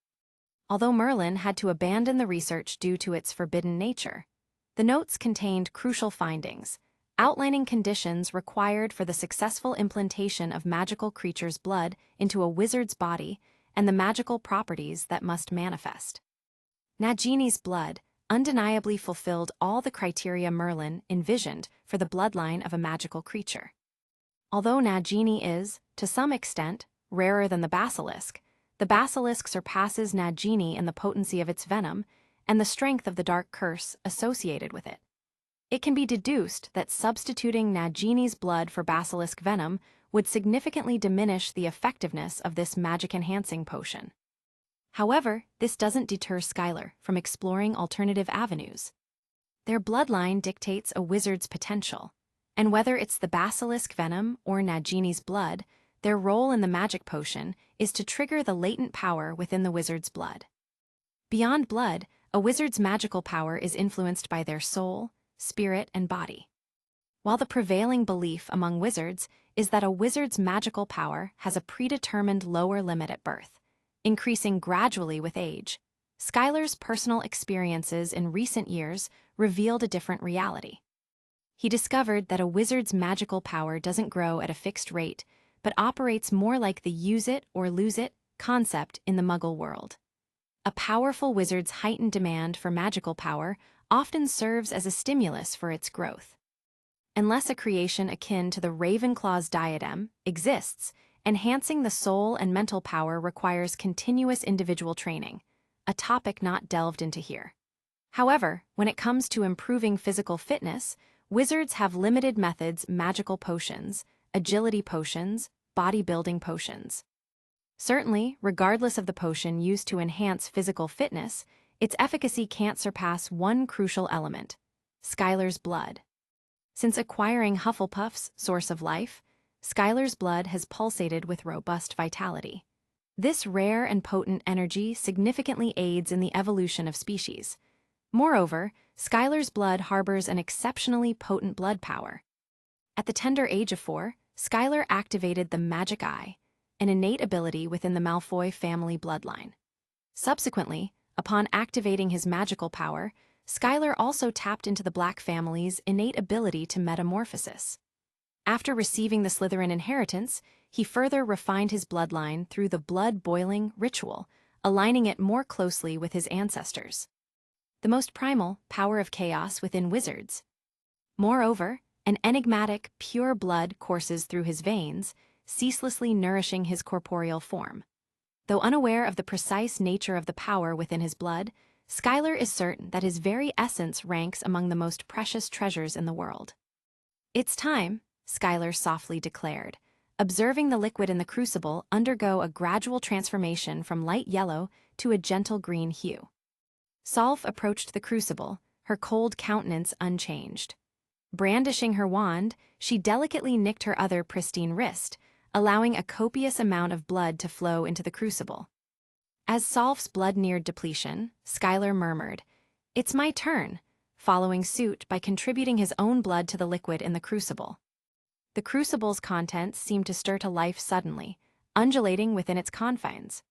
Although Merlin had to abandon the research due to its forbidden nature, the notes contained crucial findings, outlining conditions required for the successful implantation of magical creatures' blood into a wizard's body and the magical properties that must manifest. Nagini's blood undeniably fulfilled all the criteria Merlin envisioned for the bloodline of a magical creature. Although Nagini is, to some extent, rarer than the basilisk surpasses Nagini in the potency of its venom and the strength of the dark curse associated with it. It can be deduced that substituting Nagini's blood for basilisk venom would significantly diminish the effectiveness of this magic-enhancing potion. However, this doesn't deter Skylar from exploring alternative avenues. Their bloodline dictates a wizard's potential, and whether it's the basilisk venom or Nagini's blood, their role in the magic potion is to trigger the latent power within the wizard's blood. Beyond blood, a wizard's magical power is influenced by their soul, spirit, and body. While the prevailing belief among wizards is that a wizard's magical power has a predetermined lower limit at birth, increasing gradually with age, Skylar's personal experiences in recent years revealed a different reality. He discovered that a wizard's magical power doesn't grow at a fixed rate, but operates more like the use it or lose it concept in the Muggle world. A powerful wizard's heightened demand for magical power often serves as a stimulus for its growth. Unless a creation akin to the Ravenclaw's diadem exists, enhancing the soul and mental power requires continuous individual training, a topic not delved into here. However, when it comes to improving physical fitness, wizards have limited methods: magical potions, agility potions, bodybuilding potions. Certainly, regardless of the potion used to enhance physical fitness, its efficacy can't surpass one crucial element: Skylar's blood. Since acquiring Hufflepuff's source of life, Skylar's blood has pulsated with robust vitality. This rare and potent energy significantly aids in the evolution of species. Moreover, Skylar's blood harbors an exceptionally potent blood power. At the tender age of 4, Skylar activated the Magic Eye, an innate ability within the Malfoy family bloodline. Subsequently, upon activating his magical power, Skylar also tapped into the Black family's innate ability to metamorphosis. After receiving the Slytherin inheritance, he further refined his bloodline through the blood-boiling ritual, aligning it more closely with his ancestors. The most primal power of chaos within wizards. Moreover, an enigmatic, pure blood courses through his veins, ceaselessly nourishing his corporeal form. Though unaware of the precise nature of the power within his blood, Skylar is certain that his very essence ranks among the most precious treasures in the world. "It's time," Skylar softly declared, observing the liquid in the crucible undergo a gradual transformation from light yellow to a gentle green hue. Solf approached the crucible, her cold countenance unchanged. Brandishing her wand, she delicately nicked her other pristine wrist, allowing a copious amount of blood to flow into the crucible. As Solf's blood neared depletion, Skylar murmured, "It's my turn," following suit by contributing his own blood to the liquid in the crucible. The crucible's contents seemed to stir to life suddenly, undulating within its confines.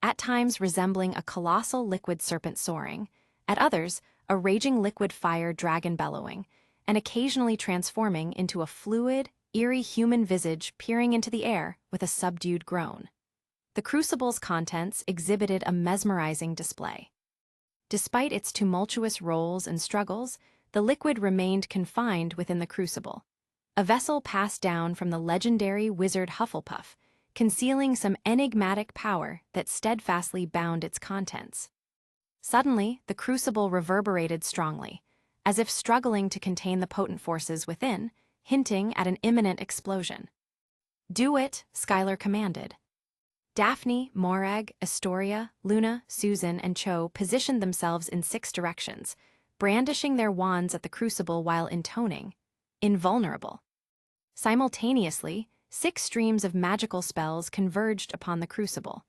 At times resembling a colossal liquid serpent soaring, at others a raging liquid fire dragon bellowing, and occasionally transforming into a fluid, eerie human visage peering into the air with a subdued groan. The crucible's contents exhibited a mesmerizing display. Despite its tumultuous rolls and struggles, the liquid remained confined within the crucible, a vessel passed down from the legendary wizard Hufflepuff, concealing some enigmatic power that steadfastly bound its contents. Suddenly, the crucible reverberated strongly, as if struggling to contain the potent forces within, hinting at an imminent explosion. "Do it," Skylar commanded. Daphne, Morag, Astoria, Luna, Susan, and Cho positioned themselves in 6 directions, brandishing their wands at the crucible while intoning, "Invulnerable." Simultaneously, 6 streams of magical spells converged upon the crucible.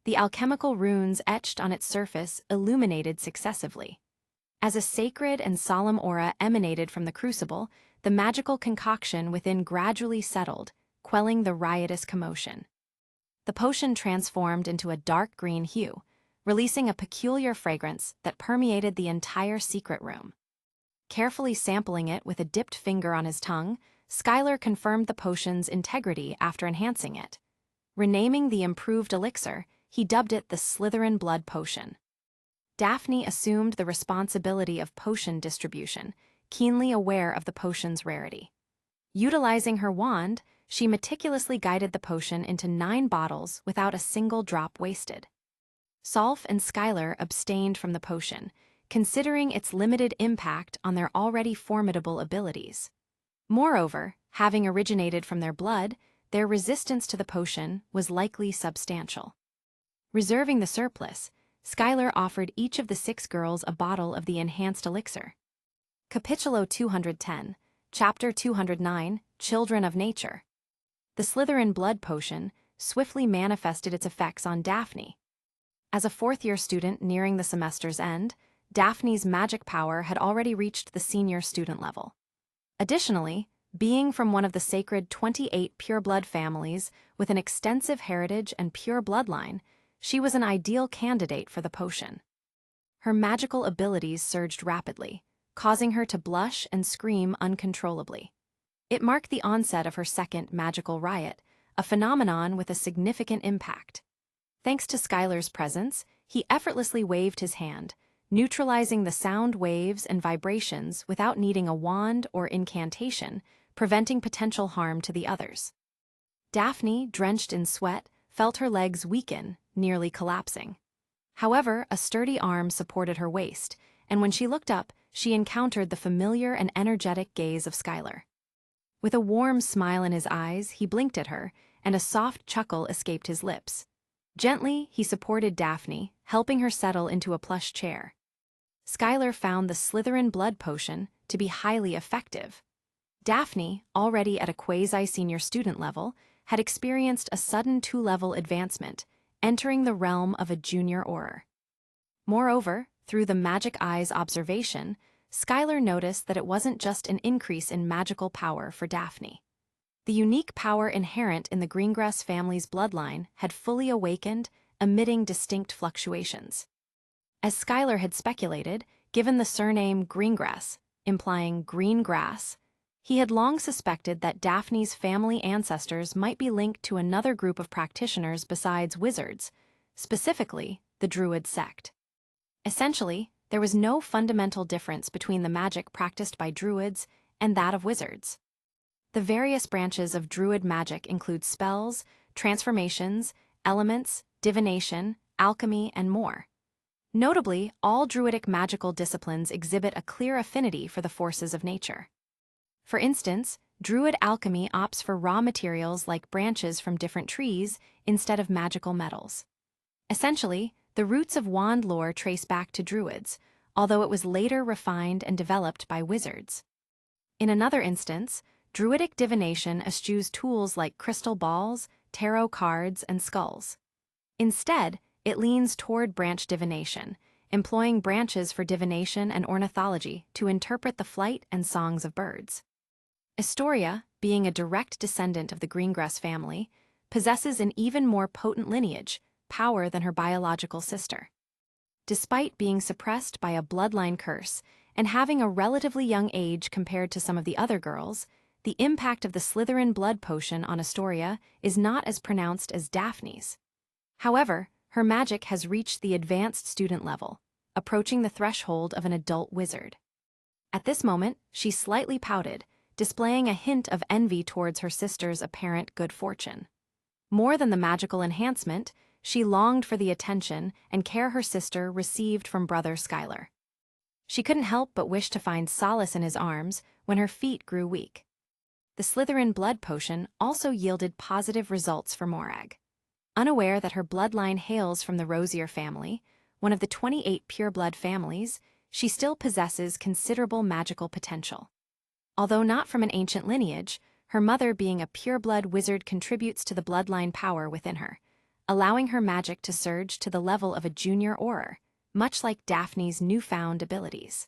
The alchemical runes etched on its surface illuminated successively. As a sacred and solemn aura emanated from the crucible, the magical concoction within gradually settled, quelling the riotous commotion. The potion transformed into a dark green hue, releasing a peculiar fragrance that permeated the entire secret room. Carefully sampling it with a dipped finger on his tongue, Skylar confirmed the potion's integrity after enhancing it. Renaming the improved elixir, he dubbed it the Slytherin Blood Potion. Daphne assumed the responsibility of potion distribution, keenly aware of the potion's rarity. Utilizing her wand, she meticulously guided the potion into 9 bottles without a single drop wasted. Solf and Skylar abstained from the potion, considering its limited impact on their already formidable abilities. Moreover, having originated from their blood, their resistance to the potion was likely substantial. Reserving the surplus, Skylar offered each of the 6 girls a bottle of the enhanced elixir. Capitulo 210, Chapter 209, Children of Nature. The Slytherin Blood Potion swiftly manifested its effects on Daphne. As a 4th-year student nearing the semester's end, Daphne's magic power had already reached the senior student level. Additionally, being from one of the sacred 28 pure-blood families with an extensive heritage and pure bloodline, she was an ideal candidate for the potion. Her magical abilities surged rapidly, causing her to blush and scream uncontrollably. It marked the onset of her second magical riot, a phenomenon with a significant impact. Thanks to Skylar's presence, he effortlessly waved his hand, neutralizing the sound waves and vibrations without needing a wand or incantation, preventing potential harm to the others. Daphne, drenched in sweat, felt her legs weaken, nearly collapsing. However, a sturdy arm supported her waist, and when she looked up, she encountered the familiar and energetic gaze of Skylar. With a warm smile in his eyes, he blinked at her, and a soft chuckle escaped his lips. Gently, he supported Daphne, helping her settle into a plush chair. Skylar found the Slytherin Blood Potion to be highly effective. Daphne, already at a quasi-senior student level, had experienced a sudden 2-level advancement, entering the realm of a junior auror. Moreover, through the magic eye's observation, Skylar noticed that it wasn't just an increase in magical power for Daphne. The unique power inherent in the Greengrass family's bloodline had fully awakened, emitting distinct fluctuations. As Skylar had speculated, given the surname Greengrass, implying green grass, he had long suspected that Daphne's family ancestors might be linked to another group of practitioners besides wizards, specifically the Druid sect. Essentially, there was no fundamental difference between the magic practiced by Druids and that of wizards. The various branches of Druid magic include spells, transformations, elements, divination, alchemy, and more. Notably, all Druidic magical disciplines exhibit a clear affinity for the forces of nature. For instance, Druid alchemy opts for raw materials like branches from different trees instead of magical metals. Essentially, the roots of wand lore trace back to Druids, although it was later refined and developed by wizards. In another instance, Druidic divination eschews tools like crystal balls, tarot cards, and skulls. Instead, it leans toward branch divination, employing branches for divination and ornithology to interpret the flight and songs of birds. Astoria, being a direct descendant of the Greengrass family, possesses an even more potent lineage, power than her biological sister. Despite being suppressed by a bloodline curse and having a relatively young age compared to some of the other girls, the impact of the Slytherin blood potion on Astoria is not as pronounced as Daphne's. However, her magic has reached the advanced student level, approaching the threshold of an adult wizard. At this moment, she slightly pouted, displaying a hint of envy towards her sister's apparent good fortune. More than the magical enhancement, she longed for the attention and care her sister received from brother Skylar. She couldn't help but wish to find solace in his arms when her feet grew weak. The Slytherin blood potion also yielded positive results for Morag. Unaware that her bloodline hails from the Rosier family, one of the 28 pureblood families, she still possesses considerable magical potential. Although not from an ancient lineage, her mother being a pureblood wizard contributes to the bloodline power within her, allowing her magic to surge to the level of a junior auror, much like Daphne's newfound abilities.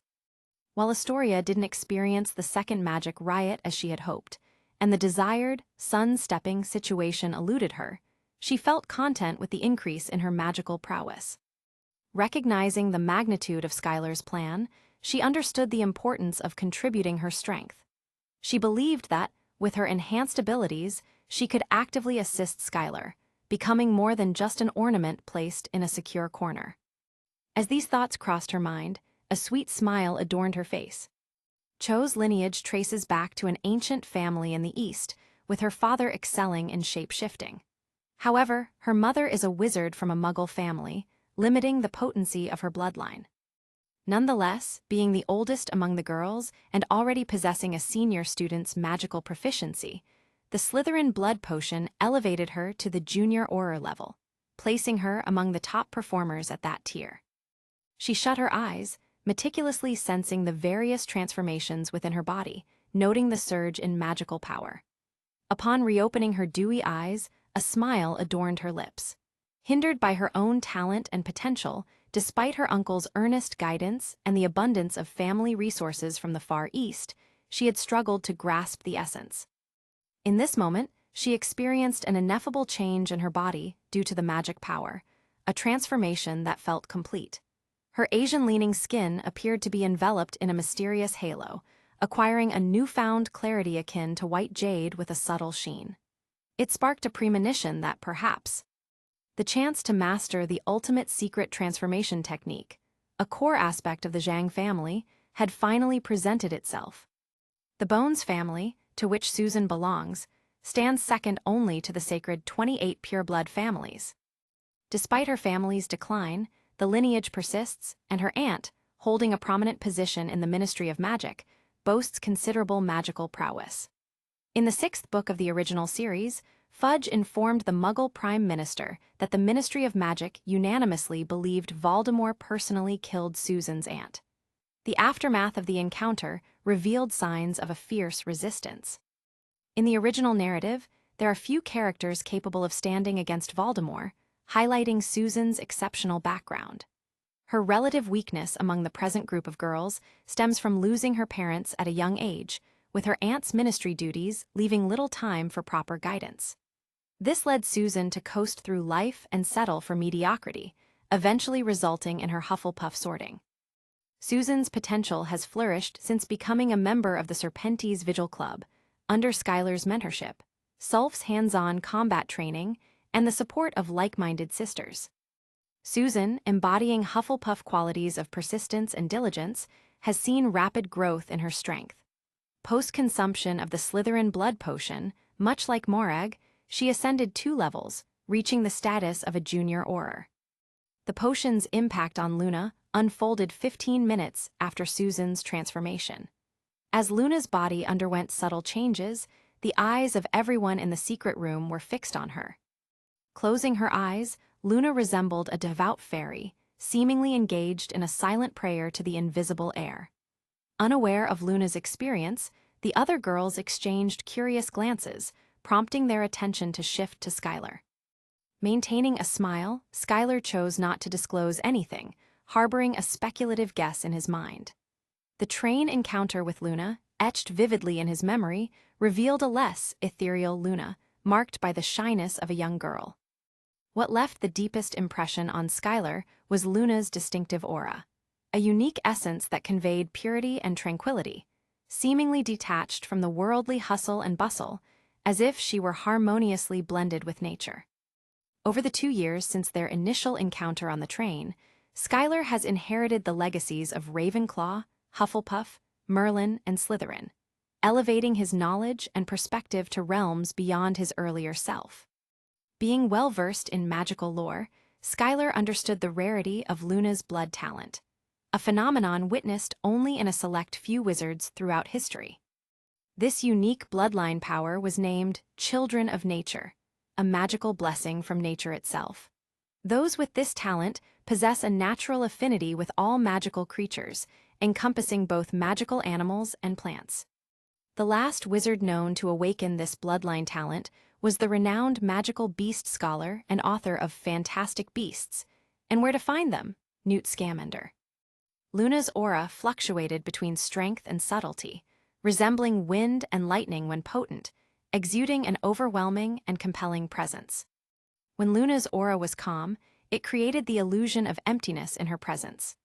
While Astoria didn't experience the second magic riot as she had hoped, and the desired, sun-stepping situation eluded her, she felt content with the increase in her magical prowess. Recognizing the magnitude of Skylar's plan, she understood the importance of contributing her strength. She believed that, with her enhanced abilities, she could actively assist Skylar, becoming more than just an ornament placed in a secure corner. As these thoughts crossed her mind, a sweet smile adorned her face. Cho's lineage traces back to an ancient family in the East, with her father excelling in shape-shifting. However, her mother is a wizard from a Muggle family, limiting the potency of her bloodline. Nonetheless, being the oldest among the girls and already possessing a senior student's magical proficiency, the Slytherin blood potion elevated her to the junior auror level, placing her among the top performers at that tier. She shut her eyes, meticulously sensing the various transformations within her body, noting the surge in magical power. Upon reopening her dewy eyes, a smile adorned her lips. Hindered by her own talent and potential, despite her uncle's earnest guidance and the abundance of family resources from the Far East, she had struggled to grasp the essence. In this moment, she experienced an ineffable change in her body due to the magic power, a transformation that felt complete. Her Asian-leaning skin appeared to be enveloped in a mysterious halo, acquiring a newfound clarity akin to white jade with a subtle sheen. It sparked a premonition that perhaps the chance to master the ultimate secret transformation technique, a core aspect of the Zhang family, had finally presented itself. The Bones family, to which Susan belongs, stands second only to the sacred 28 pureblood families. Despite her family's decline, the lineage persists, and her aunt, holding a prominent position in the Ministry of Magic, boasts considerable magical prowess. In the 6th book of the original series, Fudge informed the Muggle Prime Minister that the Ministry of Magic unanimously believed Voldemort personally killed Susan's aunt. The aftermath of the encounter revealed signs of a fierce resistance. In the original narrative, there are few characters capable of standing against Voldemort, highlighting Susan's exceptional background. Her relative weakness among the present group of girls stems from losing her parents at a young age, with her aunt's ministry duties leaving little time for proper guidance. This led Susan to coast through life and settle for mediocrity, eventually resulting in her Hufflepuff sorting. Susan's potential has flourished since becoming a member of the Serpentes Vigil Club, under Skylar's mentorship, Sulph's hands-on combat training, and the support of like-minded sisters. Susan, embodying Hufflepuff qualities of persistence and diligence, has seen rapid growth in her strength. Post-consumption of the Slytherin blood potion, much like Morag, she ascended 2 levels, reaching the status of a junior Auror. The potion's impact on Luna unfolded 15 minutes after Susan's transformation. As Luna's body underwent subtle changes, the eyes of everyone in the secret room were fixed on her. Closing her eyes, Luna resembled a devout fairy, seemingly engaged in a silent prayer to the invisible air. Unaware of Luna's experience, the other girls exchanged curious glances, prompting their attention to shift to Skylar. Maintaining a smile, Skylar chose not to disclose anything, harboring a speculative guess in his mind. The train encounter with Luna, etched vividly in his memory, revealed a less ethereal Luna, marked by the shyness of a young girl. What left the deepest impression on Skylar was Luna's distinctive aura, a unique essence that conveyed purity and tranquility, seemingly detached from the worldly hustle and bustle, as if she were harmoniously blended with nature. Over the 2 years since their initial encounter on the train, Skylar has inherited the legacies of Ravenclaw, Hufflepuff, Merlin, and Slytherin, elevating his knowledge and perspective to realms beyond his earlier self. Being well-versed in magical lore, Skylar understood the rarity of Luna's blood talent, a phenomenon witnessed only in a select few wizards throughout history. This unique bloodline power was named Children of Nature, a magical blessing from nature itself. Those with this talent possess a natural affinity with all magical creatures, encompassing both magical animals and plants. The last wizard known to awaken this bloodline talent was the renowned magical beast scholar and author of Fantastic Beasts, and Where to Find Them, Newt Scamander. Luna's aura fluctuated between strength and subtlety, resembling wind and lightning when potent, exuding an overwhelming and compelling presence. When Luna's aura was calm, it created the illusion of emptiness in her presence.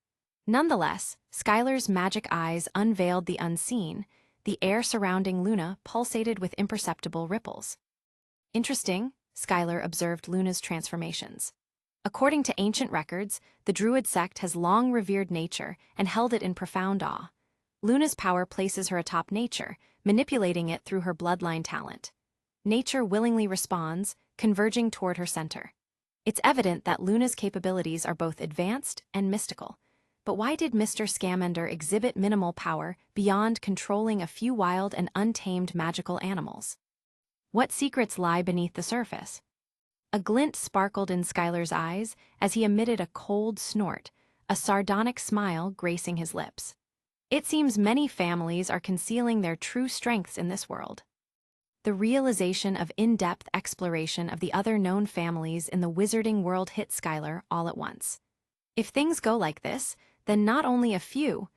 Nonetheless, Skylar's magic eyes unveiled the unseen. The air surrounding Luna pulsated with imperceptible ripples. Interesting, Skylar observed Luna's transformations. According to ancient records, the Druid sect has long revered nature and held it in profound awe. Luna's power places her atop nature, manipulating it through her bloodline talent. Nature willingly responds, converging toward her center. It's evident that Luna's capabilities are both advanced and mystical. But why did Mr. Scamander exhibit minimal power beyond controlling a few wild and untamed magical animals? What secrets lie beneath the surface? A glint sparkled in Skylar's eyes as he emitted a cold snort, a sardonic smile gracing his lips. It seems many families are concealing their true strengths in this world. The realization of in-depth exploration of the other known families in the wizarding world hit Skylar all at once. If things go like this, then not only a few,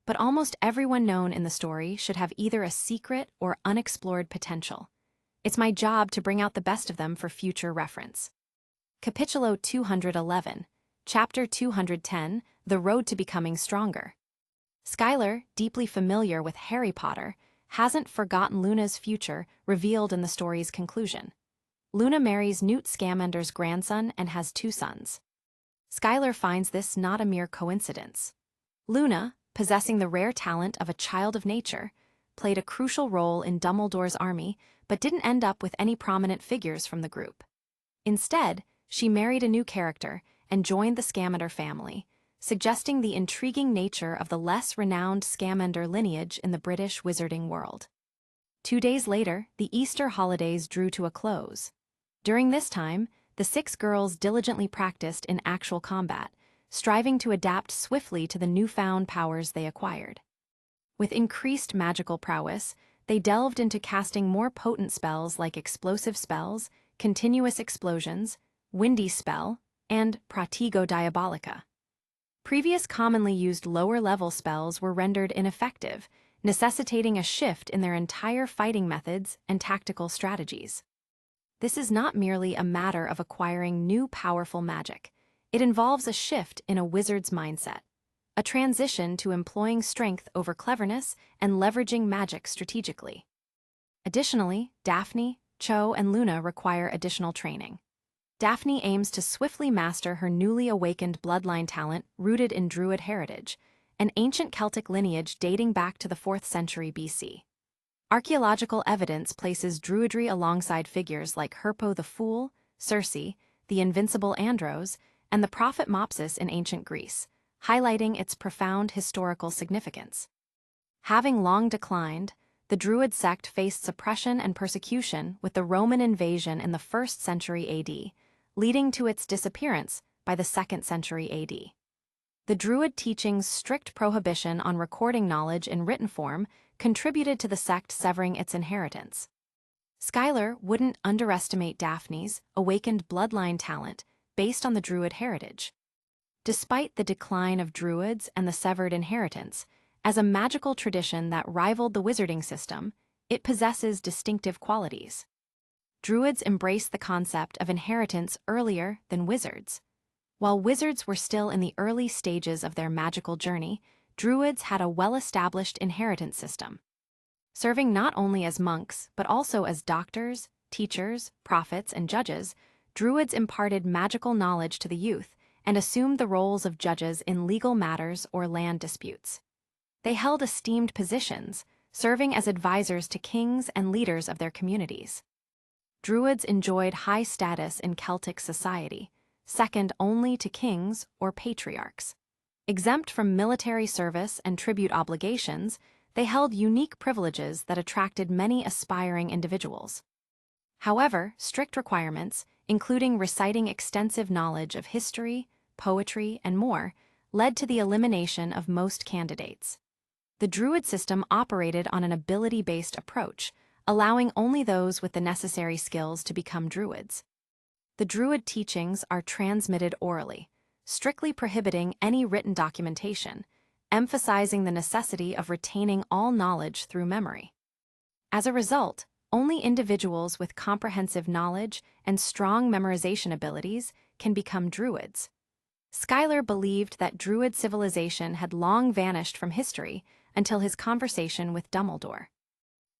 but almost everyone known in the story should have either a secret or unexplored potential. It's my job to bring out the best of them for future reference. Capitulo 211, Chapter 210, The Road to Becoming Stronger. Skylar, deeply familiar with Harry Potter, hasn't forgotten Luna's future revealed in the story's conclusion. Luna marries Newt Scamander's grandson and has 2 sons. Skylar finds this not a mere coincidence. Luna, possessing the rare talent of a child of nature, played a crucial role in Dumbledore's army but didn't end up with any prominent figures from the group. Instead, she married a new character and joined the Scamander family, suggesting the intriguing nature of the less renowned Scamander lineage in the British wizarding world. 2 days later, the Easter holidays drew to a close. During this time, the 6 girls diligently practiced in actual combat, striving to adapt swiftly to the newfound powers they acquired. With increased magical prowess, they delved into casting more potent spells like explosive spells, continuous explosions, windy spell, and pratigo diabolica. Previous commonly used lower-level spells were rendered ineffective, necessitating a shift in their entire fighting methods and tactical strategies. This is not merely a matter of acquiring new powerful magic. It involves a shift in a wizard's mindset, a transition to employing strength over cleverness and leveraging magic strategically. Additionally, Daphne, Cho, and Luna require additional training. Daphne aims to swiftly master her newly awakened bloodline talent rooted in Druid heritage, an ancient Celtic lineage dating back to the 4th century BC. Archaeological evidence places Druidry alongside figures like Herpo the Fool, Circe, the invincible Andros, and the prophet Mopsus in ancient Greece, highlighting its profound historical significance. Having long declined, the Druid sect faced suppression and persecution with the Roman invasion in the 1st century AD, leading to its disappearance by the 2nd century AD. The Druid teaching's strict prohibition on recording knowledge in written form contributed to the sect severing its inheritance. Schuyler wouldn't underestimate Daphne's awakened bloodline talent based on the Druid heritage. Despite the decline of Druids and the severed inheritance, as a magical tradition that rivaled the wizarding system, it possesses distinctive qualities. Druids embraced the concept of inheritance earlier than wizards. While wizards were still in the early stages of their magical journey, Druids had a well-established inheritance system. Serving not only as monks but also as doctors, teachers, prophets, and judges, Druids imparted magical knowledge to the youth and assumed the roles of judges in legal matters or land disputes. They held esteemed positions, serving as advisors to kings and leaders of their communities. Druids enjoyed high status in Celtic society, second only to kings or patriarchs. Exempt from military service and tribute obligations, they held unique privileges that attracted many aspiring individuals. However, strict requirements, including reciting extensive knowledge of history, poetry, and more, led to the elimination of most candidates. The Druid system operated on an ability-based approach, allowing only those with the necessary skills to become Druids. The Druid teachings are transmitted orally, strictly prohibiting any written documentation, emphasizing the necessity of retaining all knowledge through memory. As a result, only individuals with comprehensive knowledge and strong memorization abilities can become Druids. Schuyler believed that Druid civilization had long vanished from history until his conversation with Dumbledore.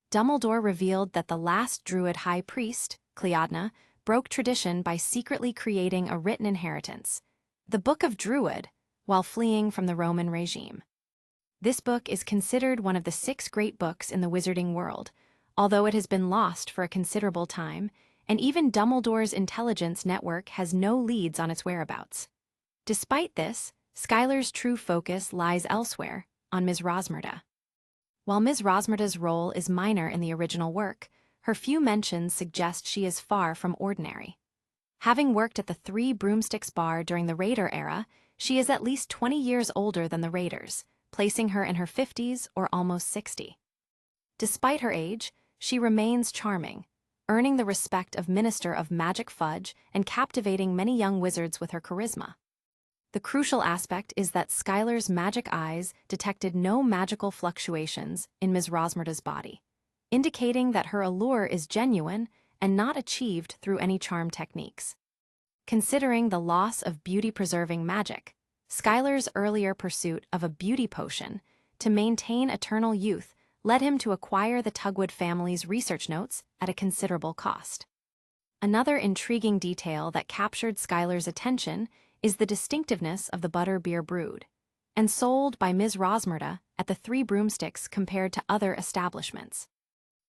Dumbledore revealed that the last Druid high priest, Cleodna, broke tradition by secretly creating a written inheritance, the Book of Druid, while fleeing from the Roman regime. This book is considered one of the 6 great books in the wizarding world, although it has been lost for a considerable time, and even Dumbledore's intelligence network has no leads on its whereabouts. Despite this, Schuyler's true focus lies elsewhere, on Ms. Rosmerta. While Ms. Rosmerta's role is minor in the original work, her few mentions suggest she is far from ordinary. Having worked at the 3 Broomsticks bar during the Raider era, she is at least 20 years older than the Raiders, placing her in her 50s or almost 60. Despite her age, she remains charming, earning the respect of Minister of Magic Fudge and captivating many young wizards with her charisma. The crucial aspect is that Schuyler's magic eyes detected no magical fluctuations in Ms. Rosmerta's body, indicating that her allure is genuine and not achieved through any charm techniques. Considering the loss of beauty-preserving magic, Schuyler's earlier pursuit of a beauty potion to maintain eternal youth led him to acquire the Tugwood family's research notes at a considerable cost. Another intriguing detail that captured Schuyler's attention is the distinctiveness of the butter beer brewed and sold by Ms. Rosmerta at the 3 Broomsticks compared to other establishments.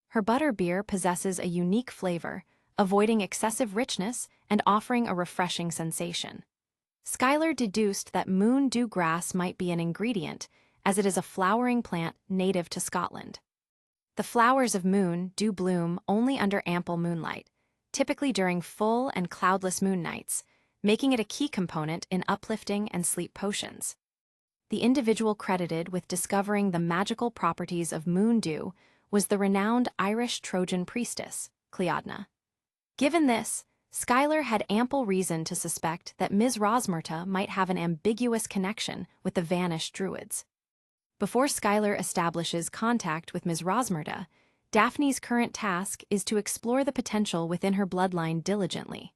Her butter beer possesses a unique flavor, avoiding excessive richness and offering a refreshing sensation. Schuyler deduced that moon dew grass might be an ingredient, as it is a flowering plant native to Scotland. The flowers of moon do bloom only under ample moonlight, typically during full and cloudless moon nights, making it a key component in uplifting and sleep potions. The individual credited with discovering the magical properties of moon dew was the renowned Irish Trojan priestess, Cleodna. Given this, Schuyler had ample reason to suspect that Ms. Rosmerta might have an ambiguous connection with the vanished druids. Before Schuyler establishes contact with Ms. Rosmerta, Daphne's current task is to explore the potential within her bloodline diligently.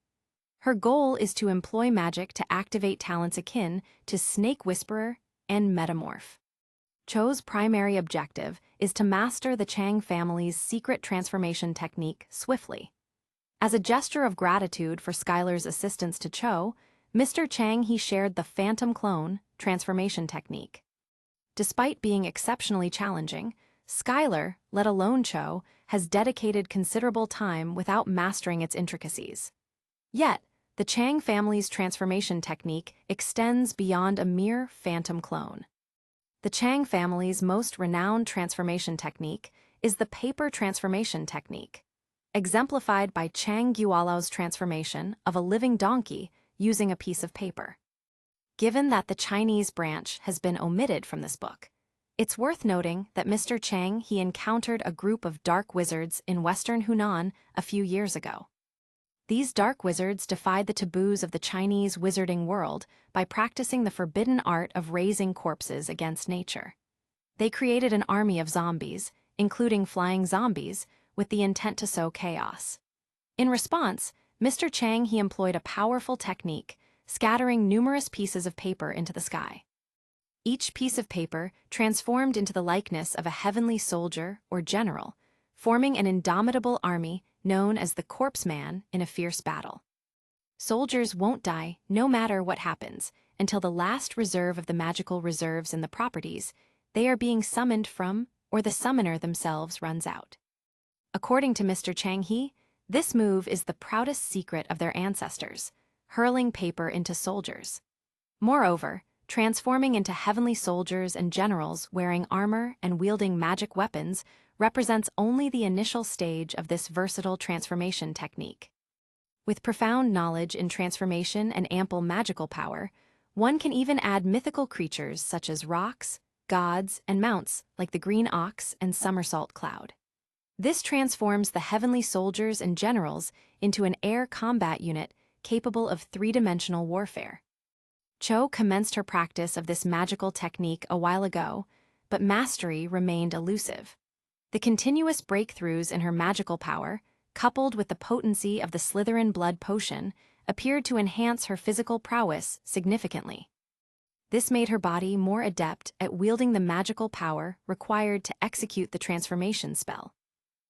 Her goal is to employ magic to activate talents akin to Snake Whisperer and Metamorph. Cho's primary objective is to master the Chang family's secret transformation technique swiftly. As a gesture of gratitude for Schuyler's assistance to Cho, Mr. Chang shared the Phantom Clone transformation technique. Despite being exceptionally challenging, Schuyler, let alone Cho, has dedicated considerable time without mastering its intricacies. Yet, the Chang family's transformation technique extends beyond a mere phantom clone. The Chang family's most renowned transformation technique is the paper transformation technique, exemplified by Chang Guolao's transformation of a living donkey using a piece of paper. Given that the Chinese branch has been omitted from this book, it's worth noting that Mr. Chang encountered a group of dark wizards in western Hunan a few years ago. These dark wizards defied the taboos of the Chinese wizarding world by practicing the forbidden art of raising corpses against nature. They created an army of zombies, including flying zombies, with the intent to sow chaos. In response, Mr. Chang employed a powerful technique, scattering numerous pieces of paper into the sky. Each piece of paper transformed into the likeness of a heavenly soldier or general, forming an indomitable army known as the Corpse Man in a fierce battle. Soldiers won't die, no matter what happens, until the last reserve of the magical reserves in the properties they are being summoned from or the summoner themselves runs out. According to Mr. Chang this move is the proudest secret of their ancestors, hurling paper into soldiers. Moreover, transforming into heavenly soldiers and generals wearing armor and wielding magic weapons represents only the initial stage of this versatile transformation technique. With profound knowledge in transformation and ample magical power, one can even add mythical creatures such as rocks, gods, and mounts like the green ox and somersault cloud. This transforms the heavenly soldiers and generals into an air combat unit capable of three-dimensional warfare. Cho commenced her practice of this magical technique a while ago, but mastery remained elusive. The continuous breakthroughs in her magical power, coupled with the potency of the Slytherin blood potion, appeared to enhance her physical prowess significantly. This made her body more adept at wielding the magical power required to execute the transformation spell.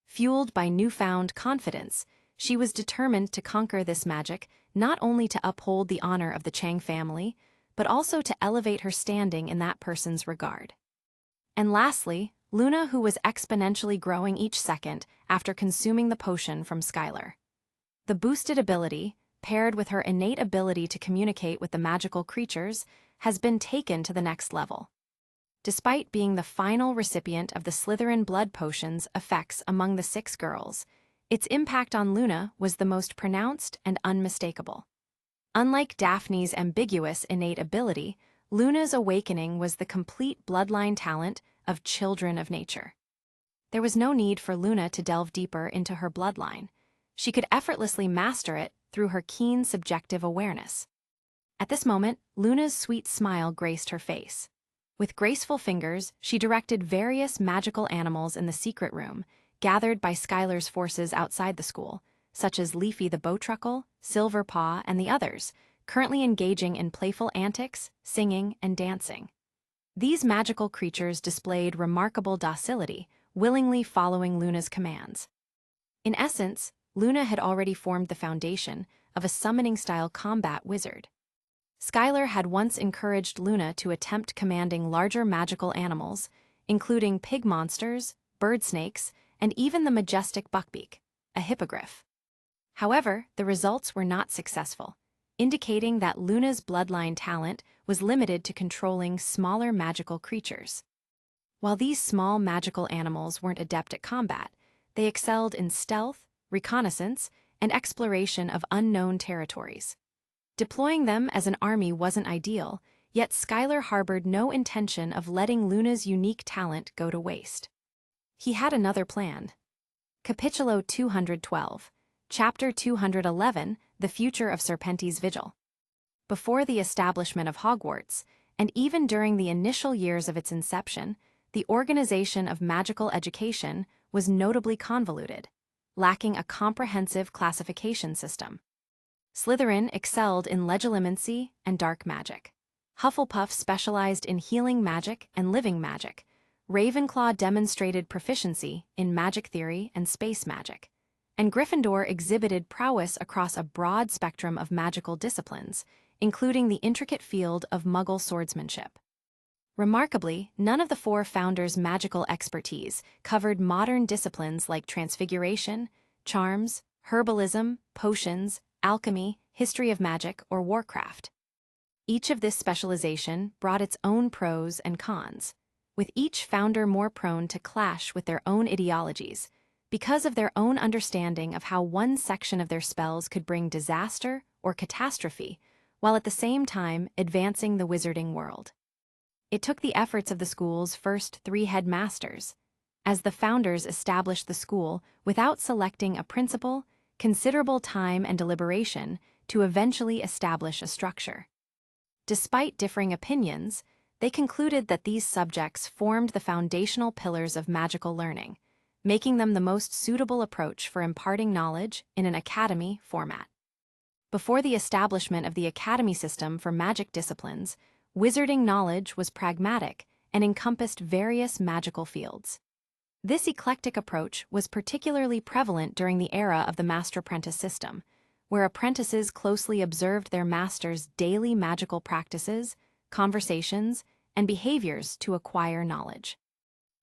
Fueled by newfound confidence, she was determined to conquer this magic not only to uphold the honor of the Chang family, but also to elevate her standing in that person's regard. And lastly, Luna, who was exponentially growing each second after consuming the potion from Schuyler. The boosted ability, paired with her innate ability to communicate with the magical creatures, has been taken to the next level. Despite being the final recipient of the Slytherin blood potion's effects among the 6 girls, its impact on Luna was the most pronounced and unmistakable. Unlike Daphne's ambiguous innate ability, Luna's awakening was the complete bloodline talent of children of nature. There was no need for Luna to delve deeper into her bloodline. She could effortlessly master it through her keen subjective awareness. At this moment, Luna's sweet smile graced her face. With graceful fingers, she directed various magical animals in the secret room, gathered by Schuyler's forces outside the school, such as Leafy the Bowtruckle, Silver Paw, and the others, currently engaging in playful antics, singing, and dancing. These magical creatures displayed remarkable docility, willingly following Luna's commands. In essence, Luna had already formed the foundation of a summoning-style combat wizard. Schuyler had once encouraged Luna to attempt commanding larger magical animals, including pig monsters, bird snakes, and even the majestic buckbeak, a hippogriff. However, the results were not successful, indicating that Luna's bloodline talent was limited to controlling smaller magical creatures. While these small magical animals weren't adept at combat, they excelled in stealth, reconnaissance, and exploration of unknown territories. Deploying them as an army wasn't ideal, yet Skylar harbored no intention of letting Luna's unique talent go to waste. He had another plan. Capítulo 212, Chapter 211, The Future of Serpenti's Vigil. Before the establishment of Hogwarts, and even during the initial years of its inception, the organization of magical education was notably convoluted, lacking a comprehensive classification system. Slytherin excelled in legilimency and dark magic. Hufflepuff specialized in healing magic and living magic. Ravenclaw demonstrated proficiency in magic theory and space magic. And Gryffindor exhibited prowess across a broad spectrum of magical disciplines, including the intricate field of Muggle swordsmanship. Remarkably, none of the four founders' magical expertise covered modern disciplines like transfiguration, charms, herbalism, potions, alchemy, history of magic, or warcraft. Each of this specialization brought its own pros and cons, with each founder more prone to clash with their own ideologies because of their own understanding of how one section of their spells could bring disaster or catastrophe, while at the same time advancing the wizarding world. It took the efforts of the school's first 3 headmasters, as the founders established the school without selecting a principal, considerable time and deliberation to eventually establish a structure. Despite differing opinions, they concluded that these subjects formed the foundational pillars of magical learning, making them the most suitable approach for imparting knowledge in an academy format. Before the establishment of the academy system for magic disciplines, wizarding knowledge was pragmatic and encompassed various magical fields. This eclectic approach was particularly prevalent during the era of the master-apprentice system, where apprentices closely observed their master's daily magical practices, conversations, and behaviors to acquire knowledge.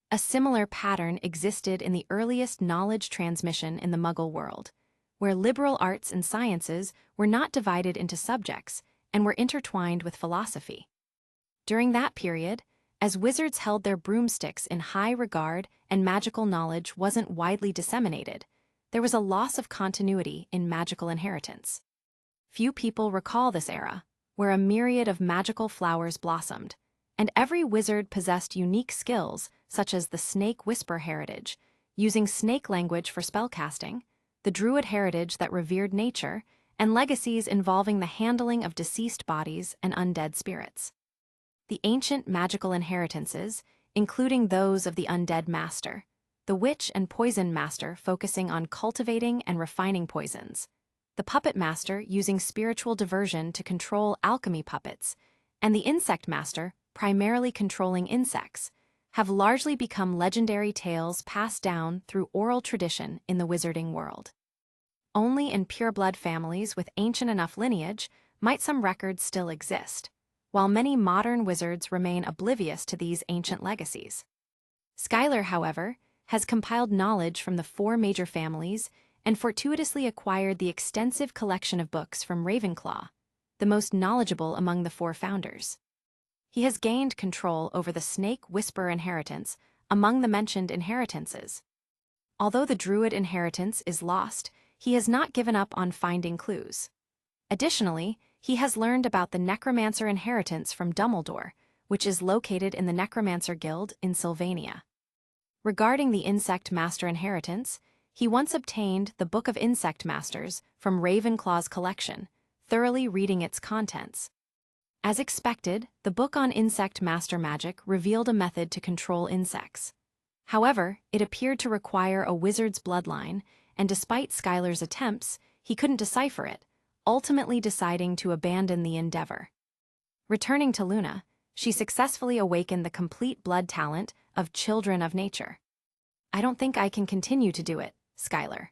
A similar pattern existed in the earliest knowledge transmission in the Muggle world, where liberal arts and sciences were not divided into subjects and were intertwined with philosophy. During that period, as wizards held their broomsticks in high regard and magical knowledge wasn't widely disseminated, there was a loss of continuity in magical inheritance. Few people recall this era, where a myriad of magical flowers blossomed, and every wizard possessed unique skills such as the snake whisper heritage, using snake language for spellcasting, the druid heritage that revered nature, and legacies involving the handling of deceased bodies and undead spirits. The ancient magical inheritances, including those of the undead master, the witch and poison master focusing on cultivating and refining poisons, the puppet master using spiritual diversion to control alchemy puppets, and the insect master primarily controlling insects, have largely become legendary tales passed down through oral tradition in the wizarding world. Only in pureblood families with ancient enough lineage might some records still exist, while many modern wizards remain oblivious to these ancient legacies. Skylar, however, has compiled knowledge from the 4 major families and fortuitously acquired the extensive collection of books from Ravenclaw, the most knowledgeable among the 4 founders. He has gained control over the snake whisper inheritance among the mentioned inheritances. Although the druid inheritance is lost, he has not given up on finding clues. Additionally, he has learned about the necromancer inheritance from Dumbledore, which is located in the Necromancer Guild in Sylvania. Regarding the insect master inheritance, he once obtained the Book of Insect Masters from Ravenclaw's collection, thoroughly reading its contents. As expected, the book on insect master magic revealed a method to control insects. However, it appeared to require a wizard's bloodline, and despite Skylar's attempts, he couldn't decipher it, ultimately deciding to abandon the endeavor. Returning to Luna, she successfully awakened the complete blood talent of Children of Nature. "I don't think I can continue to do it, Skylar.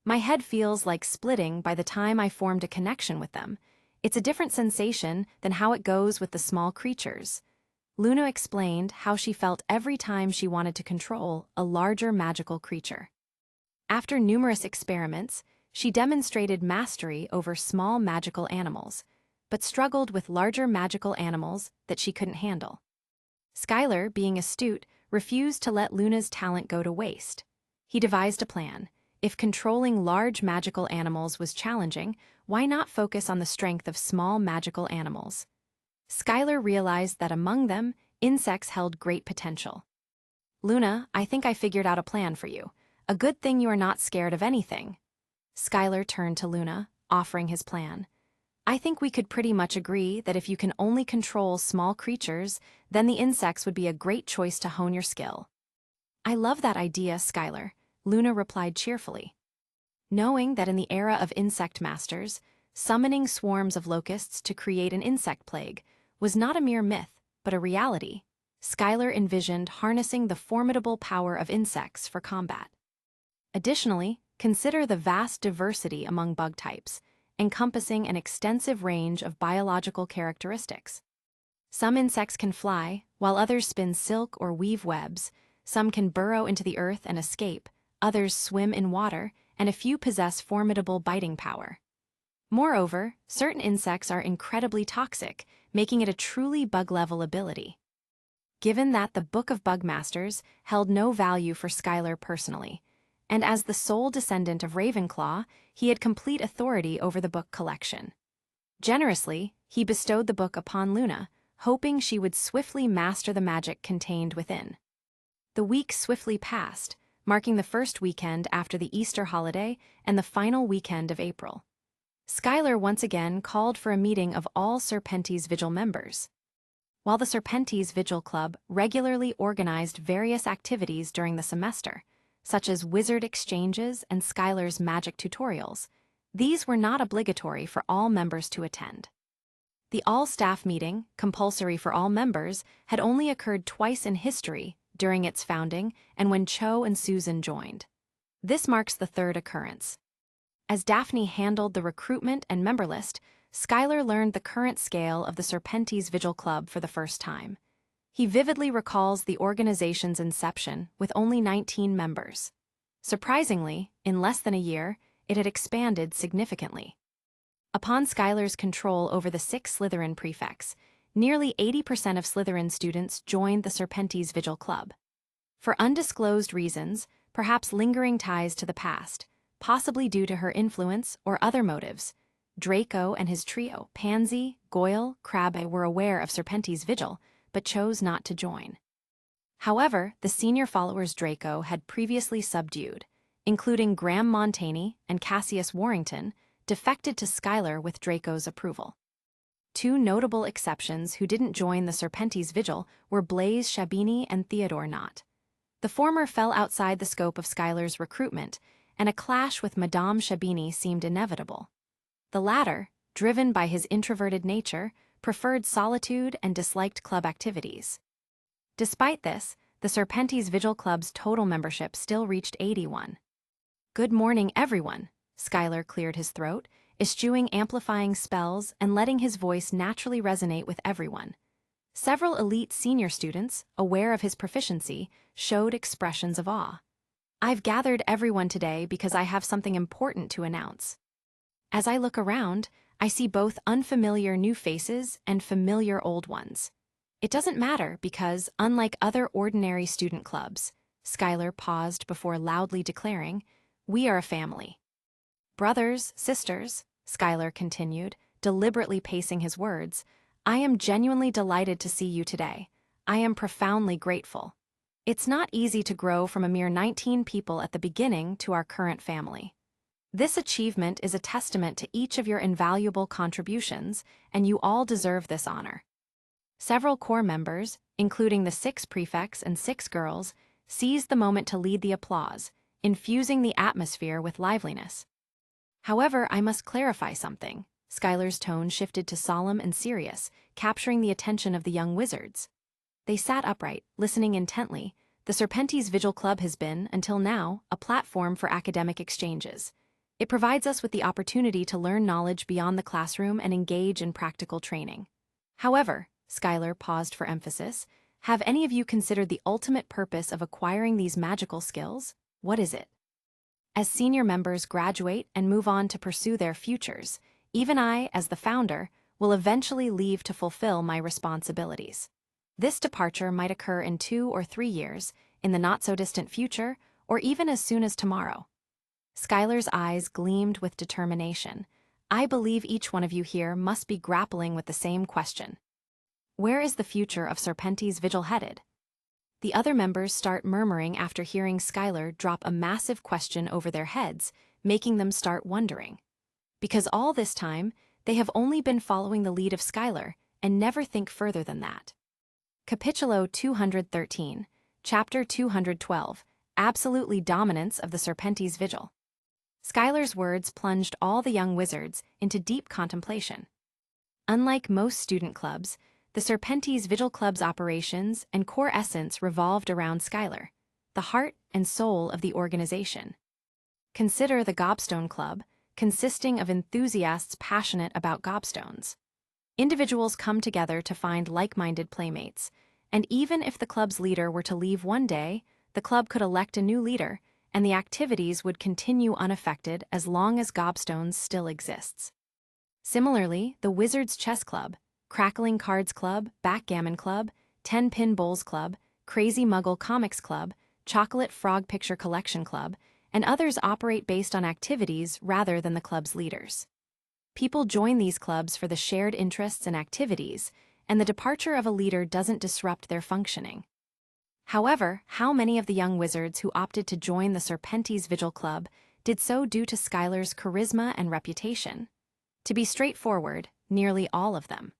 My head feels like splitting by the time I formed a connection with them. It's a different sensation than how it goes with the small creatures." Luna explained how she felt every time she wanted to control a larger magical creature. After numerous experiments, she demonstrated mastery over small magical animals, but struggled with larger magical animals that she couldn't handle. Skylar, being astute, refused to let Luna's talent go to waste. He devised a plan. If controlling large magical animals was challenging, why not focus on the strength of small magical animals? Skylar realized that among them, insects held great potential. Luna, I think I figured out a plan for you. A good thing you are not scared of anything. Skylar turned to Luna, offering his plan. I think we could pretty much agree that if you can only control small creatures, then the insects would be a great choice to hone your skill. I love that idea, Skylar, Luna replied cheerfully. Knowing that in the era of insect masters, summoning swarms of locusts to create an insect plague was not a mere myth, but a reality, Skylar envisioned harnessing the formidable power of insects for combat. Additionally, consider the vast diversity among bug types, encompassing an extensive range of biological characteristics. Some insects can fly, while others spin silk or weave webs. Some can burrow into the earth and escape, others swim in water, and a few possess formidable biting power. Moreover, certain insects are incredibly toxic, making it a truly bug-level ability. Given that the Book of Bugmasters held no value for Skylar personally, and as the sole descendant of Ravenclaw, he had complete authority over the book collection. Generously, he bestowed the book upon Luna, hoping she would swiftly master the magic contained within. The week swiftly passed, marking the first weekend after the Easter holiday and the final weekend of April. Skylar once again called for a meeting of all Serpentes Vigil members. While the Serpentes Vigil Club regularly organized various activities during the semester, such as wizard exchanges and Skylar's magic tutorials, these were not obligatory for all members to attend. The all-staff meeting, compulsory for all members, had only occurred twice in history during its founding and when Cho and Susan joined. This marks the third occurrence. As Daphne handled the recruitment and member list, Skylar learned the current scale of the Serpentes Vigil Club for the first time. He vividly recalls the organization's inception with only 19 members. Surprisingly, in less than a year, it had expanded significantly. Upon Skylar's control over the 6 Slytherin prefects, nearly 80% of Slytherin students joined the Serpentes Vigil Club. For undisclosed reasons, perhaps lingering ties to the past, possibly due to her influence or other motives, Draco and his trio, Pansy, Goyle, Crabbe, were aware of Serpentes Vigil, but chose not to join. However, the senior followers Draco had previously subdued, including Graham Montaigne and Cassius Warrington, defected to Skylar with Draco's approval. 2 notable exceptions who didn't join the Serpentes Vigil were Blaise Chabini and Theodore Knott. The former fell outside the scope of Skylar's recruitment, and a clash with Madame Chabini seemed inevitable. The latter, driven by his introverted nature, preferred solitude and disliked club activities. Despite this, the Serpentes Vigil Club's total membership still reached 81. Good morning, everyone, Skylar cleared his throat, eschewing amplifying spells and letting his voice naturally resonate with everyone. Several elite senior students, aware of his proficiency, showed expressions of awe. I've gathered everyone today because I have something important to announce. As I look around, I see both unfamiliar new faces and familiar old ones. It doesn't matter because, unlike other ordinary student clubs, Skylar paused before loudly declaring, we are a family. Brothers, sisters, Skylar continued, deliberately pacing his words, I am genuinely delighted to see you today. I am profoundly grateful. It's not easy to grow from a mere 19 people at the beginning to our current family. This achievement is a testament to each of your invaluable contributions, and you all deserve this honor. Several core members, including the 6 prefects and 6 girls, seized the moment to lead the applause, infusing the atmosphere with liveliness. However, I must clarify something. Skylar's tone shifted to solemn and serious, capturing the attention of the young wizards. They sat upright, listening intently. The Serpentes Vigil Club has been, until now, a platform for academic exchanges. It provides us with the opportunity to learn knowledge beyond the classroom and engage in practical training. However, Skylar paused for emphasis, have any of you considered the ultimate purpose of acquiring these magical skills? What is it? As senior members graduate and move on to pursue their futures, even I, as the founder, will eventually leave to fulfill my responsibilities. This departure might occur in 2 or 3 years, in the not-so-distant future, or even as soon as tomorrow. Skylar's eyes gleamed with determination. I believe each one of you here must be grappling with the same question. Where is the future of Serpenti's vigil headed? The other members start murmuring after hearing Skylar drop a massive question over their heads, making them start wondering. Because all this time, they have only been following the lead of Skylar and never think further than that. Capitulo 213, Chapter 212, Absolutely Dominance of the Serpenti's Vigil. Skylar's words plunged all the young wizards into deep contemplation. Unlike most student clubs, the Serpenti's Vigil Club's operations and core essence revolved around Skylar, the heart and soul of the organization. Consider the Gobstone Club, consisting of enthusiasts passionate about gobstones. Individuals come together to find like-minded playmates, and even if the club's leader were to leave one day, the club could elect a new leader, and the activities would continue unaffected as long as gobstones still exists. Similarly, the Wizards Chess Club, Crackling Cards Club, Backgammon Club, 10-Pin Bowls Club, Crazy Muggle Comics Club, Chocolate Frog Picture Collection Club, and others operate based on activities rather than the club's leaders. People join these clubs for the shared interests and activities, and the departure of a leader doesn't disrupt their functioning. However, how many of the young wizards who opted to join the Serpenti's Vigil Club did so due to Skylar's charisma and reputation? To be straightforward, nearly all of them.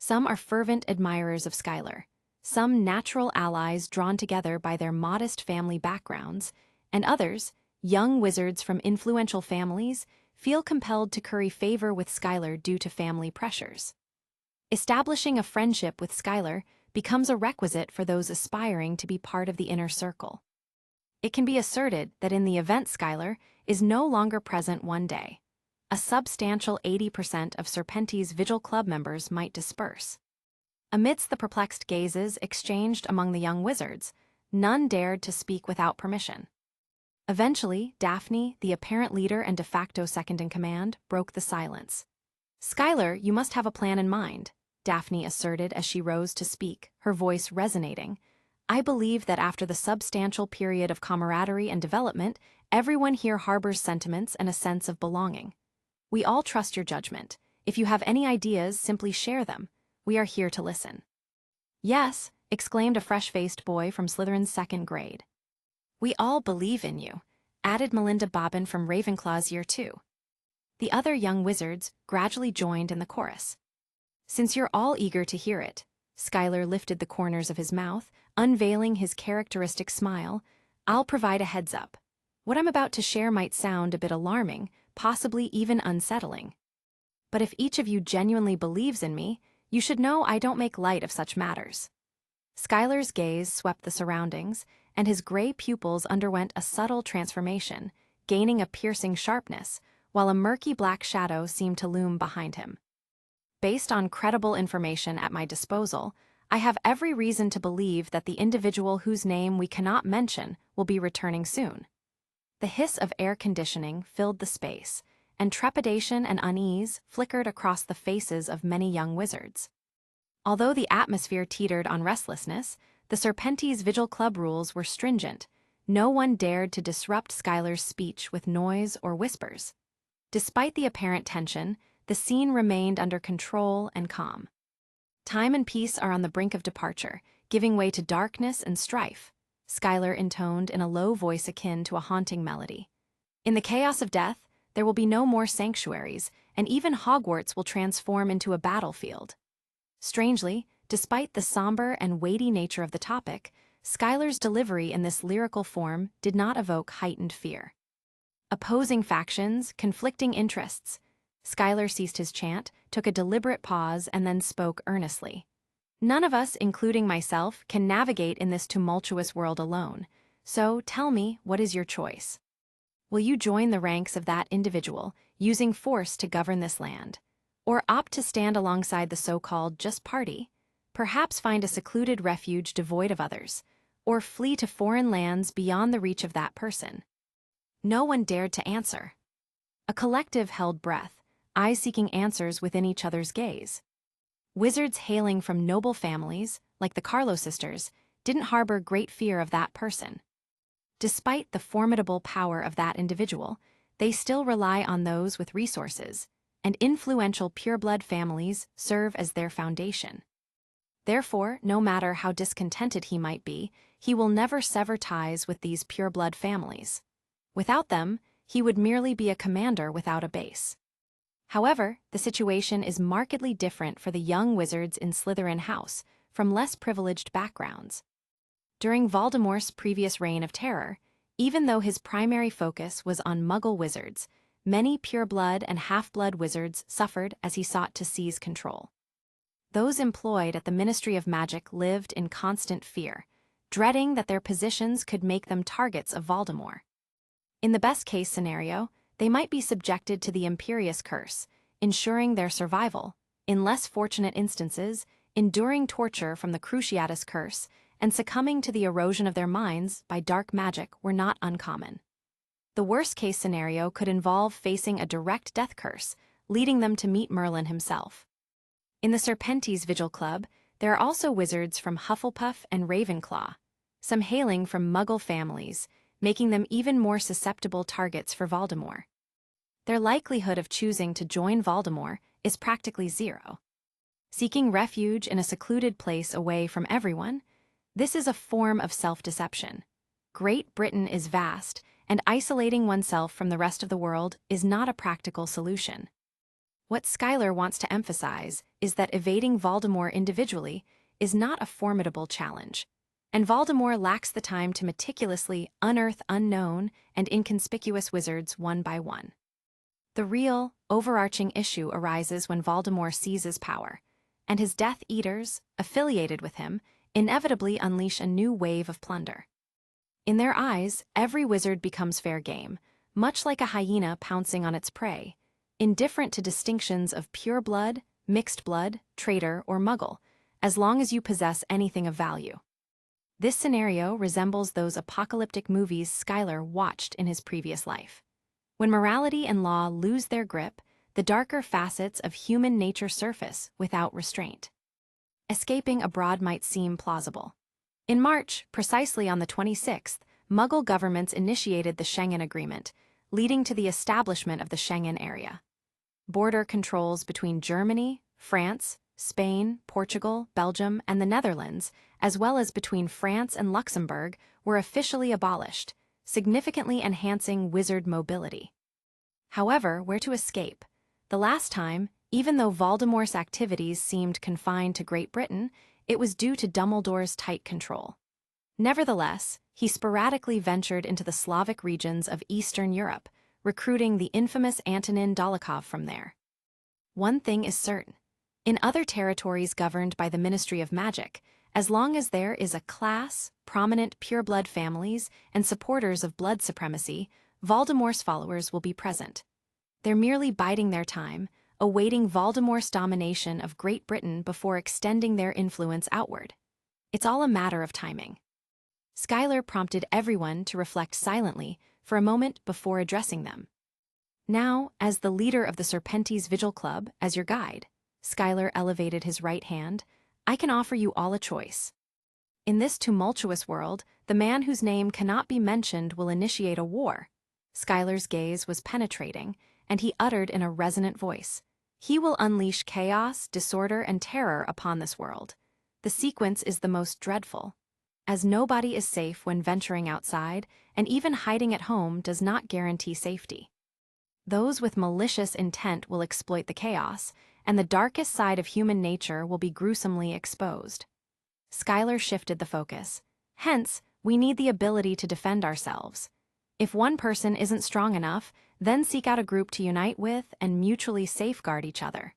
Some are fervent admirers of Skylar, some natural allies drawn together by their modest family backgrounds, and others, young wizards from influential families, feel compelled to curry favor with Skylar due to family pressures. Establishing a friendship with Skylar becomes a requisite for those aspiring to be part of the inner circle. It can be asserted that in the event Skylar is no longer present one day, a substantial 80% of Serpenti's Vigil Club members might disperse. Amidst the perplexed gazes exchanged among the young wizards, none dared to speak without permission. Eventually, Daphne, the apparent leader and de facto second-in-command, broke the silence. "Skylar, you must have a plan in mind," Daphne asserted as she rose to speak, her voice resonating. "I believe that after the substantial period of camaraderie and development, everyone here harbors sentiments and a sense of belonging. We all trust your judgment. If you have any ideas, simply share them. We are here to listen." "Yes," exclaimed a fresh-faced boy from Slytherin's 2nd grade. "We all believe in you," added Melinda Bobbin from Ravenclaw's Year 2. The other young wizards gradually joined in the chorus. "Since you're all eager to hear it," Skylar lifted the corners of his mouth, unveiling his characteristic smile, "I'll provide a heads up. What I'm about to share might sound a bit alarming, possibly even unsettling. But if each of you genuinely believes in me, you should know I don't make light of such matters." Skylar's gaze swept the surroundings, and his gray pupils underwent a subtle transformation, gaining a piercing sharpness, while a murky black shadow seemed to loom behind him. "Based on credible information at my disposal, I have every reason to believe that the individual whose name we cannot mention will be returning soon." The hiss of air conditioning filled the space, and trepidation and unease flickered across the faces of many young wizards. Although the atmosphere teetered on restlessness, the Serpenti's Vigil Club rules were stringent. No one dared to disrupt Skylar's speech with noise or whispers. Despite the apparent tension, the scene remained under control and calm. "Time and peace are on the brink of departure, giving way to darkness and strife," Skylar intoned in a low voice akin to a haunting melody. "In the chaos of death, there will be no more sanctuaries, and even Hogwarts will transform into a battlefield." Strangely, despite the somber and weighty nature of the topic, Skylar's delivery in this lyrical form did not evoke heightened fear. Opposing factions, conflicting interests. Skylar ceased his chant, took a deliberate pause, and then spoke earnestly. "None of us, including myself, can navigate in this tumultuous world alone. So tell me, what is your choice? Will you join the ranks of that individual, using force to govern this land? Or opt to stand alongside the so-called just party? Perhaps find a secluded refuge devoid of others? Or flee to foreign lands beyond the reach of that person?" No one dared to answer. A collective held breath, eyes seeking answers within each other's gaze. Wizards hailing from noble families, like the Carlo sisters, didn't harbor great fear of that person. Despite the formidable power of that individual, they still rely on those with resources, and influential pureblood families serve as their foundation. Therefore, no matter how discontented he might be, he will never sever ties with these pureblood families. Without them, he would merely be a commander without a base. However, the situation is markedly different for the young wizards in Slytherin House, from less privileged backgrounds. During Voldemort's previous reign of terror, even though his primary focus was on Muggle wizards, many pureblood and half-blood wizards suffered as he sought to seize control. Those employed at the Ministry of Magic lived in constant fear, dreading that their positions could make them targets of Voldemort. In the best-case scenario, they might be subjected to the Imperious Curse, ensuring their survival. In less fortunate instances, enduring torture from the Cruciatus Curse and succumbing to the erosion of their minds by dark magic were not uncommon. The worst-case scenario could involve facing a direct death curse, leading them to meet Merlin himself. In the Serpentes Vigil Club, there are also wizards from Hufflepuff and Ravenclaw, some hailing from Muggle families, making them even more susceptible targets for Voldemort. Their likelihood of choosing to join Voldemort is practically zero. Seeking refuge in a secluded place away from everyone, this is a form of self-deception. Great Britain is vast, and isolating oneself from the rest of the world is not a practical solution. What Skylar wants to emphasize is that evading Voldemort individually is not a formidable challenge, and Voldemort lacks the time to meticulously unearth unknown and inconspicuous wizards one by one. The real, overarching issue arises when Voldemort seizes power, and his Death Eaters, affiliated with him, inevitably unleash a new wave of plunder. In their eyes, every wizard becomes fair game, much like a hyena pouncing on its prey, indifferent to distinctions of pure blood, mixed blood, traitor, or muggle, as long as you possess anything of value. This scenario resembles those apocalyptic movies Skylar watched in his previous life. When morality and law lose their grip, the darker facets of human nature surface without restraint. Escaping abroad might seem plausible. In March, precisely on the 26th, Muggle governments initiated the Schengen Agreement, leading to the establishment of the Schengen area. Border controls between Germany, France, Spain, Portugal, Belgium, and the Netherlands, as well as between France and Luxembourg, were officially abolished, significantly enhancing wizard mobility. However, where to escape? The last time, even though Voldemort's activities seemed confined to Great Britain, it was due to Dumbledore's tight control. Nevertheless, he sporadically ventured into the Slavic regions of Eastern Europe, recruiting the infamous Antonin Dolokhov from there. One thing is certain. In other territories governed by the Ministry of Magic, as long as there is a class, prominent pureblood families, and supporters of blood supremacy, Voldemort's followers will be present. They're merely biding their time, awaiting Voldemort's domination of Great Britain before extending their influence outward. It's all a matter of timing. Skylar prompted everyone to reflect silently for a moment before addressing them. Now, as the leader of the Serpentes Vigil Club, as your guide, Skylar elevated his right hand, I can offer you all a choice. In this tumultuous world, the man whose name cannot be mentioned will initiate a war. Skylar's gaze was penetrating, and he uttered in a resonant voice. He will unleash chaos, disorder, and terror upon this world. The sequence is the most dreadful, as nobody is safe when venturing outside, and even hiding at home does not guarantee safety. Those with malicious intent will exploit the chaos, and the darkest side of human nature will be gruesomely exposed. Skylar shifted the focus. Hence, we need the ability to defend ourselves. If one person isn't strong enough, then seek out a group to unite with and mutually safeguard each other.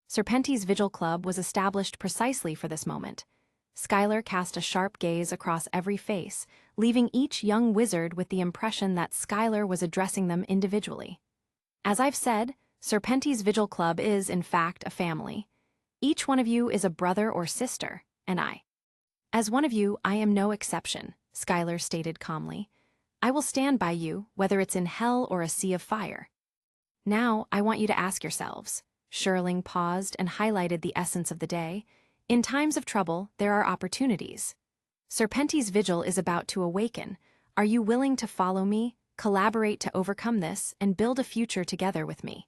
Serpentes Vigil Club was established precisely for this moment. Skylar cast a sharp gaze across every face, leaving each young wizard with the impression that Skylar was addressing them individually. As I've said, Serpentes Vigil Club is, in fact, a family. Each one of you is a brother or sister, and as one of you, I am no exception, Skylar stated calmly. I will stand by you, whether it's in hell or a sea of fire. Now, I want you to ask yourselves. Shirling paused and highlighted the essence of the day. In times of trouble, there are opportunities. Serpentes Vigil is about to awaken. Are you willing to follow me, collaborate to overcome this, and build a future together with me?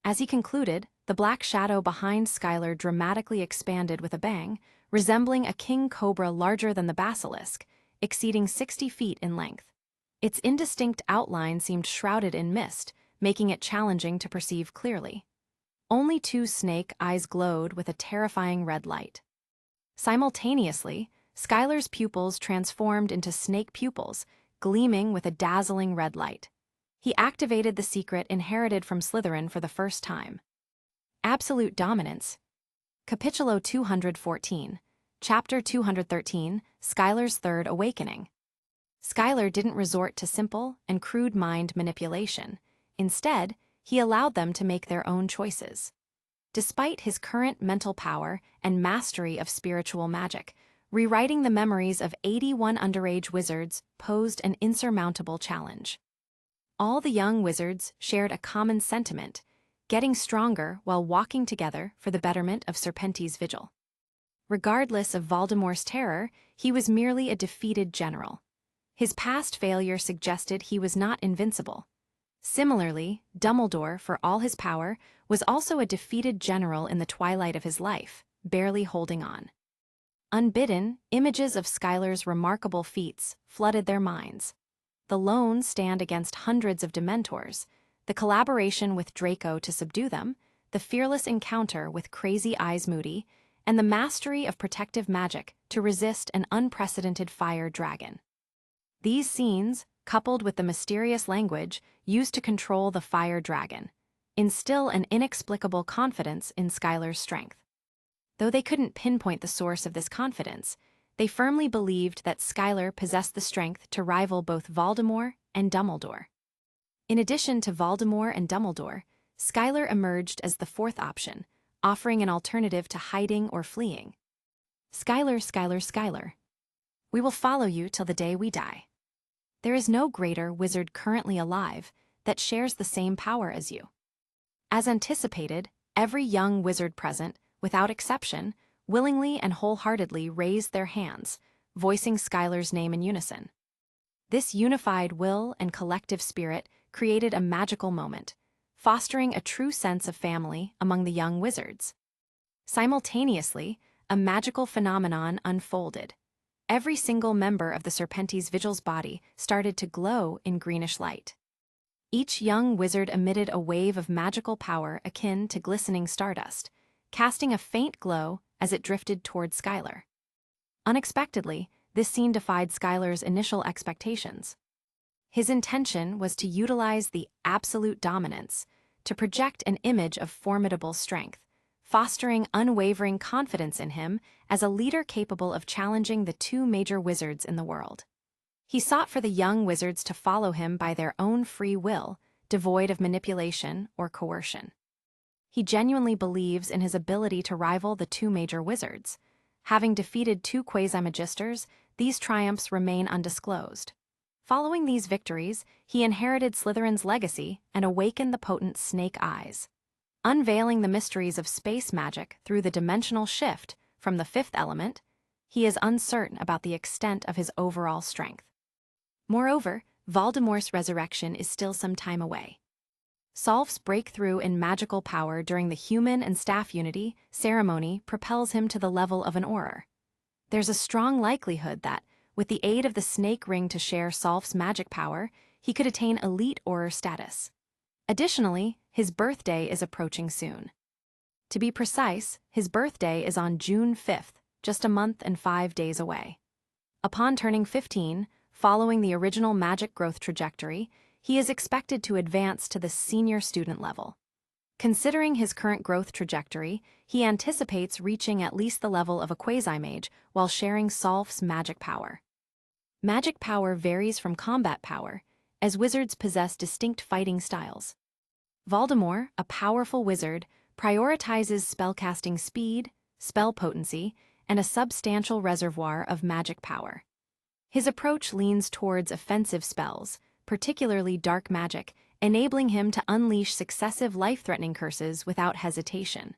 As he concluded, the black shadow behind Skylar dramatically expanded with a bang, resembling a king cobra larger than the basilisk, exceeding 60 feet in length. Its indistinct outline seemed shrouded in mist, making it challenging to perceive clearly. Only two snake eyes glowed with a terrifying red light. Simultaneously, Skylar's pupils transformed into snake pupils, gleaming with a dazzling red light. He activated the secret inherited from Slytherin for the first time. Absolute Dominance. Capitulo 214, Chapter 213, Skylar's Third Awakening. Skylar didn't resort to simple and crude mind manipulation. Instead, he allowed them to make their own choices. Despite his current mental power and mastery of spiritual magic, rewriting the memories of 81 underage wizards posed an insurmountable challenge. All the young wizards shared a common sentiment, getting stronger while walking together for the betterment of Serpenti's vigil. Regardless of Voldemort's terror, he was merely a defeated general. His past failure suggested he was not invincible. Similarly, Dumbledore, for all his power, was also a defeated general in the twilight of his life, barely holding on. Unbidden, images of Skylar's remarkable feats flooded their minds. The lone stand against hundreds of Dementors, the collaboration with Draco to subdue them, the fearless encounter with Crazy Eyes Moody, and the mastery of protective magic to resist an unprecedented fire dragon. These scenes, coupled with the mysterious language used to control the fire dragon, instill an inexplicable confidence in Skylar's strength. Though they couldn't pinpoint the source of this confidence, they firmly believed that Skylar possessed the strength to rival both Voldemort and Dumbledore. In addition to Voldemort and Dumbledore, Skylar emerged as the fourth option, offering an alternative to hiding or fleeing. Skylar, Skylar, Skylar. We will follow you till the day we die. There is no greater wizard currently alive that shares the same power as you. As anticipated, every young wizard present, without exception, willingly and wholeheartedly raised their hands, voicing Skylar's name in unison. This unified will and collective spirit created a magical moment, fostering a true sense of family among the young wizards. Simultaneously, a magical phenomenon unfolded. Every single member of the Serpenti's Vigil's body started to glow in greenish light. Each young wizard emitted a wave of magical power akin to glistening stardust, casting a faint glow as it drifted toward Skylar. Unexpectedly, this scene defied Skylar's initial expectations. His intention was to utilize the absolute dominance to project an image of formidable strength, fostering unwavering confidence in him as a leader capable of challenging the two major wizards in the world. He sought for the young wizards to follow him by their own free will, devoid of manipulation or coercion. He genuinely believes in his ability to rival the two major wizards. Having defeated two quasi-magisters, these triumphs remain undisclosed. Following these victories, he inherited Slytherin's legacy and awakened the potent Snake Eyes. Unveiling the mysteries of space magic through the dimensional shift from the fifth element, he is uncertain about the extent of his overall strength. Moreover, Voldemort's resurrection is still some time away. Solf's breakthrough in magical power during the human and staff unity ceremony propels him to the level of an Auror. There's a strong likelihood that, with the aid of the snake ring to share Solf's magic power, he could attain elite Auror status. Additionally, his birthday is approaching soon. To be precise, his birthday is on June 5th, just a month and 5 days away. Upon turning 15, following the original magic growth trajectory, he is expected to advance to the senior student level. Considering his current growth trajectory, he anticipates reaching at least the level of a quasi-mage while sharing Solf's magic power. Magic power varies from combat power, as wizards possess distinct fighting styles. Voldemort, a powerful wizard, prioritizes spellcasting speed, spell potency, and a substantial reservoir of magic power. His approach leans towards offensive spells, particularly dark magic, enabling him to unleash successive life-threatening curses without hesitation.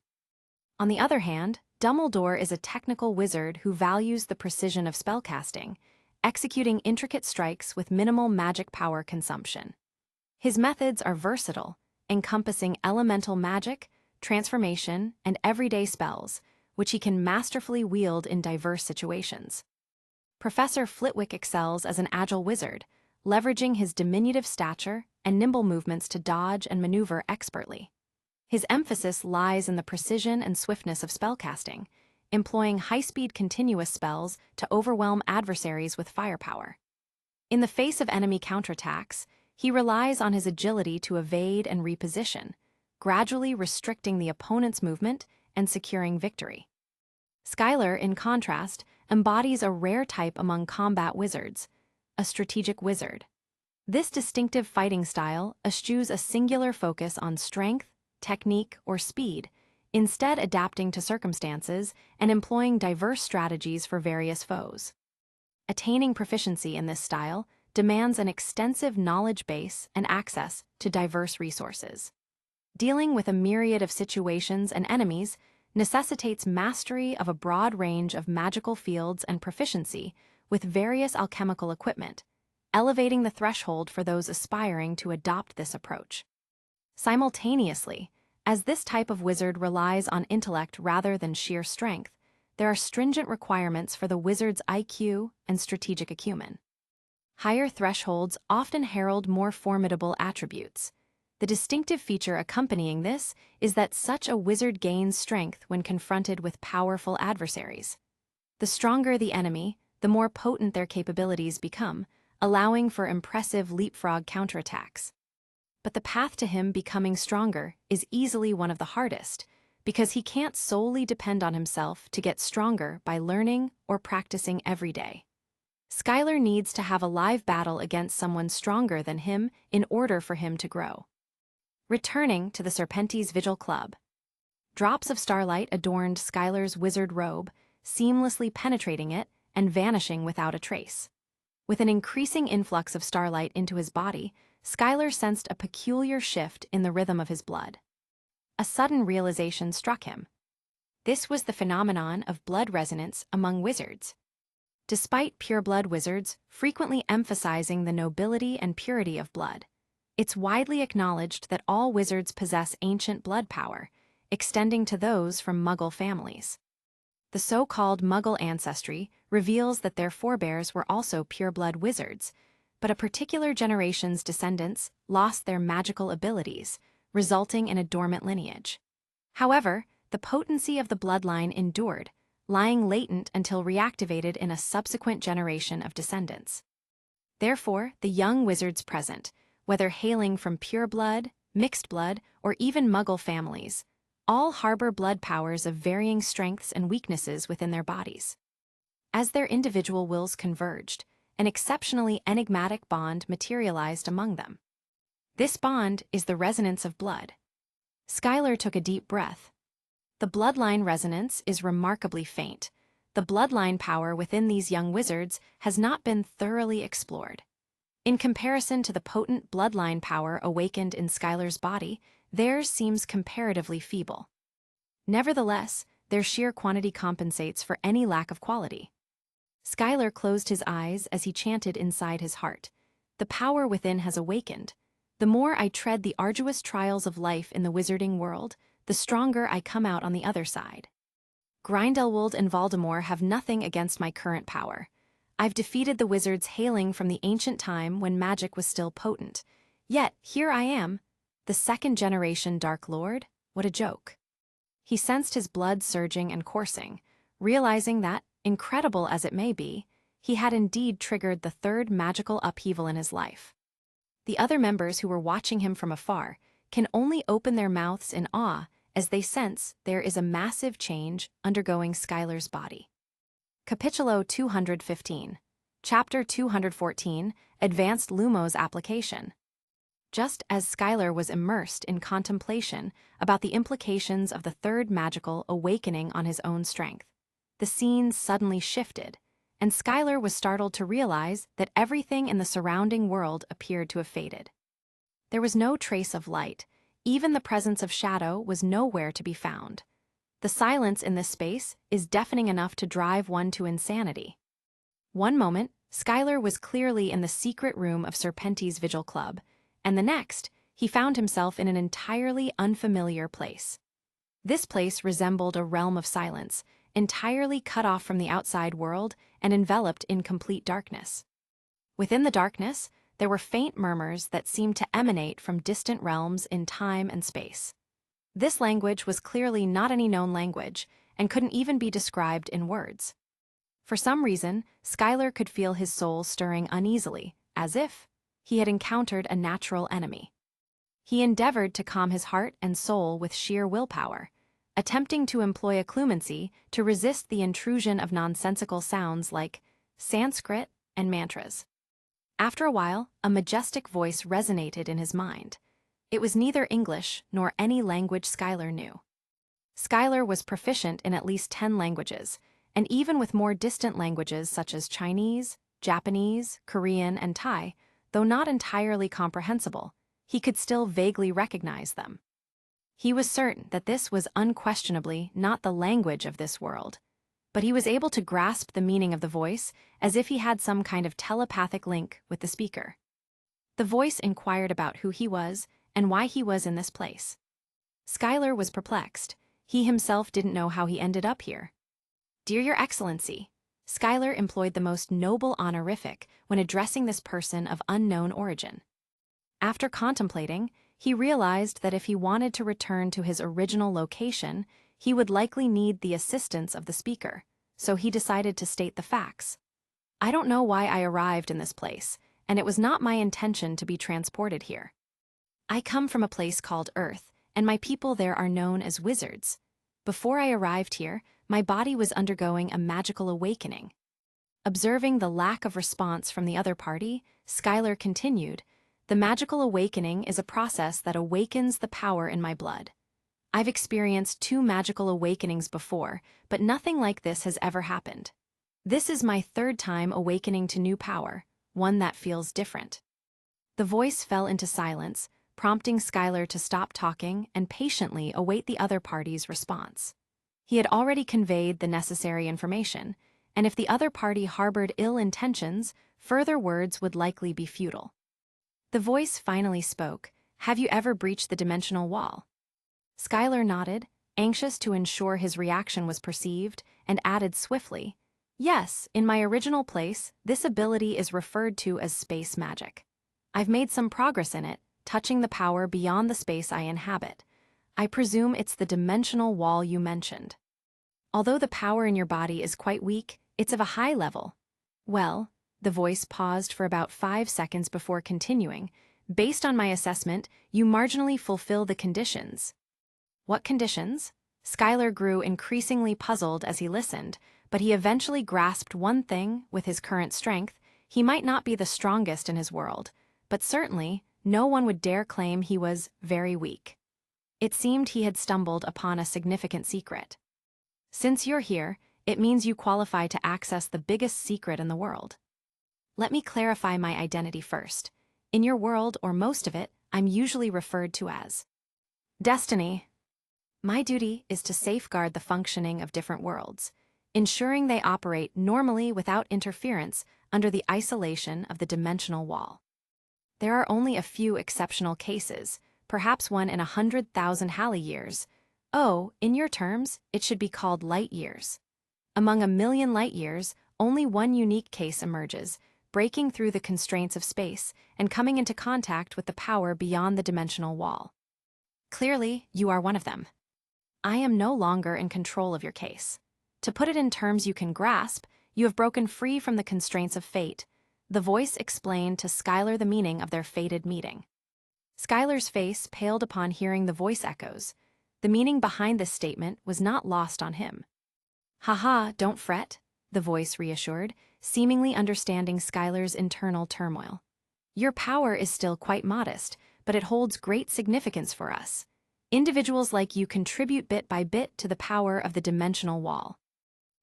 On the other hand, Dumbledore is a technical wizard who values the precision of spellcasting, executing intricate strikes with minimal magic power consumption. His methods are versatile, encompassing elemental magic, transformation, and everyday spells, which he can masterfully wield in diverse situations. Professor Flitwick excels as an agile wizard, leveraging his diminutive stature and nimble movements to dodge and maneuver expertly. His emphasis lies in the precision and swiftness of spellcasting, employing high-speed continuous spells to overwhelm adversaries with firepower. In the face of enemy counterattacks, he relies on his agility to evade and reposition, gradually restricting the opponent's movement and securing victory. Skylar, in contrast, embodies a rare type among combat wizards, a strategic wizard. This distinctive fighting style eschews a singular focus on strength, technique, or speed, instead adapting to circumstances and employing diverse strategies for various foes. Attaining proficiency in this style demands an extensive knowledge base and access to diverse resources. Dealing with a myriad of situations and enemies necessitates mastery of a broad range of magical fields and proficiency with various alchemical equipment, elevating the threshold for those aspiring to adopt this approach. Simultaneously, as this type of wizard relies on intellect rather than sheer strength, there are stringent requirements for the wizard's IQ and strategic acumen. Higher thresholds often herald more formidable attributes. The distinctive feature accompanying this is that such a wizard gains strength when confronted with powerful adversaries. The stronger the enemy, the more potent their capabilities become, allowing for impressive leapfrog counterattacks. But the path to him becoming stronger is easily one of the hardest, because he can't solely depend on himself to get stronger by learning or practicing every day. Skylar needs to have a live battle against someone stronger than him in order for him to grow. Returning to the Serpentes Vigil Club. Drops of starlight adorned Skylar's wizard robe, seamlessly penetrating it and vanishing without a trace. With an increasing influx of starlight into his body, Skylar sensed a peculiar shift in the rhythm of his blood. A sudden realization struck him. This was the phenomenon of blood resonance among wizards. Despite pureblood wizards frequently emphasizing the nobility and purity of blood, it's widely acknowledged that all wizards possess ancient blood power, extending to those from Muggle families. The so-called Muggle ancestry reveals that their forebears were also pureblood wizards, but a particular generation's descendants lost their magical abilities, resulting in a dormant lineage. However, the potency of the bloodline endured, lying latent until reactivated in a subsequent generation of descendants. Therefore, the young wizards present, whether hailing from pure blood, mixed blood, or even Muggle families, all harbor blood powers of varying strengths and weaknesses within their bodies. As their individual wills converged, an exceptionally enigmatic bond materialized among them. This bond is the resonance of blood. Skylar took a deep breath. The bloodline resonance is remarkably faint. The bloodline power within these young wizards has not been thoroughly explored. In comparison to the potent bloodline power awakened in Skylar's body, theirs seems comparatively feeble. Nevertheless, their sheer quantity compensates for any lack of quality. Skylar closed his eyes as he chanted inside his heart. The power within has awakened. The more I tread the arduous trials of life in the wizarding world, the stronger I come out on the other side. Grindelwald and Voldemort have nothing against my current power. I've defeated the wizards hailing from the ancient time when magic was still potent. Yet, here I am, the second-generation Dark Lord? What a joke. He sensed his blood surging and coursing, realizing that, incredible as it may be, he had indeed triggered the third magical upheaval in his life. The other members who were watching him from afar can only open their mouths in awe as they sense there is a massive change undergoing Skylar's body. Capitulo 215, Chapter 214, Advanced Lumos Application. Just as Skylar was immersed in contemplation about the implications of the third magical awakening on his own strength, the scene suddenly shifted, and Skylar was startled to realize that everything in the surrounding world appeared to have faded. There was no trace of light. Even the presence of shadow was nowhere to be found. The silence in this space is deafening enough to drive one to insanity. One moment, Skylar was clearly in the secret room of Serpentes Vigil Club, and the next, he found himself in an entirely unfamiliar place. This place resembled a realm of silence, entirely cut off from the outside world and enveloped in complete darkness. Within the darkness, there were faint murmurs that seemed to emanate from distant realms in time and space. This language was clearly not any known language and couldn't even be described in words. For some reason, Skylar could feel his soul stirring uneasily, as if he had encountered a natural enemy. He endeavored to calm his heart and soul with sheer willpower, attempting to employ a clumency to resist the intrusion of nonsensical sounds like Sanskrit and mantras. After a while, a majestic voice resonated in his mind. It was neither English nor any language Skylar knew. Skylar was proficient in at least 10 languages, and even with more distant languages such as Chinese, Japanese, Korean, and Thai, though not entirely comprehensible, he could still vaguely recognize them. He was certain that this was unquestionably not the language of this world, but he was able to grasp the meaning of the voice as if he had some kind of telepathic link with the speaker. The voice inquired about who he was and why he was in this place. Skylar was perplexed. He himself didn't know how he ended up here. "Dear Your Excellency," Skylar employed the most noble honorific when addressing this person of unknown origin. After contemplating, he realized that if he wanted to return to his original location, he would likely need the assistance of the speaker, so he decided to state the facts. "I don't know why I arrived in this place, and it was not my intention to be transported here. I come from a place called Earth, and my people there are known as wizards. Before I arrived here, my body was undergoing a magical awakening." Observing the lack of response from the other party, Skylar continued, "The magical awakening is a process that awakens the power in my blood. I've experienced 2 magical awakenings before, but nothing like this has ever happened. This is my 3rd time awakening to new power, one that feels different." The voice fell into silence, prompting Skylar to stop talking and patiently await the other party's response. He had already conveyed the necessary information, and if the other party harbored ill intentions, further words would likely be futile. The voice finally spoke. "Have you ever breached the dimensional wall?" Skylar nodded, anxious to ensure his reaction was perceived, and added swiftly, "Yes, in my original place, this ability is referred to as space magic. I've made some progress in it, touching the power beyond the space I inhabit. I presume it's the dimensional wall you mentioned. Although the power in your body is quite weak, it's of a high level." "Well," the voice paused for about 5 seconds before continuing, "based on my assessment, you marginally fulfill the conditions." "What conditions?" Skylar grew increasingly puzzled as he listened, but he eventually grasped one thing. With his current strength, he might not be the strongest in his world, but certainly no one would dare claim he was very weak. It seemed he had stumbled upon a significant secret. "Since you're here, it means you qualify to access the biggest secret in the world. Let me clarify my identity first. In your world, or most of it, I'm usually referred to as Destiny. My duty is to safeguard the functioning of different worlds, ensuring they operate normally without interference under the isolation of the dimensional wall. There are only a few exceptional cases, perhaps one in 100,000 Halley years. Oh, in your terms, it should be called light years. Among a million light years, only one unique case emerges, breaking through the constraints of space and coming into contact with the power beyond the dimensional wall. Clearly, you are one of them. I am no longer in control of your case. To put it in terms you can grasp, you have broken free from the constraints of fate." The voice explained to Skylar the meaning of their fated meeting. Skylar's face paled upon hearing the voice echoes. The meaning behind this statement was not lost on him. "Haha, don't fret," the voice reassured, seemingly understanding Skylar's internal turmoil. "Your power is still quite modest, but it holds great significance for us. Individuals like you contribute bit by bit to the power of the dimensional wall.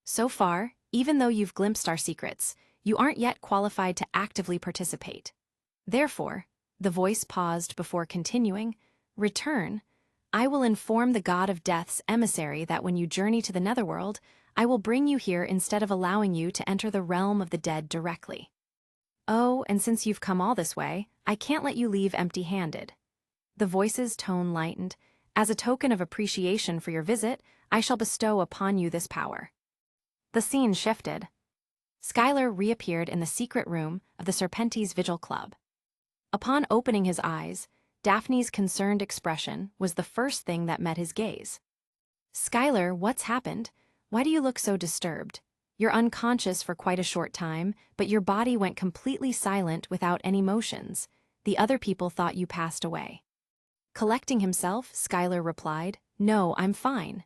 So far, even though you've glimpsed our secrets, you aren't yet qualified to actively participate. Therefore," the voice paused before continuing, "return. I will inform the god of death's emissary that when you journey to the netherworld, I will bring you here instead of allowing you to enter the realm of the dead directly. Oh, and since you've come all this way, I can't let you leave empty-handed. The voice's tone lightened. As a token of appreciation for your visit, I shall bestow upon you this power. The scene shifted. Skylar reappeared in the secret room of the Serpentes Vigil Club. Upon opening his eyes, Daphne's concerned expression was the first thing that met his gaze. Skylar, what's happened? Why do you look so disturbed? You're unconscious for quite a short time, but your body went completely silent without any motions. The other people thought you passed away. Collecting himself, Skylar replied, "No, I'm fine."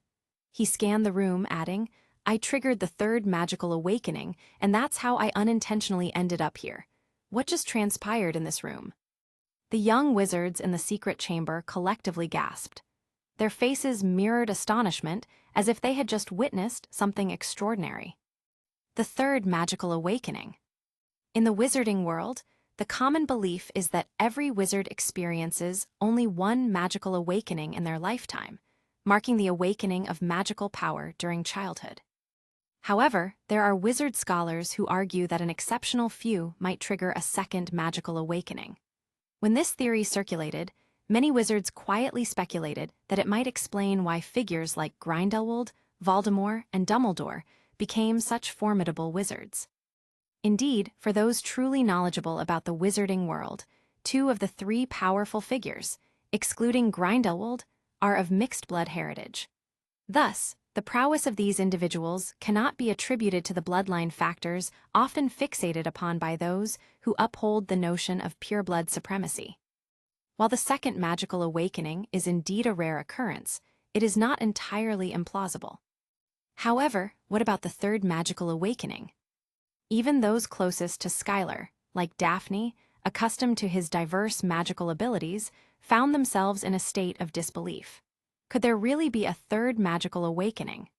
He scanned the room, adding, "I triggered the third magical awakening, and that's how I unintentionally ended up here. What just transpired in this room?" The young wizards in the secret chamber collectively gasped. Their faces mirrored astonishment, as if they had just witnessed something extraordinary. The third magical awakening. In the wizarding world, the common belief is that every wizard experiences only one magical awakening in their lifetime, marking the awakening of magical power during childhood. However, there are wizard scholars who argue that an exceptional few might trigger a second magical awakening. When this theory circulated, many wizards quietly speculated that it might explain why figures like Grindelwald, Voldemort, and Dumbledore became such formidable wizards. Indeed, for those truly knowledgeable about the wizarding world, two of the three powerful figures, excluding Grindelwald, are of mixed blood heritage. Thus, the prowess of these individuals cannot be attributed to the bloodline factors often fixated upon by those who uphold the notion of pureblood supremacy. While the second magical awakening is indeed a rare occurrence, it is not entirely implausible. However, what about the third magical awakening? Even those closest to Skylar, like Daphne, accustomed to his diverse magical abilities, found themselves in a state of disbelief. Could there really be a third magical awakening?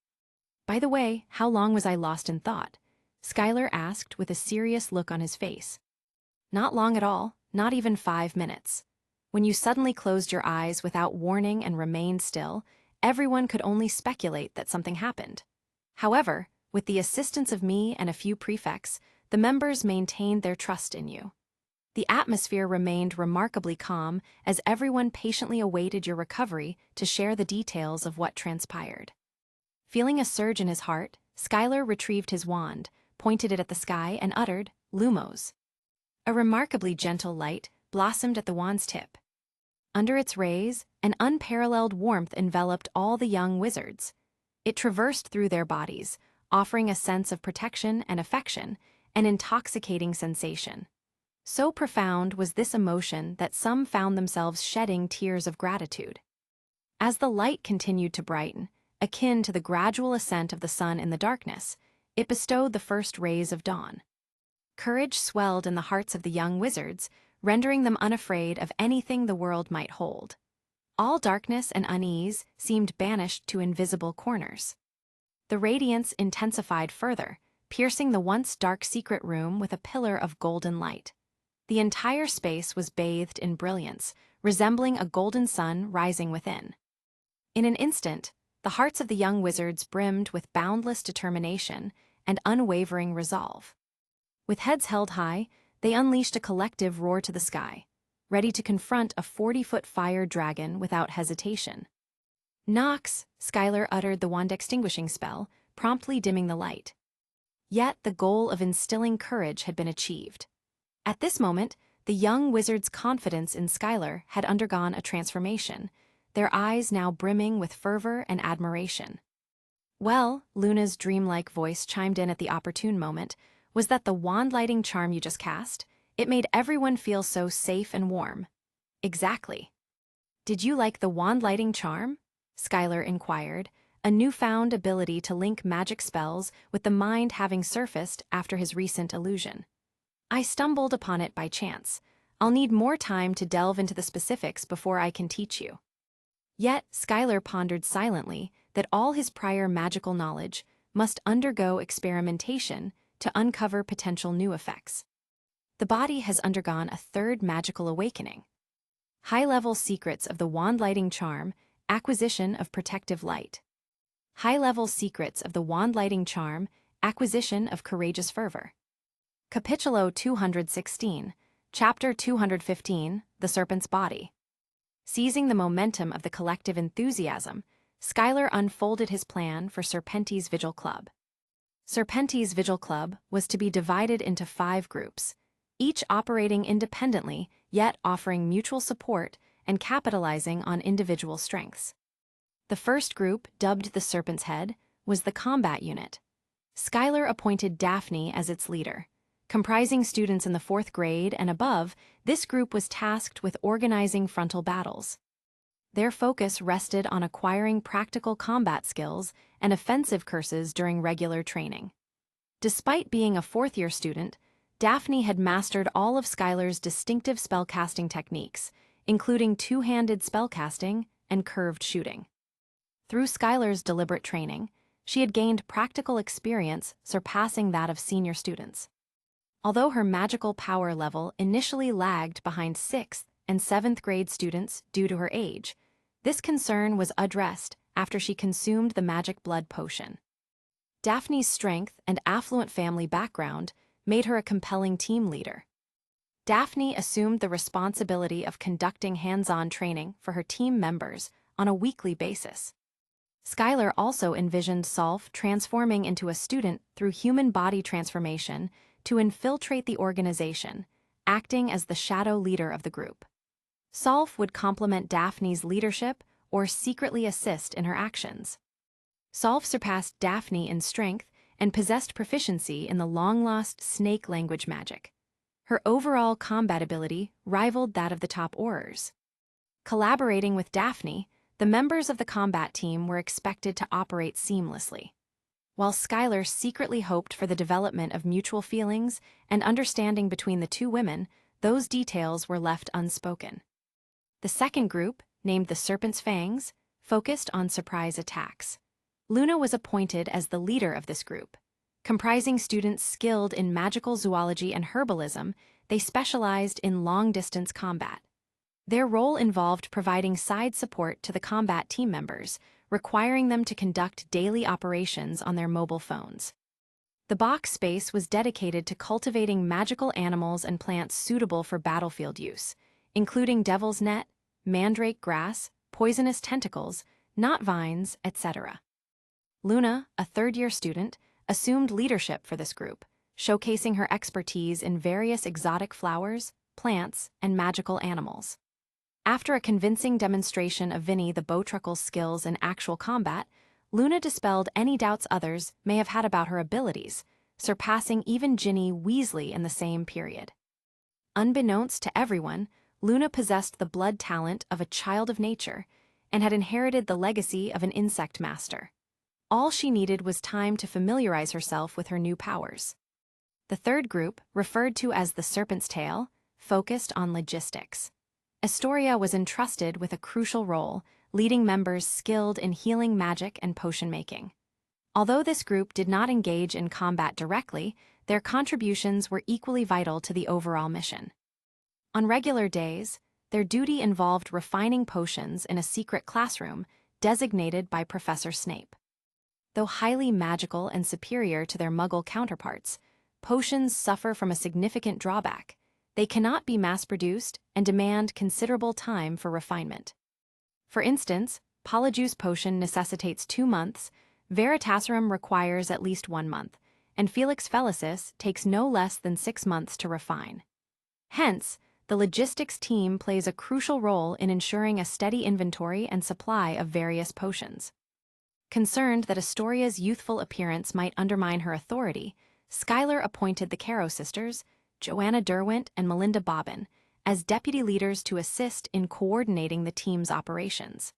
By the way, how long was I lost in thought? Skylar asked with a serious look on his face. Not long at all, not even 5 minutes. When you suddenly closed your eyes without warning and remained still, everyone could only speculate that something happened. However, with the assistance of me and a few prefects, the members maintained their trust in you. The atmosphere remained remarkably calm as everyone patiently awaited your recovery to share the details of what transpired. Feeling a surge in his heart, Skylar retrieved his wand, pointed it at the sky, and uttered, "Lumos." A remarkably gentle light blossomed at the wand's tip. Under its rays, an unparalleled warmth enveloped all the young wizards. It traversed through their bodies, offering a sense of protection and affection, an intoxicating sensation. So profound was this emotion that some found themselves shedding tears of gratitude. As the light continued to brighten, akin to the gradual ascent of the sun in the darkness, it bestowed the first rays of dawn. Courage swelled in the hearts of the young wizards, rendering them unafraid of anything the world might hold. All darkness and unease seemed banished to invisible corners. The radiance intensified further, piercing the once dark secret room with a pillar of golden light. The entire space was bathed in brilliance, resembling a golden sun rising within. In an instant, the hearts of the young wizards brimmed with boundless determination and unwavering resolve. With heads held high, they unleashed a collective roar to the sky, ready to confront a 40-foot fire dragon without hesitation. "Nox!" Skylar uttered the wand extinguishing spell, promptly dimming the light. Yet the goal of instilling courage had been achieved. At this moment, the young wizard's confidence in Skylar had undergone a transformation, their eyes now brimming with fervor and admiration. "Well," Luna's dreamlike voice chimed in at the opportune moment, "was that the wand-lighting charm you just cast? It made everyone feel so safe and warm." "Exactly." "Did you like the wand-lighting charm?" Skylar inquired, a newfound ability to link magic spells with the mind having surfaced after his recent illusion. "I stumbled upon it by chance. I'll need more time to delve into the specifics before I can teach you." Yet, Skylar pondered silently that all his prior magical knowledge must undergo experimentation to uncover potential new effects. The body has undergone a third magical awakening. High-level secrets of the wand-lighting charm, acquisition of protective light. High-level secrets of the wand-lighting charm, acquisition of courageous fervor. Capítulo 216, Chapter 215, The Serpent's Body. Seizing the momentum of the collective enthusiasm, Skylar unfolded his plan for Serpenti's Vigil Club. Serpenti's Vigil Club was to be divided into 5 groups, each operating independently yet offering mutual support and capitalizing on individual strengths. The first group, dubbed the Serpent's Head, was the combat unit. Skylar appointed Daphne as its leader. Comprising students in the 4th grade and above, this group was tasked with organizing frontal battles. Their focus rested on acquiring practical combat skills and offensive curses during regular training. Despite being a 4th-year student, Daphne had mastered all of Skylar's distinctive spellcasting techniques, including two-handed spellcasting and curved shooting. Through Skylar's deliberate training, she had gained practical experience surpassing that of senior students. Although her magical power level initially lagged behind 6th and 7th grade students due to her age, this concern was addressed after she consumed the magic blood potion. Daphne's strength and affluent family background made her a compelling team leader. Daphne assumed the responsibility of conducting hands-on training for her team members on a weekly basis. Skylar also envisioned Solf transforming into a student through human body transformation to infiltrate the organization, acting as the shadow leader of the group. Solf would complement Daphne's leadership or secretly assist in her actions. Solf surpassed Daphne in strength and possessed proficiency in the long-lost snake language magic. Her overall combat ability rivaled that of the top Aurors. Collaborating with Daphne, the members of the combat team were expected to operate seamlessly. While Skylar secretly hoped for the development of mutual feelings and understanding between the 2 women, those details were left unspoken. The second group, named the Serpent's Fangs, focused on surprise attacks. Luna was appointed as the leader of this group. Comprising students skilled in magical zoology and herbalism, they specialized in long-distance combat. Their role involved providing side support to the combat team members, requiring them to conduct daily operations on their mobile phones. The box space was dedicated to cultivating magical animals and plants suitable for battlefield use, including devil's net, mandrake grass, poisonous tentacles, knot vines, etc. Luna, a 3rd-year student, assumed leadership for this group, showcasing her expertise in various exotic flowers, plants, and magical animals. After a convincing demonstration of Vinny the Bowtruckle's skills in actual combat, Luna dispelled any doubts others may have had about her abilities, surpassing even Ginny Weasley in the same period. Unbeknownst to everyone, Luna possessed the blood talent of a child of nature and had inherited the legacy of an insect master. All she needed was time to familiarize herself with her new powers. The 3rd group, referred to as the Serpent's Tail, focused on logistics. Astoria was entrusted with a crucial role, leading members skilled in healing magic and potion making. Although this group did not engage in combat directly, their contributions were equally vital to the overall mission. On regular days, their duty involved refining potions in a secret classroom designated by Professor Snape. Though highly magical and superior to their Muggle counterparts, potions suffer from a significant drawback. They cannot be mass-produced and demand considerable time for refinement. For instance, Polyjuice Potion necessitates 2 months, Veritaserum requires at least 1 month, and Felix Felicis takes no less than 6 months to refine. Hence, the logistics team plays a crucial role in ensuring a steady inventory and supply of various potions. Concerned that Astoria's youthful appearance might undermine her authority, Skylar appointed the Caro sisters, Joanna Derwent and Melinda Bobbin, as deputy leaders to assist in coordinating the team's operations.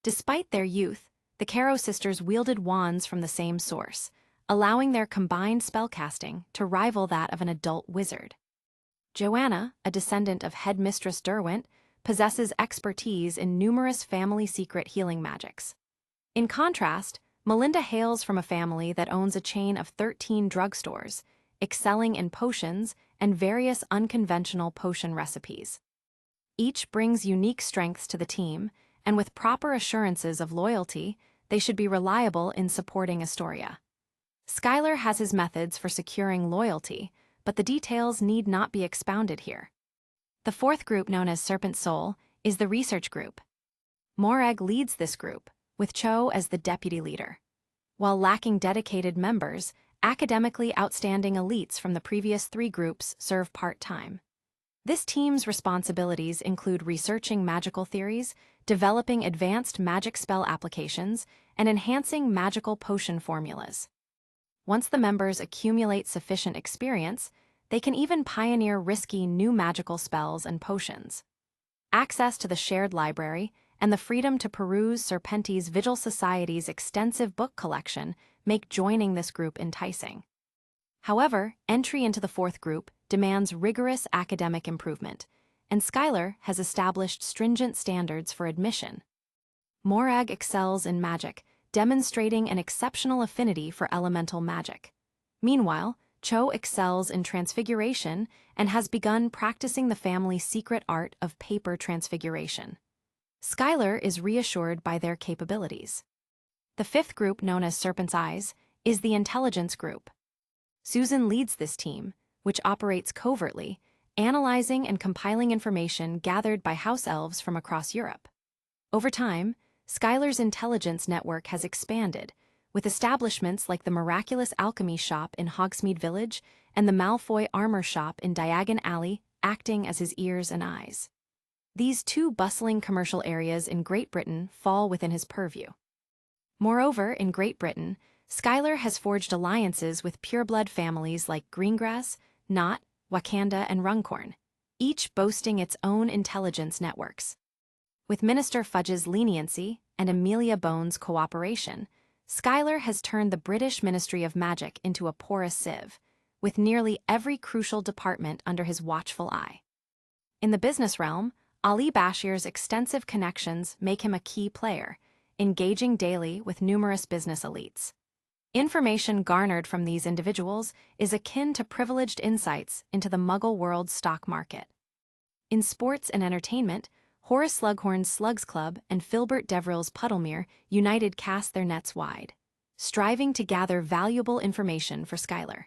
Despite their youth, the Caro sisters wielded wands from the same source, allowing their combined spellcasting to rival that of an adult wizard. Joanna, a descendant of Headmistress Derwent, possesses expertise in numerous family secret healing magics. In contrast, Melinda hails from a family that owns a chain of 13 drugstores, excelling in potions and various unconventional potion recipes. Each brings unique strengths to the team, and with proper assurances of loyalty, they should be reliable in supporting Astoria. Skylar has his methods for securing loyalty, but the details need not be expounded here. The 4th group, known as Serpent Soul, is the research group. Morag leads this group, with Cho as the deputy leader. While lacking dedicated members, academically outstanding elites from the previous 3 groups serve part-time. This team's responsibilities include researching magical theories, developing advanced magic spell applications, and enhancing magical potion formulas. Once the members accumulate sufficient experience, they can even pioneer risky new magical spells and potions. Access to the shared library and the freedom to peruse Serpenti's Vigil Society's extensive book collection make joining this group enticing. However, entry into the 4th group demands rigorous academic improvement, and Skylar has established stringent standards for admission. Morag excels in magic, demonstrating an exceptional affinity for elemental magic. Meanwhile, Cho excels in transfiguration and has begun practicing the family's secret art of paper transfiguration. Skylar is reassured by their capabilities. The 5th group, known as Serpent's Eyes, is the intelligence group. Susan leads this team, which operates covertly, analyzing and compiling information gathered by house elves from across Europe. Over time, Skylar's intelligence network has expanded, with establishments like the Miraculous Alchemy Shop in Hogsmeade Village and the Malfoy Armor Shop in Diagon Alley acting as his ears and eyes. These 2 bustling commercial areas in Great Britain fall within his purview. Moreover, in Great Britain, Skylar has forged alliances with pureblood families like Greengrass, Knot, Wakanda, and Runcorn, each boasting its own intelligence networks. With Minister Fudge's leniency and Amelia Bones' cooperation, Skylar has turned the British Ministry of Magic into a porous sieve, with nearly every crucial department under his watchful eye. In the business realm, Ali Bashir's extensive connections make him a key player, engaging daily with numerous business elites. Information garnered from these individuals is akin to privileged insights into the Muggle world's stock market. In sports and entertainment, Horace Slughorn's Slugs Club and Filbert Devrill's Puddlemere united cast their nets wide, striving to gather valuable information for Skylar.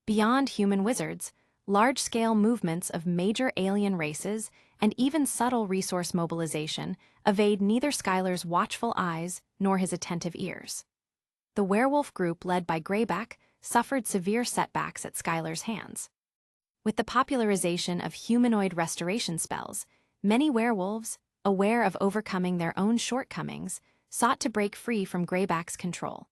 Beyond human wizards, large-scale movements of major alien races and even subtle resource mobilization evade neither Skylar's watchful eyes nor his attentive ears. The werewolf group led by Greyback suffered severe setbacks at Skylar's hands. With the popularization of humanoid restoration spells, many werewolves, aware of overcoming their own shortcomings, sought to break free from Greyback's control.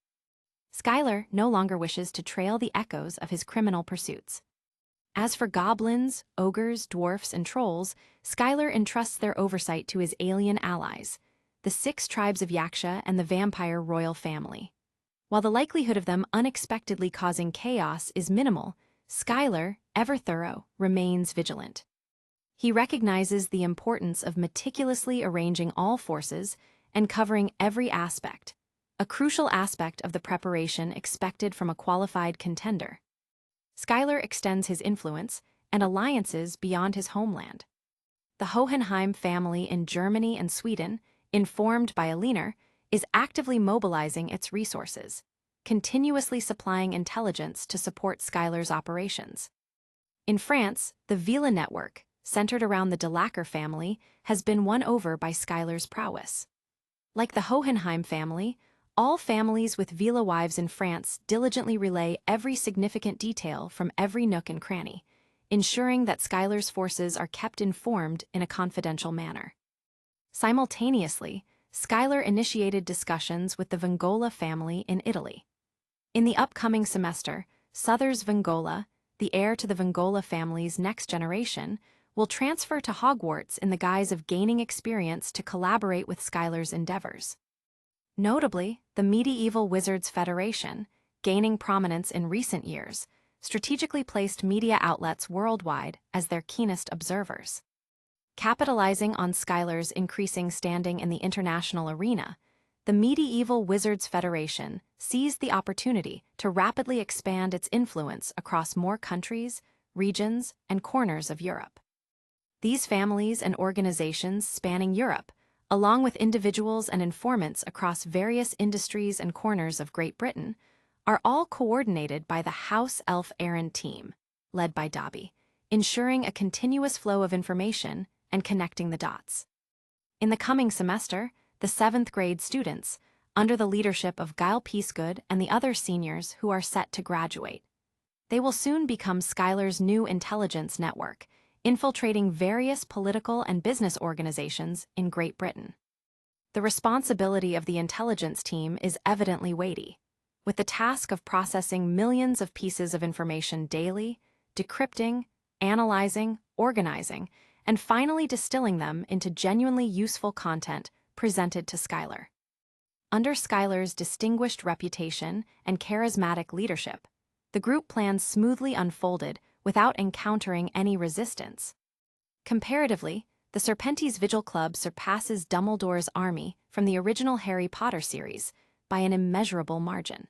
Skylar no longer wishes to trail the echoes of his criminal pursuits. As for goblins, ogres, dwarfs, and trolls, Skylar entrusts their oversight to his alien allies, the 6 tribes of Yaksha and the vampire royal family. While the likelihood of them unexpectedly causing chaos is minimal, Skylar, ever thorough, remains vigilant. He recognizes the importance of meticulously arranging all forces and covering every aspect, a crucial aspect of the preparation expected from a qualified contender. Skylar extends his influence and alliances beyond his homeland. The Hohenheim family in Germany and Sweden, informed by Aliner, is actively mobilizing its resources, continuously supplying intelligence to support Skylar's operations. In France, the Vila network, centered around the Delacour family, has been won over by Skylar's prowess. Like the Hohenheim family, all families with Vila wives in France diligently relay every significant detail from every nook and cranny, ensuring that Skylar's forces are kept informed in a confidential manner. Simultaneously, Skylar initiated discussions with the Vengola family in Italy. In the upcoming semester, Southers Vengola, the heir to the Vengola family's next generation, will transfer to Hogwarts in the guise of gaining experience to collaborate with Skylar's endeavors. Notably, the Medieval Wizards Federation, gaining prominence in recent years, strategically placed media outlets worldwide as their keenest observers. Capitalizing on Skylar's increasing standing in the international arena, the Medieval Wizards Federation seized the opportunity to rapidly expand its influence across more countries, regions, and corners of Europe. These families and organizations spanning Europe, along with individuals and informants across various industries and corners of Great Britain, are all coordinated by the House Elf Errand team, led by Dobby, ensuring a continuous flow of information and connecting the dots. In the coming semester, the 7th grade students, under the leadership of Guile Peacegood and the other seniors who are set to graduate, they will soon become Skylar's new intelligence network, infiltrating various political and business organizations in Great Britain. The responsibility of the intelligence team is evidently weighty, with the task of processing millions of pieces of information daily, decrypting, analyzing, organizing, and finally distilling them into genuinely useful content presented to Skylar. Under Skylar's distinguished reputation and charismatic leadership, the group plans smoothly unfolded without encountering any resistance. Comparatively, the Serpentes Vigil Club surpasses Dumbledore's army from the original Harry Potter series by an immeasurable margin.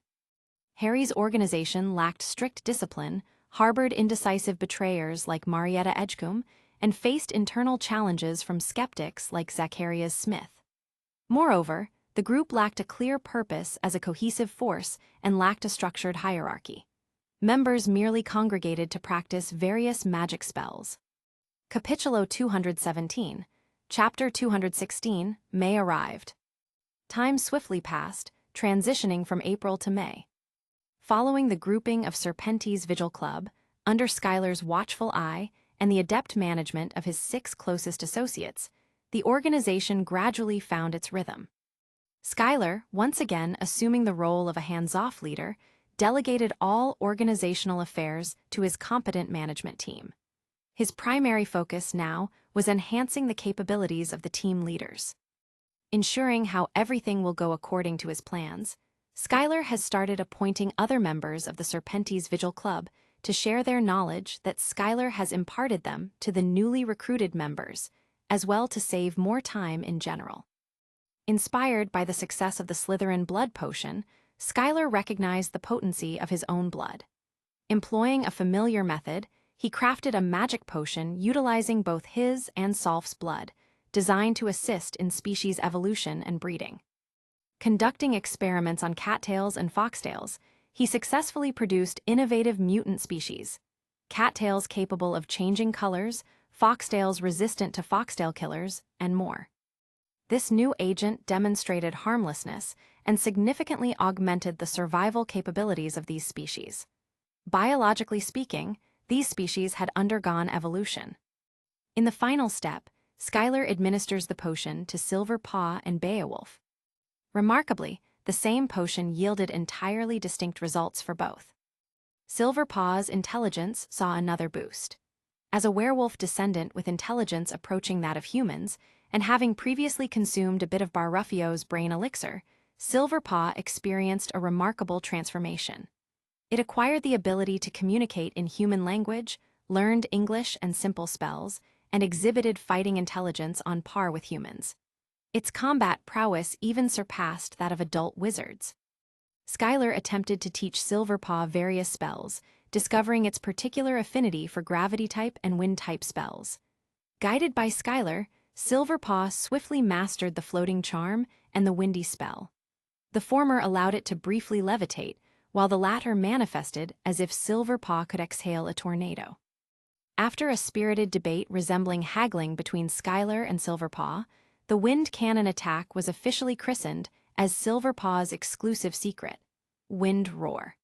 Harry's organization lacked strict discipline, harbored indecisive betrayers like Marietta Edgecombe, and faced internal challenges from skeptics like Zacharias Smith. Moreover, the group lacked a clear purpose as a cohesive force and lacked a structured hierarchy. Members merely congregated to practice various magic spells. Capitulo 217, Chapter 216, May arrived. Time swiftly passed, transitioning from April to May. Following the grouping of Serpentes Vigil Club, under Skylar's watchful eye and the adept management of his 6 closest associates, the organization gradually found its rhythm. Skylar, once again assuming the role of a hands-off leader, delegated all organizational affairs to his competent management team. His primary focus now was enhancing the capabilities of the team leaders. Ensuring how everything will go according to his plans, Skylar has started appointing other members of the Serpentes Vigil Club to share their knowledge that Skylar has imparted them to the newly recruited members, as well to save more time in general. Inspired by the success of the Slytherin blood potion, Skylar recognized the potency of his own blood. Employing a familiar method, he crafted a magic potion utilizing both his and Solf's blood, designed to assist in species evolution and breeding. Conducting experiments on cattails and foxtails, he successfully produced innovative mutant species, cattails capable of changing colors, foxtails resistant to foxtail killers, and more. This new agent demonstrated harmlessness and significantly augmented the survival capabilities of these species. Biologically speaking, these species had undergone evolution. In the final step, Skylar administers the potion to Silverpaw and Beowulf. Remarkably, the same potion yielded entirely distinct results for both. Silverpaw's intelligence saw another boost. As a werewolf descendant with intelligence approaching that of humans, and having previously consumed a bit of Barruffio's brain elixir, Silverpaw experienced a remarkable transformation. It acquired the ability to communicate in human language, learned English and simple spells, and exhibited fighting intelligence on par with humans. Its combat prowess even surpassed that of adult wizards. Skylar attempted to teach Silverpaw various spells, discovering its particular affinity for gravity-type and wind-type spells. Guided by Skylar, Silverpaw swiftly mastered the floating charm and the windy spell. The former allowed it to briefly levitate, while the latter manifested as if Silverpaw could exhale a tornado. After a spirited debate resembling haggling between Skylar and Silverpaw, the wind cannon attack was officially christened as Silverpaw's exclusive secret, Wind Roar.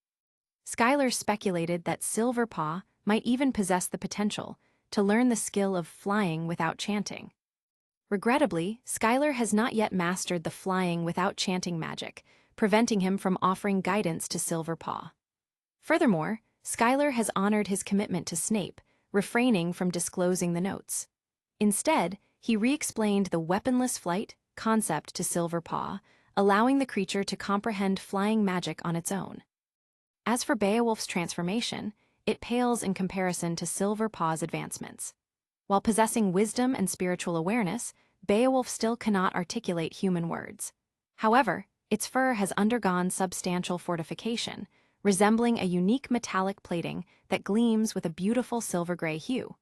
Skylar speculated that Silverpaw might even possess the potential to learn the skill of flying without chanting. Regrettably, Skylar has not yet mastered the flying without chanting magic, preventing him from offering guidance to Silverpaw. Furthermore, Skylar has honored his commitment to Snape, refraining from disclosing the notes. Instead, he re-explained the weaponless flight concept to Silverpaw, allowing the creature to comprehend flying magic on its own. As for Beowulf's transformation, it pales in comparison to Silverpaw's advancements. While possessing wisdom and spiritual awareness, Beowulf still cannot articulate human words. However, its fur has undergone substantial fortification, resembling a unique metallic plating that gleams with a beautiful silver-gray hue.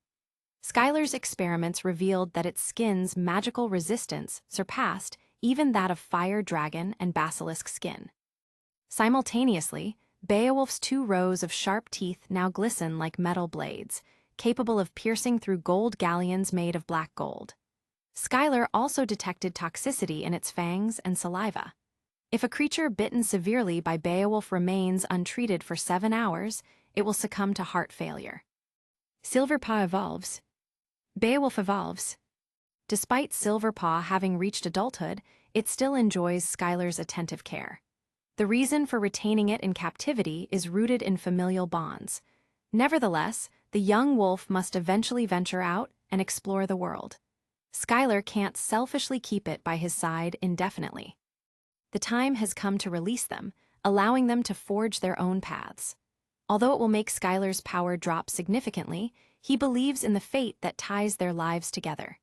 Skylar's experiments revealed that its skin's magical resistance surpassed even that of fire dragon and basilisk skin. Simultaneously, Beowulf's 2 rows of sharp teeth now glisten like metal blades, capable of piercing through gold galleons made of black gold. Skylar also detected toxicity in its fangs and saliva. If a creature bitten severely by Beowulf remains untreated for 7 hours, it will succumb to heart failure. Silverpaw evolves. Beowulf evolves. Despite Silverpaw having reached adulthood, it still enjoys Skylar's attentive care. The reason for retaining it in captivity is rooted in familial bonds. Nevertheless, the young wolf must eventually venture out and explore the world. Skylar can't selfishly keep it by his side indefinitely. The time has come to release them, allowing them to forge their own paths. Although it will make Skylar's power drop significantly, he believes in the fate that ties their lives together.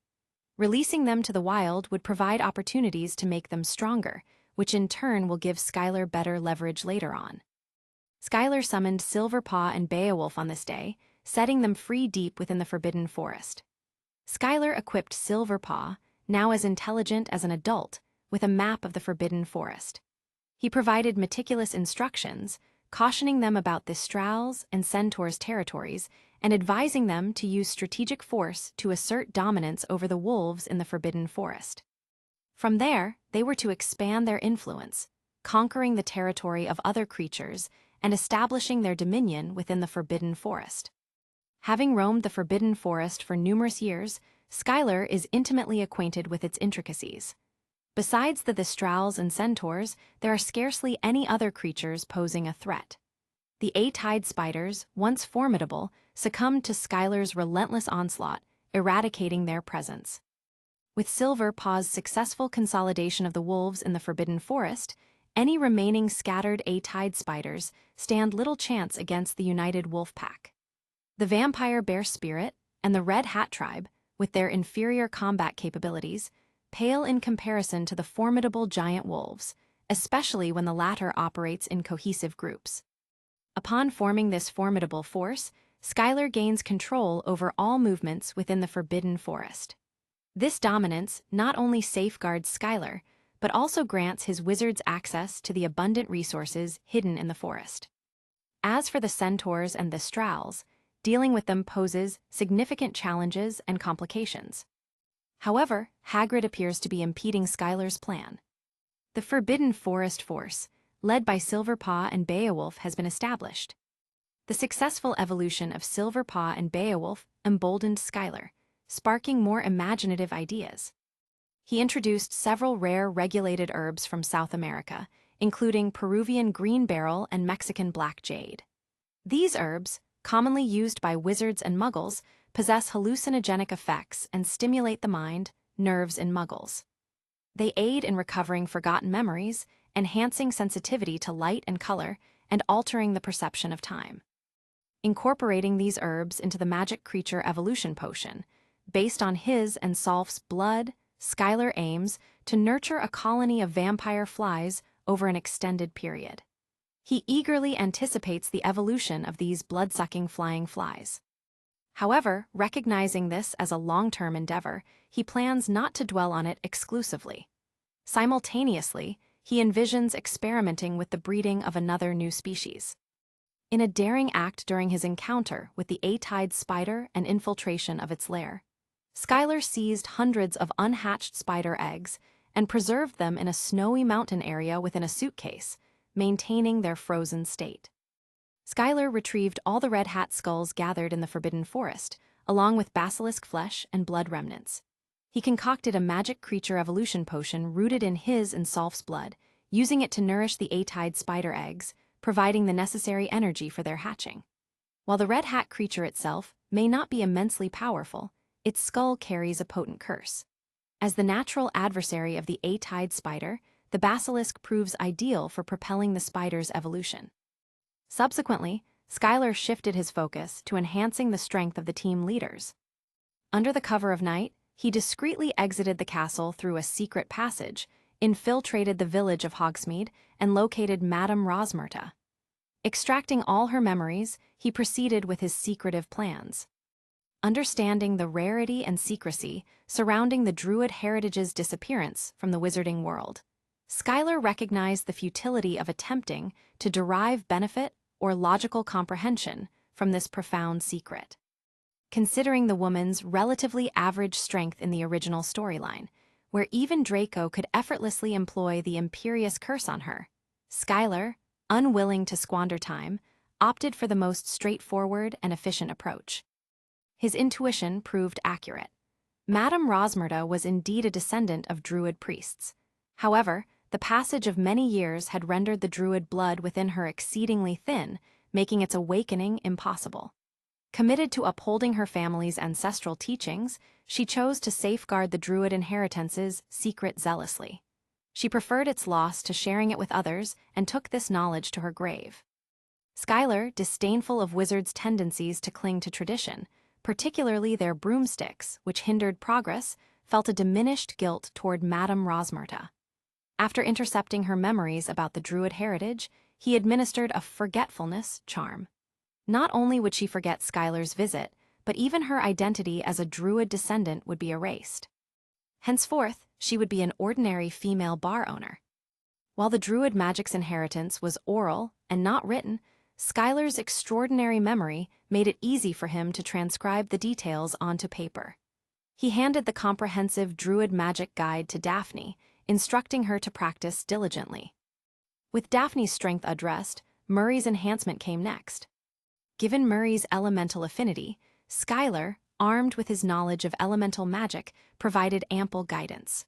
Releasing them to the wild would provide opportunities to make them stronger, which in turn will give Skylar better leverage later on. Skylar summoned Silverpaw and Beowulf on this day, setting them free deep within the Forbidden Forest. Skylar equipped Silverpaw, now as intelligent as an adult, with a map of the Forbidden Forest. He provided meticulous instructions, cautioning them about the Strals and Centaurs' territories and advising them to use strategic force to assert dominance over the wolves in the Forbidden Forest. From there, they were to expand their influence, conquering the territory of other creatures and establishing their dominion within the Forbidden Forest. Having roamed the Forbidden Forest for numerous years, Skylar is intimately acquainted with its intricacies. Besides the Strals and Centaurs, there are scarcely any other creatures posing a threat. The A-tide spiders, once formidable, succumbed to Skylar's relentless onslaught, eradicating their presence. With Silverpaw's successful consolidation of the wolves in the Forbidden Forest, any remaining scattered A-tide spiders stand little chance against the united wolf pack. The vampire bear spirit and the red hat tribe, with their inferior combat capabilities, pale in comparison to the formidable giant wolves, especially when the latter operates in cohesive groups. Upon forming this formidable force, Skylar gains control over all movements within the Forbidden Forest. This dominance not only safeguards Skylar, but also grants his wizards access to the abundant resources hidden in the forest. As for the Centaurs and the Strals, dealing with them poses significant challenges and complications. However, Hagrid appears to be impeding Skylar's plan. The Forbidden Forest Force, led by Silverpaw and Beowulf, has been established. The successful evolution of Silverpaw and Beowulf emboldened Skylar, sparking more imaginative ideas. He introduced several rare regulated herbs from South America, including Peruvian green beryl and Mexican black jade. These herbs, commonly used by wizards and muggles, possess hallucinogenic effects and stimulate the mind, nerves in muggles. They aid in recovering forgotten memories, enhancing sensitivity to light and color, and altering the perception of time. Incorporating these herbs into the magic creature evolution potion, based on his and Solf's blood, Skylar aims to nurture a colony of vampire flies over an extended period. He eagerly anticipates the evolution of these blood-sucking flying flies. However, recognizing this as a long-term endeavor, he plans not to dwell on it exclusively. Simultaneously, he envisions experimenting with the breeding of another new species. In a daring act during his encounter with the A-tide spider and infiltration of its lair, Skylar seized hundreds of unhatched spider eggs and preserved them in a snowy mountain area within a suitcase, maintaining their frozen state. Skylar retrieved all the red hat skulls gathered in the Forbidden Forest, along with basilisk flesh and blood remnants. He concocted a magic creature evolution potion rooted in his and Solf's blood, using it to nourish the A-tide spider eggs, providing the necessary energy for their hatching. While the red hat creature itself may not be immensely powerful, its skull carries a potent curse. As the natural adversary of the A-tide spider, the basilisk proves ideal for propelling the spider's evolution. Subsequently, Skylar shifted his focus to enhancing the strength of the team leaders. Under the cover of night, he discreetly exited the castle through a secret passage, infiltrated the village of Hogsmeade, and located Madame Rosmerta. Extracting all her memories, he proceeded with his secretive plans. Understanding the rarity and secrecy surrounding the Druid heritage's disappearance from the wizarding world, Skylar recognized the futility of attempting to derive benefit or logical comprehension from this profound secret. considering the woman's relatively average strength in the original storyline, where even Draco could effortlessly employ the imperious curse on her. Skylar, unwilling to squander time, opted for the most straightforward and efficient approach. His intuition proved accurate. Madame Rosmerta was indeed a descendant of Druid priests. However, the passage of many years had rendered the Druid blood within her exceedingly thin, making its awakening impossible. Committed to upholding her family's ancestral teachings, she chose to safeguard the Druid inheritance's secret zealously. She preferred its loss to sharing it with others and took this knowledge to her grave. Skylar, disdainful of wizards' tendencies to cling to tradition, particularly their broomsticks, which hindered progress, felt a diminished guilt toward Madame Rosmerta. After intercepting her memories about the Druid heritage, he administered a forgetfulness charm. Not only would she forget Skylar's visit, but even her identity as a Druid descendant would be erased. Henceforth, she would be an ordinary female bar owner. While the Druid magic's inheritance was oral and not written, Skylar's extraordinary memory made it easy for him to transcribe the details onto paper. He handed the comprehensive Druid magic guide to Daphne, instructing her to practice diligently. With Daphne's strength addressed, Murray's enhancement came next. Given Murray's elemental affinity, Skylar, armed with his knowledge of elemental magic, provided ample guidance.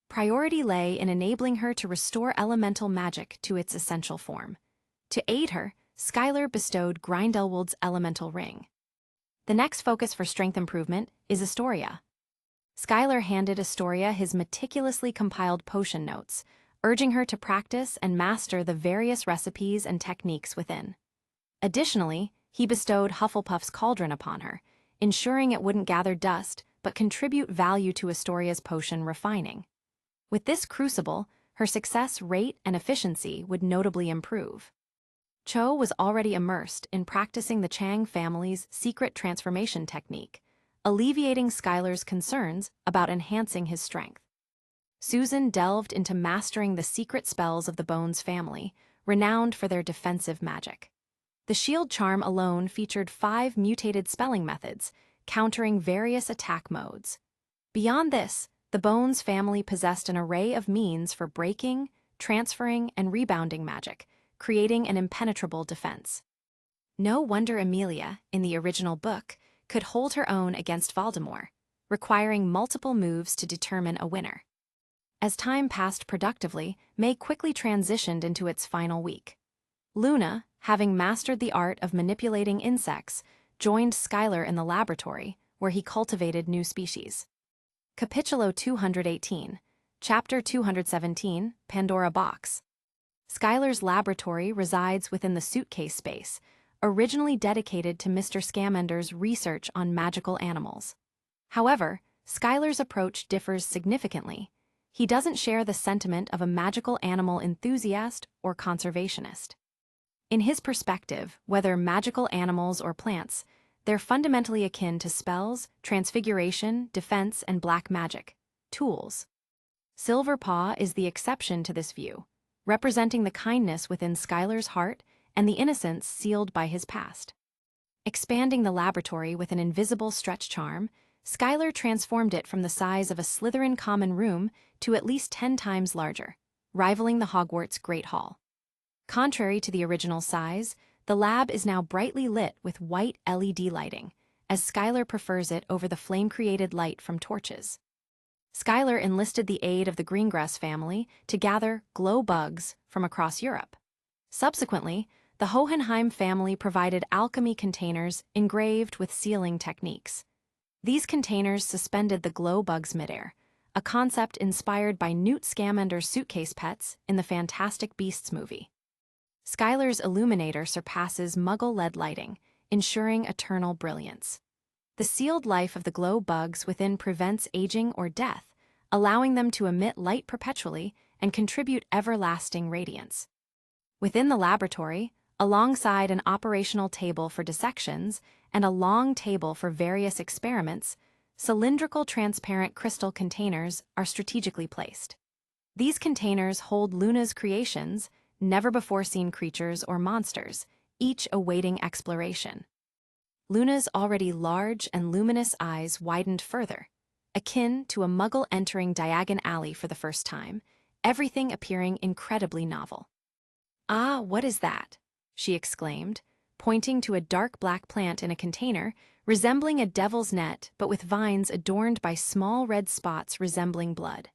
Priority lay in enabling her to restore elemental magic to its essential form. To aid her, Skylar bestowed Grindelwald's elemental ring. The next focus for strength improvement is Astoria. Skylar handed Astoria his meticulously compiled potion notes, urging her to practice and master the various recipes and techniques within. Additionally, he bestowed Hufflepuff's cauldron upon her, ensuring it wouldn't gather dust but contribute value to Astoria's potion refining. With this crucible, her success rate and efficiency would notably improve. Cho was already immersed in practicing the Chang family's secret transformation technique, alleviating Skylar's concerns about enhancing his strength. Susan delved into mastering the secret spells of the Bones family, renowned for their defensive magic. The shield charm alone featured 5 mutated spelling methods, countering various attack modes. Beyond this, the Bones family possessed an array of means for breaking, transferring, and rebounding magic, creating an impenetrable defense. No wonder Amelia, in the original book, could hold her own against Voldemort, requiring multiple moves to determine a winner. As time passed productively, May quickly transitioned into its final week. Luna, having mastered the art of manipulating insects, joined Skylar in the laboratory, where he cultivated new species. Capítulo 218, Chapter 217, Pandora Box. Skylar's laboratory resides within the suitcase space, originally dedicated to Mr. Scamander's research on magical animals. However, Skylar's approach differs significantly. He doesn't share the sentiment of a magical animal enthusiast or conservationist. In his perspective, whether magical animals or plants, they're fundamentally akin to spells, transfiguration, defense, and black magic, tools. Silverpaw is the exception to this view, representing the kindness within Skylar's heart and the innocence sealed by his past. Expanding the laboratory with an invisible stretch charm, Skylar transformed it from the size of a Slytherin common room to at least 10 times larger, rivaling the Hogwarts Great Hall. Contrary to the original size, the lab is now brightly lit with white LED lighting, as Skylar prefers it over the flame-created light from torches. Skylar enlisted the aid of the Greengrass family to gather glow bugs from across Europe. Subsequently, the Hohenheim family provided alchemy containers engraved with sealing techniques. These containers suspended the glow bugs midair, a concept inspired by Newt Scamander's suitcase pets in the Fantastic Beasts movie. Skylar's illuminator surpasses Muggle-led lighting, ensuring eternal brilliance. The sealed life of the glow bugs within prevents aging or death, allowing them to emit light perpetually and contribute everlasting radiance. Within the laboratory, alongside an operational table for dissections and a long table for various experiments, cylindrical transparent crystal containers are strategically placed. These containers hold Luna's creations, never-before-seen creatures or monsters, each awaiting exploration. Luna's already large and luminous eyes widened further, akin to a muggle entering Diagon Alley for the first time, everything appearing incredibly novel. "Ah, what is that?" she exclaimed, pointing to a dark black plant in a container, resembling a devil's net but with vines adorned by small red spots resembling blood.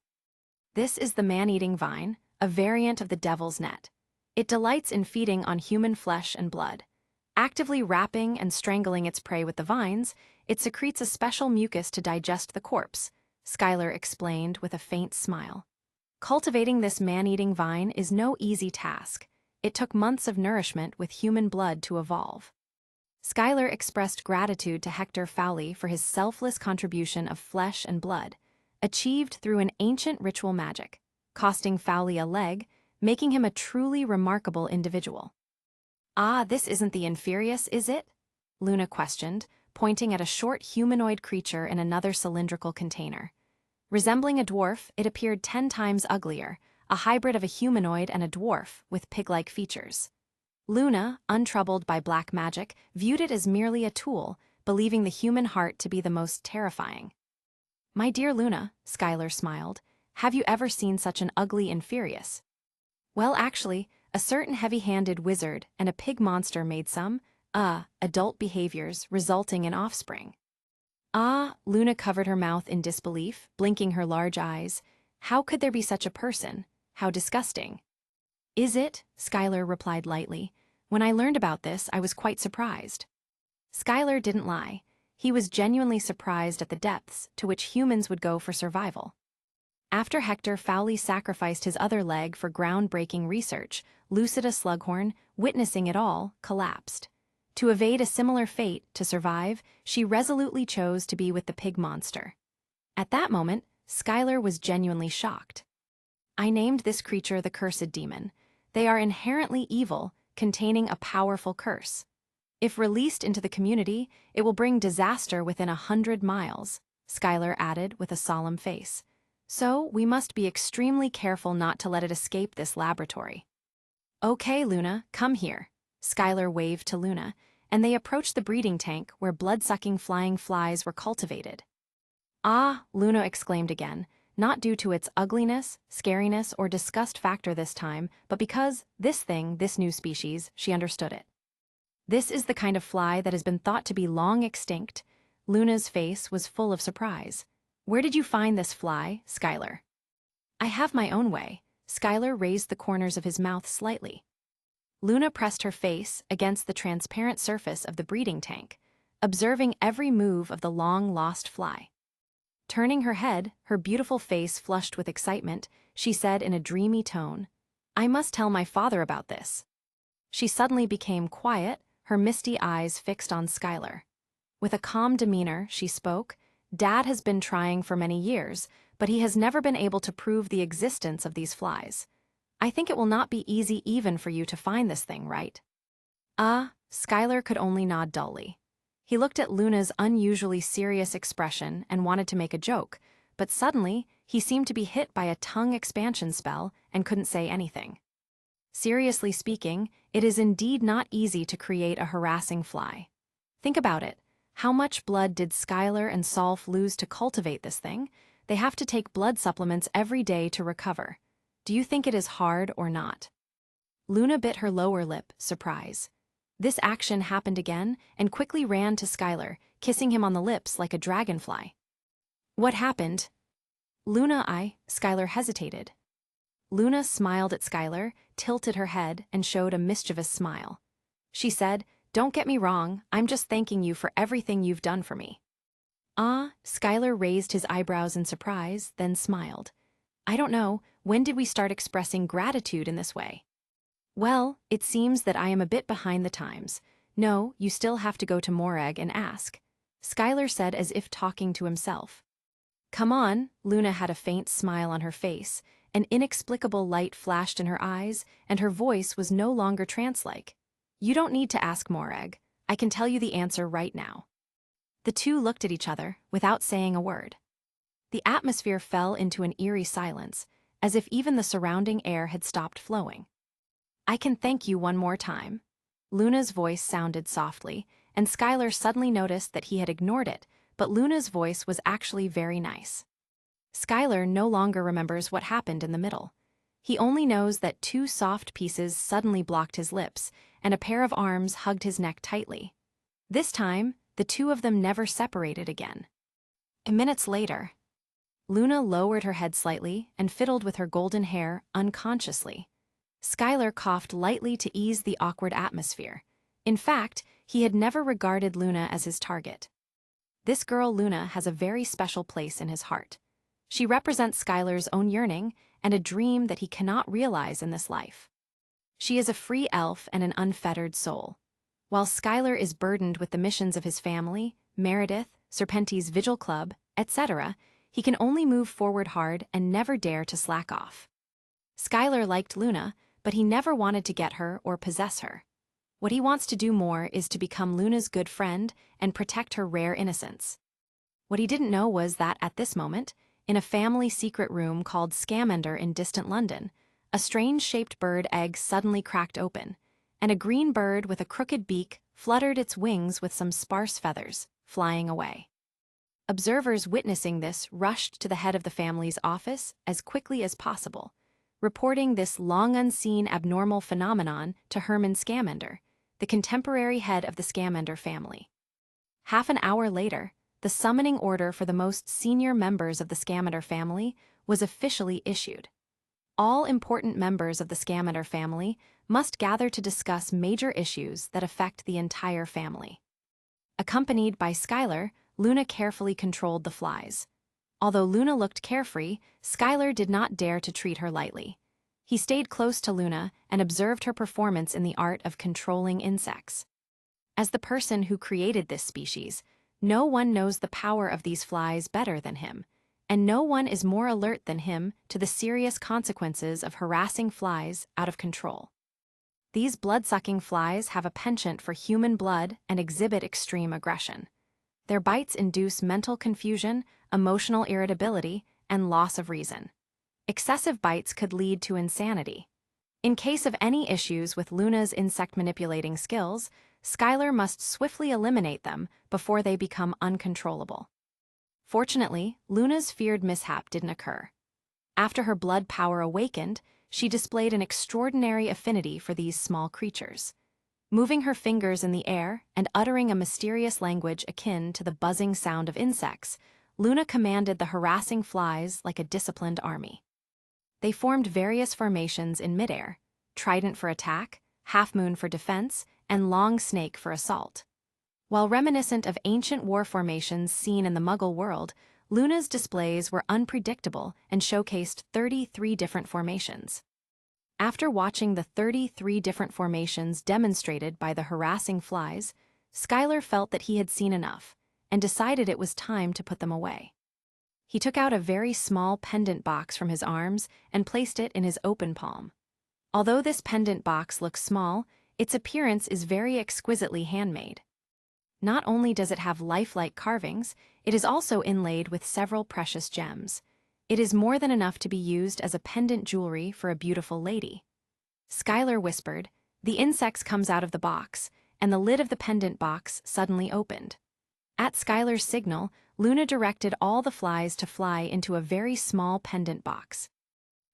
"This is the man-eating vine, a variant of the devil's net. It delights in feeding on human flesh and blood. Actively wrapping and strangling its prey with the vines, it secretes a special mucus to digest the corpse," Skylar explained with a faint smile. "Cultivating this man-eating vine is no easy task. It took months of nourishment with human blood to evolve." Skylar expressed gratitude to Hector Fowley for his selfless contribution of flesh and blood, achieved through an ancient ritual magic, costing Fowley a leg, making him a truly remarkable individual. "Ah, this isn't the Inferius, is it?" Luna questioned, pointing at a short humanoid creature in another cylindrical container. Resembling a dwarf, it appeared 10 times uglier, a hybrid of a humanoid and a dwarf with pig-like features. Luna, untroubled by black magic, viewed it as merely a tool, believing the human heart to be the most terrifying. "My dear Luna," Skylar smiled, "have you ever seen such an ugly Inferius?" "Well, actually, a certain heavy-handed wizard and a pig monster made some, adult behaviors resulting in offspring." "Ah," Luna covered her mouth in disbelief, blinking her large eyes. "How could there be such a person? How disgusting." "Is it?" Skylar replied lightly. "When I learned about this, I was quite surprised." Skylar didn't lie. He was genuinely surprised at the depths to which humans would go for survival. After Hector Fowley sacrificed his other leg for groundbreaking research, Lucida Slughorn, witnessing it all, collapsed. To evade a similar fate, to survive, she resolutely chose to be with the pig monster. At that moment, Skylar was genuinely shocked. "I named this creature the Cursed Demon. They are inherently evil, containing a powerful curse. If released into the community, it will bring disaster within 100 miles, Skylar added with a solemn face. "So, we must be extremely careful not to let it escape this laboratory." "Okay, Luna, come here." Skylar waved to Luna, and they approached the breeding tank where blood-sucking flying flies were cultivated. "Ah," Luna exclaimed again, not due to its ugliness, scariness, or disgust factor this time, but because this new species, she understood it. "This is the kind of fly that has been thought to be long extinct." Luna's face was full of surprise. "Where did you find this fly, Skylar?" "I have my own way." Skylar raised the corners of his mouth slightly. Luna pressed her face against the transparent surface of the breeding tank, observing every move of the long-lost fly. Turning her head, her beautiful face flushed with excitement, she said in a dreamy tone, "I must tell my father about this." She suddenly became quiet, her misty eyes fixed on Skylar. With a calm demeanor, she spoke, "Dad has been trying for many years, but he has never been able to prove the existence of these flies. I think it will not be easy even for you to find this thing, right?" Skylar could only nod dully. He looked at Luna's unusually serious expression and wanted to make a joke, but suddenly he seemed to be hit by a tongue expansion spell and couldn't say anything. Seriously speaking, it is indeed not easy to create a harassing fly. Think about it. How much blood did Skylar and Solf lose to cultivate this thing? They have to take blood supplements every day to recover. Do you think it is hard or not? Luna bit her lower lip, surprise. This action happened again and quickly ran to Skylar, kissing him on the lips like a dragonfly. "What happened?" Skylar hesitated. Luna smiled at Skylar, tilted her head, and showed a mischievous smile. She said, "Don't get me wrong, I'm just thanking you for everything you've done for me." Skylar raised his eyebrows in surprise, then smiled. "I don't know, when did we start expressing gratitude in this way?" "Well, it seems that I am a bit behind the times. No, you still have to go to Morag and ask," Skylar said as if talking to himself. "Come on," Luna had a faint smile on her face, an inexplicable light flashed in her eyes, and her voice was no longer trance-like. "You don't need to ask Morag. I can tell you the answer right now." The two looked at each other, without saying a word. The atmosphere fell into an eerie silence, as if even the surrounding air had stopped flowing. "I can thank you one more time." Luna's voice sounded softly, and Skylar suddenly noticed that he had ignored it, but Luna's voice was actually very nice. Skylar no longer remembers what happened in the middle. He only knows that two soft pieces suddenly blocked his lips, and a pair of arms hugged his neck tightly. This time, the two of them never separated again. Minutes later, Luna lowered her head slightly and fiddled with her golden hair unconsciously. Skylar coughed lightly to ease the awkward atmosphere. In fact, he had never regarded Luna as his target. This girl Luna has a very special place in his heart. She represents Skylar's own yearning and a dream that he cannot realize in this life. She is a free elf and an unfettered soul. While Skylar is burdened with the missions of his family, Meredith, Serpenti's Vigil Club, etc., he can only move forward hard and never dare to slack off. Skylar liked Luna, but he never wanted to get her or possess her. What he wants to do more is to become Luna's good friend and protect her rare innocence. What he didn't know was that at this moment, in a family secret room called Scamander in distant London, a strange-shaped bird egg suddenly cracked open, and a green bird with a crooked beak fluttered its wings with some sparse feathers, flying away. Observers witnessing this rushed to the head of the family's office as quickly as possible, reporting this long-unseen abnormal phenomenon to Herman Scamander, the contemporary head of the Scamander family. Half an hour later, the summoning order for the most senior members of the Scamander family was officially issued. All important members of the Scamander family must gather to discuss major issues that affect the entire family. Accompanied by Skylar, Luna carefully controlled the flies. Although Luna looked carefree, Skylar did not dare to treat her lightly. He stayed close to Luna and observed her performance in the art of controlling insects. As the person who created this species, no one knows the power of these flies better than him, and no one is more alert than him to the serious consequences of harassing flies out of control. These blood-sucking flies have a penchant for human blood and exhibit extreme aggression. Their bites induce mental confusion, emotional irritability, and loss of reason. Excessive bites could lead to insanity. In case of any issues with Luna's insect-manipulating skills, Skylar must swiftly eliminate them before they become uncontrollable. Fortunately, Luna's feared mishap didn't occur. After her blood power awakened, she displayed an extraordinary affinity for these small creatures. Moving her fingers in the air and uttering a mysterious language akin to the buzzing sound of insects, Luna commanded the harassing flies like a disciplined army. They formed various formations in midair: trident for attack, half-moon for defense, and long snake for assault. While reminiscent of ancient war formations seen in the Muggle world, Luna's displays were unpredictable and showcased 33 different formations. After watching the 33 different formations demonstrated by the harassing flies, Skylar felt that he had seen enough and decided it was time to put them away. He took out a very small pendant box from his arms and placed it in his open palm. Although this pendant box looks small, its appearance is very exquisitely handmade. Not only does it have lifelike carvings, it is also inlaid with several precious gems. It is more than enough to be used as a pendant jewelry for a beautiful lady. Skylar whispered, "The insects comes out of the box," and the lid of the pendant box suddenly opened. At Skylar's signal, Luna directed all the flies to fly into a very small pendant box.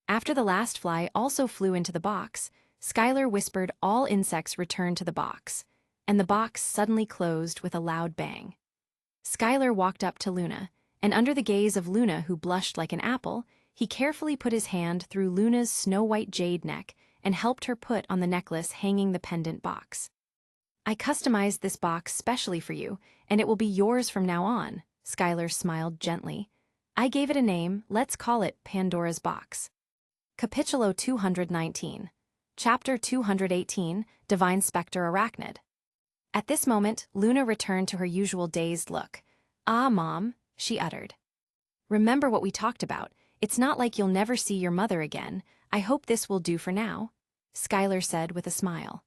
After the last fly also flew into the box, Skylar whispered all insects return to the box, and the box suddenly closed with a loud bang. Skylar walked up to Luna, and under the gaze of Luna, who blushed like an apple, he carefully put his hand through Luna's snow-white jade neck and helped her put on the necklace hanging the pendant box. "I customized this box specially for you, and it will be yours from now on," Skylar smiled gently. "I gave it a name, let's call it Pandora's Box." Capítulo 219. Chapter 218, Divine Spectre Arachnid. At this moment, Luna returned to her usual dazed look. "Ah, Mom," she uttered. "Remember what we talked about. It's not like you'll never see your mother again. I hope this will do for now," Skylar said with a smile.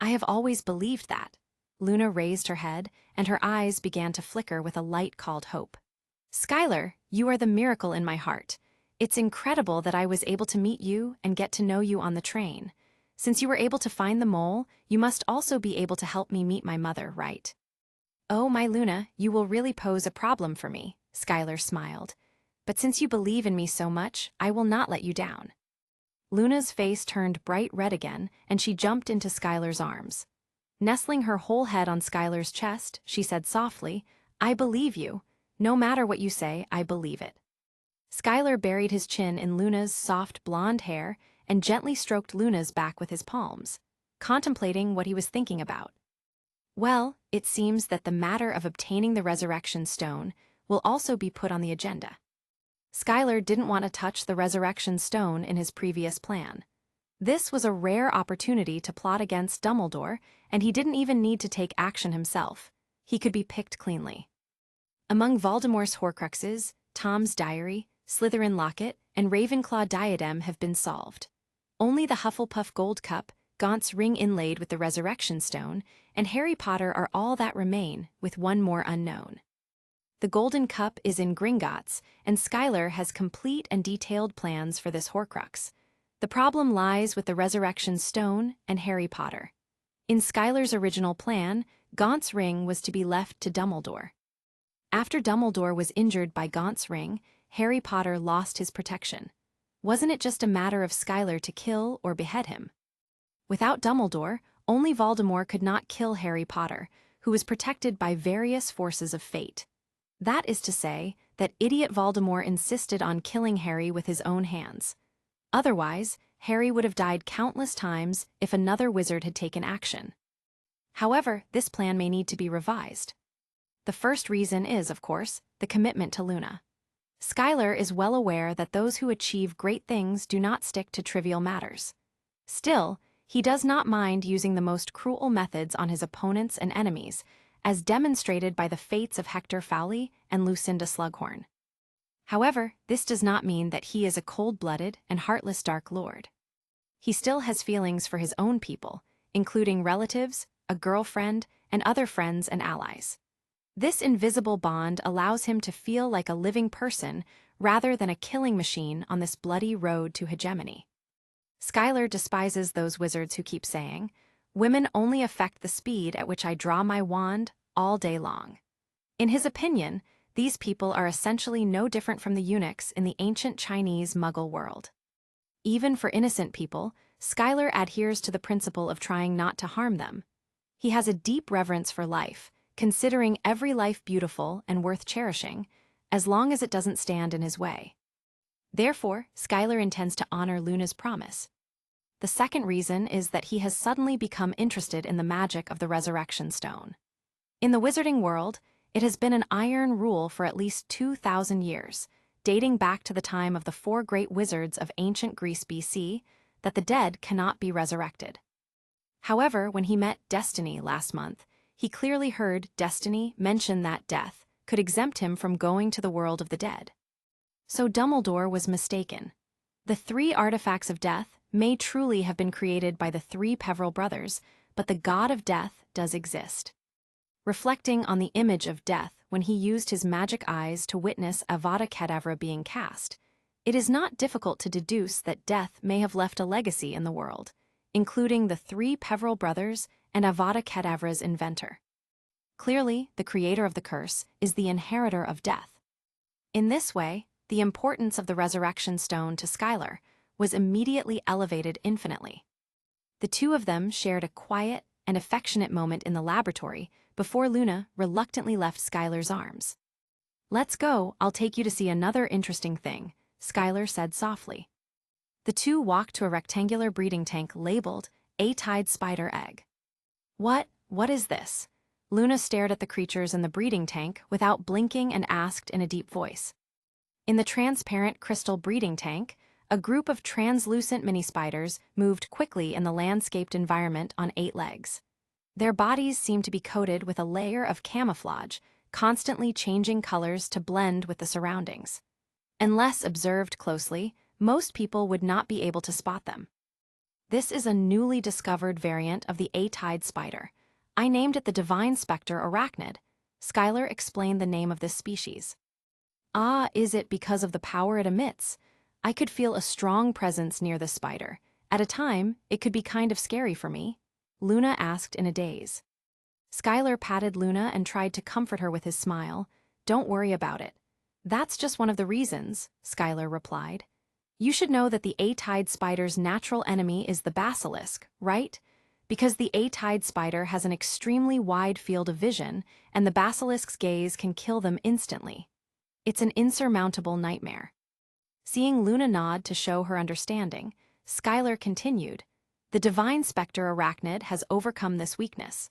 "I have always believed that." Luna raised her head, and her eyes began to flicker with a light called hope. "Skylar, you are the miracle in my heart. It's incredible that I was able to meet you and get to know you on the train. Since you were able to find the mole, you must also be able to help me meet my mother, right? Oh, my Luna, you will really pose a problem for me, Skylar smiled. But since you believe in me so much, I will not let you down. Luna's face turned bright red again, and she jumped into Skylar's arms. Nestling her whole head on Skylar's chest, she said softly, I believe you. No matter what you say, I believe it. Skylar buried his chin in Luna's soft blonde hair and gently stroked Luna's back with his palms, contemplating what he was thinking about. Well, it seems that the matter of obtaining the resurrection stone will also be put on the agenda. Skylar didn't want to touch the resurrection stone in his previous plan. This was a rare opportunity to plot against Dumbledore, and he didn't even need to take action himself. He could be picked cleanly. Among Voldemort's Horcruxes, Tom's diary, Slytherin locket, and Ravenclaw diadem have been solved. Only the Hufflepuff gold cup, Gaunt's ring inlaid with the resurrection stone, and Harry Potter are all that remain, with one more unknown. The golden cup is in Gringotts, and Skylar has complete and detailed plans for this Horcrux. The problem lies with the resurrection stone and Harry Potter. In Skylar's original plan, Gaunt's ring was to be left to Dumbledore. After Dumbledore was injured by Gaunt's ring, Harry Potter lost his protection. Wasn't it just a matter of Skylar to kill or behead him? Without Dumbledore, only Voldemort could not kill Harry Potter, who was protected by various forces of fate. That is to say, that idiot Voldemort insisted on killing Harry with his own hands. Otherwise, Harry would have died countless times if another wizard had taken action. However, this plan may need to be revised. The first reason is, of course, the commitment to Luna. Skylar is well aware that those who achieve great things do not stick to trivial matters. Still, he does not mind using the most cruel methods on his opponents and enemies, as demonstrated by the fates of Hector Fowley and Lucinda Slughorn. However, this does not mean that he is a cold-blooded and heartless Dark Lord. He still has feelings for his own people, including relatives, a girlfriend, and other friends and allies. This invisible bond allows him to feel like a living person rather than a killing machine on this bloody road to hegemony. Skylar despises those wizards who keep saying, "Women only affect the speed at which I draw my wand all day long." In his opinion, these people are essentially no different from the eunuchs in the ancient Chinese Muggle world. Even for innocent people, Skylar adheres to the principle of trying not to harm them. He has a deep reverence for life, considering every life beautiful and worth cherishing, as long as it doesn't stand in his way. Therefore, Skylar intends to honor Luna's promise. The second reason is that he has suddenly become interested in the magic of the Resurrection Stone. In the wizarding world, it has been an iron rule for at least 2,000 years, dating back to the time of the 4 great wizards of ancient Greece BC, that the dead cannot be resurrected. However, when he met Destiny last month, he clearly heard Destiny mention that death could exempt him from going to the world of the dead. So Dumbledore was mistaken. The 3 artifacts of death may truly have been created by the 3 Peverell brothers, but the god of death does exist. Reflecting on the image of death when he used his magic eyes to witness Avada Kedavra being cast, it is not difficult to deduce that death may have left a legacy in the world, including the 3 Peverell brothers and Avada Kedavra's inventor. Clearly, the creator of the curse is the inheritor of death. In this way, the importance of the Resurrection Stone to Skylar was immediately elevated infinitely. The two of them shared a quiet and affectionate moment in the laboratory before Luna reluctantly left Skylar's arms. "Let's go, I'll take you to see another interesting thing," Skylar said softly. The two walked to a rectangular breeding tank labeled A-Tide Spider Egg. What is this?" Luna stared at the creatures in the breeding tank without blinking and asked in a deep voice. In the transparent crystal breeding tank, a group of translucent mini-spiders moved quickly in the landscaped environment on 8 legs. Their bodies seemed to be coated with a layer of camouflage, constantly changing colors to blend with the surroundings. Unless observed closely, most people would not be able to spot them. "This is a newly discovered variant of the A-Tide spider. I named it the Divine Spectre Arachnid." Skylar explained the name of this species. "Ah, is it because of the power it emits? I could feel a strong presence near the spider, At a time, it could be kind of scary for me, Luna asked in a daze. Skylar patted Luna and tried to comfort her with his smile. Don't worry about it. That's just one of the reasons, Skylar replied. You should know that the A-tide spider's natural enemy is the basilisk, right? Because the A-tide spider has an extremely wide field of vision, and the basilisk's gaze can kill them instantly. It's an insurmountable nightmare. Seeing Luna nod to show her understanding, Skylar continued, the divine specter arachnid has overcome this weakness.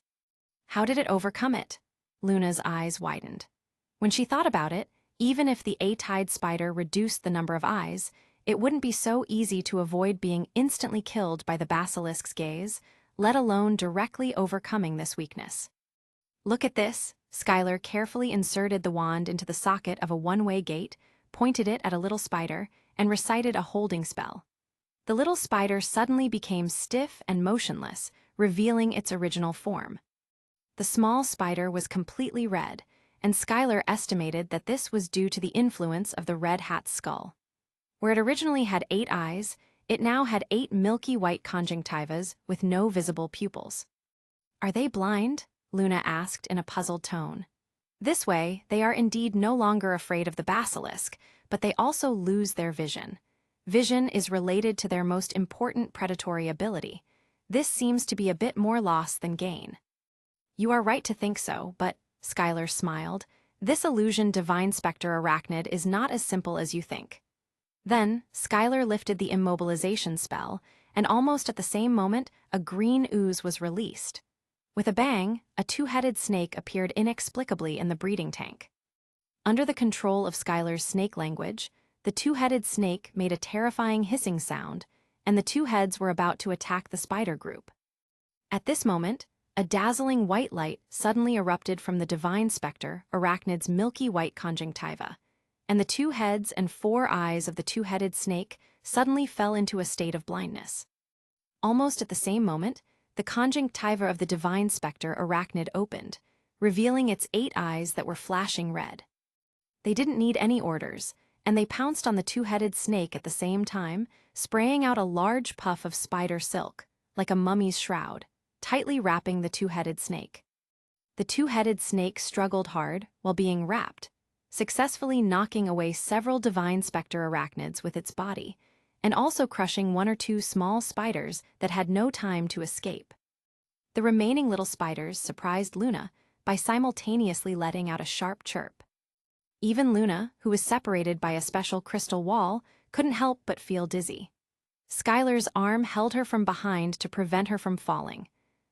How did it overcome it? Luna's eyes widened. When she thought about it, even if the A-tide spider reduced the number of eyes, it wouldn't be so easy to avoid being instantly killed by the basilisk's gaze, let alone directly overcoming this weakness. Look at this. Skylar carefully inserted the wand into the socket of a one-way gate, pointed it at a little spider, and recited a holding spell. The little spider suddenly became stiff and motionless, revealing its original form. The small spider was completely red, and Skylar estimated that this was due to the influence of the red hat's skull. Where it originally had 8 eyes, it now had 8 milky white conjunctivas with no visible pupils. Are they blind? Luna asked in a puzzled tone. This way, they are indeed no longer afraid of the basilisk, but they also lose their vision. Vision is related to their most important predatory ability. This seems to be a bit more loss than gain. You are right to think so, but, Skylar smiled, this illusion divine specter arachnid is not as simple as you think. Then, Skylar lifted the immobilization spell, and almost at the same moment, a green ooze was released. With a bang, a 2-headed snake appeared inexplicably in the breeding tank. Under the control of Skylar's snake language, the 2-headed snake made a terrifying hissing sound, and the 2 heads were about to attack the spider group. At this moment, a dazzling white light suddenly erupted from the divine specter arachnid's milky white conjunctiva, and the 2 heads and 4 eyes of the 2-headed snake suddenly fell into a state of blindness. Almost at the same moment, the conjunctiva of the divine specter arachnid opened, revealing its 8 eyes that were flashing red. They didn't need any orders, and they pounced on the 2-headed snake at the same time, spraying out a large puff of spider silk, like a mummy's shroud, tightly wrapping the 2-headed snake. The 2-headed snake struggled hard while being wrapped, successfully knocking away several divine specter arachnids with its body, and also crushing 1 or 2 small spiders that had no time to escape. The remaining little spiders surprised Luna by simultaneously letting out a sharp chirp. Even Luna, who was separated by a special crystal wall, couldn't help but feel dizzy. Skylar's arm held her from behind to prevent her from falling,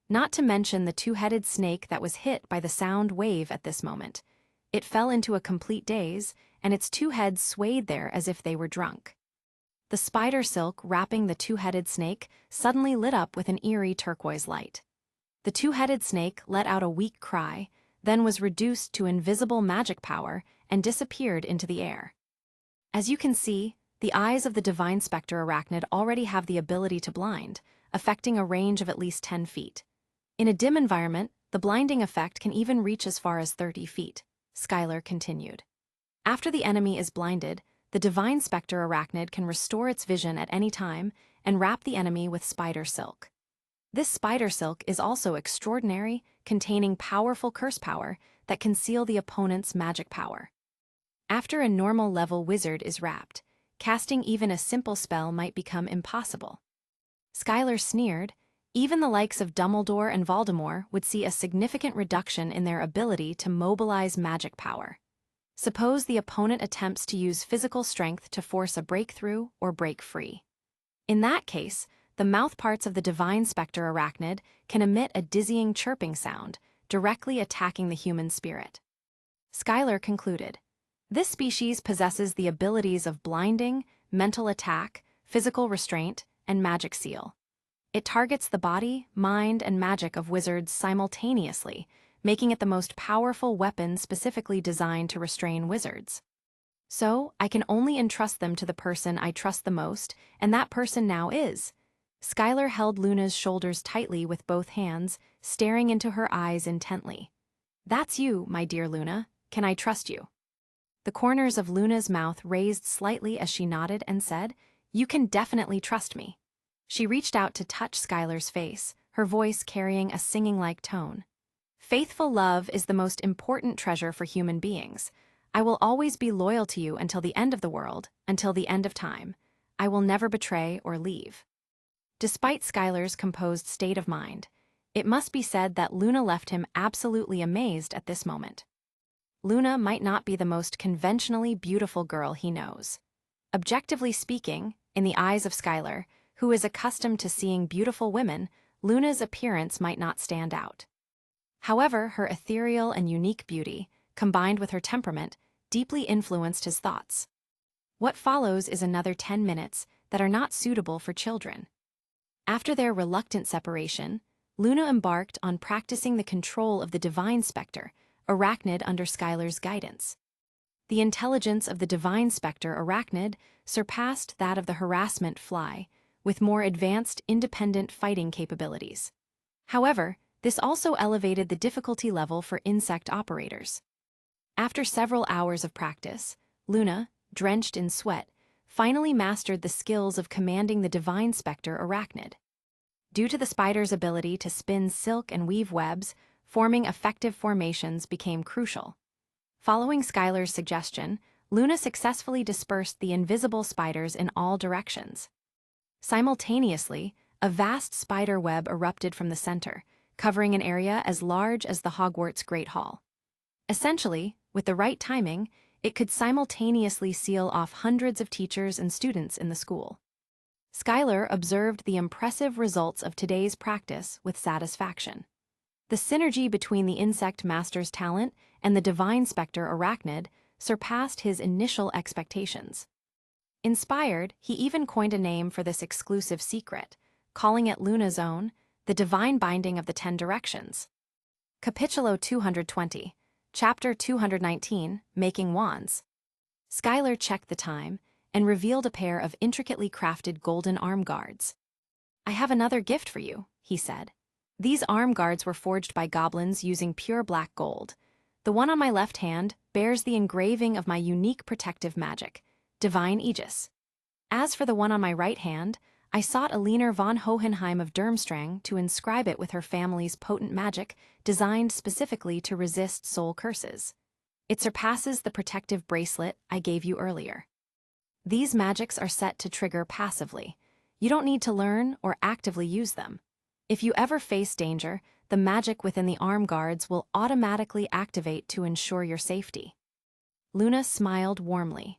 not to mention the 2-headed snake that was hit by the sound wave at this moment. It fell into a complete daze, and its 2 heads swayed there as if they were drunk. The spider silk wrapping the 2-headed snake suddenly lit up with an eerie turquoise light. The 2-headed snake let out a weak cry, then was reduced to invisible magic power and disappeared into the air. As you can see, the eyes of the divine specter arachnid already have the ability to blind, affecting a range of at least 10 feet. In a dim environment, the blinding effect can even reach as far as 30 feet, Skylar continued. After the enemy is blinded, the divine specter arachnid can restore its vision at any time and wrap the enemy with spider silk. This spider silk is also extraordinary, containing powerful curse power that can seal the opponent's magic power. After a normal level wizard is wrapped, casting even a simple spell might become impossible. Skylar sneered. Even the likes of Dumbledore and Voldemort would see a significant reduction in their ability to mobilize magic power. Suppose the opponent attempts to use physical strength to force a breakthrough or break free. In that case, the mouthparts of the divine specter arachnid can emit a dizzying chirping sound, directly attacking the human spirit. Skylar concluded, this species possesses the abilities of blinding, mental attack, physical restraint, and magic seal. It targets the body, mind, and magic of wizards simultaneously, making it the most powerful weapon specifically designed to restrain wizards. So, I can only entrust them to the person I trust the most, and that person now is. Skylar held Luna's shoulders tightly with both hands, staring into her eyes intently. That's you, my dear Luna. Can I trust you? The corners of Luna's mouth raised slightly as she nodded and said, you can definitely trust me. She reached out to touch Skylar's face, her voice carrying a singing-like tone. Faithful love is the most important treasure for human beings. I will always be loyal to you until the end of the world, until the end of time. I will never betray or leave. Despite Skylar's composed state of mind, it must be said that Luna left him absolutely amazed at this moment. Luna might not be the most conventionally beautiful girl he knows. Objectively speaking, in the eyes of Skylar, who is accustomed to seeing beautiful women, Luna's appearance might not stand out. However, her ethereal and unique beauty, combined with her temperament, deeply influenced his thoughts. What follows is another 10 minutes that are not suitable for children. After their reluctant separation, Luna embarked on practicing the control of the Divine Spectre, Arachnid under Skylar's guidance. The intelligence of the Divine Spectre Arachnid surpassed that of the harassment fly, with more advanced independent fighting capabilities. However, this also elevated the difficulty level for insect operators. After several hours of practice, Luna, drenched in sweat, finally mastered the skills of commanding the Divine Spectre Arachnid. Due to the spider's ability to spin silk and weave webs, forming effective formations became crucial. Following Skylar's suggestion, Luna successfully dispersed the invisible spiders in all directions. Simultaneously, a vast spider web erupted from the center, covering an area as large as the Hogwarts Great Hall. Essentially, with the right timing, it could simultaneously seal off hundreds of teachers and students in the school. Skylar observed the impressive results of today's practice with satisfaction. The synergy between the insect master's talent and the Divine Spectre Arachnid surpassed his initial expectations. Inspired, he even coined a name for this exclusive secret, calling it Luna's Own, the Divine Binding of the 10 Directions. Capítulo 220, Chapter 219, Making Wands. Skylar checked the time and revealed a pair of intricately crafted golden arm guards. "I have another gift for you," he said. These arm guards were forged by goblins using pure black gold. The one on my left hand bears the engraving of my unique protective magic, Divine Aegis. As for the one on my right hand, I sought Alina von Hohenheim of Durmstrang to inscribe it with her family's potent magic, designed specifically to resist soul curses. It surpasses the protective bracelet I gave you earlier. These magics are set to trigger passively. You don't need to learn or actively use them. If you ever face danger, the magic within the arm guards will automatically activate to ensure your safety. Luna smiled warmly.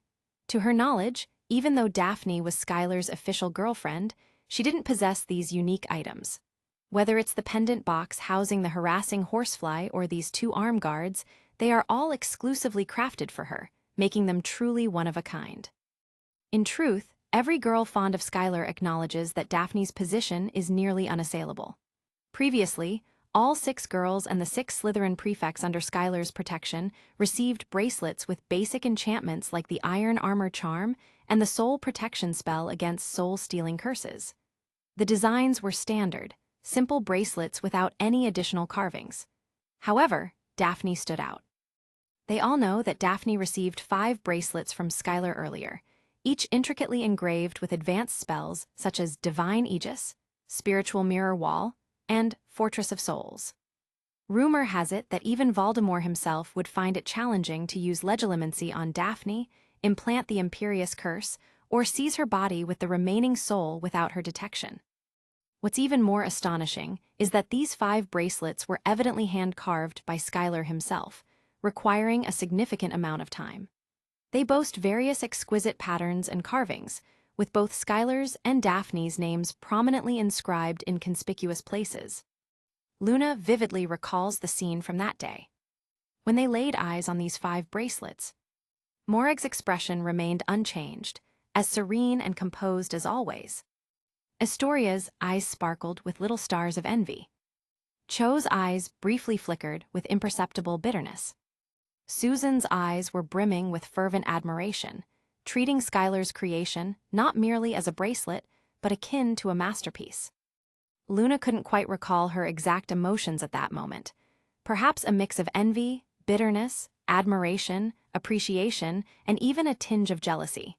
To her knowledge, even though Daphne was Skylar's official girlfriend, she didn't possess these unique items. Whether it's the pendant box housing the harassing horsefly or these 2 arm guards, they are all exclusively crafted for her, making them truly one of a kind. In truth, every girl fond of Skylar acknowledges that Daphne's position is nearly unassailable. Previously, all 6 girls and the 6 Slytherin prefects under Skylar's protection received bracelets with basic enchantments like the Iron Armor Charm and the Soul Protection spell against soul-stealing curses. The designs were standard, simple bracelets without any additional carvings. However, Daphne stood out. They all know that Daphne received 5 bracelets from Skylar earlier, each intricately engraved with advanced spells such as Divine Aegis, Spiritual Mirror Wall, and Fortress of Souls. Rumor has it that even Voldemort himself would find it challenging to use legilimency on Daphne, implant the Imperious Curse, or seize her body with the remaining soul without her detection. What's even more astonishing is that these 5 bracelets were evidently hand-carved by Skylar himself, requiring a significant amount of time. They boast various exquisite patterns and carvings, with both Skylar's and Daphne's names prominently inscribed in conspicuous places. Luna vividly recalls the scene from that day. When they laid eyes on these 5 bracelets, Morag's expression remained unchanged, as serene and composed as always. Astoria's eyes sparkled with little stars of envy. Cho's eyes briefly flickered with imperceptible bitterness. Susan's eyes were brimming with fervent admiration, treating Skylar's creation not merely as a bracelet, but akin to a masterpiece. Luna couldn't quite recall her exact emotions at that moment. Perhaps a mix of envy, bitterness, admiration, appreciation, and even a tinge of jealousy.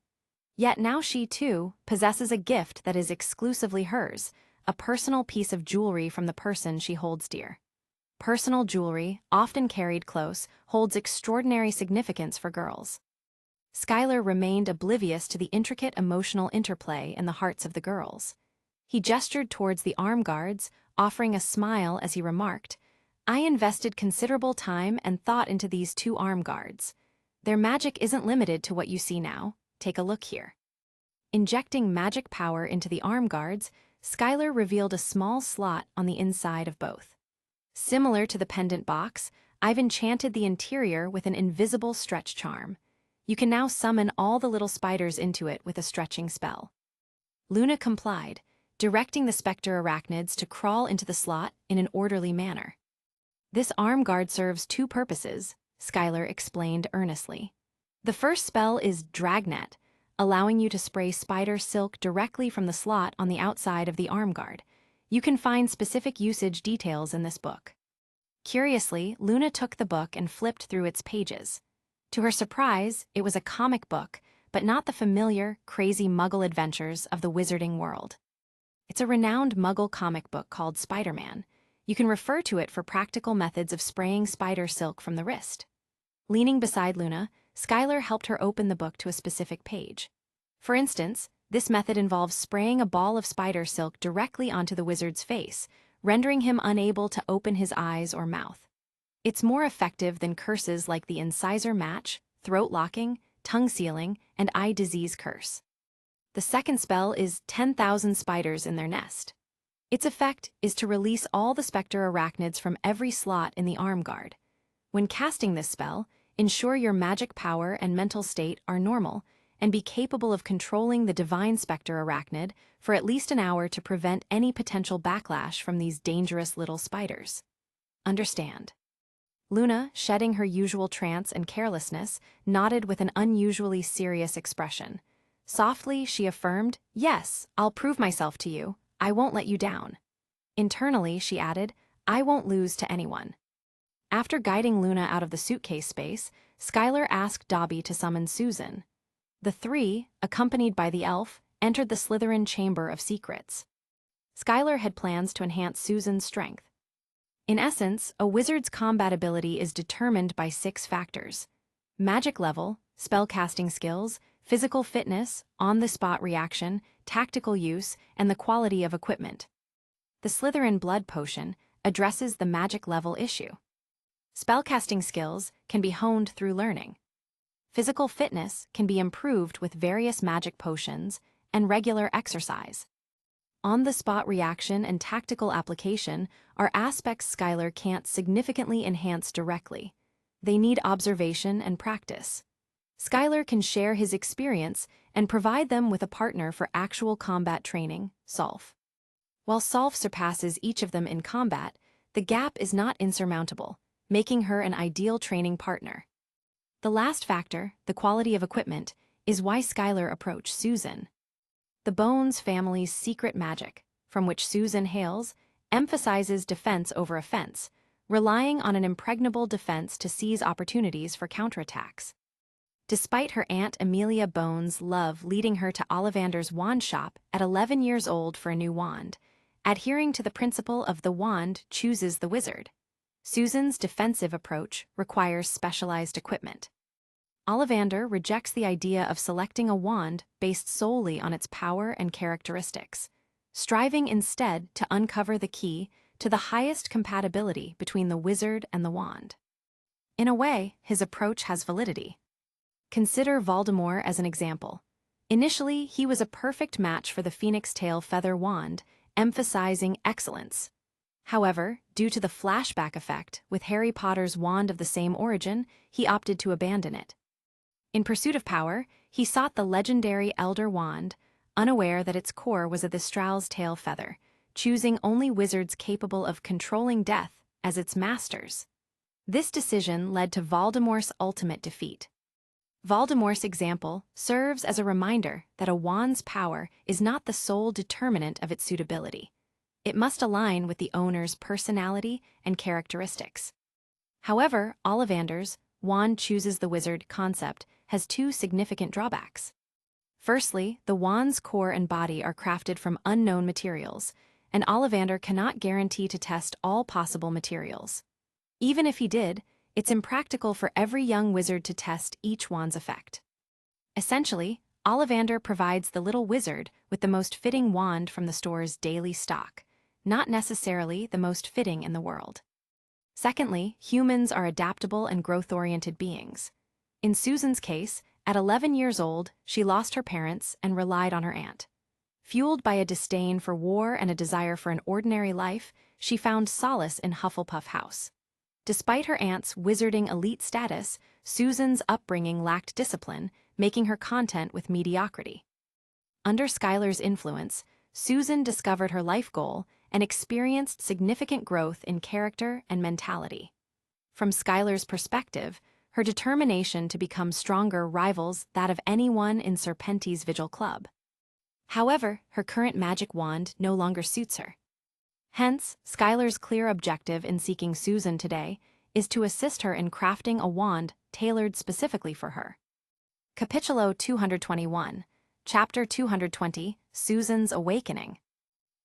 Yet now she, too, possesses a gift that is exclusively hers, a personal piece of jewelry from the person she holds dear. Personal jewelry, often carried close, holds extraordinary significance for girls. Skylar remained oblivious to the intricate emotional interplay in the hearts of the girls. He gestured towards the arm guards, offering a smile as he remarked, "I invested considerable time and thought into these 2 arm guards. Their magic isn't limited to what you see now. Take a look here." Injecting magic power into the arm guards, Skylar revealed a small slot on the inside of both. Similar to the pendant box, I've enchanted the interior with an invisible stretch charm. You can now summon all the little spiders into it with a stretching spell. Luna complied, directing the specter arachnids to crawl into the slot in an orderly manner. "This arm guard serves 2 purposes," Skylar explained earnestly. "The first spell is Dragnet, allowing you to spray spider silk directly from the slot on the outside of the arm guard. You can find specific usage details in this book." Curiously, Luna took the book and flipped through its pages. To her surprise, it was a comic book, but not the familiar, crazy Muggle adventures of the wizarding world. It's a renowned Muggle comic book called Spider-Man. You can refer to it for practical methods of spraying spider silk from the wrist. Leaning beside Luna, Skylar helped her open the book to a specific page. For instance, this method involves spraying a ball of spider silk directly onto the wizard's face, rendering him unable to open his eyes or mouth. It's more effective than curses like the incisor match, throat locking, tongue sealing, and eye disease curse. The second spell is 10,000 spiders in their nest. Its effect is to release all the specter arachnids from every slot in the arm guard. When casting this spell, ensure your magic power and mental state are normal, and be capable of controlling the divine specter arachnid for at least an hour to prevent any potential backlash from these dangerous little spiders. Understand? Luna, shedding her usual trance and carelessness, nodded with an unusually serious expression. Softly, she affirmed, "Yes, I'll prove myself to you. I won't let you down." Internally, she added, "I won't lose to anyone." After guiding Luna out of the suitcase space, Skylar asked Dobby to summon Susan. The 3, accompanied by the elf, entered the Slytherin Chamber of Secrets. Skylar had plans to enhance Susan's strength. In essence, a wizard's combat ability is determined by 6 factors: magic level, spellcasting skills, physical fitness, on-the-spot reaction, tactical use, and the quality of equipment. The Slytherin Blood Potion addresses the magic level issue. Spellcasting skills can be honed through learning. Physical fitness can be improved with various magic potions and regular exercise. On-the-spot reaction and tactical application are aspects Skylar can't significantly enhance directly. They need observation and practice. Skylar can share his experience and provide them with a partner for actual combat training, Solf. While Solf surpasses each of them in combat, the gap is not insurmountable, making her an ideal training partner. The last factor, the quality of equipment, is why Skylar approached Susan. The Bones family's secret magic, from which Susan hails, emphasizes defense over offense, relying on an impregnable defense to seize opportunities for counterattacks. Despite her Aunt Amelia Bones' love leading her to Ollivander's wand shop at 11 years old for a new wand, adhering to the principle of the wand chooses the wizard, Susan's defensive approach requires specialized equipment. Ollivander rejects the idea of selecting a wand based solely on its power and characteristics, striving instead to uncover the key to the highest compatibility between the wizard and the wand. In a way, his approach has validity. Consider Voldemort as an example. Initially, he was a perfect match for the Phoenix Tail Feather Wand, emphasizing excellence. However, due to the flashback effect with Harry Potter's wand of the same origin, he opted to abandon it. In pursuit of power, he sought the legendary Elder Wand, unaware that its core was a Thestral's tail feather, choosing only wizards capable of controlling death as its masters. This decision led to Voldemort's ultimate defeat. Voldemort's example serves as a reminder that a wand's power is not the sole determinant of its suitability. It must align with the owner's personality and characteristics. However, Ollivander's wand chooses the wizard concept has 2 significant drawbacks. Firstly, the wand's core and body are crafted from unknown materials, and Ollivander cannot guarantee to test all possible materials. Even if he did, it's impractical for every young wizard to test each wand's effect. Essentially, Ollivander provides the little wizard with the most fitting wand from the store's daily stock, not necessarily the most fitting in the world. Secondly, humans are adaptable and growth-oriented beings. In Susan's case, at 11 years old, she lost her parents and relied on her aunt. Fueled by a disdain for war and a desire for an ordinary life, she found solace in Hufflepuff House. Despite her aunt's wizarding elite status, Susan's upbringing lacked discipline, making her content with mediocrity. Under Skylar's influence, Susan discovered her life goal and experienced significant growth in character and mentality. From Skylar's perspective, her determination to become stronger rivals that of anyone in Serpenti's Vigil Club. However, her current magic wand no longer suits her. Hence, Skylar's clear objective in seeking Susan today is to assist her in crafting a wand tailored specifically for her. Capitulo 221, Chapter 220, Susan's Awakening.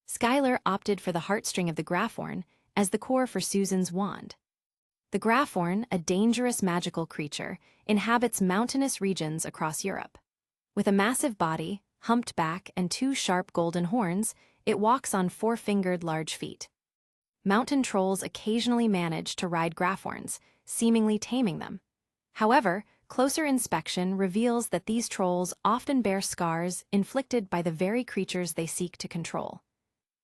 Skylar opted for the heartstring of the Graphorn as the core for Susan's wand. The Graphorn, a dangerous magical creature, inhabits mountainous regions across Europe. With a massive body, humped back, and 2 sharp golden horns, it walks on 4-fingered large feet. Mountain trolls occasionally manage to ride Graphorns, seemingly taming them. However, closer inspection reveals that these trolls often bear scars inflicted by the very creatures they seek to control.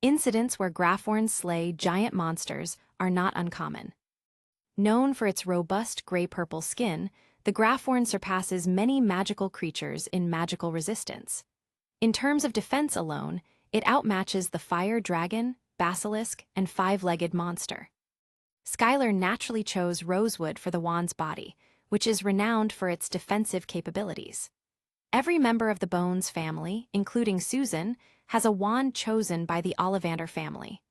Incidents where Graphorns slay giant monsters are not uncommon. Known for its robust gray-purple skin, the Graphorn surpasses many magical creatures in magical resistance. In terms of defense alone, it outmatches the fire dragon, basilisk, and 5-legged monster. Skylar naturally chose rosewood for the wand's body, which is renowned for its defensive capabilities. Every member of the Bones family, including Susan, has a wand chosen by the Ollivander family.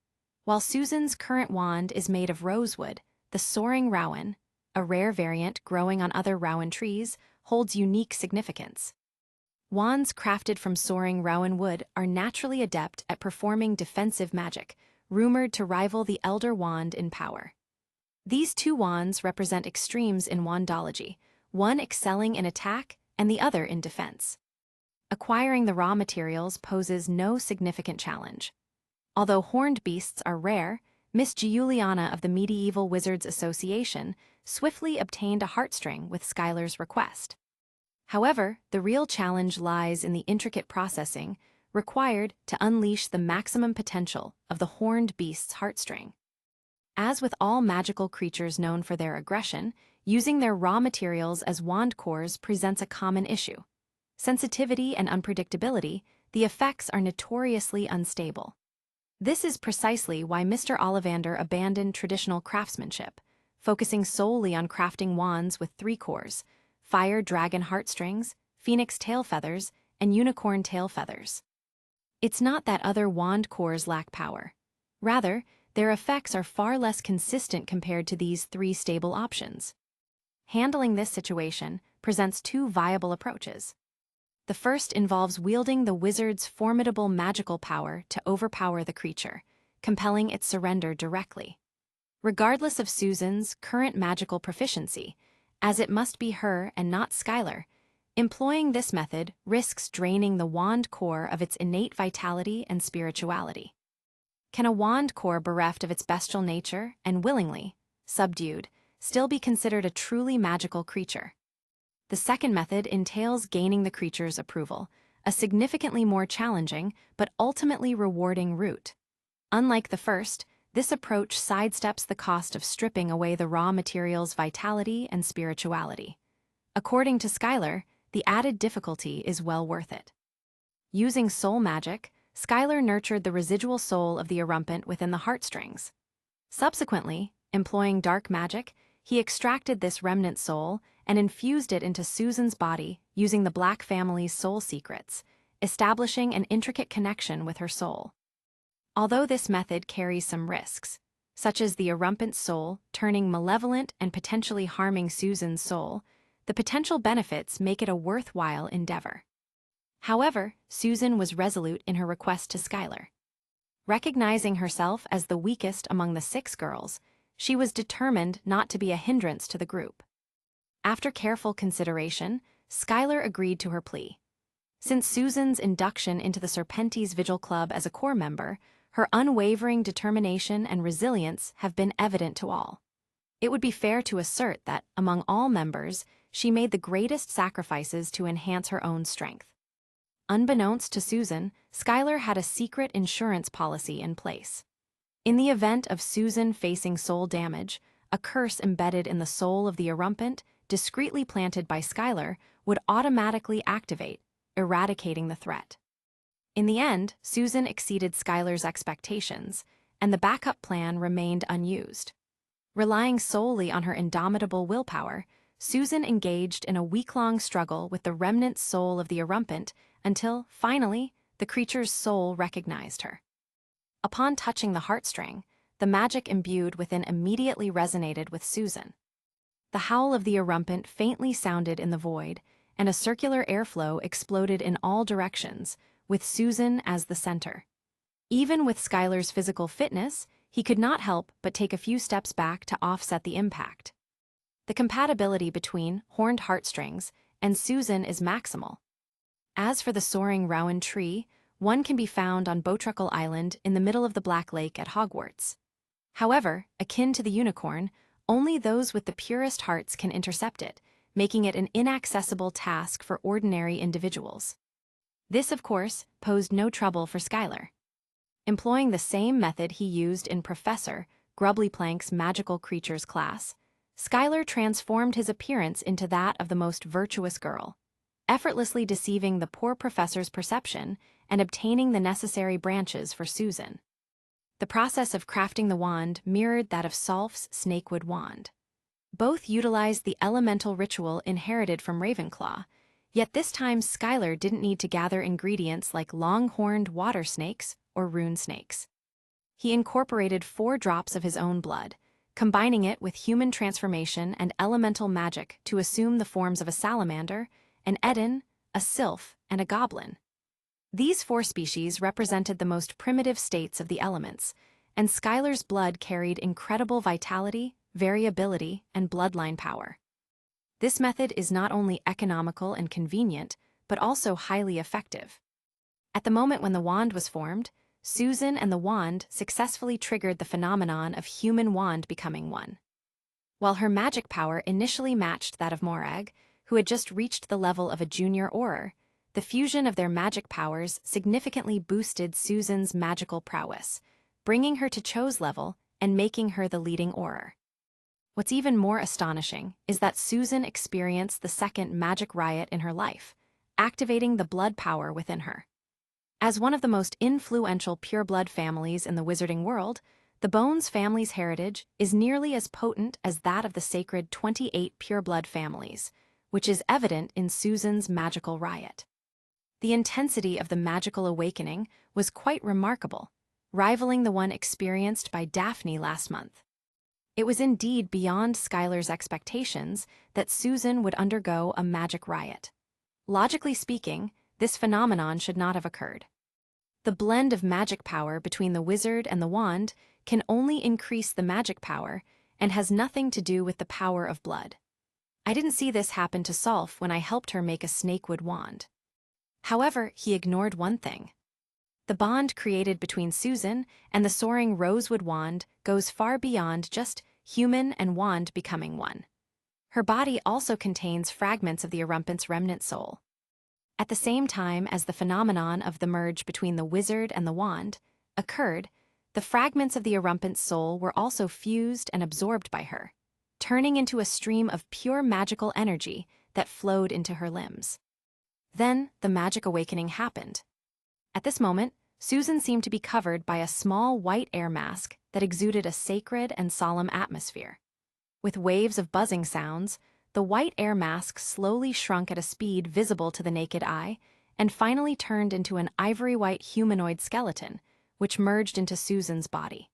While Susan's current wand is made of rosewood, the Soaring Rowan, a rare variant growing on other rowan trees, holds unique significance. Wands crafted from soaring rowan wood are naturally adept at performing defensive magic, rumored to rival the Elder Wand in power. These 2 wands represent extremes in wandology, one excelling in attack and the other in defense. Acquiring the raw materials poses no significant challenge. Although horned beasts are rare, Miss Giuliana of the Medieval Wizards Association swiftly obtained a heartstring with Skylar's request. However, the real challenge lies in the intricate processing required to unleash the maximum potential of the horned beast's heartstring. As with all magical creatures known for their aggression, using their raw materials as wand cores presents a common issue. Sensitivity and unpredictability, the effects are notoriously unstable. This is precisely why Mr. Ollivander abandoned traditional craftsmanship, focusing solely on crafting wands with 3 cores: fire dragon heartstrings, phoenix tail feathers, and unicorn tail feathers. It's not that other wand cores lack power. Rather, their effects are far less consistent compared to these 3 stable options. Handling this situation presents 2 viable approaches. The first involves wielding the wizard's formidable magical power to overpower the creature, compelling its surrender directly. Regardless of Susan's current magical proficiency, as it must be her and not Skylar, employing this method risks draining the wand core of its innate vitality and spirituality. Can a wand core bereft of its bestial nature and willingly, subdued, still be considered a truly magical creature? The second method entails gaining the creature's approval, a significantly more challenging but ultimately rewarding route. Unlike the first, this approach sidesteps the cost of stripping away the raw material's vitality and spirituality. According to Skylar, the added difficulty is well worth it. Using soul magic, Skylar nurtured the residual soul of the erumpent within the heartstrings. Subsequently, employing dark magic, he extracted this remnant soul and infused it into Susan's body using the Black family's soul secrets, establishing an intricate connection with her soul. Although this method carries some risks, such as the erumpent soul turning malevolent and potentially harming Susan's soul, the potential benefits make it a worthwhile endeavor. However, Susan was resolute in her request to Skylar. Recognizing herself as the weakest among the 6 girls, she was determined not to be a hindrance to the group. After careful consideration, Skylar agreed to her plea. Since Susan's induction into the Serpentes Vigil Club as a core member, her unwavering determination and resilience have been evident to all. It would be fair to assert that, among all members, she made the greatest sacrifices to enhance her own strength. Unbeknownst to Susan, Skylar had a secret insurance policy in place. In the event of Susan facing soul damage, a curse embedded in the soul of the erumpent, discreetly planted by Skylar, would automatically activate, eradicating the threat. In the end, Susan exceeded Skylar's expectations, and the backup plan remained unused. Relying solely on her indomitable willpower, Susan engaged in a week-long struggle with the remnant soul of the erumpent until, finally, the creature's soul recognized her. Upon touching the heartstring, the magic imbued within immediately resonated with Susan. The howl of the erumpent faintly sounded in the void, and a circular airflow exploded in all directions, with Susan as the center. Even with Skylar's physical fitness, he could not help but take a few steps back to offset the impact. The compatibility between horned heartstrings and Susan is maximal. As for the soaring rowan tree, one can be found on Botruckle Island in the middle of the Black Lake at Hogwarts. However, akin to the unicorn, only those with the purest hearts can intercept it, making it an inaccessible task for ordinary individuals. This, of course, posed no trouble for Skylar. Employing the same method he used in Professor Grubblyplank's magical creatures class, Skylar transformed his appearance into that of the most virtuous girl, effortlessly deceiving the poor professor's perception and obtaining the necessary branches for Susan. The process of crafting the wand mirrored that of Solf's snakewood wand. Both utilized the elemental ritual inherited from Ravenclaw, yet this time Skylar didn't need to gather ingredients like long-horned water snakes or rune snakes. He incorporated 4 drops of his own blood, combining it with human transformation and elemental magic to assume the forms of a salamander, an Eden, a sylph, and a goblin. These 4 species represented the most primitive states of the elements, and Skylar's blood carried incredible vitality, variability, and bloodline power. This method is not only economical and convenient, but also highly effective. At the moment when the wand was formed, Susan and the wand successfully triggered the phenomenon of human wand becoming one. While her magic power initially matched that of Morag, who had just reached the level of a junior Auror, the fusion of their magic powers significantly boosted Susan's magical prowess, bringing her to Cho's level and making her the leading Auror. What's even more astonishing is that Susan experienced the second magic riot in her life, activating the blood power within her. As one of the most influential pureblood families in the wizarding world, the Bones family's heritage is nearly as potent as that of the sacred 28 pureblood families, which is evident in Susan's magical riot. The intensity of the magical awakening was quite remarkable, rivaling the one experienced by Daphne last month. It was indeed beyond Skylar's expectations that Susan would undergo a magic riot. Logically speaking, this phenomenon should not have occurred. The blend of magic power between the wizard and the wand can only increase the magic power and has nothing to do with the power of blood. I didn't see this happen to Solf when I helped her make a snakewood wand. However, he ignored one thing. The bond created between Susan and the soaring rosewood wand goes far beyond just human and wand becoming one. Her body also contains fragments of the erumpent's remnant soul. At the same time as the phenomenon of the merge between the wizard and the wand occurred, the fragments of the erumpent's soul were also fused and absorbed by her, turning into a stream of pure magical energy that flowed into her limbs. Then the magic awakening happened. At this moment, Susan seemed to be covered by a small white air mask that exuded a sacred and solemn atmosphere. With waves of buzzing sounds, the white air mask slowly shrunk at a speed visible to the naked eye and finally turned into an ivory-white humanoid skeleton, which merged into Susan's body.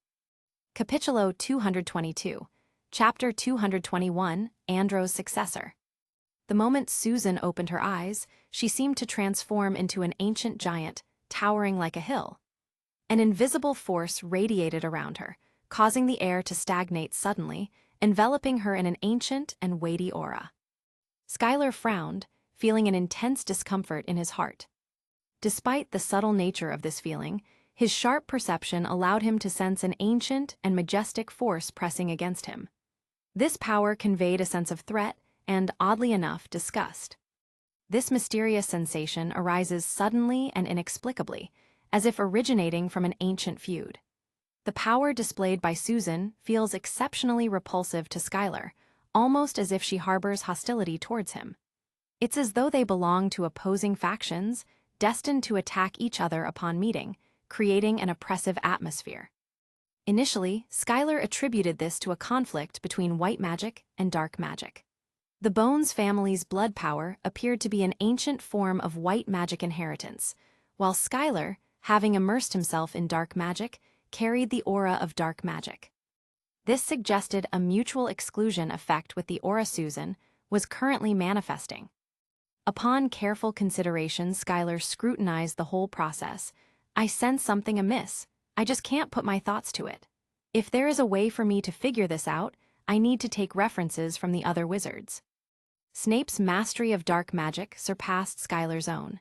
Capitulo 222, Chapter 221, Andro's Successor. The moment Susan opened her eyes, she seemed to transform into an ancient giant, towering like a hill. An invisible force radiated around her, causing the air to stagnate suddenly, enveloping her in an ancient and weighty aura. Skylar frowned, feeling an intense discomfort in his heart. Despite the subtle nature of this feeling, his sharp perception allowed him to sense an ancient and majestic force pressing against him. This power conveyed a sense of threat and, oddly enough, disgust. This mysterious sensation arises suddenly and inexplicably, as if originating from an ancient feud. The power displayed by Susan feels exceptionally repulsive to Skylar, almost as if she harbors hostility towards him. It's as though they belong to opposing factions, destined to attack each other upon meeting, creating an oppressive atmosphere. Initially, Skylar attributed this to a conflict between white magic and dark magic. The Bones family's blood power appeared to be an ancient form of white magic inheritance, while Skylar, having immersed himself in dark magic, carried the aura of dark magic. This suggested a mutual exclusion effect with the aura Susan was currently manifesting. Upon careful consideration, Skylar scrutinized the whole process. I sense something amiss. I just can't put my thoughts to it. If there is a way for me to figure this out, I need to take references from the other wizards. Snape's mastery of dark magic surpassed Skylar's own.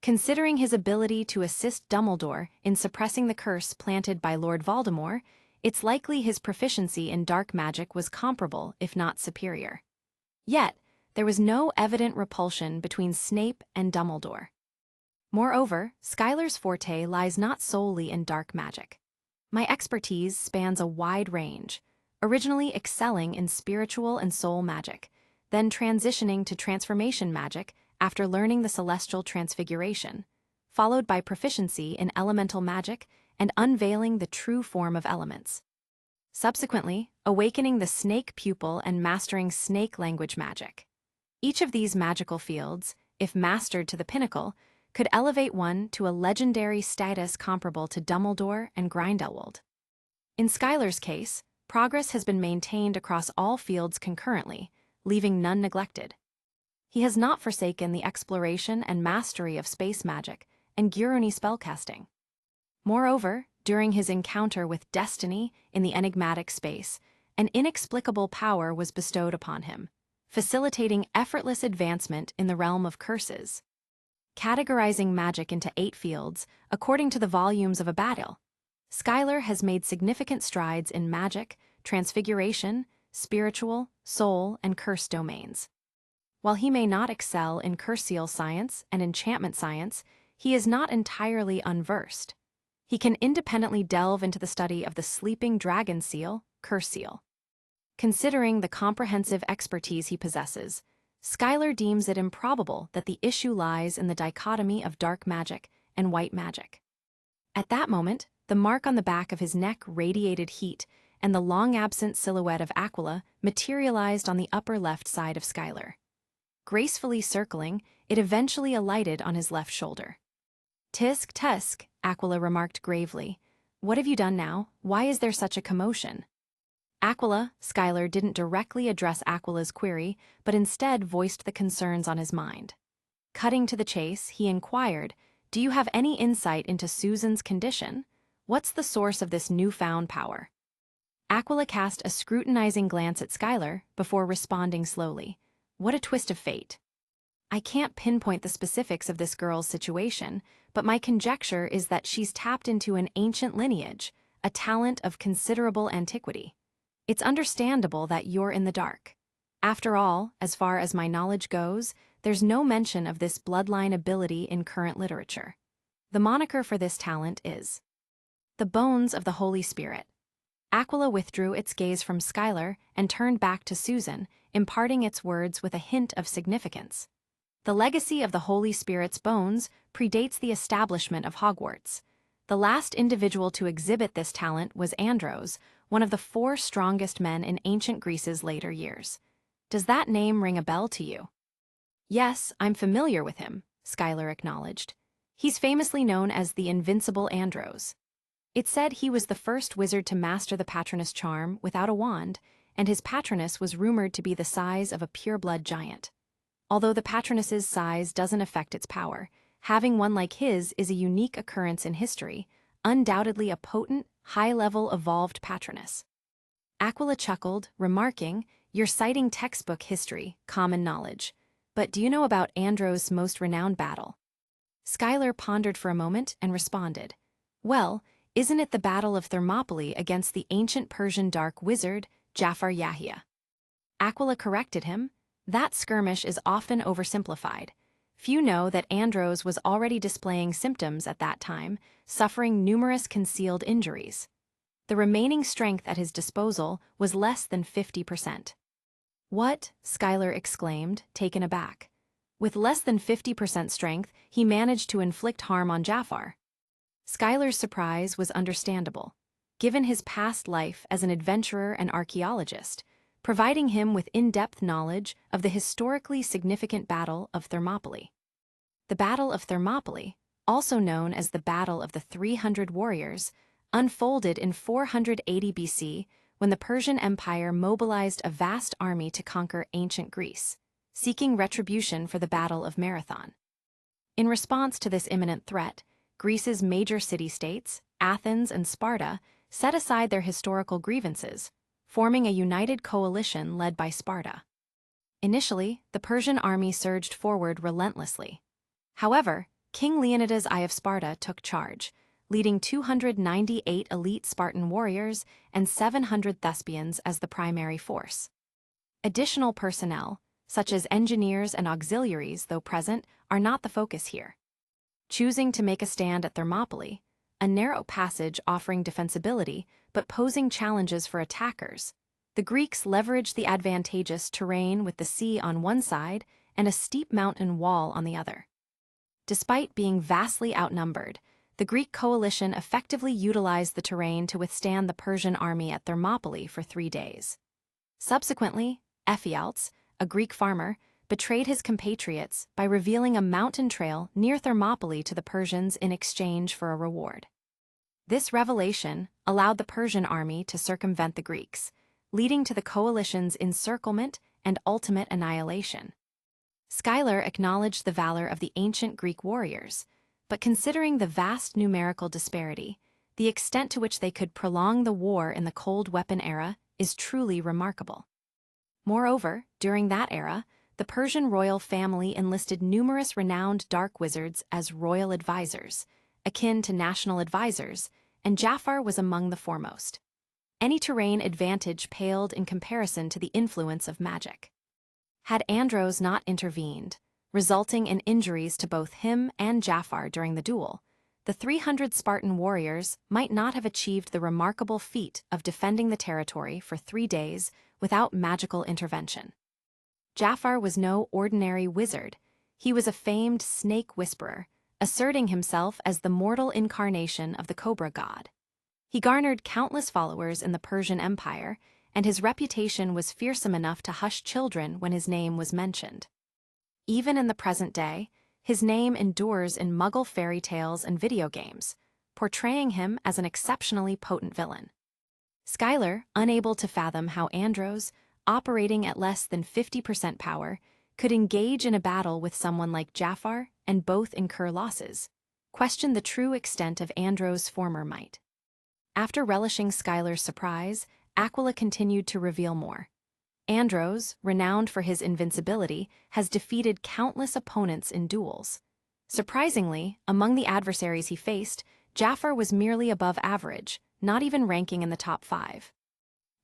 Considering his ability to assist Dumbledore in suppressing the curse planted by Lord Voldemort, it's likely his proficiency in dark magic was comparable, if not superior. Yet, there was no evident repulsion between Snape and Dumbledore. Moreover, Skylar's forte lies not solely in dark magic. My expertise spans a wide range, originally excelling in spiritual and soul magic, then transitioning to transformation magic after learning the celestial transfiguration, followed by proficiency in elemental magic and unveiling the true form of elements. Subsequently, awakening the snake pupil and mastering snake language magic. Each of these magical fields, if mastered to the pinnacle, could elevate one to a legendary status comparable to Dumbledore and Grindelwald. In Skylar's case, progress has been maintained across all fields concurrently, leaving none neglected. He has not forsaken the exploration and mastery of space magic and Guruni spellcasting. Moreover, during his encounter with Destiny in the enigmatic space, an inexplicable power was bestowed upon him, facilitating effortless advancement in the realm of curses. Categorizing magic into 8 fields, according to the volumes of a battle, Skylar has made significant strides in magic, transfiguration, spiritual, soul, and curse domains. While he may not excel in curse seal science and enchantment science, he is not entirely unversed. He can independently delve into the study of the sleeping dragon seal, curse seal. Considering the comprehensive expertise he possesses, Skylar deems it improbable that the issue lies in the dichotomy of dark magic and white magic. At that moment, the mark on the back of his neck radiated heat, and the long-absent silhouette of Aquila materialized on the upper left side of Skylar. Gracefully circling, it eventually alighted on his left shoulder. "Tisk, tusk," Aquila remarked gravely. "What have you done now? Why is there such a commotion?" Skylar didn't directly address Aquila's query, but instead voiced the concerns on his mind. Cutting to the chase, he inquired, "Do you have any insight into Susan's condition? What's the source of this newfound power?" Aquila cast a scrutinizing glance at Skylar before responding slowly. "What a twist of fate. I can't pinpoint the specifics of this girl's situation, but my conjecture is that she's tapped into an ancient lineage, a talent of considerable antiquity. It's understandable that you're in the dark. After all, as far as my knowledge goes, there's no mention of this bloodline ability in current literature. The moniker for this talent is the Bones of the Holy Spirit." Aquila withdrew its gaze from Skylar and turned back to Susan, imparting its words with a hint of significance. The legacy of the Holy Spirit's bones predates the establishment of Hogwarts. The last individual to exhibit this talent was Andros, one of the 4 strongest men in ancient Greece's later years. Does that name ring a bell to you? "Yes, I'm familiar with him," Skylar acknowledged. "He's famously known as the Invincible Andros. It's said he was the first wizard to master the Patronus charm without a wand, and his Patronus was rumored to be the size of a pureblood giant. Although the Patronus's size doesn't affect its power, having one like his is a unique occurrence in history, undoubtedly a potent, high-level evolved Patronus. Aquila chuckled, remarking, "You're citing textbook history, common knowledge. But do you know about Andros' most renowned battle?" Schuyler pondered for a moment and responded, "Well, isn't it the Battle of Thermopylae against the ancient Persian dark wizard, Jafar Yahya?" Aquila corrected him, "That skirmish is often oversimplified. Few know that Andros was already displaying symptoms at that time, suffering numerous concealed injuries. The remaining strength at his disposal was less than 50%. "What?" Schuyler exclaimed, taken aback. "With less than 50% strength, he managed to inflict harm on Jafar." Schuyler's surprise was understandable, given his past life as an adventurer and archaeologist, providing him with in-depth knowledge of the historically significant Battle of Thermopylae. The Battle of Thermopylae, also known as the Battle of the 300 Warriors, unfolded in 480 BC when the Persian Empire mobilized a vast army to conquer ancient Greece, seeking retribution for the Battle of Marathon. In response to this imminent threat, Greece's major city-states, Athens and Sparta, set aside their historical grievances, forming a united coalition led by Sparta. Initially, the Persian army surged forward relentlessly. However, King Leonidas I of Sparta took charge, leading 298 elite Spartan warriors and 700 Thespians as the primary force. Additional personnel, such as engineers and auxiliaries, though present, are not the focus here. Choosing to make a stand at Thermopylae, a narrow passage offering defensibility but posing challenges for attackers, the Greeks leveraged the advantageous terrain with the sea on one side and a steep mountain wall on the other. Despite being vastly outnumbered, the Greek coalition effectively utilized the terrain to withstand the Persian army at Thermopylae for 3 days. Subsequently, Ephialtes, a Greek farmer, betrayed his compatriots by revealing a mountain trail near Thermopylae to the Persians in exchange for a reward. This revelation allowed the Persian army to circumvent the Greeks, leading to the coalition's encirclement and ultimate annihilation. Schuyler acknowledged the valor of the ancient Greek warriors, but considering the vast numerical disparity, the extent to which they could prolong the war in the cold weapon era is truly remarkable. Moreover, during that era, the Persian royal family enlisted numerous renowned dark wizards as royal advisors, akin to national advisors, and Jafar was among the foremost. Any terrain advantage paled in comparison to the influence of magic. Had Andros not intervened, resulting in injuries to both him and Jafar during the duel, the 300 Spartan warriors might not have achieved the remarkable feat of defending the territory for 3 days without magical intervention. Jafar was no ordinary wizard. He was a famed snake whisperer, asserting himself as the mortal incarnation of the cobra god. He garnered countless followers in the Persian Empire, and his reputation was fearsome enough to hush children when his name was mentioned. Even in the present day, his name endures in Muggle fairy tales and video games, portraying him as an exceptionally potent villain. Schuyler, unable to fathom how Andros, operating at less than 50% power, could engage in a battle with someone like Jafar and both incur losses, questioned the true extent of Andros' former might. After relishing Schuyler's surprise, Aquila continued to reveal more. Andros, renowned for his invincibility, has defeated countless opponents in duels. Surprisingly, among the adversaries he faced, Jafar was merely above average, not even ranking in the top 5.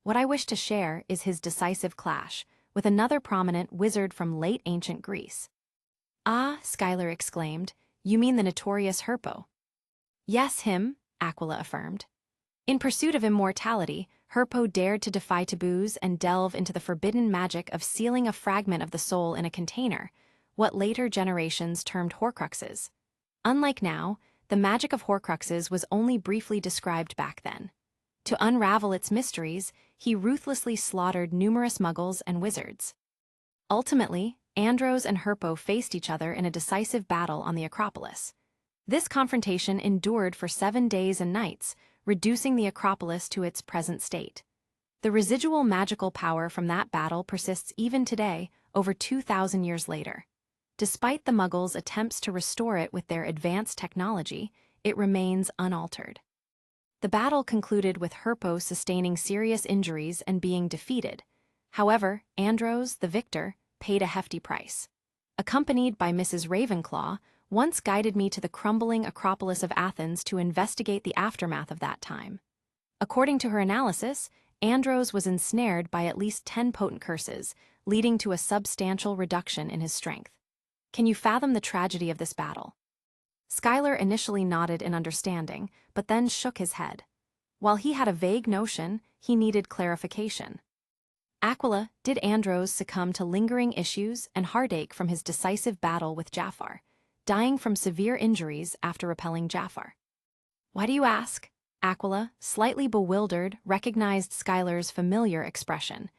What I wish to share is his decisive clash with another prominent wizard from late ancient Greece. "Ah," Schuyler exclaimed, "you mean the notorious Herpo?" "Yes, him," Aquila affirmed. In pursuit of immortality, Herpo dared to defy taboos and delve into the forbidden magic of sealing a fragment of the soul in a container, what later generations termed Horcruxes. Unlike now, the magic of Horcruxes was only briefly described back then. To unravel its mysteries, he ruthlessly slaughtered numerous Muggles and wizards. Ultimately, Andros and Herpo faced each other in a decisive battle on the Acropolis. This confrontation endured for 7 days and nights, reducing the Acropolis to its present state. The residual magical power from that battle persists even today, over 2,000 years later. Despite the Muggles' attempts to restore it with their advanced technology, it remains unaltered. The battle concluded with Herpo sustaining serious injuries and being defeated. However, Andros, the victor, paid a hefty price. Accompanied by Mrs. Ravenclaw, once guided me to the crumbling Acropolis of Athens to investigate the aftermath of that time. According to her analysis, Andros was ensnared by at least 10 potent curses, leading to a substantial reduction in his strength. Can you fathom the tragedy of this battle? Schuyler initially nodded in understanding, but then shook his head. While he had a vague notion, he needed clarification. Aquila, did Andros succumb to lingering issues and heartache from his decisive battle with Jafar, dying from severe injuries after repelling Jafar? Why do you ask? Aquila, slightly bewildered, recognized Schuyler's familiar expression.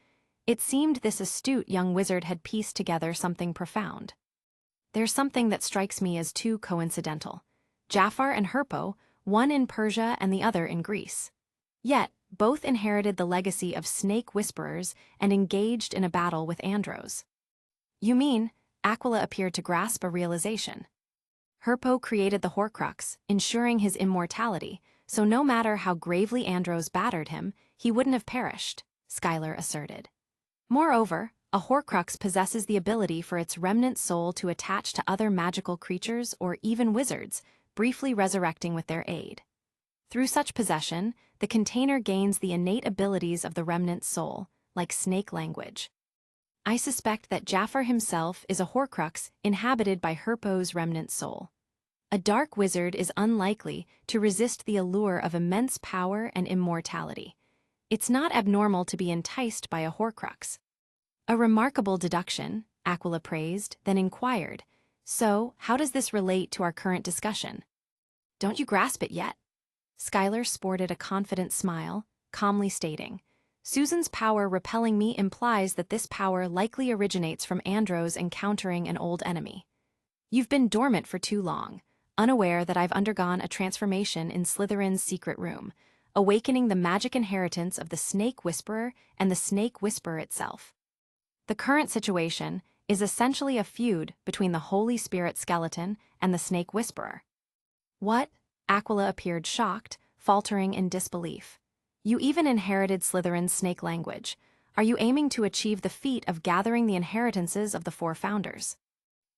It seemed this astute young wizard had pieced together something profound. There's something that strikes me as too coincidental. Jafar and Herpo, one in Persia and the other in Greece. Yet, both inherited the legacy of snake whisperers and engaged in a battle with Andros. You mean, Aquila appeared to grasp a realization. Herpo created the Horcrux, ensuring his immortality, so no matter how gravely Andros battered him, he wouldn't have perished, Schuyler asserted. Moreover, a Horcrux possesses the ability for its remnant soul to attach to other magical creatures or even wizards, briefly resurrecting with their aid. Through such possession, the container gains the innate abilities of the remnant soul, like snake language. I suspect that Jafar himself is a Horcrux inhabited by Herpo's remnant soul. A dark wizard is unlikely to resist the allure of immense power and immortality. It's not abnormal to be enticed by a Horcrux. A remarkable deduction, Aquila praised, then inquired, so how does this relate to our current discussion? Don't you grasp it yet? Schuyler sported a confident smile, calmly stating, Susan's power repelling me implies that this power likely originates from Andros encountering an old enemy. You've been dormant for too long, unaware that I've undergone a transformation in Slytherin's secret room, awakening the magic inheritance of the Snake Whisperer and the Snake Whisperer itself. The current situation is essentially a feud between the Holy Spirit skeleton and the Snake Whisperer. What? Aquila appeared shocked, faltering in disbelief. You even inherited Slytherin's snake language. Are you aiming to achieve the feat of gathering the inheritances of the four founders?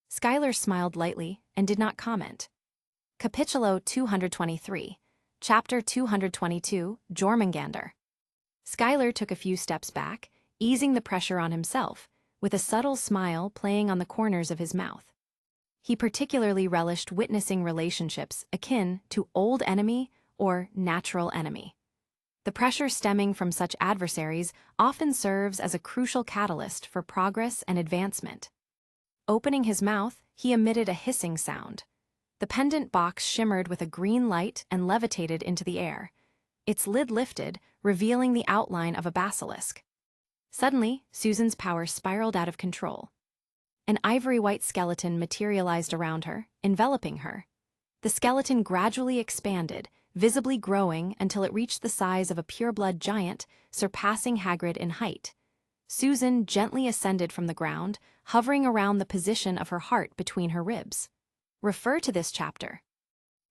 Schuyler smiled lightly and did not comment. Capitulo 223, Chapter 222, Jormungandr. Schuyler took a few steps back, easing the pressure on himself, with a subtle smile playing on the corners of his mouth. He particularly relished witnessing relationships akin to old enemy or natural enemy. The pressure stemming from such adversaries often serves as a crucial catalyst for progress and advancement. Opening his mouth, he emitted a hissing sound. The pendant box shimmered with a green light and levitated into the air. Its lid lifted, revealing the outline of a basilisk. Suddenly, Susan's power spiraled out of control. An ivory-white skeleton materialized around her, enveloping her. The skeleton gradually expanded, visibly growing until it reached the size of a pureblood giant, surpassing Hagrid in height. Susan gently ascended from the ground, hovering around the position of her heart between her ribs. Refer to this chapter.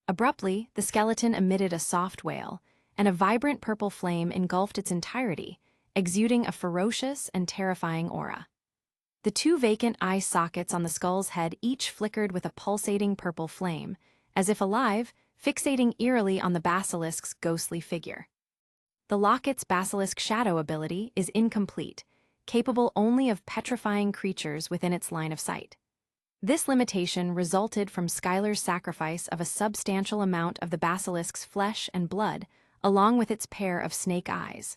Abruptly, the skeleton emitted a soft wail, and a vibrant purple flame engulfed its entirety, exuding a ferocious and terrifying aura. The two vacant eye sockets on the skull's head each flickered with a pulsating purple flame, as if alive, fixating eerily on the basilisk's ghostly figure. The locket's basilisk shadow ability is incomplete, capable only of petrifying creatures within its line of sight. This limitation resulted from Schuyler's sacrifice of a substantial amount of the basilisk's flesh and blood, along with its pair of snake eyes.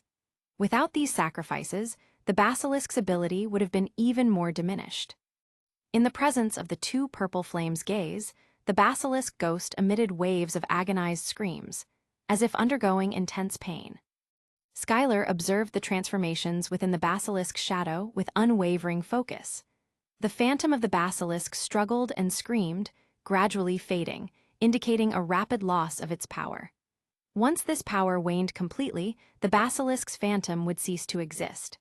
Without these sacrifices, the basilisk's ability would have been even more diminished. In the presence of the two purple flames' gaze, the basilisk ghost emitted waves of agonized screams, as if undergoing intense pain. Schuyler observed the transformations within the basilisk's shadow with unwavering focus. The phantom of the basilisk struggled and screamed, gradually fading, indicating a rapid loss of its power. Once this power waned completely, the basilisk's phantom would cease to exist.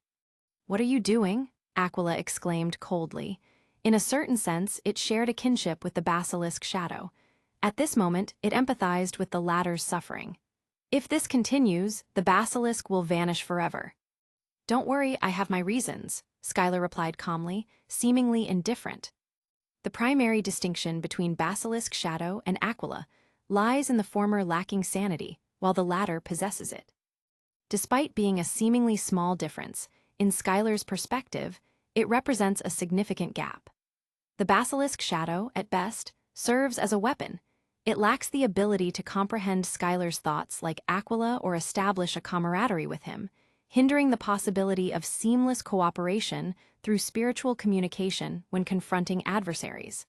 "What are you doing?" Aquila exclaimed coldly. In a certain sense, it shared a kinship with the basilisk shadow. At this moment, it empathized with the latter's suffering. If this continues, the basilisk will vanish forever. Don't worry, I have my reasons, Skylar replied calmly, seemingly indifferent. The primary distinction between basilisk shadow and Aquila lies in the former lacking sanity, while the latter possesses it. Despite being a seemingly small difference, in Skylar's perspective, it represents a significant gap. The basilisk shadow, at best, serves as a weapon. It lacks the ability to comprehend Skylar's thoughts like Aquila or establish a camaraderie with him, hindering the possibility of seamless cooperation through spiritual communication when confronting adversaries.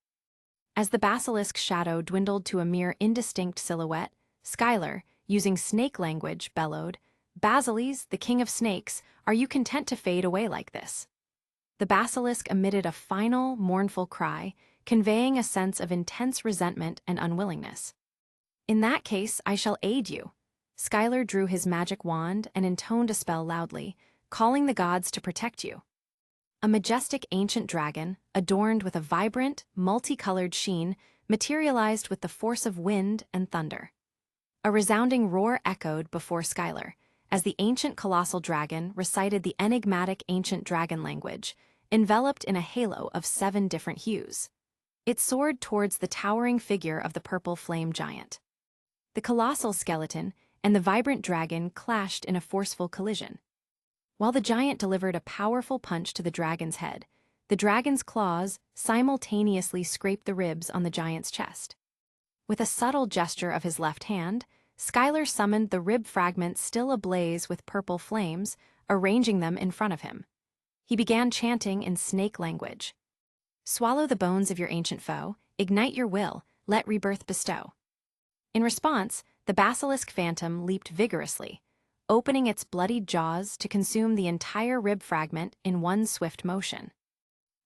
As the basilisk shadow dwindled to a mere indistinct silhouette, Skylar, using snake language, bellowed, "Basiles, the king of snakes, are you content to fade away like this?" The basilisk emitted a final, mournful cry, conveying a sense of intense resentment and unwillingness. "In that case, I shall aid you." Skylar drew his magic wand and intoned a spell loudly, calling the gods to protect you. A majestic ancient dragon, adorned with a vibrant, multicolored sheen, materialized with the force of wind and thunder. A resounding roar echoed before Skylar, as the ancient colossal dragon recited the enigmatic ancient dragon language, enveloped in a halo of 7 different hues. It soared towards the towering figure of the purple flame giant. The colossal skeleton and the vibrant dragon clashed in a forceful collision. While the giant delivered a powerful punch to the dragon's head, the dragon's claws simultaneously scraped the ribs on the giant's chest. With a subtle gesture of his left hand, Skylar summoned the rib fragments still ablaze with purple flames, arranging them in front of him. He began chanting in snake language. "Swallow the bones of your ancient foe, ignite your will, let rebirth bestow." In response, the basilisk phantom leaped vigorously, opening its bloodied jaws to consume the entire rib fragment in one swift motion.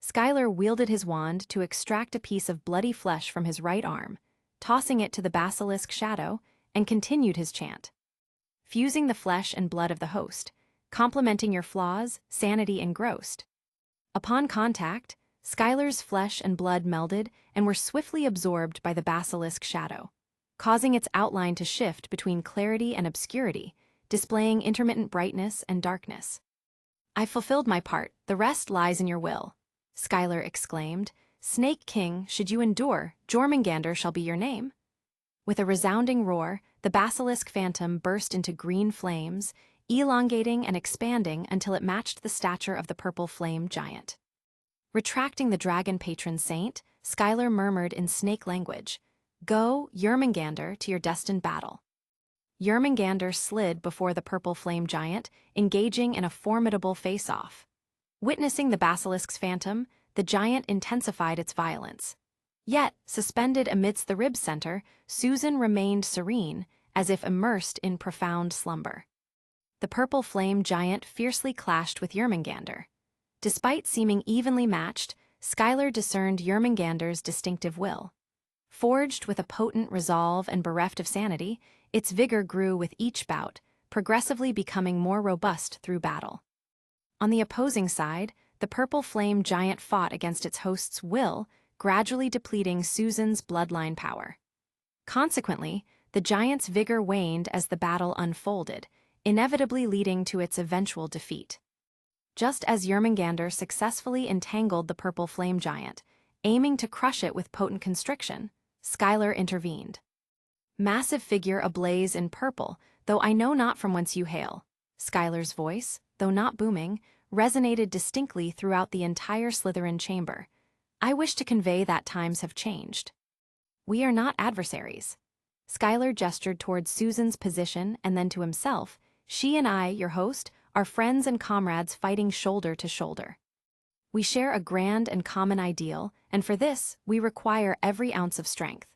Skylar wielded his wand to extract a piece of bloody flesh from his right arm, tossing it to the basilisk shadow, and continued his chant. "Fusing the flesh and blood of the host, complementing your flaws, sanity engrossed." Upon contact, Skylar's flesh and blood melded and were swiftly absorbed by the basilisk shadow, causing its outline to shift between clarity and obscurity, displaying intermittent brightness and darkness. "I've fulfilled my part, the rest lies in your will," Skylar exclaimed. "Snake King, should you endure, Jormungandr shall be your name." With a resounding roar, the basilisk phantom burst into green flames, elongating and expanding until it matched the stature of the purple flame giant. Retracting the dragon patron saint, Skylar murmured in snake language, "Go, Jormungandr, to your destined battle." Jormungandr slid before the purple flame giant, engaging in a formidable face-off. Witnessing the basilisk's phantom, the giant intensified its violence. Yet, suspended amidst the rib center, Susan remained serene, as if immersed in profound slumber. The purple flame giant fiercely clashed with Jormungandr. Despite seeming evenly matched, Skylar discerned Jormungandr's distinctive will. Forged with a potent resolve and bereft of sanity, its vigor grew with each bout, progressively becoming more robust through battle. On the opposing side, the purple flame giant fought against its host's will, gradually depleting Susan's bloodline power. Consequently, the giant's vigor waned as the battle unfolded, inevitably leading to its eventual defeat. Just as Jormungandr successfully entangled the purple flame giant, aiming to crush it with potent constriction, Skylar intervened. "Massive figure ablaze in purple, though I know not from whence you hail." Skylar's voice, though not booming, resonated distinctly throughout the entire Slytherin chamber. "I wish to convey that times have changed. We are not adversaries." Skylar gestured towards Susan's position and then to himself. "She and I, your host, are friends and comrades fighting shoulder to shoulder. We share a grand and common ideal, and for this, we require every ounce of strength.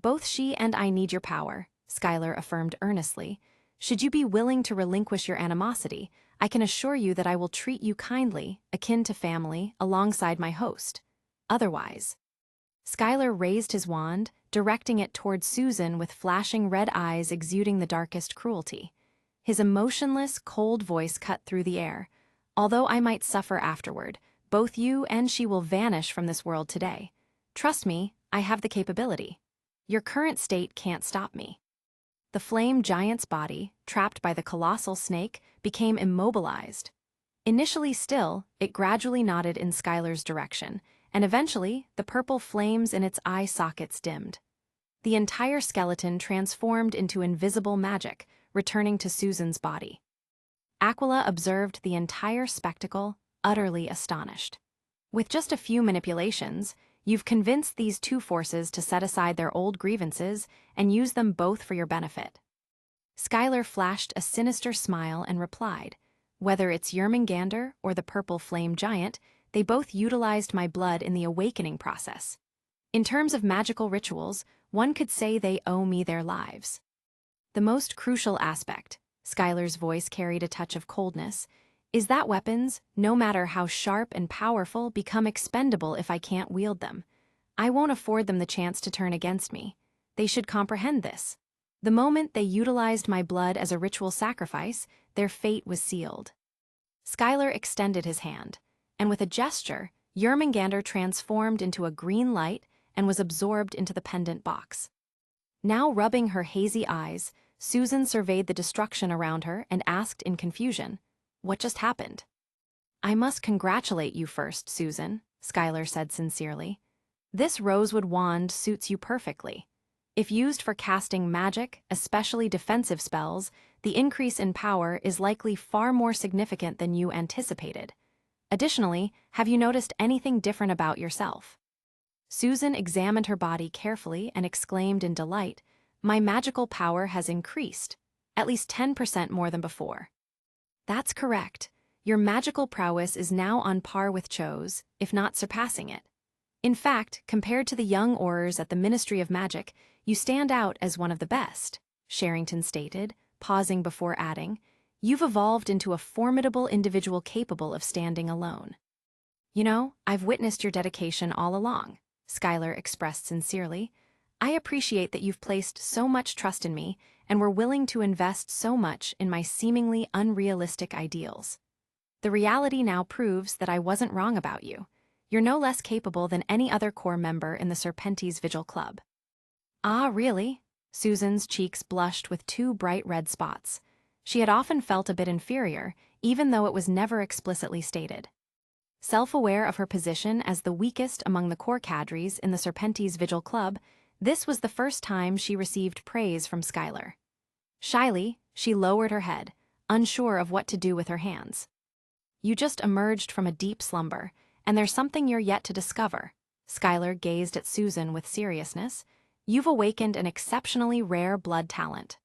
Both she and I need your power," Skylar affirmed earnestly. "Should you be willing to relinquish your animosity, I can assure you that I will treat you kindly, akin to family, alongside my host. Otherwise..." Skylar raised his wand, directing it toward Susan with flashing red eyes exuding the darkest cruelty. His emotionless, cold voice cut through the air. "Although I might suffer afterward, Both you and she will vanish from this world today. Trust me, I have the capability. Your current state can't stop me." The flame giant's body, trapped by the colossal snake, became immobilized. Initially still, it gradually nodded in Skylar's direction, and eventually, the purple flames in its eye sockets dimmed. The entire skeleton transformed into invisible magic, returning to Susan's body. Aquila observed the entire spectacle, utterly astonished. With just a few manipulations, you've convinced these two forces to set aside their old grievances and use them both for your benefit. Skylar flashed a sinister smile and replied, "Whether it's Yermangander or the purple flame giant, they both utilized my blood in the awakening process. In terms of magical rituals, one could say they owe me their lives." The most crucial aspect, Skylar's voice carried a touch of coldness, is that weapons, no matter how sharp and powerful, become expendable if I can't wield them. I won't afford them the chance to turn against me. They should comprehend this. The moment they utilized my blood as a ritual sacrifice, their fate was sealed. Skylar extended his hand, and with a gesture, Yermangander transformed into a green light and was absorbed into the pendant box. Now rubbing her hazy eyes, Susan surveyed the destruction around her and asked in confusion, "What just happened?" "I must congratulate you first, Susan," Skylar said sincerely. "This rosewood wand suits you perfectly. If used for casting magic, especially defensive spells, the increase in power is likely far more significant than you anticipated. Additionally, have you noticed anything different about yourself?" Susan examined her body carefully and exclaimed in delight, "My magical power has increased, at least 10% more than before." "That's correct. Your magical prowess is now on par with Cho's, if not surpassing it. In fact, compared to the young Aurors at the Ministry of Magic, you stand out as one of the best," Sherrington stated, pausing before adding, "You've evolved into a formidable individual capable of standing alone." "You know, I've witnessed your dedication all along," Skylar expressed sincerely. "I appreciate that you've placed so much trust in me and were willing to invest so much in my seemingly unrealistic ideals. The reality now proves that I wasn't wrong about you. You're no less capable than any other core member in the Serpentes Vigil Club." "Ah, really?" Susan's cheeks blushed with two bright red spots. She had often felt a bit inferior, even though it was never explicitly stated. Self-aware of her position as the weakest among the core cadres in the Serpentes Vigil Club, this was the first time she received praise from Skylar. Shyly, she lowered her head, unsure of what to do with her hands. "You just emerged from a deep slumber, and there's something you're yet to discover." Skylar gazed at Susan with seriousness. "You've awakened an exceptionally rare blood talent."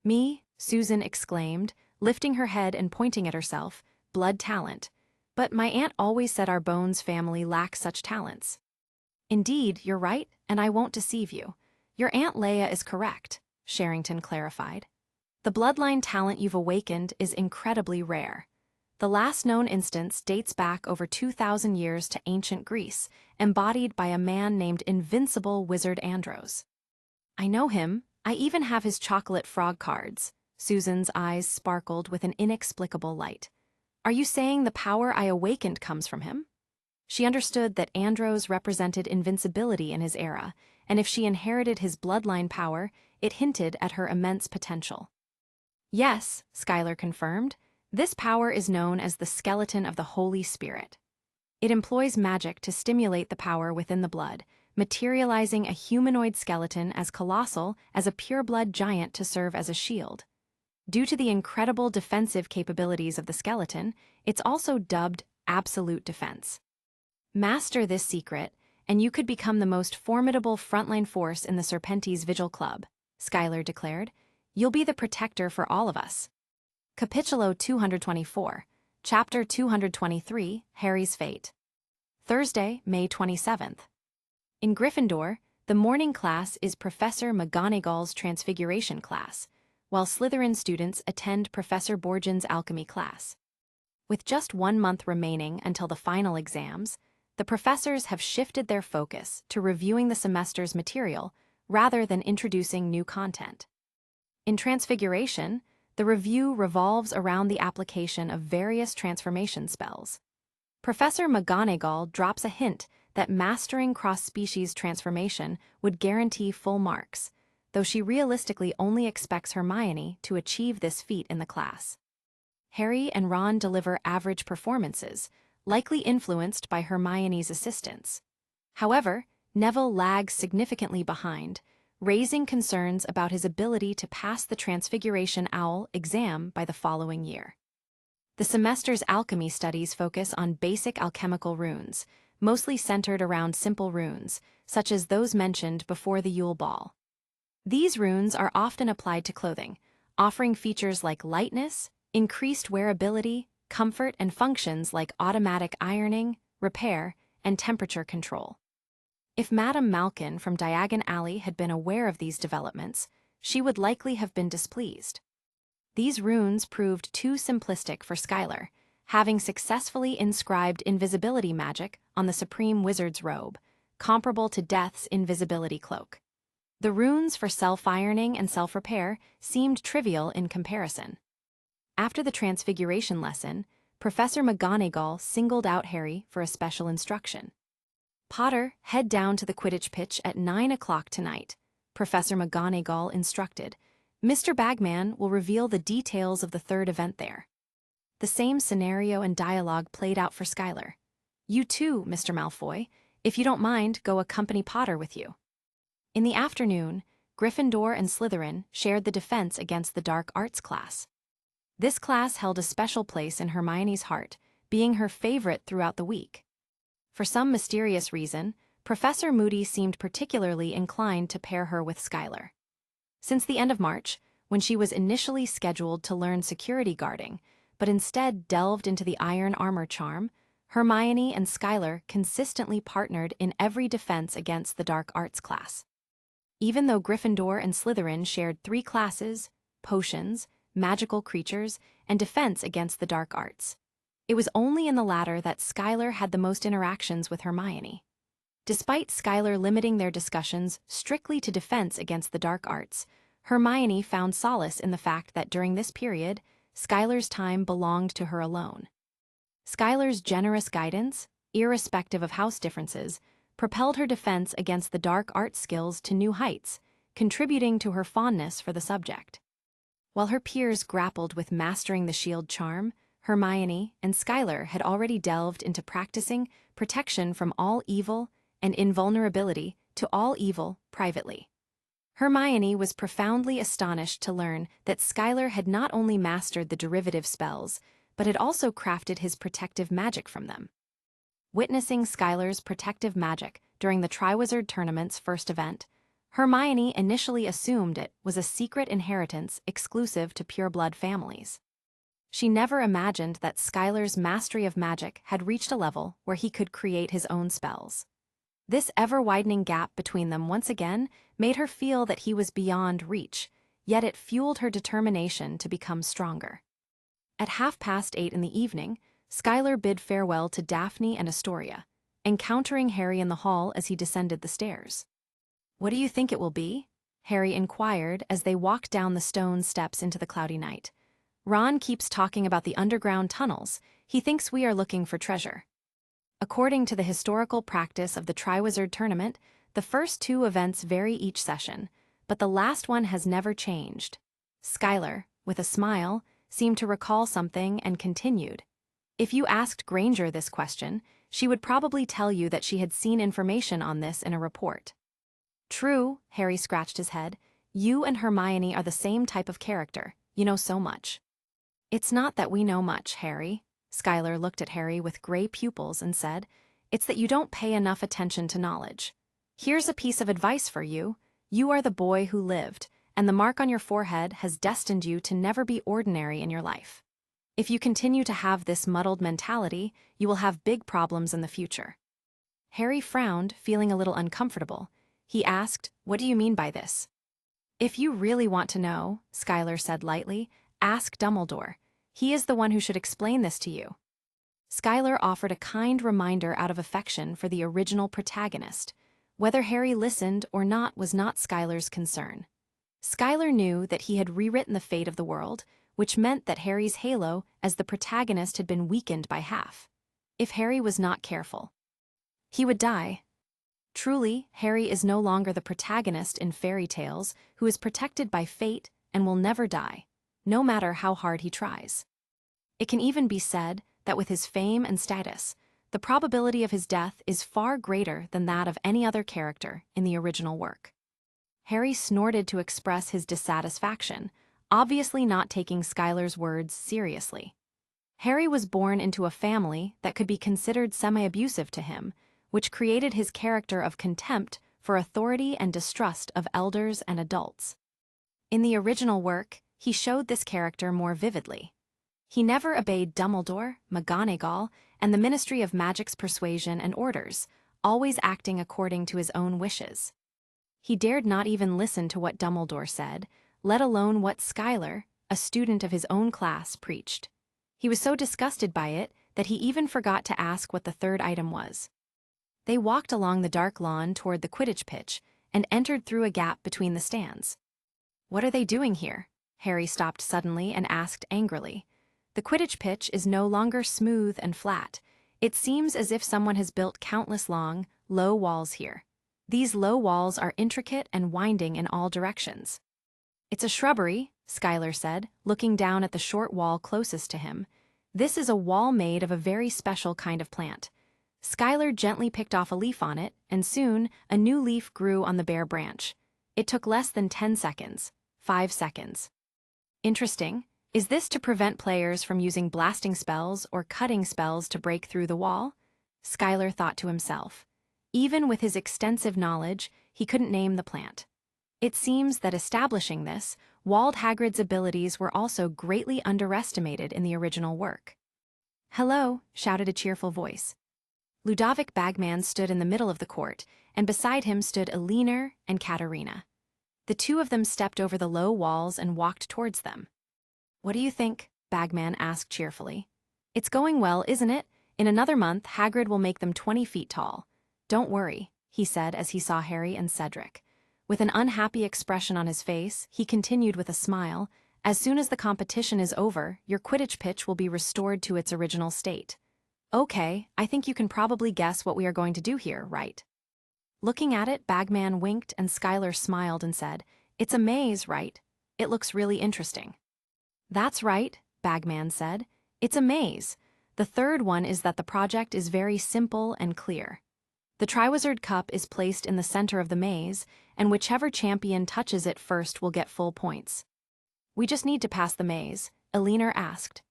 "Me?" Susan exclaimed, lifting her head and pointing at herself. "Blood talent. But my aunt always said our Bones family lacks such talents." "Indeed, you're right, and I won't deceive you. Your Aunt Leia is correct," Sherrington clarified. "The bloodline talent you've awakened is incredibly rare. The last known instance dates back over 2,000 years to ancient Greece, embodied by a man named Invincible Wizard Andros." "I know him. I even have his chocolate frog cards." Susan's eyes sparkled with an inexplicable light. "Are you saying the power I awakened comes from him?" She understood that Andros represented invincibility in his era, and if she inherited his bloodline power, it hinted at her immense potential. "Yes," Skylar confirmed. "This power is known as the skeleton of the Holy Spirit. It employs magic to stimulate the power within the blood, materializing a humanoid skeleton as colossal as a pureblood giant to serve as a shield. Due to the incredible defensive capabilities of the skeleton, it's also dubbed absolute defense. Master this secret, and you could become the most formidable frontline force in the Serpentes Vigil Club," Skylar declared. "You'll be the protector for all of us." Capitulo 224, Chapter 223, Harry's Fate. Thursday, May 27th. In Gryffindor, the morning class is Professor McGonagall's Transfiguration class, while Slytherin students attend Professor Borgin's Alchemy class. With just 1 month remaining until the final exams, the professors have shifted their focus to reviewing the semester's material rather than introducing new content. In Transfiguration, the review revolves around the application of various transformation spells. Professor McGonagall drops a hint that mastering cross-species transformation would guarantee full marks, though she realistically only expects Hermione to achieve this feat in the class. Harry and Ron deliver average performances, likely influenced by Hermione's assistance. However, Neville lags significantly behind, raising concerns about his ability to pass the Transfiguration Owl exam by the following year. The semester's alchemy studies focus on basic alchemical runes, mostly centered around simple runes, such as those mentioned before the Yule Ball. These runes are often applied to clothing, offering features like lightness, increased wearability, comfort, and functions like automatic ironing, repair, and temperature control. If Madame Malkin from Diagon Alley had been aware of these developments, she would likely have been displeased. These runes proved too simplistic for Skylar, having successfully inscribed invisibility magic on the Supreme Wizard's robe, comparable to Death's invisibility cloak. The runes for self-ironing and self-repair seemed trivial in comparison. After the Transfiguration lesson, Professor McGonagall singled out Harry for a special instruction. "Potter, head down to the Quidditch pitch at 9 o'clock tonight," Professor McGonagall instructed. "Mr. Bagman will reveal the details of the third event there." The same scenario and dialogue played out for Skylar. "You too, Mr. Malfoy. If you don't mind, go accompany Potter with you." In the afternoon, Gryffindor and Slytherin shared the defense against the dark arts class. This class held a special place in Hermione's heart, being her favorite throughout the week. For some mysterious reason, Professor Moody seemed particularly inclined to pair her with Skylar. Since the end of March, when she was initially scheduled to learn security guarding, but instead delved into the iron armor charm, Hermione and Skylar consistently partnered in every defense against the dark arts class. Even though Gryffindor and Slytherin shared 3 classes, potions, magical creatures, and defense against the dark arts, it was only in the latter that Skylar had the most interactions with Hermione. Despite Skylar limiting their discussions strictly to defense against the dark arts, Hermione found solace in the fact that during this period, Skylar's time belonged to her alone. Skylar's generous guidance, irrespective of house differences, propelled her defense against the dark arts skills to new heights, contributing to her fondness for the subject. While her peers grappled with mastering the shield charm, Hermione and Skylar had already delved into practicing protection from all evil and invulnerability to all evil privately. Hermione was profoundly astonished to learn that Skylar had not only mastered the derivative spells, but had also crafted his protective magic from them. Witnessing Skylar's protective magic during the Triwizard Tournament's first event, Hermione initially assumed it was a secret inheritance exclusive to pureblood families. She never imagined that Skylar's mastery of magic had reached a level where he could create his own spells. This ever-widening gap between them once again made her feel that he was beyond reach, yet it fueled her determination to become stronger. At 8:30 in the evening, Skylar bid farewell to Daphne and Astoria, encountering Harry in the hall as he descended the stairs. "What do you think it will be?" Harry inquired as they walked down the stone steps into the cloudy night. "Ron keeps talking about the underground tunnels. He thinks we are looking for treasure." According to the historical practice of the Triwizard Tournament, the first 2 events vary each session, but the last one has never changed. Skylar, with a smile, seemed to recall something and continued. If you asked Granger this question, she would probably tell you that she had seen information on this in a report. "True," Harry scratched his head. "You and Hermione are the same type of character. You know so much." "It's not that we know much, Harry." Skylar looked at Harry with gray pupils and said, "It's that you don't pay enough attention to knowledge. Here's a piece of advice for you. You are the boy who lived, and the mark on your forehead has destined you to never be ordinary in your life. If you continue to have this muddled mentality, you will have big problems in the future." Harry frowned, feeling a little uncomfortable. He asked, "What do you mean by this?" "If you really want to know," Skylar said lightly, "ask Dumbledore. He is the one who should explain this to you." Skylar offered a kind reminder out of affection for the original protagonist. Whether Harry listened or not was not Skylar's concern. Skylar knew that he had rewritten the fate of the world, which meant that Harry's halo as the protagonist had been weakened by half. if Harry was not careful. He would die. Truly, Harry is no longer the protagonist in fairy tales who is protected by fate and will never die, no matter how hard he tries. It can even be said that with his fame and status, the probability of his death is far greater than that of any other character in the original work. Harry snorted to express his dissatisfaction, obviously not taking Skylar's words seriously. Harry was born into a family that could be considered semi-abusive to him, which created his character of contempt for authority and distrust of elders and adults. In the original work, he showed this character more vividly. He never obeyed Dumbledore, McGonagall, and the Ministry of Magic's persuasion and orders, always acting according to his own wishes. He dared not even listen to what Dumbledore said, let alone what Skylar, a student of his own class, preached. He was so disgusted by it that he even forgot to ask what the third item was. They walked along the dark lawn toward the Quidditch pitch and entered through a gap between the stands. "What are they doing here?" Harry stopped suddenly and asked angrily. The Quidditch pitch is no longer smooth and flat. It seems as if someone has built countless long, low walls here. These low walls are intricate and winding in all directions. "It's a shrubbery," Skylar said, looking down at the short wall closest to him. "This is a wall made of a very special kind of plant." Skylar gently picked off a leaf on it, and soon a new leaf grew on the bare branch. It took less than 10 seconds. 5 seconds. "Interesting. Is this to prevent players from using blasting spells or cutting spells to break through the wall?" Skylar thought to himself. Even with his extensive knowledge, he couldn't name the plant. It seems that establishing this, walled Hagrid's abilities were also greatly underestimated in the original work. "Hello," shouted a cheerful voice. Ludovic Bagman stood in the middle of the court, and beside him stood Elinor and Katerina. The two of them stepped over the low walls and walked towards them. "What do you think?" Bagman asked cheerfully. "It's going well, isn't it? In another month, Hagrid will make them 20 feet tall. Don't worry," he said as he saw Harry and Cedric. With an unhappy expression on his face, he continued with a smile, "As soon as the competition is over, your Quidditch pitch will be restored to its original state. Okay, I think you can probably guess what we are going to do here, right?" Looking at it, Bagman winked and Skylar smiled and said, "It's a maze, right? It looks really interesting." "That's right," Bagman said. "It's a maze. The third one is that the project is very simple and clear. The Triwizard Cup is placed in the center of the maze, and whichever champion touches it first will get full points." "We just need to pass the maze?" Elinor asked.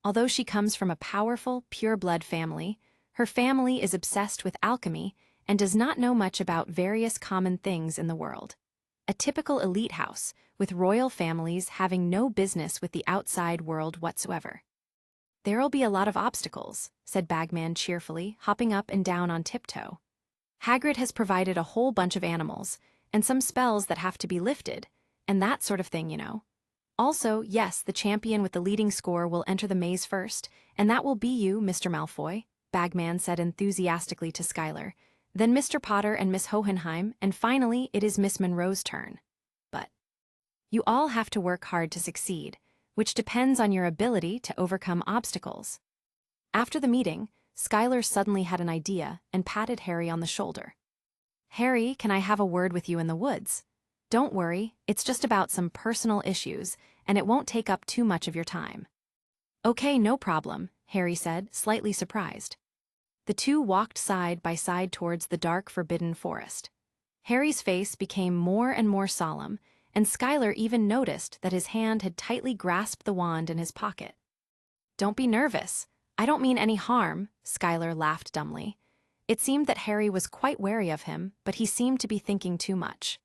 Although she comes from a powerful, pure-blood family, her family is obsessed with alchemy and does not know much about various common things in the world. A typical elite house, with royal families having no business with the outside world whatsoever. "There'll be a lot of obstacles," said Bagman cheerfully, hopping up and down on tiptoe. "Hagrid has provided a whole bunch of animals, and some spells that have to be lifted, and that sort of thing, you know. Also, yes, the champion with the leading score will enter the maze first, and that will be you, Mr. Malfoy," Bagman said enthusiastically to Skylar. "Then Mr. Potter and Miss Hohenheim, and finally it is Miss Monroe's turn. But you all have to work hard to succeed, which depends on your ability to overcome obstacles." After the meeting, Skylar suddenly had an idea and patted Harry on the shoulder. "Harry, can I have a word with you in the woods? Don't worry, it's just about some personal issues, and it won't take up too much of your time." "Okay, no problem," Harry said, slightly surprised. The two walked side by side towards the dark, forbidden forest. Harry's face became more and more solemn, and Skylar even noticed that his hand had tightly grasped the wand in his pocket. "Don't be nervous. I don't mean any harm," Skylar laughed dumbly. It seemed that Harry was quite wary of him, but he seemed to be thinking too much.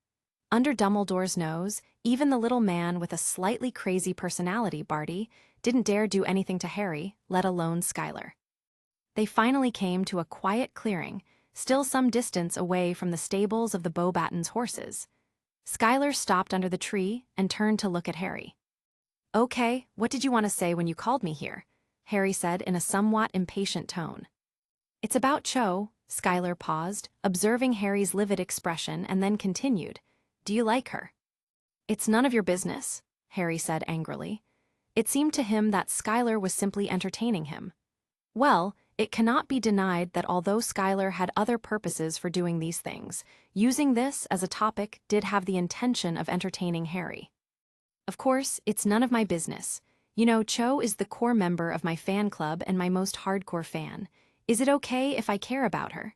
Under Dumbledore's nose, even the little man with a slightly crazy personality, Barty, didn't dare do anything to Harry, let alone Skylar. They finally came to a quiet clearing, still some distance away from the stables of the Beauxbatons horses. Skylar stopped under the tree and turned to look at Harry. "Okay, what did you want to say when you called me here?" Harry said in a somewhat impatient tone. "It's about Cho." Skylar paused, observing Harry's livid expression, and then continued. "Do you like her?" "It's none of your business," Harry said angrily. It seemed to him that Skylar was simply entertaining him. "Well, It cannot be denied that although Skylar had other purposes for doing these things, using this as a topic did have the intention of entertaining Harry. Of course, it's none of my business. You know, Cho is the core member of my fan club and my most hardcore fan. Is it okay if I care about her?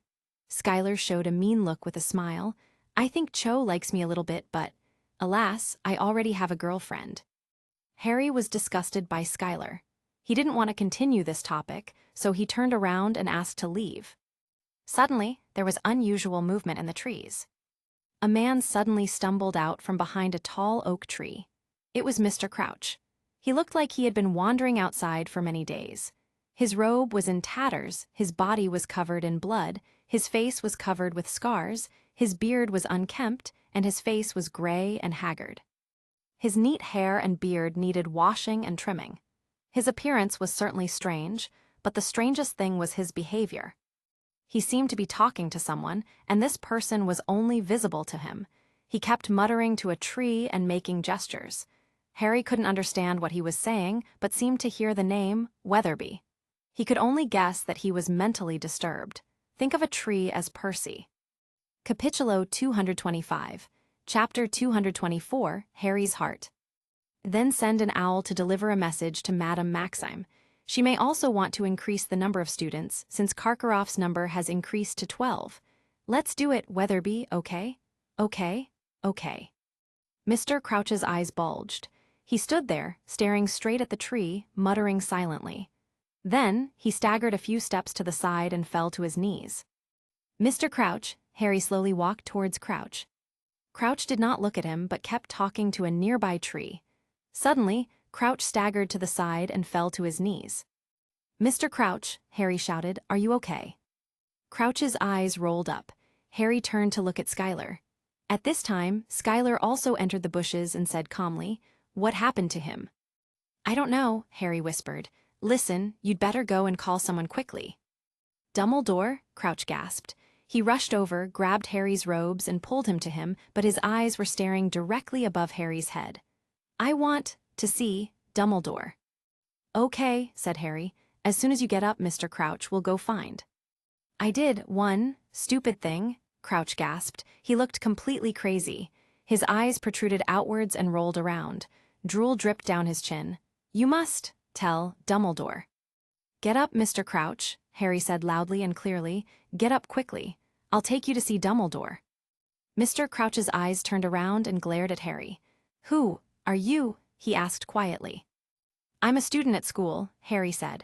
Skylar showed a mean look with a smile. I think Cho likes me a little bit, but, alas, I already have a girlfriend. Harry was disgusted by Skylar. He didn't want to continue this topic, so he turned around and asked to leave. Suddenly, there was unusual movement in the trees. A man suddenly stumbled out from behind a tall oak tree. It was Mr. Crouch. He looked like he had been wandering outside for many days. His robe was in tatters, his body was covered in blood, his face was covered with scars, his beard was unkempt, and his face was gray and haggard. His neat hair and beard needed washing and trimming. His appearance was certainly strange, but the strangest thing was his behavior. He seemed to be talking to someone, and this person was only visible to him. He kept muttering to a tree and making gestures. Harry couldn't understand what he was saying, but seemed to hear the name Weatherby. He could only guess that he was mentally disturbed. Think of a tree as Percy. Capitulo 225, Chapter 224, Harry's Heart. Then send an owl to deliver a message to Madame Maxime. She may also want to increase the number of students, since Karkaroff's number has increased to 12. Let's do it, Weatherby, okay? Okay, okay. Mr. Crouch's eyes bulged. He stood there, staring straight at the tree, muttering silently. Then, he staggered a few steps to the side and fell to his knees. Mr. Crouch, Harry slowly walked towards Crouch. Crouch did not look at him but kept talking to a nearby tree. Suddenly, Crouch staggered to the side and fell to his knees. Mr. Crouch, Harry shouted, are you okay? Crouch's eyes rolled up. Harry turned to look at Skylar. At this time, Skylar also entered the bushes and said calmly, what happened to him? I don't know, Harry whispered. Listen, you'd better go and call someone quickly. Dumbledore, Crouch gasped. He rushed over, grabbed Harry's robes and pulled him to him, but his eyes were staring directly above Harry's head. I want to see Dumbledore. Okay, said Harry. As soon as you get up, Mr. Crouch, we'll go find. I did one stupid thing, Crouch gasped. He looked completely crazy. His eyes protruded outwards and rolled around. Drool dripped down his chin. You must tell Dumbledore. Get up, Mr. Crouch, Harry said loudly and clearly. Get up quickly. I'll take you to see Dumbledore. Mr. Crouch's eyes turned around and glared at Harry. Who are you? He asked quietly. I'm a student at school, Harry said.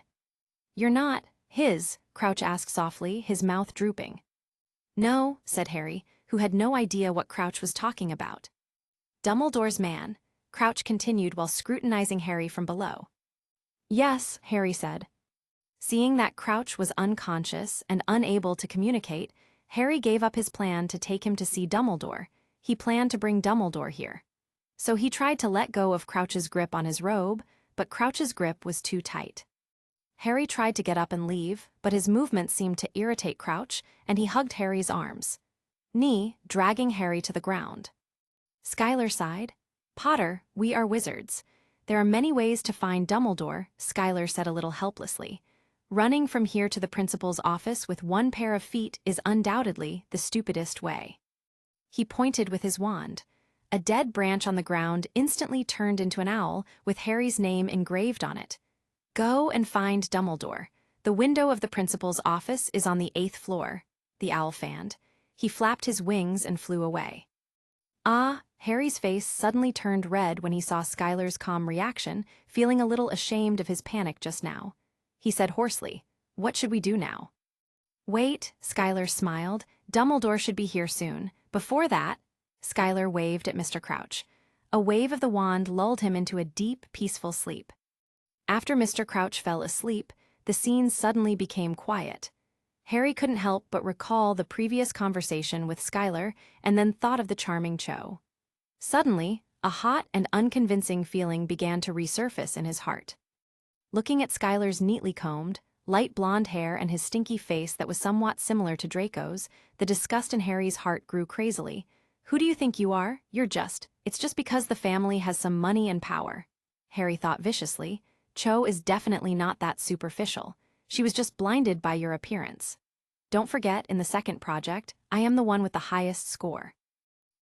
You're not his, Crouch asked softly, his mouth drooping. No, said Harry, who had no idea what Crouch was talking about. Dumbledore's man, Crouch continued while scrutinizing Harry from below. Yes, Harry said. Seeing that Crouch was unconscious and unable to communicate, Harry gave up his plan to take him to see Dumbledore. He planned to bring Dumbledore here. So he tried to let go of Crouch's grip on his robe, but Crouch's grip was too tight. Harry tried to get up and leave, but his movements seemed to irritate Crouch, and he hugged Harry's arms, dragging Harry to the ground. Skylar sighed. Potter, we are wizards. There are many ways to find Dumbledore, Skylar said a little helplessly. Running from here to the principal's office with one pair of feet is undoubtedly the stupidest way. He pointed with his wand. A dead branch on the ground instantly turned into an owl with Harry's name engraved on it. Go and find Dumbledore. The window of the principal's office is on the 8th floor, the owl fanned. He flapped his wings and flew away. Ah, Harry's face suddenly turned red when he saw Skylar's calm reaction, feeling a little ashamed of his panic just now. He said hoarsely, What should we do now? Wait, Skylar smiled. Dumbledore should be here soon. Before that, Skylar waved at Mr. Crouch. A wave of the wand lulled him into a deep, peaceful sleep. After Mr. Crouch fell asleep, the scene suddenly became quiet. Harry couldn't help but recall the previous conversation with Skylar and then thought of the charming Cho. Suddenly, a hot and unconvincing feeling began to resurface in his heart. Looking at Skylar's neatly combed, light blonde hair and his stinky face that was somewhat similar to Draco's, the disgust in Harry's heart grew crazily. Who do you think you are? It's just because the family has some money and power. Harry thought viciously. Cho is definitely not that superficial. She was just blinded by your appearance. Don't forget, in the second project, I am the one with the highest score.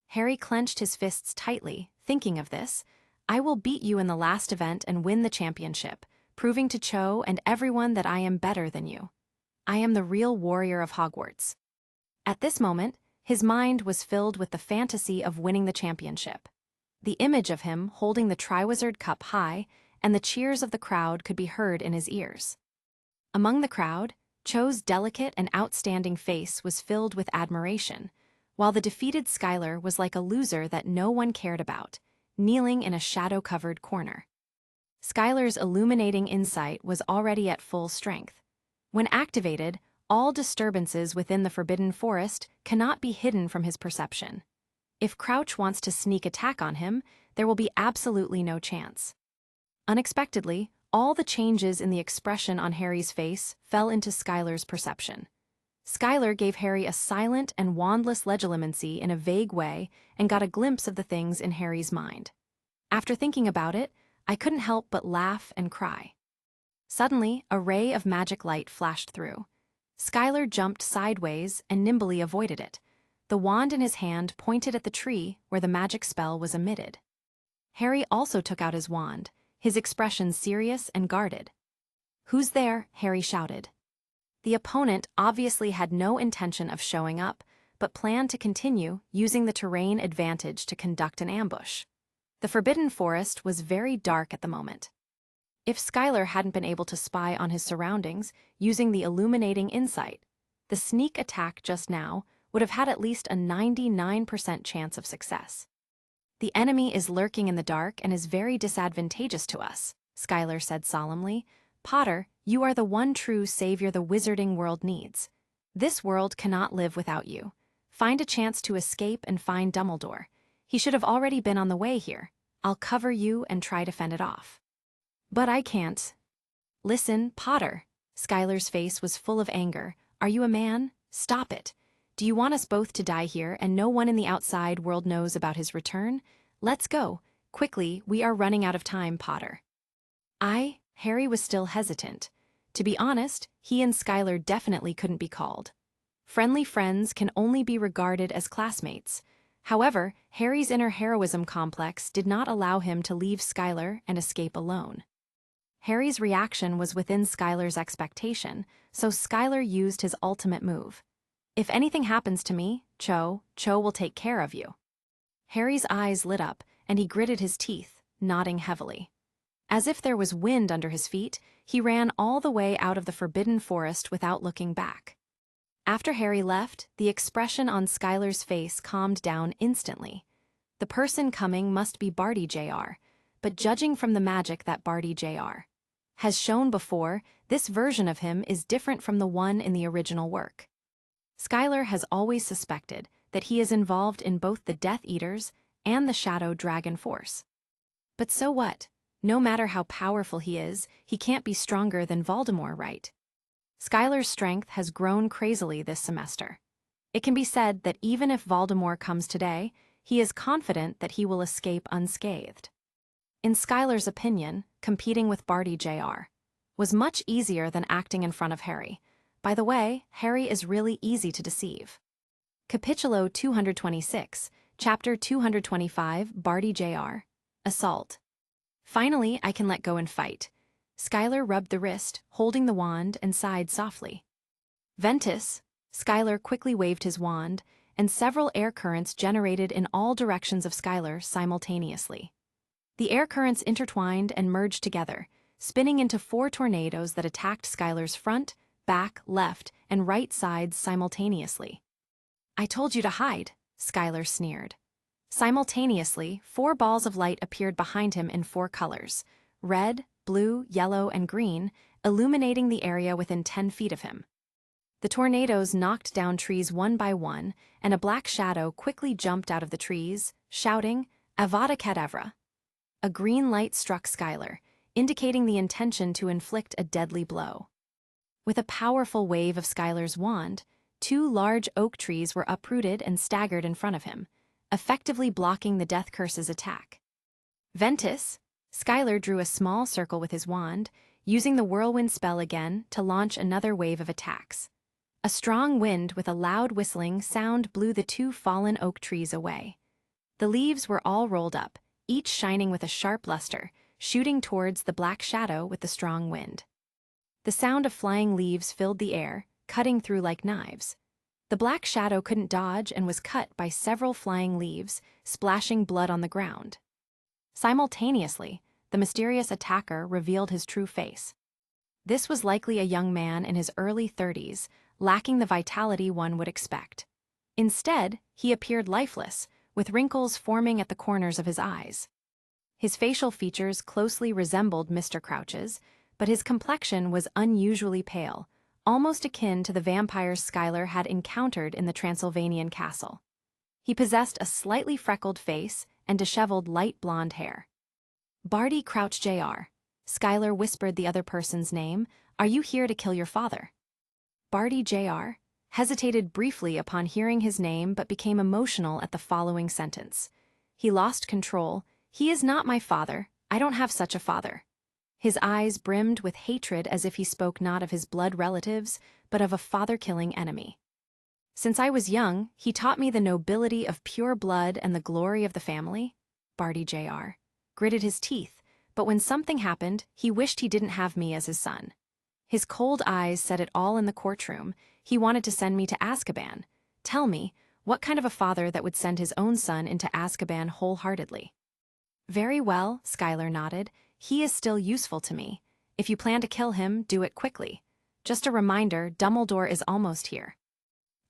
Harry clenched his fists tightly, thinking of this. I will beat you in the last event and win the championship, proving to Cho and everyone that I am better than you. I am the real warrior of Hogwarts. At this moment, his mind was filled with the fantasy of winning the championship. The image of him holding the Triwizard Cup high, and the cheers of the crowd could be heard in his ears. Among the crowd, Cho's delicate and outstanding face was filled with admiration, while the defeated Skylar was like a loser that no one cared about, kneeling in a shadow-covered corner. Skylar's illuminating insight was already at full strength. When activated, all disturbances within the Forbidden Forest cannot be hidden from his perception. If Crouch wants to sneak attack on him, there will be absolutely no chance. Unexpectedly, all the changes in the expression on Harry's face fell into Skylar's perception. Skylar gave Harry a silent and wandless legilimency in a vague way and got a glimpse of the things in Harry's mind. After thinking about it, I couldn't help but laugh and cry. Suddenly, a ray of magic light flashed through. Skylar jumped sideways and nimbly avoided it. The wand in his hand pointed at the tree where the magic spell was emitted. Harry also took out his wand, his expression serious and guarded. "Who's there?" Harry shouted. The opponent obviously had no intention of showing up, but planned to continue using the terrain advantage to conduct an ambush. The Forbidden Forest was very dark at the moment. If Skylar hadn't been able to spy on his surroundings using the illuminating insight, the sneak attack just now would have had at least a 99% chance of success. "The enemy is lurking in the dark and is very disadvantageous to us," Skylar said solemnly. "Potter, you are the one true savior the wizarding world needs. This world cannot live without you. Find a chance to escape and find Dumbledore. He should have already been on the way here. I'll cover you and try to fend it off." "But I can't." "Listen, Potter." Skylar's face was full of anger. "Are you a man? Stop it. Do you want us both to die here and no one in the outside world knows about his return? Let's go. Quickly, we are running out of time, Potter." Harry was still hesitant. To be honest, he and Skylar definitely couldn't be called. Friendly friends can only be regarded as classmates. However, Harry's inner heroism complex did not allow him to leave Skylar and escape alone. Harry's reaction was within Skylar's expectation, so Skylar used his ultimate move. "If anything happens to me, Cho will take care of you." Harry's eyes lit up, and he gritted his teeth, nodding heavily. As if there was wind under his feet, he ran all the way out of the Forbidden Forest without looking back. After Harry left, the expression on Skylar's face calmed down instantly. The person coming must be Barty Jr., but judging from the magic that Barty Jr. has shown before, this version of him is different from the one in the original work. Skylar has always suspected that he is involved in both the Death Eaters and the Shadow Dragon Force. But so what? No matter how powerful he is, he can't be stronger than Voldemort, right? Skylar's strength has grown crazily this semester. It can be said that even if Voldemort comes today, he is confident that he will escape unscathed. In Skylar's opinion, competing with Barty Jr. was much easier than acting in front of Harry. By the way, Harry is really easy to deceive. Capitulo 226, Chapter 225, Barty Jr. Assault. "Finally, I can let go and fight." Skylar rubbed the wrist, holding the wand, and sighed softly. "Ventus." Skylar quickly waved his wand, and several air currents generated in all directions of Skylar simultaneously. The air currents intertwined and merged together, spinning into 4 tornadoes that attacked Skylar's front, back, left, and right sides simultaneously. "I told you to hide," Skylar sneered. Simultaneously, 4 balls of light appeared behind him in 4 colors: red, blue, yellow, and green, illuminating the area within 10 feet of him. The tornadoes knocked down trees one by one, and a black shadow quickly jumped out of the trees, shouting, "Avada Kedavra!" A green light struck Skylar, indicating the intention to inflict a deadly blow. With a powerful wave of Skylar's wand, 2 large oak trees were uprooted and staggered in front of him, effectively blocking the Death Curse's attack. "Ventus." Skylar drew a small circle with his wand, using the whirlwind spell again to launch another wave of attacks. A strong wind with a loud whistling sound blew the two fallen oak trees away. The leaves were all rolled up, each shining with a sharp luster, shooting towards the black shadow with the strong wind. The sound of flying leaves filled the air, cutting through like knives. The black shadow couldn't dodge and was cut by several flying leaves, splashing blood on the ground. Simultaneously, the mysterious attacker revealed his true face. This was likely a young man in his early 30s, lacking the vitality one would expect. Instead, he appeared lifeless, with wrinkles forming at the corners of his eyes. His facial features closely resembled Mr. Crouch's, but his complexion was unusually pale, almost akin to the vampires Schuyler had encountered in the Transylvanian castle. He possessed a slightly freckled face and disheveled light blonde hair. "Barty Crouch Jr." Schuyler whispered the other person's name. "Are you here to kill your father?" Barty Jr. hesitated briefly upon hearing his name but became emotional at the following sentence. He lost control. "He is not my father. I don't have such a father." His eyes brimmed with hatred as if he spoke not of his blood relatives, but of a father-killing enemy. "Since I was young, he taught me the nobility of pure blood and the glory of the family." Barty Jr. gritted his teeth, but when something happened, he wished he didn't have me as his son. His cold eyes said it all in the courtroom. He wanted to send me to Azkaban. Tell me, what kind of a father that would send his own son into Azkaban wholeheartedly? "Very well," Schuyler nodded. "He is still useful to me. If you plan to kill him, do it quickly. Just a reminder, Dumbledore is almost here."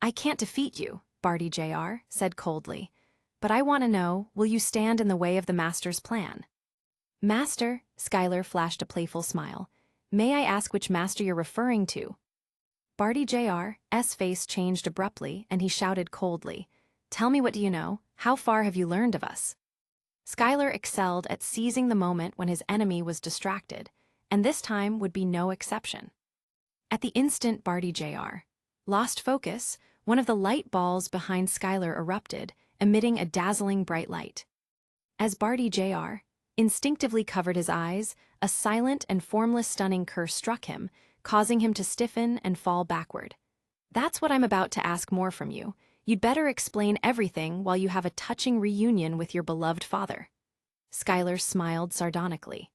"I can't defeat you," Barty Jr. said coldly. "But I want to know, will you stand in the way of the Master's plan?" "Master," Schuyler flashed a playful smile. "May I ask which master you're referring to?" Barty Jr.'s face changed abruptly, and he shouted coldly, "Tell me, what do you know? How far have you learned of us?" Schuyler excelled at seizing the moment when his enemy was distracted, and this time would be no exception. At the instant Barty Jr. lost focus, one of the light balls behind Schuyler erupted, emitting a dazzling bright light. As Barty Jr. instinctively covered his eyes, a silent and formless stunning curse struck him, causing him to stiffen and fall backward. "That's what I'm about to ask more from you. You'd better explain everything while you have a touching reunion with your beloved father." Schuyler smiled sardonically.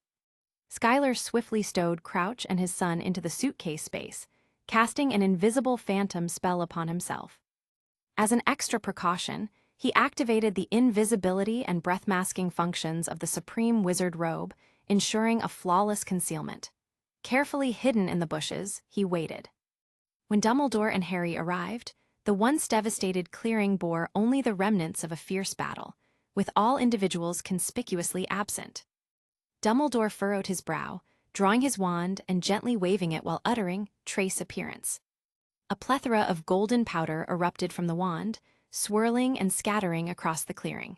Schuyler swiftly stowed Crouch and his son into the suitcase space, casting an invisible phantom spell upon himself. As an extra precaution, he activated the invisibility and breath-masking functions of the Supreme Wizard Robe, ensuring a flawless concealment. Carefully hidden in the bushes, he waited. When Dumbledore and Harry arrived, the once devastated clearing bore only the remnants of a fierce battle, with all individuals conspicuously absent. Dumbledore furrowed his brow, drawing his wand and gently waving it while uttering, "Trace appearance." A plethora of golden powder erupted from the wand, swirling and scattering across the clearing.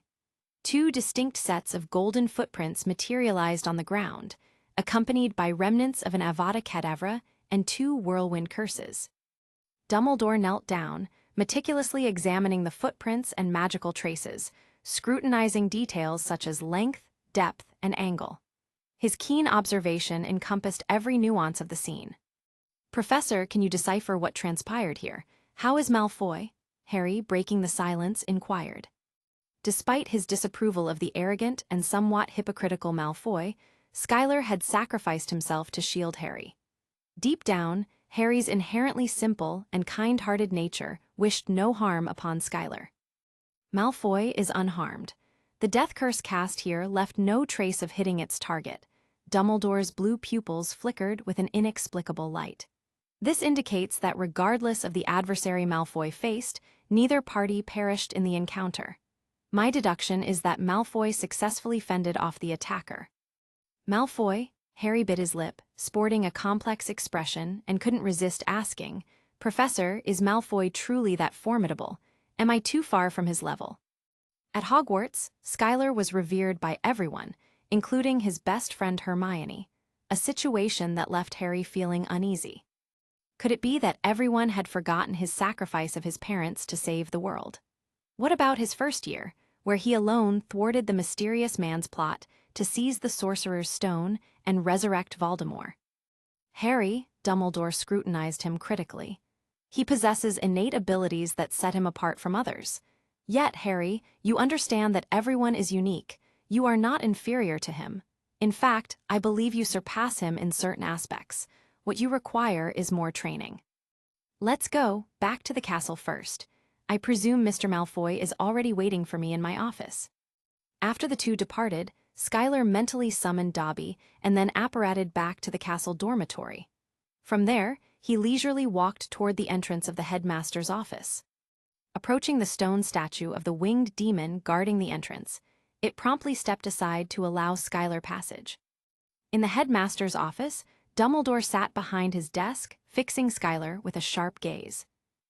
Two distinct sets of golden footprints materialized on the ground, accompanied by remnants of an Avada Kedavra and two whirlwind curses. Dumbledore knelt down, meticulously examining the footprints and magical traces, scrutinizing details such as length, depth, and angle. His keen observation encompassed every nuance of the scene. "Professor, can you decipher what transpired here? How is Malfoy?" Harry, breaking the silence, inquired. Despite his disapproval of the arrogant and somewhat hypocritical Malfoy, Schuyler had sacrificed himself to shield Harry. Deep down, Harry's inherently simple and kind-hearted nature wished no harm upon Schuyler. "Malfoy is unharmed. The death curse cast here left no trace of hitting its target." Dumbledore's blue pupils flickered with an inexplicable light. "This indicates that regardless of the adversary Malfoy faced, neither party perished in the encounter. My deduction is that Malfoy successfully fended off the attacker." "Malfoy?" Harry bit his lip, sporting a complex expression, and couldn't resist asking, "Professor, is Malfoy truly that formidable? Am I too far from his level?" At Hogwarts, Schuyler was revered by everyone, including his best friend Hermione, a situation that left Harry feeling uneasy. Could it be that everyone had forgotten his sacrifice of his parents to save the world? What about his first year, where he alone thwarted the mysterious man's plot to seize the Sorcerer's Stone and resurrect Voldemort? "Harry," Dumbledore scrutinized him critically. "He possesses innate abilities that set him apart from others. Yet, Harry, you understand that everyone is unique. You are not inferior to him. In fact, I believe you surpass him in certain aspects. What you require is more training. Let's go back to the castle first. I presume Mr. Malfoy is already waiting for me in my office." After the two departed, Skylar mentally summoned Dobby and then apparated back to the castle dormitory. From there, he leisurely walked toward the entrance of the headmaster's office. Approaching the stone statue of the winged demon guarding the entrance, it promptly stepped aside to allow Skylar passage. In the headmaster's office, Dumbledore sat behind his desk, fixing Skylar with a sharp gaze.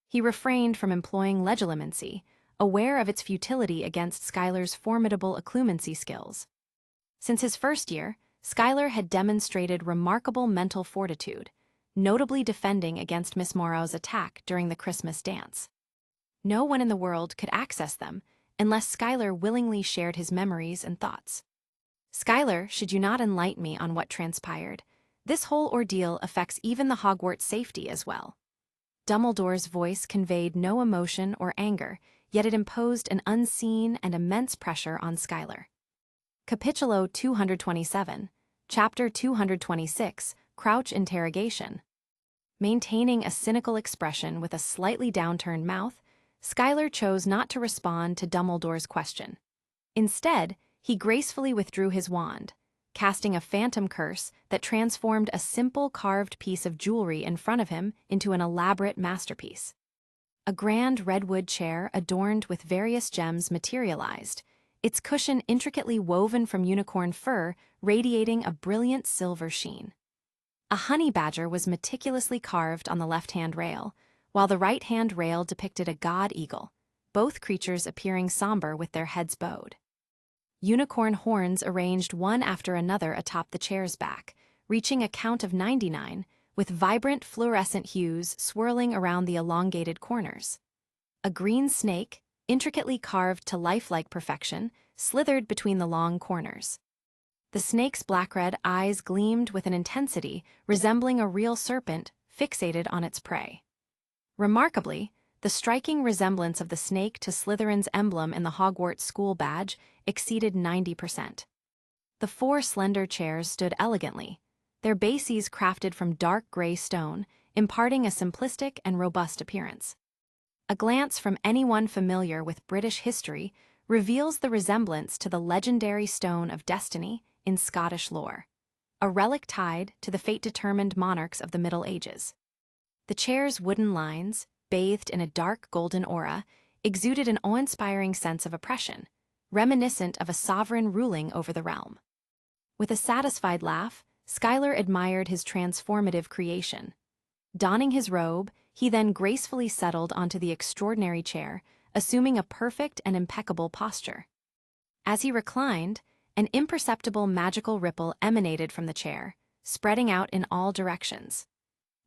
He refrained from employing legilimency, aware of its futility against Skylar's formidable occlumency skills. Since his first year, Skylar had demonstrated remarkable mental fortitude, notably defending against Miss Morrow's attack during the Christmas dance. No one in the world could access them unless Skylar willingly shared his memories and thoughts. "Skylar, should you not enlighten me on what transpired? This whole ordeal affects even the Hogwarts safety as well." Dumbledore's voice conveyed no emotion or anger, yet it imposed an unseen and immense pressure on Skylar. Capitulo 227, Chapter 226, Crouch Interrogation. Maintaining a cynical expression with a slightly downturned mouth, Skylar chose not to respond to Dumbledore's question. Instead, he gracefully withdrew his wand, casting a phantom curse that transformed a simple carved piece of jewelry in front of him into an elaborate masterpiece. A grand redwood chair adorned with various gems materialized, its cushion intricately woven from unicorn fur radiating a brilliant silver sheen. A honey badger was meticulously carved on the left-hand rail, while the right-hand rail depicted a god eagle, both creatures appearing somber with their heads bowed. Unicorn horns arranged one after another atop the chair's back, reaching a count of 99, with vibrant fluorescent hues swirling around the elongated corners. A green snake, intricately carved to lifelike perfection, slithered between the long corners. The snake's black-red eyes gleamed with an intensity resembling a real serpent fixated on its prey. Remarkably, the striking resemblance of the snake to Slytherin's emblem in the Hogwarts school badge exceeded 90%. The four slender chairs stood elegantly, their bases crafted from dark gray stone, imparting a simplistic and robust appearance. A glance from anyone familiar with British history reveals the resemblance to the legendary Stone of Destiny in Scottish lore, a relic tied to the fate-determined monarchs of the Middle Ages. The chair's wooden lines, bathed in a dark golden aura, exuded an awe-inspiring sense of oppression, reminiscent of a sovereign ruling over the realm. With a satisfied laugh, Skylar admired his transformative creation. Donning his robe, he then gracefully settled onto the extraordinary chair, assuming a perfect and impeccable posture. As he reclined, an imperceptible magical ripple emanated from the chair, spreading out in all directions.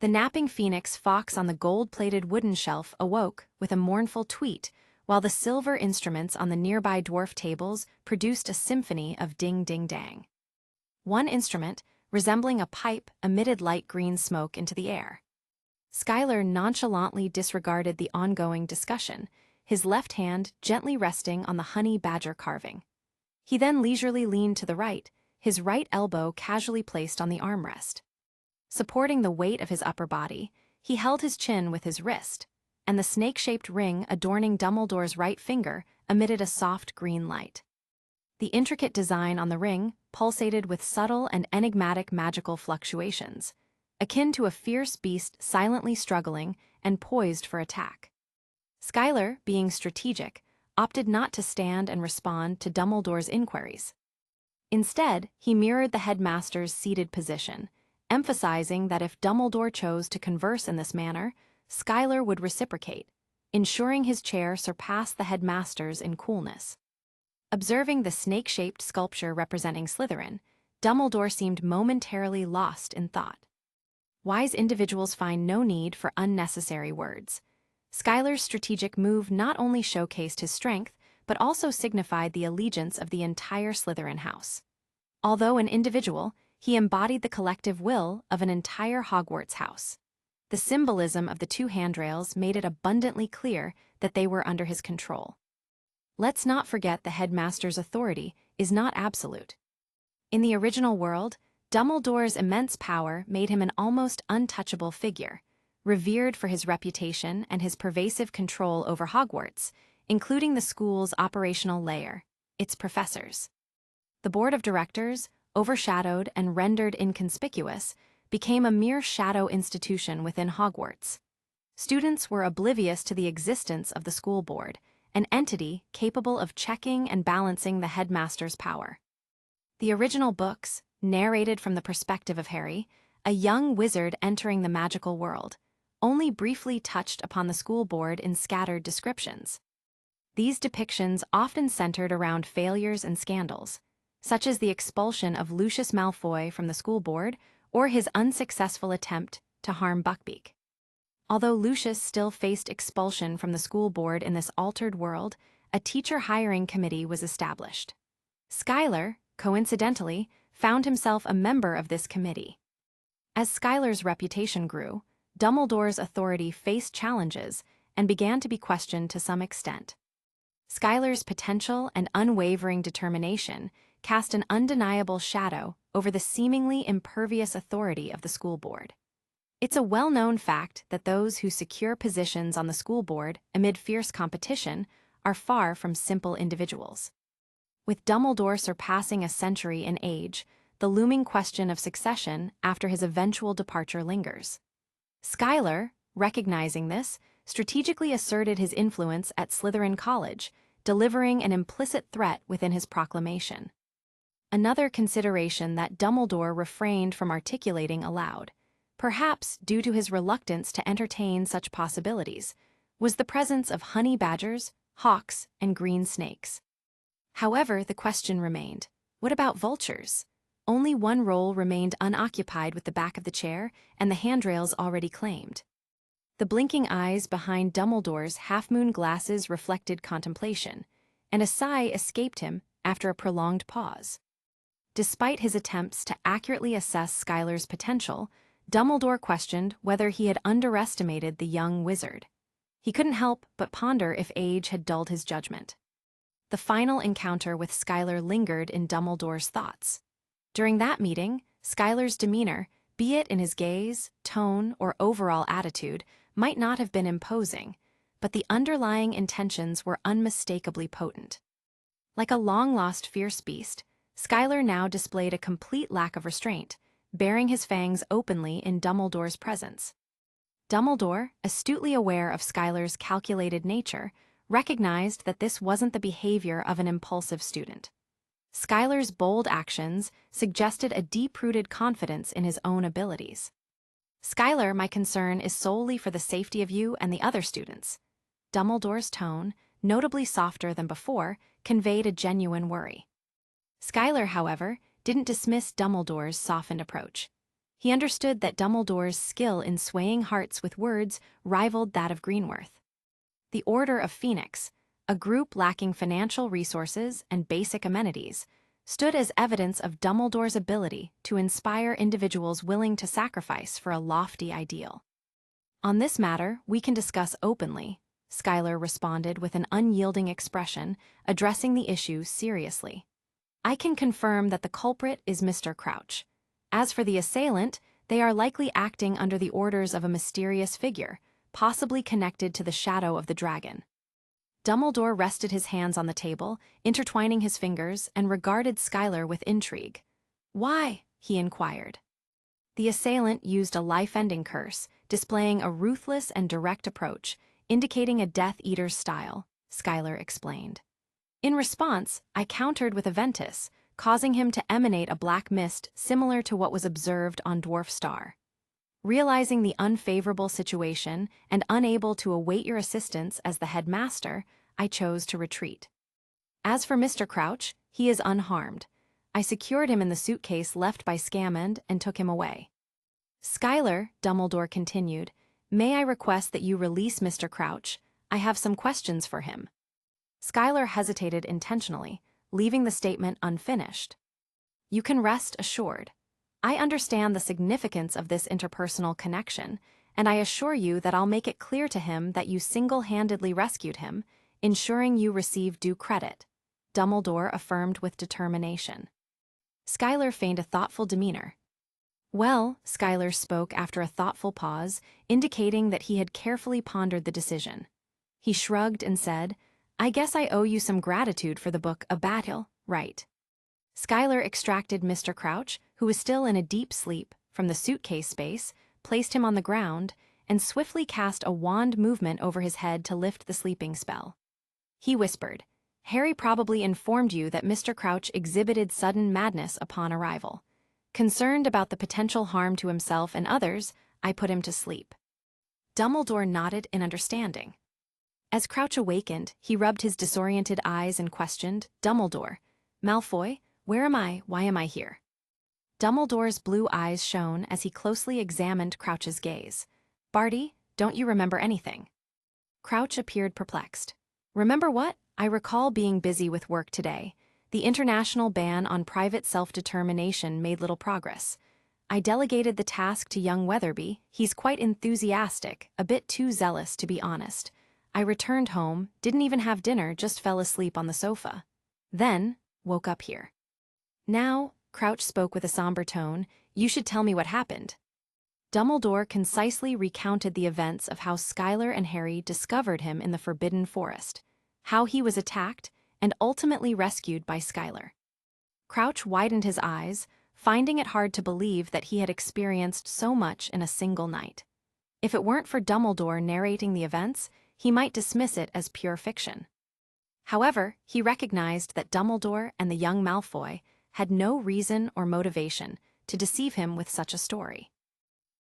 The napping phoenix fox on the gold-plated wooden shelf awoke with a mournful tweet, while the silver instruments on the nearby dwarf tables produced a symphony of ding-ding-dang. One instrument, resembling a pipe, emitted light green smoke into the air. Skylar nonchalantly disregarded the ongoing discussion, his left hand gently resting on the honey badger carving. He then leisurely leaned to the right, his right elbow casually placed on the armrest. Supporting the weight of his upper body, he held his chin with his wrist, and the snake-shaped ring adorning Dumbledore's right finger emitted a soft green light. The intricate design on the ring pulsated with subtle and enigmatic magical fluctuations, akin to a fierce beast silently struggling and poised for attack. Skylar, being strategic, opted not to stand and respond to Dumbledore's inquiries. Instead, he mirrored the headmaster's seated position, emphasizing that if Dumbledore chose to converse in this manner, Skylar would reciprocate, ensuring his chair surpassed the headmaster's in coolness. Observing the snake-shaped sculpture representing Slytherin, Dumbledore seemed momentarily lost in thought. Wise individuals find no need for unnecessary words. Skylar's strategic move not only showcased his strength, but also signified the allegiance of the entire Slytherin house. Although an individual, he embodied the collective will of an entire Hogwarts house. The symbolism of the two handrails made it abundantly clear that they were under his control. Let's not forget the headmaster's authority is not absolute. In the original world, Dumbledore's immense power made him an almost untouchable figure, revered for his reputation and his pervasive control over Hogwarts, including the school's operational layer, its professors. The board of directors, overshadowed and rendered inconspicuous, became a mere shadow institution within Hogwarts. Students were oblivious to the existence of the school board, an entity capable of checking and balancing the headmaster's power. The original books, narrated from the perspective of Harry, a young wizard entering the magical world, only briefly touched upon the school board in scattered descriptions. These depictions often centered around failures and scandals, such as the expulsion of Lucius Malfoy from the school board or his unsuccessful attempt to harm Buckbeak. Although Lucius still faced expulsion from the school board in this altered world, a teacher hiring committee was established. Skylar, coincidentally, found himself a member of this committee. As Skylar's reputation grew, Dumbledore's authority faced challenges and began to be questioned to some extent. Skylar's potential and unwavering determination cast an undeniable shadow over the seemingly impervious authority of the school board. It's a well-known fact that those who secure positions on the school board amid fierce competition are far from simple individuals. With Dumbledore surpassing a century in age, the looming question of succession after his eventual departure lingers. Skylar, recognizing this, strategically asserted his influence at Slytherin College, delivering an implicit threat within his proclamation. Another consideration that Dumbledore refrained from articulating aloud, perhaps due to his reluctance to entertain such possibilities, was the presence of honey badgers, hawks, and green snakes. However, the question remained, what about vultures? Only one role remained unoccupied with the back of the chair and the handrails already claimed. The blinking eyes behind Dumbledore's half-moon glasses reflected contemplation, and a sigh escaped him after a prolonged pause. Despite his attempts to accurately assess Skylar's potential, Dumbledore questioned whether he had underestimated the young wizard. He couldn't help but ponder if age had dulled his judgment. The final encounter with Skylar lingered in Dumbledore's thoughts. During that meeting, Skylar's demeanor, be it in his gaze, tone, or overall attitude, might not have been imposing, but the underlying intentions were unmistakably potent. Like a long-lost fierce beast, Skylar now displayed a complete lack of restraint, baring his fangs openly in Dumbledore's presence. Dumbledore, astutely aware of Skylar's calculated nature, recognized that this wasn't the behavior of an impulsive student. Skylar's bold actions suggested a deep-rooted confidence in his own abilities. Skylar, my concern is solely for the safety of you and the other students. Dumbledore's tone, notably softer than before, conveyed a genuine worry. Skylar, however, didn't dismiss Dumbledore's softened approach. He understood that Dumbledore's skill in swaying hearts with words rivaled that of Greenworth. The Order of Phoenix, a group lacking financial resources and basic amenities, stood as evidence of Dumbledore's ability to inspire individuals willing to sacrifice for a lofty ideal. On this matter, we can discuss openly, Skylar responded with an unyielding expression, addressing the issue seriously. I can confirm that the culprit is Mr. Crouch. As for the assailant, they are likely acting under the orders of a mysterious figure, possibly connected to the shadow of the dragon. Dumbledore rested his hands on the table, intertwining his fingers, and regarded Skylar with intrigue. Why? He inquired. The assailant used a life-ending curse, displaying a ruthless and direct approach, indicating a Death Eater's style, Skylar explained. In response, I countered with a Ventus, causing him to emanate a black mist similar to what was observed on Dwarf Star. Realizing the unfavorable situation and unable to await your assistance as the headmaster, I chose to retreat. As for Mr. Crouch, he is unharmed. I secured him in the suitcase left by Scammond and took him away. Skylar, Dumbledore continued, may I request that you release Mr. Crouch? I have some questions for him. Skylar hesitated intentionally, leaving the statement unfinished. You can rest assured. I understand the significance of this interpersonal connection, and I assure you that I'll make it clear to him that you single-handedly rescued him, ensuring you receive due credit," Dumbledore affirmed with determination. Schuyler feigned a thoughtful demeanor. "Well," Schuyler spoke after a thoughtful pause, indicating that he had carefully pondered the decision. He shrugged and said, "I guess I owe you some gratitude for the book A Battle, right?" Schuyler extracted Mr. Crouch, who was still in a deep sleep, from the suitcase space, placed him on the ground, and swiftly cast a wand movement over his head to lift the sleeping spell. He whispered, "Harry probably informed you that Mr. Crouch exhibited sudden madness upon arrival. Concerned about the potential harm to himself and others, I put him to sleep." Dumbledore nodded in understanding. As Crouch awakened, he rubbed his disoriented eyes and questioned, "Dumbledore, Malfoy, where am I? Why am I here?" Dumbledore's blue eyes shone as he closely examined Crouch's gaze. "Barty, don't you remember anything?" Crouch appeared perplexed. "Remember what? I recall being busy with work today. The international ban on private self-determination made little progress. I delegated the task to young Weatherby. He's quite enthusiastic, a bit too zealous to be honest. I returned home, didn't even have dinner, just fell asleep on the sofa. Then, woke up here." "Now," Crouch spoke with a somber tone, "you should tell me what happened." Dumbledore concisely recounted the events of how Schuyler and Harry discovered him in the Forbidden Forest, how he was attacked, and ultimately rescued by Schuyler. Crouch widened his eyes, finding it hard to believe that he had experienced so much in a single night. If it weren't for Dumbledore narrating the events, he might dismiss it as pure fiction. However, he recognized that Dumbledore and the young Malfoy had no reason or motivation to deceive him with such a story.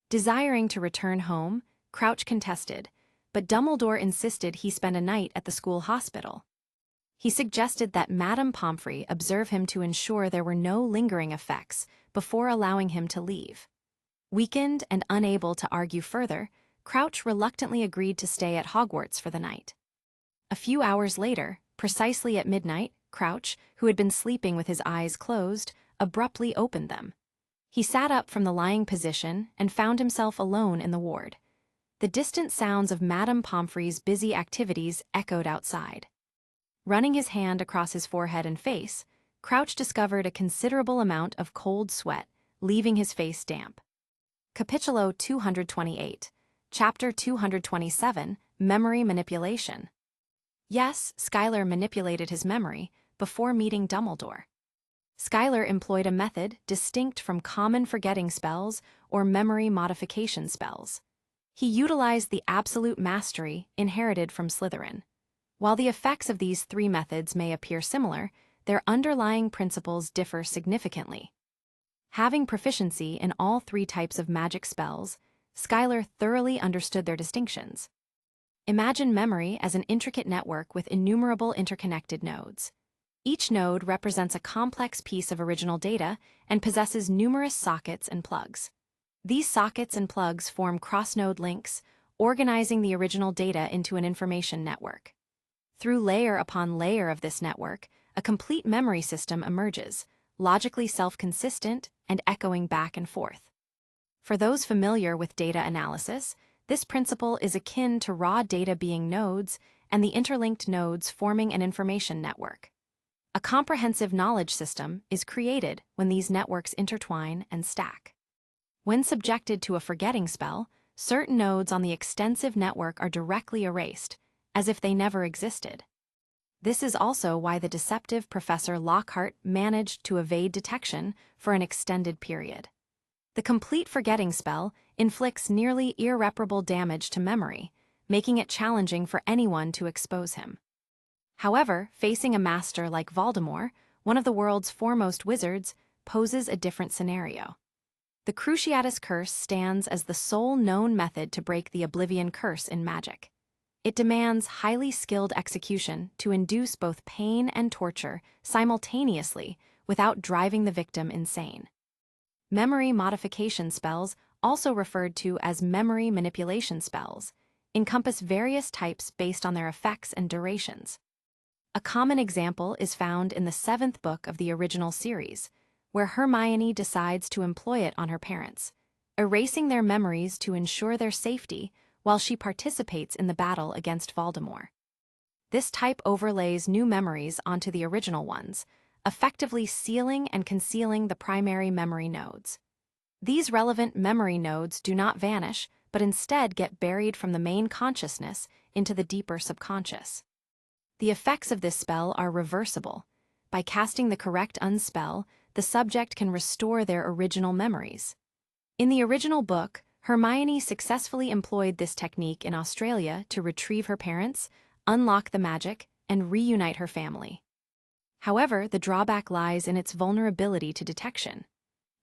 Desiring to return home, Crouch contested, but Dumbledore insisted he spend a night at the school hospital. He suggested that Madame Pomfrey observe him to ensure there were no lingering effects before allowing him to leave. Weakened and unable to argue further, Crouch reluctantly agreed to stay at Hogwarts for the night. A few hours later, precisely at midnight, Crouch, who had been sleeping with his eyes closed, abruptly opened them. He sat up from the lying position and found himself alone in the ward. The distant sounds of Madame Pomfrey's busy activities echoed outside. Running his hand across his forehead and face, Crouch discovered a considerable amount of cold sweat, leaving his face damp. Capitulo 228, Chapter 227, Memory Manipulation. Yes, Schuyler manipulated his memory before meeting Dumbledore. Schuyler employed a method distinct from common forgetting spells or memory modification spells. He utilized the absolute mastery inherited from Slytherin. While the effects of these three methods may appear similar, their underlying principles differ significantly. Having proficiency in all three types of magic spells, Schuyler thoroughly understood their distinctions. Imagine memory as an intricate network with innumerable interconnected nodes. Each node represents a complex piece of original data and possesses numerous sockets and plugs. These sockets and plugs form cross-node links, organizing the original data into an information network. Through layer upon layer of this network, a complete memory system emerges, logically self-consistent and echoing back and forth. For those familiar with data analysis, this principle is akin to raw data being nodes and the interlinked nodes forming an information network. A comprehensive knowledge system is created when these networks intertwine and stack. When subjected to a forgetting spell, certain nodes on the extensive network are directly erased, as if they never existed. This is also why the deceptive Professor Lockhart managed to evade detection for an extended period. The complete forgetting spell inflicts nearly irreparable damage to memory, making it challenging for anyone to expose him. However, facing a master like Voldemort, one of the world's foremost wizards, poses a different scenario. The Cruciatus Curse stands as the sole known method to break the Oblivion Curse in magic. It demands highly skilled execution to induce both pain and torture simultaneously without driving the victim insane. Memory modification spells, also referred to as memory manipulation spells, encompass various types based on their effects and durations. A common example is found in the 7th book of the original series, where Hermione decides to employ it on her parents, erasing their memories to ensure their safety while she participates in the battle against Voldemort. This type overlays new memories onto the original ones, effectively sealing and concealing the primary memory nodes. These relevant memory nodes do not vanish, but instead get buried from the main consciousness into the deeper subconscious. The effects of this spell are reversible. By casting the correct unspell, the subject can restore their original memories. In the original book, Hermione successfully employed this technique in Australia to retrieve her parents, unlock the magic, and reunite her family. However, the drawback lies in its vulnerability to detection.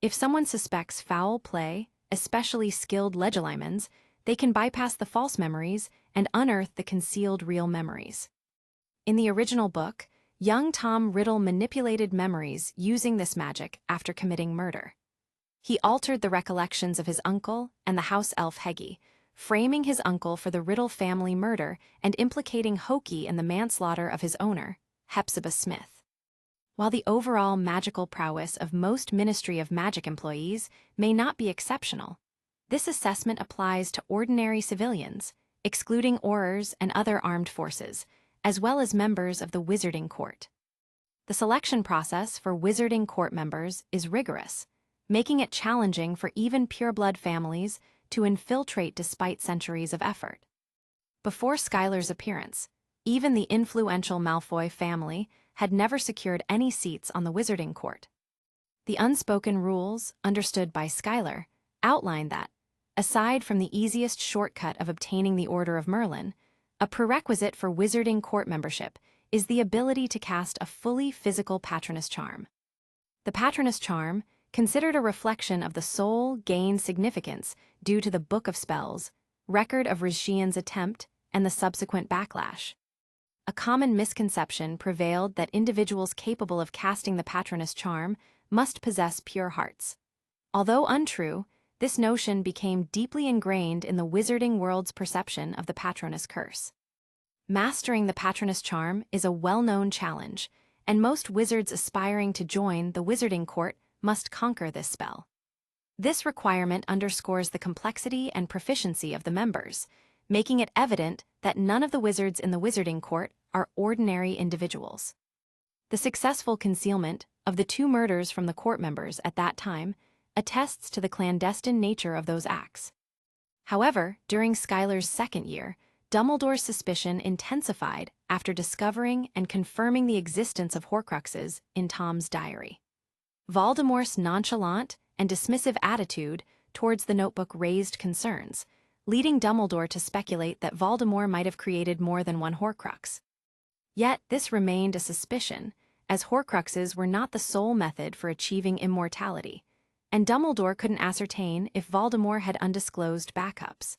If someone suspects foul play, especially skilled legilimens, they can bypass the false memories and unearth the concealed real memories. In the original book, young Tom Riddle manipulated memories using this magic after committing murder. He altered the recollections of his uncle and the house elf Heggie, framing his uncle for the Riddle family murder and implicating Hokey in the manslaughter of his owner, Hepzibah Smith. While the overall magical prowess of most Ministry of Magic employees may not be exceptional, this assessment applies to ordinary civilians, excluding Aurors and other armed forces, as well as members of the Wizarding Court. The selection process for Wizarding Court members is rigorous, making it challenging for even pureblood families to infiltrate despite centuries of effort. Before Skylar's appearance, even the influential Malfoy family had never secured any seats on the Wizarding Court. The unspoken rules, understood by Skylar, outline that, aside from the easiest shortcut of obtaining the Order of Merlin, a prerequisite for Wizarding Court membership is the ability to cast a fully physical Patronus charm. The Patronus charm, considered a reflection of the soul, gained significance due to the Book of Spells, record of Rishian's attempt, and the subsequent backlash. A common misconception prevailed that individuals capable of casting the Patronus charm must possess pure hearts. Although untrue, this notion became deeply ingrained in the wizarding world's perception of the Patronus curse. Mastering the Patronus charm is a well-known challenge, and most wizards aspiring to join the Wizarding Court must conquer this spell. This requirement underscores the complexity and proficiency of the members, making it evident that none of the wizards in the Wizarding Court are ordinary individuals. The successful concealment of the 2 murders from the court members at that time attests to the clandestine nature of those acts. However, during Skylar's second year, Dumbledore's suspicion intensified after discovering and confirming the existence of Horcruxes in Tom's diary. Voldemort's nonchalant and dismissive attitude towards the notebook raised concerns, leading Dumbledore to speculate that Voldemort might have created more than one Horcrux. Yet this remained a suspicion, as Horcruxes were not the sole method for achieving immortality, and Dumbledore couldn't ascertain if Voldemort had undisclosed backups.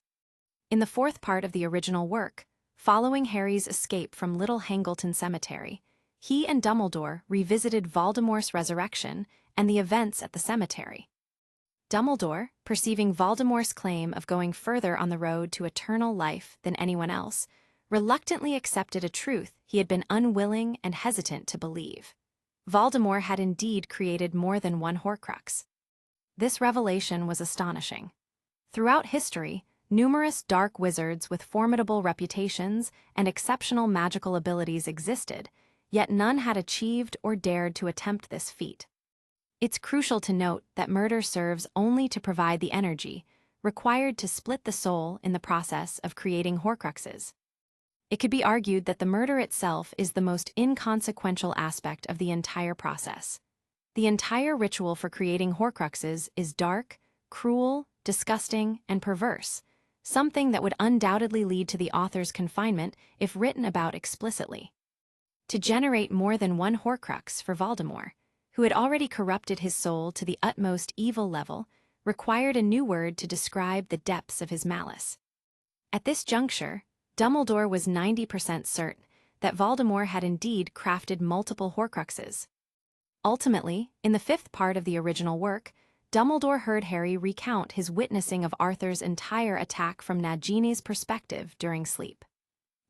In the 4th part of the original work, following Harry's escape from Little Hangleton Cemetery, he and Dumbledore revisited Voldemort's resurrection and the events at the cemetery. Dumbledore, perceiving Voldemort's claim of going further on the road to eternal life than anyone else, reluctantly accepted a truth he had been unwilling and hesitant to believe. Voldemort had indeed created more than one Horcrux. This revelation was astonishing. Throughout history, numerous dark wizards with formidable reputations and exceptional magical abilities existed, yet none had achieved or dared to attempt this feat. It's crucial to note that murder serves only to provide the energy required to split the soul in the process of creating Horcruxes. It could be argued that the murder itself is the most inconsequential aspect of the entire process. The entire ritual for creating Horcruxes is dark, cruel, disgusting, and perverse, something that would undoubtedly lead to the author's confinement if written about explicitly. To generate more than one Horcrux for Voldemort, who had already corrupted his soul to the utmost evil level, required a new word to describe the depths of his malice. At this juncture, Dumbledore was 90% certain that Voldemort had indeed crafted multiple Horcruxes. Ultimately, in the 5th part of the original work, Dumbledore heard Harry recount his witnessing of Arthur's entire attack from Nagini's perspective during sleep.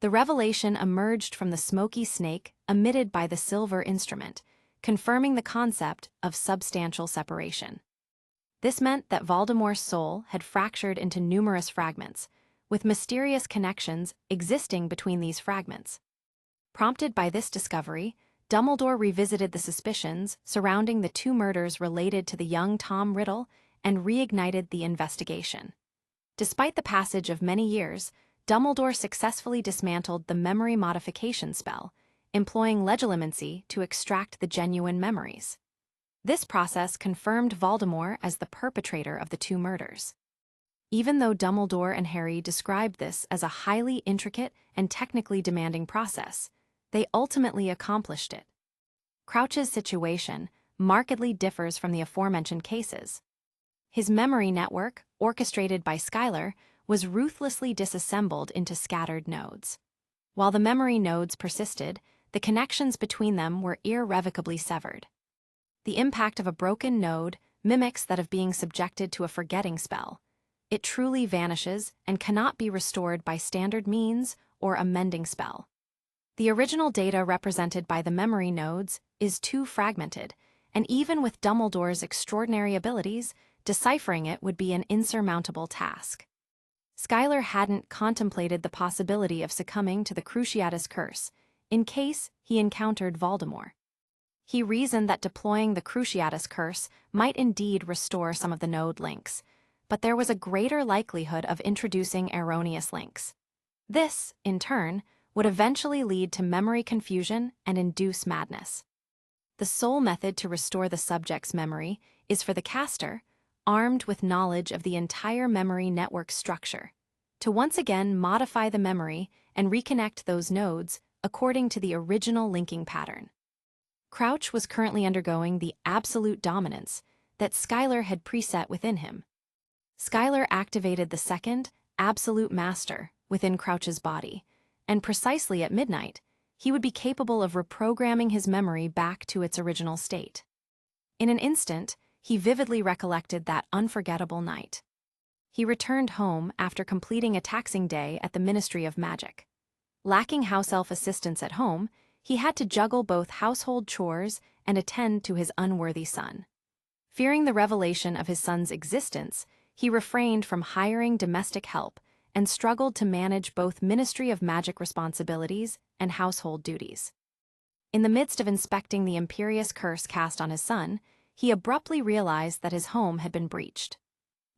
The revelation emerged from the smoky snake emitted by the silver instrument, confirming the concept of substantial separation. This meant that Voldemort's soul had fractured into numerous fragments, with mysterious connections existing between these fragments. Prompted by this discovery, Dumbledore revisited the suspicions surrounding the two murders related to the young Tom Riddle and reignited the investigation. Despite the passage of many years, Dumbledore successfully dismantled the memory modification spell, employing legilimency to extract the genuine memories. This process confirmed Voldemort as the perpetrator of the two murders. Even though Dumbledore and Harry described this as a highly intricate and technically demanding process, they ultimately accomplished it. Crouch's situation markedly differs from the aforementioned cases. His memory network, orchestrated by Skylar, was ruthlessly disassembled into scattered nodes. While the memory nodes persisted, the connections between them were irrevocably severed. The impact of a broken node mimics that of being subjected to a forgetting spell. It truly vanishes and cannot be restored by standard means or a mending spell. The original data represented by the memory nodes is too fragmented, and even with Dumbledore's extraordinary abilities, deciphering it would be an insurmountable task. Skylar hadn't contemplated the possibility of succumbing to the Cruciatus curse in case he encountered Voldemort. He reasoned that deploying the Cruciatus curse might indeed restore some of the node links, but there was a greater likelihood of introducing erroneous links. This, in turn, would eventually lead to memory confusion and induce madness. The sole method to restore the subject's memory is for the caster, armed with knowledge of the entire memory network structure, to once again modify the memory and reconnect those nodes according to the original linking pattern. Crouch was currently undergoing the absolute dominance that Skylar had preset within him. Skylar activated the second, absolute master within Crouch's body, and precisely at midnight, he would be capable of reprogramming his memory back to its original state. In an instant, he vividly recollected that unforgettable night. He returned home after completing a taxing day at the Ministry of Magic. Lacking house elf assistance at home, he had to juggle both household chores and attend to his unworthy son. Fearing the revelation of his son's existence, he refrained from hiring domestic help and struggled to manage both Ministry of Magic responsibilities and household duties. In the midst of inspecting the imperious curse cast on his son, he abruptly realized that his home had been breached.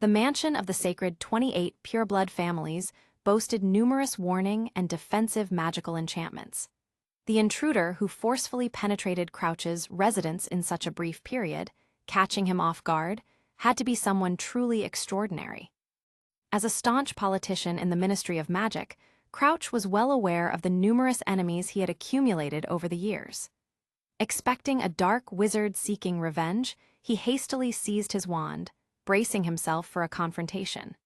The mansion of the sacred 28 pureblood families boasted numerous warning and defensive magical enchantments. The intruder who forcefully penetrated Crouch's residence in such a brief period, catching him off guard, had to be someone truly extraordinary. As a staunch politician in the Ministry of Magic, Crouch was well aware of the numerous enemies he had accumulated over the years. Expecting a dark wizard seeking revenge, he hastily seized his wand, bracing himself for a confrontation.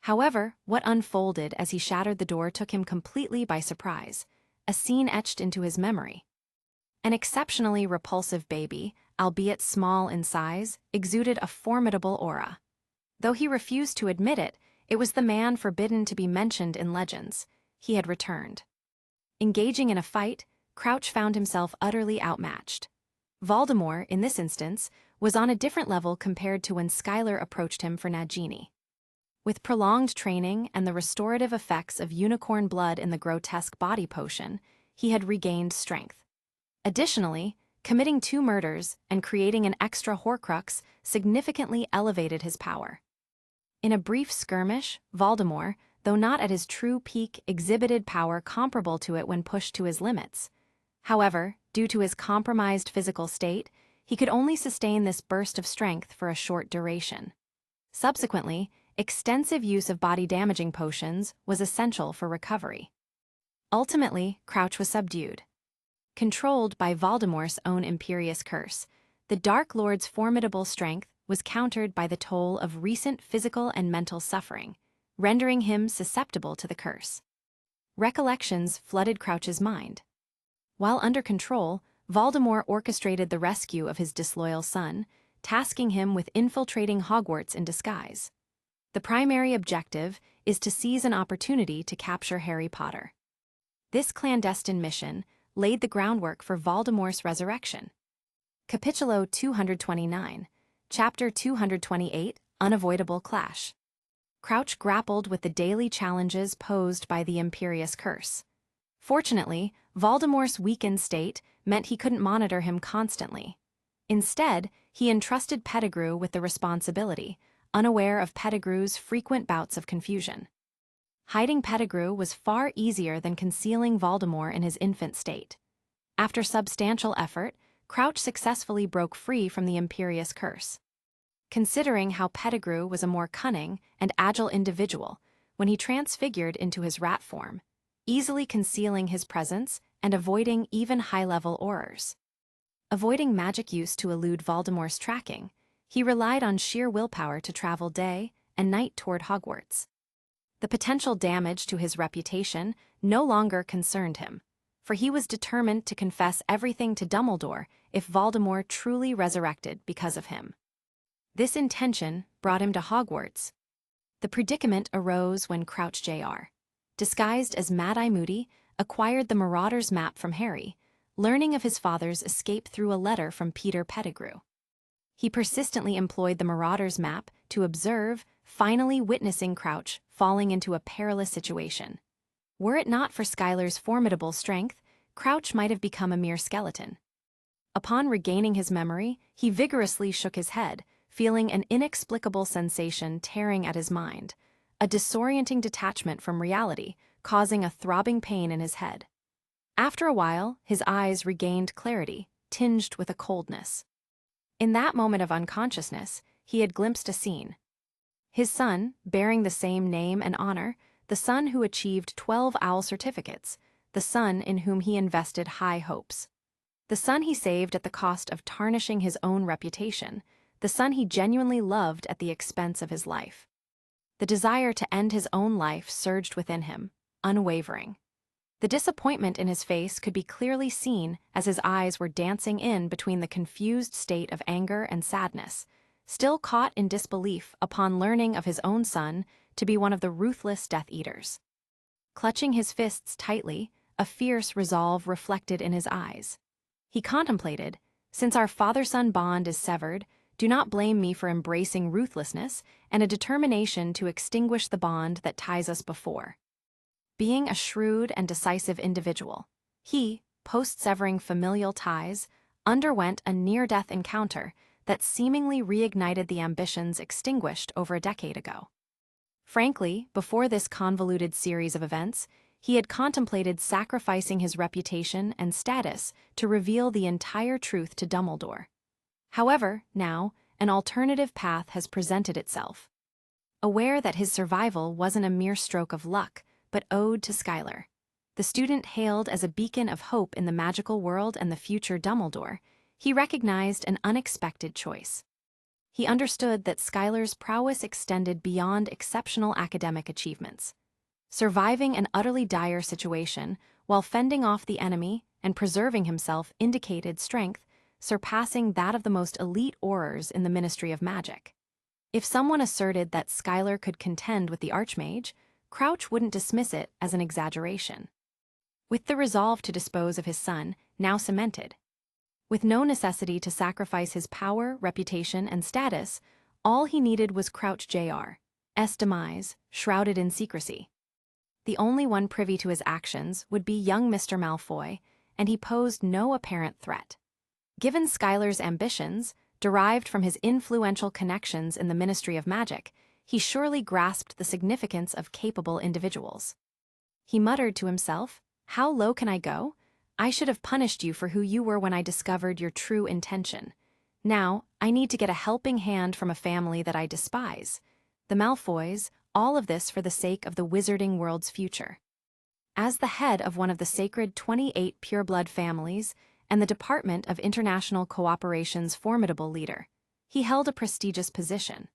However, what unfolded as he shattered the door took him completely by surprise, a scene etched into his memory. An exceptionally repulsive baby, albeit small in size, exuded a formidable aura. Though he refused to admit it, it was the man forbidden to be mentioned in legends. He had returned. Engaging in a fight, Crouch found himself utterly outmatched. Voldemort, in this instance, was on a different level compared to when Skylar approached him for Nagini. With prolonged training and the restorative effects of unicorn blood in the grotesque body potion, he had regained strength. Additionally, committing 2 murders and creating an extra Horcrux significantly elevated his power. In a brief skirmish, Voldemort, though not at his true peak, exhibited power comparable to it when pushed to his limits. However, due to his compromised physical state, he could only sustain this burst of strength for a short duration. Subsequently, extensive use of body-damaging potions was essential for recovery. Ultimately, Crouch was subdued. Controlled by Voldemort's own imperious curse, the Dark Lord's formidable strength was countered by the toll of recent physical and mental suffering, rendering him susceptible to the curse. Recollections flooded Crouch's mind. While under control, Voldemort orchestrated the rescue of his disloyal son, tasking him with infiltrating Hogwarts in disguise. The primary objective is to seize an opportunity to capture Harry Potter. This clandestine mission laid the groundwork for Voldemort's resurrection. Capitulo 229, Chapter 228, Unavoidable Clash. Crouch grappled with the daily challenges posed by the imperious curse. Fortunately, Voldemort's weakened state meant he couldn't monitor him constantly. Instead, he entrusted Pettigrew with the responsibility, unaware of Pettigrew's frequent bouts of confusion. Hiding Pettigrew was far easier than concealing Voldemort in his infant state. After substantial effort, Crouch successfully broke free from the imperious curse. Considering how Pettigrew was a more cunning and agile individual when he transfigured into his rat form, easily concealing his presence and avoiding even high-level aurors. Avoiding magic use to elude Voldemort's tracking, he relied on sheer willpower to travel day and night toward Hogwarts. The potential damage to his reputation no longer concerned him, for he was determined to confess everything to Dumbledore if Voldemort truly resurrected because of him. This intention brought him to Hogwarts. The predicament arose when Crouch Jr., disguised as Mad-Eye Moody, acquired the Marauder's map from Harry, learning of his father's escape through a letter from Peter Pettigrew. He persistently employed the Marauder's map to observe, finally witnessing Crouch falling into a perilous situation. Were it not for Skylar's formidable strength, Crouch might have become a mere skeleton. Upon regaining his memory, he vigorously shook his head, feeling an inexplicable sensation tearing at his mind, a disorienting detachment from reality, causing a throbbing pain in his head. After a while, his eyes regained clarity, tinged with a coldness. In that moment of unconsciousness, he had glimpsed a scene. His son, bearing the same name and honor, the son who achieved 12 OWL certificates, the son in whom he invested high hopes. The son he saved at the cost of tarnishing his own reputation, the son he genuinely loved at the expense of his life. The desire to end his own life surged within him, unwavering. The disappointment in his face could be clearly seen as his eyes were dancing in between the confused state of anger and sadness, still caught in disbelief upon learning of his own son to be one of the ruthless Death Eaters. Clutching his fists tightly, a fierce resolve reflected in his eyes. He contemplated, "Since our father-son bond is severed, do not blame me for embracing ruthlessness and a determination to extinguish the bond that ties us before." Being a shrewd and decisive individual, he, post-severing familial ties, underwent a near-death encounter that seemingly reignited the ambitions extinguished over a decade ago. Frankly, before this convoluted series of events, he had contemplated sacrificing his reputation and status to reveal the entire truth to Dumbledore. However, now, an alternative path has presented itself. Aware that his survival wasn't a mere stroke of luck, but owed to Skylar, the student hailed as a beacon of hope in the magical world and the future Dumbledore, he recognized an unexpected choice. He understood that Skylar's prowess extended beyond exceptional academic achievements. Surviving an utterly dire situation while fending off the enemy and preserving himself indicated strength surpassing that of the most elite aurors in the Ministry of Magic. If someone asserted that Skylar could contend with the Archmage, Crouch wouldn't dismiss it as an exaggeration. With the resolve to dispose of his son now cemented, with no necessity to sacrifice his power, reputation, and status, all he needed was Crouch Jr.'s demise, shrouded in secrecy. The only one privy to his actions would be young Mr. Malfoy, and he posed no apparent threat. Given Skylar's ambitions, derived from his influential connections in the Ministry of Magic, he surely grasped the significance of capable individuals. He muttered to himself, "How low can I go? I should have punished you for who you were when I discovered your true intention. Now, I need to get a helping hand from a family that I despise. The Malfoys, all of this for the sake of the wizarding world's future." As the head of one of the sacred 28 pureblood families and the Department of International Cooperation's formidable leader, he held a prestigious position.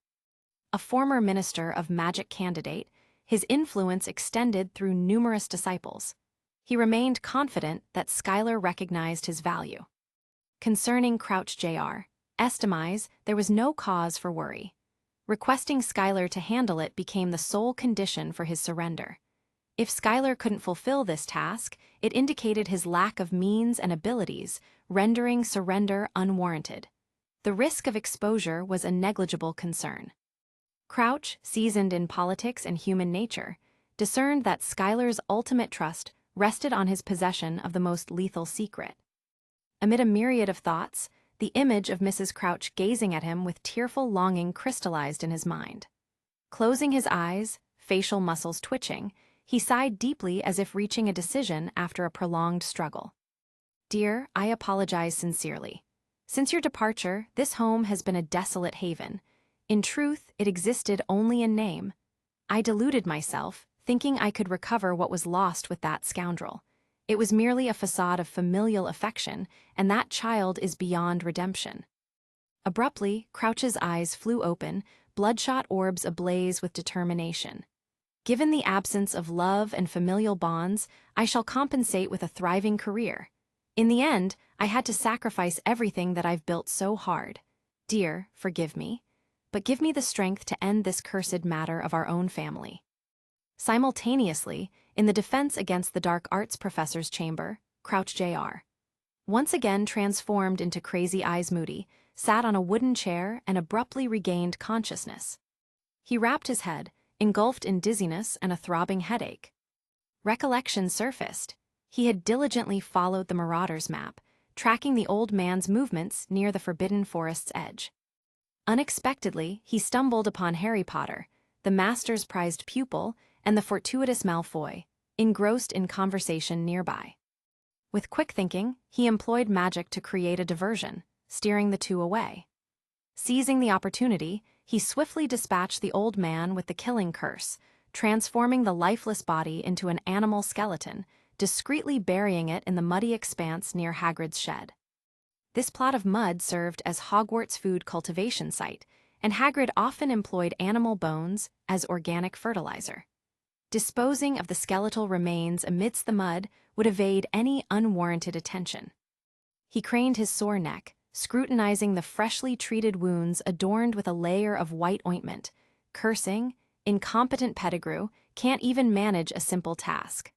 A former minister of magic candidate, his influence extended through numerous disciples. He remained confident that Skylar recognized his value. Concerning Crouch Jr.'s demise, there was no cause for worry. Requesting Skylar to handle it became the sole condition for his surrender. If Skylar couldn't fulfill this task, it indicated his lack of means and abilities, rendering surrender unwarranted. The risk of exposure was a negligible concern. Crouch, seasoned in politics and human nature, discerned that Skylar's ultimate trust rested on his possession of the most lethal secret. Amid a myriad of thoughts, the image of Mrs. Crouch gazing at him with tearful longing crystallized in his mind. Closing his eyes, facial muscles twitching, he sighed deeply as if reaching a decision after a prolonged struggle. "Dear, I apologize sincerely. Since your departure, this home has been a desolate haven. In truth, it existed only in name. I deluded myself, thinking I could recover what was lost with that scoundrel. It was merely a facade of familial affection, and that child is beyond redemption." Abruptly, Crouch's eyes flew open, bloodshot orbs ablaze with determination. "Given the absence of love and familial bonds, I shall compensate with a thriving career. In the end, I had to sacrifice everything that I've built so hard. Dear, forgive me, but give me the strength to end this cursed matter of our own family." Simultaneously, in the defense against the dark arts professor's chamber, Crouch Jr., once again transformed into Crazy Eyes Moody, sat on a wooden chair and abruptly regained consciousness. He rapped his head, engulfed in dizziness and a throbbing headache. Recollection surfaced. He had diligently followed the Marauder's map, tracking the old man's movements near the Forbidden Forest's edge. Unexpectedly, he stumbled upon Harry Potter, the master's prized pupil, and the fortuitous Malfoy, engrossed in conversation nearby. With quick thinking, he employed magic to create a diversion, steering the two away. Seizing the opportunity, he swiftly dispatched the old man with the killing curse, transforming the lifeless body into an animal skeleton, discreetly burying it in the muddy expanse near Hagrid's shed. This plot of mud served as Hogwarts' food cultivation site, and Hagrid often employed animal bones as organic fertilizer. Disposing of the skeletal remains amidst the mud would evade any unwarranted attention. He craned his sore neck, scrutinizing the freshly treated wounds adorned with a layer of white ointment, cursing, "Incompetent Pettigrew, can't even manage a simple task."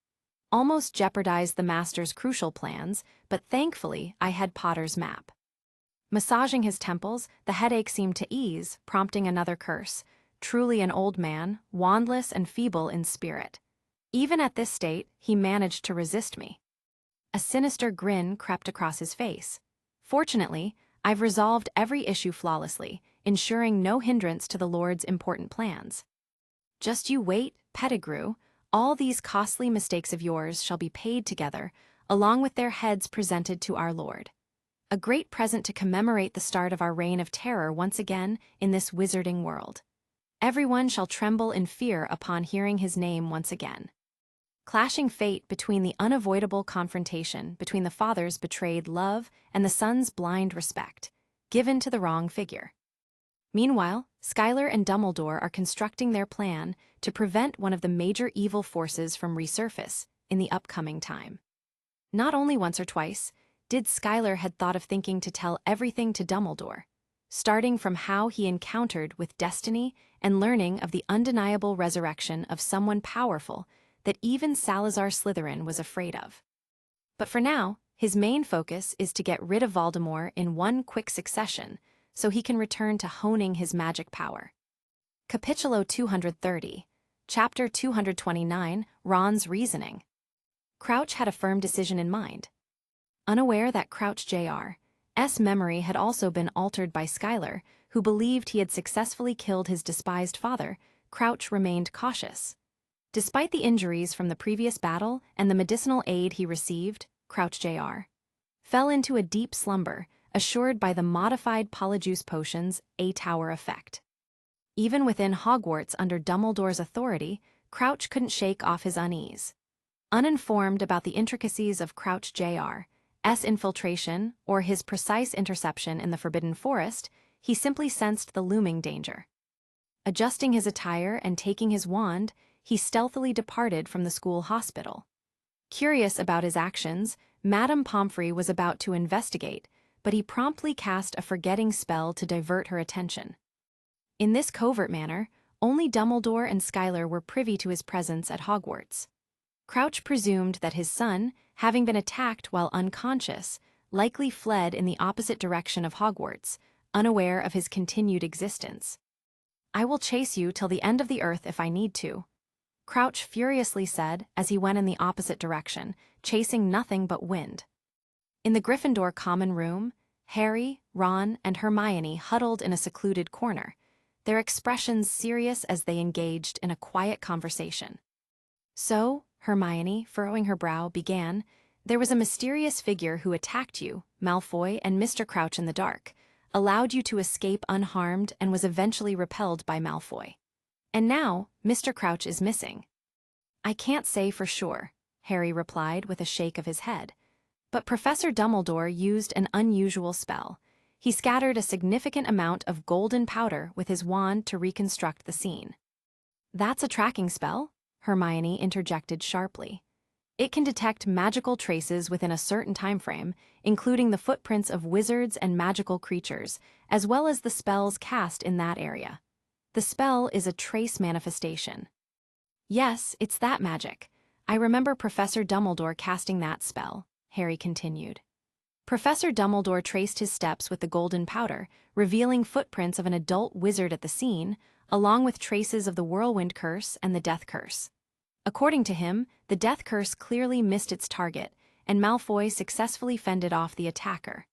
Almost jeopardized the master's crucial plans, but thankfully I had Potter's map. Massaging his temples, the headache seemed to ease, prompting another curse. Truly an old man, wandless and feeble in spirit. Even at this state, he managed to resist me. A sinister grin crept across his face. Fortunately, I've resolved every issue flawlessly, ensuring no hindrance to the Lord's important plans. Just you wait, Pettigrew. All these costly mistakes of yours shall be paid together, along with their heads presented to our Lord. A great present to commemorate the start of our reign of terror once again in this wizarding world. Everyone shall tremble in fear upon hearing his name once again. Clashing fate between the unavoidable confrontation between the father's betrayed love and the son's blind respect, given to the wrong figure. Meanwhile, Skylar and Dumbledore are constructing their plan to prevent one of the major evil forces from resurface in the upcoming time. Not only once or twice did Skylar had thought of thinking to tell everything to Dumbledore, starting from how he encountered with destiny and learning of the undeniable resurrection of someone powerful that even Salazar Slytherin was afraid of. But for now, his main focus is to get rid of Voldemort in one quick succession so he can return to honing his magic power. Capítulo 230, Chapter 229, Ron's Reasoning. Crouch had a firm decision in mind. Unaware that Crouch Jr.'s memory had also been altered by Skylar, who believed he had successfully killed his despised father, Crouch remained cautious. Despite the injuries from the previous battle and the medicinal aid he received, Crouch Jr. fell into a deep slumber, assured by the modified Polyjuice Potion's A-Tower effect. Even within Hogwarts under Dumbledore's authority, Crouch couldn't shake off his unease. Uninformed about the intricacies of Crouch Jr.'s infiltration or his precise interception in the Forbidden Forest, he simply sensed the looming danger. Adjusting his attire and taking his wand, he stealthily departed from the school hospital. Curious about his actions, Madame Pomfrey was about to investigate, but he promptly cast a forgetting spell to divert her attention. In this covert manner, only Dumbledore and Skylar were privy to his presence at Hogwarts. Crouch presumed that his son, having been attacked while unconscious, likely fled in the opposite direction of Hogwarts, unaware of his continued existence. "I will chase you till the end of the earth if I need to," Crouch furiously said as he went in the opposite direction, chasing nothing but wind. In the Gryffindor common room, Harry, Ron, and Hermione huddled in a secluded corner, their expressions serious as they engaged in a quiet conversation. "So," Hermione, furrowing her brow, began, "there was a mysterious figure who attacked you, Malfoy, and Mr. Crouch in the dark, allowed you to escape unharmed, and was eventually repelled by Malfoy. And now, Mr. Crouch is missing." "I can't say for sure," Harry replied with a shake of his head. "But Professor Dumbledore used an unusual spell. He scattered a significant amount of golden powder with his wand to reconstruct the scene." "That's a tracking spell?" Hermione interjected sharply. "It can detect magical traces within a certain time frame, including the footprints of wizards and magical creatures, as well as the spells cast in that area. The spell is a trace manifestation." "Yes, it's that magic. I remember Professor Dumbledore casting that spell," Harry continued. "Professor Dumbledore traced his steps with the golden powder, revealing footprints of an adult wizard at the scene, along with traces of the whirlwind curse and the death curse. According to him, the death curse clearly missed its target, and Malfoy successfully fended off the attacker."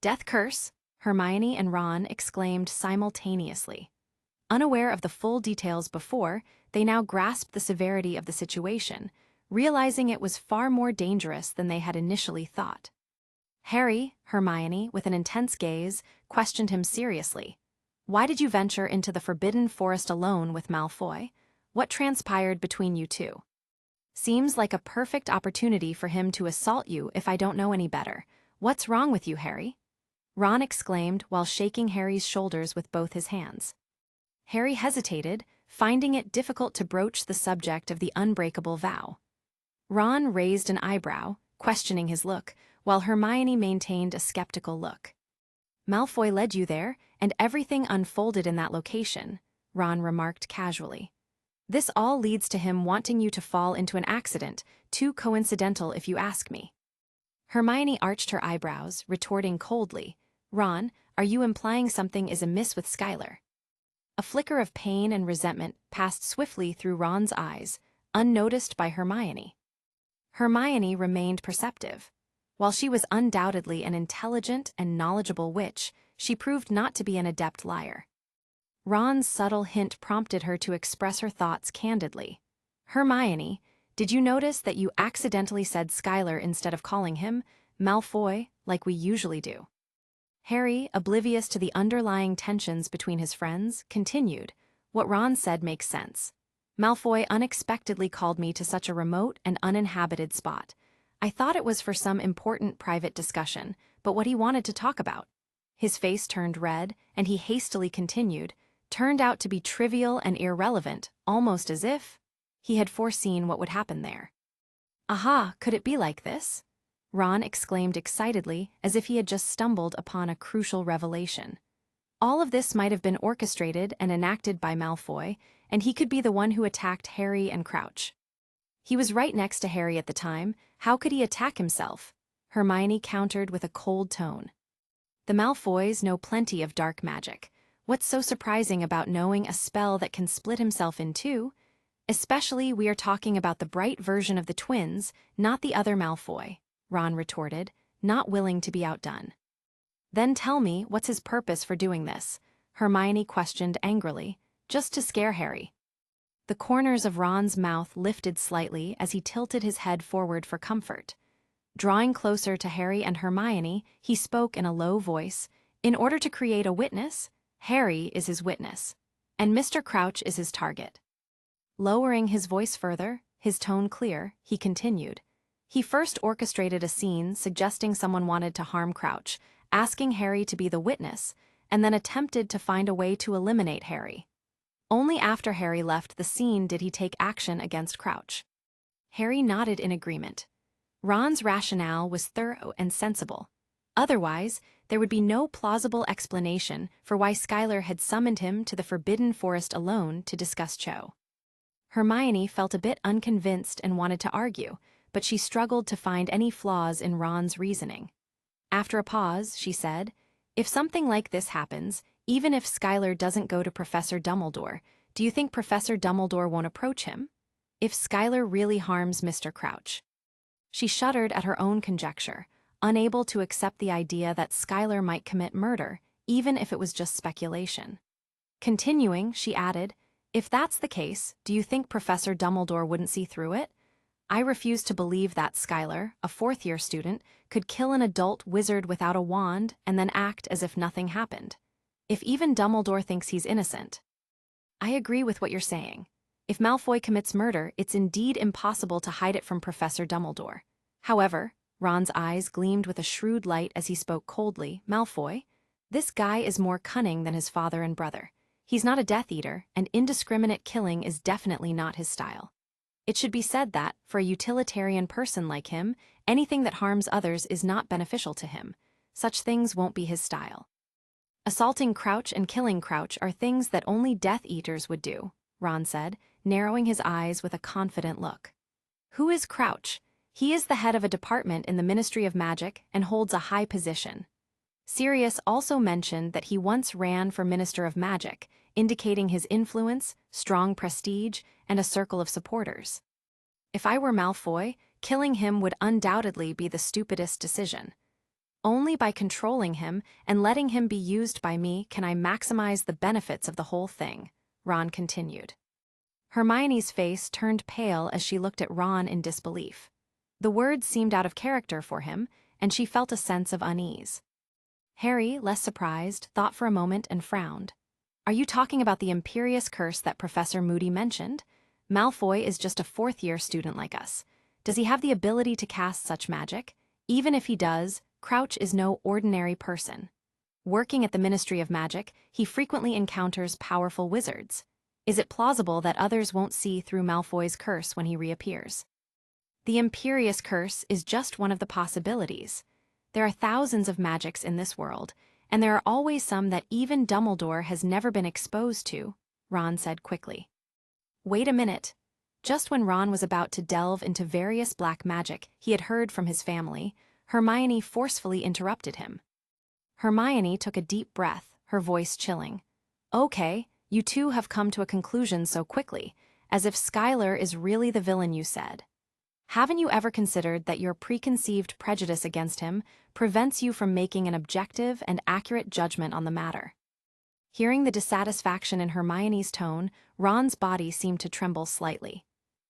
"Death curse?" Hermione and Ron exclaimed simultaneously. Unaware of the full details before, they now grasped the severity of the situation, realizing it was far more dangerous than they had initially thought. Harry, Hermione, with an intense gaze, questioned him seriously. "Why did you venture into the Forbidden Forest alone with Malfoy? What transpired between you two? Seems like a perfect opportunity for him to assault you if I don't know any better. What's wrong with you, Harry?" Ron exclaimed while shaking Harry's shoulders with both his hands. Harry hesitated, finding it difficult to broach the subject of the unbreakable vow. Ron raised an eyebrow, questioning his look, while Hermione maintained a skeptical look. "Malfoy led you there, and everything unfolded in that location," Ron remarked casually. "This all leads to him wanting you to fall into an accident, too coincidental if you ask me." Hermione arched her eyebrows, retorting coldly, "Ron, are you implying something is amiss with Skylar?" A flicker of pain and resentment passed swiftly through Ron's eyes, unnoticed by Hermione. Hermione remained perceptive. While she was undoubtedly an intelligent and knowledgeable witch, she proved not to be an adept liar. Ron's subtle hint prompted her to express her thoughts candidly. "Hermione, did you notice that you accidentally said Skylar instead of calling him Malfoy, like we usually do?" Harry, oblivious to the underlying tensions between his friends, continued, "What Ron said makes sense. Malfoy unexpectedly called me to such a remote and uninhabited spot. I thought it was for some important private discussion, but what he wanted to talk about." His face turned red, and he hastily continued, "Turned out to be trivial and irrelevant, almost as if he had foreseen what would happen there." "Aha, could it be like this?" Ron exclaimed excitedly, as if he had just stumbled upon a crucial revelation. All of this might have been orchestrated and enacted by Malfoy, and he could be the one who attacked Harry and Crouch. "He was right next to Harry at the time. How could he attack himself?" Hermione countered with a cold tone. "The Malfoys know plenty of dark magic. What's so surprising about knowing a spell that can split himself in two? Especially we are talking about the bright version of the twins, not the other Malfoy," Ron retorted, not willing to be outdone. "Then tell me, what's his purpose for doing this?" Hermione questioned angrily, "just to scare Harry." The corners of Ron's mouth lifted slightly as he tilted his head forward for comfort. Drawing closer to Harry and Hermione, he spoke in a low voice, "In order to create a witness, Harry is his witness, and Mr. Crouch is his target." Lowering his voice further, his tone clear, he continued, "He first orchestrated a scene suggesting someone wanted to harm Crouch, asking Harry to be the witness, and then attempted to find a way to eliminate Harry. Only after Harry left the scene did he take action against Crouch." Harry nodded in agreement. Ron's rationale was thorough and sensible. Otherwise, there would be no plausible explanation for why Skylar had summoned him to the Forbidden Forest alone to discuss Cho. Hermione felt a bit unconvinced and wanted to argue, but she struggled to find any flaws in Ron's reasoning. After a pause, she said, "If something like this happens, even if Skylar doesn't go to Professor Dumbledore, do you think Professor Dumbledore won't approach him? If Skylar really harms Mr. Crouch?" She shuddered at her own conjecture, unable to accept the idea that Skylar might commit murder, even if it was just speculation. Continuing, she added, "If that's the case, do you think Professor Dumbledore wouldn't see through it? I refuse to believe that Skylar, a fourth-year student, could kill an adult wizard without a wand and then act as if nothing happened. If even Dumbledore thinks he's innocent." "I agree with what you're saying. If Malfoy commits murder, it's indeed impossible to hide it from Professor Dumbledore. However," Ron's eyes gleamed with a shrewd light as he spoke coldly, "Malfoy, this guy is more cunning than his father and brother. He's not a Death Eater, and indiscriminate killing is definitely not his style. It should be said that, for a utilitarian person like him, anything that harms others is not beneficial to him. Such things won't be his style. Assaulting Crouch and killing Crouch are things that only Death Eaters would do," Ron said, narrowing his eyes with a confident look. "Who is Crouch? He is the head of a department in the Ministry of Magic and holds a high position." Sirius also mentioned that he once ran for Minister of Magic, indicating his influence, strong prestige, and a circle of supporters. "If I were Malfoy, killing him would undoubtedly be the stupidest decision. Only by controlling him and letting him be used by me can I maximize the benefits of the whole thing," Ron continued. Hermione's face turned pale as she looked at Ron in disbelief. The words seemed out of character for him, and she felt a sense of unease. Harry, less surprised, thought for a moment and frowned. "Are you talking about the Imperious Curse that Professor Moody mentioned? Malfoy is just a fourth-year student like us. Does he have the ability to cast such magic? Even if he does, Crouch is no ordinary person. Working at the Ministry of Magic, he frequently encounters powerful wizards. Is it plausible that others won't see through Malfoy's curse when he reappears? The Imperious Curse is just one of the possibilities. There are thousands of magics in this world, and there are always some that even Dumbledore has never been exposed to," Ron said quickly. "Wait a minute." Just when Ron was about to delve into various black magic he had heard from his family, Hermione forcefully interrupted him. Hermione took a deep breath, her voice chilling. "Okay, you two have come to a conclusion so quickly, as if Skylar is really the villain you said. Haven't you ever considered that your preconceived prejudice against him prevents you from making an objective and accurate judgment on the matter?" Hearing the dissatisfaction in Hermione's tone, Ron's body seemed to tremble slightly.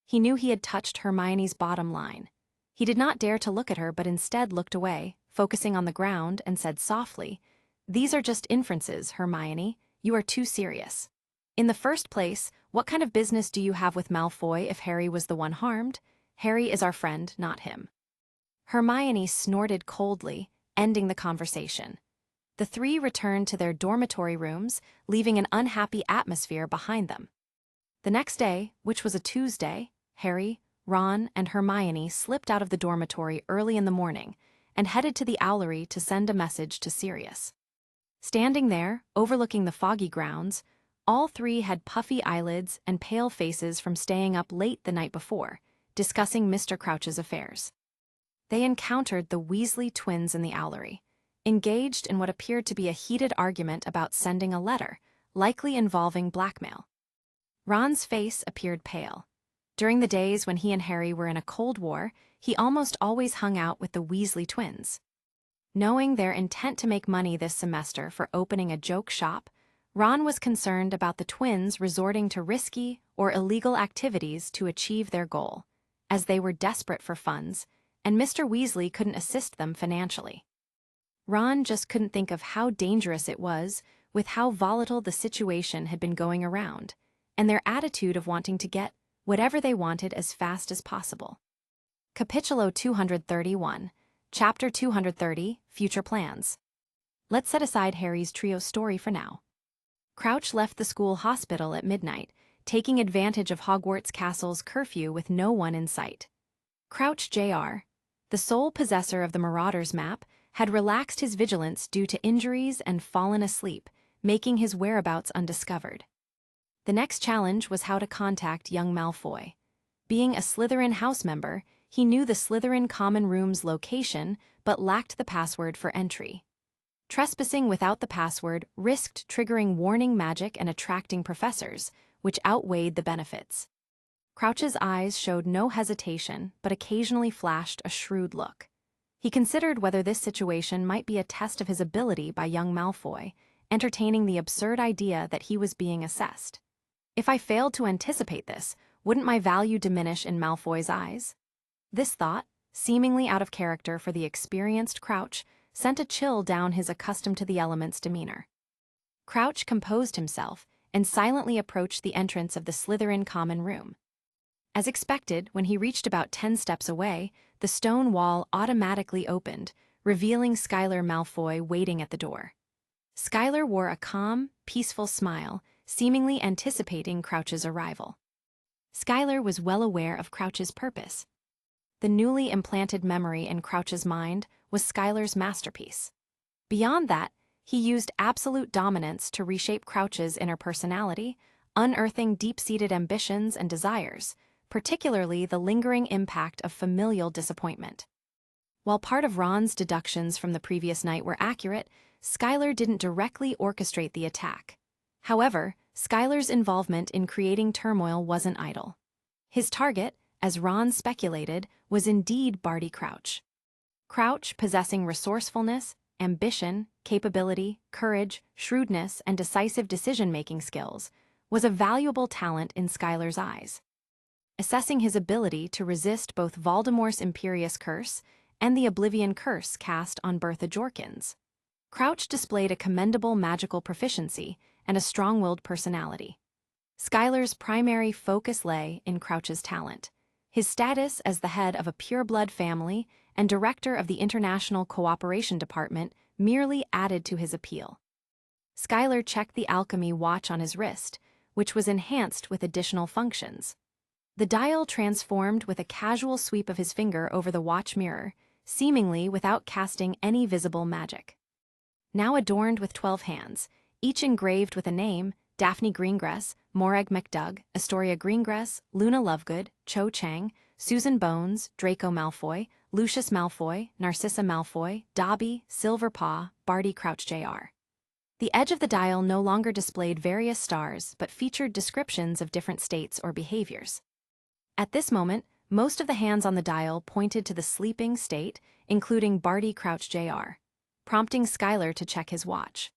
He knew he had touched Hermione's bottom line. He did not dare to look at her but instead looked away, focusing on the ground, and said softly, "These are just inferences, Hermione. You are too serious. In the first place, what kind of business do you have with Malfoy if Harry was the one harmed? Harry is our friend, not him." Hermione snorted coldly, ending the conversation. The three returned to their dormitory rooms, leaving an unhappy atmosphere behind them. The next day, which was a Tuesday, Harry, Ron, and Hermione slipped out of the dormitory early in the morning and headed to the owlery to send a message to Sirius. Standing there, overlooking the foggy grounds, all three had puffy eyelids and pale faces from staying up late the night before, discussing Mr. Crouch's affairs. They encountered the Weasley twins in the owlery, engaged in what appeared to be a heated argument about sending a letter, likely involving blackmail. Ron's face appeared pale. During the days when he and Harry were in a Cold War, he almost always hung out with the Weasley twins. Knowing their intent to make money this semester for opening a joke shop, Ron was concerned about the twins resorting to risky or illegal activities to achieve their goal, as they were desperate for funds, and Mr. Weasley couldn't assist them financially. Ron just couldn't think of how dangerous it was with how volatile the situation had been going around, and their attitude of wanting to get whatever they wanted as fast as possible. Capítulo 231, Chapter 230, Future Plans. Let's set aside Harry's trio story for now. Crouch left the school hospital at midnight, taking advantage of Hogwarts Castle's curfew with no one in sight. Crouch Jr., the sole possessor of the Marauders map, had relaxed his vigilance due to injuries and fallen asleep, making his whereabouts undiscovered. The next challenge was how to contact young Malfoy. Being a Slytherin house member, he knew the Slytherin common room's location but lacked the password for entry. Trespassing without the password risked triggering warning magic and attracting professors, which outweighed the benefits. Crouch's eyes showed no hesitation but occasionally flashed a shrewd look. He considered whether this situation might be a test of his ability by young Malfoy, entertaining the absurd idea that he was being assessed. If I failed to anticipate this, wouldn't my value diminish in Malfoy's eyes? This thought, seemingly out of character for the experienced Crouch, sent a chill down his accustomed-to-the-elements demeanor. Crouch composed himself and silently approached the entrance of the Slytherin common room. As expected, when he reached about 10 steps away, the stone wall automatically opened, revealing Skylar Malfoy waiting at the door. Skylar wore a calm, peaceful smile, seemingly anticipating Crouch's arrival. Skylar was well aware of Crouch's purpose. The newly implanted memory in Crouch's mind was Skylar's masterpiece. Beyond that, he used absolute dominance to reshape Crouch's inner personality, unearthing deep-seated ambitions and desires, particularly the lingering impact of familial disappointment. While part of Ron's deductions from the previous night were accurate, Skylar didn't directly orchestrate the attack. However, Skylar's involvement in creating turmoil wasn't idle. His target, as Ron speculated, was indeed Barty Crouch. Crouch, possessing resourcefulness, ambition, capability, courage, shrewdness, and decisive decision-making skills, was a valuable talent in Skylar's eyes. Assessing his ability to resist both Voldemort's Imperious Curse and the Oblivion Curse cast on Bertha Jorkins, Crouch displayed a commendable magical proficiency and a strong-willed personality. Skylar's primary focus lay in Crouch's talent. His status as the head of a pureblood family and director of the International Cooperation Department merely added to his appeal. Skylar checked the alchemy watch on his wrist, which was enhanced with additional functions. The dial transformed with a casual sweep of his finger over the watch mirror, seemingly without casting any visible magic. Now adorned with 12 hands, each engraved with a name: Daphne Greengrass, Morag McDoug, Astoria Greengrass, Luna Lovegood, Cho Chang, Susan Bones, Draco Malfoy, Lucius Malfoy, Narcissa Malfoy, Dobby, Silverpaw, Barty Crouch Jr. The edge of the dial no longer displayed various stars but featured descriptions of different states or behaviors. At this moment, most of the hands on the dial pointed to the sleeping state, including Barty Crouch Jr., prompting Skylar to check his watch.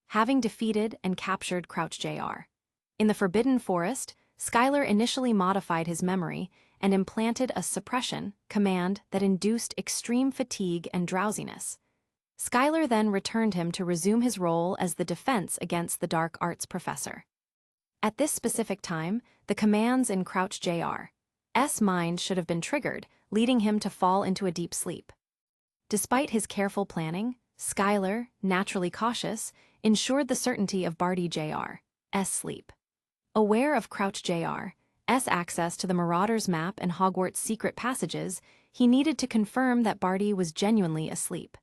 Having defeated and captured Crouch Jr. in the Forbidden Forest, Skylar initially modified his memory and implanted a suppression command that induced extreme fatigue and drowsiness. Skylar then returned him to resume his role as the defense against the dark arts professor. At this specific time, the commands in Crouch Jr.'s mind should have been triggered, leading him to fall into a deep sleep. Despite his careful planning, Skylar, naturally cautious, ensured the certainty of Barty Jr.'s sleep. Aware of Crouch Jr.'s access to the Marauder's map and Hogwarts' secret passages, he needed to confirm that Barty was genuinely asleep.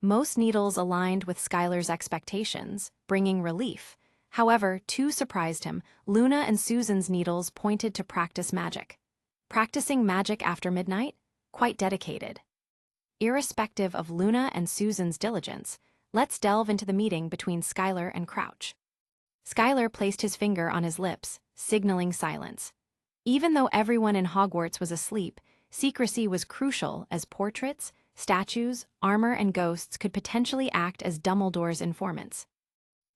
Most needles aligned with Skylar's expectations, bringing relief. However, two surprised him. Luna and Susan's needles pointed to practice magic. Practicing magic after midnight? Quite dedicated. Irrespective of Luna and Susan's diligence, let's delve into the meeting between Skylar and Crouch. Skylar placed his finger on his lips, signaling silence. Even though everyone in Hogwarts was asleep, secrecy was crucial as portraits, statues, armor, and ghosts could potentially act as Dumbledore's informants.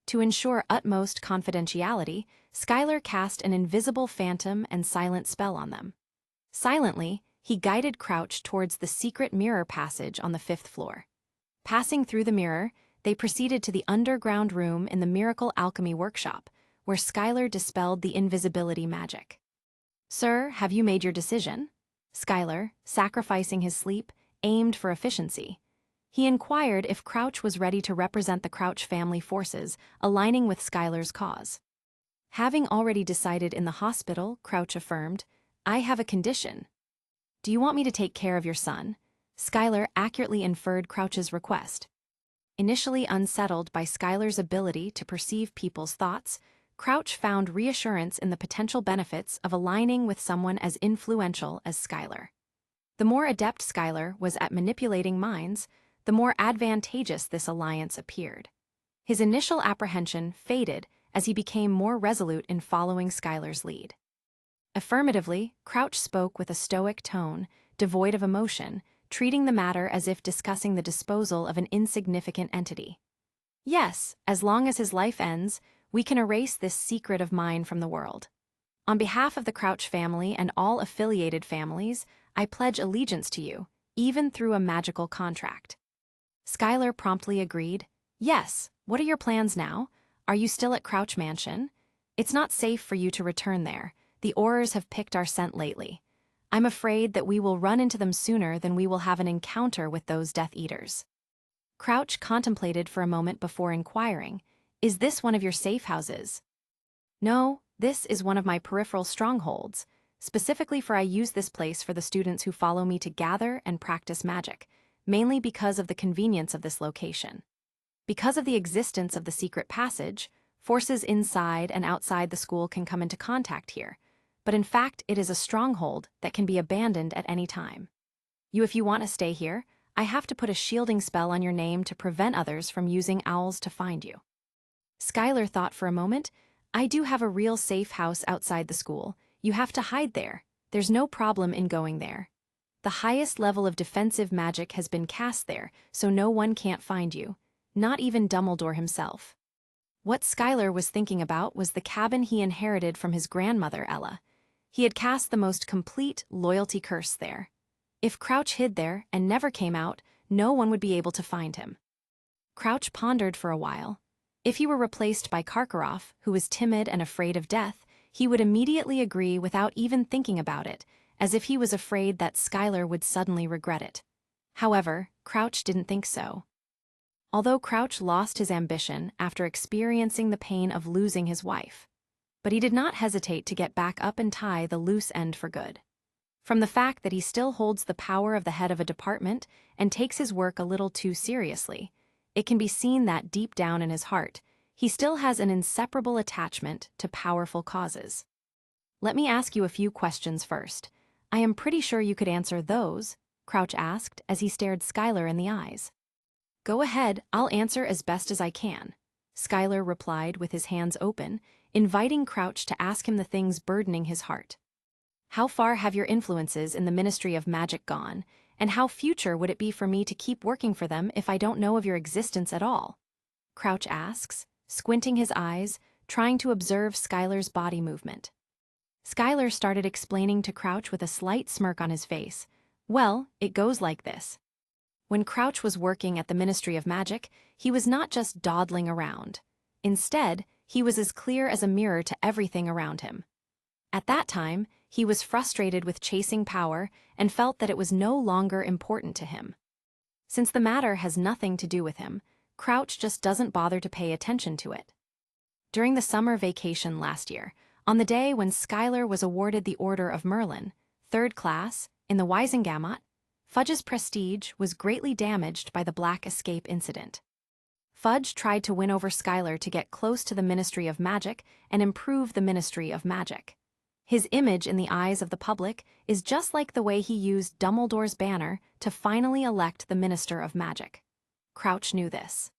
To ensure utmost confidentiality, Skylar cast an invisible phantom and silent spell on them. Silently, he guided Crouch towards the secret mirror passage on the 5th floor. Passing through the mirror, they proceeded to the underground room in the Miracle Alchemy Workshop, where Skylar dispelled the invisibility magic. "Sir, have you made your decision?" Skylar, sacrificing his sleep, aimed for efficiency. He inquired if Crouch was ready to represent the Crouch family forces, aligning with Skylar's cause. Having already decided in the hospital, Crouch affirmed, "I have a condition." "Do you want me to take care of your son?" Skylar accurately inferred Crouch's request. Initially unsettled by Skylar's ability to perceive people's thoughts, Crouch found reassurance in the potential benefits of aligning with someone as influential as Skylar. The more adept Skylar was at manipulating minds, the more advantageous this alliance appeared. His initial apprehension faded as he became more resolute in following Skylar's lead. Affirmatively, Crouch spoke with a stoic tone, devoid of emotion, treating the matter as if discussing the disposal of an insignificant entity. Yes, as long as his life ends, we can erase this secret of mine from the world. On behalf of the Crouch family and all affiliated families, I pledge allegiance to you, even through a magical contract. Skylar promptly agreed. Yes, what are your plans now? Are you still at Crouch Mansion? It's not safe for you to return there. The Aurors have picked our scent lately. I'm afraid that we will run into them sooner than we will have an encounter with those Death Eaters. Crouch contemplated for a moment before inquiring, "Is this one of your safe houses?" "No, this is one of my peripheral strongholds. Specifically I use this place for the students who follow me to gather and practice magic, mainly because of the convenience of this location. Because of the existence of the secret passage, forces inside and outside the school can come into contact here, but in fact it is a stronghold that can be abandoned at any time. If you want to stay here, I have to put a shielding spell on your name to prevent others from using owls to find you." Skylar thought for a moment. "I do have a real safe house outside the school. You have to hide there. There's no problem in going there. The highest level of defensive magic has been cast there, so no one can't find you, not even Dumbledore himself." What Skylar was thinking about was the cabin he inherited from his grandmother, Ella. He had cast the most complete loyalty curse there. If Crouch hid there and never came out, no one would be able to find him. Crouch pondered for a while. If he were replaced by Karkaroff, who was timid and afraid of death, he would immediately agree without even thinking about it, as if he was afraid that Skylar would suddenly regret it. However, Crouch didn't think so. Although Crouch lost his ambition after experiencing the pain of losing his wife, but he did not hesitate to get back up and tie the loose end for good. From the fact that he still holds the power of the head of a department and takes his work a little too seriously, it can be seen that deep down in his heart, he still has an inseparable attachment to powerful causes. "Let me ask you a few questions first. I am pretty sure you could answer those," Crouch asked as he stared Skylar in the eyes. "Go ahead, I'll answer as best as I can," Skylar replied with his hands open, inviting Crouch to ask him the things burdening his heart. "How far have your influences in the Ministry of Magic gone, and how future would it be for me to keep working for them if I don't know of your existence at all?" Crouch asks, squinting his eyes, trying to observe Skylar's body movement. Skylar started explaining to Crouch with a slight smirk on his face. "Well, it goes like this. When Crouch was working at the Ministry of Magic, he was not just dawdling around. Instead, he was as clear as a mirror to everything around him. At that time, he was frustrated with chasing power and felt that it was no longer important to him. Since the matter has nothing to do with him, Crouch just doesn't bother to pay attention to it. During the summer vacation last year, on the day when Skylar was awarded the Order of Merlin, 3rd class, in the Wisengamot, Fudge's prestige was greatly damaged by the Black Escape incident. Fudge tried to win over Skylar to get close to the Ministry of Magic and improve the Ministry of Magic. His image in the eyes of the public is just like the way he used Dumbledore's banner to finally elect the Minister of Magic. Crouch knew this.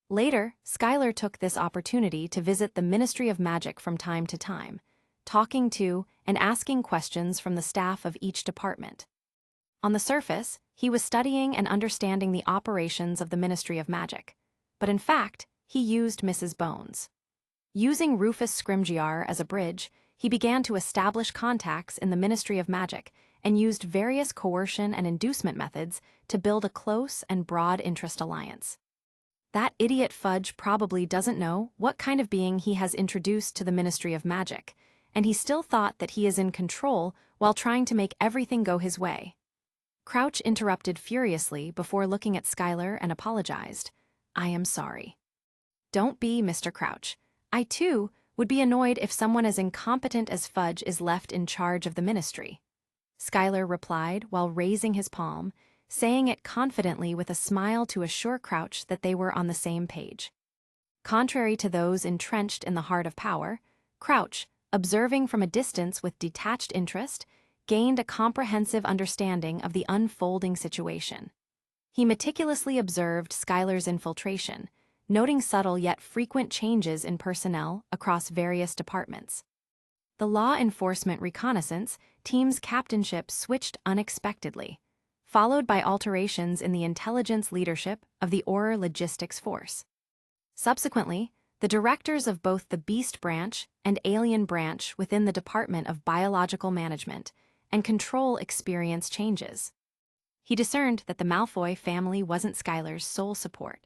Later, Skylar took this opportunity to visit the Ministry of Magic from time to time, talking to and asking questions from the staff of each department. On the surface, he was studying and understanding the operations of the Ministry of Magic, but in fact, he used Mrs. Bones. Using Rufus Scrimgeour as a bridge, he began to establish contacts in the Ministry of Magic and used various coercion and inducement methods to build a close and broad interest alliance. That idiot Fudge probably doesn't know what kind of being he has introduced to the Ministry of Magic, and he still thought that he is in control while trying to make everything go his way. Crouch interrupted furiously before looking at Skylar and apologized. "I am sorry." "Don't be, Mr. Crouch. I, too, would be annoyed if someone as incompetent as Fudge is left in charge of the ministry," Skylar replied while raising his palm, saying it confidently with a smile to assure Crouch that they were on the same page. Contrary to those entrenched in the heart of power, Crouch, observing from a distance with detached interest, gained a comprehensive understanding of the unfolding situation. He meticulously observed Skylar's infiltration, noting subtle yet frequent changes in personnel across various departments. The law enforcement reconnaissance team's captainship switched unexpectedly, followed by alterations in the intelligence leadership of the Auror Logistics Force. Subsequently, the directors of both the Beast Branch and Alien Branch within the Department of Biological Management and Control experienced changes. He discerned that the Malfoy family wasn't Skylar's sole support.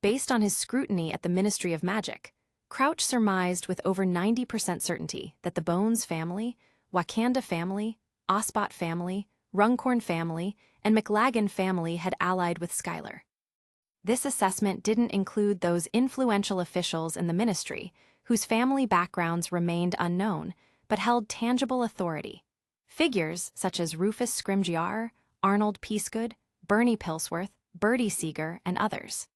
Based on his scrutiny at the Ministry of Magic, Crouch surmised with over 90% certainty that the Bones family, Wakanda family, Osbot family, Runcorn family, and McLagan family had allied with Skylar. This assessment didn't include those influential officials in the ministry whose family backgrounds remained unknown but held tangible authority. Figures such as Rufus Scrimgeour, Arnold Peacegood, Bernie Pilsworth, Bertie Seeger, and others.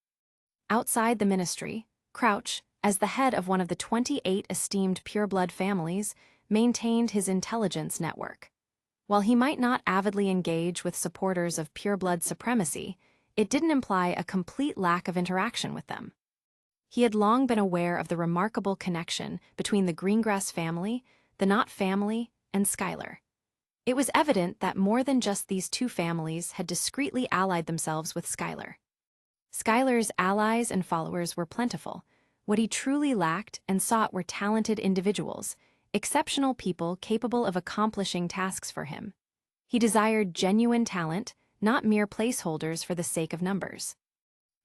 Outside the ministry, Crouch, as the head of one of the 28 esteemed pureblood families, maintained his intelligence network. While he might not avidly engage with supporters of pureblood supremacy, it didn't imply a complete lack of interaction with them. He had long been aware of the remarkable connection between the Greengrass family, the Knott family, and Skylar. It was evident that more than just these two families had discreetly allied themselves with Skylar. Skylar's allies and followers were plentiful. What he truly lacked and sought were talented individuals, exceptional people capable of accomplishing tasks for him. He desired genuine talent, not mere placeholders for the sake of numbers.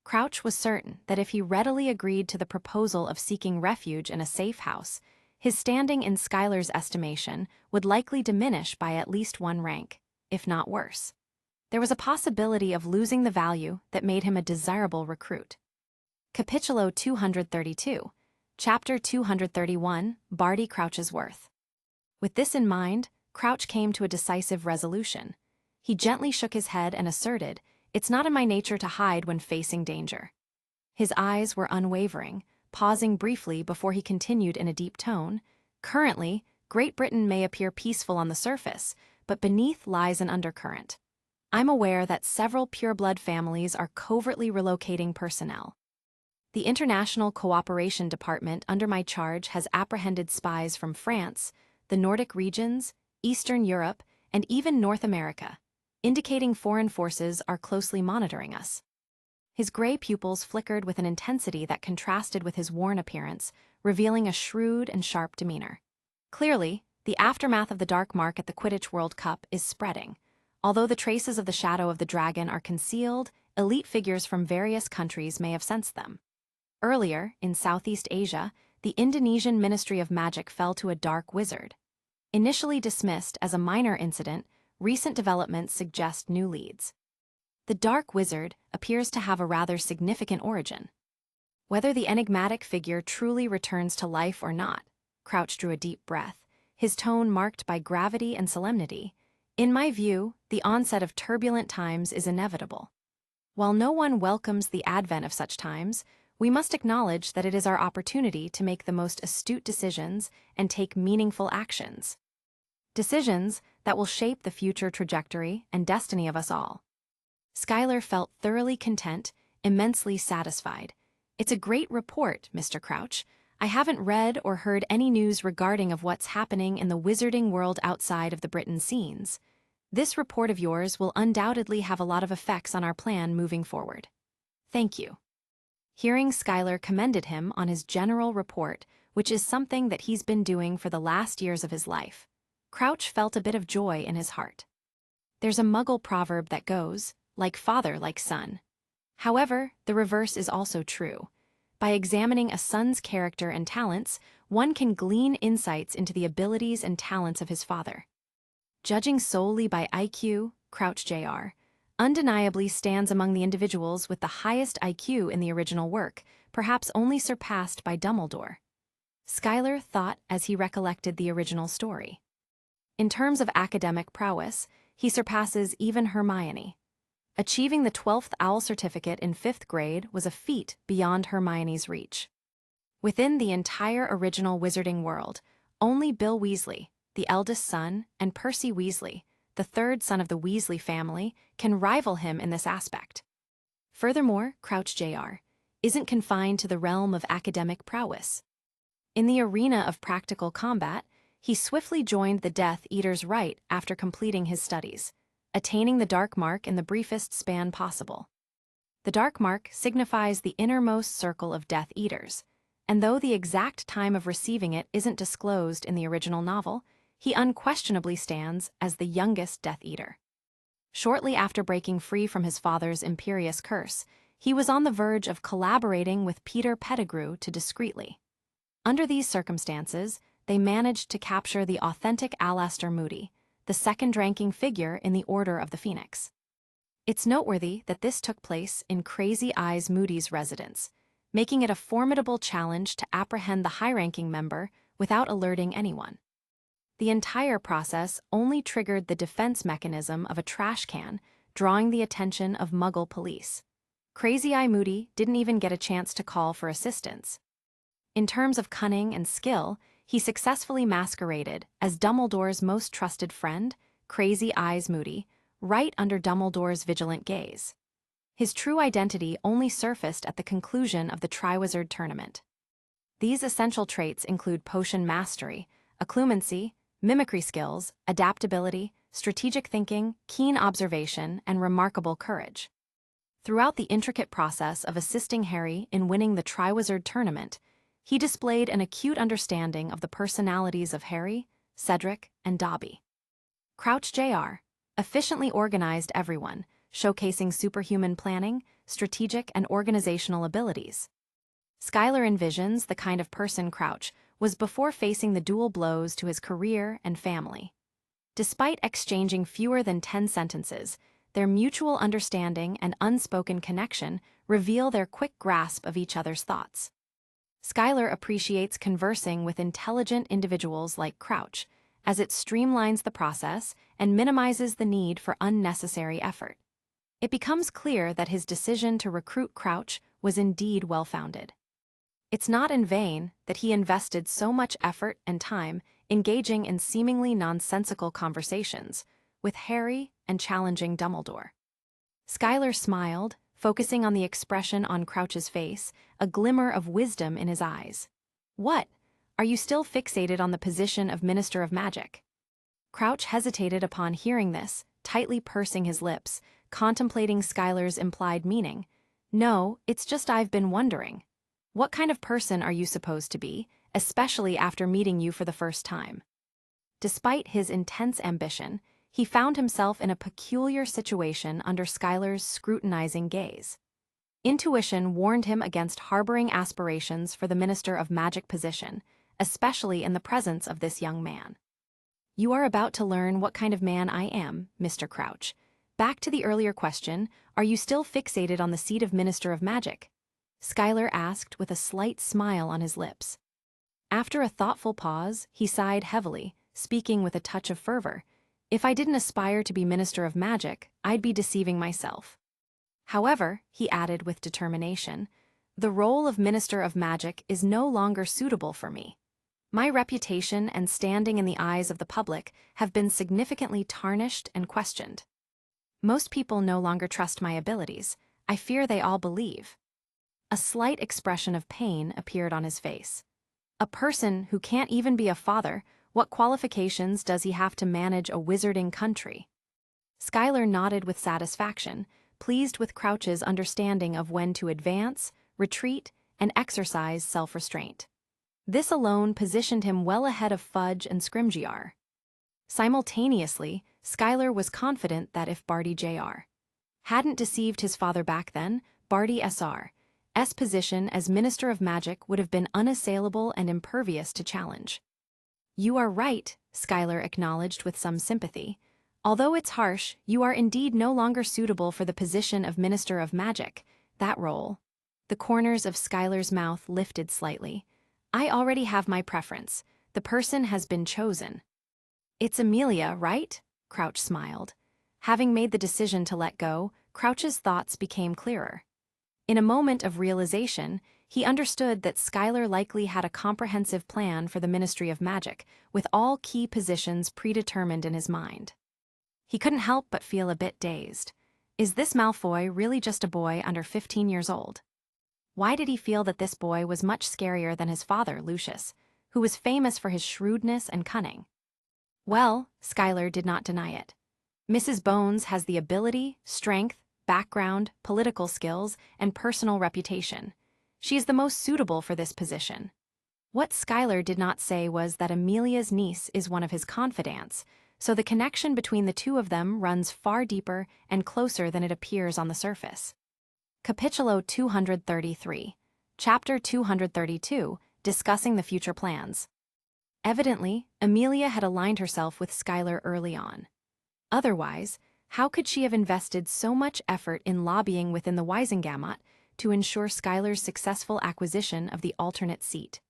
Crouch was certain that if he readily agreed to the proposal of seeking refuge in a safe house, his standing in Skylar's estimation would likely diminish by at least one rank, if not worse. There was a possibility of losing the value that made him a desirable recruit. Capitulo 232, Chapter 231, Barty Crouch's Worth. With this in mind, Crouch came to a decisive resolution. He gently shook his head and asserted, "It's not in my nature to hide when facing danger." His eyes were unwavering, pausing briefly before he continued in a deep tone, "Currently, Great Britain may appear peaceful on the surface, but beneath lies an undercurrent. I'm aware that several pureblood families are covertly relocating personnel. The International Cooperation Department under my charge has apprehended spies from France, the Nordic regions, Eastern Europe, and even North America, indicating foreign forces are closely monitoring us." His gray pupils flickered with an intensity that contrasted with his worn appearance, revealing a shrewd and sharp demeanor. Clearly, the aftermath of the dark mark at the Quidditch World Cup is spreading. Although the traces of the Shadow of the Dragon are concealed, elite figures from various countries may have sensed them. Earlier, in Southeast Asia, the Indonesian Ministry of Magic fell to a dark wizard. Initially dismissed as a minor incident, recent developments suggest new leads. The Dark Wizard appears to have a rather significant origin. Whether the enigmatic figure truly returns to life or not, Crouch drew a deep breath, his tone marked by gravity and solemnity. In my view, the onset of turbulent times is inevitable. While no one welcomes the advent of such times, we must acknowledge that it is our opportunity to make the most astute decisions and take meaningful actions. Decisions that will shape the future trajectory and destiny of us all. Skylar felt thoroughly content, immensely satisfied. "It's a great report, Mr. Crouch. I haven't read or heard any news regarding of what's happening in the wizarding world outside of the Britain scenes. This report of yours will undoubtedly have a lot of effects on our plan moving forward. Thank you." Hearing Skylar commended him on his general report, which is something that he's been doing for the last years of his life, Crouch felt a bit of joy in his heart. There's a Muggle proverb that goes, "Like father, like son." However, the reverse is also true. By examining a son's character and talents, one can glean insights into the abilities and talents of his father. Judging solely by IQ, Crouch Jr. undeniably stands among the individuals with the highest IQ in the original work, perhaps only surpassed by Dumbledore. Skylar thought as he recollected the original story. In terms of academic prowess, he surpasses even Hermione. Achieving the 12th OWL certificate in 5th grade was a feat beyond Hermione's reach. Within the entire original wizarding world, only Bill Weasley, the eldest son, and Percy Weasley, the third son of the Weasley family, can rival him in this aspect. Furthermore, Crouch Jr. isn't confined to the realm of academic prowess. In the arena of practical combat, he swiftly joined the Death Eater's right after completing his studies, attaining the Dark Mark in the briefest span possible. The Dark Mark signifies the innermost circle of Death Eaters, and though the exact time of receiving it isn't disclosed in the original novel, he unquestionably stands as the youngest Death Eater. Shortly after breaking free from his father's imperious curse, he was on the verge of collaborating with Peter Pettigrew to discreetly. Under these circumstances, they managed to capture the authentic Alastor Moody, the second-ranking figure in the Order of the Phoenix. It's noteworthy that this took place in Crazy Eyes Moody's residence, making it a formidable challenge to apprehend the high-ranking member without alerting anyone. The entire process only triggered the defense mechanism of a trash can, drawing the attention of Muggle police. Crazy Eye Moody didn't even get a chance to call for assistance. In terms of cunning and skill, he successfully masqueraded as Dumbledore's most trusted friend, Crazy Eyes Moody, right under Dumbledore's vigilant gaze. His true identity only surfaced at the conclusion of the Triwizard Tournament. These essential traits include potion mastery, occlumency, mimicry skills, adaptability, strategic thinking, keen observation, and remarkable courage. Throughout the intricate process of assisting Harry in winning the Triwizard Tournament, he displayed an acute understanding of the personalities of Harry, Cedric, and Dobby. Crouch Jr. efficiently organized everyone, showcasing superhuman planning, strategic and organizational abilities. Skylar envisions the kind of person Crouch was before facing the dual blows to his career and family. Despite exchanging fewer than 10 sentences, their mutual understanding and unspoken connection reveal their quick grasp of each other's thoughts. Skylar appreciates conversing with intelligent individuals like Crouch, as it streamlines the process and minimizes the need for unnecessary effort. It becomes clear that his decision to recruit Crouch was indeed well-founded. It's not in vain that he invested so much effort and time engaging in seemingly nonsensical conversations with Harry and challenging Dumbledore. Skylar smiled, focusing on the expression on Crouch's face, a glimmer of wisdom in his eyes. "What? Are you still fixated on the position of Minister of Magic?" Crouch hesitated upon hearing this, tightly pursing his lips, contemplating Skylar's implied meaning. "No, it's just I've been wondering. What kind of person are you supposed to be, especially after meeting you for the first time?" Despite his intense ambition, he found himself in a peculiar situation under Skylar's scrutinizing gaze. Intuition warned him against harboring aspirations for the Minister of Magic position, especially in the presence of this young man. "You are about to learn what kind of man I am, Mr. Crouch. Back to the earlier question, are you still fixated on the seat of Minister of Magic?" Skylar asked with a slight smile on his lips. After a thoughtful pause, he sighed heavily, speaking with a touch of fervor. "If I didn't aspire to be Minister of Magic, I'd be deceiving myself. However," he added with determination, "the role of Minister of Magic is no longer suitable for me. My reputation and standing in the eyes of the public have been significantly tarnished and questioned. Most people no longer trust my abilities. I fear they all believe." A slight expression of pain appeared on his face. "A person who can't even be a father, what qualifications does he have to manage a wizarding country?" Skylar nodded with satisfaction, pleased with Crouch's understanding of when to advance, retreat, and exercise self-restraint. This alone positioned him well ahead of Fudge and Scrimgeour. Simultaneously, Skylar was confident that if Barty Jr. hadn't deceived his father back then, Barty Sr.'s position as Minister of Magic would have been unassailable and impervious to challenge. "You are right," Skylar acknowledged with some sympathy. "Although it's harsh, you are indeed no longer suitable for the position of Minister of Magic. That role." The corners of Skylar's mouth lifted slightly. "I already have my preference. The person has been chosen." "It's Amelia, right?" Crouch smiled. Having made the decision to let go, Crouch's thoughts became clearer. In a moment of realization, He understood that Schuyler likely had a comprehensive plan for the Ministry of Magic, with all key positions predetermined in his mind. He couldn't help but feel a bit dazed. Is this Malfoy really just a boy under 15 years old? Why did he feel that this boy was much scarier than his father, Lucius, who was famous for his shrewdness and cunning? Well, Schuyler did not deny it. Mrs. Bones has the ability, strength, background, political skills, and personal reputation. She is the most suitable for this position. What Schuyler did not say was that Amelia's niece is one of his confidants, so the connection between the two of them runs far deeper and closer than it appears on the surface. Capítulo 233, Chapter 232, Discussing the Future Plans. Evidently, Amelia had aligned herself with Schuyler early on. Otherwise, how could she have invested so much effort in lobbying within the Wisengamot to ensure Schuyler's successful acquisition of the alternate seat?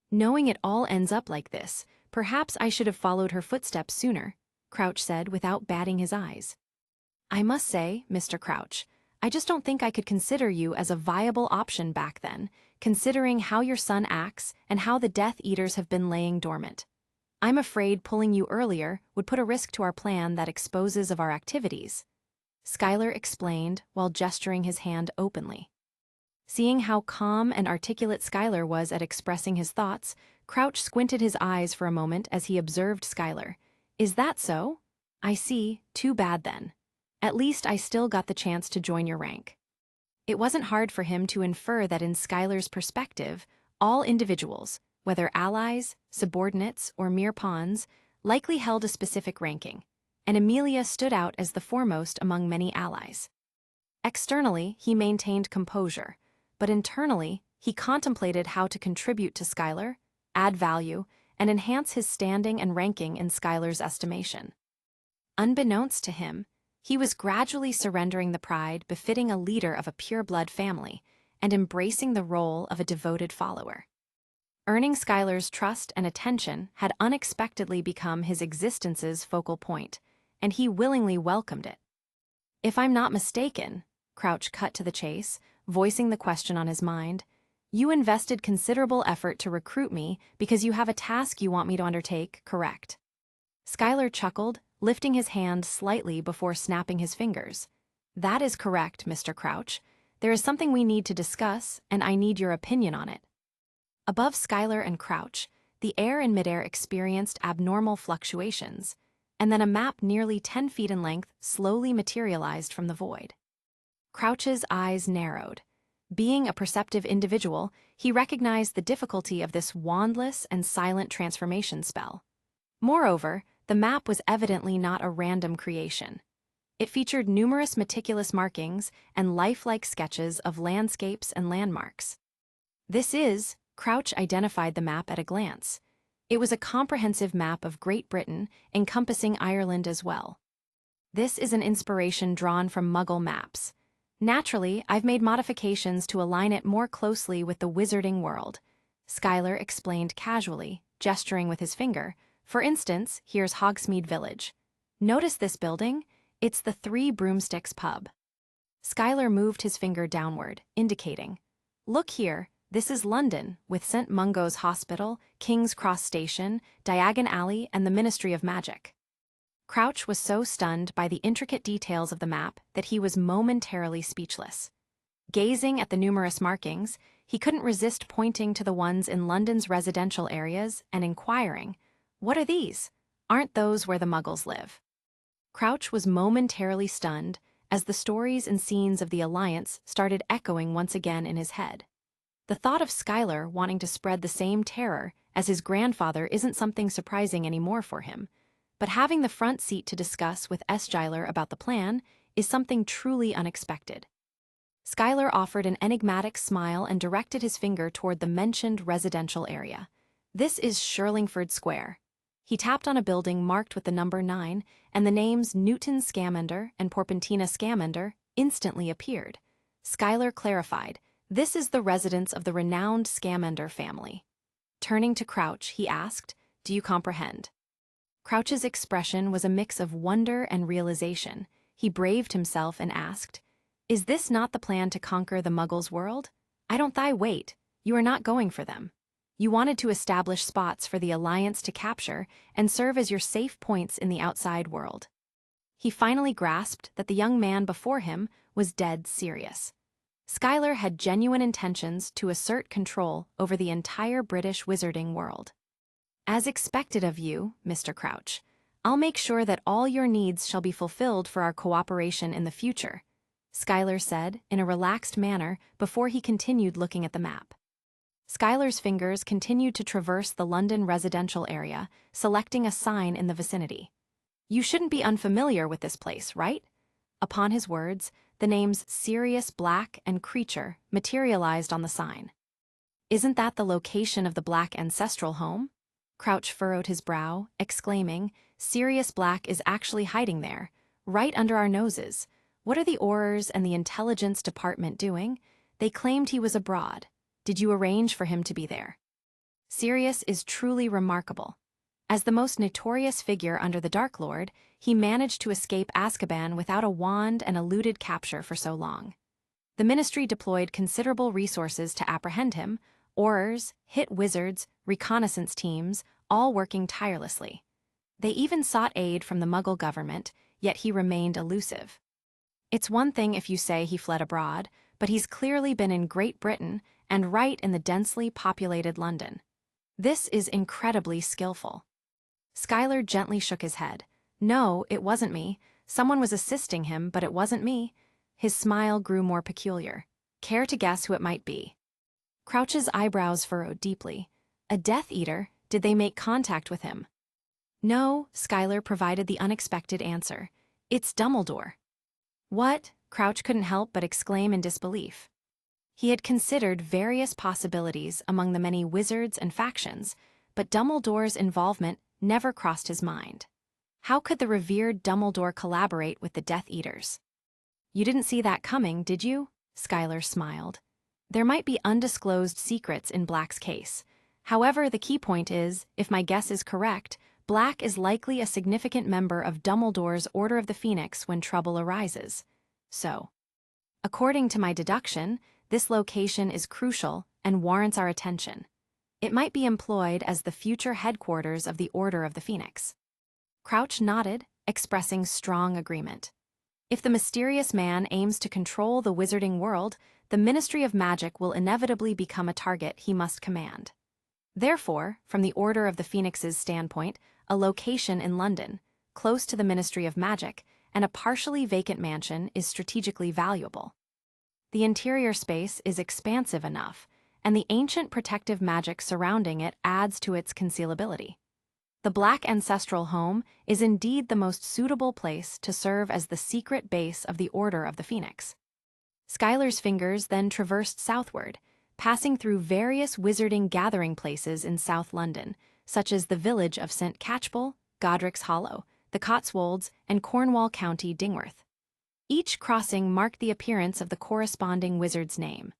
Knowing it all ends up like this, perhaps I should have followed her footsteps sooner, Crouch said without batting his eyes. I must say, Mr. Crouch, I just don't think I could consider you as a viable option back then, considering how your son acts and how the Death Eaters have been laying dormant. I'm afraid pulling you earlier would put a risk to our plan that exposes of our activities, Schuyler explained while gesturing his hand openly. Seeing how calm and articulate Schuyler was at expressing his thoughts, Crouch squinted his eyes for a moment as he observed Schuyler. Is that so? I see, too bad then. At least I still got the chance to join your rank. It wasn't hard for him to infer that in Schuyler's perspective, all individuals, whether allies, subordinates, or mere pawns, likely held a specific ranking, and Amelia stood out as the foremost among many allies. Externally, he maintained composure, but internally, he contemplated how to contribute to Schuyler, add value, and enhance his standing and ranking in Schuyler's estimation. Unbeknownst to him, he was gradually surrendering the pride befitting a leader of a pure-blood family and embracing the role of a devoted follower. Earning Schuyler's trust and attention had unexpectedly become his existence's focal point, and he willingly welcomed it. If I'm not mistaken, Crouch cut to the chase, voicing the question on his mind, you invested considerable effort to recruit me because you have a task you want me to undertake, correct? Schuyler chuckled, lifting his hand slightly before snapping his fingers. That is correct, Mr. Crouch. There is something we need to discuss, and I need your opinion on it. Above Schuyler and Crouch, the air in midair experienced abnormal fluctuations, and then a map nearly 10 feet in length slowly materialized from the void. Crouch's eyes narrowed. Being a perceptive individual, he recognized the difficulty of this wandless and silent transformation spell. Moreover, the map was evidently not a random creation. It featured numerous meticulous markings and lifelike sketches of landscapes and landmarks. Crouch identified the map at a glance. It was a comprehensive map of Great Britain, encompassing Ireland as well. This is an inspiration drawn from Muggle maps. Naturally, I've made modifications to align it more closely with the wizarding world, Schuyler explained casually, gesturing with his finger. For instance, here's Hogsmeade Village. Notice this building? It's the Three Broomsticks pub. Schuyler moved his finger downward, indicating. Look here, this is London, with St. Mungo's Hospital, King's Cross Station, Diagon Alley, and the Ministry of Magic. Crouch was so stunned by the intricate details of the map that he was momentarily speechless. Gazing at the numerous markings, he couldn't resist pointing to the ones in London's residential areas and inquiring, what are these? Aren't those where the Muggles live? Crouch was momentarily stunned as the stories and scenes of the Alliance started echoing once again in his head. The thought of Schuyler wanting to spread the same terror as his grandfather isn't something surprising anymore for him, but having the front seat to discuss with Schuyler about the plan is something truly unexpected. Schuyler offered an enigmatic smile and directed his finger toward the mentioned residential area. This is Shirlingford Square. He tapped on a building marked with the number 9, and the names Newton Scamander and Porpentina Scamander instantly appeared. Schuyler clarified, this is the residence of the renowned Scamander family. Turning to Crouch, he asked, do you comprehend? Crouch's expression was a mix of wonder and realization. He braved himself and asked, is this not the plan to conquer the Muggles' world? I don't wait, you are not going for them. You wanted to establish spots for the Alliance to capture and serve as your safe points in the outside world. He finally grasped that the young man before him was dead serious. Schuyler had genuine intentions to assert control over the entire British wizarding world. As expected of you, Mr. Crouch, I'll make sure that all your needs shall be fulfilled for our cooperation in the future, Schuyler said in a relaxed manner before he continued looking at the map. Schuyler's fingers continued to traverse the London residential area, selecting a sign in the vicinity. You shouldn't be unfamiliar with this place, right? Upon his words, the names Sirius Black and Creature materialized on the sign. Isn't that the location of the Black ancestral home? Crouch furrowed his brow, exclaiming, Sirius Black is actually hiding there, right under our noses. What are the Aurors and the Intelligence Department doing? They claimed he was abroad. Did you arrange for him to be there? Sirius is truly remarkable. As the most notorious figure under the Dark Lord, he managed to escape Azkaban without a wand and eluded capture for so long. The Ministry deployed considerable resources to apprehend him, Aurors, hit wizards, reconnaissance teams, all working tirelessly. They even sought aid from the Muggle government, yet he remained elusive. It's one thing if you say he fled abroad, but he's clearly been in Great Britain and right in the densely populated London. This is incredibly skillful. Schuyler gently shook his head. No, it wasn't me. Someone was assisting him, but it wasn't me. His smile grew more peculiar. Care to guess who it might be? Crouch's eyebrows furrowed deeply. A Death Eater? Did they make contact with him? No, Schuyler provided the unexpected answer. It's Dumbledore. What? Crouch couldn't help but exclaim in disbelief. He had considered various possibilities among the many wizards and factions, but Dumbledore's involvement never crossed his mind. How could the revered Dumbledore collaborate with the Death Eaters? You didn't see that coming, did you? Schuyler smiled. There might be undisclosed secrets in Black's case. However, the key point is, if my guess is correct, Black is likely a significant member of Dumbledore's Order of the Phoenix when trouble arises. So, according to my deduction, this location is crucial and warrants our attention. It might be employed as the future headquarters of the Order of the Phoenix. Crouch nodded, expressing strong agreement. If the mysterious man aims to control the wizarding world, the Ministry of Magic will inevitably become a target he must command. Therefore, from the Order of the Phoenix's standpoint, a location in London, close to the Ministry of Magic, and a partially vacant mansion is strategically valuable. The interior space is expansive enough, and the ancient protective magic surrounding it adds to its concealability. The Black ancestral home is indeed the most suitable place to serve as the secret base of the Order of the Phoenix. Schuyler's fingers then traversed southward, passing through various wizarding gathering places in South London, such as the village of St. Catchpole, Godric's Hollow, the Cotswolds, and Cornwall County Dingworth. Each crossing marked the appearance of the corresponding wizard's name.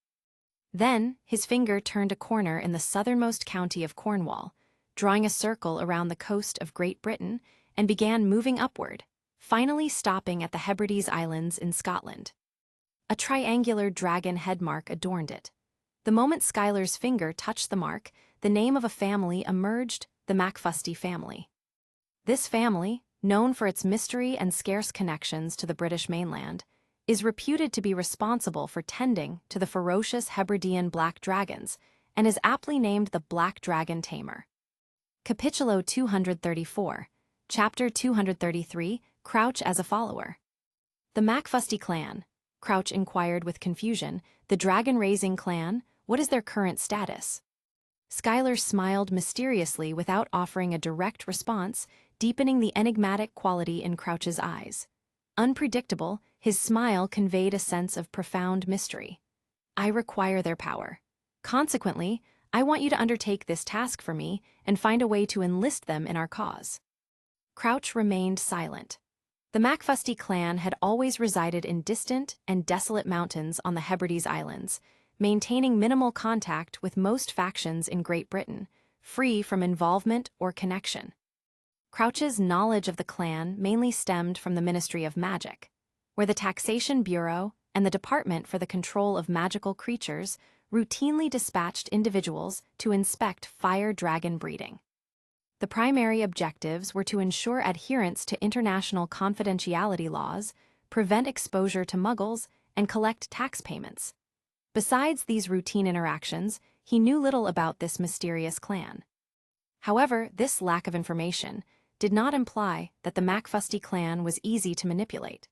Then, his finger turned a corner in the southernmost county of Cornwall, drawing a circle around the coast of Great Britain, and began moving upward, finally stopping at the Hebrides Islands in Scotland. A triangular dragon head mark adorned it. The moment Schuyler's finger touched the mark, the name of a family emerged, the MacFusty family. This family, known for its mystery and scarce connections to the British mainland, is reputed to be responsible for tending to the ferocious Hebridean black dragons and is aptly named the Black Dragon Tamer. Capitulo 234, Chapter 233, Crouch as a Follower. The MacFusty clan, Crouch inquired with confusion, the dragon-raising clan, what is their current status? Schuyler smiled mysteriously without offering a direct response, deepening the enigmatic quality in Crouch's eyes. Unpredictable, his smile conveyed a sense of profound mystery. I require their power. Consequently, I want you to undertake this task for me and find a way to enlist them in our cause. Crouch remained silent. The MacFusty clan had always resided in distant and desolate mountains on the Hebrides Islands, maintaining minimal contact with most factions in Great Britain, free from involvement or connection. Crouch's knowledge of the clan mainly stemmed from the Ministry of Magic, where the Taxation Bureau and the Department for the Control of Magical Creatures routinely dispatched individuals to inspect fire dragon breeding. The primary objectives were to ensure adherence to international confidentiality laws, prevent exposure to muggles, and collect tax payments. Besides these routine interactions, he knew little about this mysterious clan. However, this lack of information did not imply that the MacFusty clan was easy to manipulate.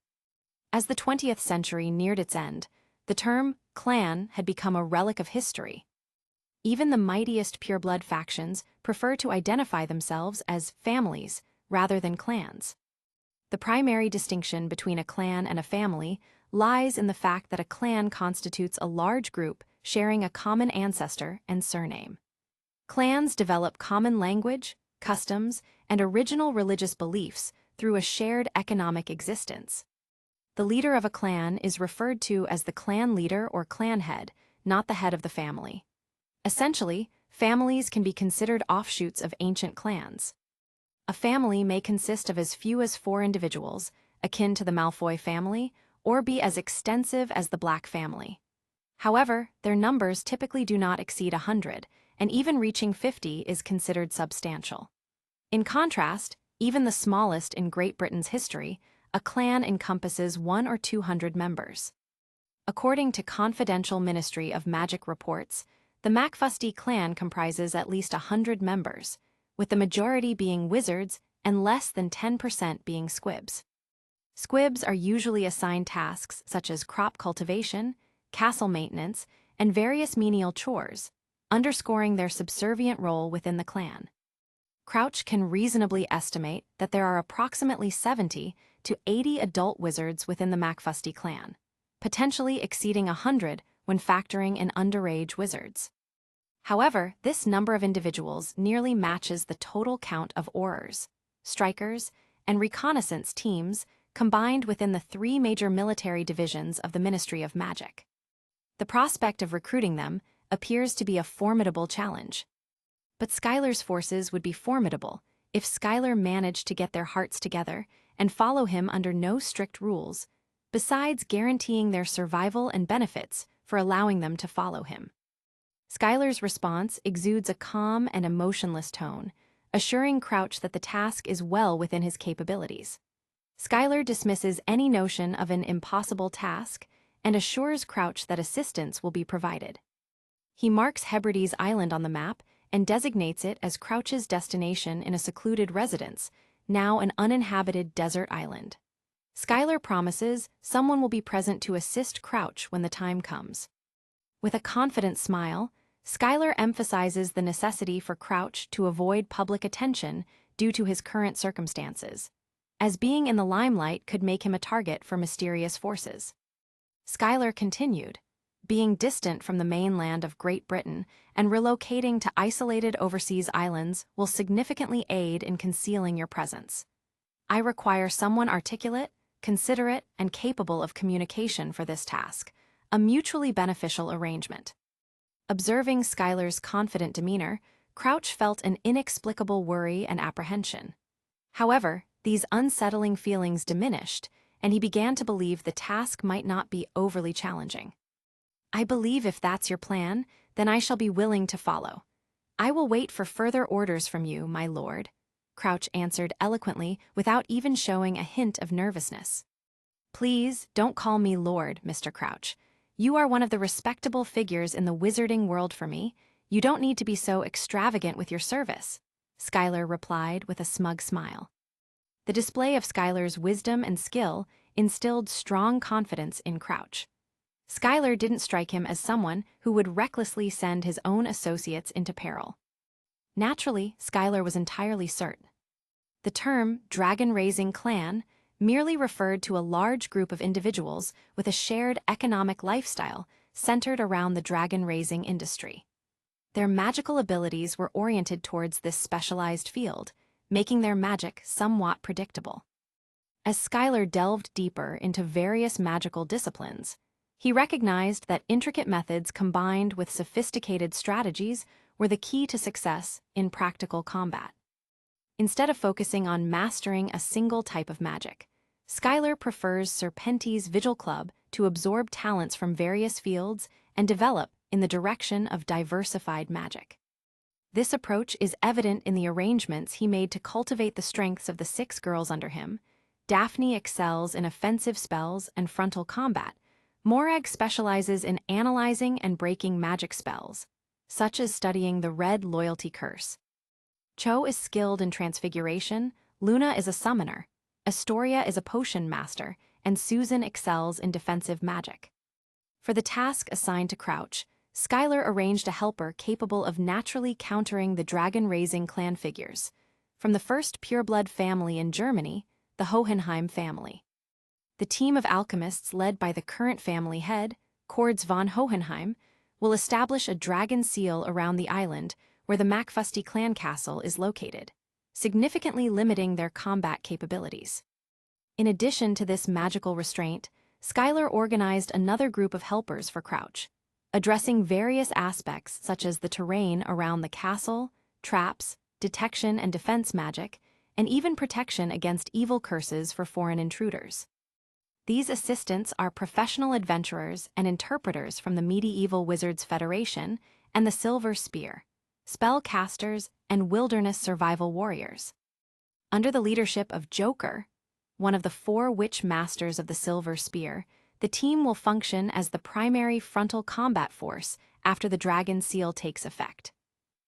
As the 20th century neared its end, the term clan had become a relic of history. Even the mightiest pureblood factions prefer to identify themselves as families rather than clans. The primary distinction between a clan and a family lies in the fact that a clan constitutes a large group sharing a common ancestor and surname. Clans develop common language, customs, and original religious beliefs through a shared economic existence. The leader of a clan is referred to as the clan leader or clan head, not the head of the family. Essentially, families can be considered offshoots of ancient clans. A family may consist of as few as 4 individuals, akin to the Malfoy family, or be as extensive as the Black family. However, their numbers typically do not exceed 100, and even reaching 50 is considered substantial. In contrast, even the smallest in Great Britain's history, a clan encompasses 100 or 200 members. According to confidential Ministry of Magic reports, the MacFusty clan comprises at least 100 members, with the majority being wizards and less than 10% being squibs. Squibs are usually assigned tasks such as crop cultivation, castle maintenance, and various menial chores, underscoring their subservient role within the clan. Crouch can reasonably estimate that there are approximately 70 to 80 adult wizards within the MacFusty clan, potentially exceeding 100 when factoring in underage wizards. However, this number of individuals nearly matches the total count of aurors, strikers, and reconnaissance teams combined within the 3 major military divisions of the Ministry of Magic. The prospect of recruiting them appears to be a formidable challenge. But Skylar's forces would be formidable if Skylar managed to get their hearts together and follow him under no strict rules, besides guaranteeing their survival and benefits for allowing them to follow him. Skylar's response exudes a calm and emotionless tone, assuring Crouch that the task is well within his capabilities. Skylar dismisses any notion of an impossible task and assures Crouch that assistance will be provided. He marks Hebrides Island on the map and designates it as Crouch's destination in a secluded residence, now an uninhabited desert island. Skylar promises someone will be present to assist Crouch when the time comes. With a confident smile, Skylar emphasizes the necessity for Crouch to avoid public attention due to his current circumstances, as being in the limelight could make him a target for mysterious forces. Skylar continued, being distant from the mainland of Great Britain and relocating to isolated overseas islands will significantly aid in concealing your presence. I require someone articulate, considerate, and capable of communication for this task, a mutually beneficial arrangement. Observing Skylar's confident demeanor, Crouch felt an inexplicable worry and apprehension. However, these unsettling feelings diminished, and he began to believe the task might not be overly challenging. I believe if that's your plan, then I shall be willing to follow. I will wait for further orders from you, my lord, Crouch answered eloquently without even showing a hint of nervousness. Please don't call me Lord, Mr. Crouch. You are one of the respectable figures in the wizarding world for me. You don't need to be so extravagant with your service, Skylar replied with a smug smile. The display of Skylar's wisdom and skill instilled strong confidence in Crouch. Skylar didn't strike him as someone who would recklessly send his own associates into peril. Naturally, Skylar was entirely certain. The term dragon-raising clan merely referred to a large group of individuals with a shared economic lifestyle centered around the dragon-raising industry. Their magical abilities were oriented towards this specialized field, making their magic somewhat predictable. As Skylar delved deeper into various magical disciplines, he recognized that intricate methods combined with sophisticated strategies were the key to success in practical combat. Instead of focusing on mastering a single type of magic, Skylar prefers Serpenti's Vigil Club to absorb talents from various fields and develop in the direction of diversified magic. This approach is evident in the arrangements he made to cultivate the strengths of the 6 girls under him. Daphne excels in offensive spells and frontal combat. Morag specializes in analyzing and breaking magic spells, such as studying the Red Loyalty Curse. Cho is skilled in transfiguration, Luna is a summoner, Astoria is a potion master, and Susan excels in defensive magic. For the task assigned to Crouch, Skylar arranged a helper capable of naturally countering the dragon-raising clan figures, from the first pureblood family in Germany, the Hohenheim family. The team of alchemists led by the current family head, Cords von Hohenheim, will establish a dragon seal around the island where the Macfusty clan castle is located, significantly limiting their combat capabilities. In addition to this magical restraint, Skylar organized another group of helpers for Crouch, addressing various aspects such as the terrain around the castle, traps, detection and defense magic, and even protection against evil curses for foreign intruders. These assistants are professional adventurers and interpreters from the Medieval Wizards Federation and the Silver Spear, spellcasters and wilderness survival warriors. Under the leadership of Joker, one of the 4 witch masters of the Silver Spear, the team will function as the primary frontal combat force after the dragon seal takes effect.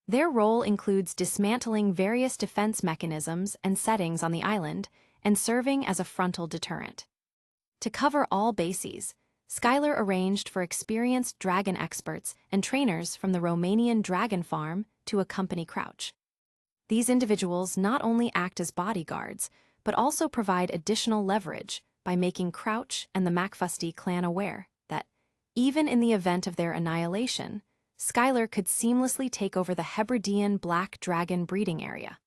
Their role includes dismantling various defense mechanisms and settings on the island and serving as a frontal deterrent. To cover all bases, Skylar arranged for experienced dragon experts and trainers from the Romanian dragon farm to accompany Crouch. These individuals not only act as bodyguards, but also provide additional leverage by making Crouch and the Macfusty clan aware that, even in the event of their annihilation, Skylar could seamlessly take over the Hebridean black dragon breeding area.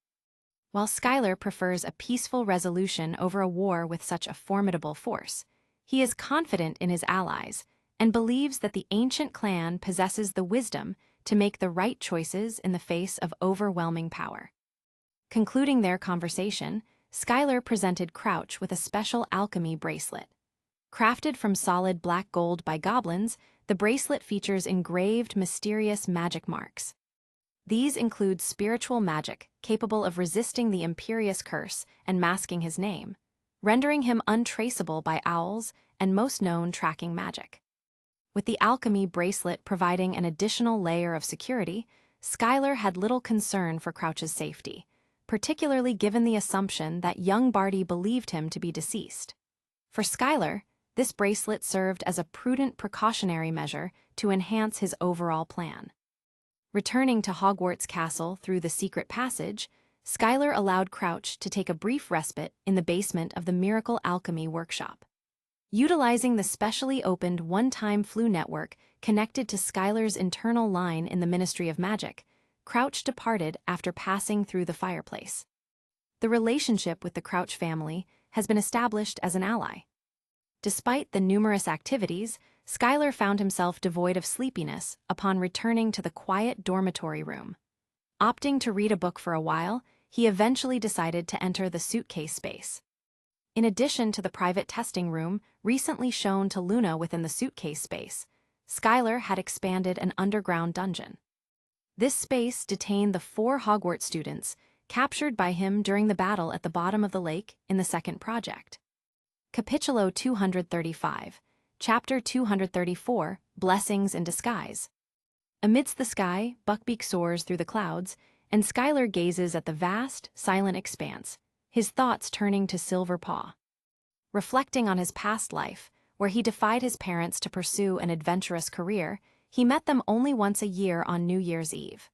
While Skylar prefers a peaceful resolution over a war with such a formidable force, he is confident in his allies and believes that the ancient clan possesses the wisdom to make the right choices in the face of overwhelming power. Concluding their conversation, Skylar presented Crouch with a special alchemy bracelet. Crafted from solid black gold by goblins, the bracelet features engraved mysterious magic marks. These include spiritual magic capable of resisting the Imperious Curse and masking his name, rendering him untraceable by owls and most known tracking magic. With the alchemy bracelet providing an additional layer of security, Skylar had little concern for Crouch's safety, particularly given the assumption that young Barty believed him to be deceased. For Skylar, this bracelet served as a prudent precautionary measure to enhance his overall plan. Returning to Hogwarts Castle through the secret passage, Skylar allowed Crouch to take a brief respite in the basement of the Miracle Alchemy Workshop. Utilizing the specially opened one-time flue network connected to Skylar's internal line in the Ministry of Magic, Crouch departed after passing through the fireplace. The relationship with the Crouch family has been established as an ally. Despite the numerous activities, Skylar found himself devoid of sleepiness upon returning to the quiet dormitory room. Opting to read a book for a while, he eventually decided to enter the suitcase space. In addition to the private testing room recently shown to Luna within the suitcase space, Skylar had expanded an underground dungeon. This space detained the 4 Hogwarts students captured by him during the battle at the bottom of the lake in the second project. Capitulo 235, Chapter 234, Blessings in Disguise. Amidst the sky, Buckbeak soars through the clouds, and Skylar gazes at the vast, silent expanse, his thoughts turning to Silver Paw. Reflecting on his past life, where he defied his parents to pursue an adventurous career, he met them only once a year on New Year's Eve.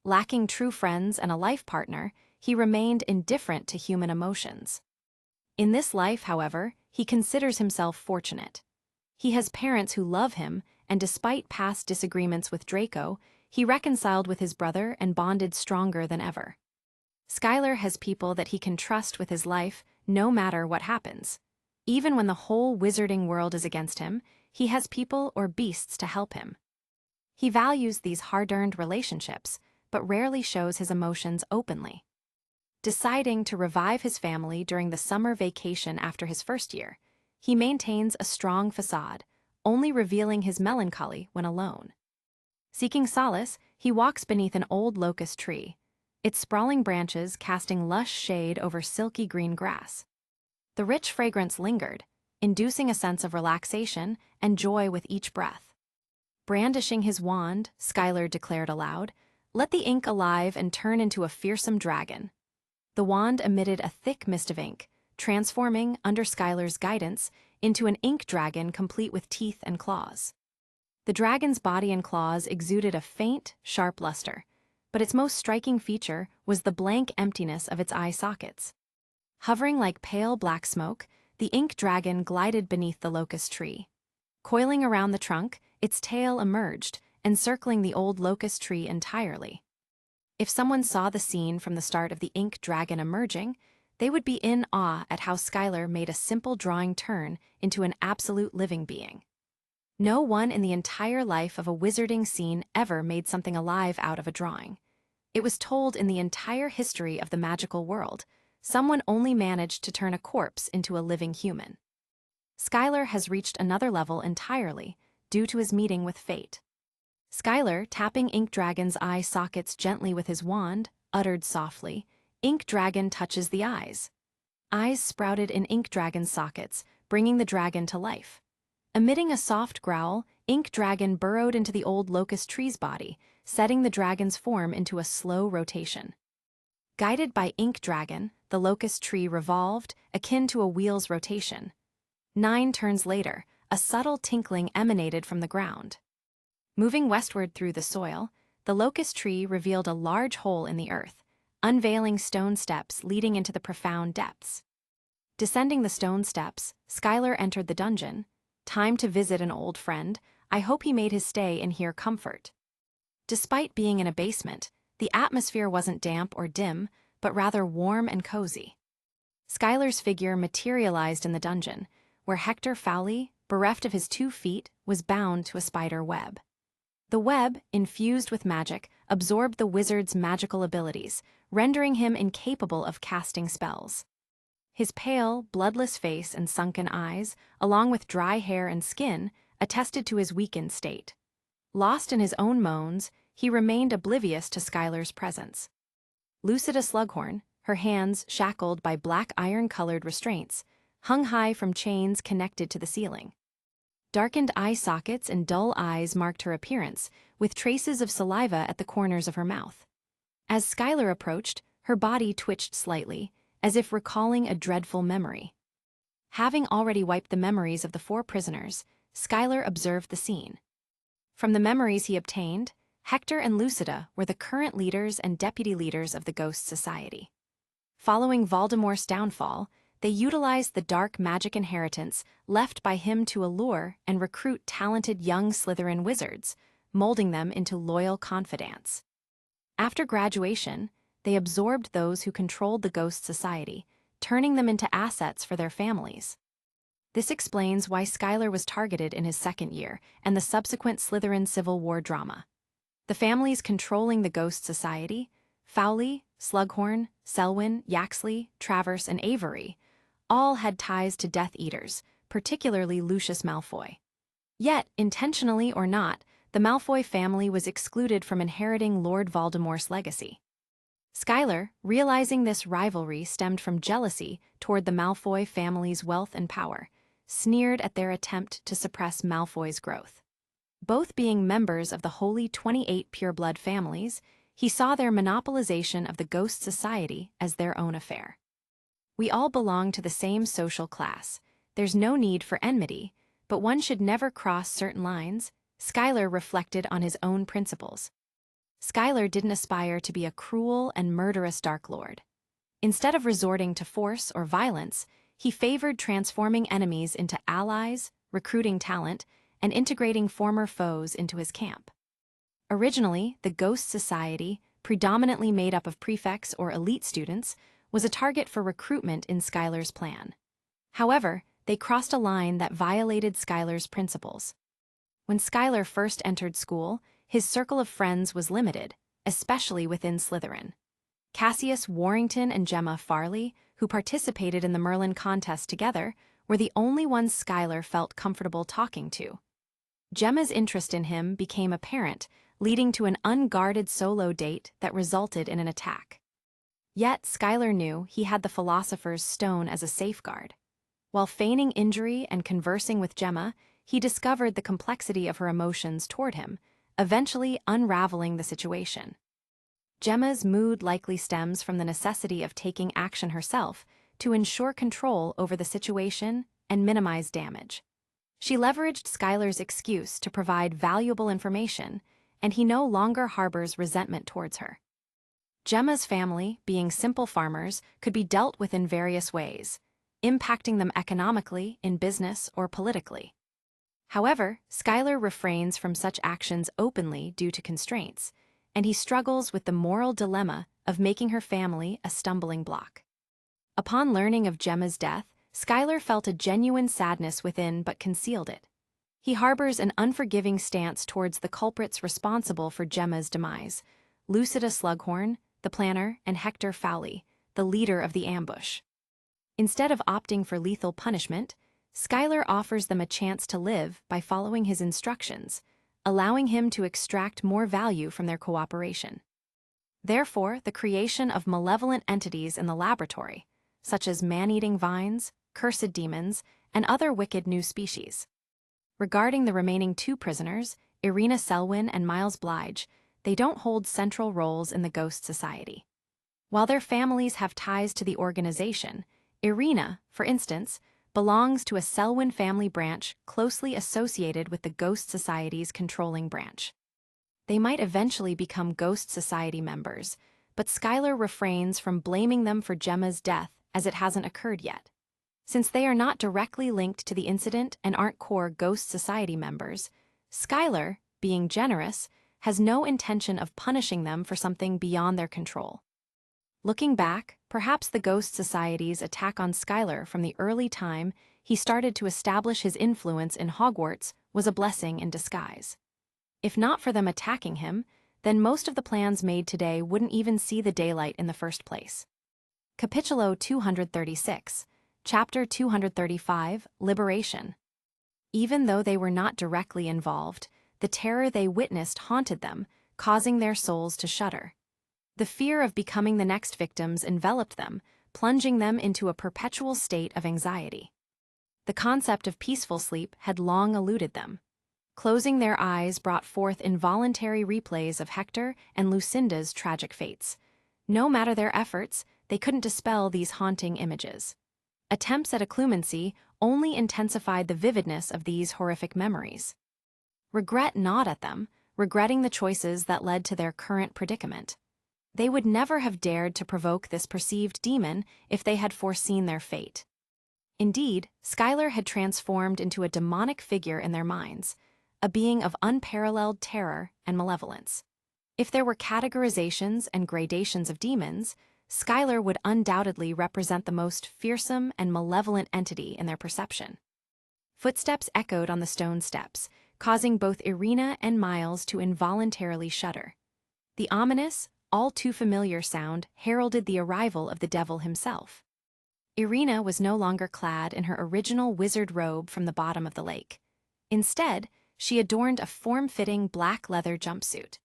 Lacking true friends and a life partner, he remained indifferent to human emotions. In this life, however, he considers himself fortunate. He has parents who love him, and despite past disagreements with Draco, he reconciled with his brother and bonded stronger than ever. Skylar has people that he can trust with his life, no matter what happens. Even when the whole wizarding world is against him, he has people or beasts to help him. He values these hard-earned relationships, but rarely shows his emotions openly. Deciding to revive his family during the summer vacation after his first year, he maintains a strong facade, only revealing his melancholy when alone. Seeking solace, he walks beneath an old locust tree, its sprawling branches casting lush shade over silky green grass. The rich fragrance lingered, inducing a sense of relaxation and joy with each breath. Brandishing his wand, Skylar declared aloud, "Let the ink alive and turn into a fearsome dragon." The wand emitted a thick mist of ink, transforming, under Skylar's guidance, into an ink dragon complete with teeth and claws. The dragon's body and claws exuded a faint, sharp luster, but its most striking feature was the blank emptiness of its eye sockets. Hovering like pale black smoke, the ink dragon glided beneath the locust tree. Coiling around the trunk, its tail emerged, encircling the old locust tree entirely. If someone saw the scene from the start of the ink dragon emerging, they would be in awe at how Skylar made a simple drawing turn into an absolute living being. No one in the entire life of a wizarding scene ever made something alive out of a drawing. It was told in the entire history of the magical world. Someone only managed to turn a corpse into a living human. Skylar has reached another level entirely, due to his meeting with fate. Skylar, tapping Ink Dragon's eye sockets gently with his wand, uttered softly, "Ink Dragon touches the eyes." Eyes sprouted in Ink Dragon's sockets, bringing the dragon to life. Emitting a soft growl, Ink Dragon burrowed into the old locust tree's body, setting the dragon's form into a slow rotation. Guided by Ink Dragon, the locust tree revolved, akin to a wheel's rotation. 9 turns later, a subtle tinkling emanated from the ground. Moving westward through the soil, the locust tree revealed a large hole in the earth, unveiling stone steps leading into the profound depths. Descending the stone steps, Skylar entered the dungeon. "Time to visit an old friend. I hope he made his stay in here comfort." Despite being in a basement, the atmosphere wasn't damp or dim, but rather warm and cozy. Skylar's figure materialized in the dungeon, where Hector Fowley, bereft of his 2 feet, was bound to a spider web. The web, infused with magic, absorbed the wizard's magical abilities, rendering him incapable of casting spells. His pale, bloodless face and sunken eyes, along with dry hair and skin, attested to his weakened state. Lost in his own moans, he remained oblivious to Skylar's presence. Lucida Slughorn, her hands shackled by black iron-colored restraints, hung high from chains connected to the ceiling. Darkened eye sockets and dull eyes marked her appearance, with traces of saliva at the corners of her mouth. As Skylar approached, her body twitched slightly, as if recalling a dreadful memory. Having already wiped the memories of the 4 prisoners, Skylar observed the scene. From the memories he obtained, Hector and Lucida were the current leaders and deputy leaders of the Ghost Society. Following Voldemort's downfall, they utilized the dark magic inheritance left by him to allure and recruit talented young Slytherin wizards, molding them into loyal confidants. After graduation, they absorbed those who controlled the Ghost Society, turning them into assets for their families. This explains why Skylar was targeted in his 2nd year and the subsequent Slytherin Civil War drama. The families controlling the Ghost Society, Fowley, Slughorn, Selwyn, Yaxley, Travers, and Avery, all had ties to Death Eaters, particularly Lucius Malfoy. Yet, intentionally or not, the Malfoy family was excluded from inheriting Lord Voldemort's legacy. Skylar, realizing this rivalry stemmed from jealousy toward the Malfoy family's wealth and power, sneered at their attempt to suppress Malfoy's growth. Both being members of the Holy 28 pureblood families, he saw their monopolization of the Ghost Society as their own affair. "We all belong to the same social class. There's no need for enmity, but one should never cross certain lines," Skylar reflected on his own principles. Skylar didn't aspire to be a cruel and murderous Dark Lord. Instead of resorting to force or violence, he favored transforming enemies into allies, recruiting talent, and integrating former foes into his camp. Originally, the Ghost Society, predominantly made up of prefects or elite students, was a target for recruitment in Skylar's plan. However, they crossed a line that violated Skylar's principles. When Skylar first entered school, his circle of friends was limited, especially within Slytherin. Cassius Warrington and Gemma Farley, who participated in the Merlin contest together, were the only ones Skylar felt comfortable talking to. Gemma's interest in him became apparent leading to an unguarded solo date that resulted in an attack. Yet Skylar knew he had the Philosopher's Stone as a safeguard. While feigning injury and conversing with Gemma, he discovered the complexity of her emotions toward him, eventually unraveling the situation. Gemma's mood likely stems from the necessity of taking action herself to ensure control over the situation and minimize damage. She leveraged Skylar's excuse to provide valuable information, and he no longer harbors resentment towards her. Gemma's family, being simple farmers, could be dealt with in various ways, impacting them economically, in business, or politically. However, Skylar refrains from such actions openly due to constraints, and he struggles with the moral dilemma of making her family a stumbling block. Upon learning of Gemma's death, Skylar felt a genuine sadness within but concealed it. He harbors an unforgiving stance towards the culprits responsible for Gemma's demise: Lucida Slughorn, the planner, and Hector Fowley, the leader of the ambush. Instead of opting for lethal punishment, Skylar offers them a chance to live by following his instructions, allowing him to extract more value from their cooperation. Therefore, the creation of malevolent entities in the laboratory, such as man-eating vines, cursed demons, and other wicked new species. Regarding the remaining two prisoners, Irina Selwyn and Miles Blige, they don't hold central roles in the Ghost Society. While their families have ties to the organization, Irina, for instance, belongs to a Selwyn family branch closely associated with the Ghost Society's controlling branch. They might eventually become Ghost Society members, but Skylar refrains from blaming them for Gemma's death as it hasn't occurred yet. Since they are not directly linked to the incident and aren't core Ghost Society members, Skylar, being generous, has no intention of punishing them for something beyond their control. Looking back, perhaps the Ghost Society's attack on Skylar from the early time he started to establish his influence in Hogwarts was a blessing in disguise. If not for them attacking him, then most of the plans made today wouldn't even see the daylight in the first place. Capitulo 236, Chapter 235, Liberation. Even though they were not directly involved, the terror they witnessed haunted them, causing their souls to shudder. The fear of becoming the next victims enveloped them, plunging them into a perpetual state of anxiety. The concept of peaceful sleep had long eluded them. Closing their eyes brought forth involuntary replays of Hector and Lucinda's tragic fates. No matter their efforts, they couldn't dispel these haunting images. Attempts at occlumency only intensified the vividness of these horrific memories. Regret gnawed at them, regretting the choices that led to their current predicament. They would never have dared to provoke this perceived demon if they had foreseen their fate. Indeed, Skylar had transformed into a demonic figure in their minds, a being of unparalleled terror and malevolence. If there were categorizations and gradations of demons, Skylar would undoubtedly represent the most fearsome and malevolent entity in their perception. Footsteps echoed on the stone steps, causing both Irina and Miles to involuntarily shudder. The ominous, all too familiar sound heralded the arrival of the devil himself. Irina was no longer clad in her original wizard robe from the bottom of the lake. Instead, she adorned a form-fitting black leather jumpsuit.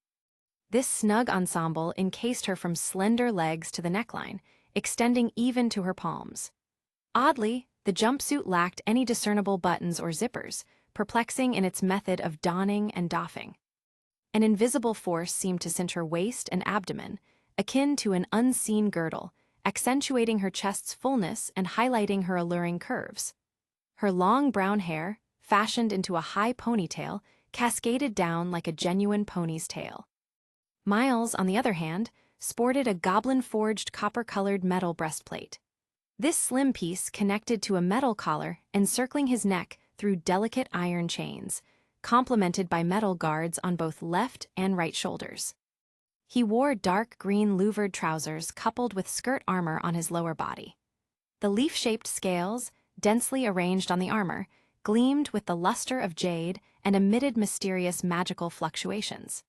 This snug ensemble encased her from slender legs to the neckline, extending even to her palms. Oddly, the jumpsuit lacked any discernible buttons or zippers, perplexing in its method of donning and doffing. An invisible force seemed to cinch her waist and abdomen, akin to an unseen girdle, accentuating her chest's fullness and highlighting her alluring curves. Her long brown hair, fashioned into a high ponytail, cascaded down like a genuine pony's tail. Miles, on the other hand, sported a goblin-forged copper-colored metal breastplate. This slim piece connected to a metal collar encircling his neck through delicate iron chains, complemented by metal guards on both left and right shoulders. He wore dark green louvered trousers coupled with skirt armor on his lower body. The leaf-shaped scales, densely arranged on the armor, gleamed with the luster of jade and emitted mysterious magical fluctuations.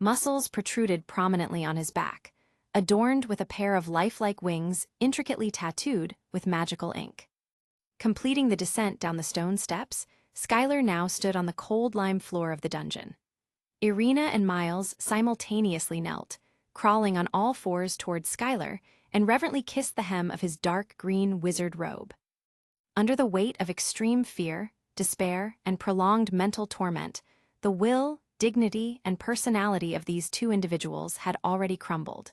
Muscles protruded prominently on his back, adorned with a pair of lifelike wings intricately tattooed with magical ink. Completing the descent down the stone steps, Skylar now stood on the cold lime floor of the dungeon. Irina and Miles simultaneously knelt, crawling on all fours towards Skylar, and reverently kissed the hem of his dark green wizard robe. Under the weight of extreme fear, despair, and prolonged mental torment, the will, dignity, and personality of these two individuals had already crumbled.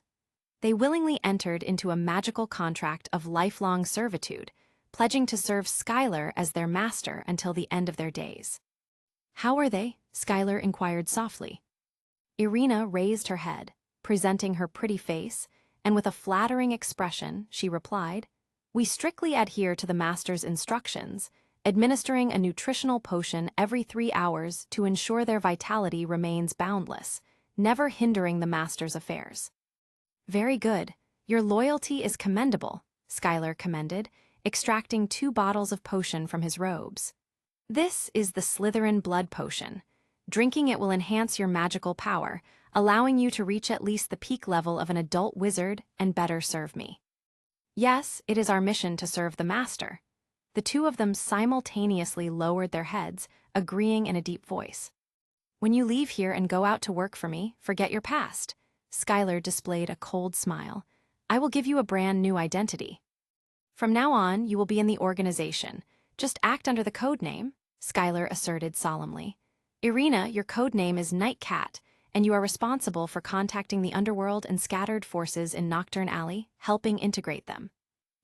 They willingly entered into a magical contract of lifelong servitude, pledging to serve Skylar as their master until the end of their days. "How are they?" Skylar inquired softly. Irina raised her head, presenting her pretty face, and with a flattering expression, she replied, "We strictly adhere to the master's instructions, administering a nutritional potion every 3 hours to ensure their vitality remains boundless, never hindering the master's affairs." "Very good. Your loyalty is commendable," Skylar commended, extracting 2 bottles of potion from his robes. "This is the Slytherin blood potion. Drinking it will enhance your magical power, allowing you to reach at least the peak level of an adult wizard and better serve me." "Yes, it is our mission to serve the master." The two of them simultaneously lowered their heads, agreeing in a deep voice. "When you leave here and go out to work for me, forget your past." Skylar displayed a cold smile. "I will give you a brand new identity. From now on, you will be in the organization. Just act under the code name," Skylar asserted solemnly. "Irina, your code name is Night Cat, and you are responsible for contacting the underworld and scattered forces in Nocturne Alley, helping integrate them.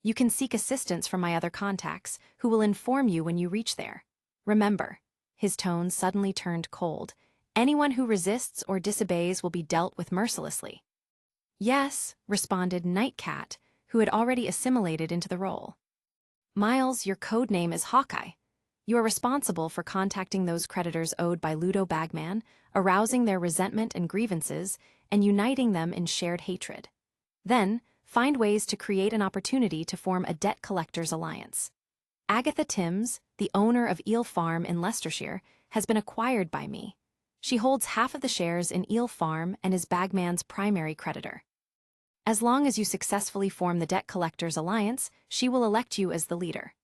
You can seek assistance from my other contacts, who will inform you when you reach there. Remember," his tone suddenly turned cold, "anyone who resists or disobeys will be dealt with mercilessly." "Yes," responded Night Cat, who had already assimilated into the role. "Miles, your code name is Hawkeye. You are responsible for contacting those creditors owed by Ludo Bagman, arousing their resentment and grievances, and uniting them in shared hatred. Then, find ways to create an opportunity to form a debt collectors alliance. Agatha Timms, the owner of Eel Farm in Leicestershire, has been acquired by me. She holds half of the shares in Eel Farm and is Bagman's primary creditor. As long as you successfully form the debt collectors alliance, she will elect you as the leader.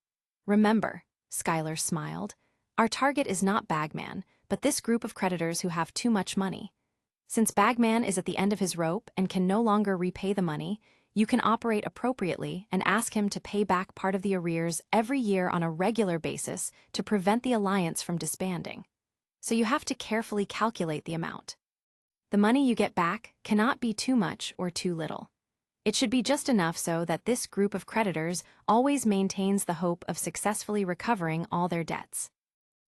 Remember," Skylar smiled, "our target is not Bagman, but this group of creditors who have too much money. Since Bagman is at the end of his rope and can no longer repay the money, you can operate appropriately and ask him to pay back part of the arrears every year on a regular basis to prevent the alliance from disbanding. So you have to carefully calculate the amount. The money you get back cannot be too much or too little. It should be just enough so that this group of creditors always maintains the hope of successfully recovering all their debts."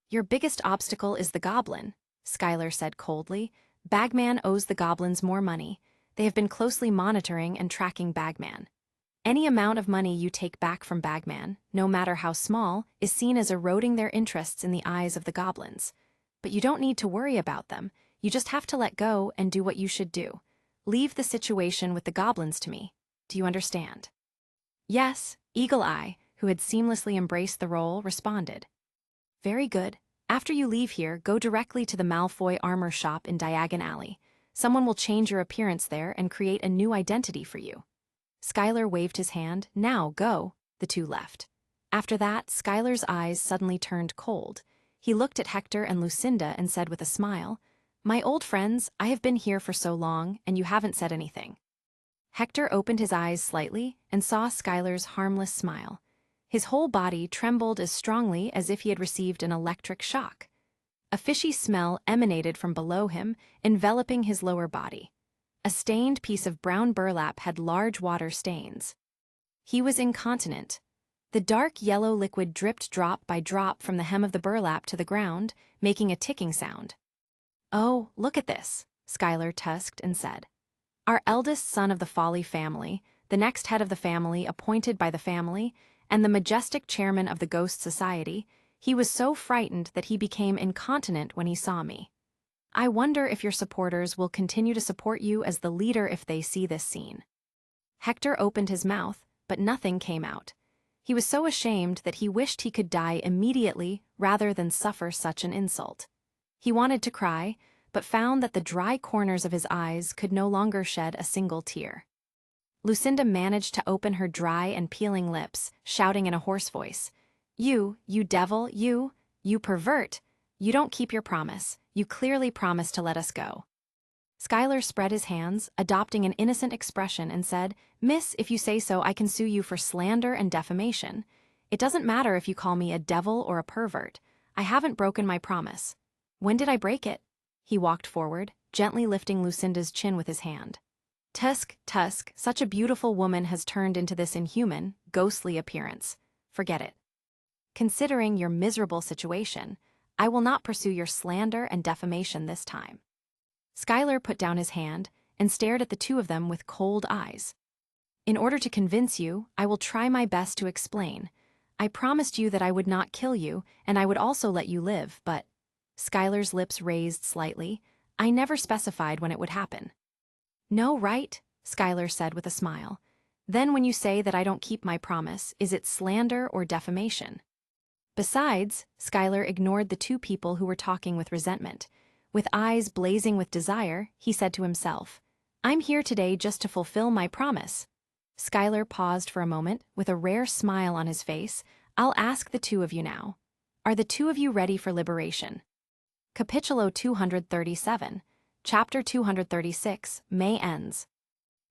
"Your biggest obstacle is the goblin," Skylar said coldly. "Bagman owes the goblins more money. They have been closely monitoring and tracking Bagman. Any amount of money you take back from Bagman, no matter how small, is seen as eroding their interests in the eyes of the goblins. But you don't need to worry about them. You just have to let go and do what you should do. Leave the situation with the goblins to me. Do you understand?" "Yes," Eagle Eye, who had seamlessly embraced the role, responded. "Very good. After you leave here, go directly to the Malfoy armor shop in Diagon Alley. Someone will change your appearance there and create a new identity for you." Skylar waved his hand. "Now, go." The two left. After that, Skylar's eyes suddenly turned cold. He looked at Hector and Lucinda and said with a smile, "My old friends, I have been here for so long, and you haven't said anything." Hector opened his eyes slightly and saw Skylar's harmless smile. His whole body trembled as strongly as if he had received an electric shock. A fishy smell emanated from below him, enveloping his lower body. A stained piece of brown burlap had large water stains. He was incontinent. The dark yellow liquid dripped drop by drop from the hem of the burlap to the ground, making a ticking sound. "Oh, look at this," Skylar tusked and said. "Our eldest son of the Folly family, the next head of the family appointed by the family, and the majestic chairman of the Ghost Society, he was so frightened that he became incontinent when he saw me. I wonder if your supporters will continue to support you as the leader if they see this scene." Hector opened his mouth, but nothing came out. He was so ashamed that he wished he could die immediately rather than suffer such an insult. He wanted to cry, but found that the dry corners of his eyes could no longer shed a single tear. Lucinda managed to open her dry and peeling lips, shouting in a hoarse voice, You devil, you pervert! You don't keep your promise. You clearly promised to let us go. Skylar spread his hands, adopting an innocent expression, and said, Miss, if you say so, I can sue you for slander and defamation. It doesn't matter if you call me a devil or a pervert. I haven't broken my promise. When did I break it? He walked forward, gently lifting Lucinda's chin with his hand. Tusk, such a beautiful woman has turned into this inhuman, ghostly appearance. Forget it. Considering your miserable situation, I will not pursue your slander and defamation this time. Skylar put down his hand and stared at the two of them with cold eyes. In order to convince you, I will try my best to explain. I promised you that I would not kill you, and I would also let you live, but... Skylar's lips raised slightly. I never specified when it would happen. No, right? Skylar said with a smile. Then when you say that I don't keep my promise, is it slander or defamation? Besides, Skylar ignored the two people who were talking with resentment. With eyes blazing with desire, he said to himself, I'm here today just to fulfill my promise. Skylar paused for a moment, with a rare smile on his face. I'll ask the two of you now. Are the two of you ready for liberation? Capítulo 237, Chapter 236, May ends.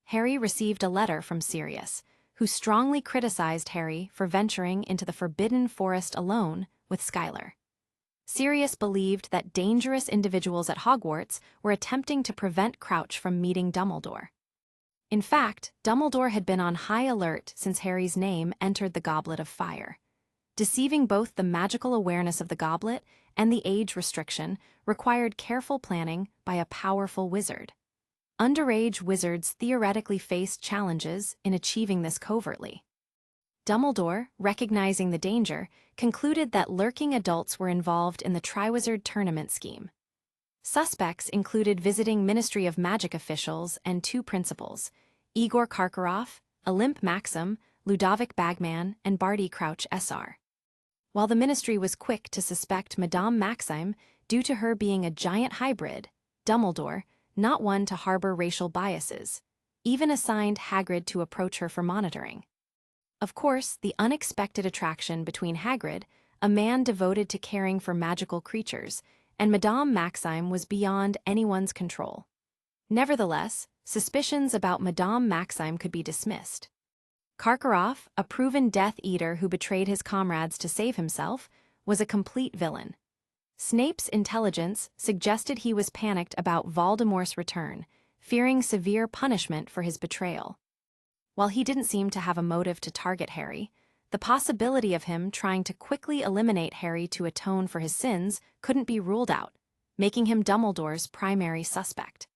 Harry received a letter from Sirius, who strongly criticized Harry for venturing into the Forbidden Forest alone with Skylar. Sirius believed that dangerous individuals at Hogwarts were attempting to prevent Crouch from meeting Dumbledore. In fact, Dumbledore had been on high alert since Harry's name entered the Goblet of Fire. Deceiving both the magical awareness of the goblet and the age restriction required careful planning by a powerful wizard. Underage wizards theoretically faced challenges in achieving this covertly. Dumbledore, recognizing the danger, concluded that lurking adults were involved in the Triwizard Tournament scheme. Suspects included visiting Ministry of Magic officials and two principals, Igor Karkaroff, Olymp Maxim, Ludovic Bagman, and Barty Crouch SR. While the Ministry was quick to suspect Madame Maxime due to her being a giant hybrid, Dumbledore, not one to harbor racial biases, even assigned Hagrid to approach her for monitoring. Of course, the unexpected attraction between Hagrid, a man devoted to caring for magical creatures, and Madame Maxime was beyond anyone's control. Nevertheless, suspicions about Madame Maxime could be dismissed. Karkaroff, a proven Death Eater who betrayed his comrades to save himself, was a complete villain. Snape's intelligence suggested he was panicked about Voldemort's return, fearing severe punishment for his betrayal. While he didn't seem to have a motive to target Harry, the possibility of him trying to quickly eliminate Harry to atone for his sins couldn't be ruled out, making him Dumbledore's primary suspect.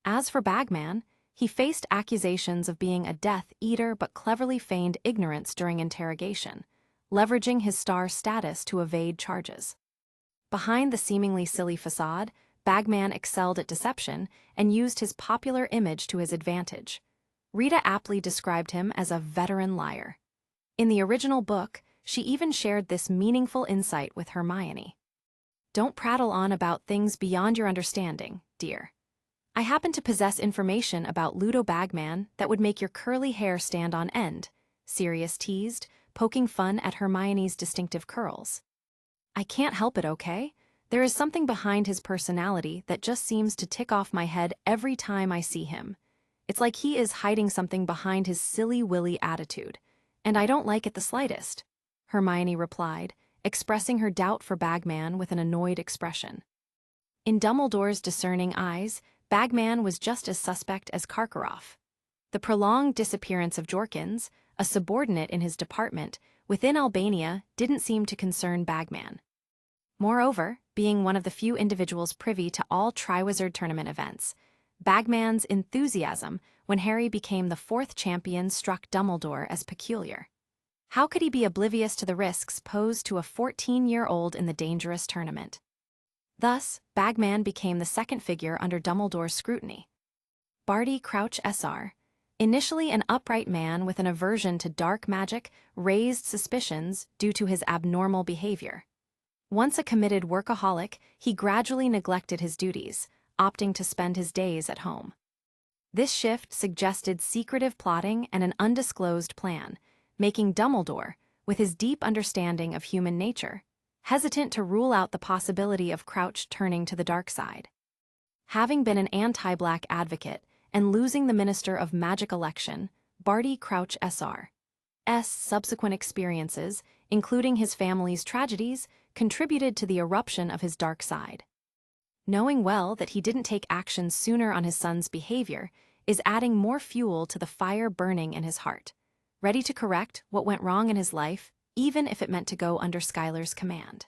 As for Bagman, he faced accusations of being a Death Eater but cleverly feigned ignorance during interrogation, leveraging his star status to evade charges. Behind the seemingly silly facade, Bagman excelled at deception and used his popular image to his advantage. Rita aptly described him as a veteran liar. In the original book, she even shared this meaningful insight with Hermione. Don't prattle on about things beyond your understanding, dear. I happen to possess information about Ludo Bagman that would make your curly hair stand on end, Sirius teased, poking fun at Hermione's distinctive curls. I can't help it, okay? There is something behind his personality that just seems to tick off my head every time I see him. It's like he is hiding something behind his silly-willy attitude, and I don't like it the slightest, Hermione replied, expressing her doubt for Bagman with an annoyed expression. In Dumbledore's discerning eyes, Bagman was just as suspect as Karkaroff. The prolonged disappearance of Jorkins, a subordinate in his department, within Albania didn't seem to concern Bagman. Moreover, being one of the few individuals privy to all Triwizard Tournament events, Bagman's enthusiasm when Harry became the fourth champion struck Dumbledore as peculiar. How could he be oblivious to the risks posed to a 14-year-old in the dangerous tournament? Thus, Bagman became the second figure under Dumbledore's scrutiny. Barty Crouch SR, initially an upright man with an aversion to dark magic, raised suspicions due to his abnormal behavior. Once a committed workaholic, he gradually neglected his duties, opting to spend his days at home. This shift suggested secretive plotting and an undisclosed plan, making Dumbledore, with his deep understanding of human nature, hesitant to rule out the possibility of Crouch turning to the dark side. Having been an anti-black advocate and losing the Minister of Magic election, Barty Crouch Sr.'s subsequent experiences, including his family's tragedies, contributed to the eruption of his dark side. Knowing well that he didn't take action sooner on his son's behavior is adding more fuel to the fire burning in his heart, ready to correct what went wrong in his life, even if it meant to go under Skylar's command.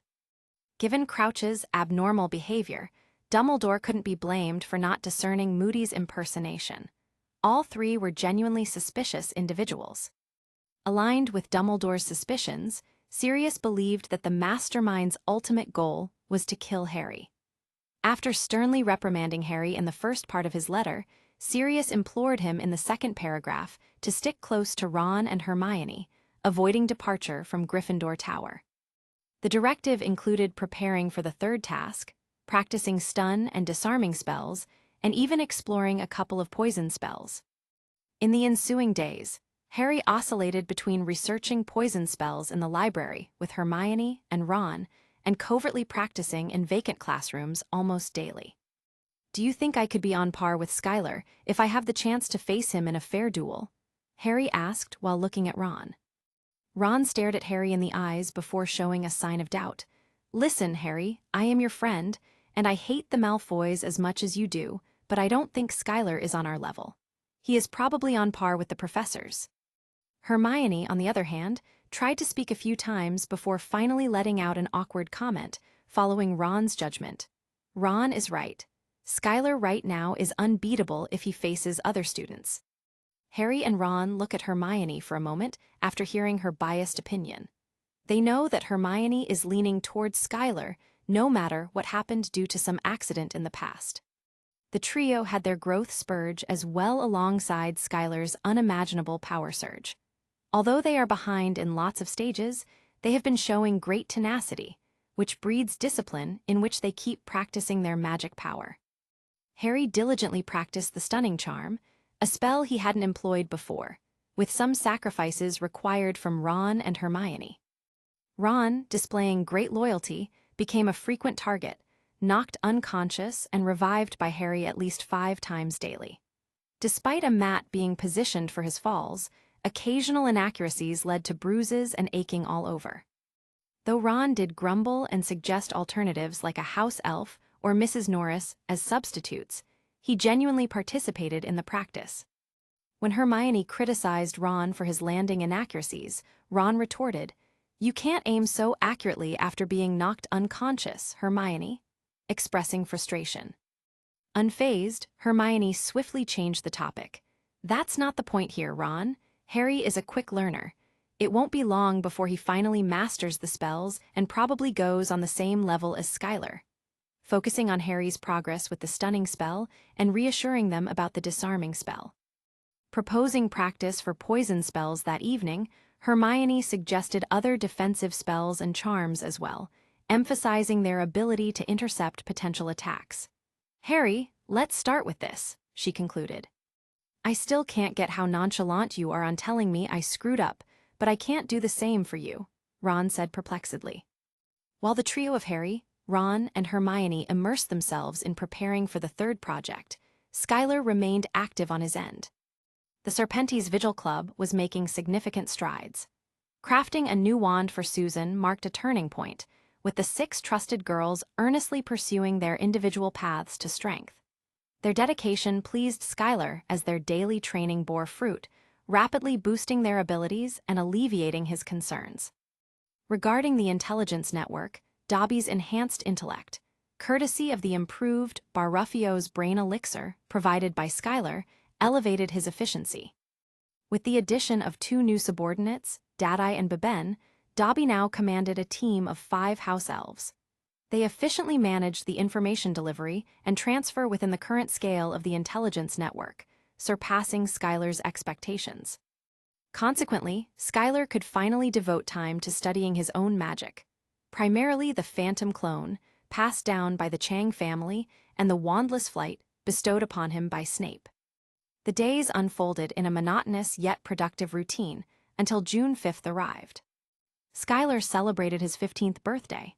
Given Crouch's abnormal behavior, Dumbledore couldn't be blamed for not discerning Moody's impersonation. All three were genuinely suspicious individuals. Aligned with Dumbledore's suspicions, Sirius believed that the mastermind's ultimate goal was to kill Harry. After sternly reprimanding Harry in the first part of his letter, Sirius implored him in the second paragraph to stick close to Ron and Hermione, avoiding departure from Gryffindor Tower. The directive included preparing for the third task, practicing stun and disarming spells, and even exploring a couple of poison spells. In the ensuing days, Harry oscillated between researching poison spells in the library with Hermione and Ron and covertly practicing in vacant classrooms almost daily. "Do you think I could be on par with Skylar if I have the chance to face him in a fair duel?" Harry asked while looking at Ron. Ron stared at Harry in the eyes before showing a sign of doubt. "Listen, Harry, I am your friend, and I hate the Malfoys as much as you do, but I don't think Skylar is on our level. He is probably on par with the professors." Hermione, on the other hand, tried to speak a few times before finally letting out an awkward comment, following Ron's judgment. "Ron is right. Skylar right now is unbeatable if he faces other students." Harry and Ron look at Hermione for a moment after hearing her biased opinion. They know that Hermione is leaning towards Skylar no matter what happened due to some accident in the past. The trio had their growth spurge as well alongside Skylar's unimaginable power surge. Although they are behind in lots of stages, they have been showing great tenacity, which breeds discipline in which they keep practicing their magic power. Harry diligently practiced the stunning charm, a spell he hadn't employed before, with some sacrifices required from Ron and Hermione. Ron, displaying great loyalty, became a frequent target, knocked unconscious and revived by Harry at least 5 times daily. Despite a mat being positioned for his falls, occasional inaccuracies led to bruises and aching all over. Though Ron did grumble and suggest alternatives like a house elf or Mrs. Norris as substitutes, he genuinely participated in the practice. When Hermione criticized Ron for his landing inaccuracies, Ron retorted, "You can't aim so accurately after being knocked unconscious, Hermione," expressing frustration. Unfazed, Hermione swiftly changed the topic. "That's not the point here, Ron. Harry is a quick learner. It won't be long before he finally masters the spells and probably goes on the same level as Skylar." Focusing on Harry's progress with the stunning spell and reassuring them about the disarming spell. Proposing practice for poison spells that evening, Hermione suggested other defensive spells and charms as well, emphasizing their ability to intercept potential attacks. "Harry, let's start with this," she concluded. "I still can't get how nonchalant you are on telling me I screwed up, but I can't do the same for you," Ron said perplexedly. While the trio of Harry, Ron, and Hermione immersed themselves in preparing for the third project, Skylar remained active on his end. The Serpentes Vigil Club was making significant strides. Crafting a new wand for Susan marked a turning point, with the 6 trusted girls earnestly pursuing their individual paths to strength. Their dedication pleased Skylar as their daily training bore fruit, rapidly boosting their abilities and alleviating his concerns. Regarding the intelligence network, Dobby's enhanced intellect, courtesy of the improved Barruffio's brain elixir provided by Skylar, elevated his efficiency. With the addition of 2 new subordinates, Dadai and Beben, Dobby now commanded a team of 5 house elves. They efficiently managed the information delivery and transfer within the current scale of the intelligence network, surpassing Skylar's expectations. Consequently, Skylar could finally devote time to studying his own magic, primarily the Phantom Clone, passed down by the Chang family, and the Wandless Flight bestowed upon him by Snape. The days unfolded in a monotonous yet productive routine until June 5th arrived. Skylar celebrated his 15th birthday,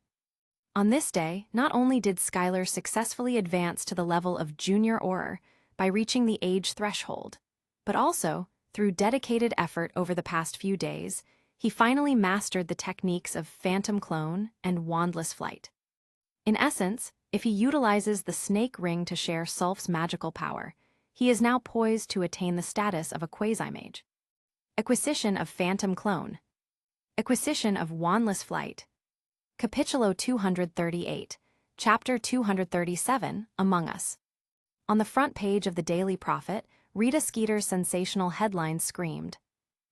On this day, not only did Skylar successfully advance to the level of junior Auror by reaching the age threshold, but also, through dedicated effort over the past few days, he finally mastered the techniques of phantom clone and wandless flight. In essence, if he utilizes the snake ring to share Sulf's magical power, he is now poised to attain the status of a quasi-mage. Acquisition of phantom clone. Acquisition of wandless flight. Capitulo 238, Chapter 237, Among Us. On the front page of the Daily Prophet, Rita Skeeter's sensational headline screamed,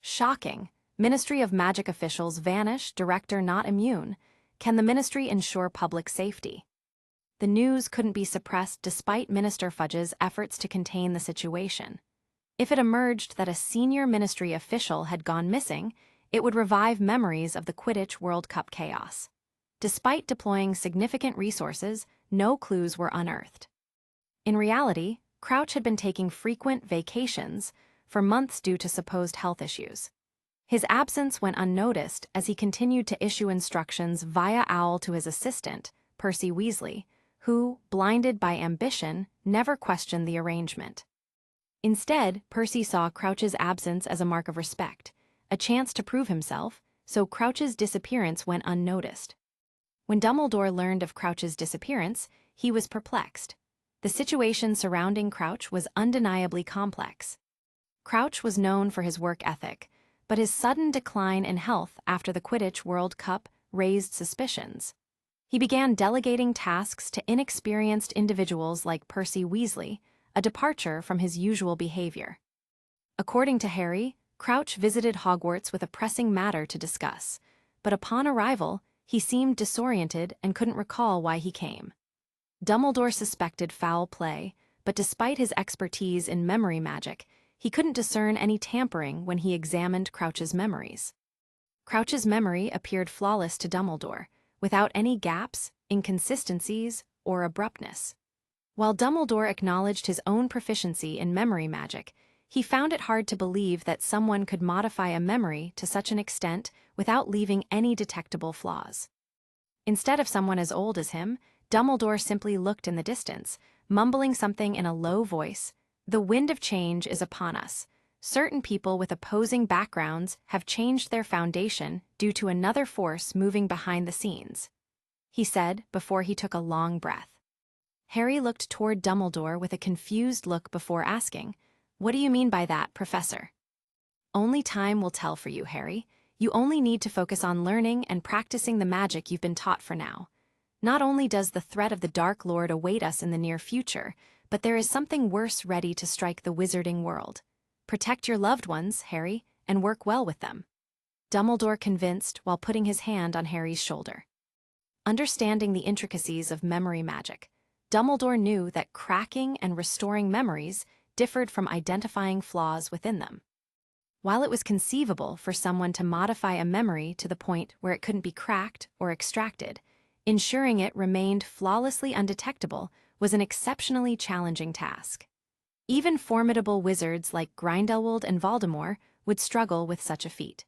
"Shocking! Ministry of Magic officials vanish, director not immune. Can the ministry ensure public safety?" The news couldn't be suppressed despite Minister Fudge's efforts to contain the situation. If it emerged that a senior ministry official had gone missing, it would revive memories of the Quidditch World Cup chaos. Despite deploying significant resources, no clues were unearthed. In reality, Crouch had been taking frequent vacations for months due to supposed health issues. His absence went unnoticed as he continued to issue instructions via owl to his assistant, Percy Weasley, who, blinded by ambition, never questioned the arrangement. Instead, Percy saw Crouch's absence as a mark of respect, a chance to prove himself, so Crouch's disappearance went unnoticed. When Dumbledore learned of Crouch's disappearance, he was perplexed. The situation surrounding Crouch was undeniably complex. Crouch was known for his work ethic, but his sudden decline in health after the Quidditch World Cup raised suspicions. He began delegating tasks to inexperienced individuals like Percy Weasley, a departure from his usual behavior. According to Harry, Crouch visited Hogwarts with a pressing matter to discuss, but upon arrival, he seemed disoriented and couldn't recall why he came. Dumbledore suspected foul play, but despite his expertise in memory magic, he couldn't discern any tampering when he examined Crouch's memories. Crouch's memory appeared flawless to Dumbledore, without any gaps, inconsistencies, or abruptness. While Dumbledore acknowledged his own proficiency in memory magic, he found it hard to believe that someone could modify a memory to such an extent without leaving any detectable flaws. Instead of someone as old as him, Dumbledore simply looked in the distance, mumbling something in a low voice. "The wind of change is upon us. Certain people with opposing backgrounds have changed their foundation due to another force moving behind the scenes," he said before he took a long breath. Harry looked toward Dumbledore with a confused look before asking, "What do you mean by that, Professor?" "Only time will tell for you, Harry. You only need to focus on learning and practicing the magic you've been taught for now. Not only does the threat of the Dark Lord await us in the near future, but there is something worse ready to strike the wizarding world. Protect your loved ones, Harry, and work well with them," Dumbledore convinced while putting his hand on Harry's shoulder. Understanding the intricacies of memory magic, Dumbledore knew that cracking and restoring memories differed from identifying flaws within them. While it was conceivable for someone to modify a memory to the point where it couldn't be cracked or extracted, ensuring it remained flawlessly undetectable was an exceptionally challenging task. Even formidable wizards like Grindelwald and Voldemort would struggle with such a feat.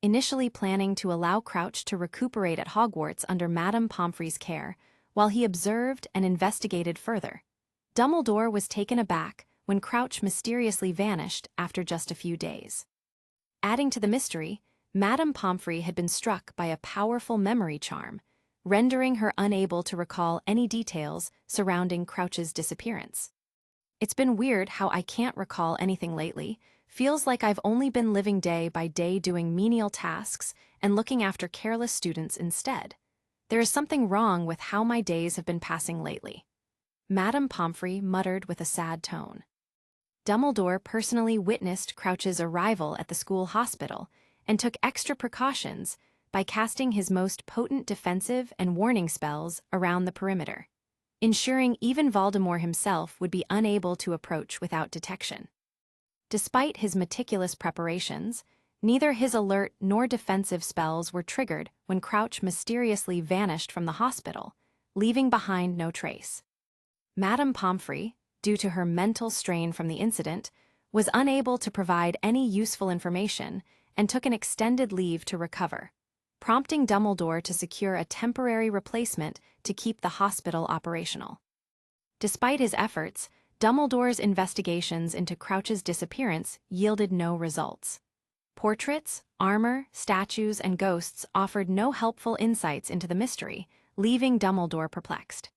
Initially planning to allow Crouch to recuperate at Hogwarts under Madame Pomfrey's care, while he observed and investigated further, Dumbledore was taken aback when Crouch mysteriously vanished after just a few days. Adding to the mystery, Madame Pomfrey had been struck by a powerful memory charm, rendering her unable to recall any details surrounding Crouch's disappearance. "It's been weird how I can't recall anything lately. Feels like I've only been living day by day doing menial tasks and looking after careless students instead. There is something wrong with how my days have been passing lately," Madame Pomfrey muttered with a sad tone. Dumbledore personally witnessed Crouch's arrival at the school hospital and took extra precautions by casting his most potent defensive and warning spells around the perimeter, ensuring even Voldemort himself would be unable to approach without detection. Despite his meticulous preparations, neither his alert nor defensive spells were triggered when Crouch mysteriously vanished from the hospital, leaving behind no trace. Madame Pomfrey, due to her mental strain from the incident, was unable to provide any useful information and took an extended leave to recover. prompting Dumbledore to secure a temporary replacement to keep the hospital operational. Despite his efforts, Dumbledore's investigations into Crouch's disappearance yielded no results. Portraits, armor, statues, and ghosts offered no helpful insights into the mystery, leaving Dumbledore perplexed.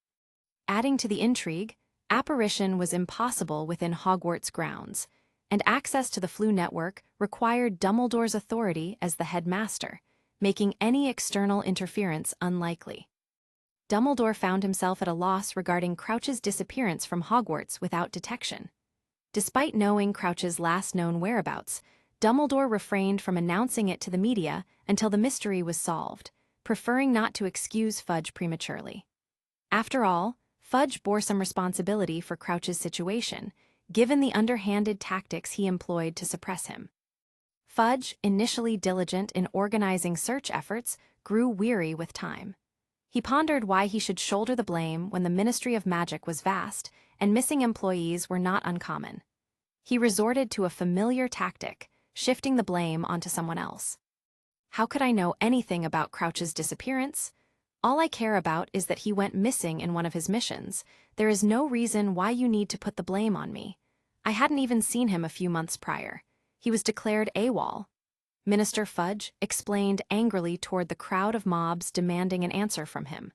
Adding to the intrigue, apparition was impossible within Hogwarts grounds, and access to the Floo network required Dumbledore's authority as the headmaster, making any external interference unlikely. Dumbledore found himself at a loss regarding Crouch's disappearance from Hogwarts without detection. Despite knowing Crouch's last known whereabouts, Dumbledore refrained from announcing it to the media until the mystery was solved, preferring not to excuse Fudge prematurely. After all, Fudge bore some responsibility for Crouch's situation, given the underhanded tactics he employed to suppress him. Fudge, initially diligent in organizing search efforts, grew weary with time. He pondered why he should shoulder the blame when the Ministry of Magic was vast and missing employees were not uncommon. He resorted to a familiar tactic, shifting the blame onto someone else. How could I know anything about Crouch's disappearance? All I care about is that he went missing in one of his missions. There is no reason why you need to put the blame on me. I hadn't even seen him a few months prior. He was declared AWOL. Minister Fudge explained angrily toward the crowd of mobs demanding an answer from him.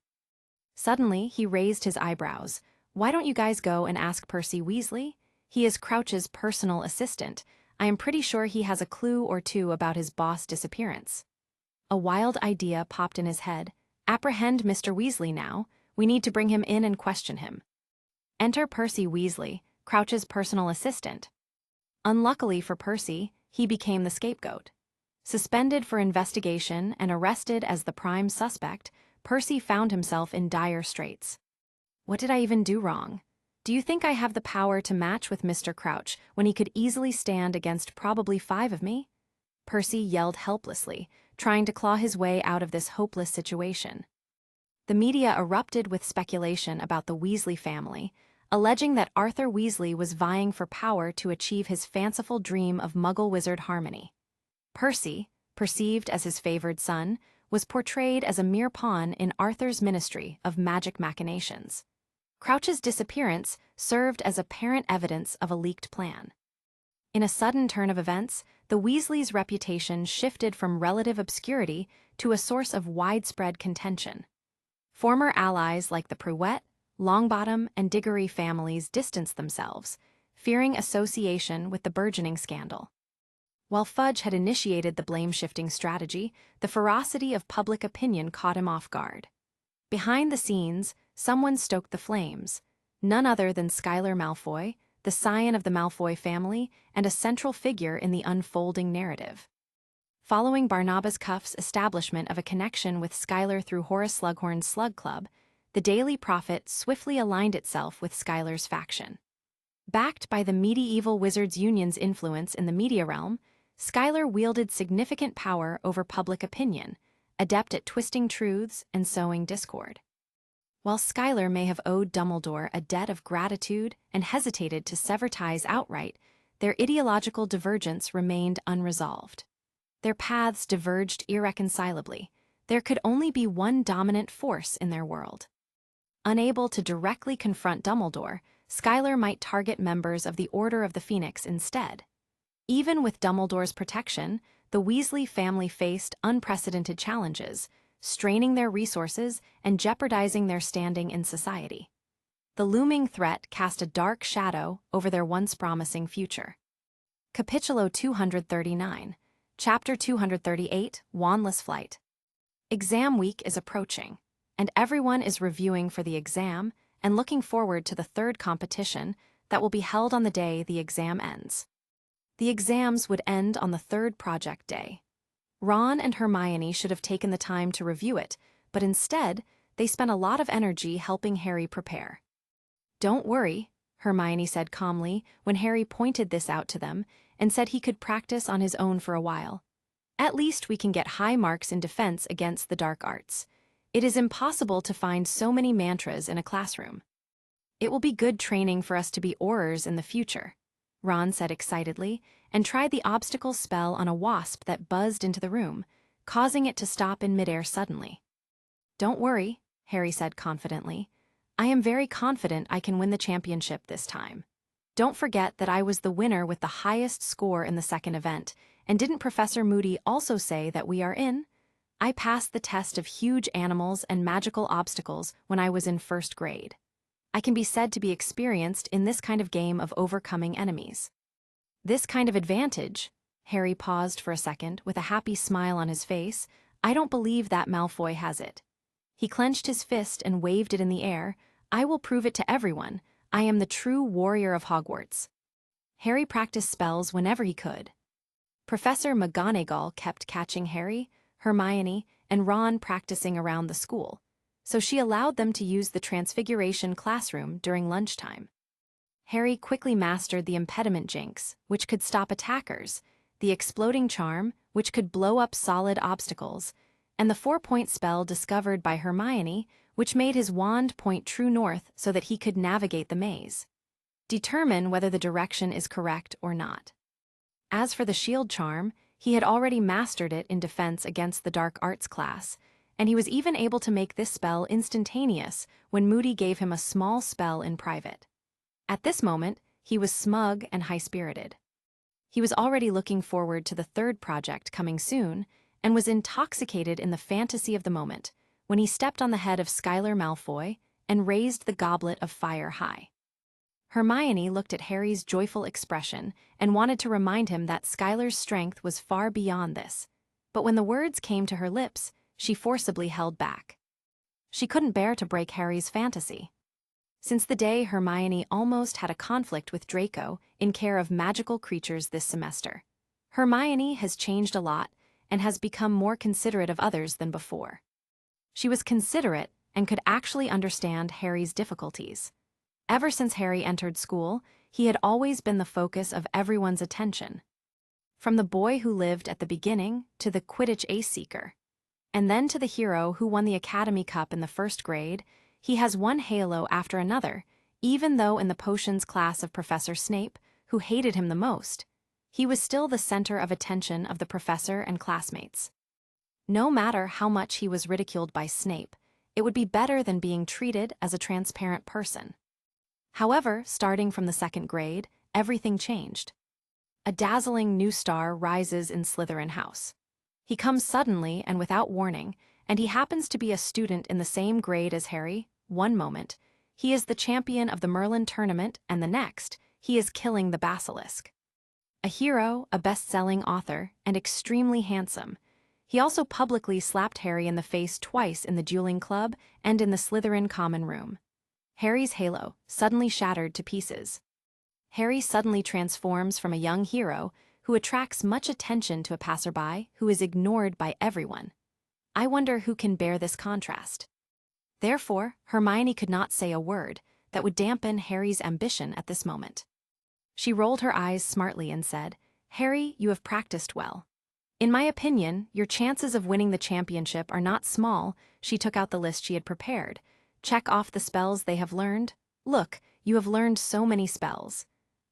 Suddenly, he raised his eyebrows. Why don't you guys go and ask Percy Weasley? He is Crouch's personal assistant. I am pretty sure he has a clue or two about his boss' disappearance. A wild idea popped in his head. Apprehend Mr. Weasley now. We need to bring him in and question him. Enter Percy Weasley, Crouch's personal assistant. Unluckily for Percy, he became the scapegoat. Suspended for investigation and arrested as the prime suspect, Percy found himself in dire straits. What did I even do wrong? Do you think I have the power to match with Mr. Crouch when he could easily stand against probably 5 of me? Percy yelled helplessly, trying to claw his way out of this hopeless situation. The media erupted with speculation about the Weasley family, alleging that Arthur Weasley was vying for power to achieve his fanciful dream of Muggle-wizard harmony. Percy, perceived as his favored son, was portrayed as a mere pawn in Arthur's ministry of magic machinations. Crouch's disappearance served as apparent evidence of a leaked plan. In a sudden turn of events, the Weasleys' reputation shifted from relative obscurity to a source of widespread contention. Former allies like the Prewett, Longbottom, and Diggory families distanced themselves, fearing association with the burgeoning scandal. While Fudge had initiated the blame-shifting strategy, the ferocity of public opinion caught him off guard. Behind the scenes, someone stoked the flames, none other than Skylar Malfoy, the scion of the Malfoy family and a central figure in the unfolding narrative. Following Barnabas Cuff's establishment of a connection with Skylar through Horace Slughorn's Slug Club, the Daily Prophet swiftly aligned itself with Skylar's faction. Backed by the medieval Wizards Union's influence in the media realm, Skylar wielded significant power over public opinion, adept at twisting truths and sowing discord. While Skylar may have owed Dumbledore a debt of gratitude and hesitated to sever ties outright, their ideological divergence remained unresolved. Their paths diverged irreconcilably. There could only be one dominant force in their world. Unable to directly confront Dumbledore, Skylar might target members of the Order of the Phoenix instead. Even with Dumbledore's protection, the Weasley family faced unprecedented challenges, straining their resources and jeopardizing their standing in society. The looming threat cast a dark shadow over their once promising future. Capitulo 239, Chapter 238, Wandless Flight. Exam week is approaching, and everyone is reviewing for the exam and looking forward to the third competition that will be held on the day the exam ends. The exams would end on the third project day. Ron and Hermione should have taken the time to review it, but instead, they spent a lot of energy helping Harry prepare. "Don't worry," Hermione said calmly when Harry pointed this out to them and said he could practice on his own for a while. "At least we can get high marks in defense against the dark arts. It is impossible to find so many mantras in a classroom. It will be good training for us to be Aurors in the future," Ron said excitedly, and tried the obstacle spell on a wasp that buzzed into the room, causing it to stop in midair suddenly. "Don't worry," Harry said confidently. "I am very confident I can win the championship this time. Don't forget that I was the winner with the highest score in the second event, and didn't Professor Moody also say that we are in? I passed the test of huge animals and magical obstacles when I was in first grade. I can be said to be experienced in this kind of game of overcoming enemies." "This kind of advantage?" Harry paused for a second with a happy smile on his face. "I don't believe that Malfoy has it." He clenched his fist and waved it in the air. "I will prove it to everyone. I am the true warrior of Hogwarts." Harry practiced spells whenever he could. Professor McGonagall kept catching Harry, Hermione, and Ron practicing around the school, so she allowed them to use the Transfiguration classroom during lunchtime. Harry quickly mastered the impediment jinx, which could stop attackers, the exploding charm, which could blow up solid obstacles, and the 4-point spell discovered by Hermione, which made his wand point true north so that he could navigate the maze. Determine whether the direction is correct or not. As for the shield charm, he had already mastered it in defense against the dark arts class, and he was even able to make this spell instantaneous when Moody gave him a small spell in private. At this moment, he was smug and high-spirited. He was already looking forward to the third project coming soon, and was intoxicated in the fantasy of the moment, when he stepped on the head of Skylar Malfoy and raised the goblet of fire high. Hermione looked at Harry's joyful expression and wanted to remind him that Skylar's strength was far beyond this, but when the words came to her lips, she forcibly held back. She couldn't bear to break Harry's fantasy. Since the day Hermione almost had a conflict with Draco in care of magical creatures this semester, Hermione has changed a lot and has become more considerate of others than before. She was considerate and could actually understand Harry's difficulties. Ever since Harry entered school, he had always been the focus of everyone's attention. From the boy who lived at the beginning to the Quidditch ace seeker, and then to the hero who won the Academy Cup in the first grade, he has one halo after another, even though in the potions class of Professor Snape, who hated him the most, he was still the center of attention of the professor and classmates. No matter how much he was ridiculed by Snape, it would be better than being treated as a transparent person. However, starting from the second grade, everything changed. A dazzling new star rises in Slytherin House. He comes suddenly and without warning, and he happens to be a student in the same grade as Harry. One moment, he is the champion of the Merlin tournament, and the next, he is killing the basilisk. A hero, a best-selling author, and extremely handsome, he also publicly slapped Harry in the face twice in the dueling club and in the Slytherin common room. Harry's halo suddenly shattered to pieces. Harry suddenly transforms from a young hero who attracts much attention to a passerby who is ignored by everyone. I wonder who can bear this contrast. Therefore, Hermione could not say a word that would dampen Harry's ambition at this moment. She rolled her eyes smartly and said, "Harry, you have practiced well. In my opinion, your chances of winning the championship are not small." She took out the list she had prepared. "Check off the spells they have learned. Look, you have learned so many spells.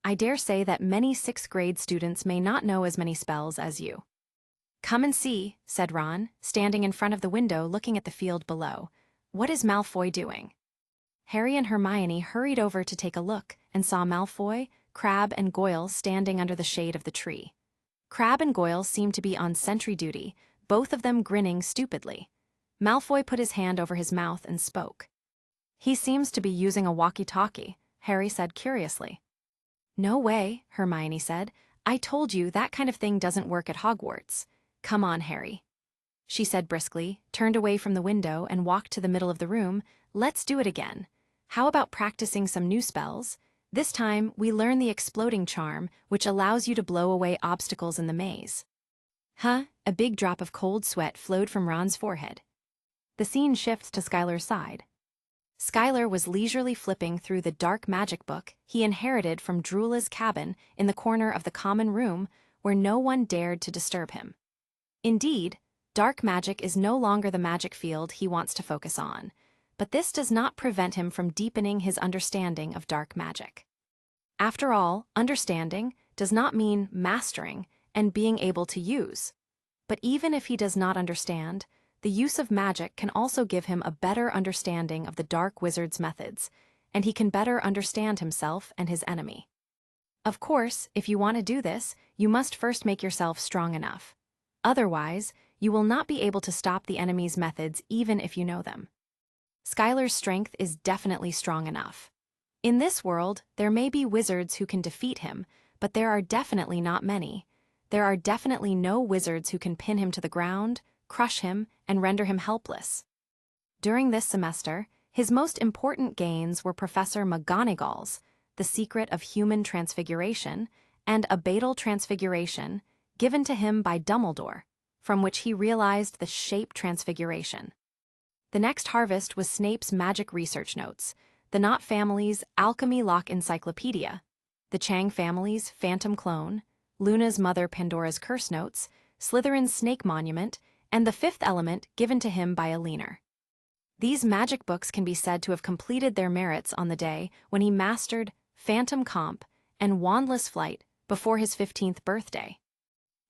I dare say that many 6th grade students may not know as many spells as you." "Come and see," said Ron, standing in front of the window looking at the field below. "What is Malfoy doing?" Harry and Hermione hurried over to take a look and saw Malfoy, Crabbe, and Goyle standing under the shade of the tree. Crabbe and Goyle seemed to be on sentry duty, both of them grinning stupidly. Malfoy put his hand over his mouth and spoke. "He seems to be using a walkie-talkie," Harry said curiously. "No way," Hermione said. "I told you that kind of thing doesn't work at Hogwarts. Come on, Harry," she said briskly, turned away from the window and walked to the middle of the room. "Let's do it again. How about practicing some new spells? This time, we learn the exploding charm, which allows you to blow away obstacles in the maze." "Huh?" A big drop of cold sweat flowed from Ron's forehead. The scene shifts to Skylar's side. Skylar was leisurely flipping through the dark magic book he inherited from Drula's cabin in the corner of the common room where no one dared to disturb him. Indeed, dark magic is no longer the magic field he wants to focus on, but this does not prevent him from deepening his understanding of dark magic. After all, understanding does not mean mastering and being able to use. But even if he does not understand, the use of magic can also give him a better understanding of the dark wizard's methods, and he can better understand himself and his enemy. Of course, if you want to do this, you must first make yourself strong enough. Otherwise, you will not be able to stop the enemy's methods even if you know them. Skylar's strength is definitely strong enough. In this world, there may be wizards who can defeat him, but there are definitely not many. There are definitely no wizards who can pin him to the ground, crush him, and render him helpless. During this semester, his most important gains were Professor McGonagall's The Secret of Human Transfiguration and Abatal Transfiguration, given to him by Dumbledore, from which he realized the shape transfiguration. The next harvest was Snape's magic research notes, the Knott family's Alchemy Lock Encyclopedia, the Chang family's Phantom Clone, Luna's mother Pandora's Curse Notes, Slytherin's Snake Monument, and the Fifth Element given to him by Aliner. These magic books can be said to have completed their merits on the day when he mastered Phantom Comp and Wandless Flight before his 15th birthday.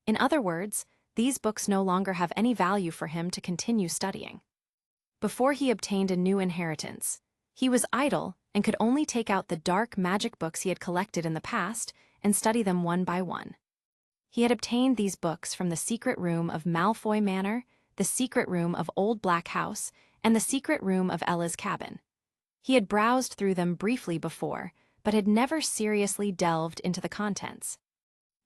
In other words, these books no longer have any value for him to continue studying. Before he obtained a new inheritance, he was idle and could only take out the dark magic books he had collected in the past and study them one by one. He had obtained these books from the secret room of Malfoy Manor, the secret room of Old Black House, and the secret room of Ella's cabin. He had browsed through them briefly before, but had never seriously delved into the contents.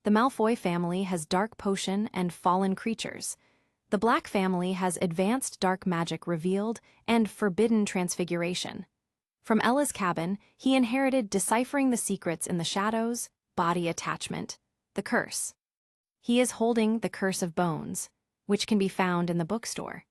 The Malfoy family has dark potion and fallen creatures. The Black family has advanced dark magic revealed and forbidden transfiguration. From Ella's cabin, he inherited deciphering the secrets in the shadows, body attachment, the curse. He is holding the Curse of Bones, which can be found in the bookstore.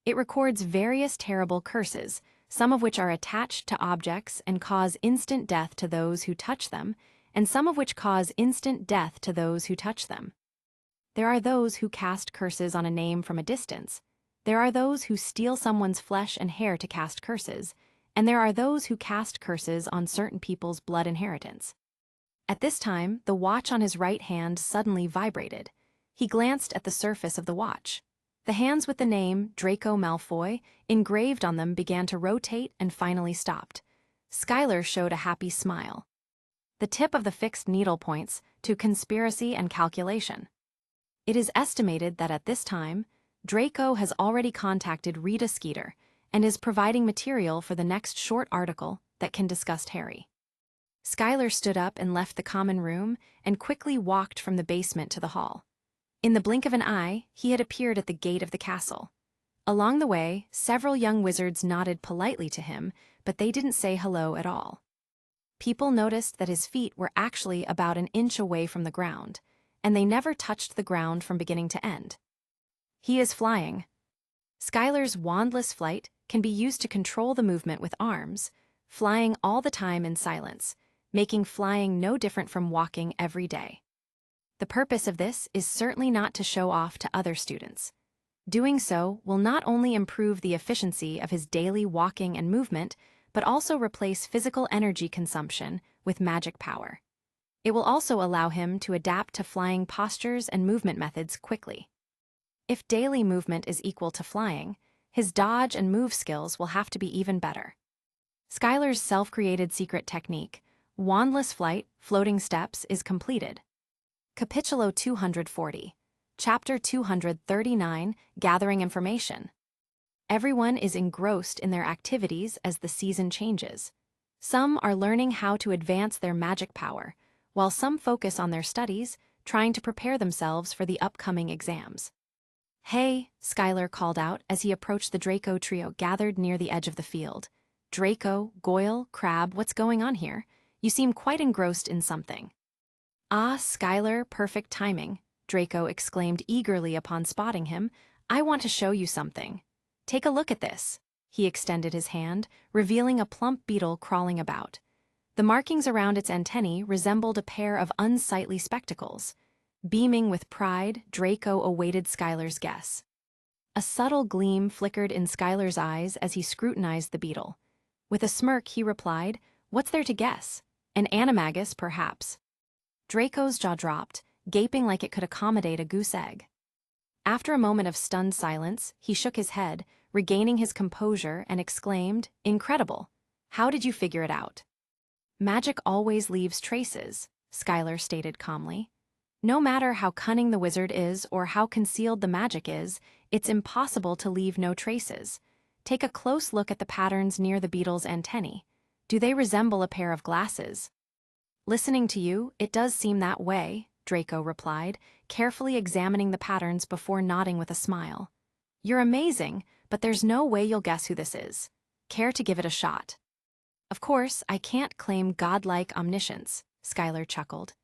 It records various terrible curses, some of which are attached to objects and cause instant death to those who touch them, and some of which cause instant death to those who touch them. There are those who cast curses on a name from a distance. There are those who steal someone's flesh and hair to cast curses, and there are those who cast curses on certain people's blood inheritance. At this time, the watch on his right hand suddenly vibrated. He glanced at the surface of the watch. The hands with the name Draco Malfoy engraved on them began to rotate and finally stopped. Skylar showed a happy smile. The tip of the fixed needle points to conspiracy and calculation. It is estimated that at this time, Draco has already contacted Rita Skeeter and is providing material for the next short article that can discuss Harry. Skylar stood up and left the common room and quickly walked from the basement to the hall. In the blink of an eye, he had appeared at the gate of the castle. Along the way, several young wizards nodded politely to him, but they didn't say hello at all. People noticed that his feet were actually about an inch away from the ground, and they never touched the ground from beginning to end. He is flying. Skylar's wandless flight can be used to control the movement with arms, flying all the time in silence, making flying no different from walking every day. The purpose of this is certainly not to show off to other students. Doing so will not only improve the efficiency of his daily walking and movement, but also replace physical energy consumption with magic power. It will also allow him to adapt to flying postures and movement methods quickly. If daily movement is equal to flying, his dodge and move skills will have to be even better. Skylar's self-created secret technique, Wandless Flight, Floating Steps, is completed. Capitulo 240, Chapter 239, Gathering Information. Everyone is engrossed in their activities as the season changes. Some are learning how to advance their magic power, while some focus on their studies, trying to prepare themselves for the upcoming exams. "Hey," Skylar called out as he approached the Draco trio gathered near the edge of the field. "Draco, Goyle, Crabbe, what's going on here? You seem quite engrossed in something." "Ah, Skylar, perfect timing," Draco exclaimed eagerly upon spotting him. "I want to show you something. Take a look at this." He extended his hand, revealing a plump beetle crawling about. The markings around its antennae resembled a pair of unsightly spectacles. Beaming with pride, Draco awaited Skylar's guess. A subtle gleam flickered in Skylar's eyes as he scrutinized the beetle. With a smirk, he replied, "What's there to guess? An animagus, perhaps." Draco's jaw dropped, gaping like it could accommodate a goose egg. After a moment of stunned silence, he shook his head, regaining his composure, and exclaimed, "Incredible! How did you figure it out?" "Magic always leaves traces," Skylar stated calmly. "No matter how cunning the wizard is or how concealed the magic is, it's impossible to leave no traces. Take a close look at the patterns near the beetle's antennae. Do they resemble a pair of glasses?" "Listening to you, it does seem that way," Draco replied, carefully examining the patterns before nodding with a smile. "You're amazing, but there's no way you'll guess who this is. Care to give it a shot?" "Of course, I can't claim godlike omniscience," Skylar chuckled.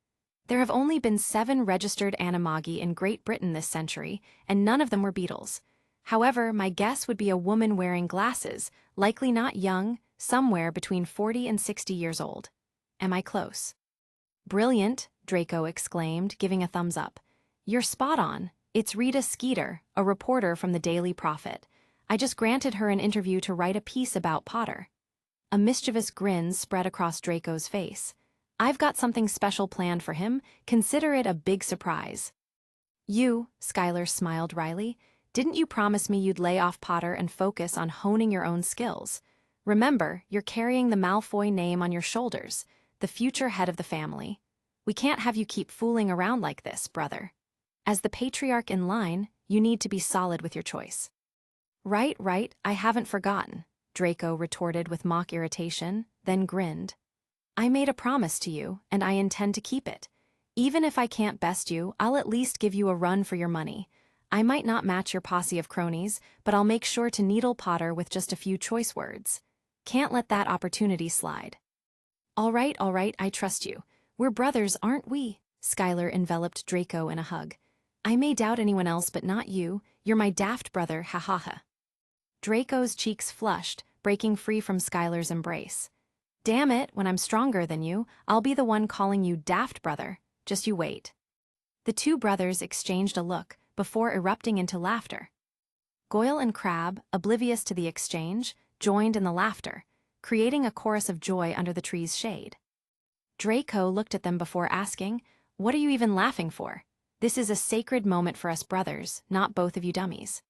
"There have only been 7 registered animagi in Great Britain this century, and none of them were beetles. However, my guess would be a woman wearing glasses, likely not young, somewhere between 40 and 60 years old. Am I close?" "Brilliant," Draco exclaimed, giving a thumbs up. "You're spot on. It's Rita Skeeter, a reporter from the Daily Prophet. I just granted her an interview to write a piece about Potter." A mischievous grin spread across Draco's face. "I've got something special planned for him. Consider it a big surprise." "You," Skylar smiled wryly, "didn't you promise me you'd lay off Potter and focus on honing your own skills? Remember, you're carrying the Malfoy name on your shoulders, the future head of the family. We can't have you keep fooling around like this, brother. As the patriarch in line, you need to be solid with your choice." Right, I haven't forgotten," Draco retorted with mock irritation, then grinned. "I made a promise to you, and I intend to keep it. Even if I can't best you, I'll at least give you a run for your money. I might not match your posse of cronies, but I'll make sure to needle Potter with just a few choice words. Can't let that opportunity slide." All right, I trust you. We're brothers, aren't we?" Skylar enveloped Draco in a hug. "I may doubt anyone else, but not you. You're my daft brother, ha ha ha." Draco's cheeks flushed, breaking free from Skylar's embrace. "Damn it, when I'm stronger than you, I'll be the one calling you daft brother. Just you wait." The two brothers exchanged a look, before erupting into laughter. Goyle and Crab, oblivious to the exchange, joined in the laughter, creating a chorus of joy under the tree's shade. Draco looked at them before asking, "What are you even laughing for? This is a sacred moment for us brothers, not both of you dummies."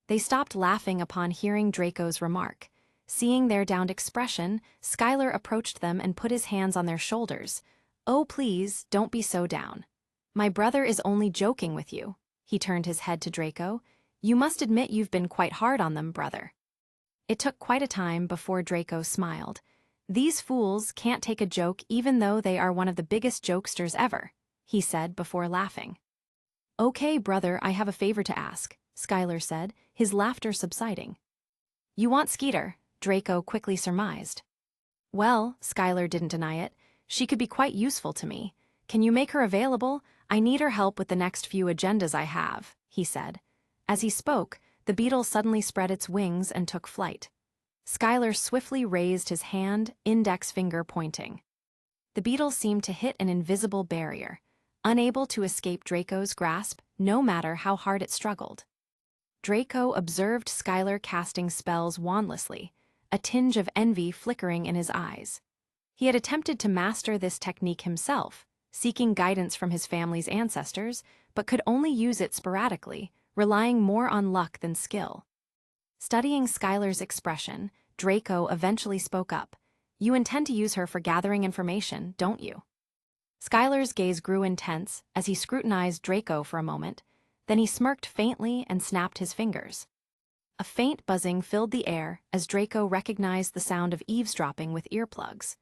They stopped laughing upon hearing Draco's remark. Seeing their downed expression, Skylar approached them and put his hands on their shoulders. "Oh, please, don't be so down. My brother is only joking with you." He turned his head to Draco. "You must admit you've been quite hard on them, brother." It took quite a time before Draco smiled. "These fools can't take a joke even though they are one of the biggest jokesters ever," he said before laughing. "Okay, brother, I have a favor to ask," Skylar said, his laughter subsiding. "You want Skeeter," Draco quickly surmised. "Well," Skylar didn't deny it, "she could be quite useful to me. Can you make her available? I need her help with the next few agendas I have," he said. As he spoke, the beetle suddenly spread its wings and took flight. Skylar swiftly raised his hand, index finger pointing. The beetle seemed to hit an invisible barrier, unable to escape Draco's grasp, no matter how hard it struggled. Draco observed Skylar casting spells wandlessly, a tinge of envy flickering in his eyes. He had attempted to master this technique himself, seeking guidance from his family's ancestors, but could only use it sporadically, relying more on luck than skill. Studying Skylar's expression, Draco eventually spoke up. "You intend to use her for gathering information, don't you?" Skylar's gaze grew intense as he scrutinized Draco for a moment, then he smirked faintly and snapped his fingers. A faint buzzing filled the air as Draco recognized the sound of eavesdropping with earplugs.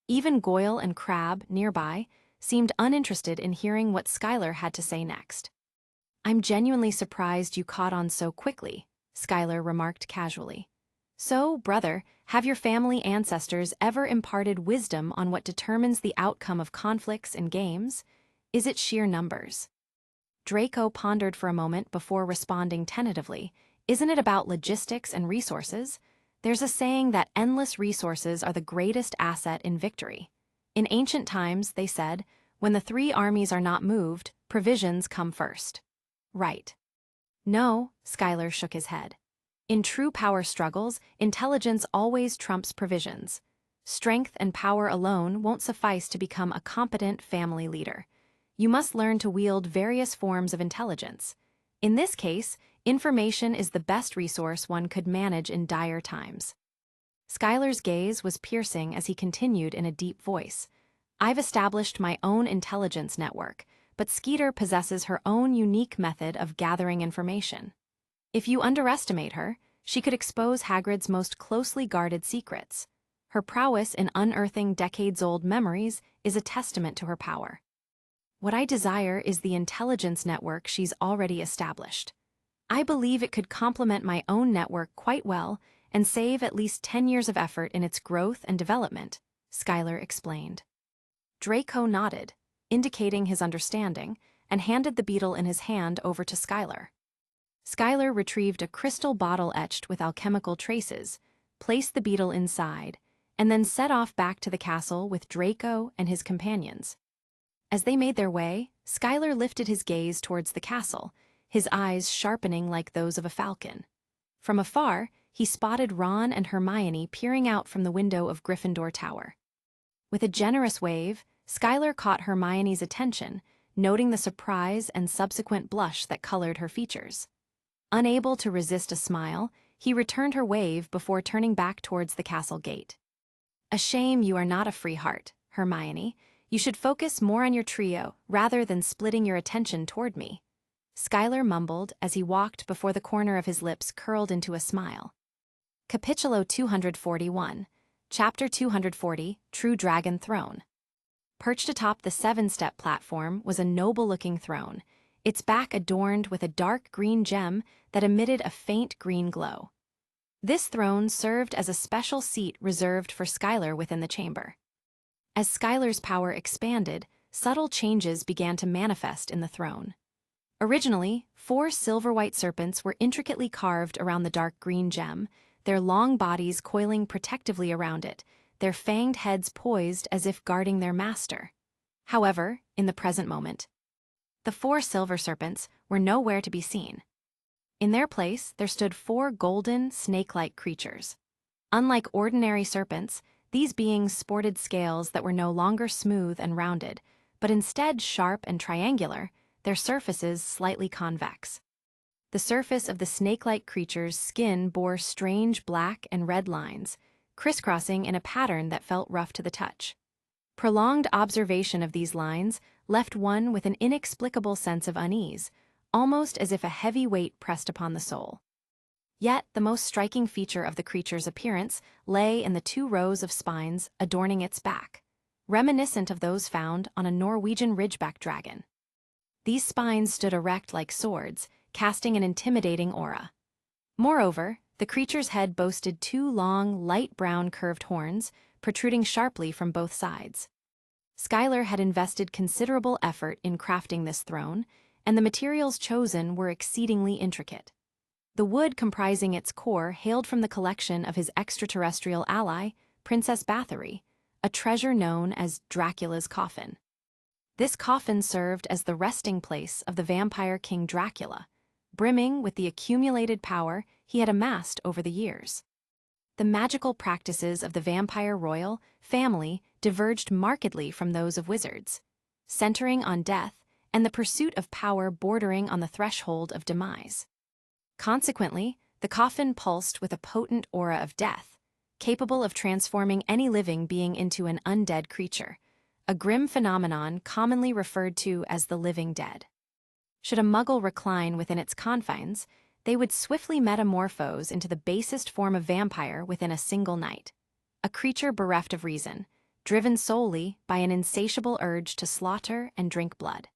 Even Goyle and Crab, nearby, seemed uninterested in hearing what Skylar had to say next. "I'm genuinely surprised you caught on so quickly," Skylar remarked casually. "So, brother, have your family ancestors ever imparted wisdom on what determines the outcome of conflicts in games? Is it sheer numbers?" Draco pondered for a moment before responding tentatively. "Isn't it about logistics and resources? There's a saying that endless resources are the greatest asset in victory. In ancient times, they said, when the 3 armies are not moved, provisions come first." "Right." "No," Skylar shook his head. "In true power struggles, intelligence always trumps provisions. Strength and power alone won't suffice to become a competent family leader. You must learn to wield various forms of intelligence. In this case, information is the best resource one could manage in dire times. Skylar's gaze was piercing as he continued in a deep voice. I've established my own intelligence network, but Skeeter possesses her own unique method of gathering information. If you underestimate her, she could expose Hagrid's most closely guarded secrets. Her prowess in unearthing decades-old memories is a testament to her power. What I desire is the intelligence network she's already established. I believe it could complement my own network quite well and save at least 10 years of effort in its growth and development, Skylar explained. Draco nodded, indicating his understanding, and handed the beetle in his hand over to Skylar. Skylar retrieved a crystal bottle etched with alchemical traces, placed the beetle inside, and then set off back to the castle with Draco and his companions. As they made their way, Skylar lifted his gaze towards the castle, his eyes sharpening like those of a falcon. From afar, he spotted Ron and Hermione peering out from the window of Gryffindor Tower. With a generous wave, Skylar caught Hermione's attention, noting the surprise and subsequent blush that colored her features. Unable to resist a smile, he returned her wave before turning back towards the castle gate. A shame you are not a free heart, Hermione. You should focus more on your trio rather than splitting your attention toward me. Skylar mumbled as he walked before the corner of his lips curled into a smile. Capítulo 241, Chapter 240, True Dragon Throne. Perched atop the 7-step platform was a noble-looking throne, its back adorned with a dark green gem that emitted a faint green glow. This throne served as a special seat reserved for Skylar within the chamber. As Skylar's power expanded, subtle changes began to manifest in the throne. Originally, 4 silver-white serpents were intricately carved around the dark green gem, their long bodies coiling protectively around it, their fanged heads poised as if guarding their master. However, in the present moment, the 4 silver serpents were nowhere to be seen. In their place, there stood 4 golden, snake-like creatures. Unlike ordinary serpents, these beings sported scales that were no longer smooth and rounded, but instead sharp and triangular, their surfaces slightly convex. The surface of the snake-like creature's skin bore strange black and red lines, crisscrossing in a pattern that felt rough to the touch. Prolonged observation of these lines left one with an inexplicable sense of unease, almost as if a heavy weight pressed upon the soul. Yet, the most striking feature of the creature's appearance lay in the 2 rows of spines adorning its back, reminiscent of those found on a Norwegian ridgeback dragon. These spines stood erect like swords, casting an intimidating aura. Moreover, the creature's head boasted 2 long, light brown curved horns, protruding sharply from both sides. Skylar had invested considerable effort in crafting this throne, and the materials chosen were exceedingly intricate. The wood comprising its core hailed from the collection of his extraterrestrial ally, Princess Bathory, a treasure known as Dracula's coffin. This coffin served as the resting place of the vampire king Dracula, brimming with the accumulated power he had amassed over the years. The magical practices of the vampire royal family diverged markedly from those of wizards, centering on death and the pursuit of power bordering on the threshold of demise. Consequently, the coffin pulsed with a potent aura of death, capable of transforming any living being into an undead creature, a grim phenomenon commonly referred to as the living dead. Should a muggle recline within its confines, they would swiftly metamorphose into the basest form of vampire within a single night, a creature bereft of reason, driven solely by an insatiable urge to slaughter and drink blood.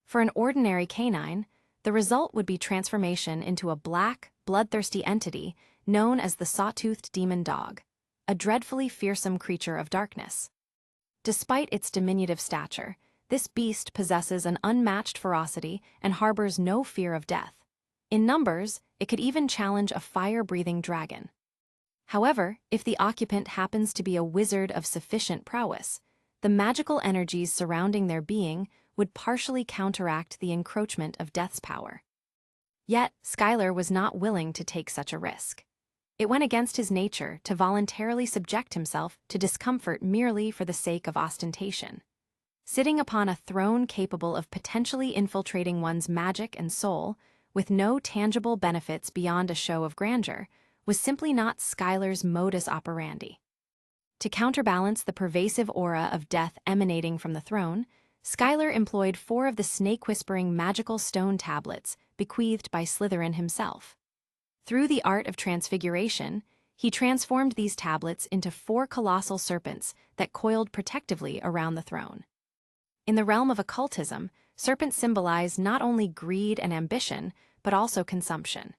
For an ordinary canine, the result would be transformation into a black, bloodthirsty entity known as the saw-toothed demon dog, a dreadfully fearsome creature of darkness. Despite its diminutive stature, this beast possesses an unmatched ferocity and harbors no fear of death. In numbers, it could even challenge a fire-breathing dragon. However, if the occupant happens to be a wizard of sufficient prowess, the magical energies surrounding their being would partially counteract the encroachment of death's power. Yet, Skylar was not willing to take such a risk. It went against his nature to voluntarily subject himself to discomfort merely for the sake of ostentation. Sitting upon a throne capable of potentially infiltrating one's magic and soul with no tangible benefits beyond a show of grandeur, was simply not Skylar's modus operandi. To counterbalance the pervasive aura of death emanating from the throne, Skylar employed 4 of the snake-whispering magical stone tablets bequeathed by Slytherin himself. Through the art of transfiguration, he transformed these tablets into 4 colossal serpents that coiled protectively around the throne. In the realm of occultism, serpents symbolize not only greed and ambition, but also consumption.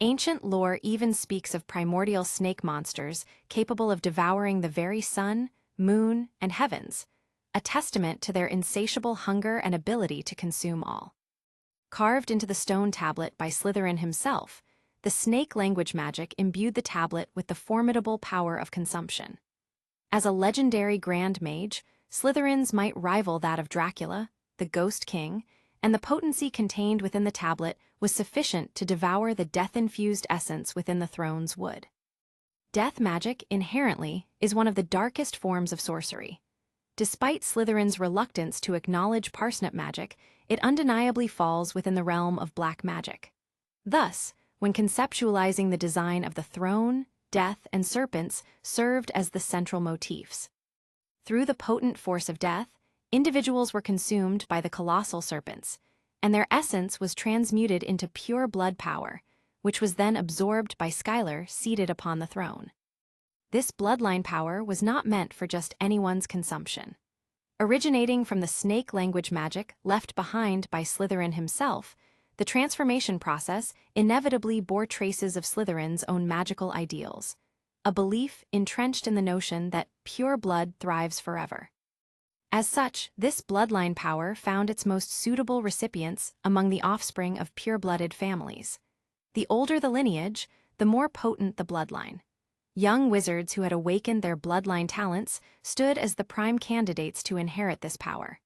Ancient lore even speaks of primordial snake monsters capable of devouring the very sun, moon, and heavens, a testament to their insatiable hunger and ability to consume all. Carved into the stone tablet by Slytherin himself, the snake language magic imbued the tablet with the formidable power of consumption. As a legendary grand mage, Slytherin's might rival that of Dracula, the Ghost King, and the potency contained within the tablet was sufficient to devour the death-infused essence within the throne's wood. Death magic, inherently, is one of the darkest forms of sorcery. Despite Slytherin's reluctance to acknowledge parsnip magic, it undeniably falls within the realm of black magic. Thus, when conceptualizing the design of the throne, death, and serpents served as the central motifs. Through the potent force of death, individuals were consumed by the colossal serpents, and their essence was transmuted into pure blood power, which was then absorbed by Skylar seated upon the throne. This bloodline power was not meant for just anyone's consumption. Originating from the snake language magic left behind by Slytherin himself, the transformation process inevitably bore traces of Slytherin's own magical ideals, a belief entrenched in the notion that pure blood thrives forever. As such, this bloodline power found its most suitable recipients among the offspring of pure-blooded families. The older the lineage, the more potent the bloodline. Young wizards who had awakened their bloodline talents stood as the prime candidates to inherit this power.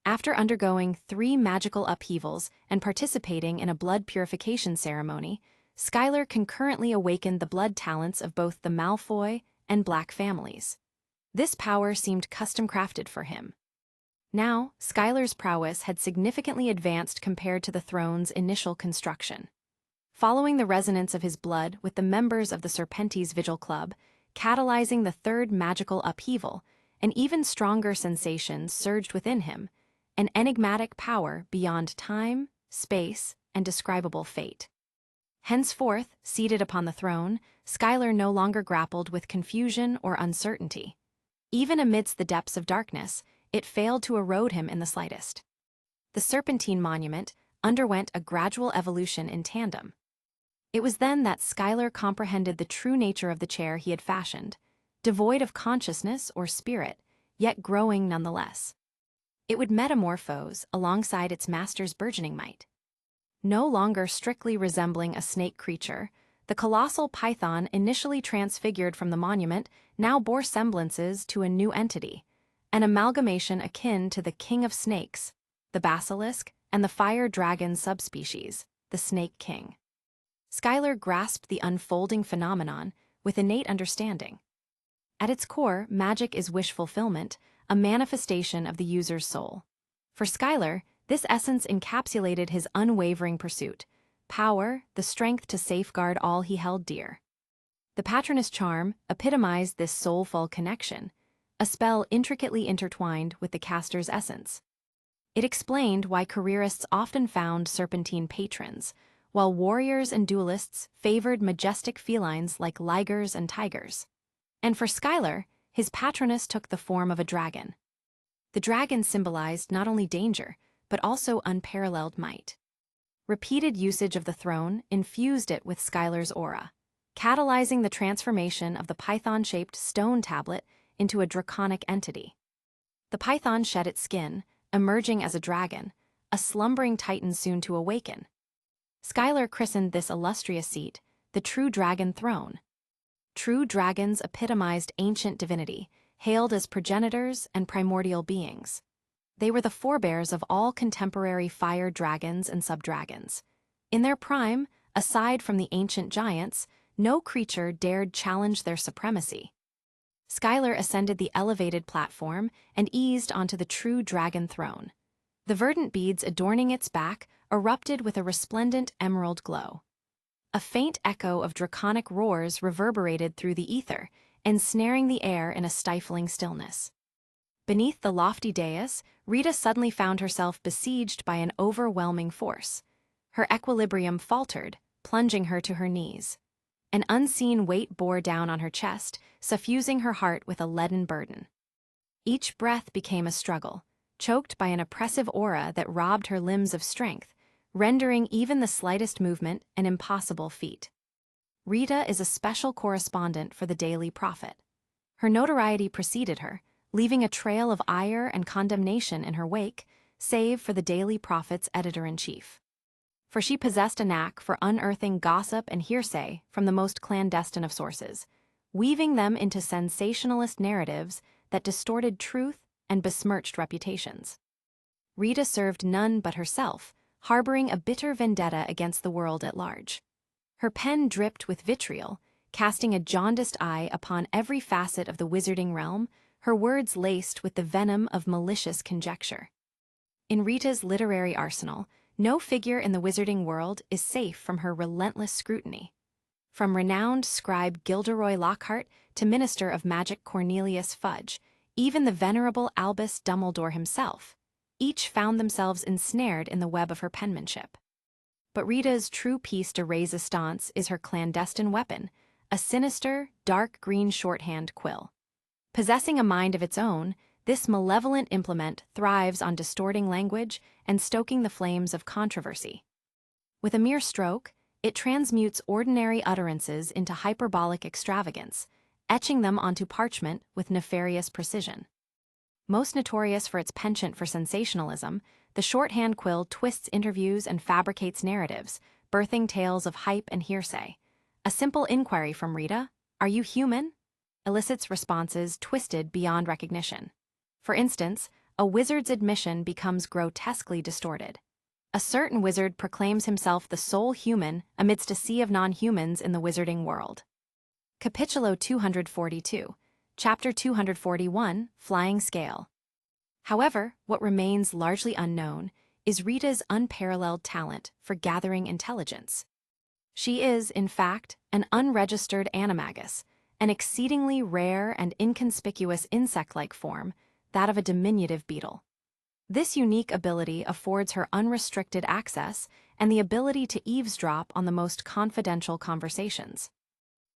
After undergoing 3 magical upheavals and participating in a blood purification ceremony, Skylar concurrently awakened the blood talents of both the Malfoy and Black families. This power seemed custom-crafted for him. Now, Skylar's prowess had significantly advanced compared to the throne's initial construction. Following the resonance of his blood with the members of the Serpentes Vigil Club, catalyzing the 3rd magical upheaval, an even stronger sensation surged within him, an enigmatic power beyond time, space, and describable fate. Henceforth, seated upon the throne, Skylar no longer grappled with confusion or uncertainty. Even amidst the depths of darkness, it failed to erode him in the slightest. The Serpentine Monument underwent a gradual evolution in tandem. It was then that Skylar comprehended the true nature of the chair he had fashioned, devoid of consciousness or spirit, yet growing nonetheless. It would metamorphose alongside its master's burgeoning might. No longer strictly resembling a snake creature, the colossal python initially transfigured from the monument now bore semblances to a new entity, an amalgamation akin to the king of snakes, the basilisk, and the fire dragon subspecies, the snake king. Skylar grasped the unfolding phenomenon with innate understanding. At its core, magic is wish fulfillment, a manifestation of the user's soul. For Skylar, this essence encapsulated his unwavering pursuit: power, the strength to safeguard all he held dear. The Patronus charm epitomized this soulful connection, a spell intricately intertwined with the caster's essence. It explained why careerists often found serpentine patrons, while warriors and duelists favored majestic felines like ligers and tigers. And for Skylar, his Patronus took the form of a dragon. The dragon symbolized not only danger, but also unparalleled might. Repeated usage of the throne infused it with Skylar's aura, catalyzing the transformation of the python-shaped stone tablet into a draconic entity. The python shed its skin, emerging as a dragon, a slumbering titan soon to awaken. Skylar christened this illustrious seat the True Dragon Throne. True dragons epitomized ancient divinity, hailed as progenitors and primordial beings. They were the forebears of all contemporary fire dragons and subdragons. In their prime, aside from the ancient giants, no creature dared challenge their supremacy. Skylar ascended the elevated platform and eased onto the True Dragon Throne. The verdant beads adorning its back erupted with a resplendent emerald glow. A faint echo of draconic roars reverberated through the ether, ensnaring the air in a stifling stillness. Beneath the lofty dais, Rita suddenly found herself besieged by an overwhelming force. Her equilibrium faltered, plunging her to her knees. An unseen weight bore down on her chest, suffusing her heart with a leaden burden. Each breath became a struggle, choked by an oppressive aura that robbed her limbs of strength, rendering even the slightest movement an impossible feat. Rita is a special correspondent for the Daily Prophet. Her notoriety preceded her, leaving a trail of ire and condemnation in her wake, save for the Daily Prophet's editor-in-chief. For she possessed a knack for unearthing gossip and hearsay from the most clandestine of sources, weaving them into sensationalist narratives that distorted truth and besmirched reputations. Rita served none but herself, harboring a bitter vendetta against the world at large. Her pen dripped with vitriol, casting a jaundiced eye upon every facet of the wizarding realm, her words laced with the venom of malicious conjecture. In Rita's literary arsenal, no figure in the wizarding world is safe from her relentless scrutiny. From renowned scribe Gilderoy Lockhart to Minister of Magic Cornelius Fudge, even the venerable Albus Dumbledore himself, each found themselves ensnared in the web of her penmanship. But Rita's true piece de resistance is her clandestine weapon, a sinister, dark green shorthand quill. Possessing a mind of its own, this malevolent implement thrives on distorting language and stoking the flames of controversy. With a mere stroke, it transmutes ordinary utterances into hyperbolic extravagance, etching them onto parchment with nefarious precision. Most notorious for its penchant for sensationalism, the shorthand quill twists interviews and fabricates narratives, birthing tales of hype and hearsay. A simple inquiry from Rita, "Are you human?" elicits responses twisted beyond recognition. For instance, a wizard's admission becomes grotesquely distorted. A certain wizard proclaims himself the sole human amidst a sea of non-humans in the wizarding world. Capitulo 242, Chapter 241, Flying Scale. However, what remains largely unknown is Rita's unparalleled talent for gathering intelligence. She is, in fact, an unregistered animagus, an exceedingly rare and inconspicuous insect-like form, that of a diminutive beetle. This unique ability affords her unrestricted access and the ability to eavesdrop on the most confidential conversations.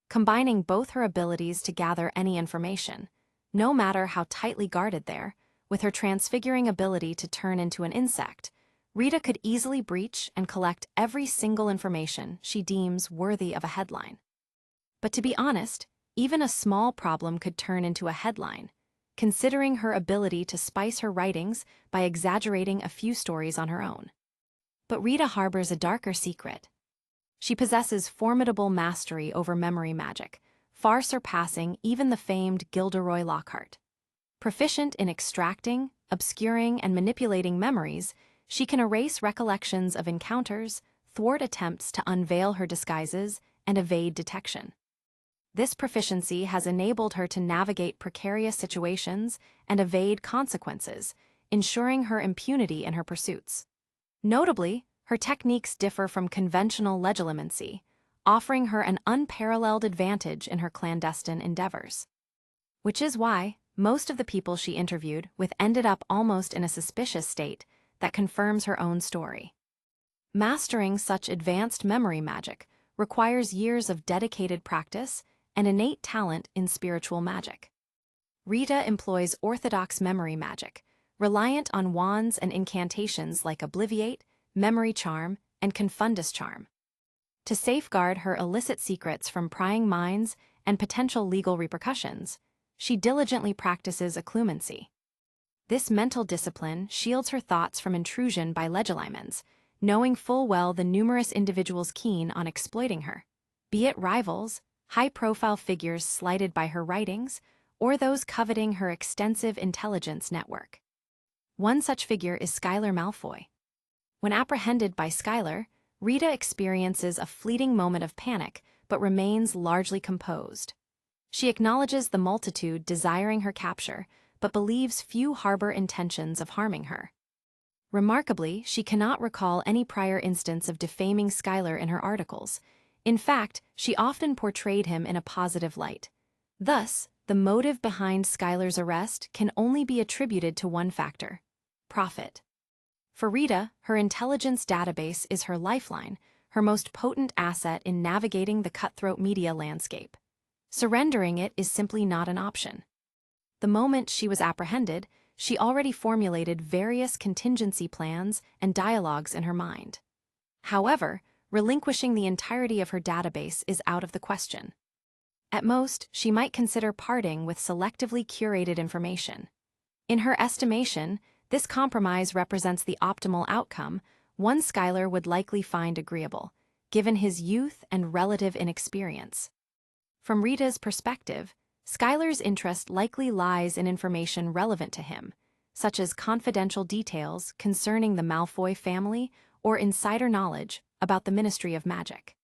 Combining both her abilities to gather any information, no matter how tightly guarded there, with her transfiguring ability to turn into an insect, Rita could easily breach and collect every single information she deems worthy of a headline. But to be honest, even a small problem could turn into a headline, considering her ability to spice her writings by exaggerating a few stories on her own. But Rita harbors a darker secret. She possesses formidable mastery over memory magic, far surpassing even the famed Gilderoy Lockhart. Proficient in extracting, obscuring, and manipulating memories, she can erase recollections of encounters, thwart attempts to unveil her disguises, and evade detection. This proficiency has enabled her to navigate precarious situations and evade consequences, ensuring her impunity in her pursuits. Notably, her techniques differ from conventional legilimency, offering her an unparalleled advantage in her clandestine endeavors. Which is why most of the people she interviewed with ended up almost in a suspicious state that confirms her own story. Mastering such advanced memory magic requires years of dedicated practice and innate talent in spiritual magic. Rita employs orthodox memory magic, reliant on wands and incantations like Obliviate, Memory Charm, and Confundus Charm. To safeguard her illicit secrets from prying minds and potential legal repercussions, she diligently practices occlumency. This mental discipline shields her thoughts from intrusion by legilimens, knowing full well the numerous individuals keen on exploiting her, be it rivals, high-profile figures slighted by her writings, or those coveting her extensive intelligence network. One such figure is Skylar Malfoy. When apprehended by Skylar, Rita experiences a fleeting moment of panic but remains largely composed. She acknowledges the multitude desiring her capture, but believes few harbor intentions of harming her. Remarkably, she cannot recall any prior instance of defaming Skylar in her articles. In fact, she often portrayed him in a positive light. Thus, the motive behind Skylar's arrest can only be attributed to one factor: profit. For Rita, her intelligence database is her lifeline, her most potent asset in navigating the cutthroat media landscape. Surrendering it is simply not an option. The moment she was apprehended, she already formulated various contingency plans and dialogues in her mind. However, relinquishing the entirety of her database is out of the question. At most, she might consider parting with selectively curated information. In her estimation, this compromise represents the optimal outcome, one Skylar would likely find agreeable, given his youth and relative inexperience. From Rita's perspective, Skylar's interest likely lies in information relevant to him, such as confidential details concerning the Malfoy family or insider knowledge about the Ministry of Magic.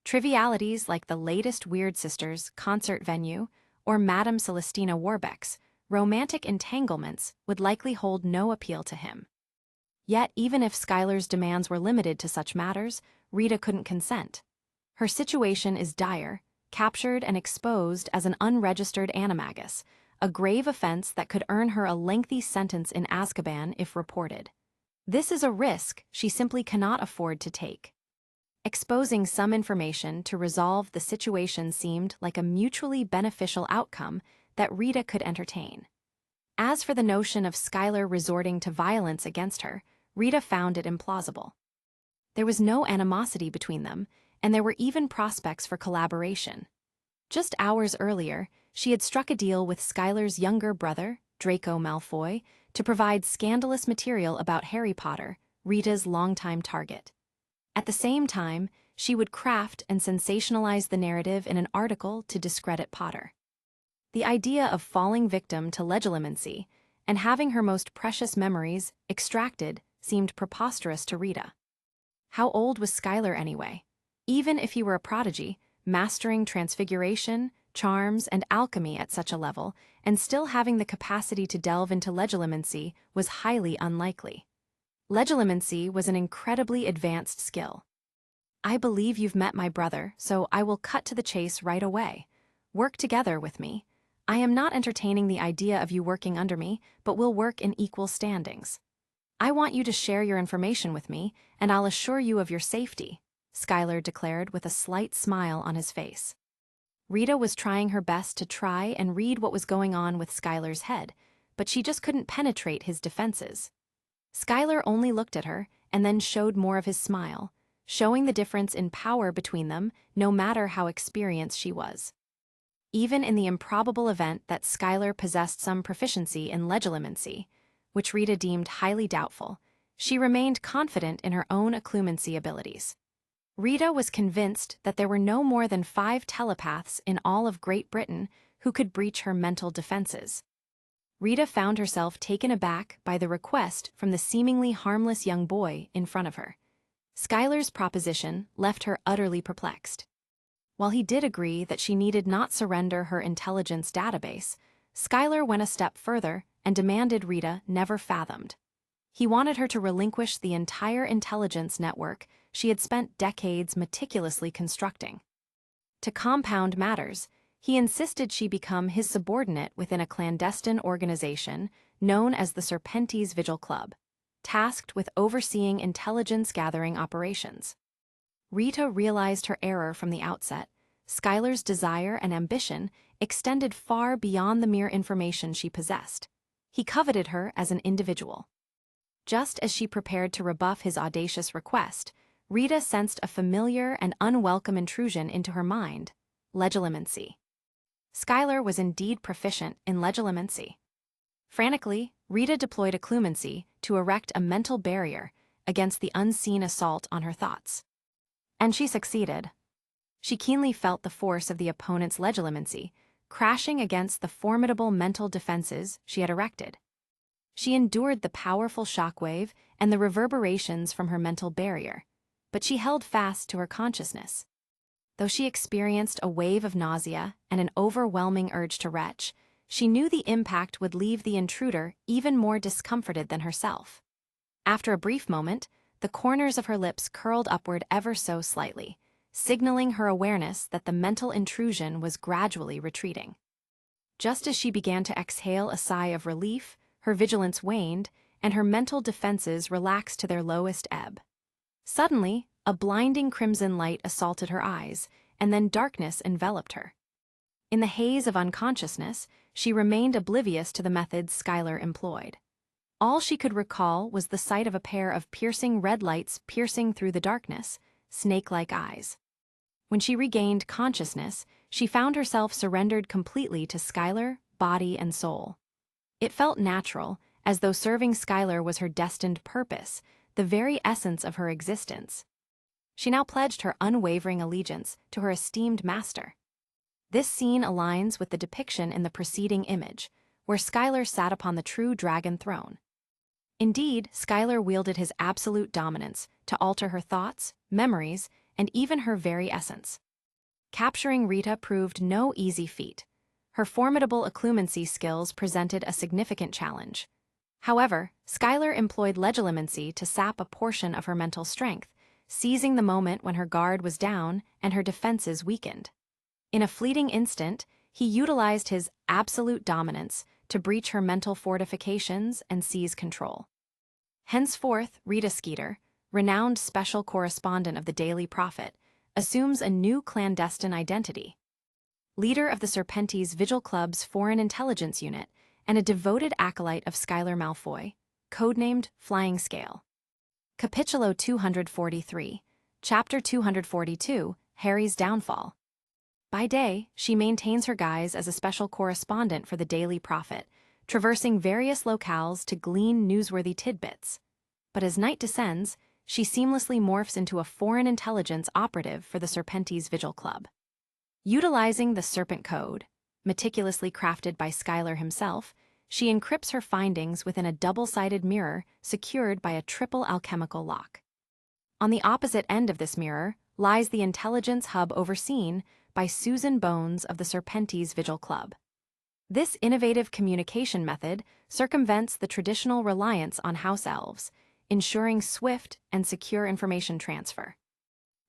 Trivialities like the latest Weird Sisters concert venue or Madame Celestina Warbeck's romantic entanglements would likely hold no appeal to him. Yet, even if Skylar's demands were limited to such matters, Rita couldn't consent. Her situation is dire, captured and exposed as an unregistered animagus, a grave offense that could earn her a lengthy sentence in Azkaban if reported. This is a risk she simply cannot afford to take. Exposing some information to resolve the situation seemed like a mutually beneficial outcome that Rita could entertain. As for the notion of Skylar resorting to violence against her, Rita found it implausible. There was no animosity between them, and there were even prospects for collaboration. Just hours earlier, she had struck a deal with Skylar's younger brother, Draco Malfoy, to provide scandalous material about Harry Potter, Rita's longtime target. At the same time, she would craft and sensationalize the narrative in an article to discredit Potter. The idea of falling victim to legilimency and having her most precious memories extracted seemed preposterous to Rita. How old was Skylar anyway? Even if he were a prodigy, mastering transfiguration, charms, and alchemy at such a level, and still having the capacity to delve into legilimency was highly unlikely. Legilimency was an incredibly advanced skill. I believe you've met my brother, so I will cut to the chase right away. Work together with me. I am not entertaining the idea of you working under me, but we'll work in equal standings. I want you to share your information with me, and I'll assure you of your safety, Skylar declared with a slight smile on his face. Rita was trying her best to try and read what was going on with Skylar's head, but she just couldn't penetrate his defenses. Skylar only looked at her and then showed more of his smile, showing the difference in power between them no matter how experienced she was. Even in the improbable event that Skylar possessed some proficiency in legilimency, which Rita deemed highly doubtful, she remained confident in her own occlumency abilities. Rita was convinced that there were no more than 5 telepaths in all of Great Britain who could breach her mental defenses. Rita found herself taken aback by the request from the seemingly harmless young boy in front of her. Skylar's proposition left her utterly perplexed. While he did agree that she needed not surrender her intelligence database, Skylar went a step further and demanded Rita never fathomed. He wanted her to relinquish the entire intelligence network she had spent decades meticulously constructing. To compound matters, he insisted she become his subordinate within a clandestine organization known as the Serpentes Vigil Club, tasked with overseeing intelligence-gathering operations. Rita realized her error from the outset. Skylar's desire and ambition extended far beyond the mere information she possessed. He coveted her as an individual. Just as she prepared to rebuff his audacious request, Rita sensed a familiar and unwelcome intrusion into her mind: legilimency. Skylar was indeed proficient in legilimency. Frantically, Rita deployed occlumency to erect a mental barrier against the unseen assault on her thoughts. And she succeeded. She keenly felt the force of the opponent's legilimency, crashing against the formidable mental defenses she had erected. She endured the powerful shockwave and the reverberations from her mental barrier, but she held fast to her consciousness. Though she experienced a wave of nausea and an overwhelming urge to retch, she knew the impact would leave the intruder even more discomforted than herself. After a brief moment, the corners of her lips curled upward ever so slightly, signaling her awareness that the mental intrusion was gradually retreating. Just as she began to exhale a sigh of relief, her vigilance waned, and her mental defenses relaxed to their lowest ebb. Suddenly, a blinding crimson light assaulted her eyes, and then darkness enveloped her. In the haze of unconsciousness, she remained oblivious to the methods Skylar employed. All she could recall was the sight of a pair of piercing red lights piercing through the darkness, snake-like eyes. When she regained consciousness, she found herself surrendered completely to Skylar, body and soul. It felt natural, as though serving Skylar was her destined purpose, the very essence of her existence. She now pledged her unwavering allegiance to her esteemed master. This scene aligns with the depiction in the preceding image, where Skylar sat upon the true dragon throne. Indeed, Skylar wielded his absolute dominance to alter her thoughts, memories, and even her very essence. Capturing Rita proved no easy feat. Her formidable occlumency skills presented a significant challenge. However, Skylar employed legilimency to sap a portion of her mental strength, seizing the moment when her guard was down and her defenses weakened. In a fleeting instant, he utilized his absolute dominance to breach her mental fortifications and seize control. Henceforth, Rita Skeeter, renowned special correspondent of the Daily Prophet, assumes a new clandestine identity. Leader of the Serpentes Vigil Club's Foreign Intelligence Unit and a devoted acolyte of Skylar Malfoy, codenamed Flying Scale. Capitulo 243, Chapter 242, Harry's Downfall. By day, she maintains her guise as a special correspondent for the Daily Prophet, traversing various locales to glean newsworthy tidbits. But as night descends, she seamlessly morphs into a foreign intelligence operative for the Serpentes Vigil Club. Utilizing the Serpent Code, meticulously crafted by Skylar himself, she encrypts her findings within a double-sided mirror secured by a triple alchemical lock. On the opposite end of this mirror lies the intelligence hub overseen by Susan Bones of the Serpentes Vigil Club. This innovative communication method circumvents the traditional reliance on house elves, ensuring swift and secure information transfer.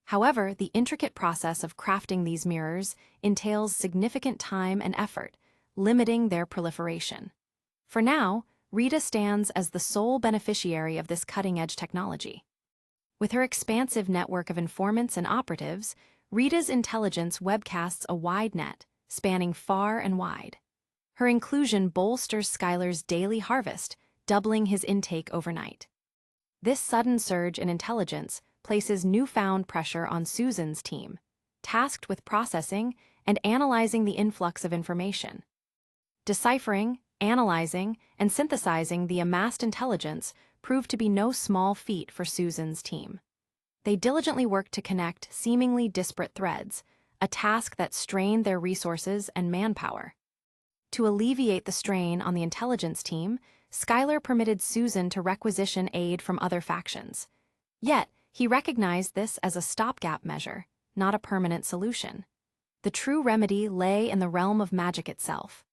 However, the intricate process of crafting these mirrors entails significant time and effort, limiting their proliferation. For now, Rita stands as the sole beneficiary of this cutting-edge technology. With her expansive network of informants and operatives, Rita's intelligence webcasts a wide net, spanning far and wide. Her inclusion bolsters Skylar's daily harvest, doubling his intake overnight. This sudden surge in intelligence places newfound pressure on Susan's team, tasked with processing and analyzing the influx of information. Deciphering, analyzing, and synthesizing the amassed intelligence proved to be no small feat for Susan's team. They diligently worked to connect seemingly disparate threads, a task that strained their resources and manpower. To alleviate the strain on the intelligence team, Skylar permitted Susan to requisition aid from other factions. Yet, he recognized this as a stopgap measure, not a permanent solution. The true remedy lay in the realm of magic itself.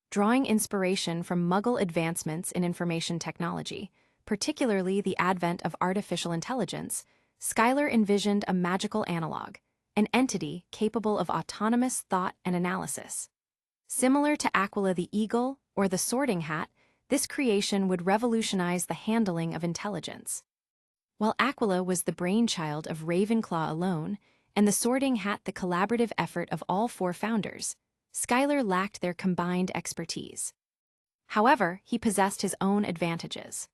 Drawing inspiration from Muggle advancements in information technology, particularly the advent of artificial intelligence, Skylar envisioned a magical analog, an entity capable of autonomous thought and analysis. Similar to Aquila the Eagle or the Sorting Hat, this creation would revolutionize the handling of intelligence. While Aquila was the brainchild of Ravenclaw alone, and the Sorting Hat the collaborative effort of all four founders, Skylar lacked their combined expertise. However, he possessed his own advantages.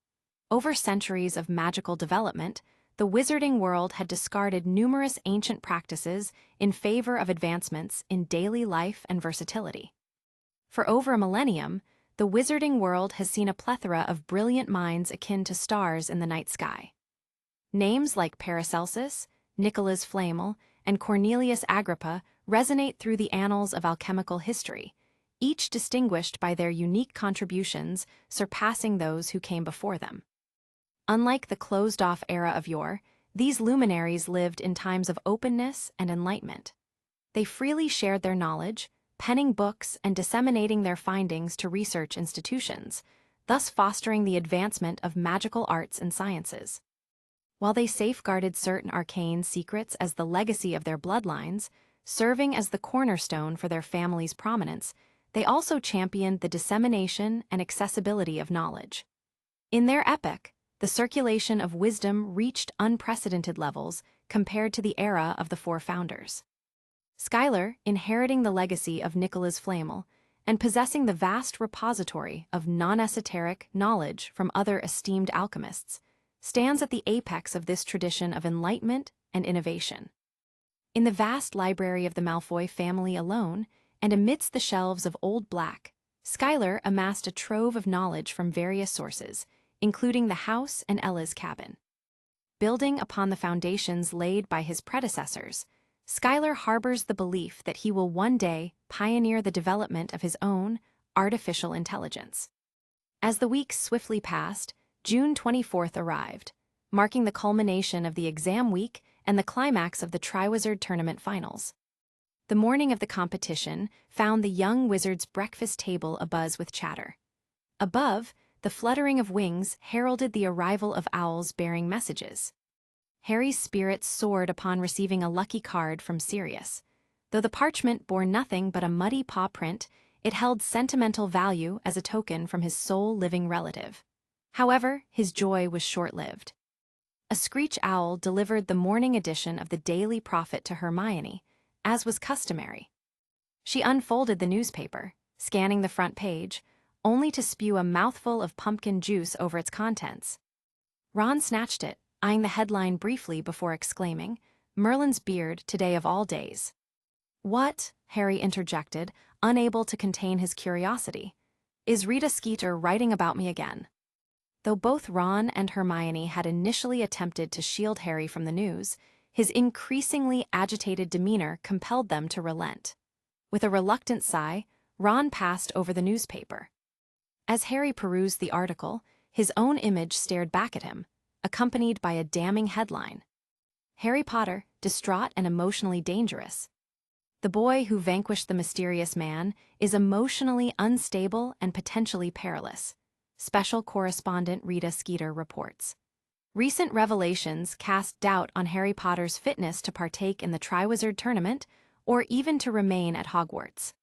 Over centuries of magical development, the wizarding world had discarded numerous ancient practices in favor of advancements in daily life and versatility. For over a millennium, the wizarding world has seen a plethora of brilliant minds akin to stars in the night sky. Names like Paracelsus, Nicholas Flamel, and Cornelius Agrippa resonate through the annals of alchemical history, each distinguished by their unique contributions surpassing those who came before them. Unlike the closed-off era of yore, these luminaries lived in times of openness and enlightenment. They freely shared their knowledge, penning books and disseminating their findings to research institutions, thus fostering the advancement of magical arts and sciences. While they safeguarded certain arcane secrets as the legacy of their bloodlines, serving as the cornerstone for their family's prominence, they also championed the dissemination and accessibility of knowledge. In their epic, the circulation of wisdom reached unprecedented levels compared to the era of the four founders. Schuyler, inheriting the legacy of Nicholas Flamel and possessing the vast repository of non-esoteric knowledge from other esteemed alchemists, stands at the apex of this tradition of enlightenment and innovation. In the vast library of the Malfoy family alone, and amidst the shelves of Old Black, Schuyler amassed a trove of knowledge from various sources, including the house and Ella's cabin. Building upon the foundations laid by his predecessors, Schuyler harbors the belief that he will one day pioneer the development of his own artificial intelligence. As the weeks swiftly passed, June 24th arrived, marking the culmination of the exam week and the climax of the Triwizard Tournament finals. The morning of the competition found the young wizard's breakfast table abuzz with chatter. Above, the fluttering of wings heralded the arrival of owls bearing messages. Harry's spirits soared upon receiving a lucky card from Sirius. Though the parchment bore nothing but a muddy paw print, it held sentimental value as a token from his sole living relative. However, his joy was short-lived. A screech owl delivered the morning edition of the Daily Prophet to Hermione, as was customary. She unfolded the newspaper, scanning the front page, only to spew a mouthful of pumpkin juice over its contents. Ron snatched it, eyeing the headline briefly before exclaiming, "Merlin's beard today of all days." "What?" Harry interjected, unable to contain his curiosity. "Is Rita Skeeter writing about me again?" Though both Ron and Hermione had initially attempted to shield Harry from the news, his increasingly agitated demeanor compelled them to relent. With a reluctant sigh, Ron passed over the newspaper. As Harry perused the article, his own image stared back at him, accompanied by a damning headline. "Harry Potter, distraught and emotionally dangerous. The boy who vanquished the mysterious man is emotionally unstable and potentially perilous," Special Correspondent Rita Skeeter reports. Recent revelations cast doubt on Harry Potter's fitness to partake in the Triwizard Tournament or even to remain at Hogwarts.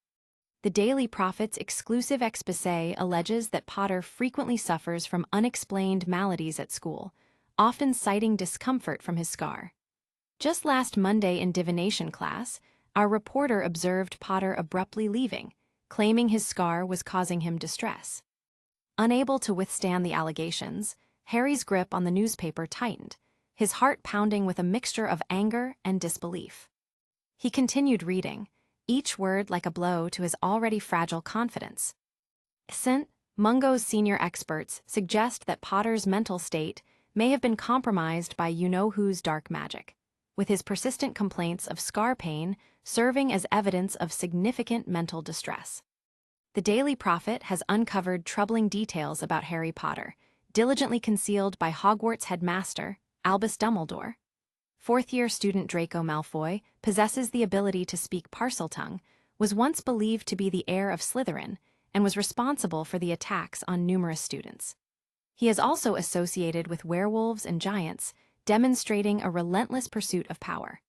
The Daily Prophet's exclusive exposé alleges that Potter frequently suffers from unexplained maladies at school, often citing discomfort from his scar. Just last Monday in divination class, our reporter observed Potter abruptly leaving, claiming his scar was causing him distress. Unable to withstand the allegations, Harry's grip on the newspaper tightened, his heart pounding with a mixture of anger and disbelief. He continued reading, each word like a blow to his already fragile confidence. St. Mungo's senior experts suggest that Potter's mental state may have been compromised by you-know-who's dark magic, with his persistent complaints of scar pain serving as evidence of significant mental distress. The Daily Prophet has uncovered troubling details about Harry Potter, diligently concealed by Hogwarts headmaster Albus Dumbledore. Fourth-year student Draco Malfoy possesses the ability to speak Parseltongue, was once believed to be the heir of Slytherin, and was responsible for the attacks on numerous students. He is also associated with werewolves and giants, demonstrating a relentless pursuit of power.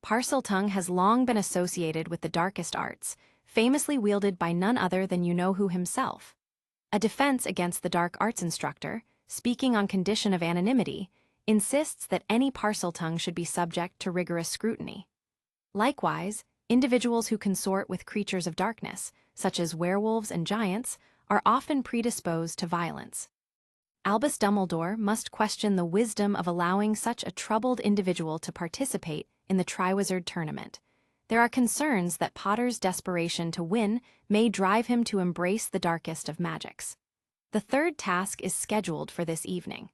Parseltongue has long been associated with the darkest arts, famously wielded by none other than you-know-who himself. A defense against the dark arts instructor, speaking on condition of anonymity, insists that any Parseltongue should be subject to rigorous scrutiny. Likewise, individuals who consort with creatures of darkness, such as werewolves and giants, are often predisposed to violence. Albus Dumbledore must question the wisdom of allowing such a troubled individual to participate in the Triwizard Tournament. There are concerns that Potter's desperation to win may drive him to embrace the darkest of magics. The third task is scheduled for this evening.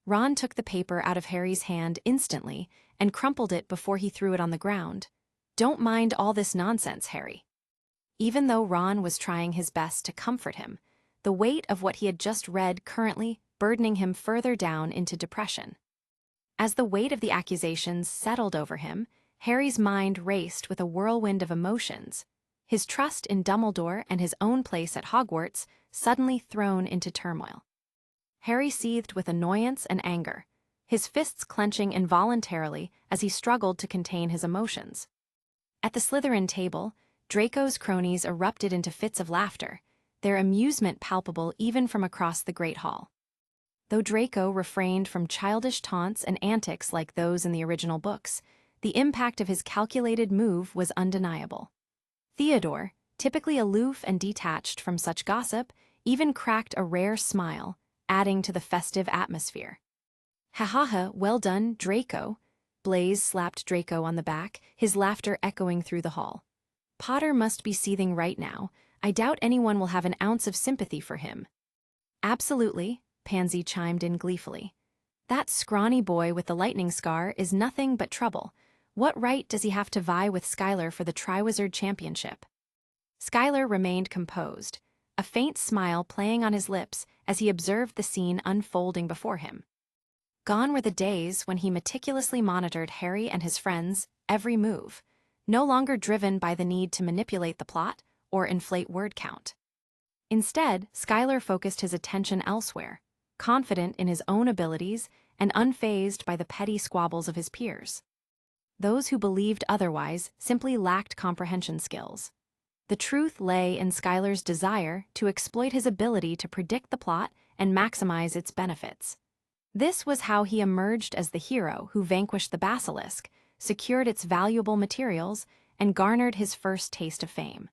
Ron took the paper out of Harry's hand instantly and crumpled it before he threw it on the ground. "Don't mind all this nonsense, Harry." Even though Ron was trying his best to comfort him, the weight of what he had just read currently burdening him further down into depression. As the weight of the accusations settled over him, Harry's mind raced with a whirlwind of emotions. his trust in Dumbledore and his own place at Hogwarts suddenly thrown into turmoil. Harry seethed with annoyance and anger, his fists clenching involuntarily as he struggled to contain his emotions. At the Slytherin table, Draco's cronies erupted into fits of laughter, their amusement palpable even from across the Great Hall. Though Draco refrained from childish taunts and antics like those in the original books, the impact of his calculated move was undeniable. Theodore, typically aloof and detached from such gossip, even cracked a rare smile, adding to the festive atmosphere. "Ha ha ha, well done, Draco." Blaise slapped Draco on the back, his laughter echoing through the hall. "Potter must be seething right now. I doubt anyone will have an ounce of sympathy for him." "Absolutely," Pansy chimed in gleefully. "That scrawny boy with the lightning scar is nothing but trouble. What right does he have to vie with Skylar for the Triwizard Championship?" Skylar remained composed, a faint smile playing on his lips as he observed the scene unfolding before him. Gone were the days when he meticulously monitored Harry and his friends' every move, no longer driven by the need to manipulate the plot or inflate word count. Instead, Skylar focused his attention elsewhere, confident in his own abilities and unfazed by the petty squabbles of his peers. Those who believed otherwise simply lacked comprehension skills. The truth lay in Skylar's desire to exploit his ability to predict the plot and maximize its benefits. This was how he emerged as the hero who vanquished the basilisk, secured its valuable materials, and garnered his first taste of fame.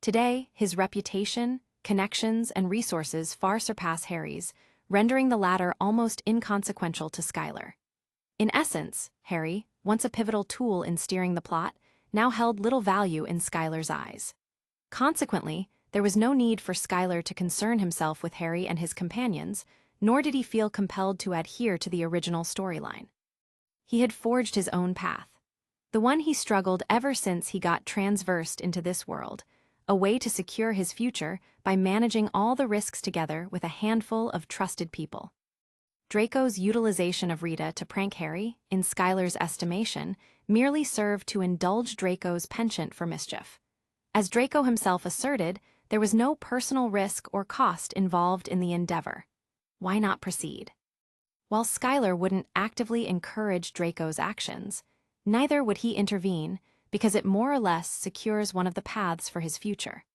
Today, his reputation, connections, and resources far surpass Harry's, rendering the latter almost inconsequential to Skylar. In essence, Harry, once a pivotal tool in steering the plot, now held little value in Skylar's eyes. Consequently, there was no need for Skylar to concern himself with Harry and his companions, nor did he feel compelled to adhere to the original storyline. He had forged his own path, the one he struggled ever since he got transversed into this world, a way to secure his future by managing all the risks together with a handful of trusted people. Draco's utilization of Rita to prank Harry, in Skylar's estimation, merely served to indulge Draco's penchant for mischief. As Draco himself asserted, there was no personal risk or cost involved in the endeavor. Why not proceed? While Skylar wouldn't actively encourage Draco's actions, neither would he intervene because it more or less secures one of the paths for his future.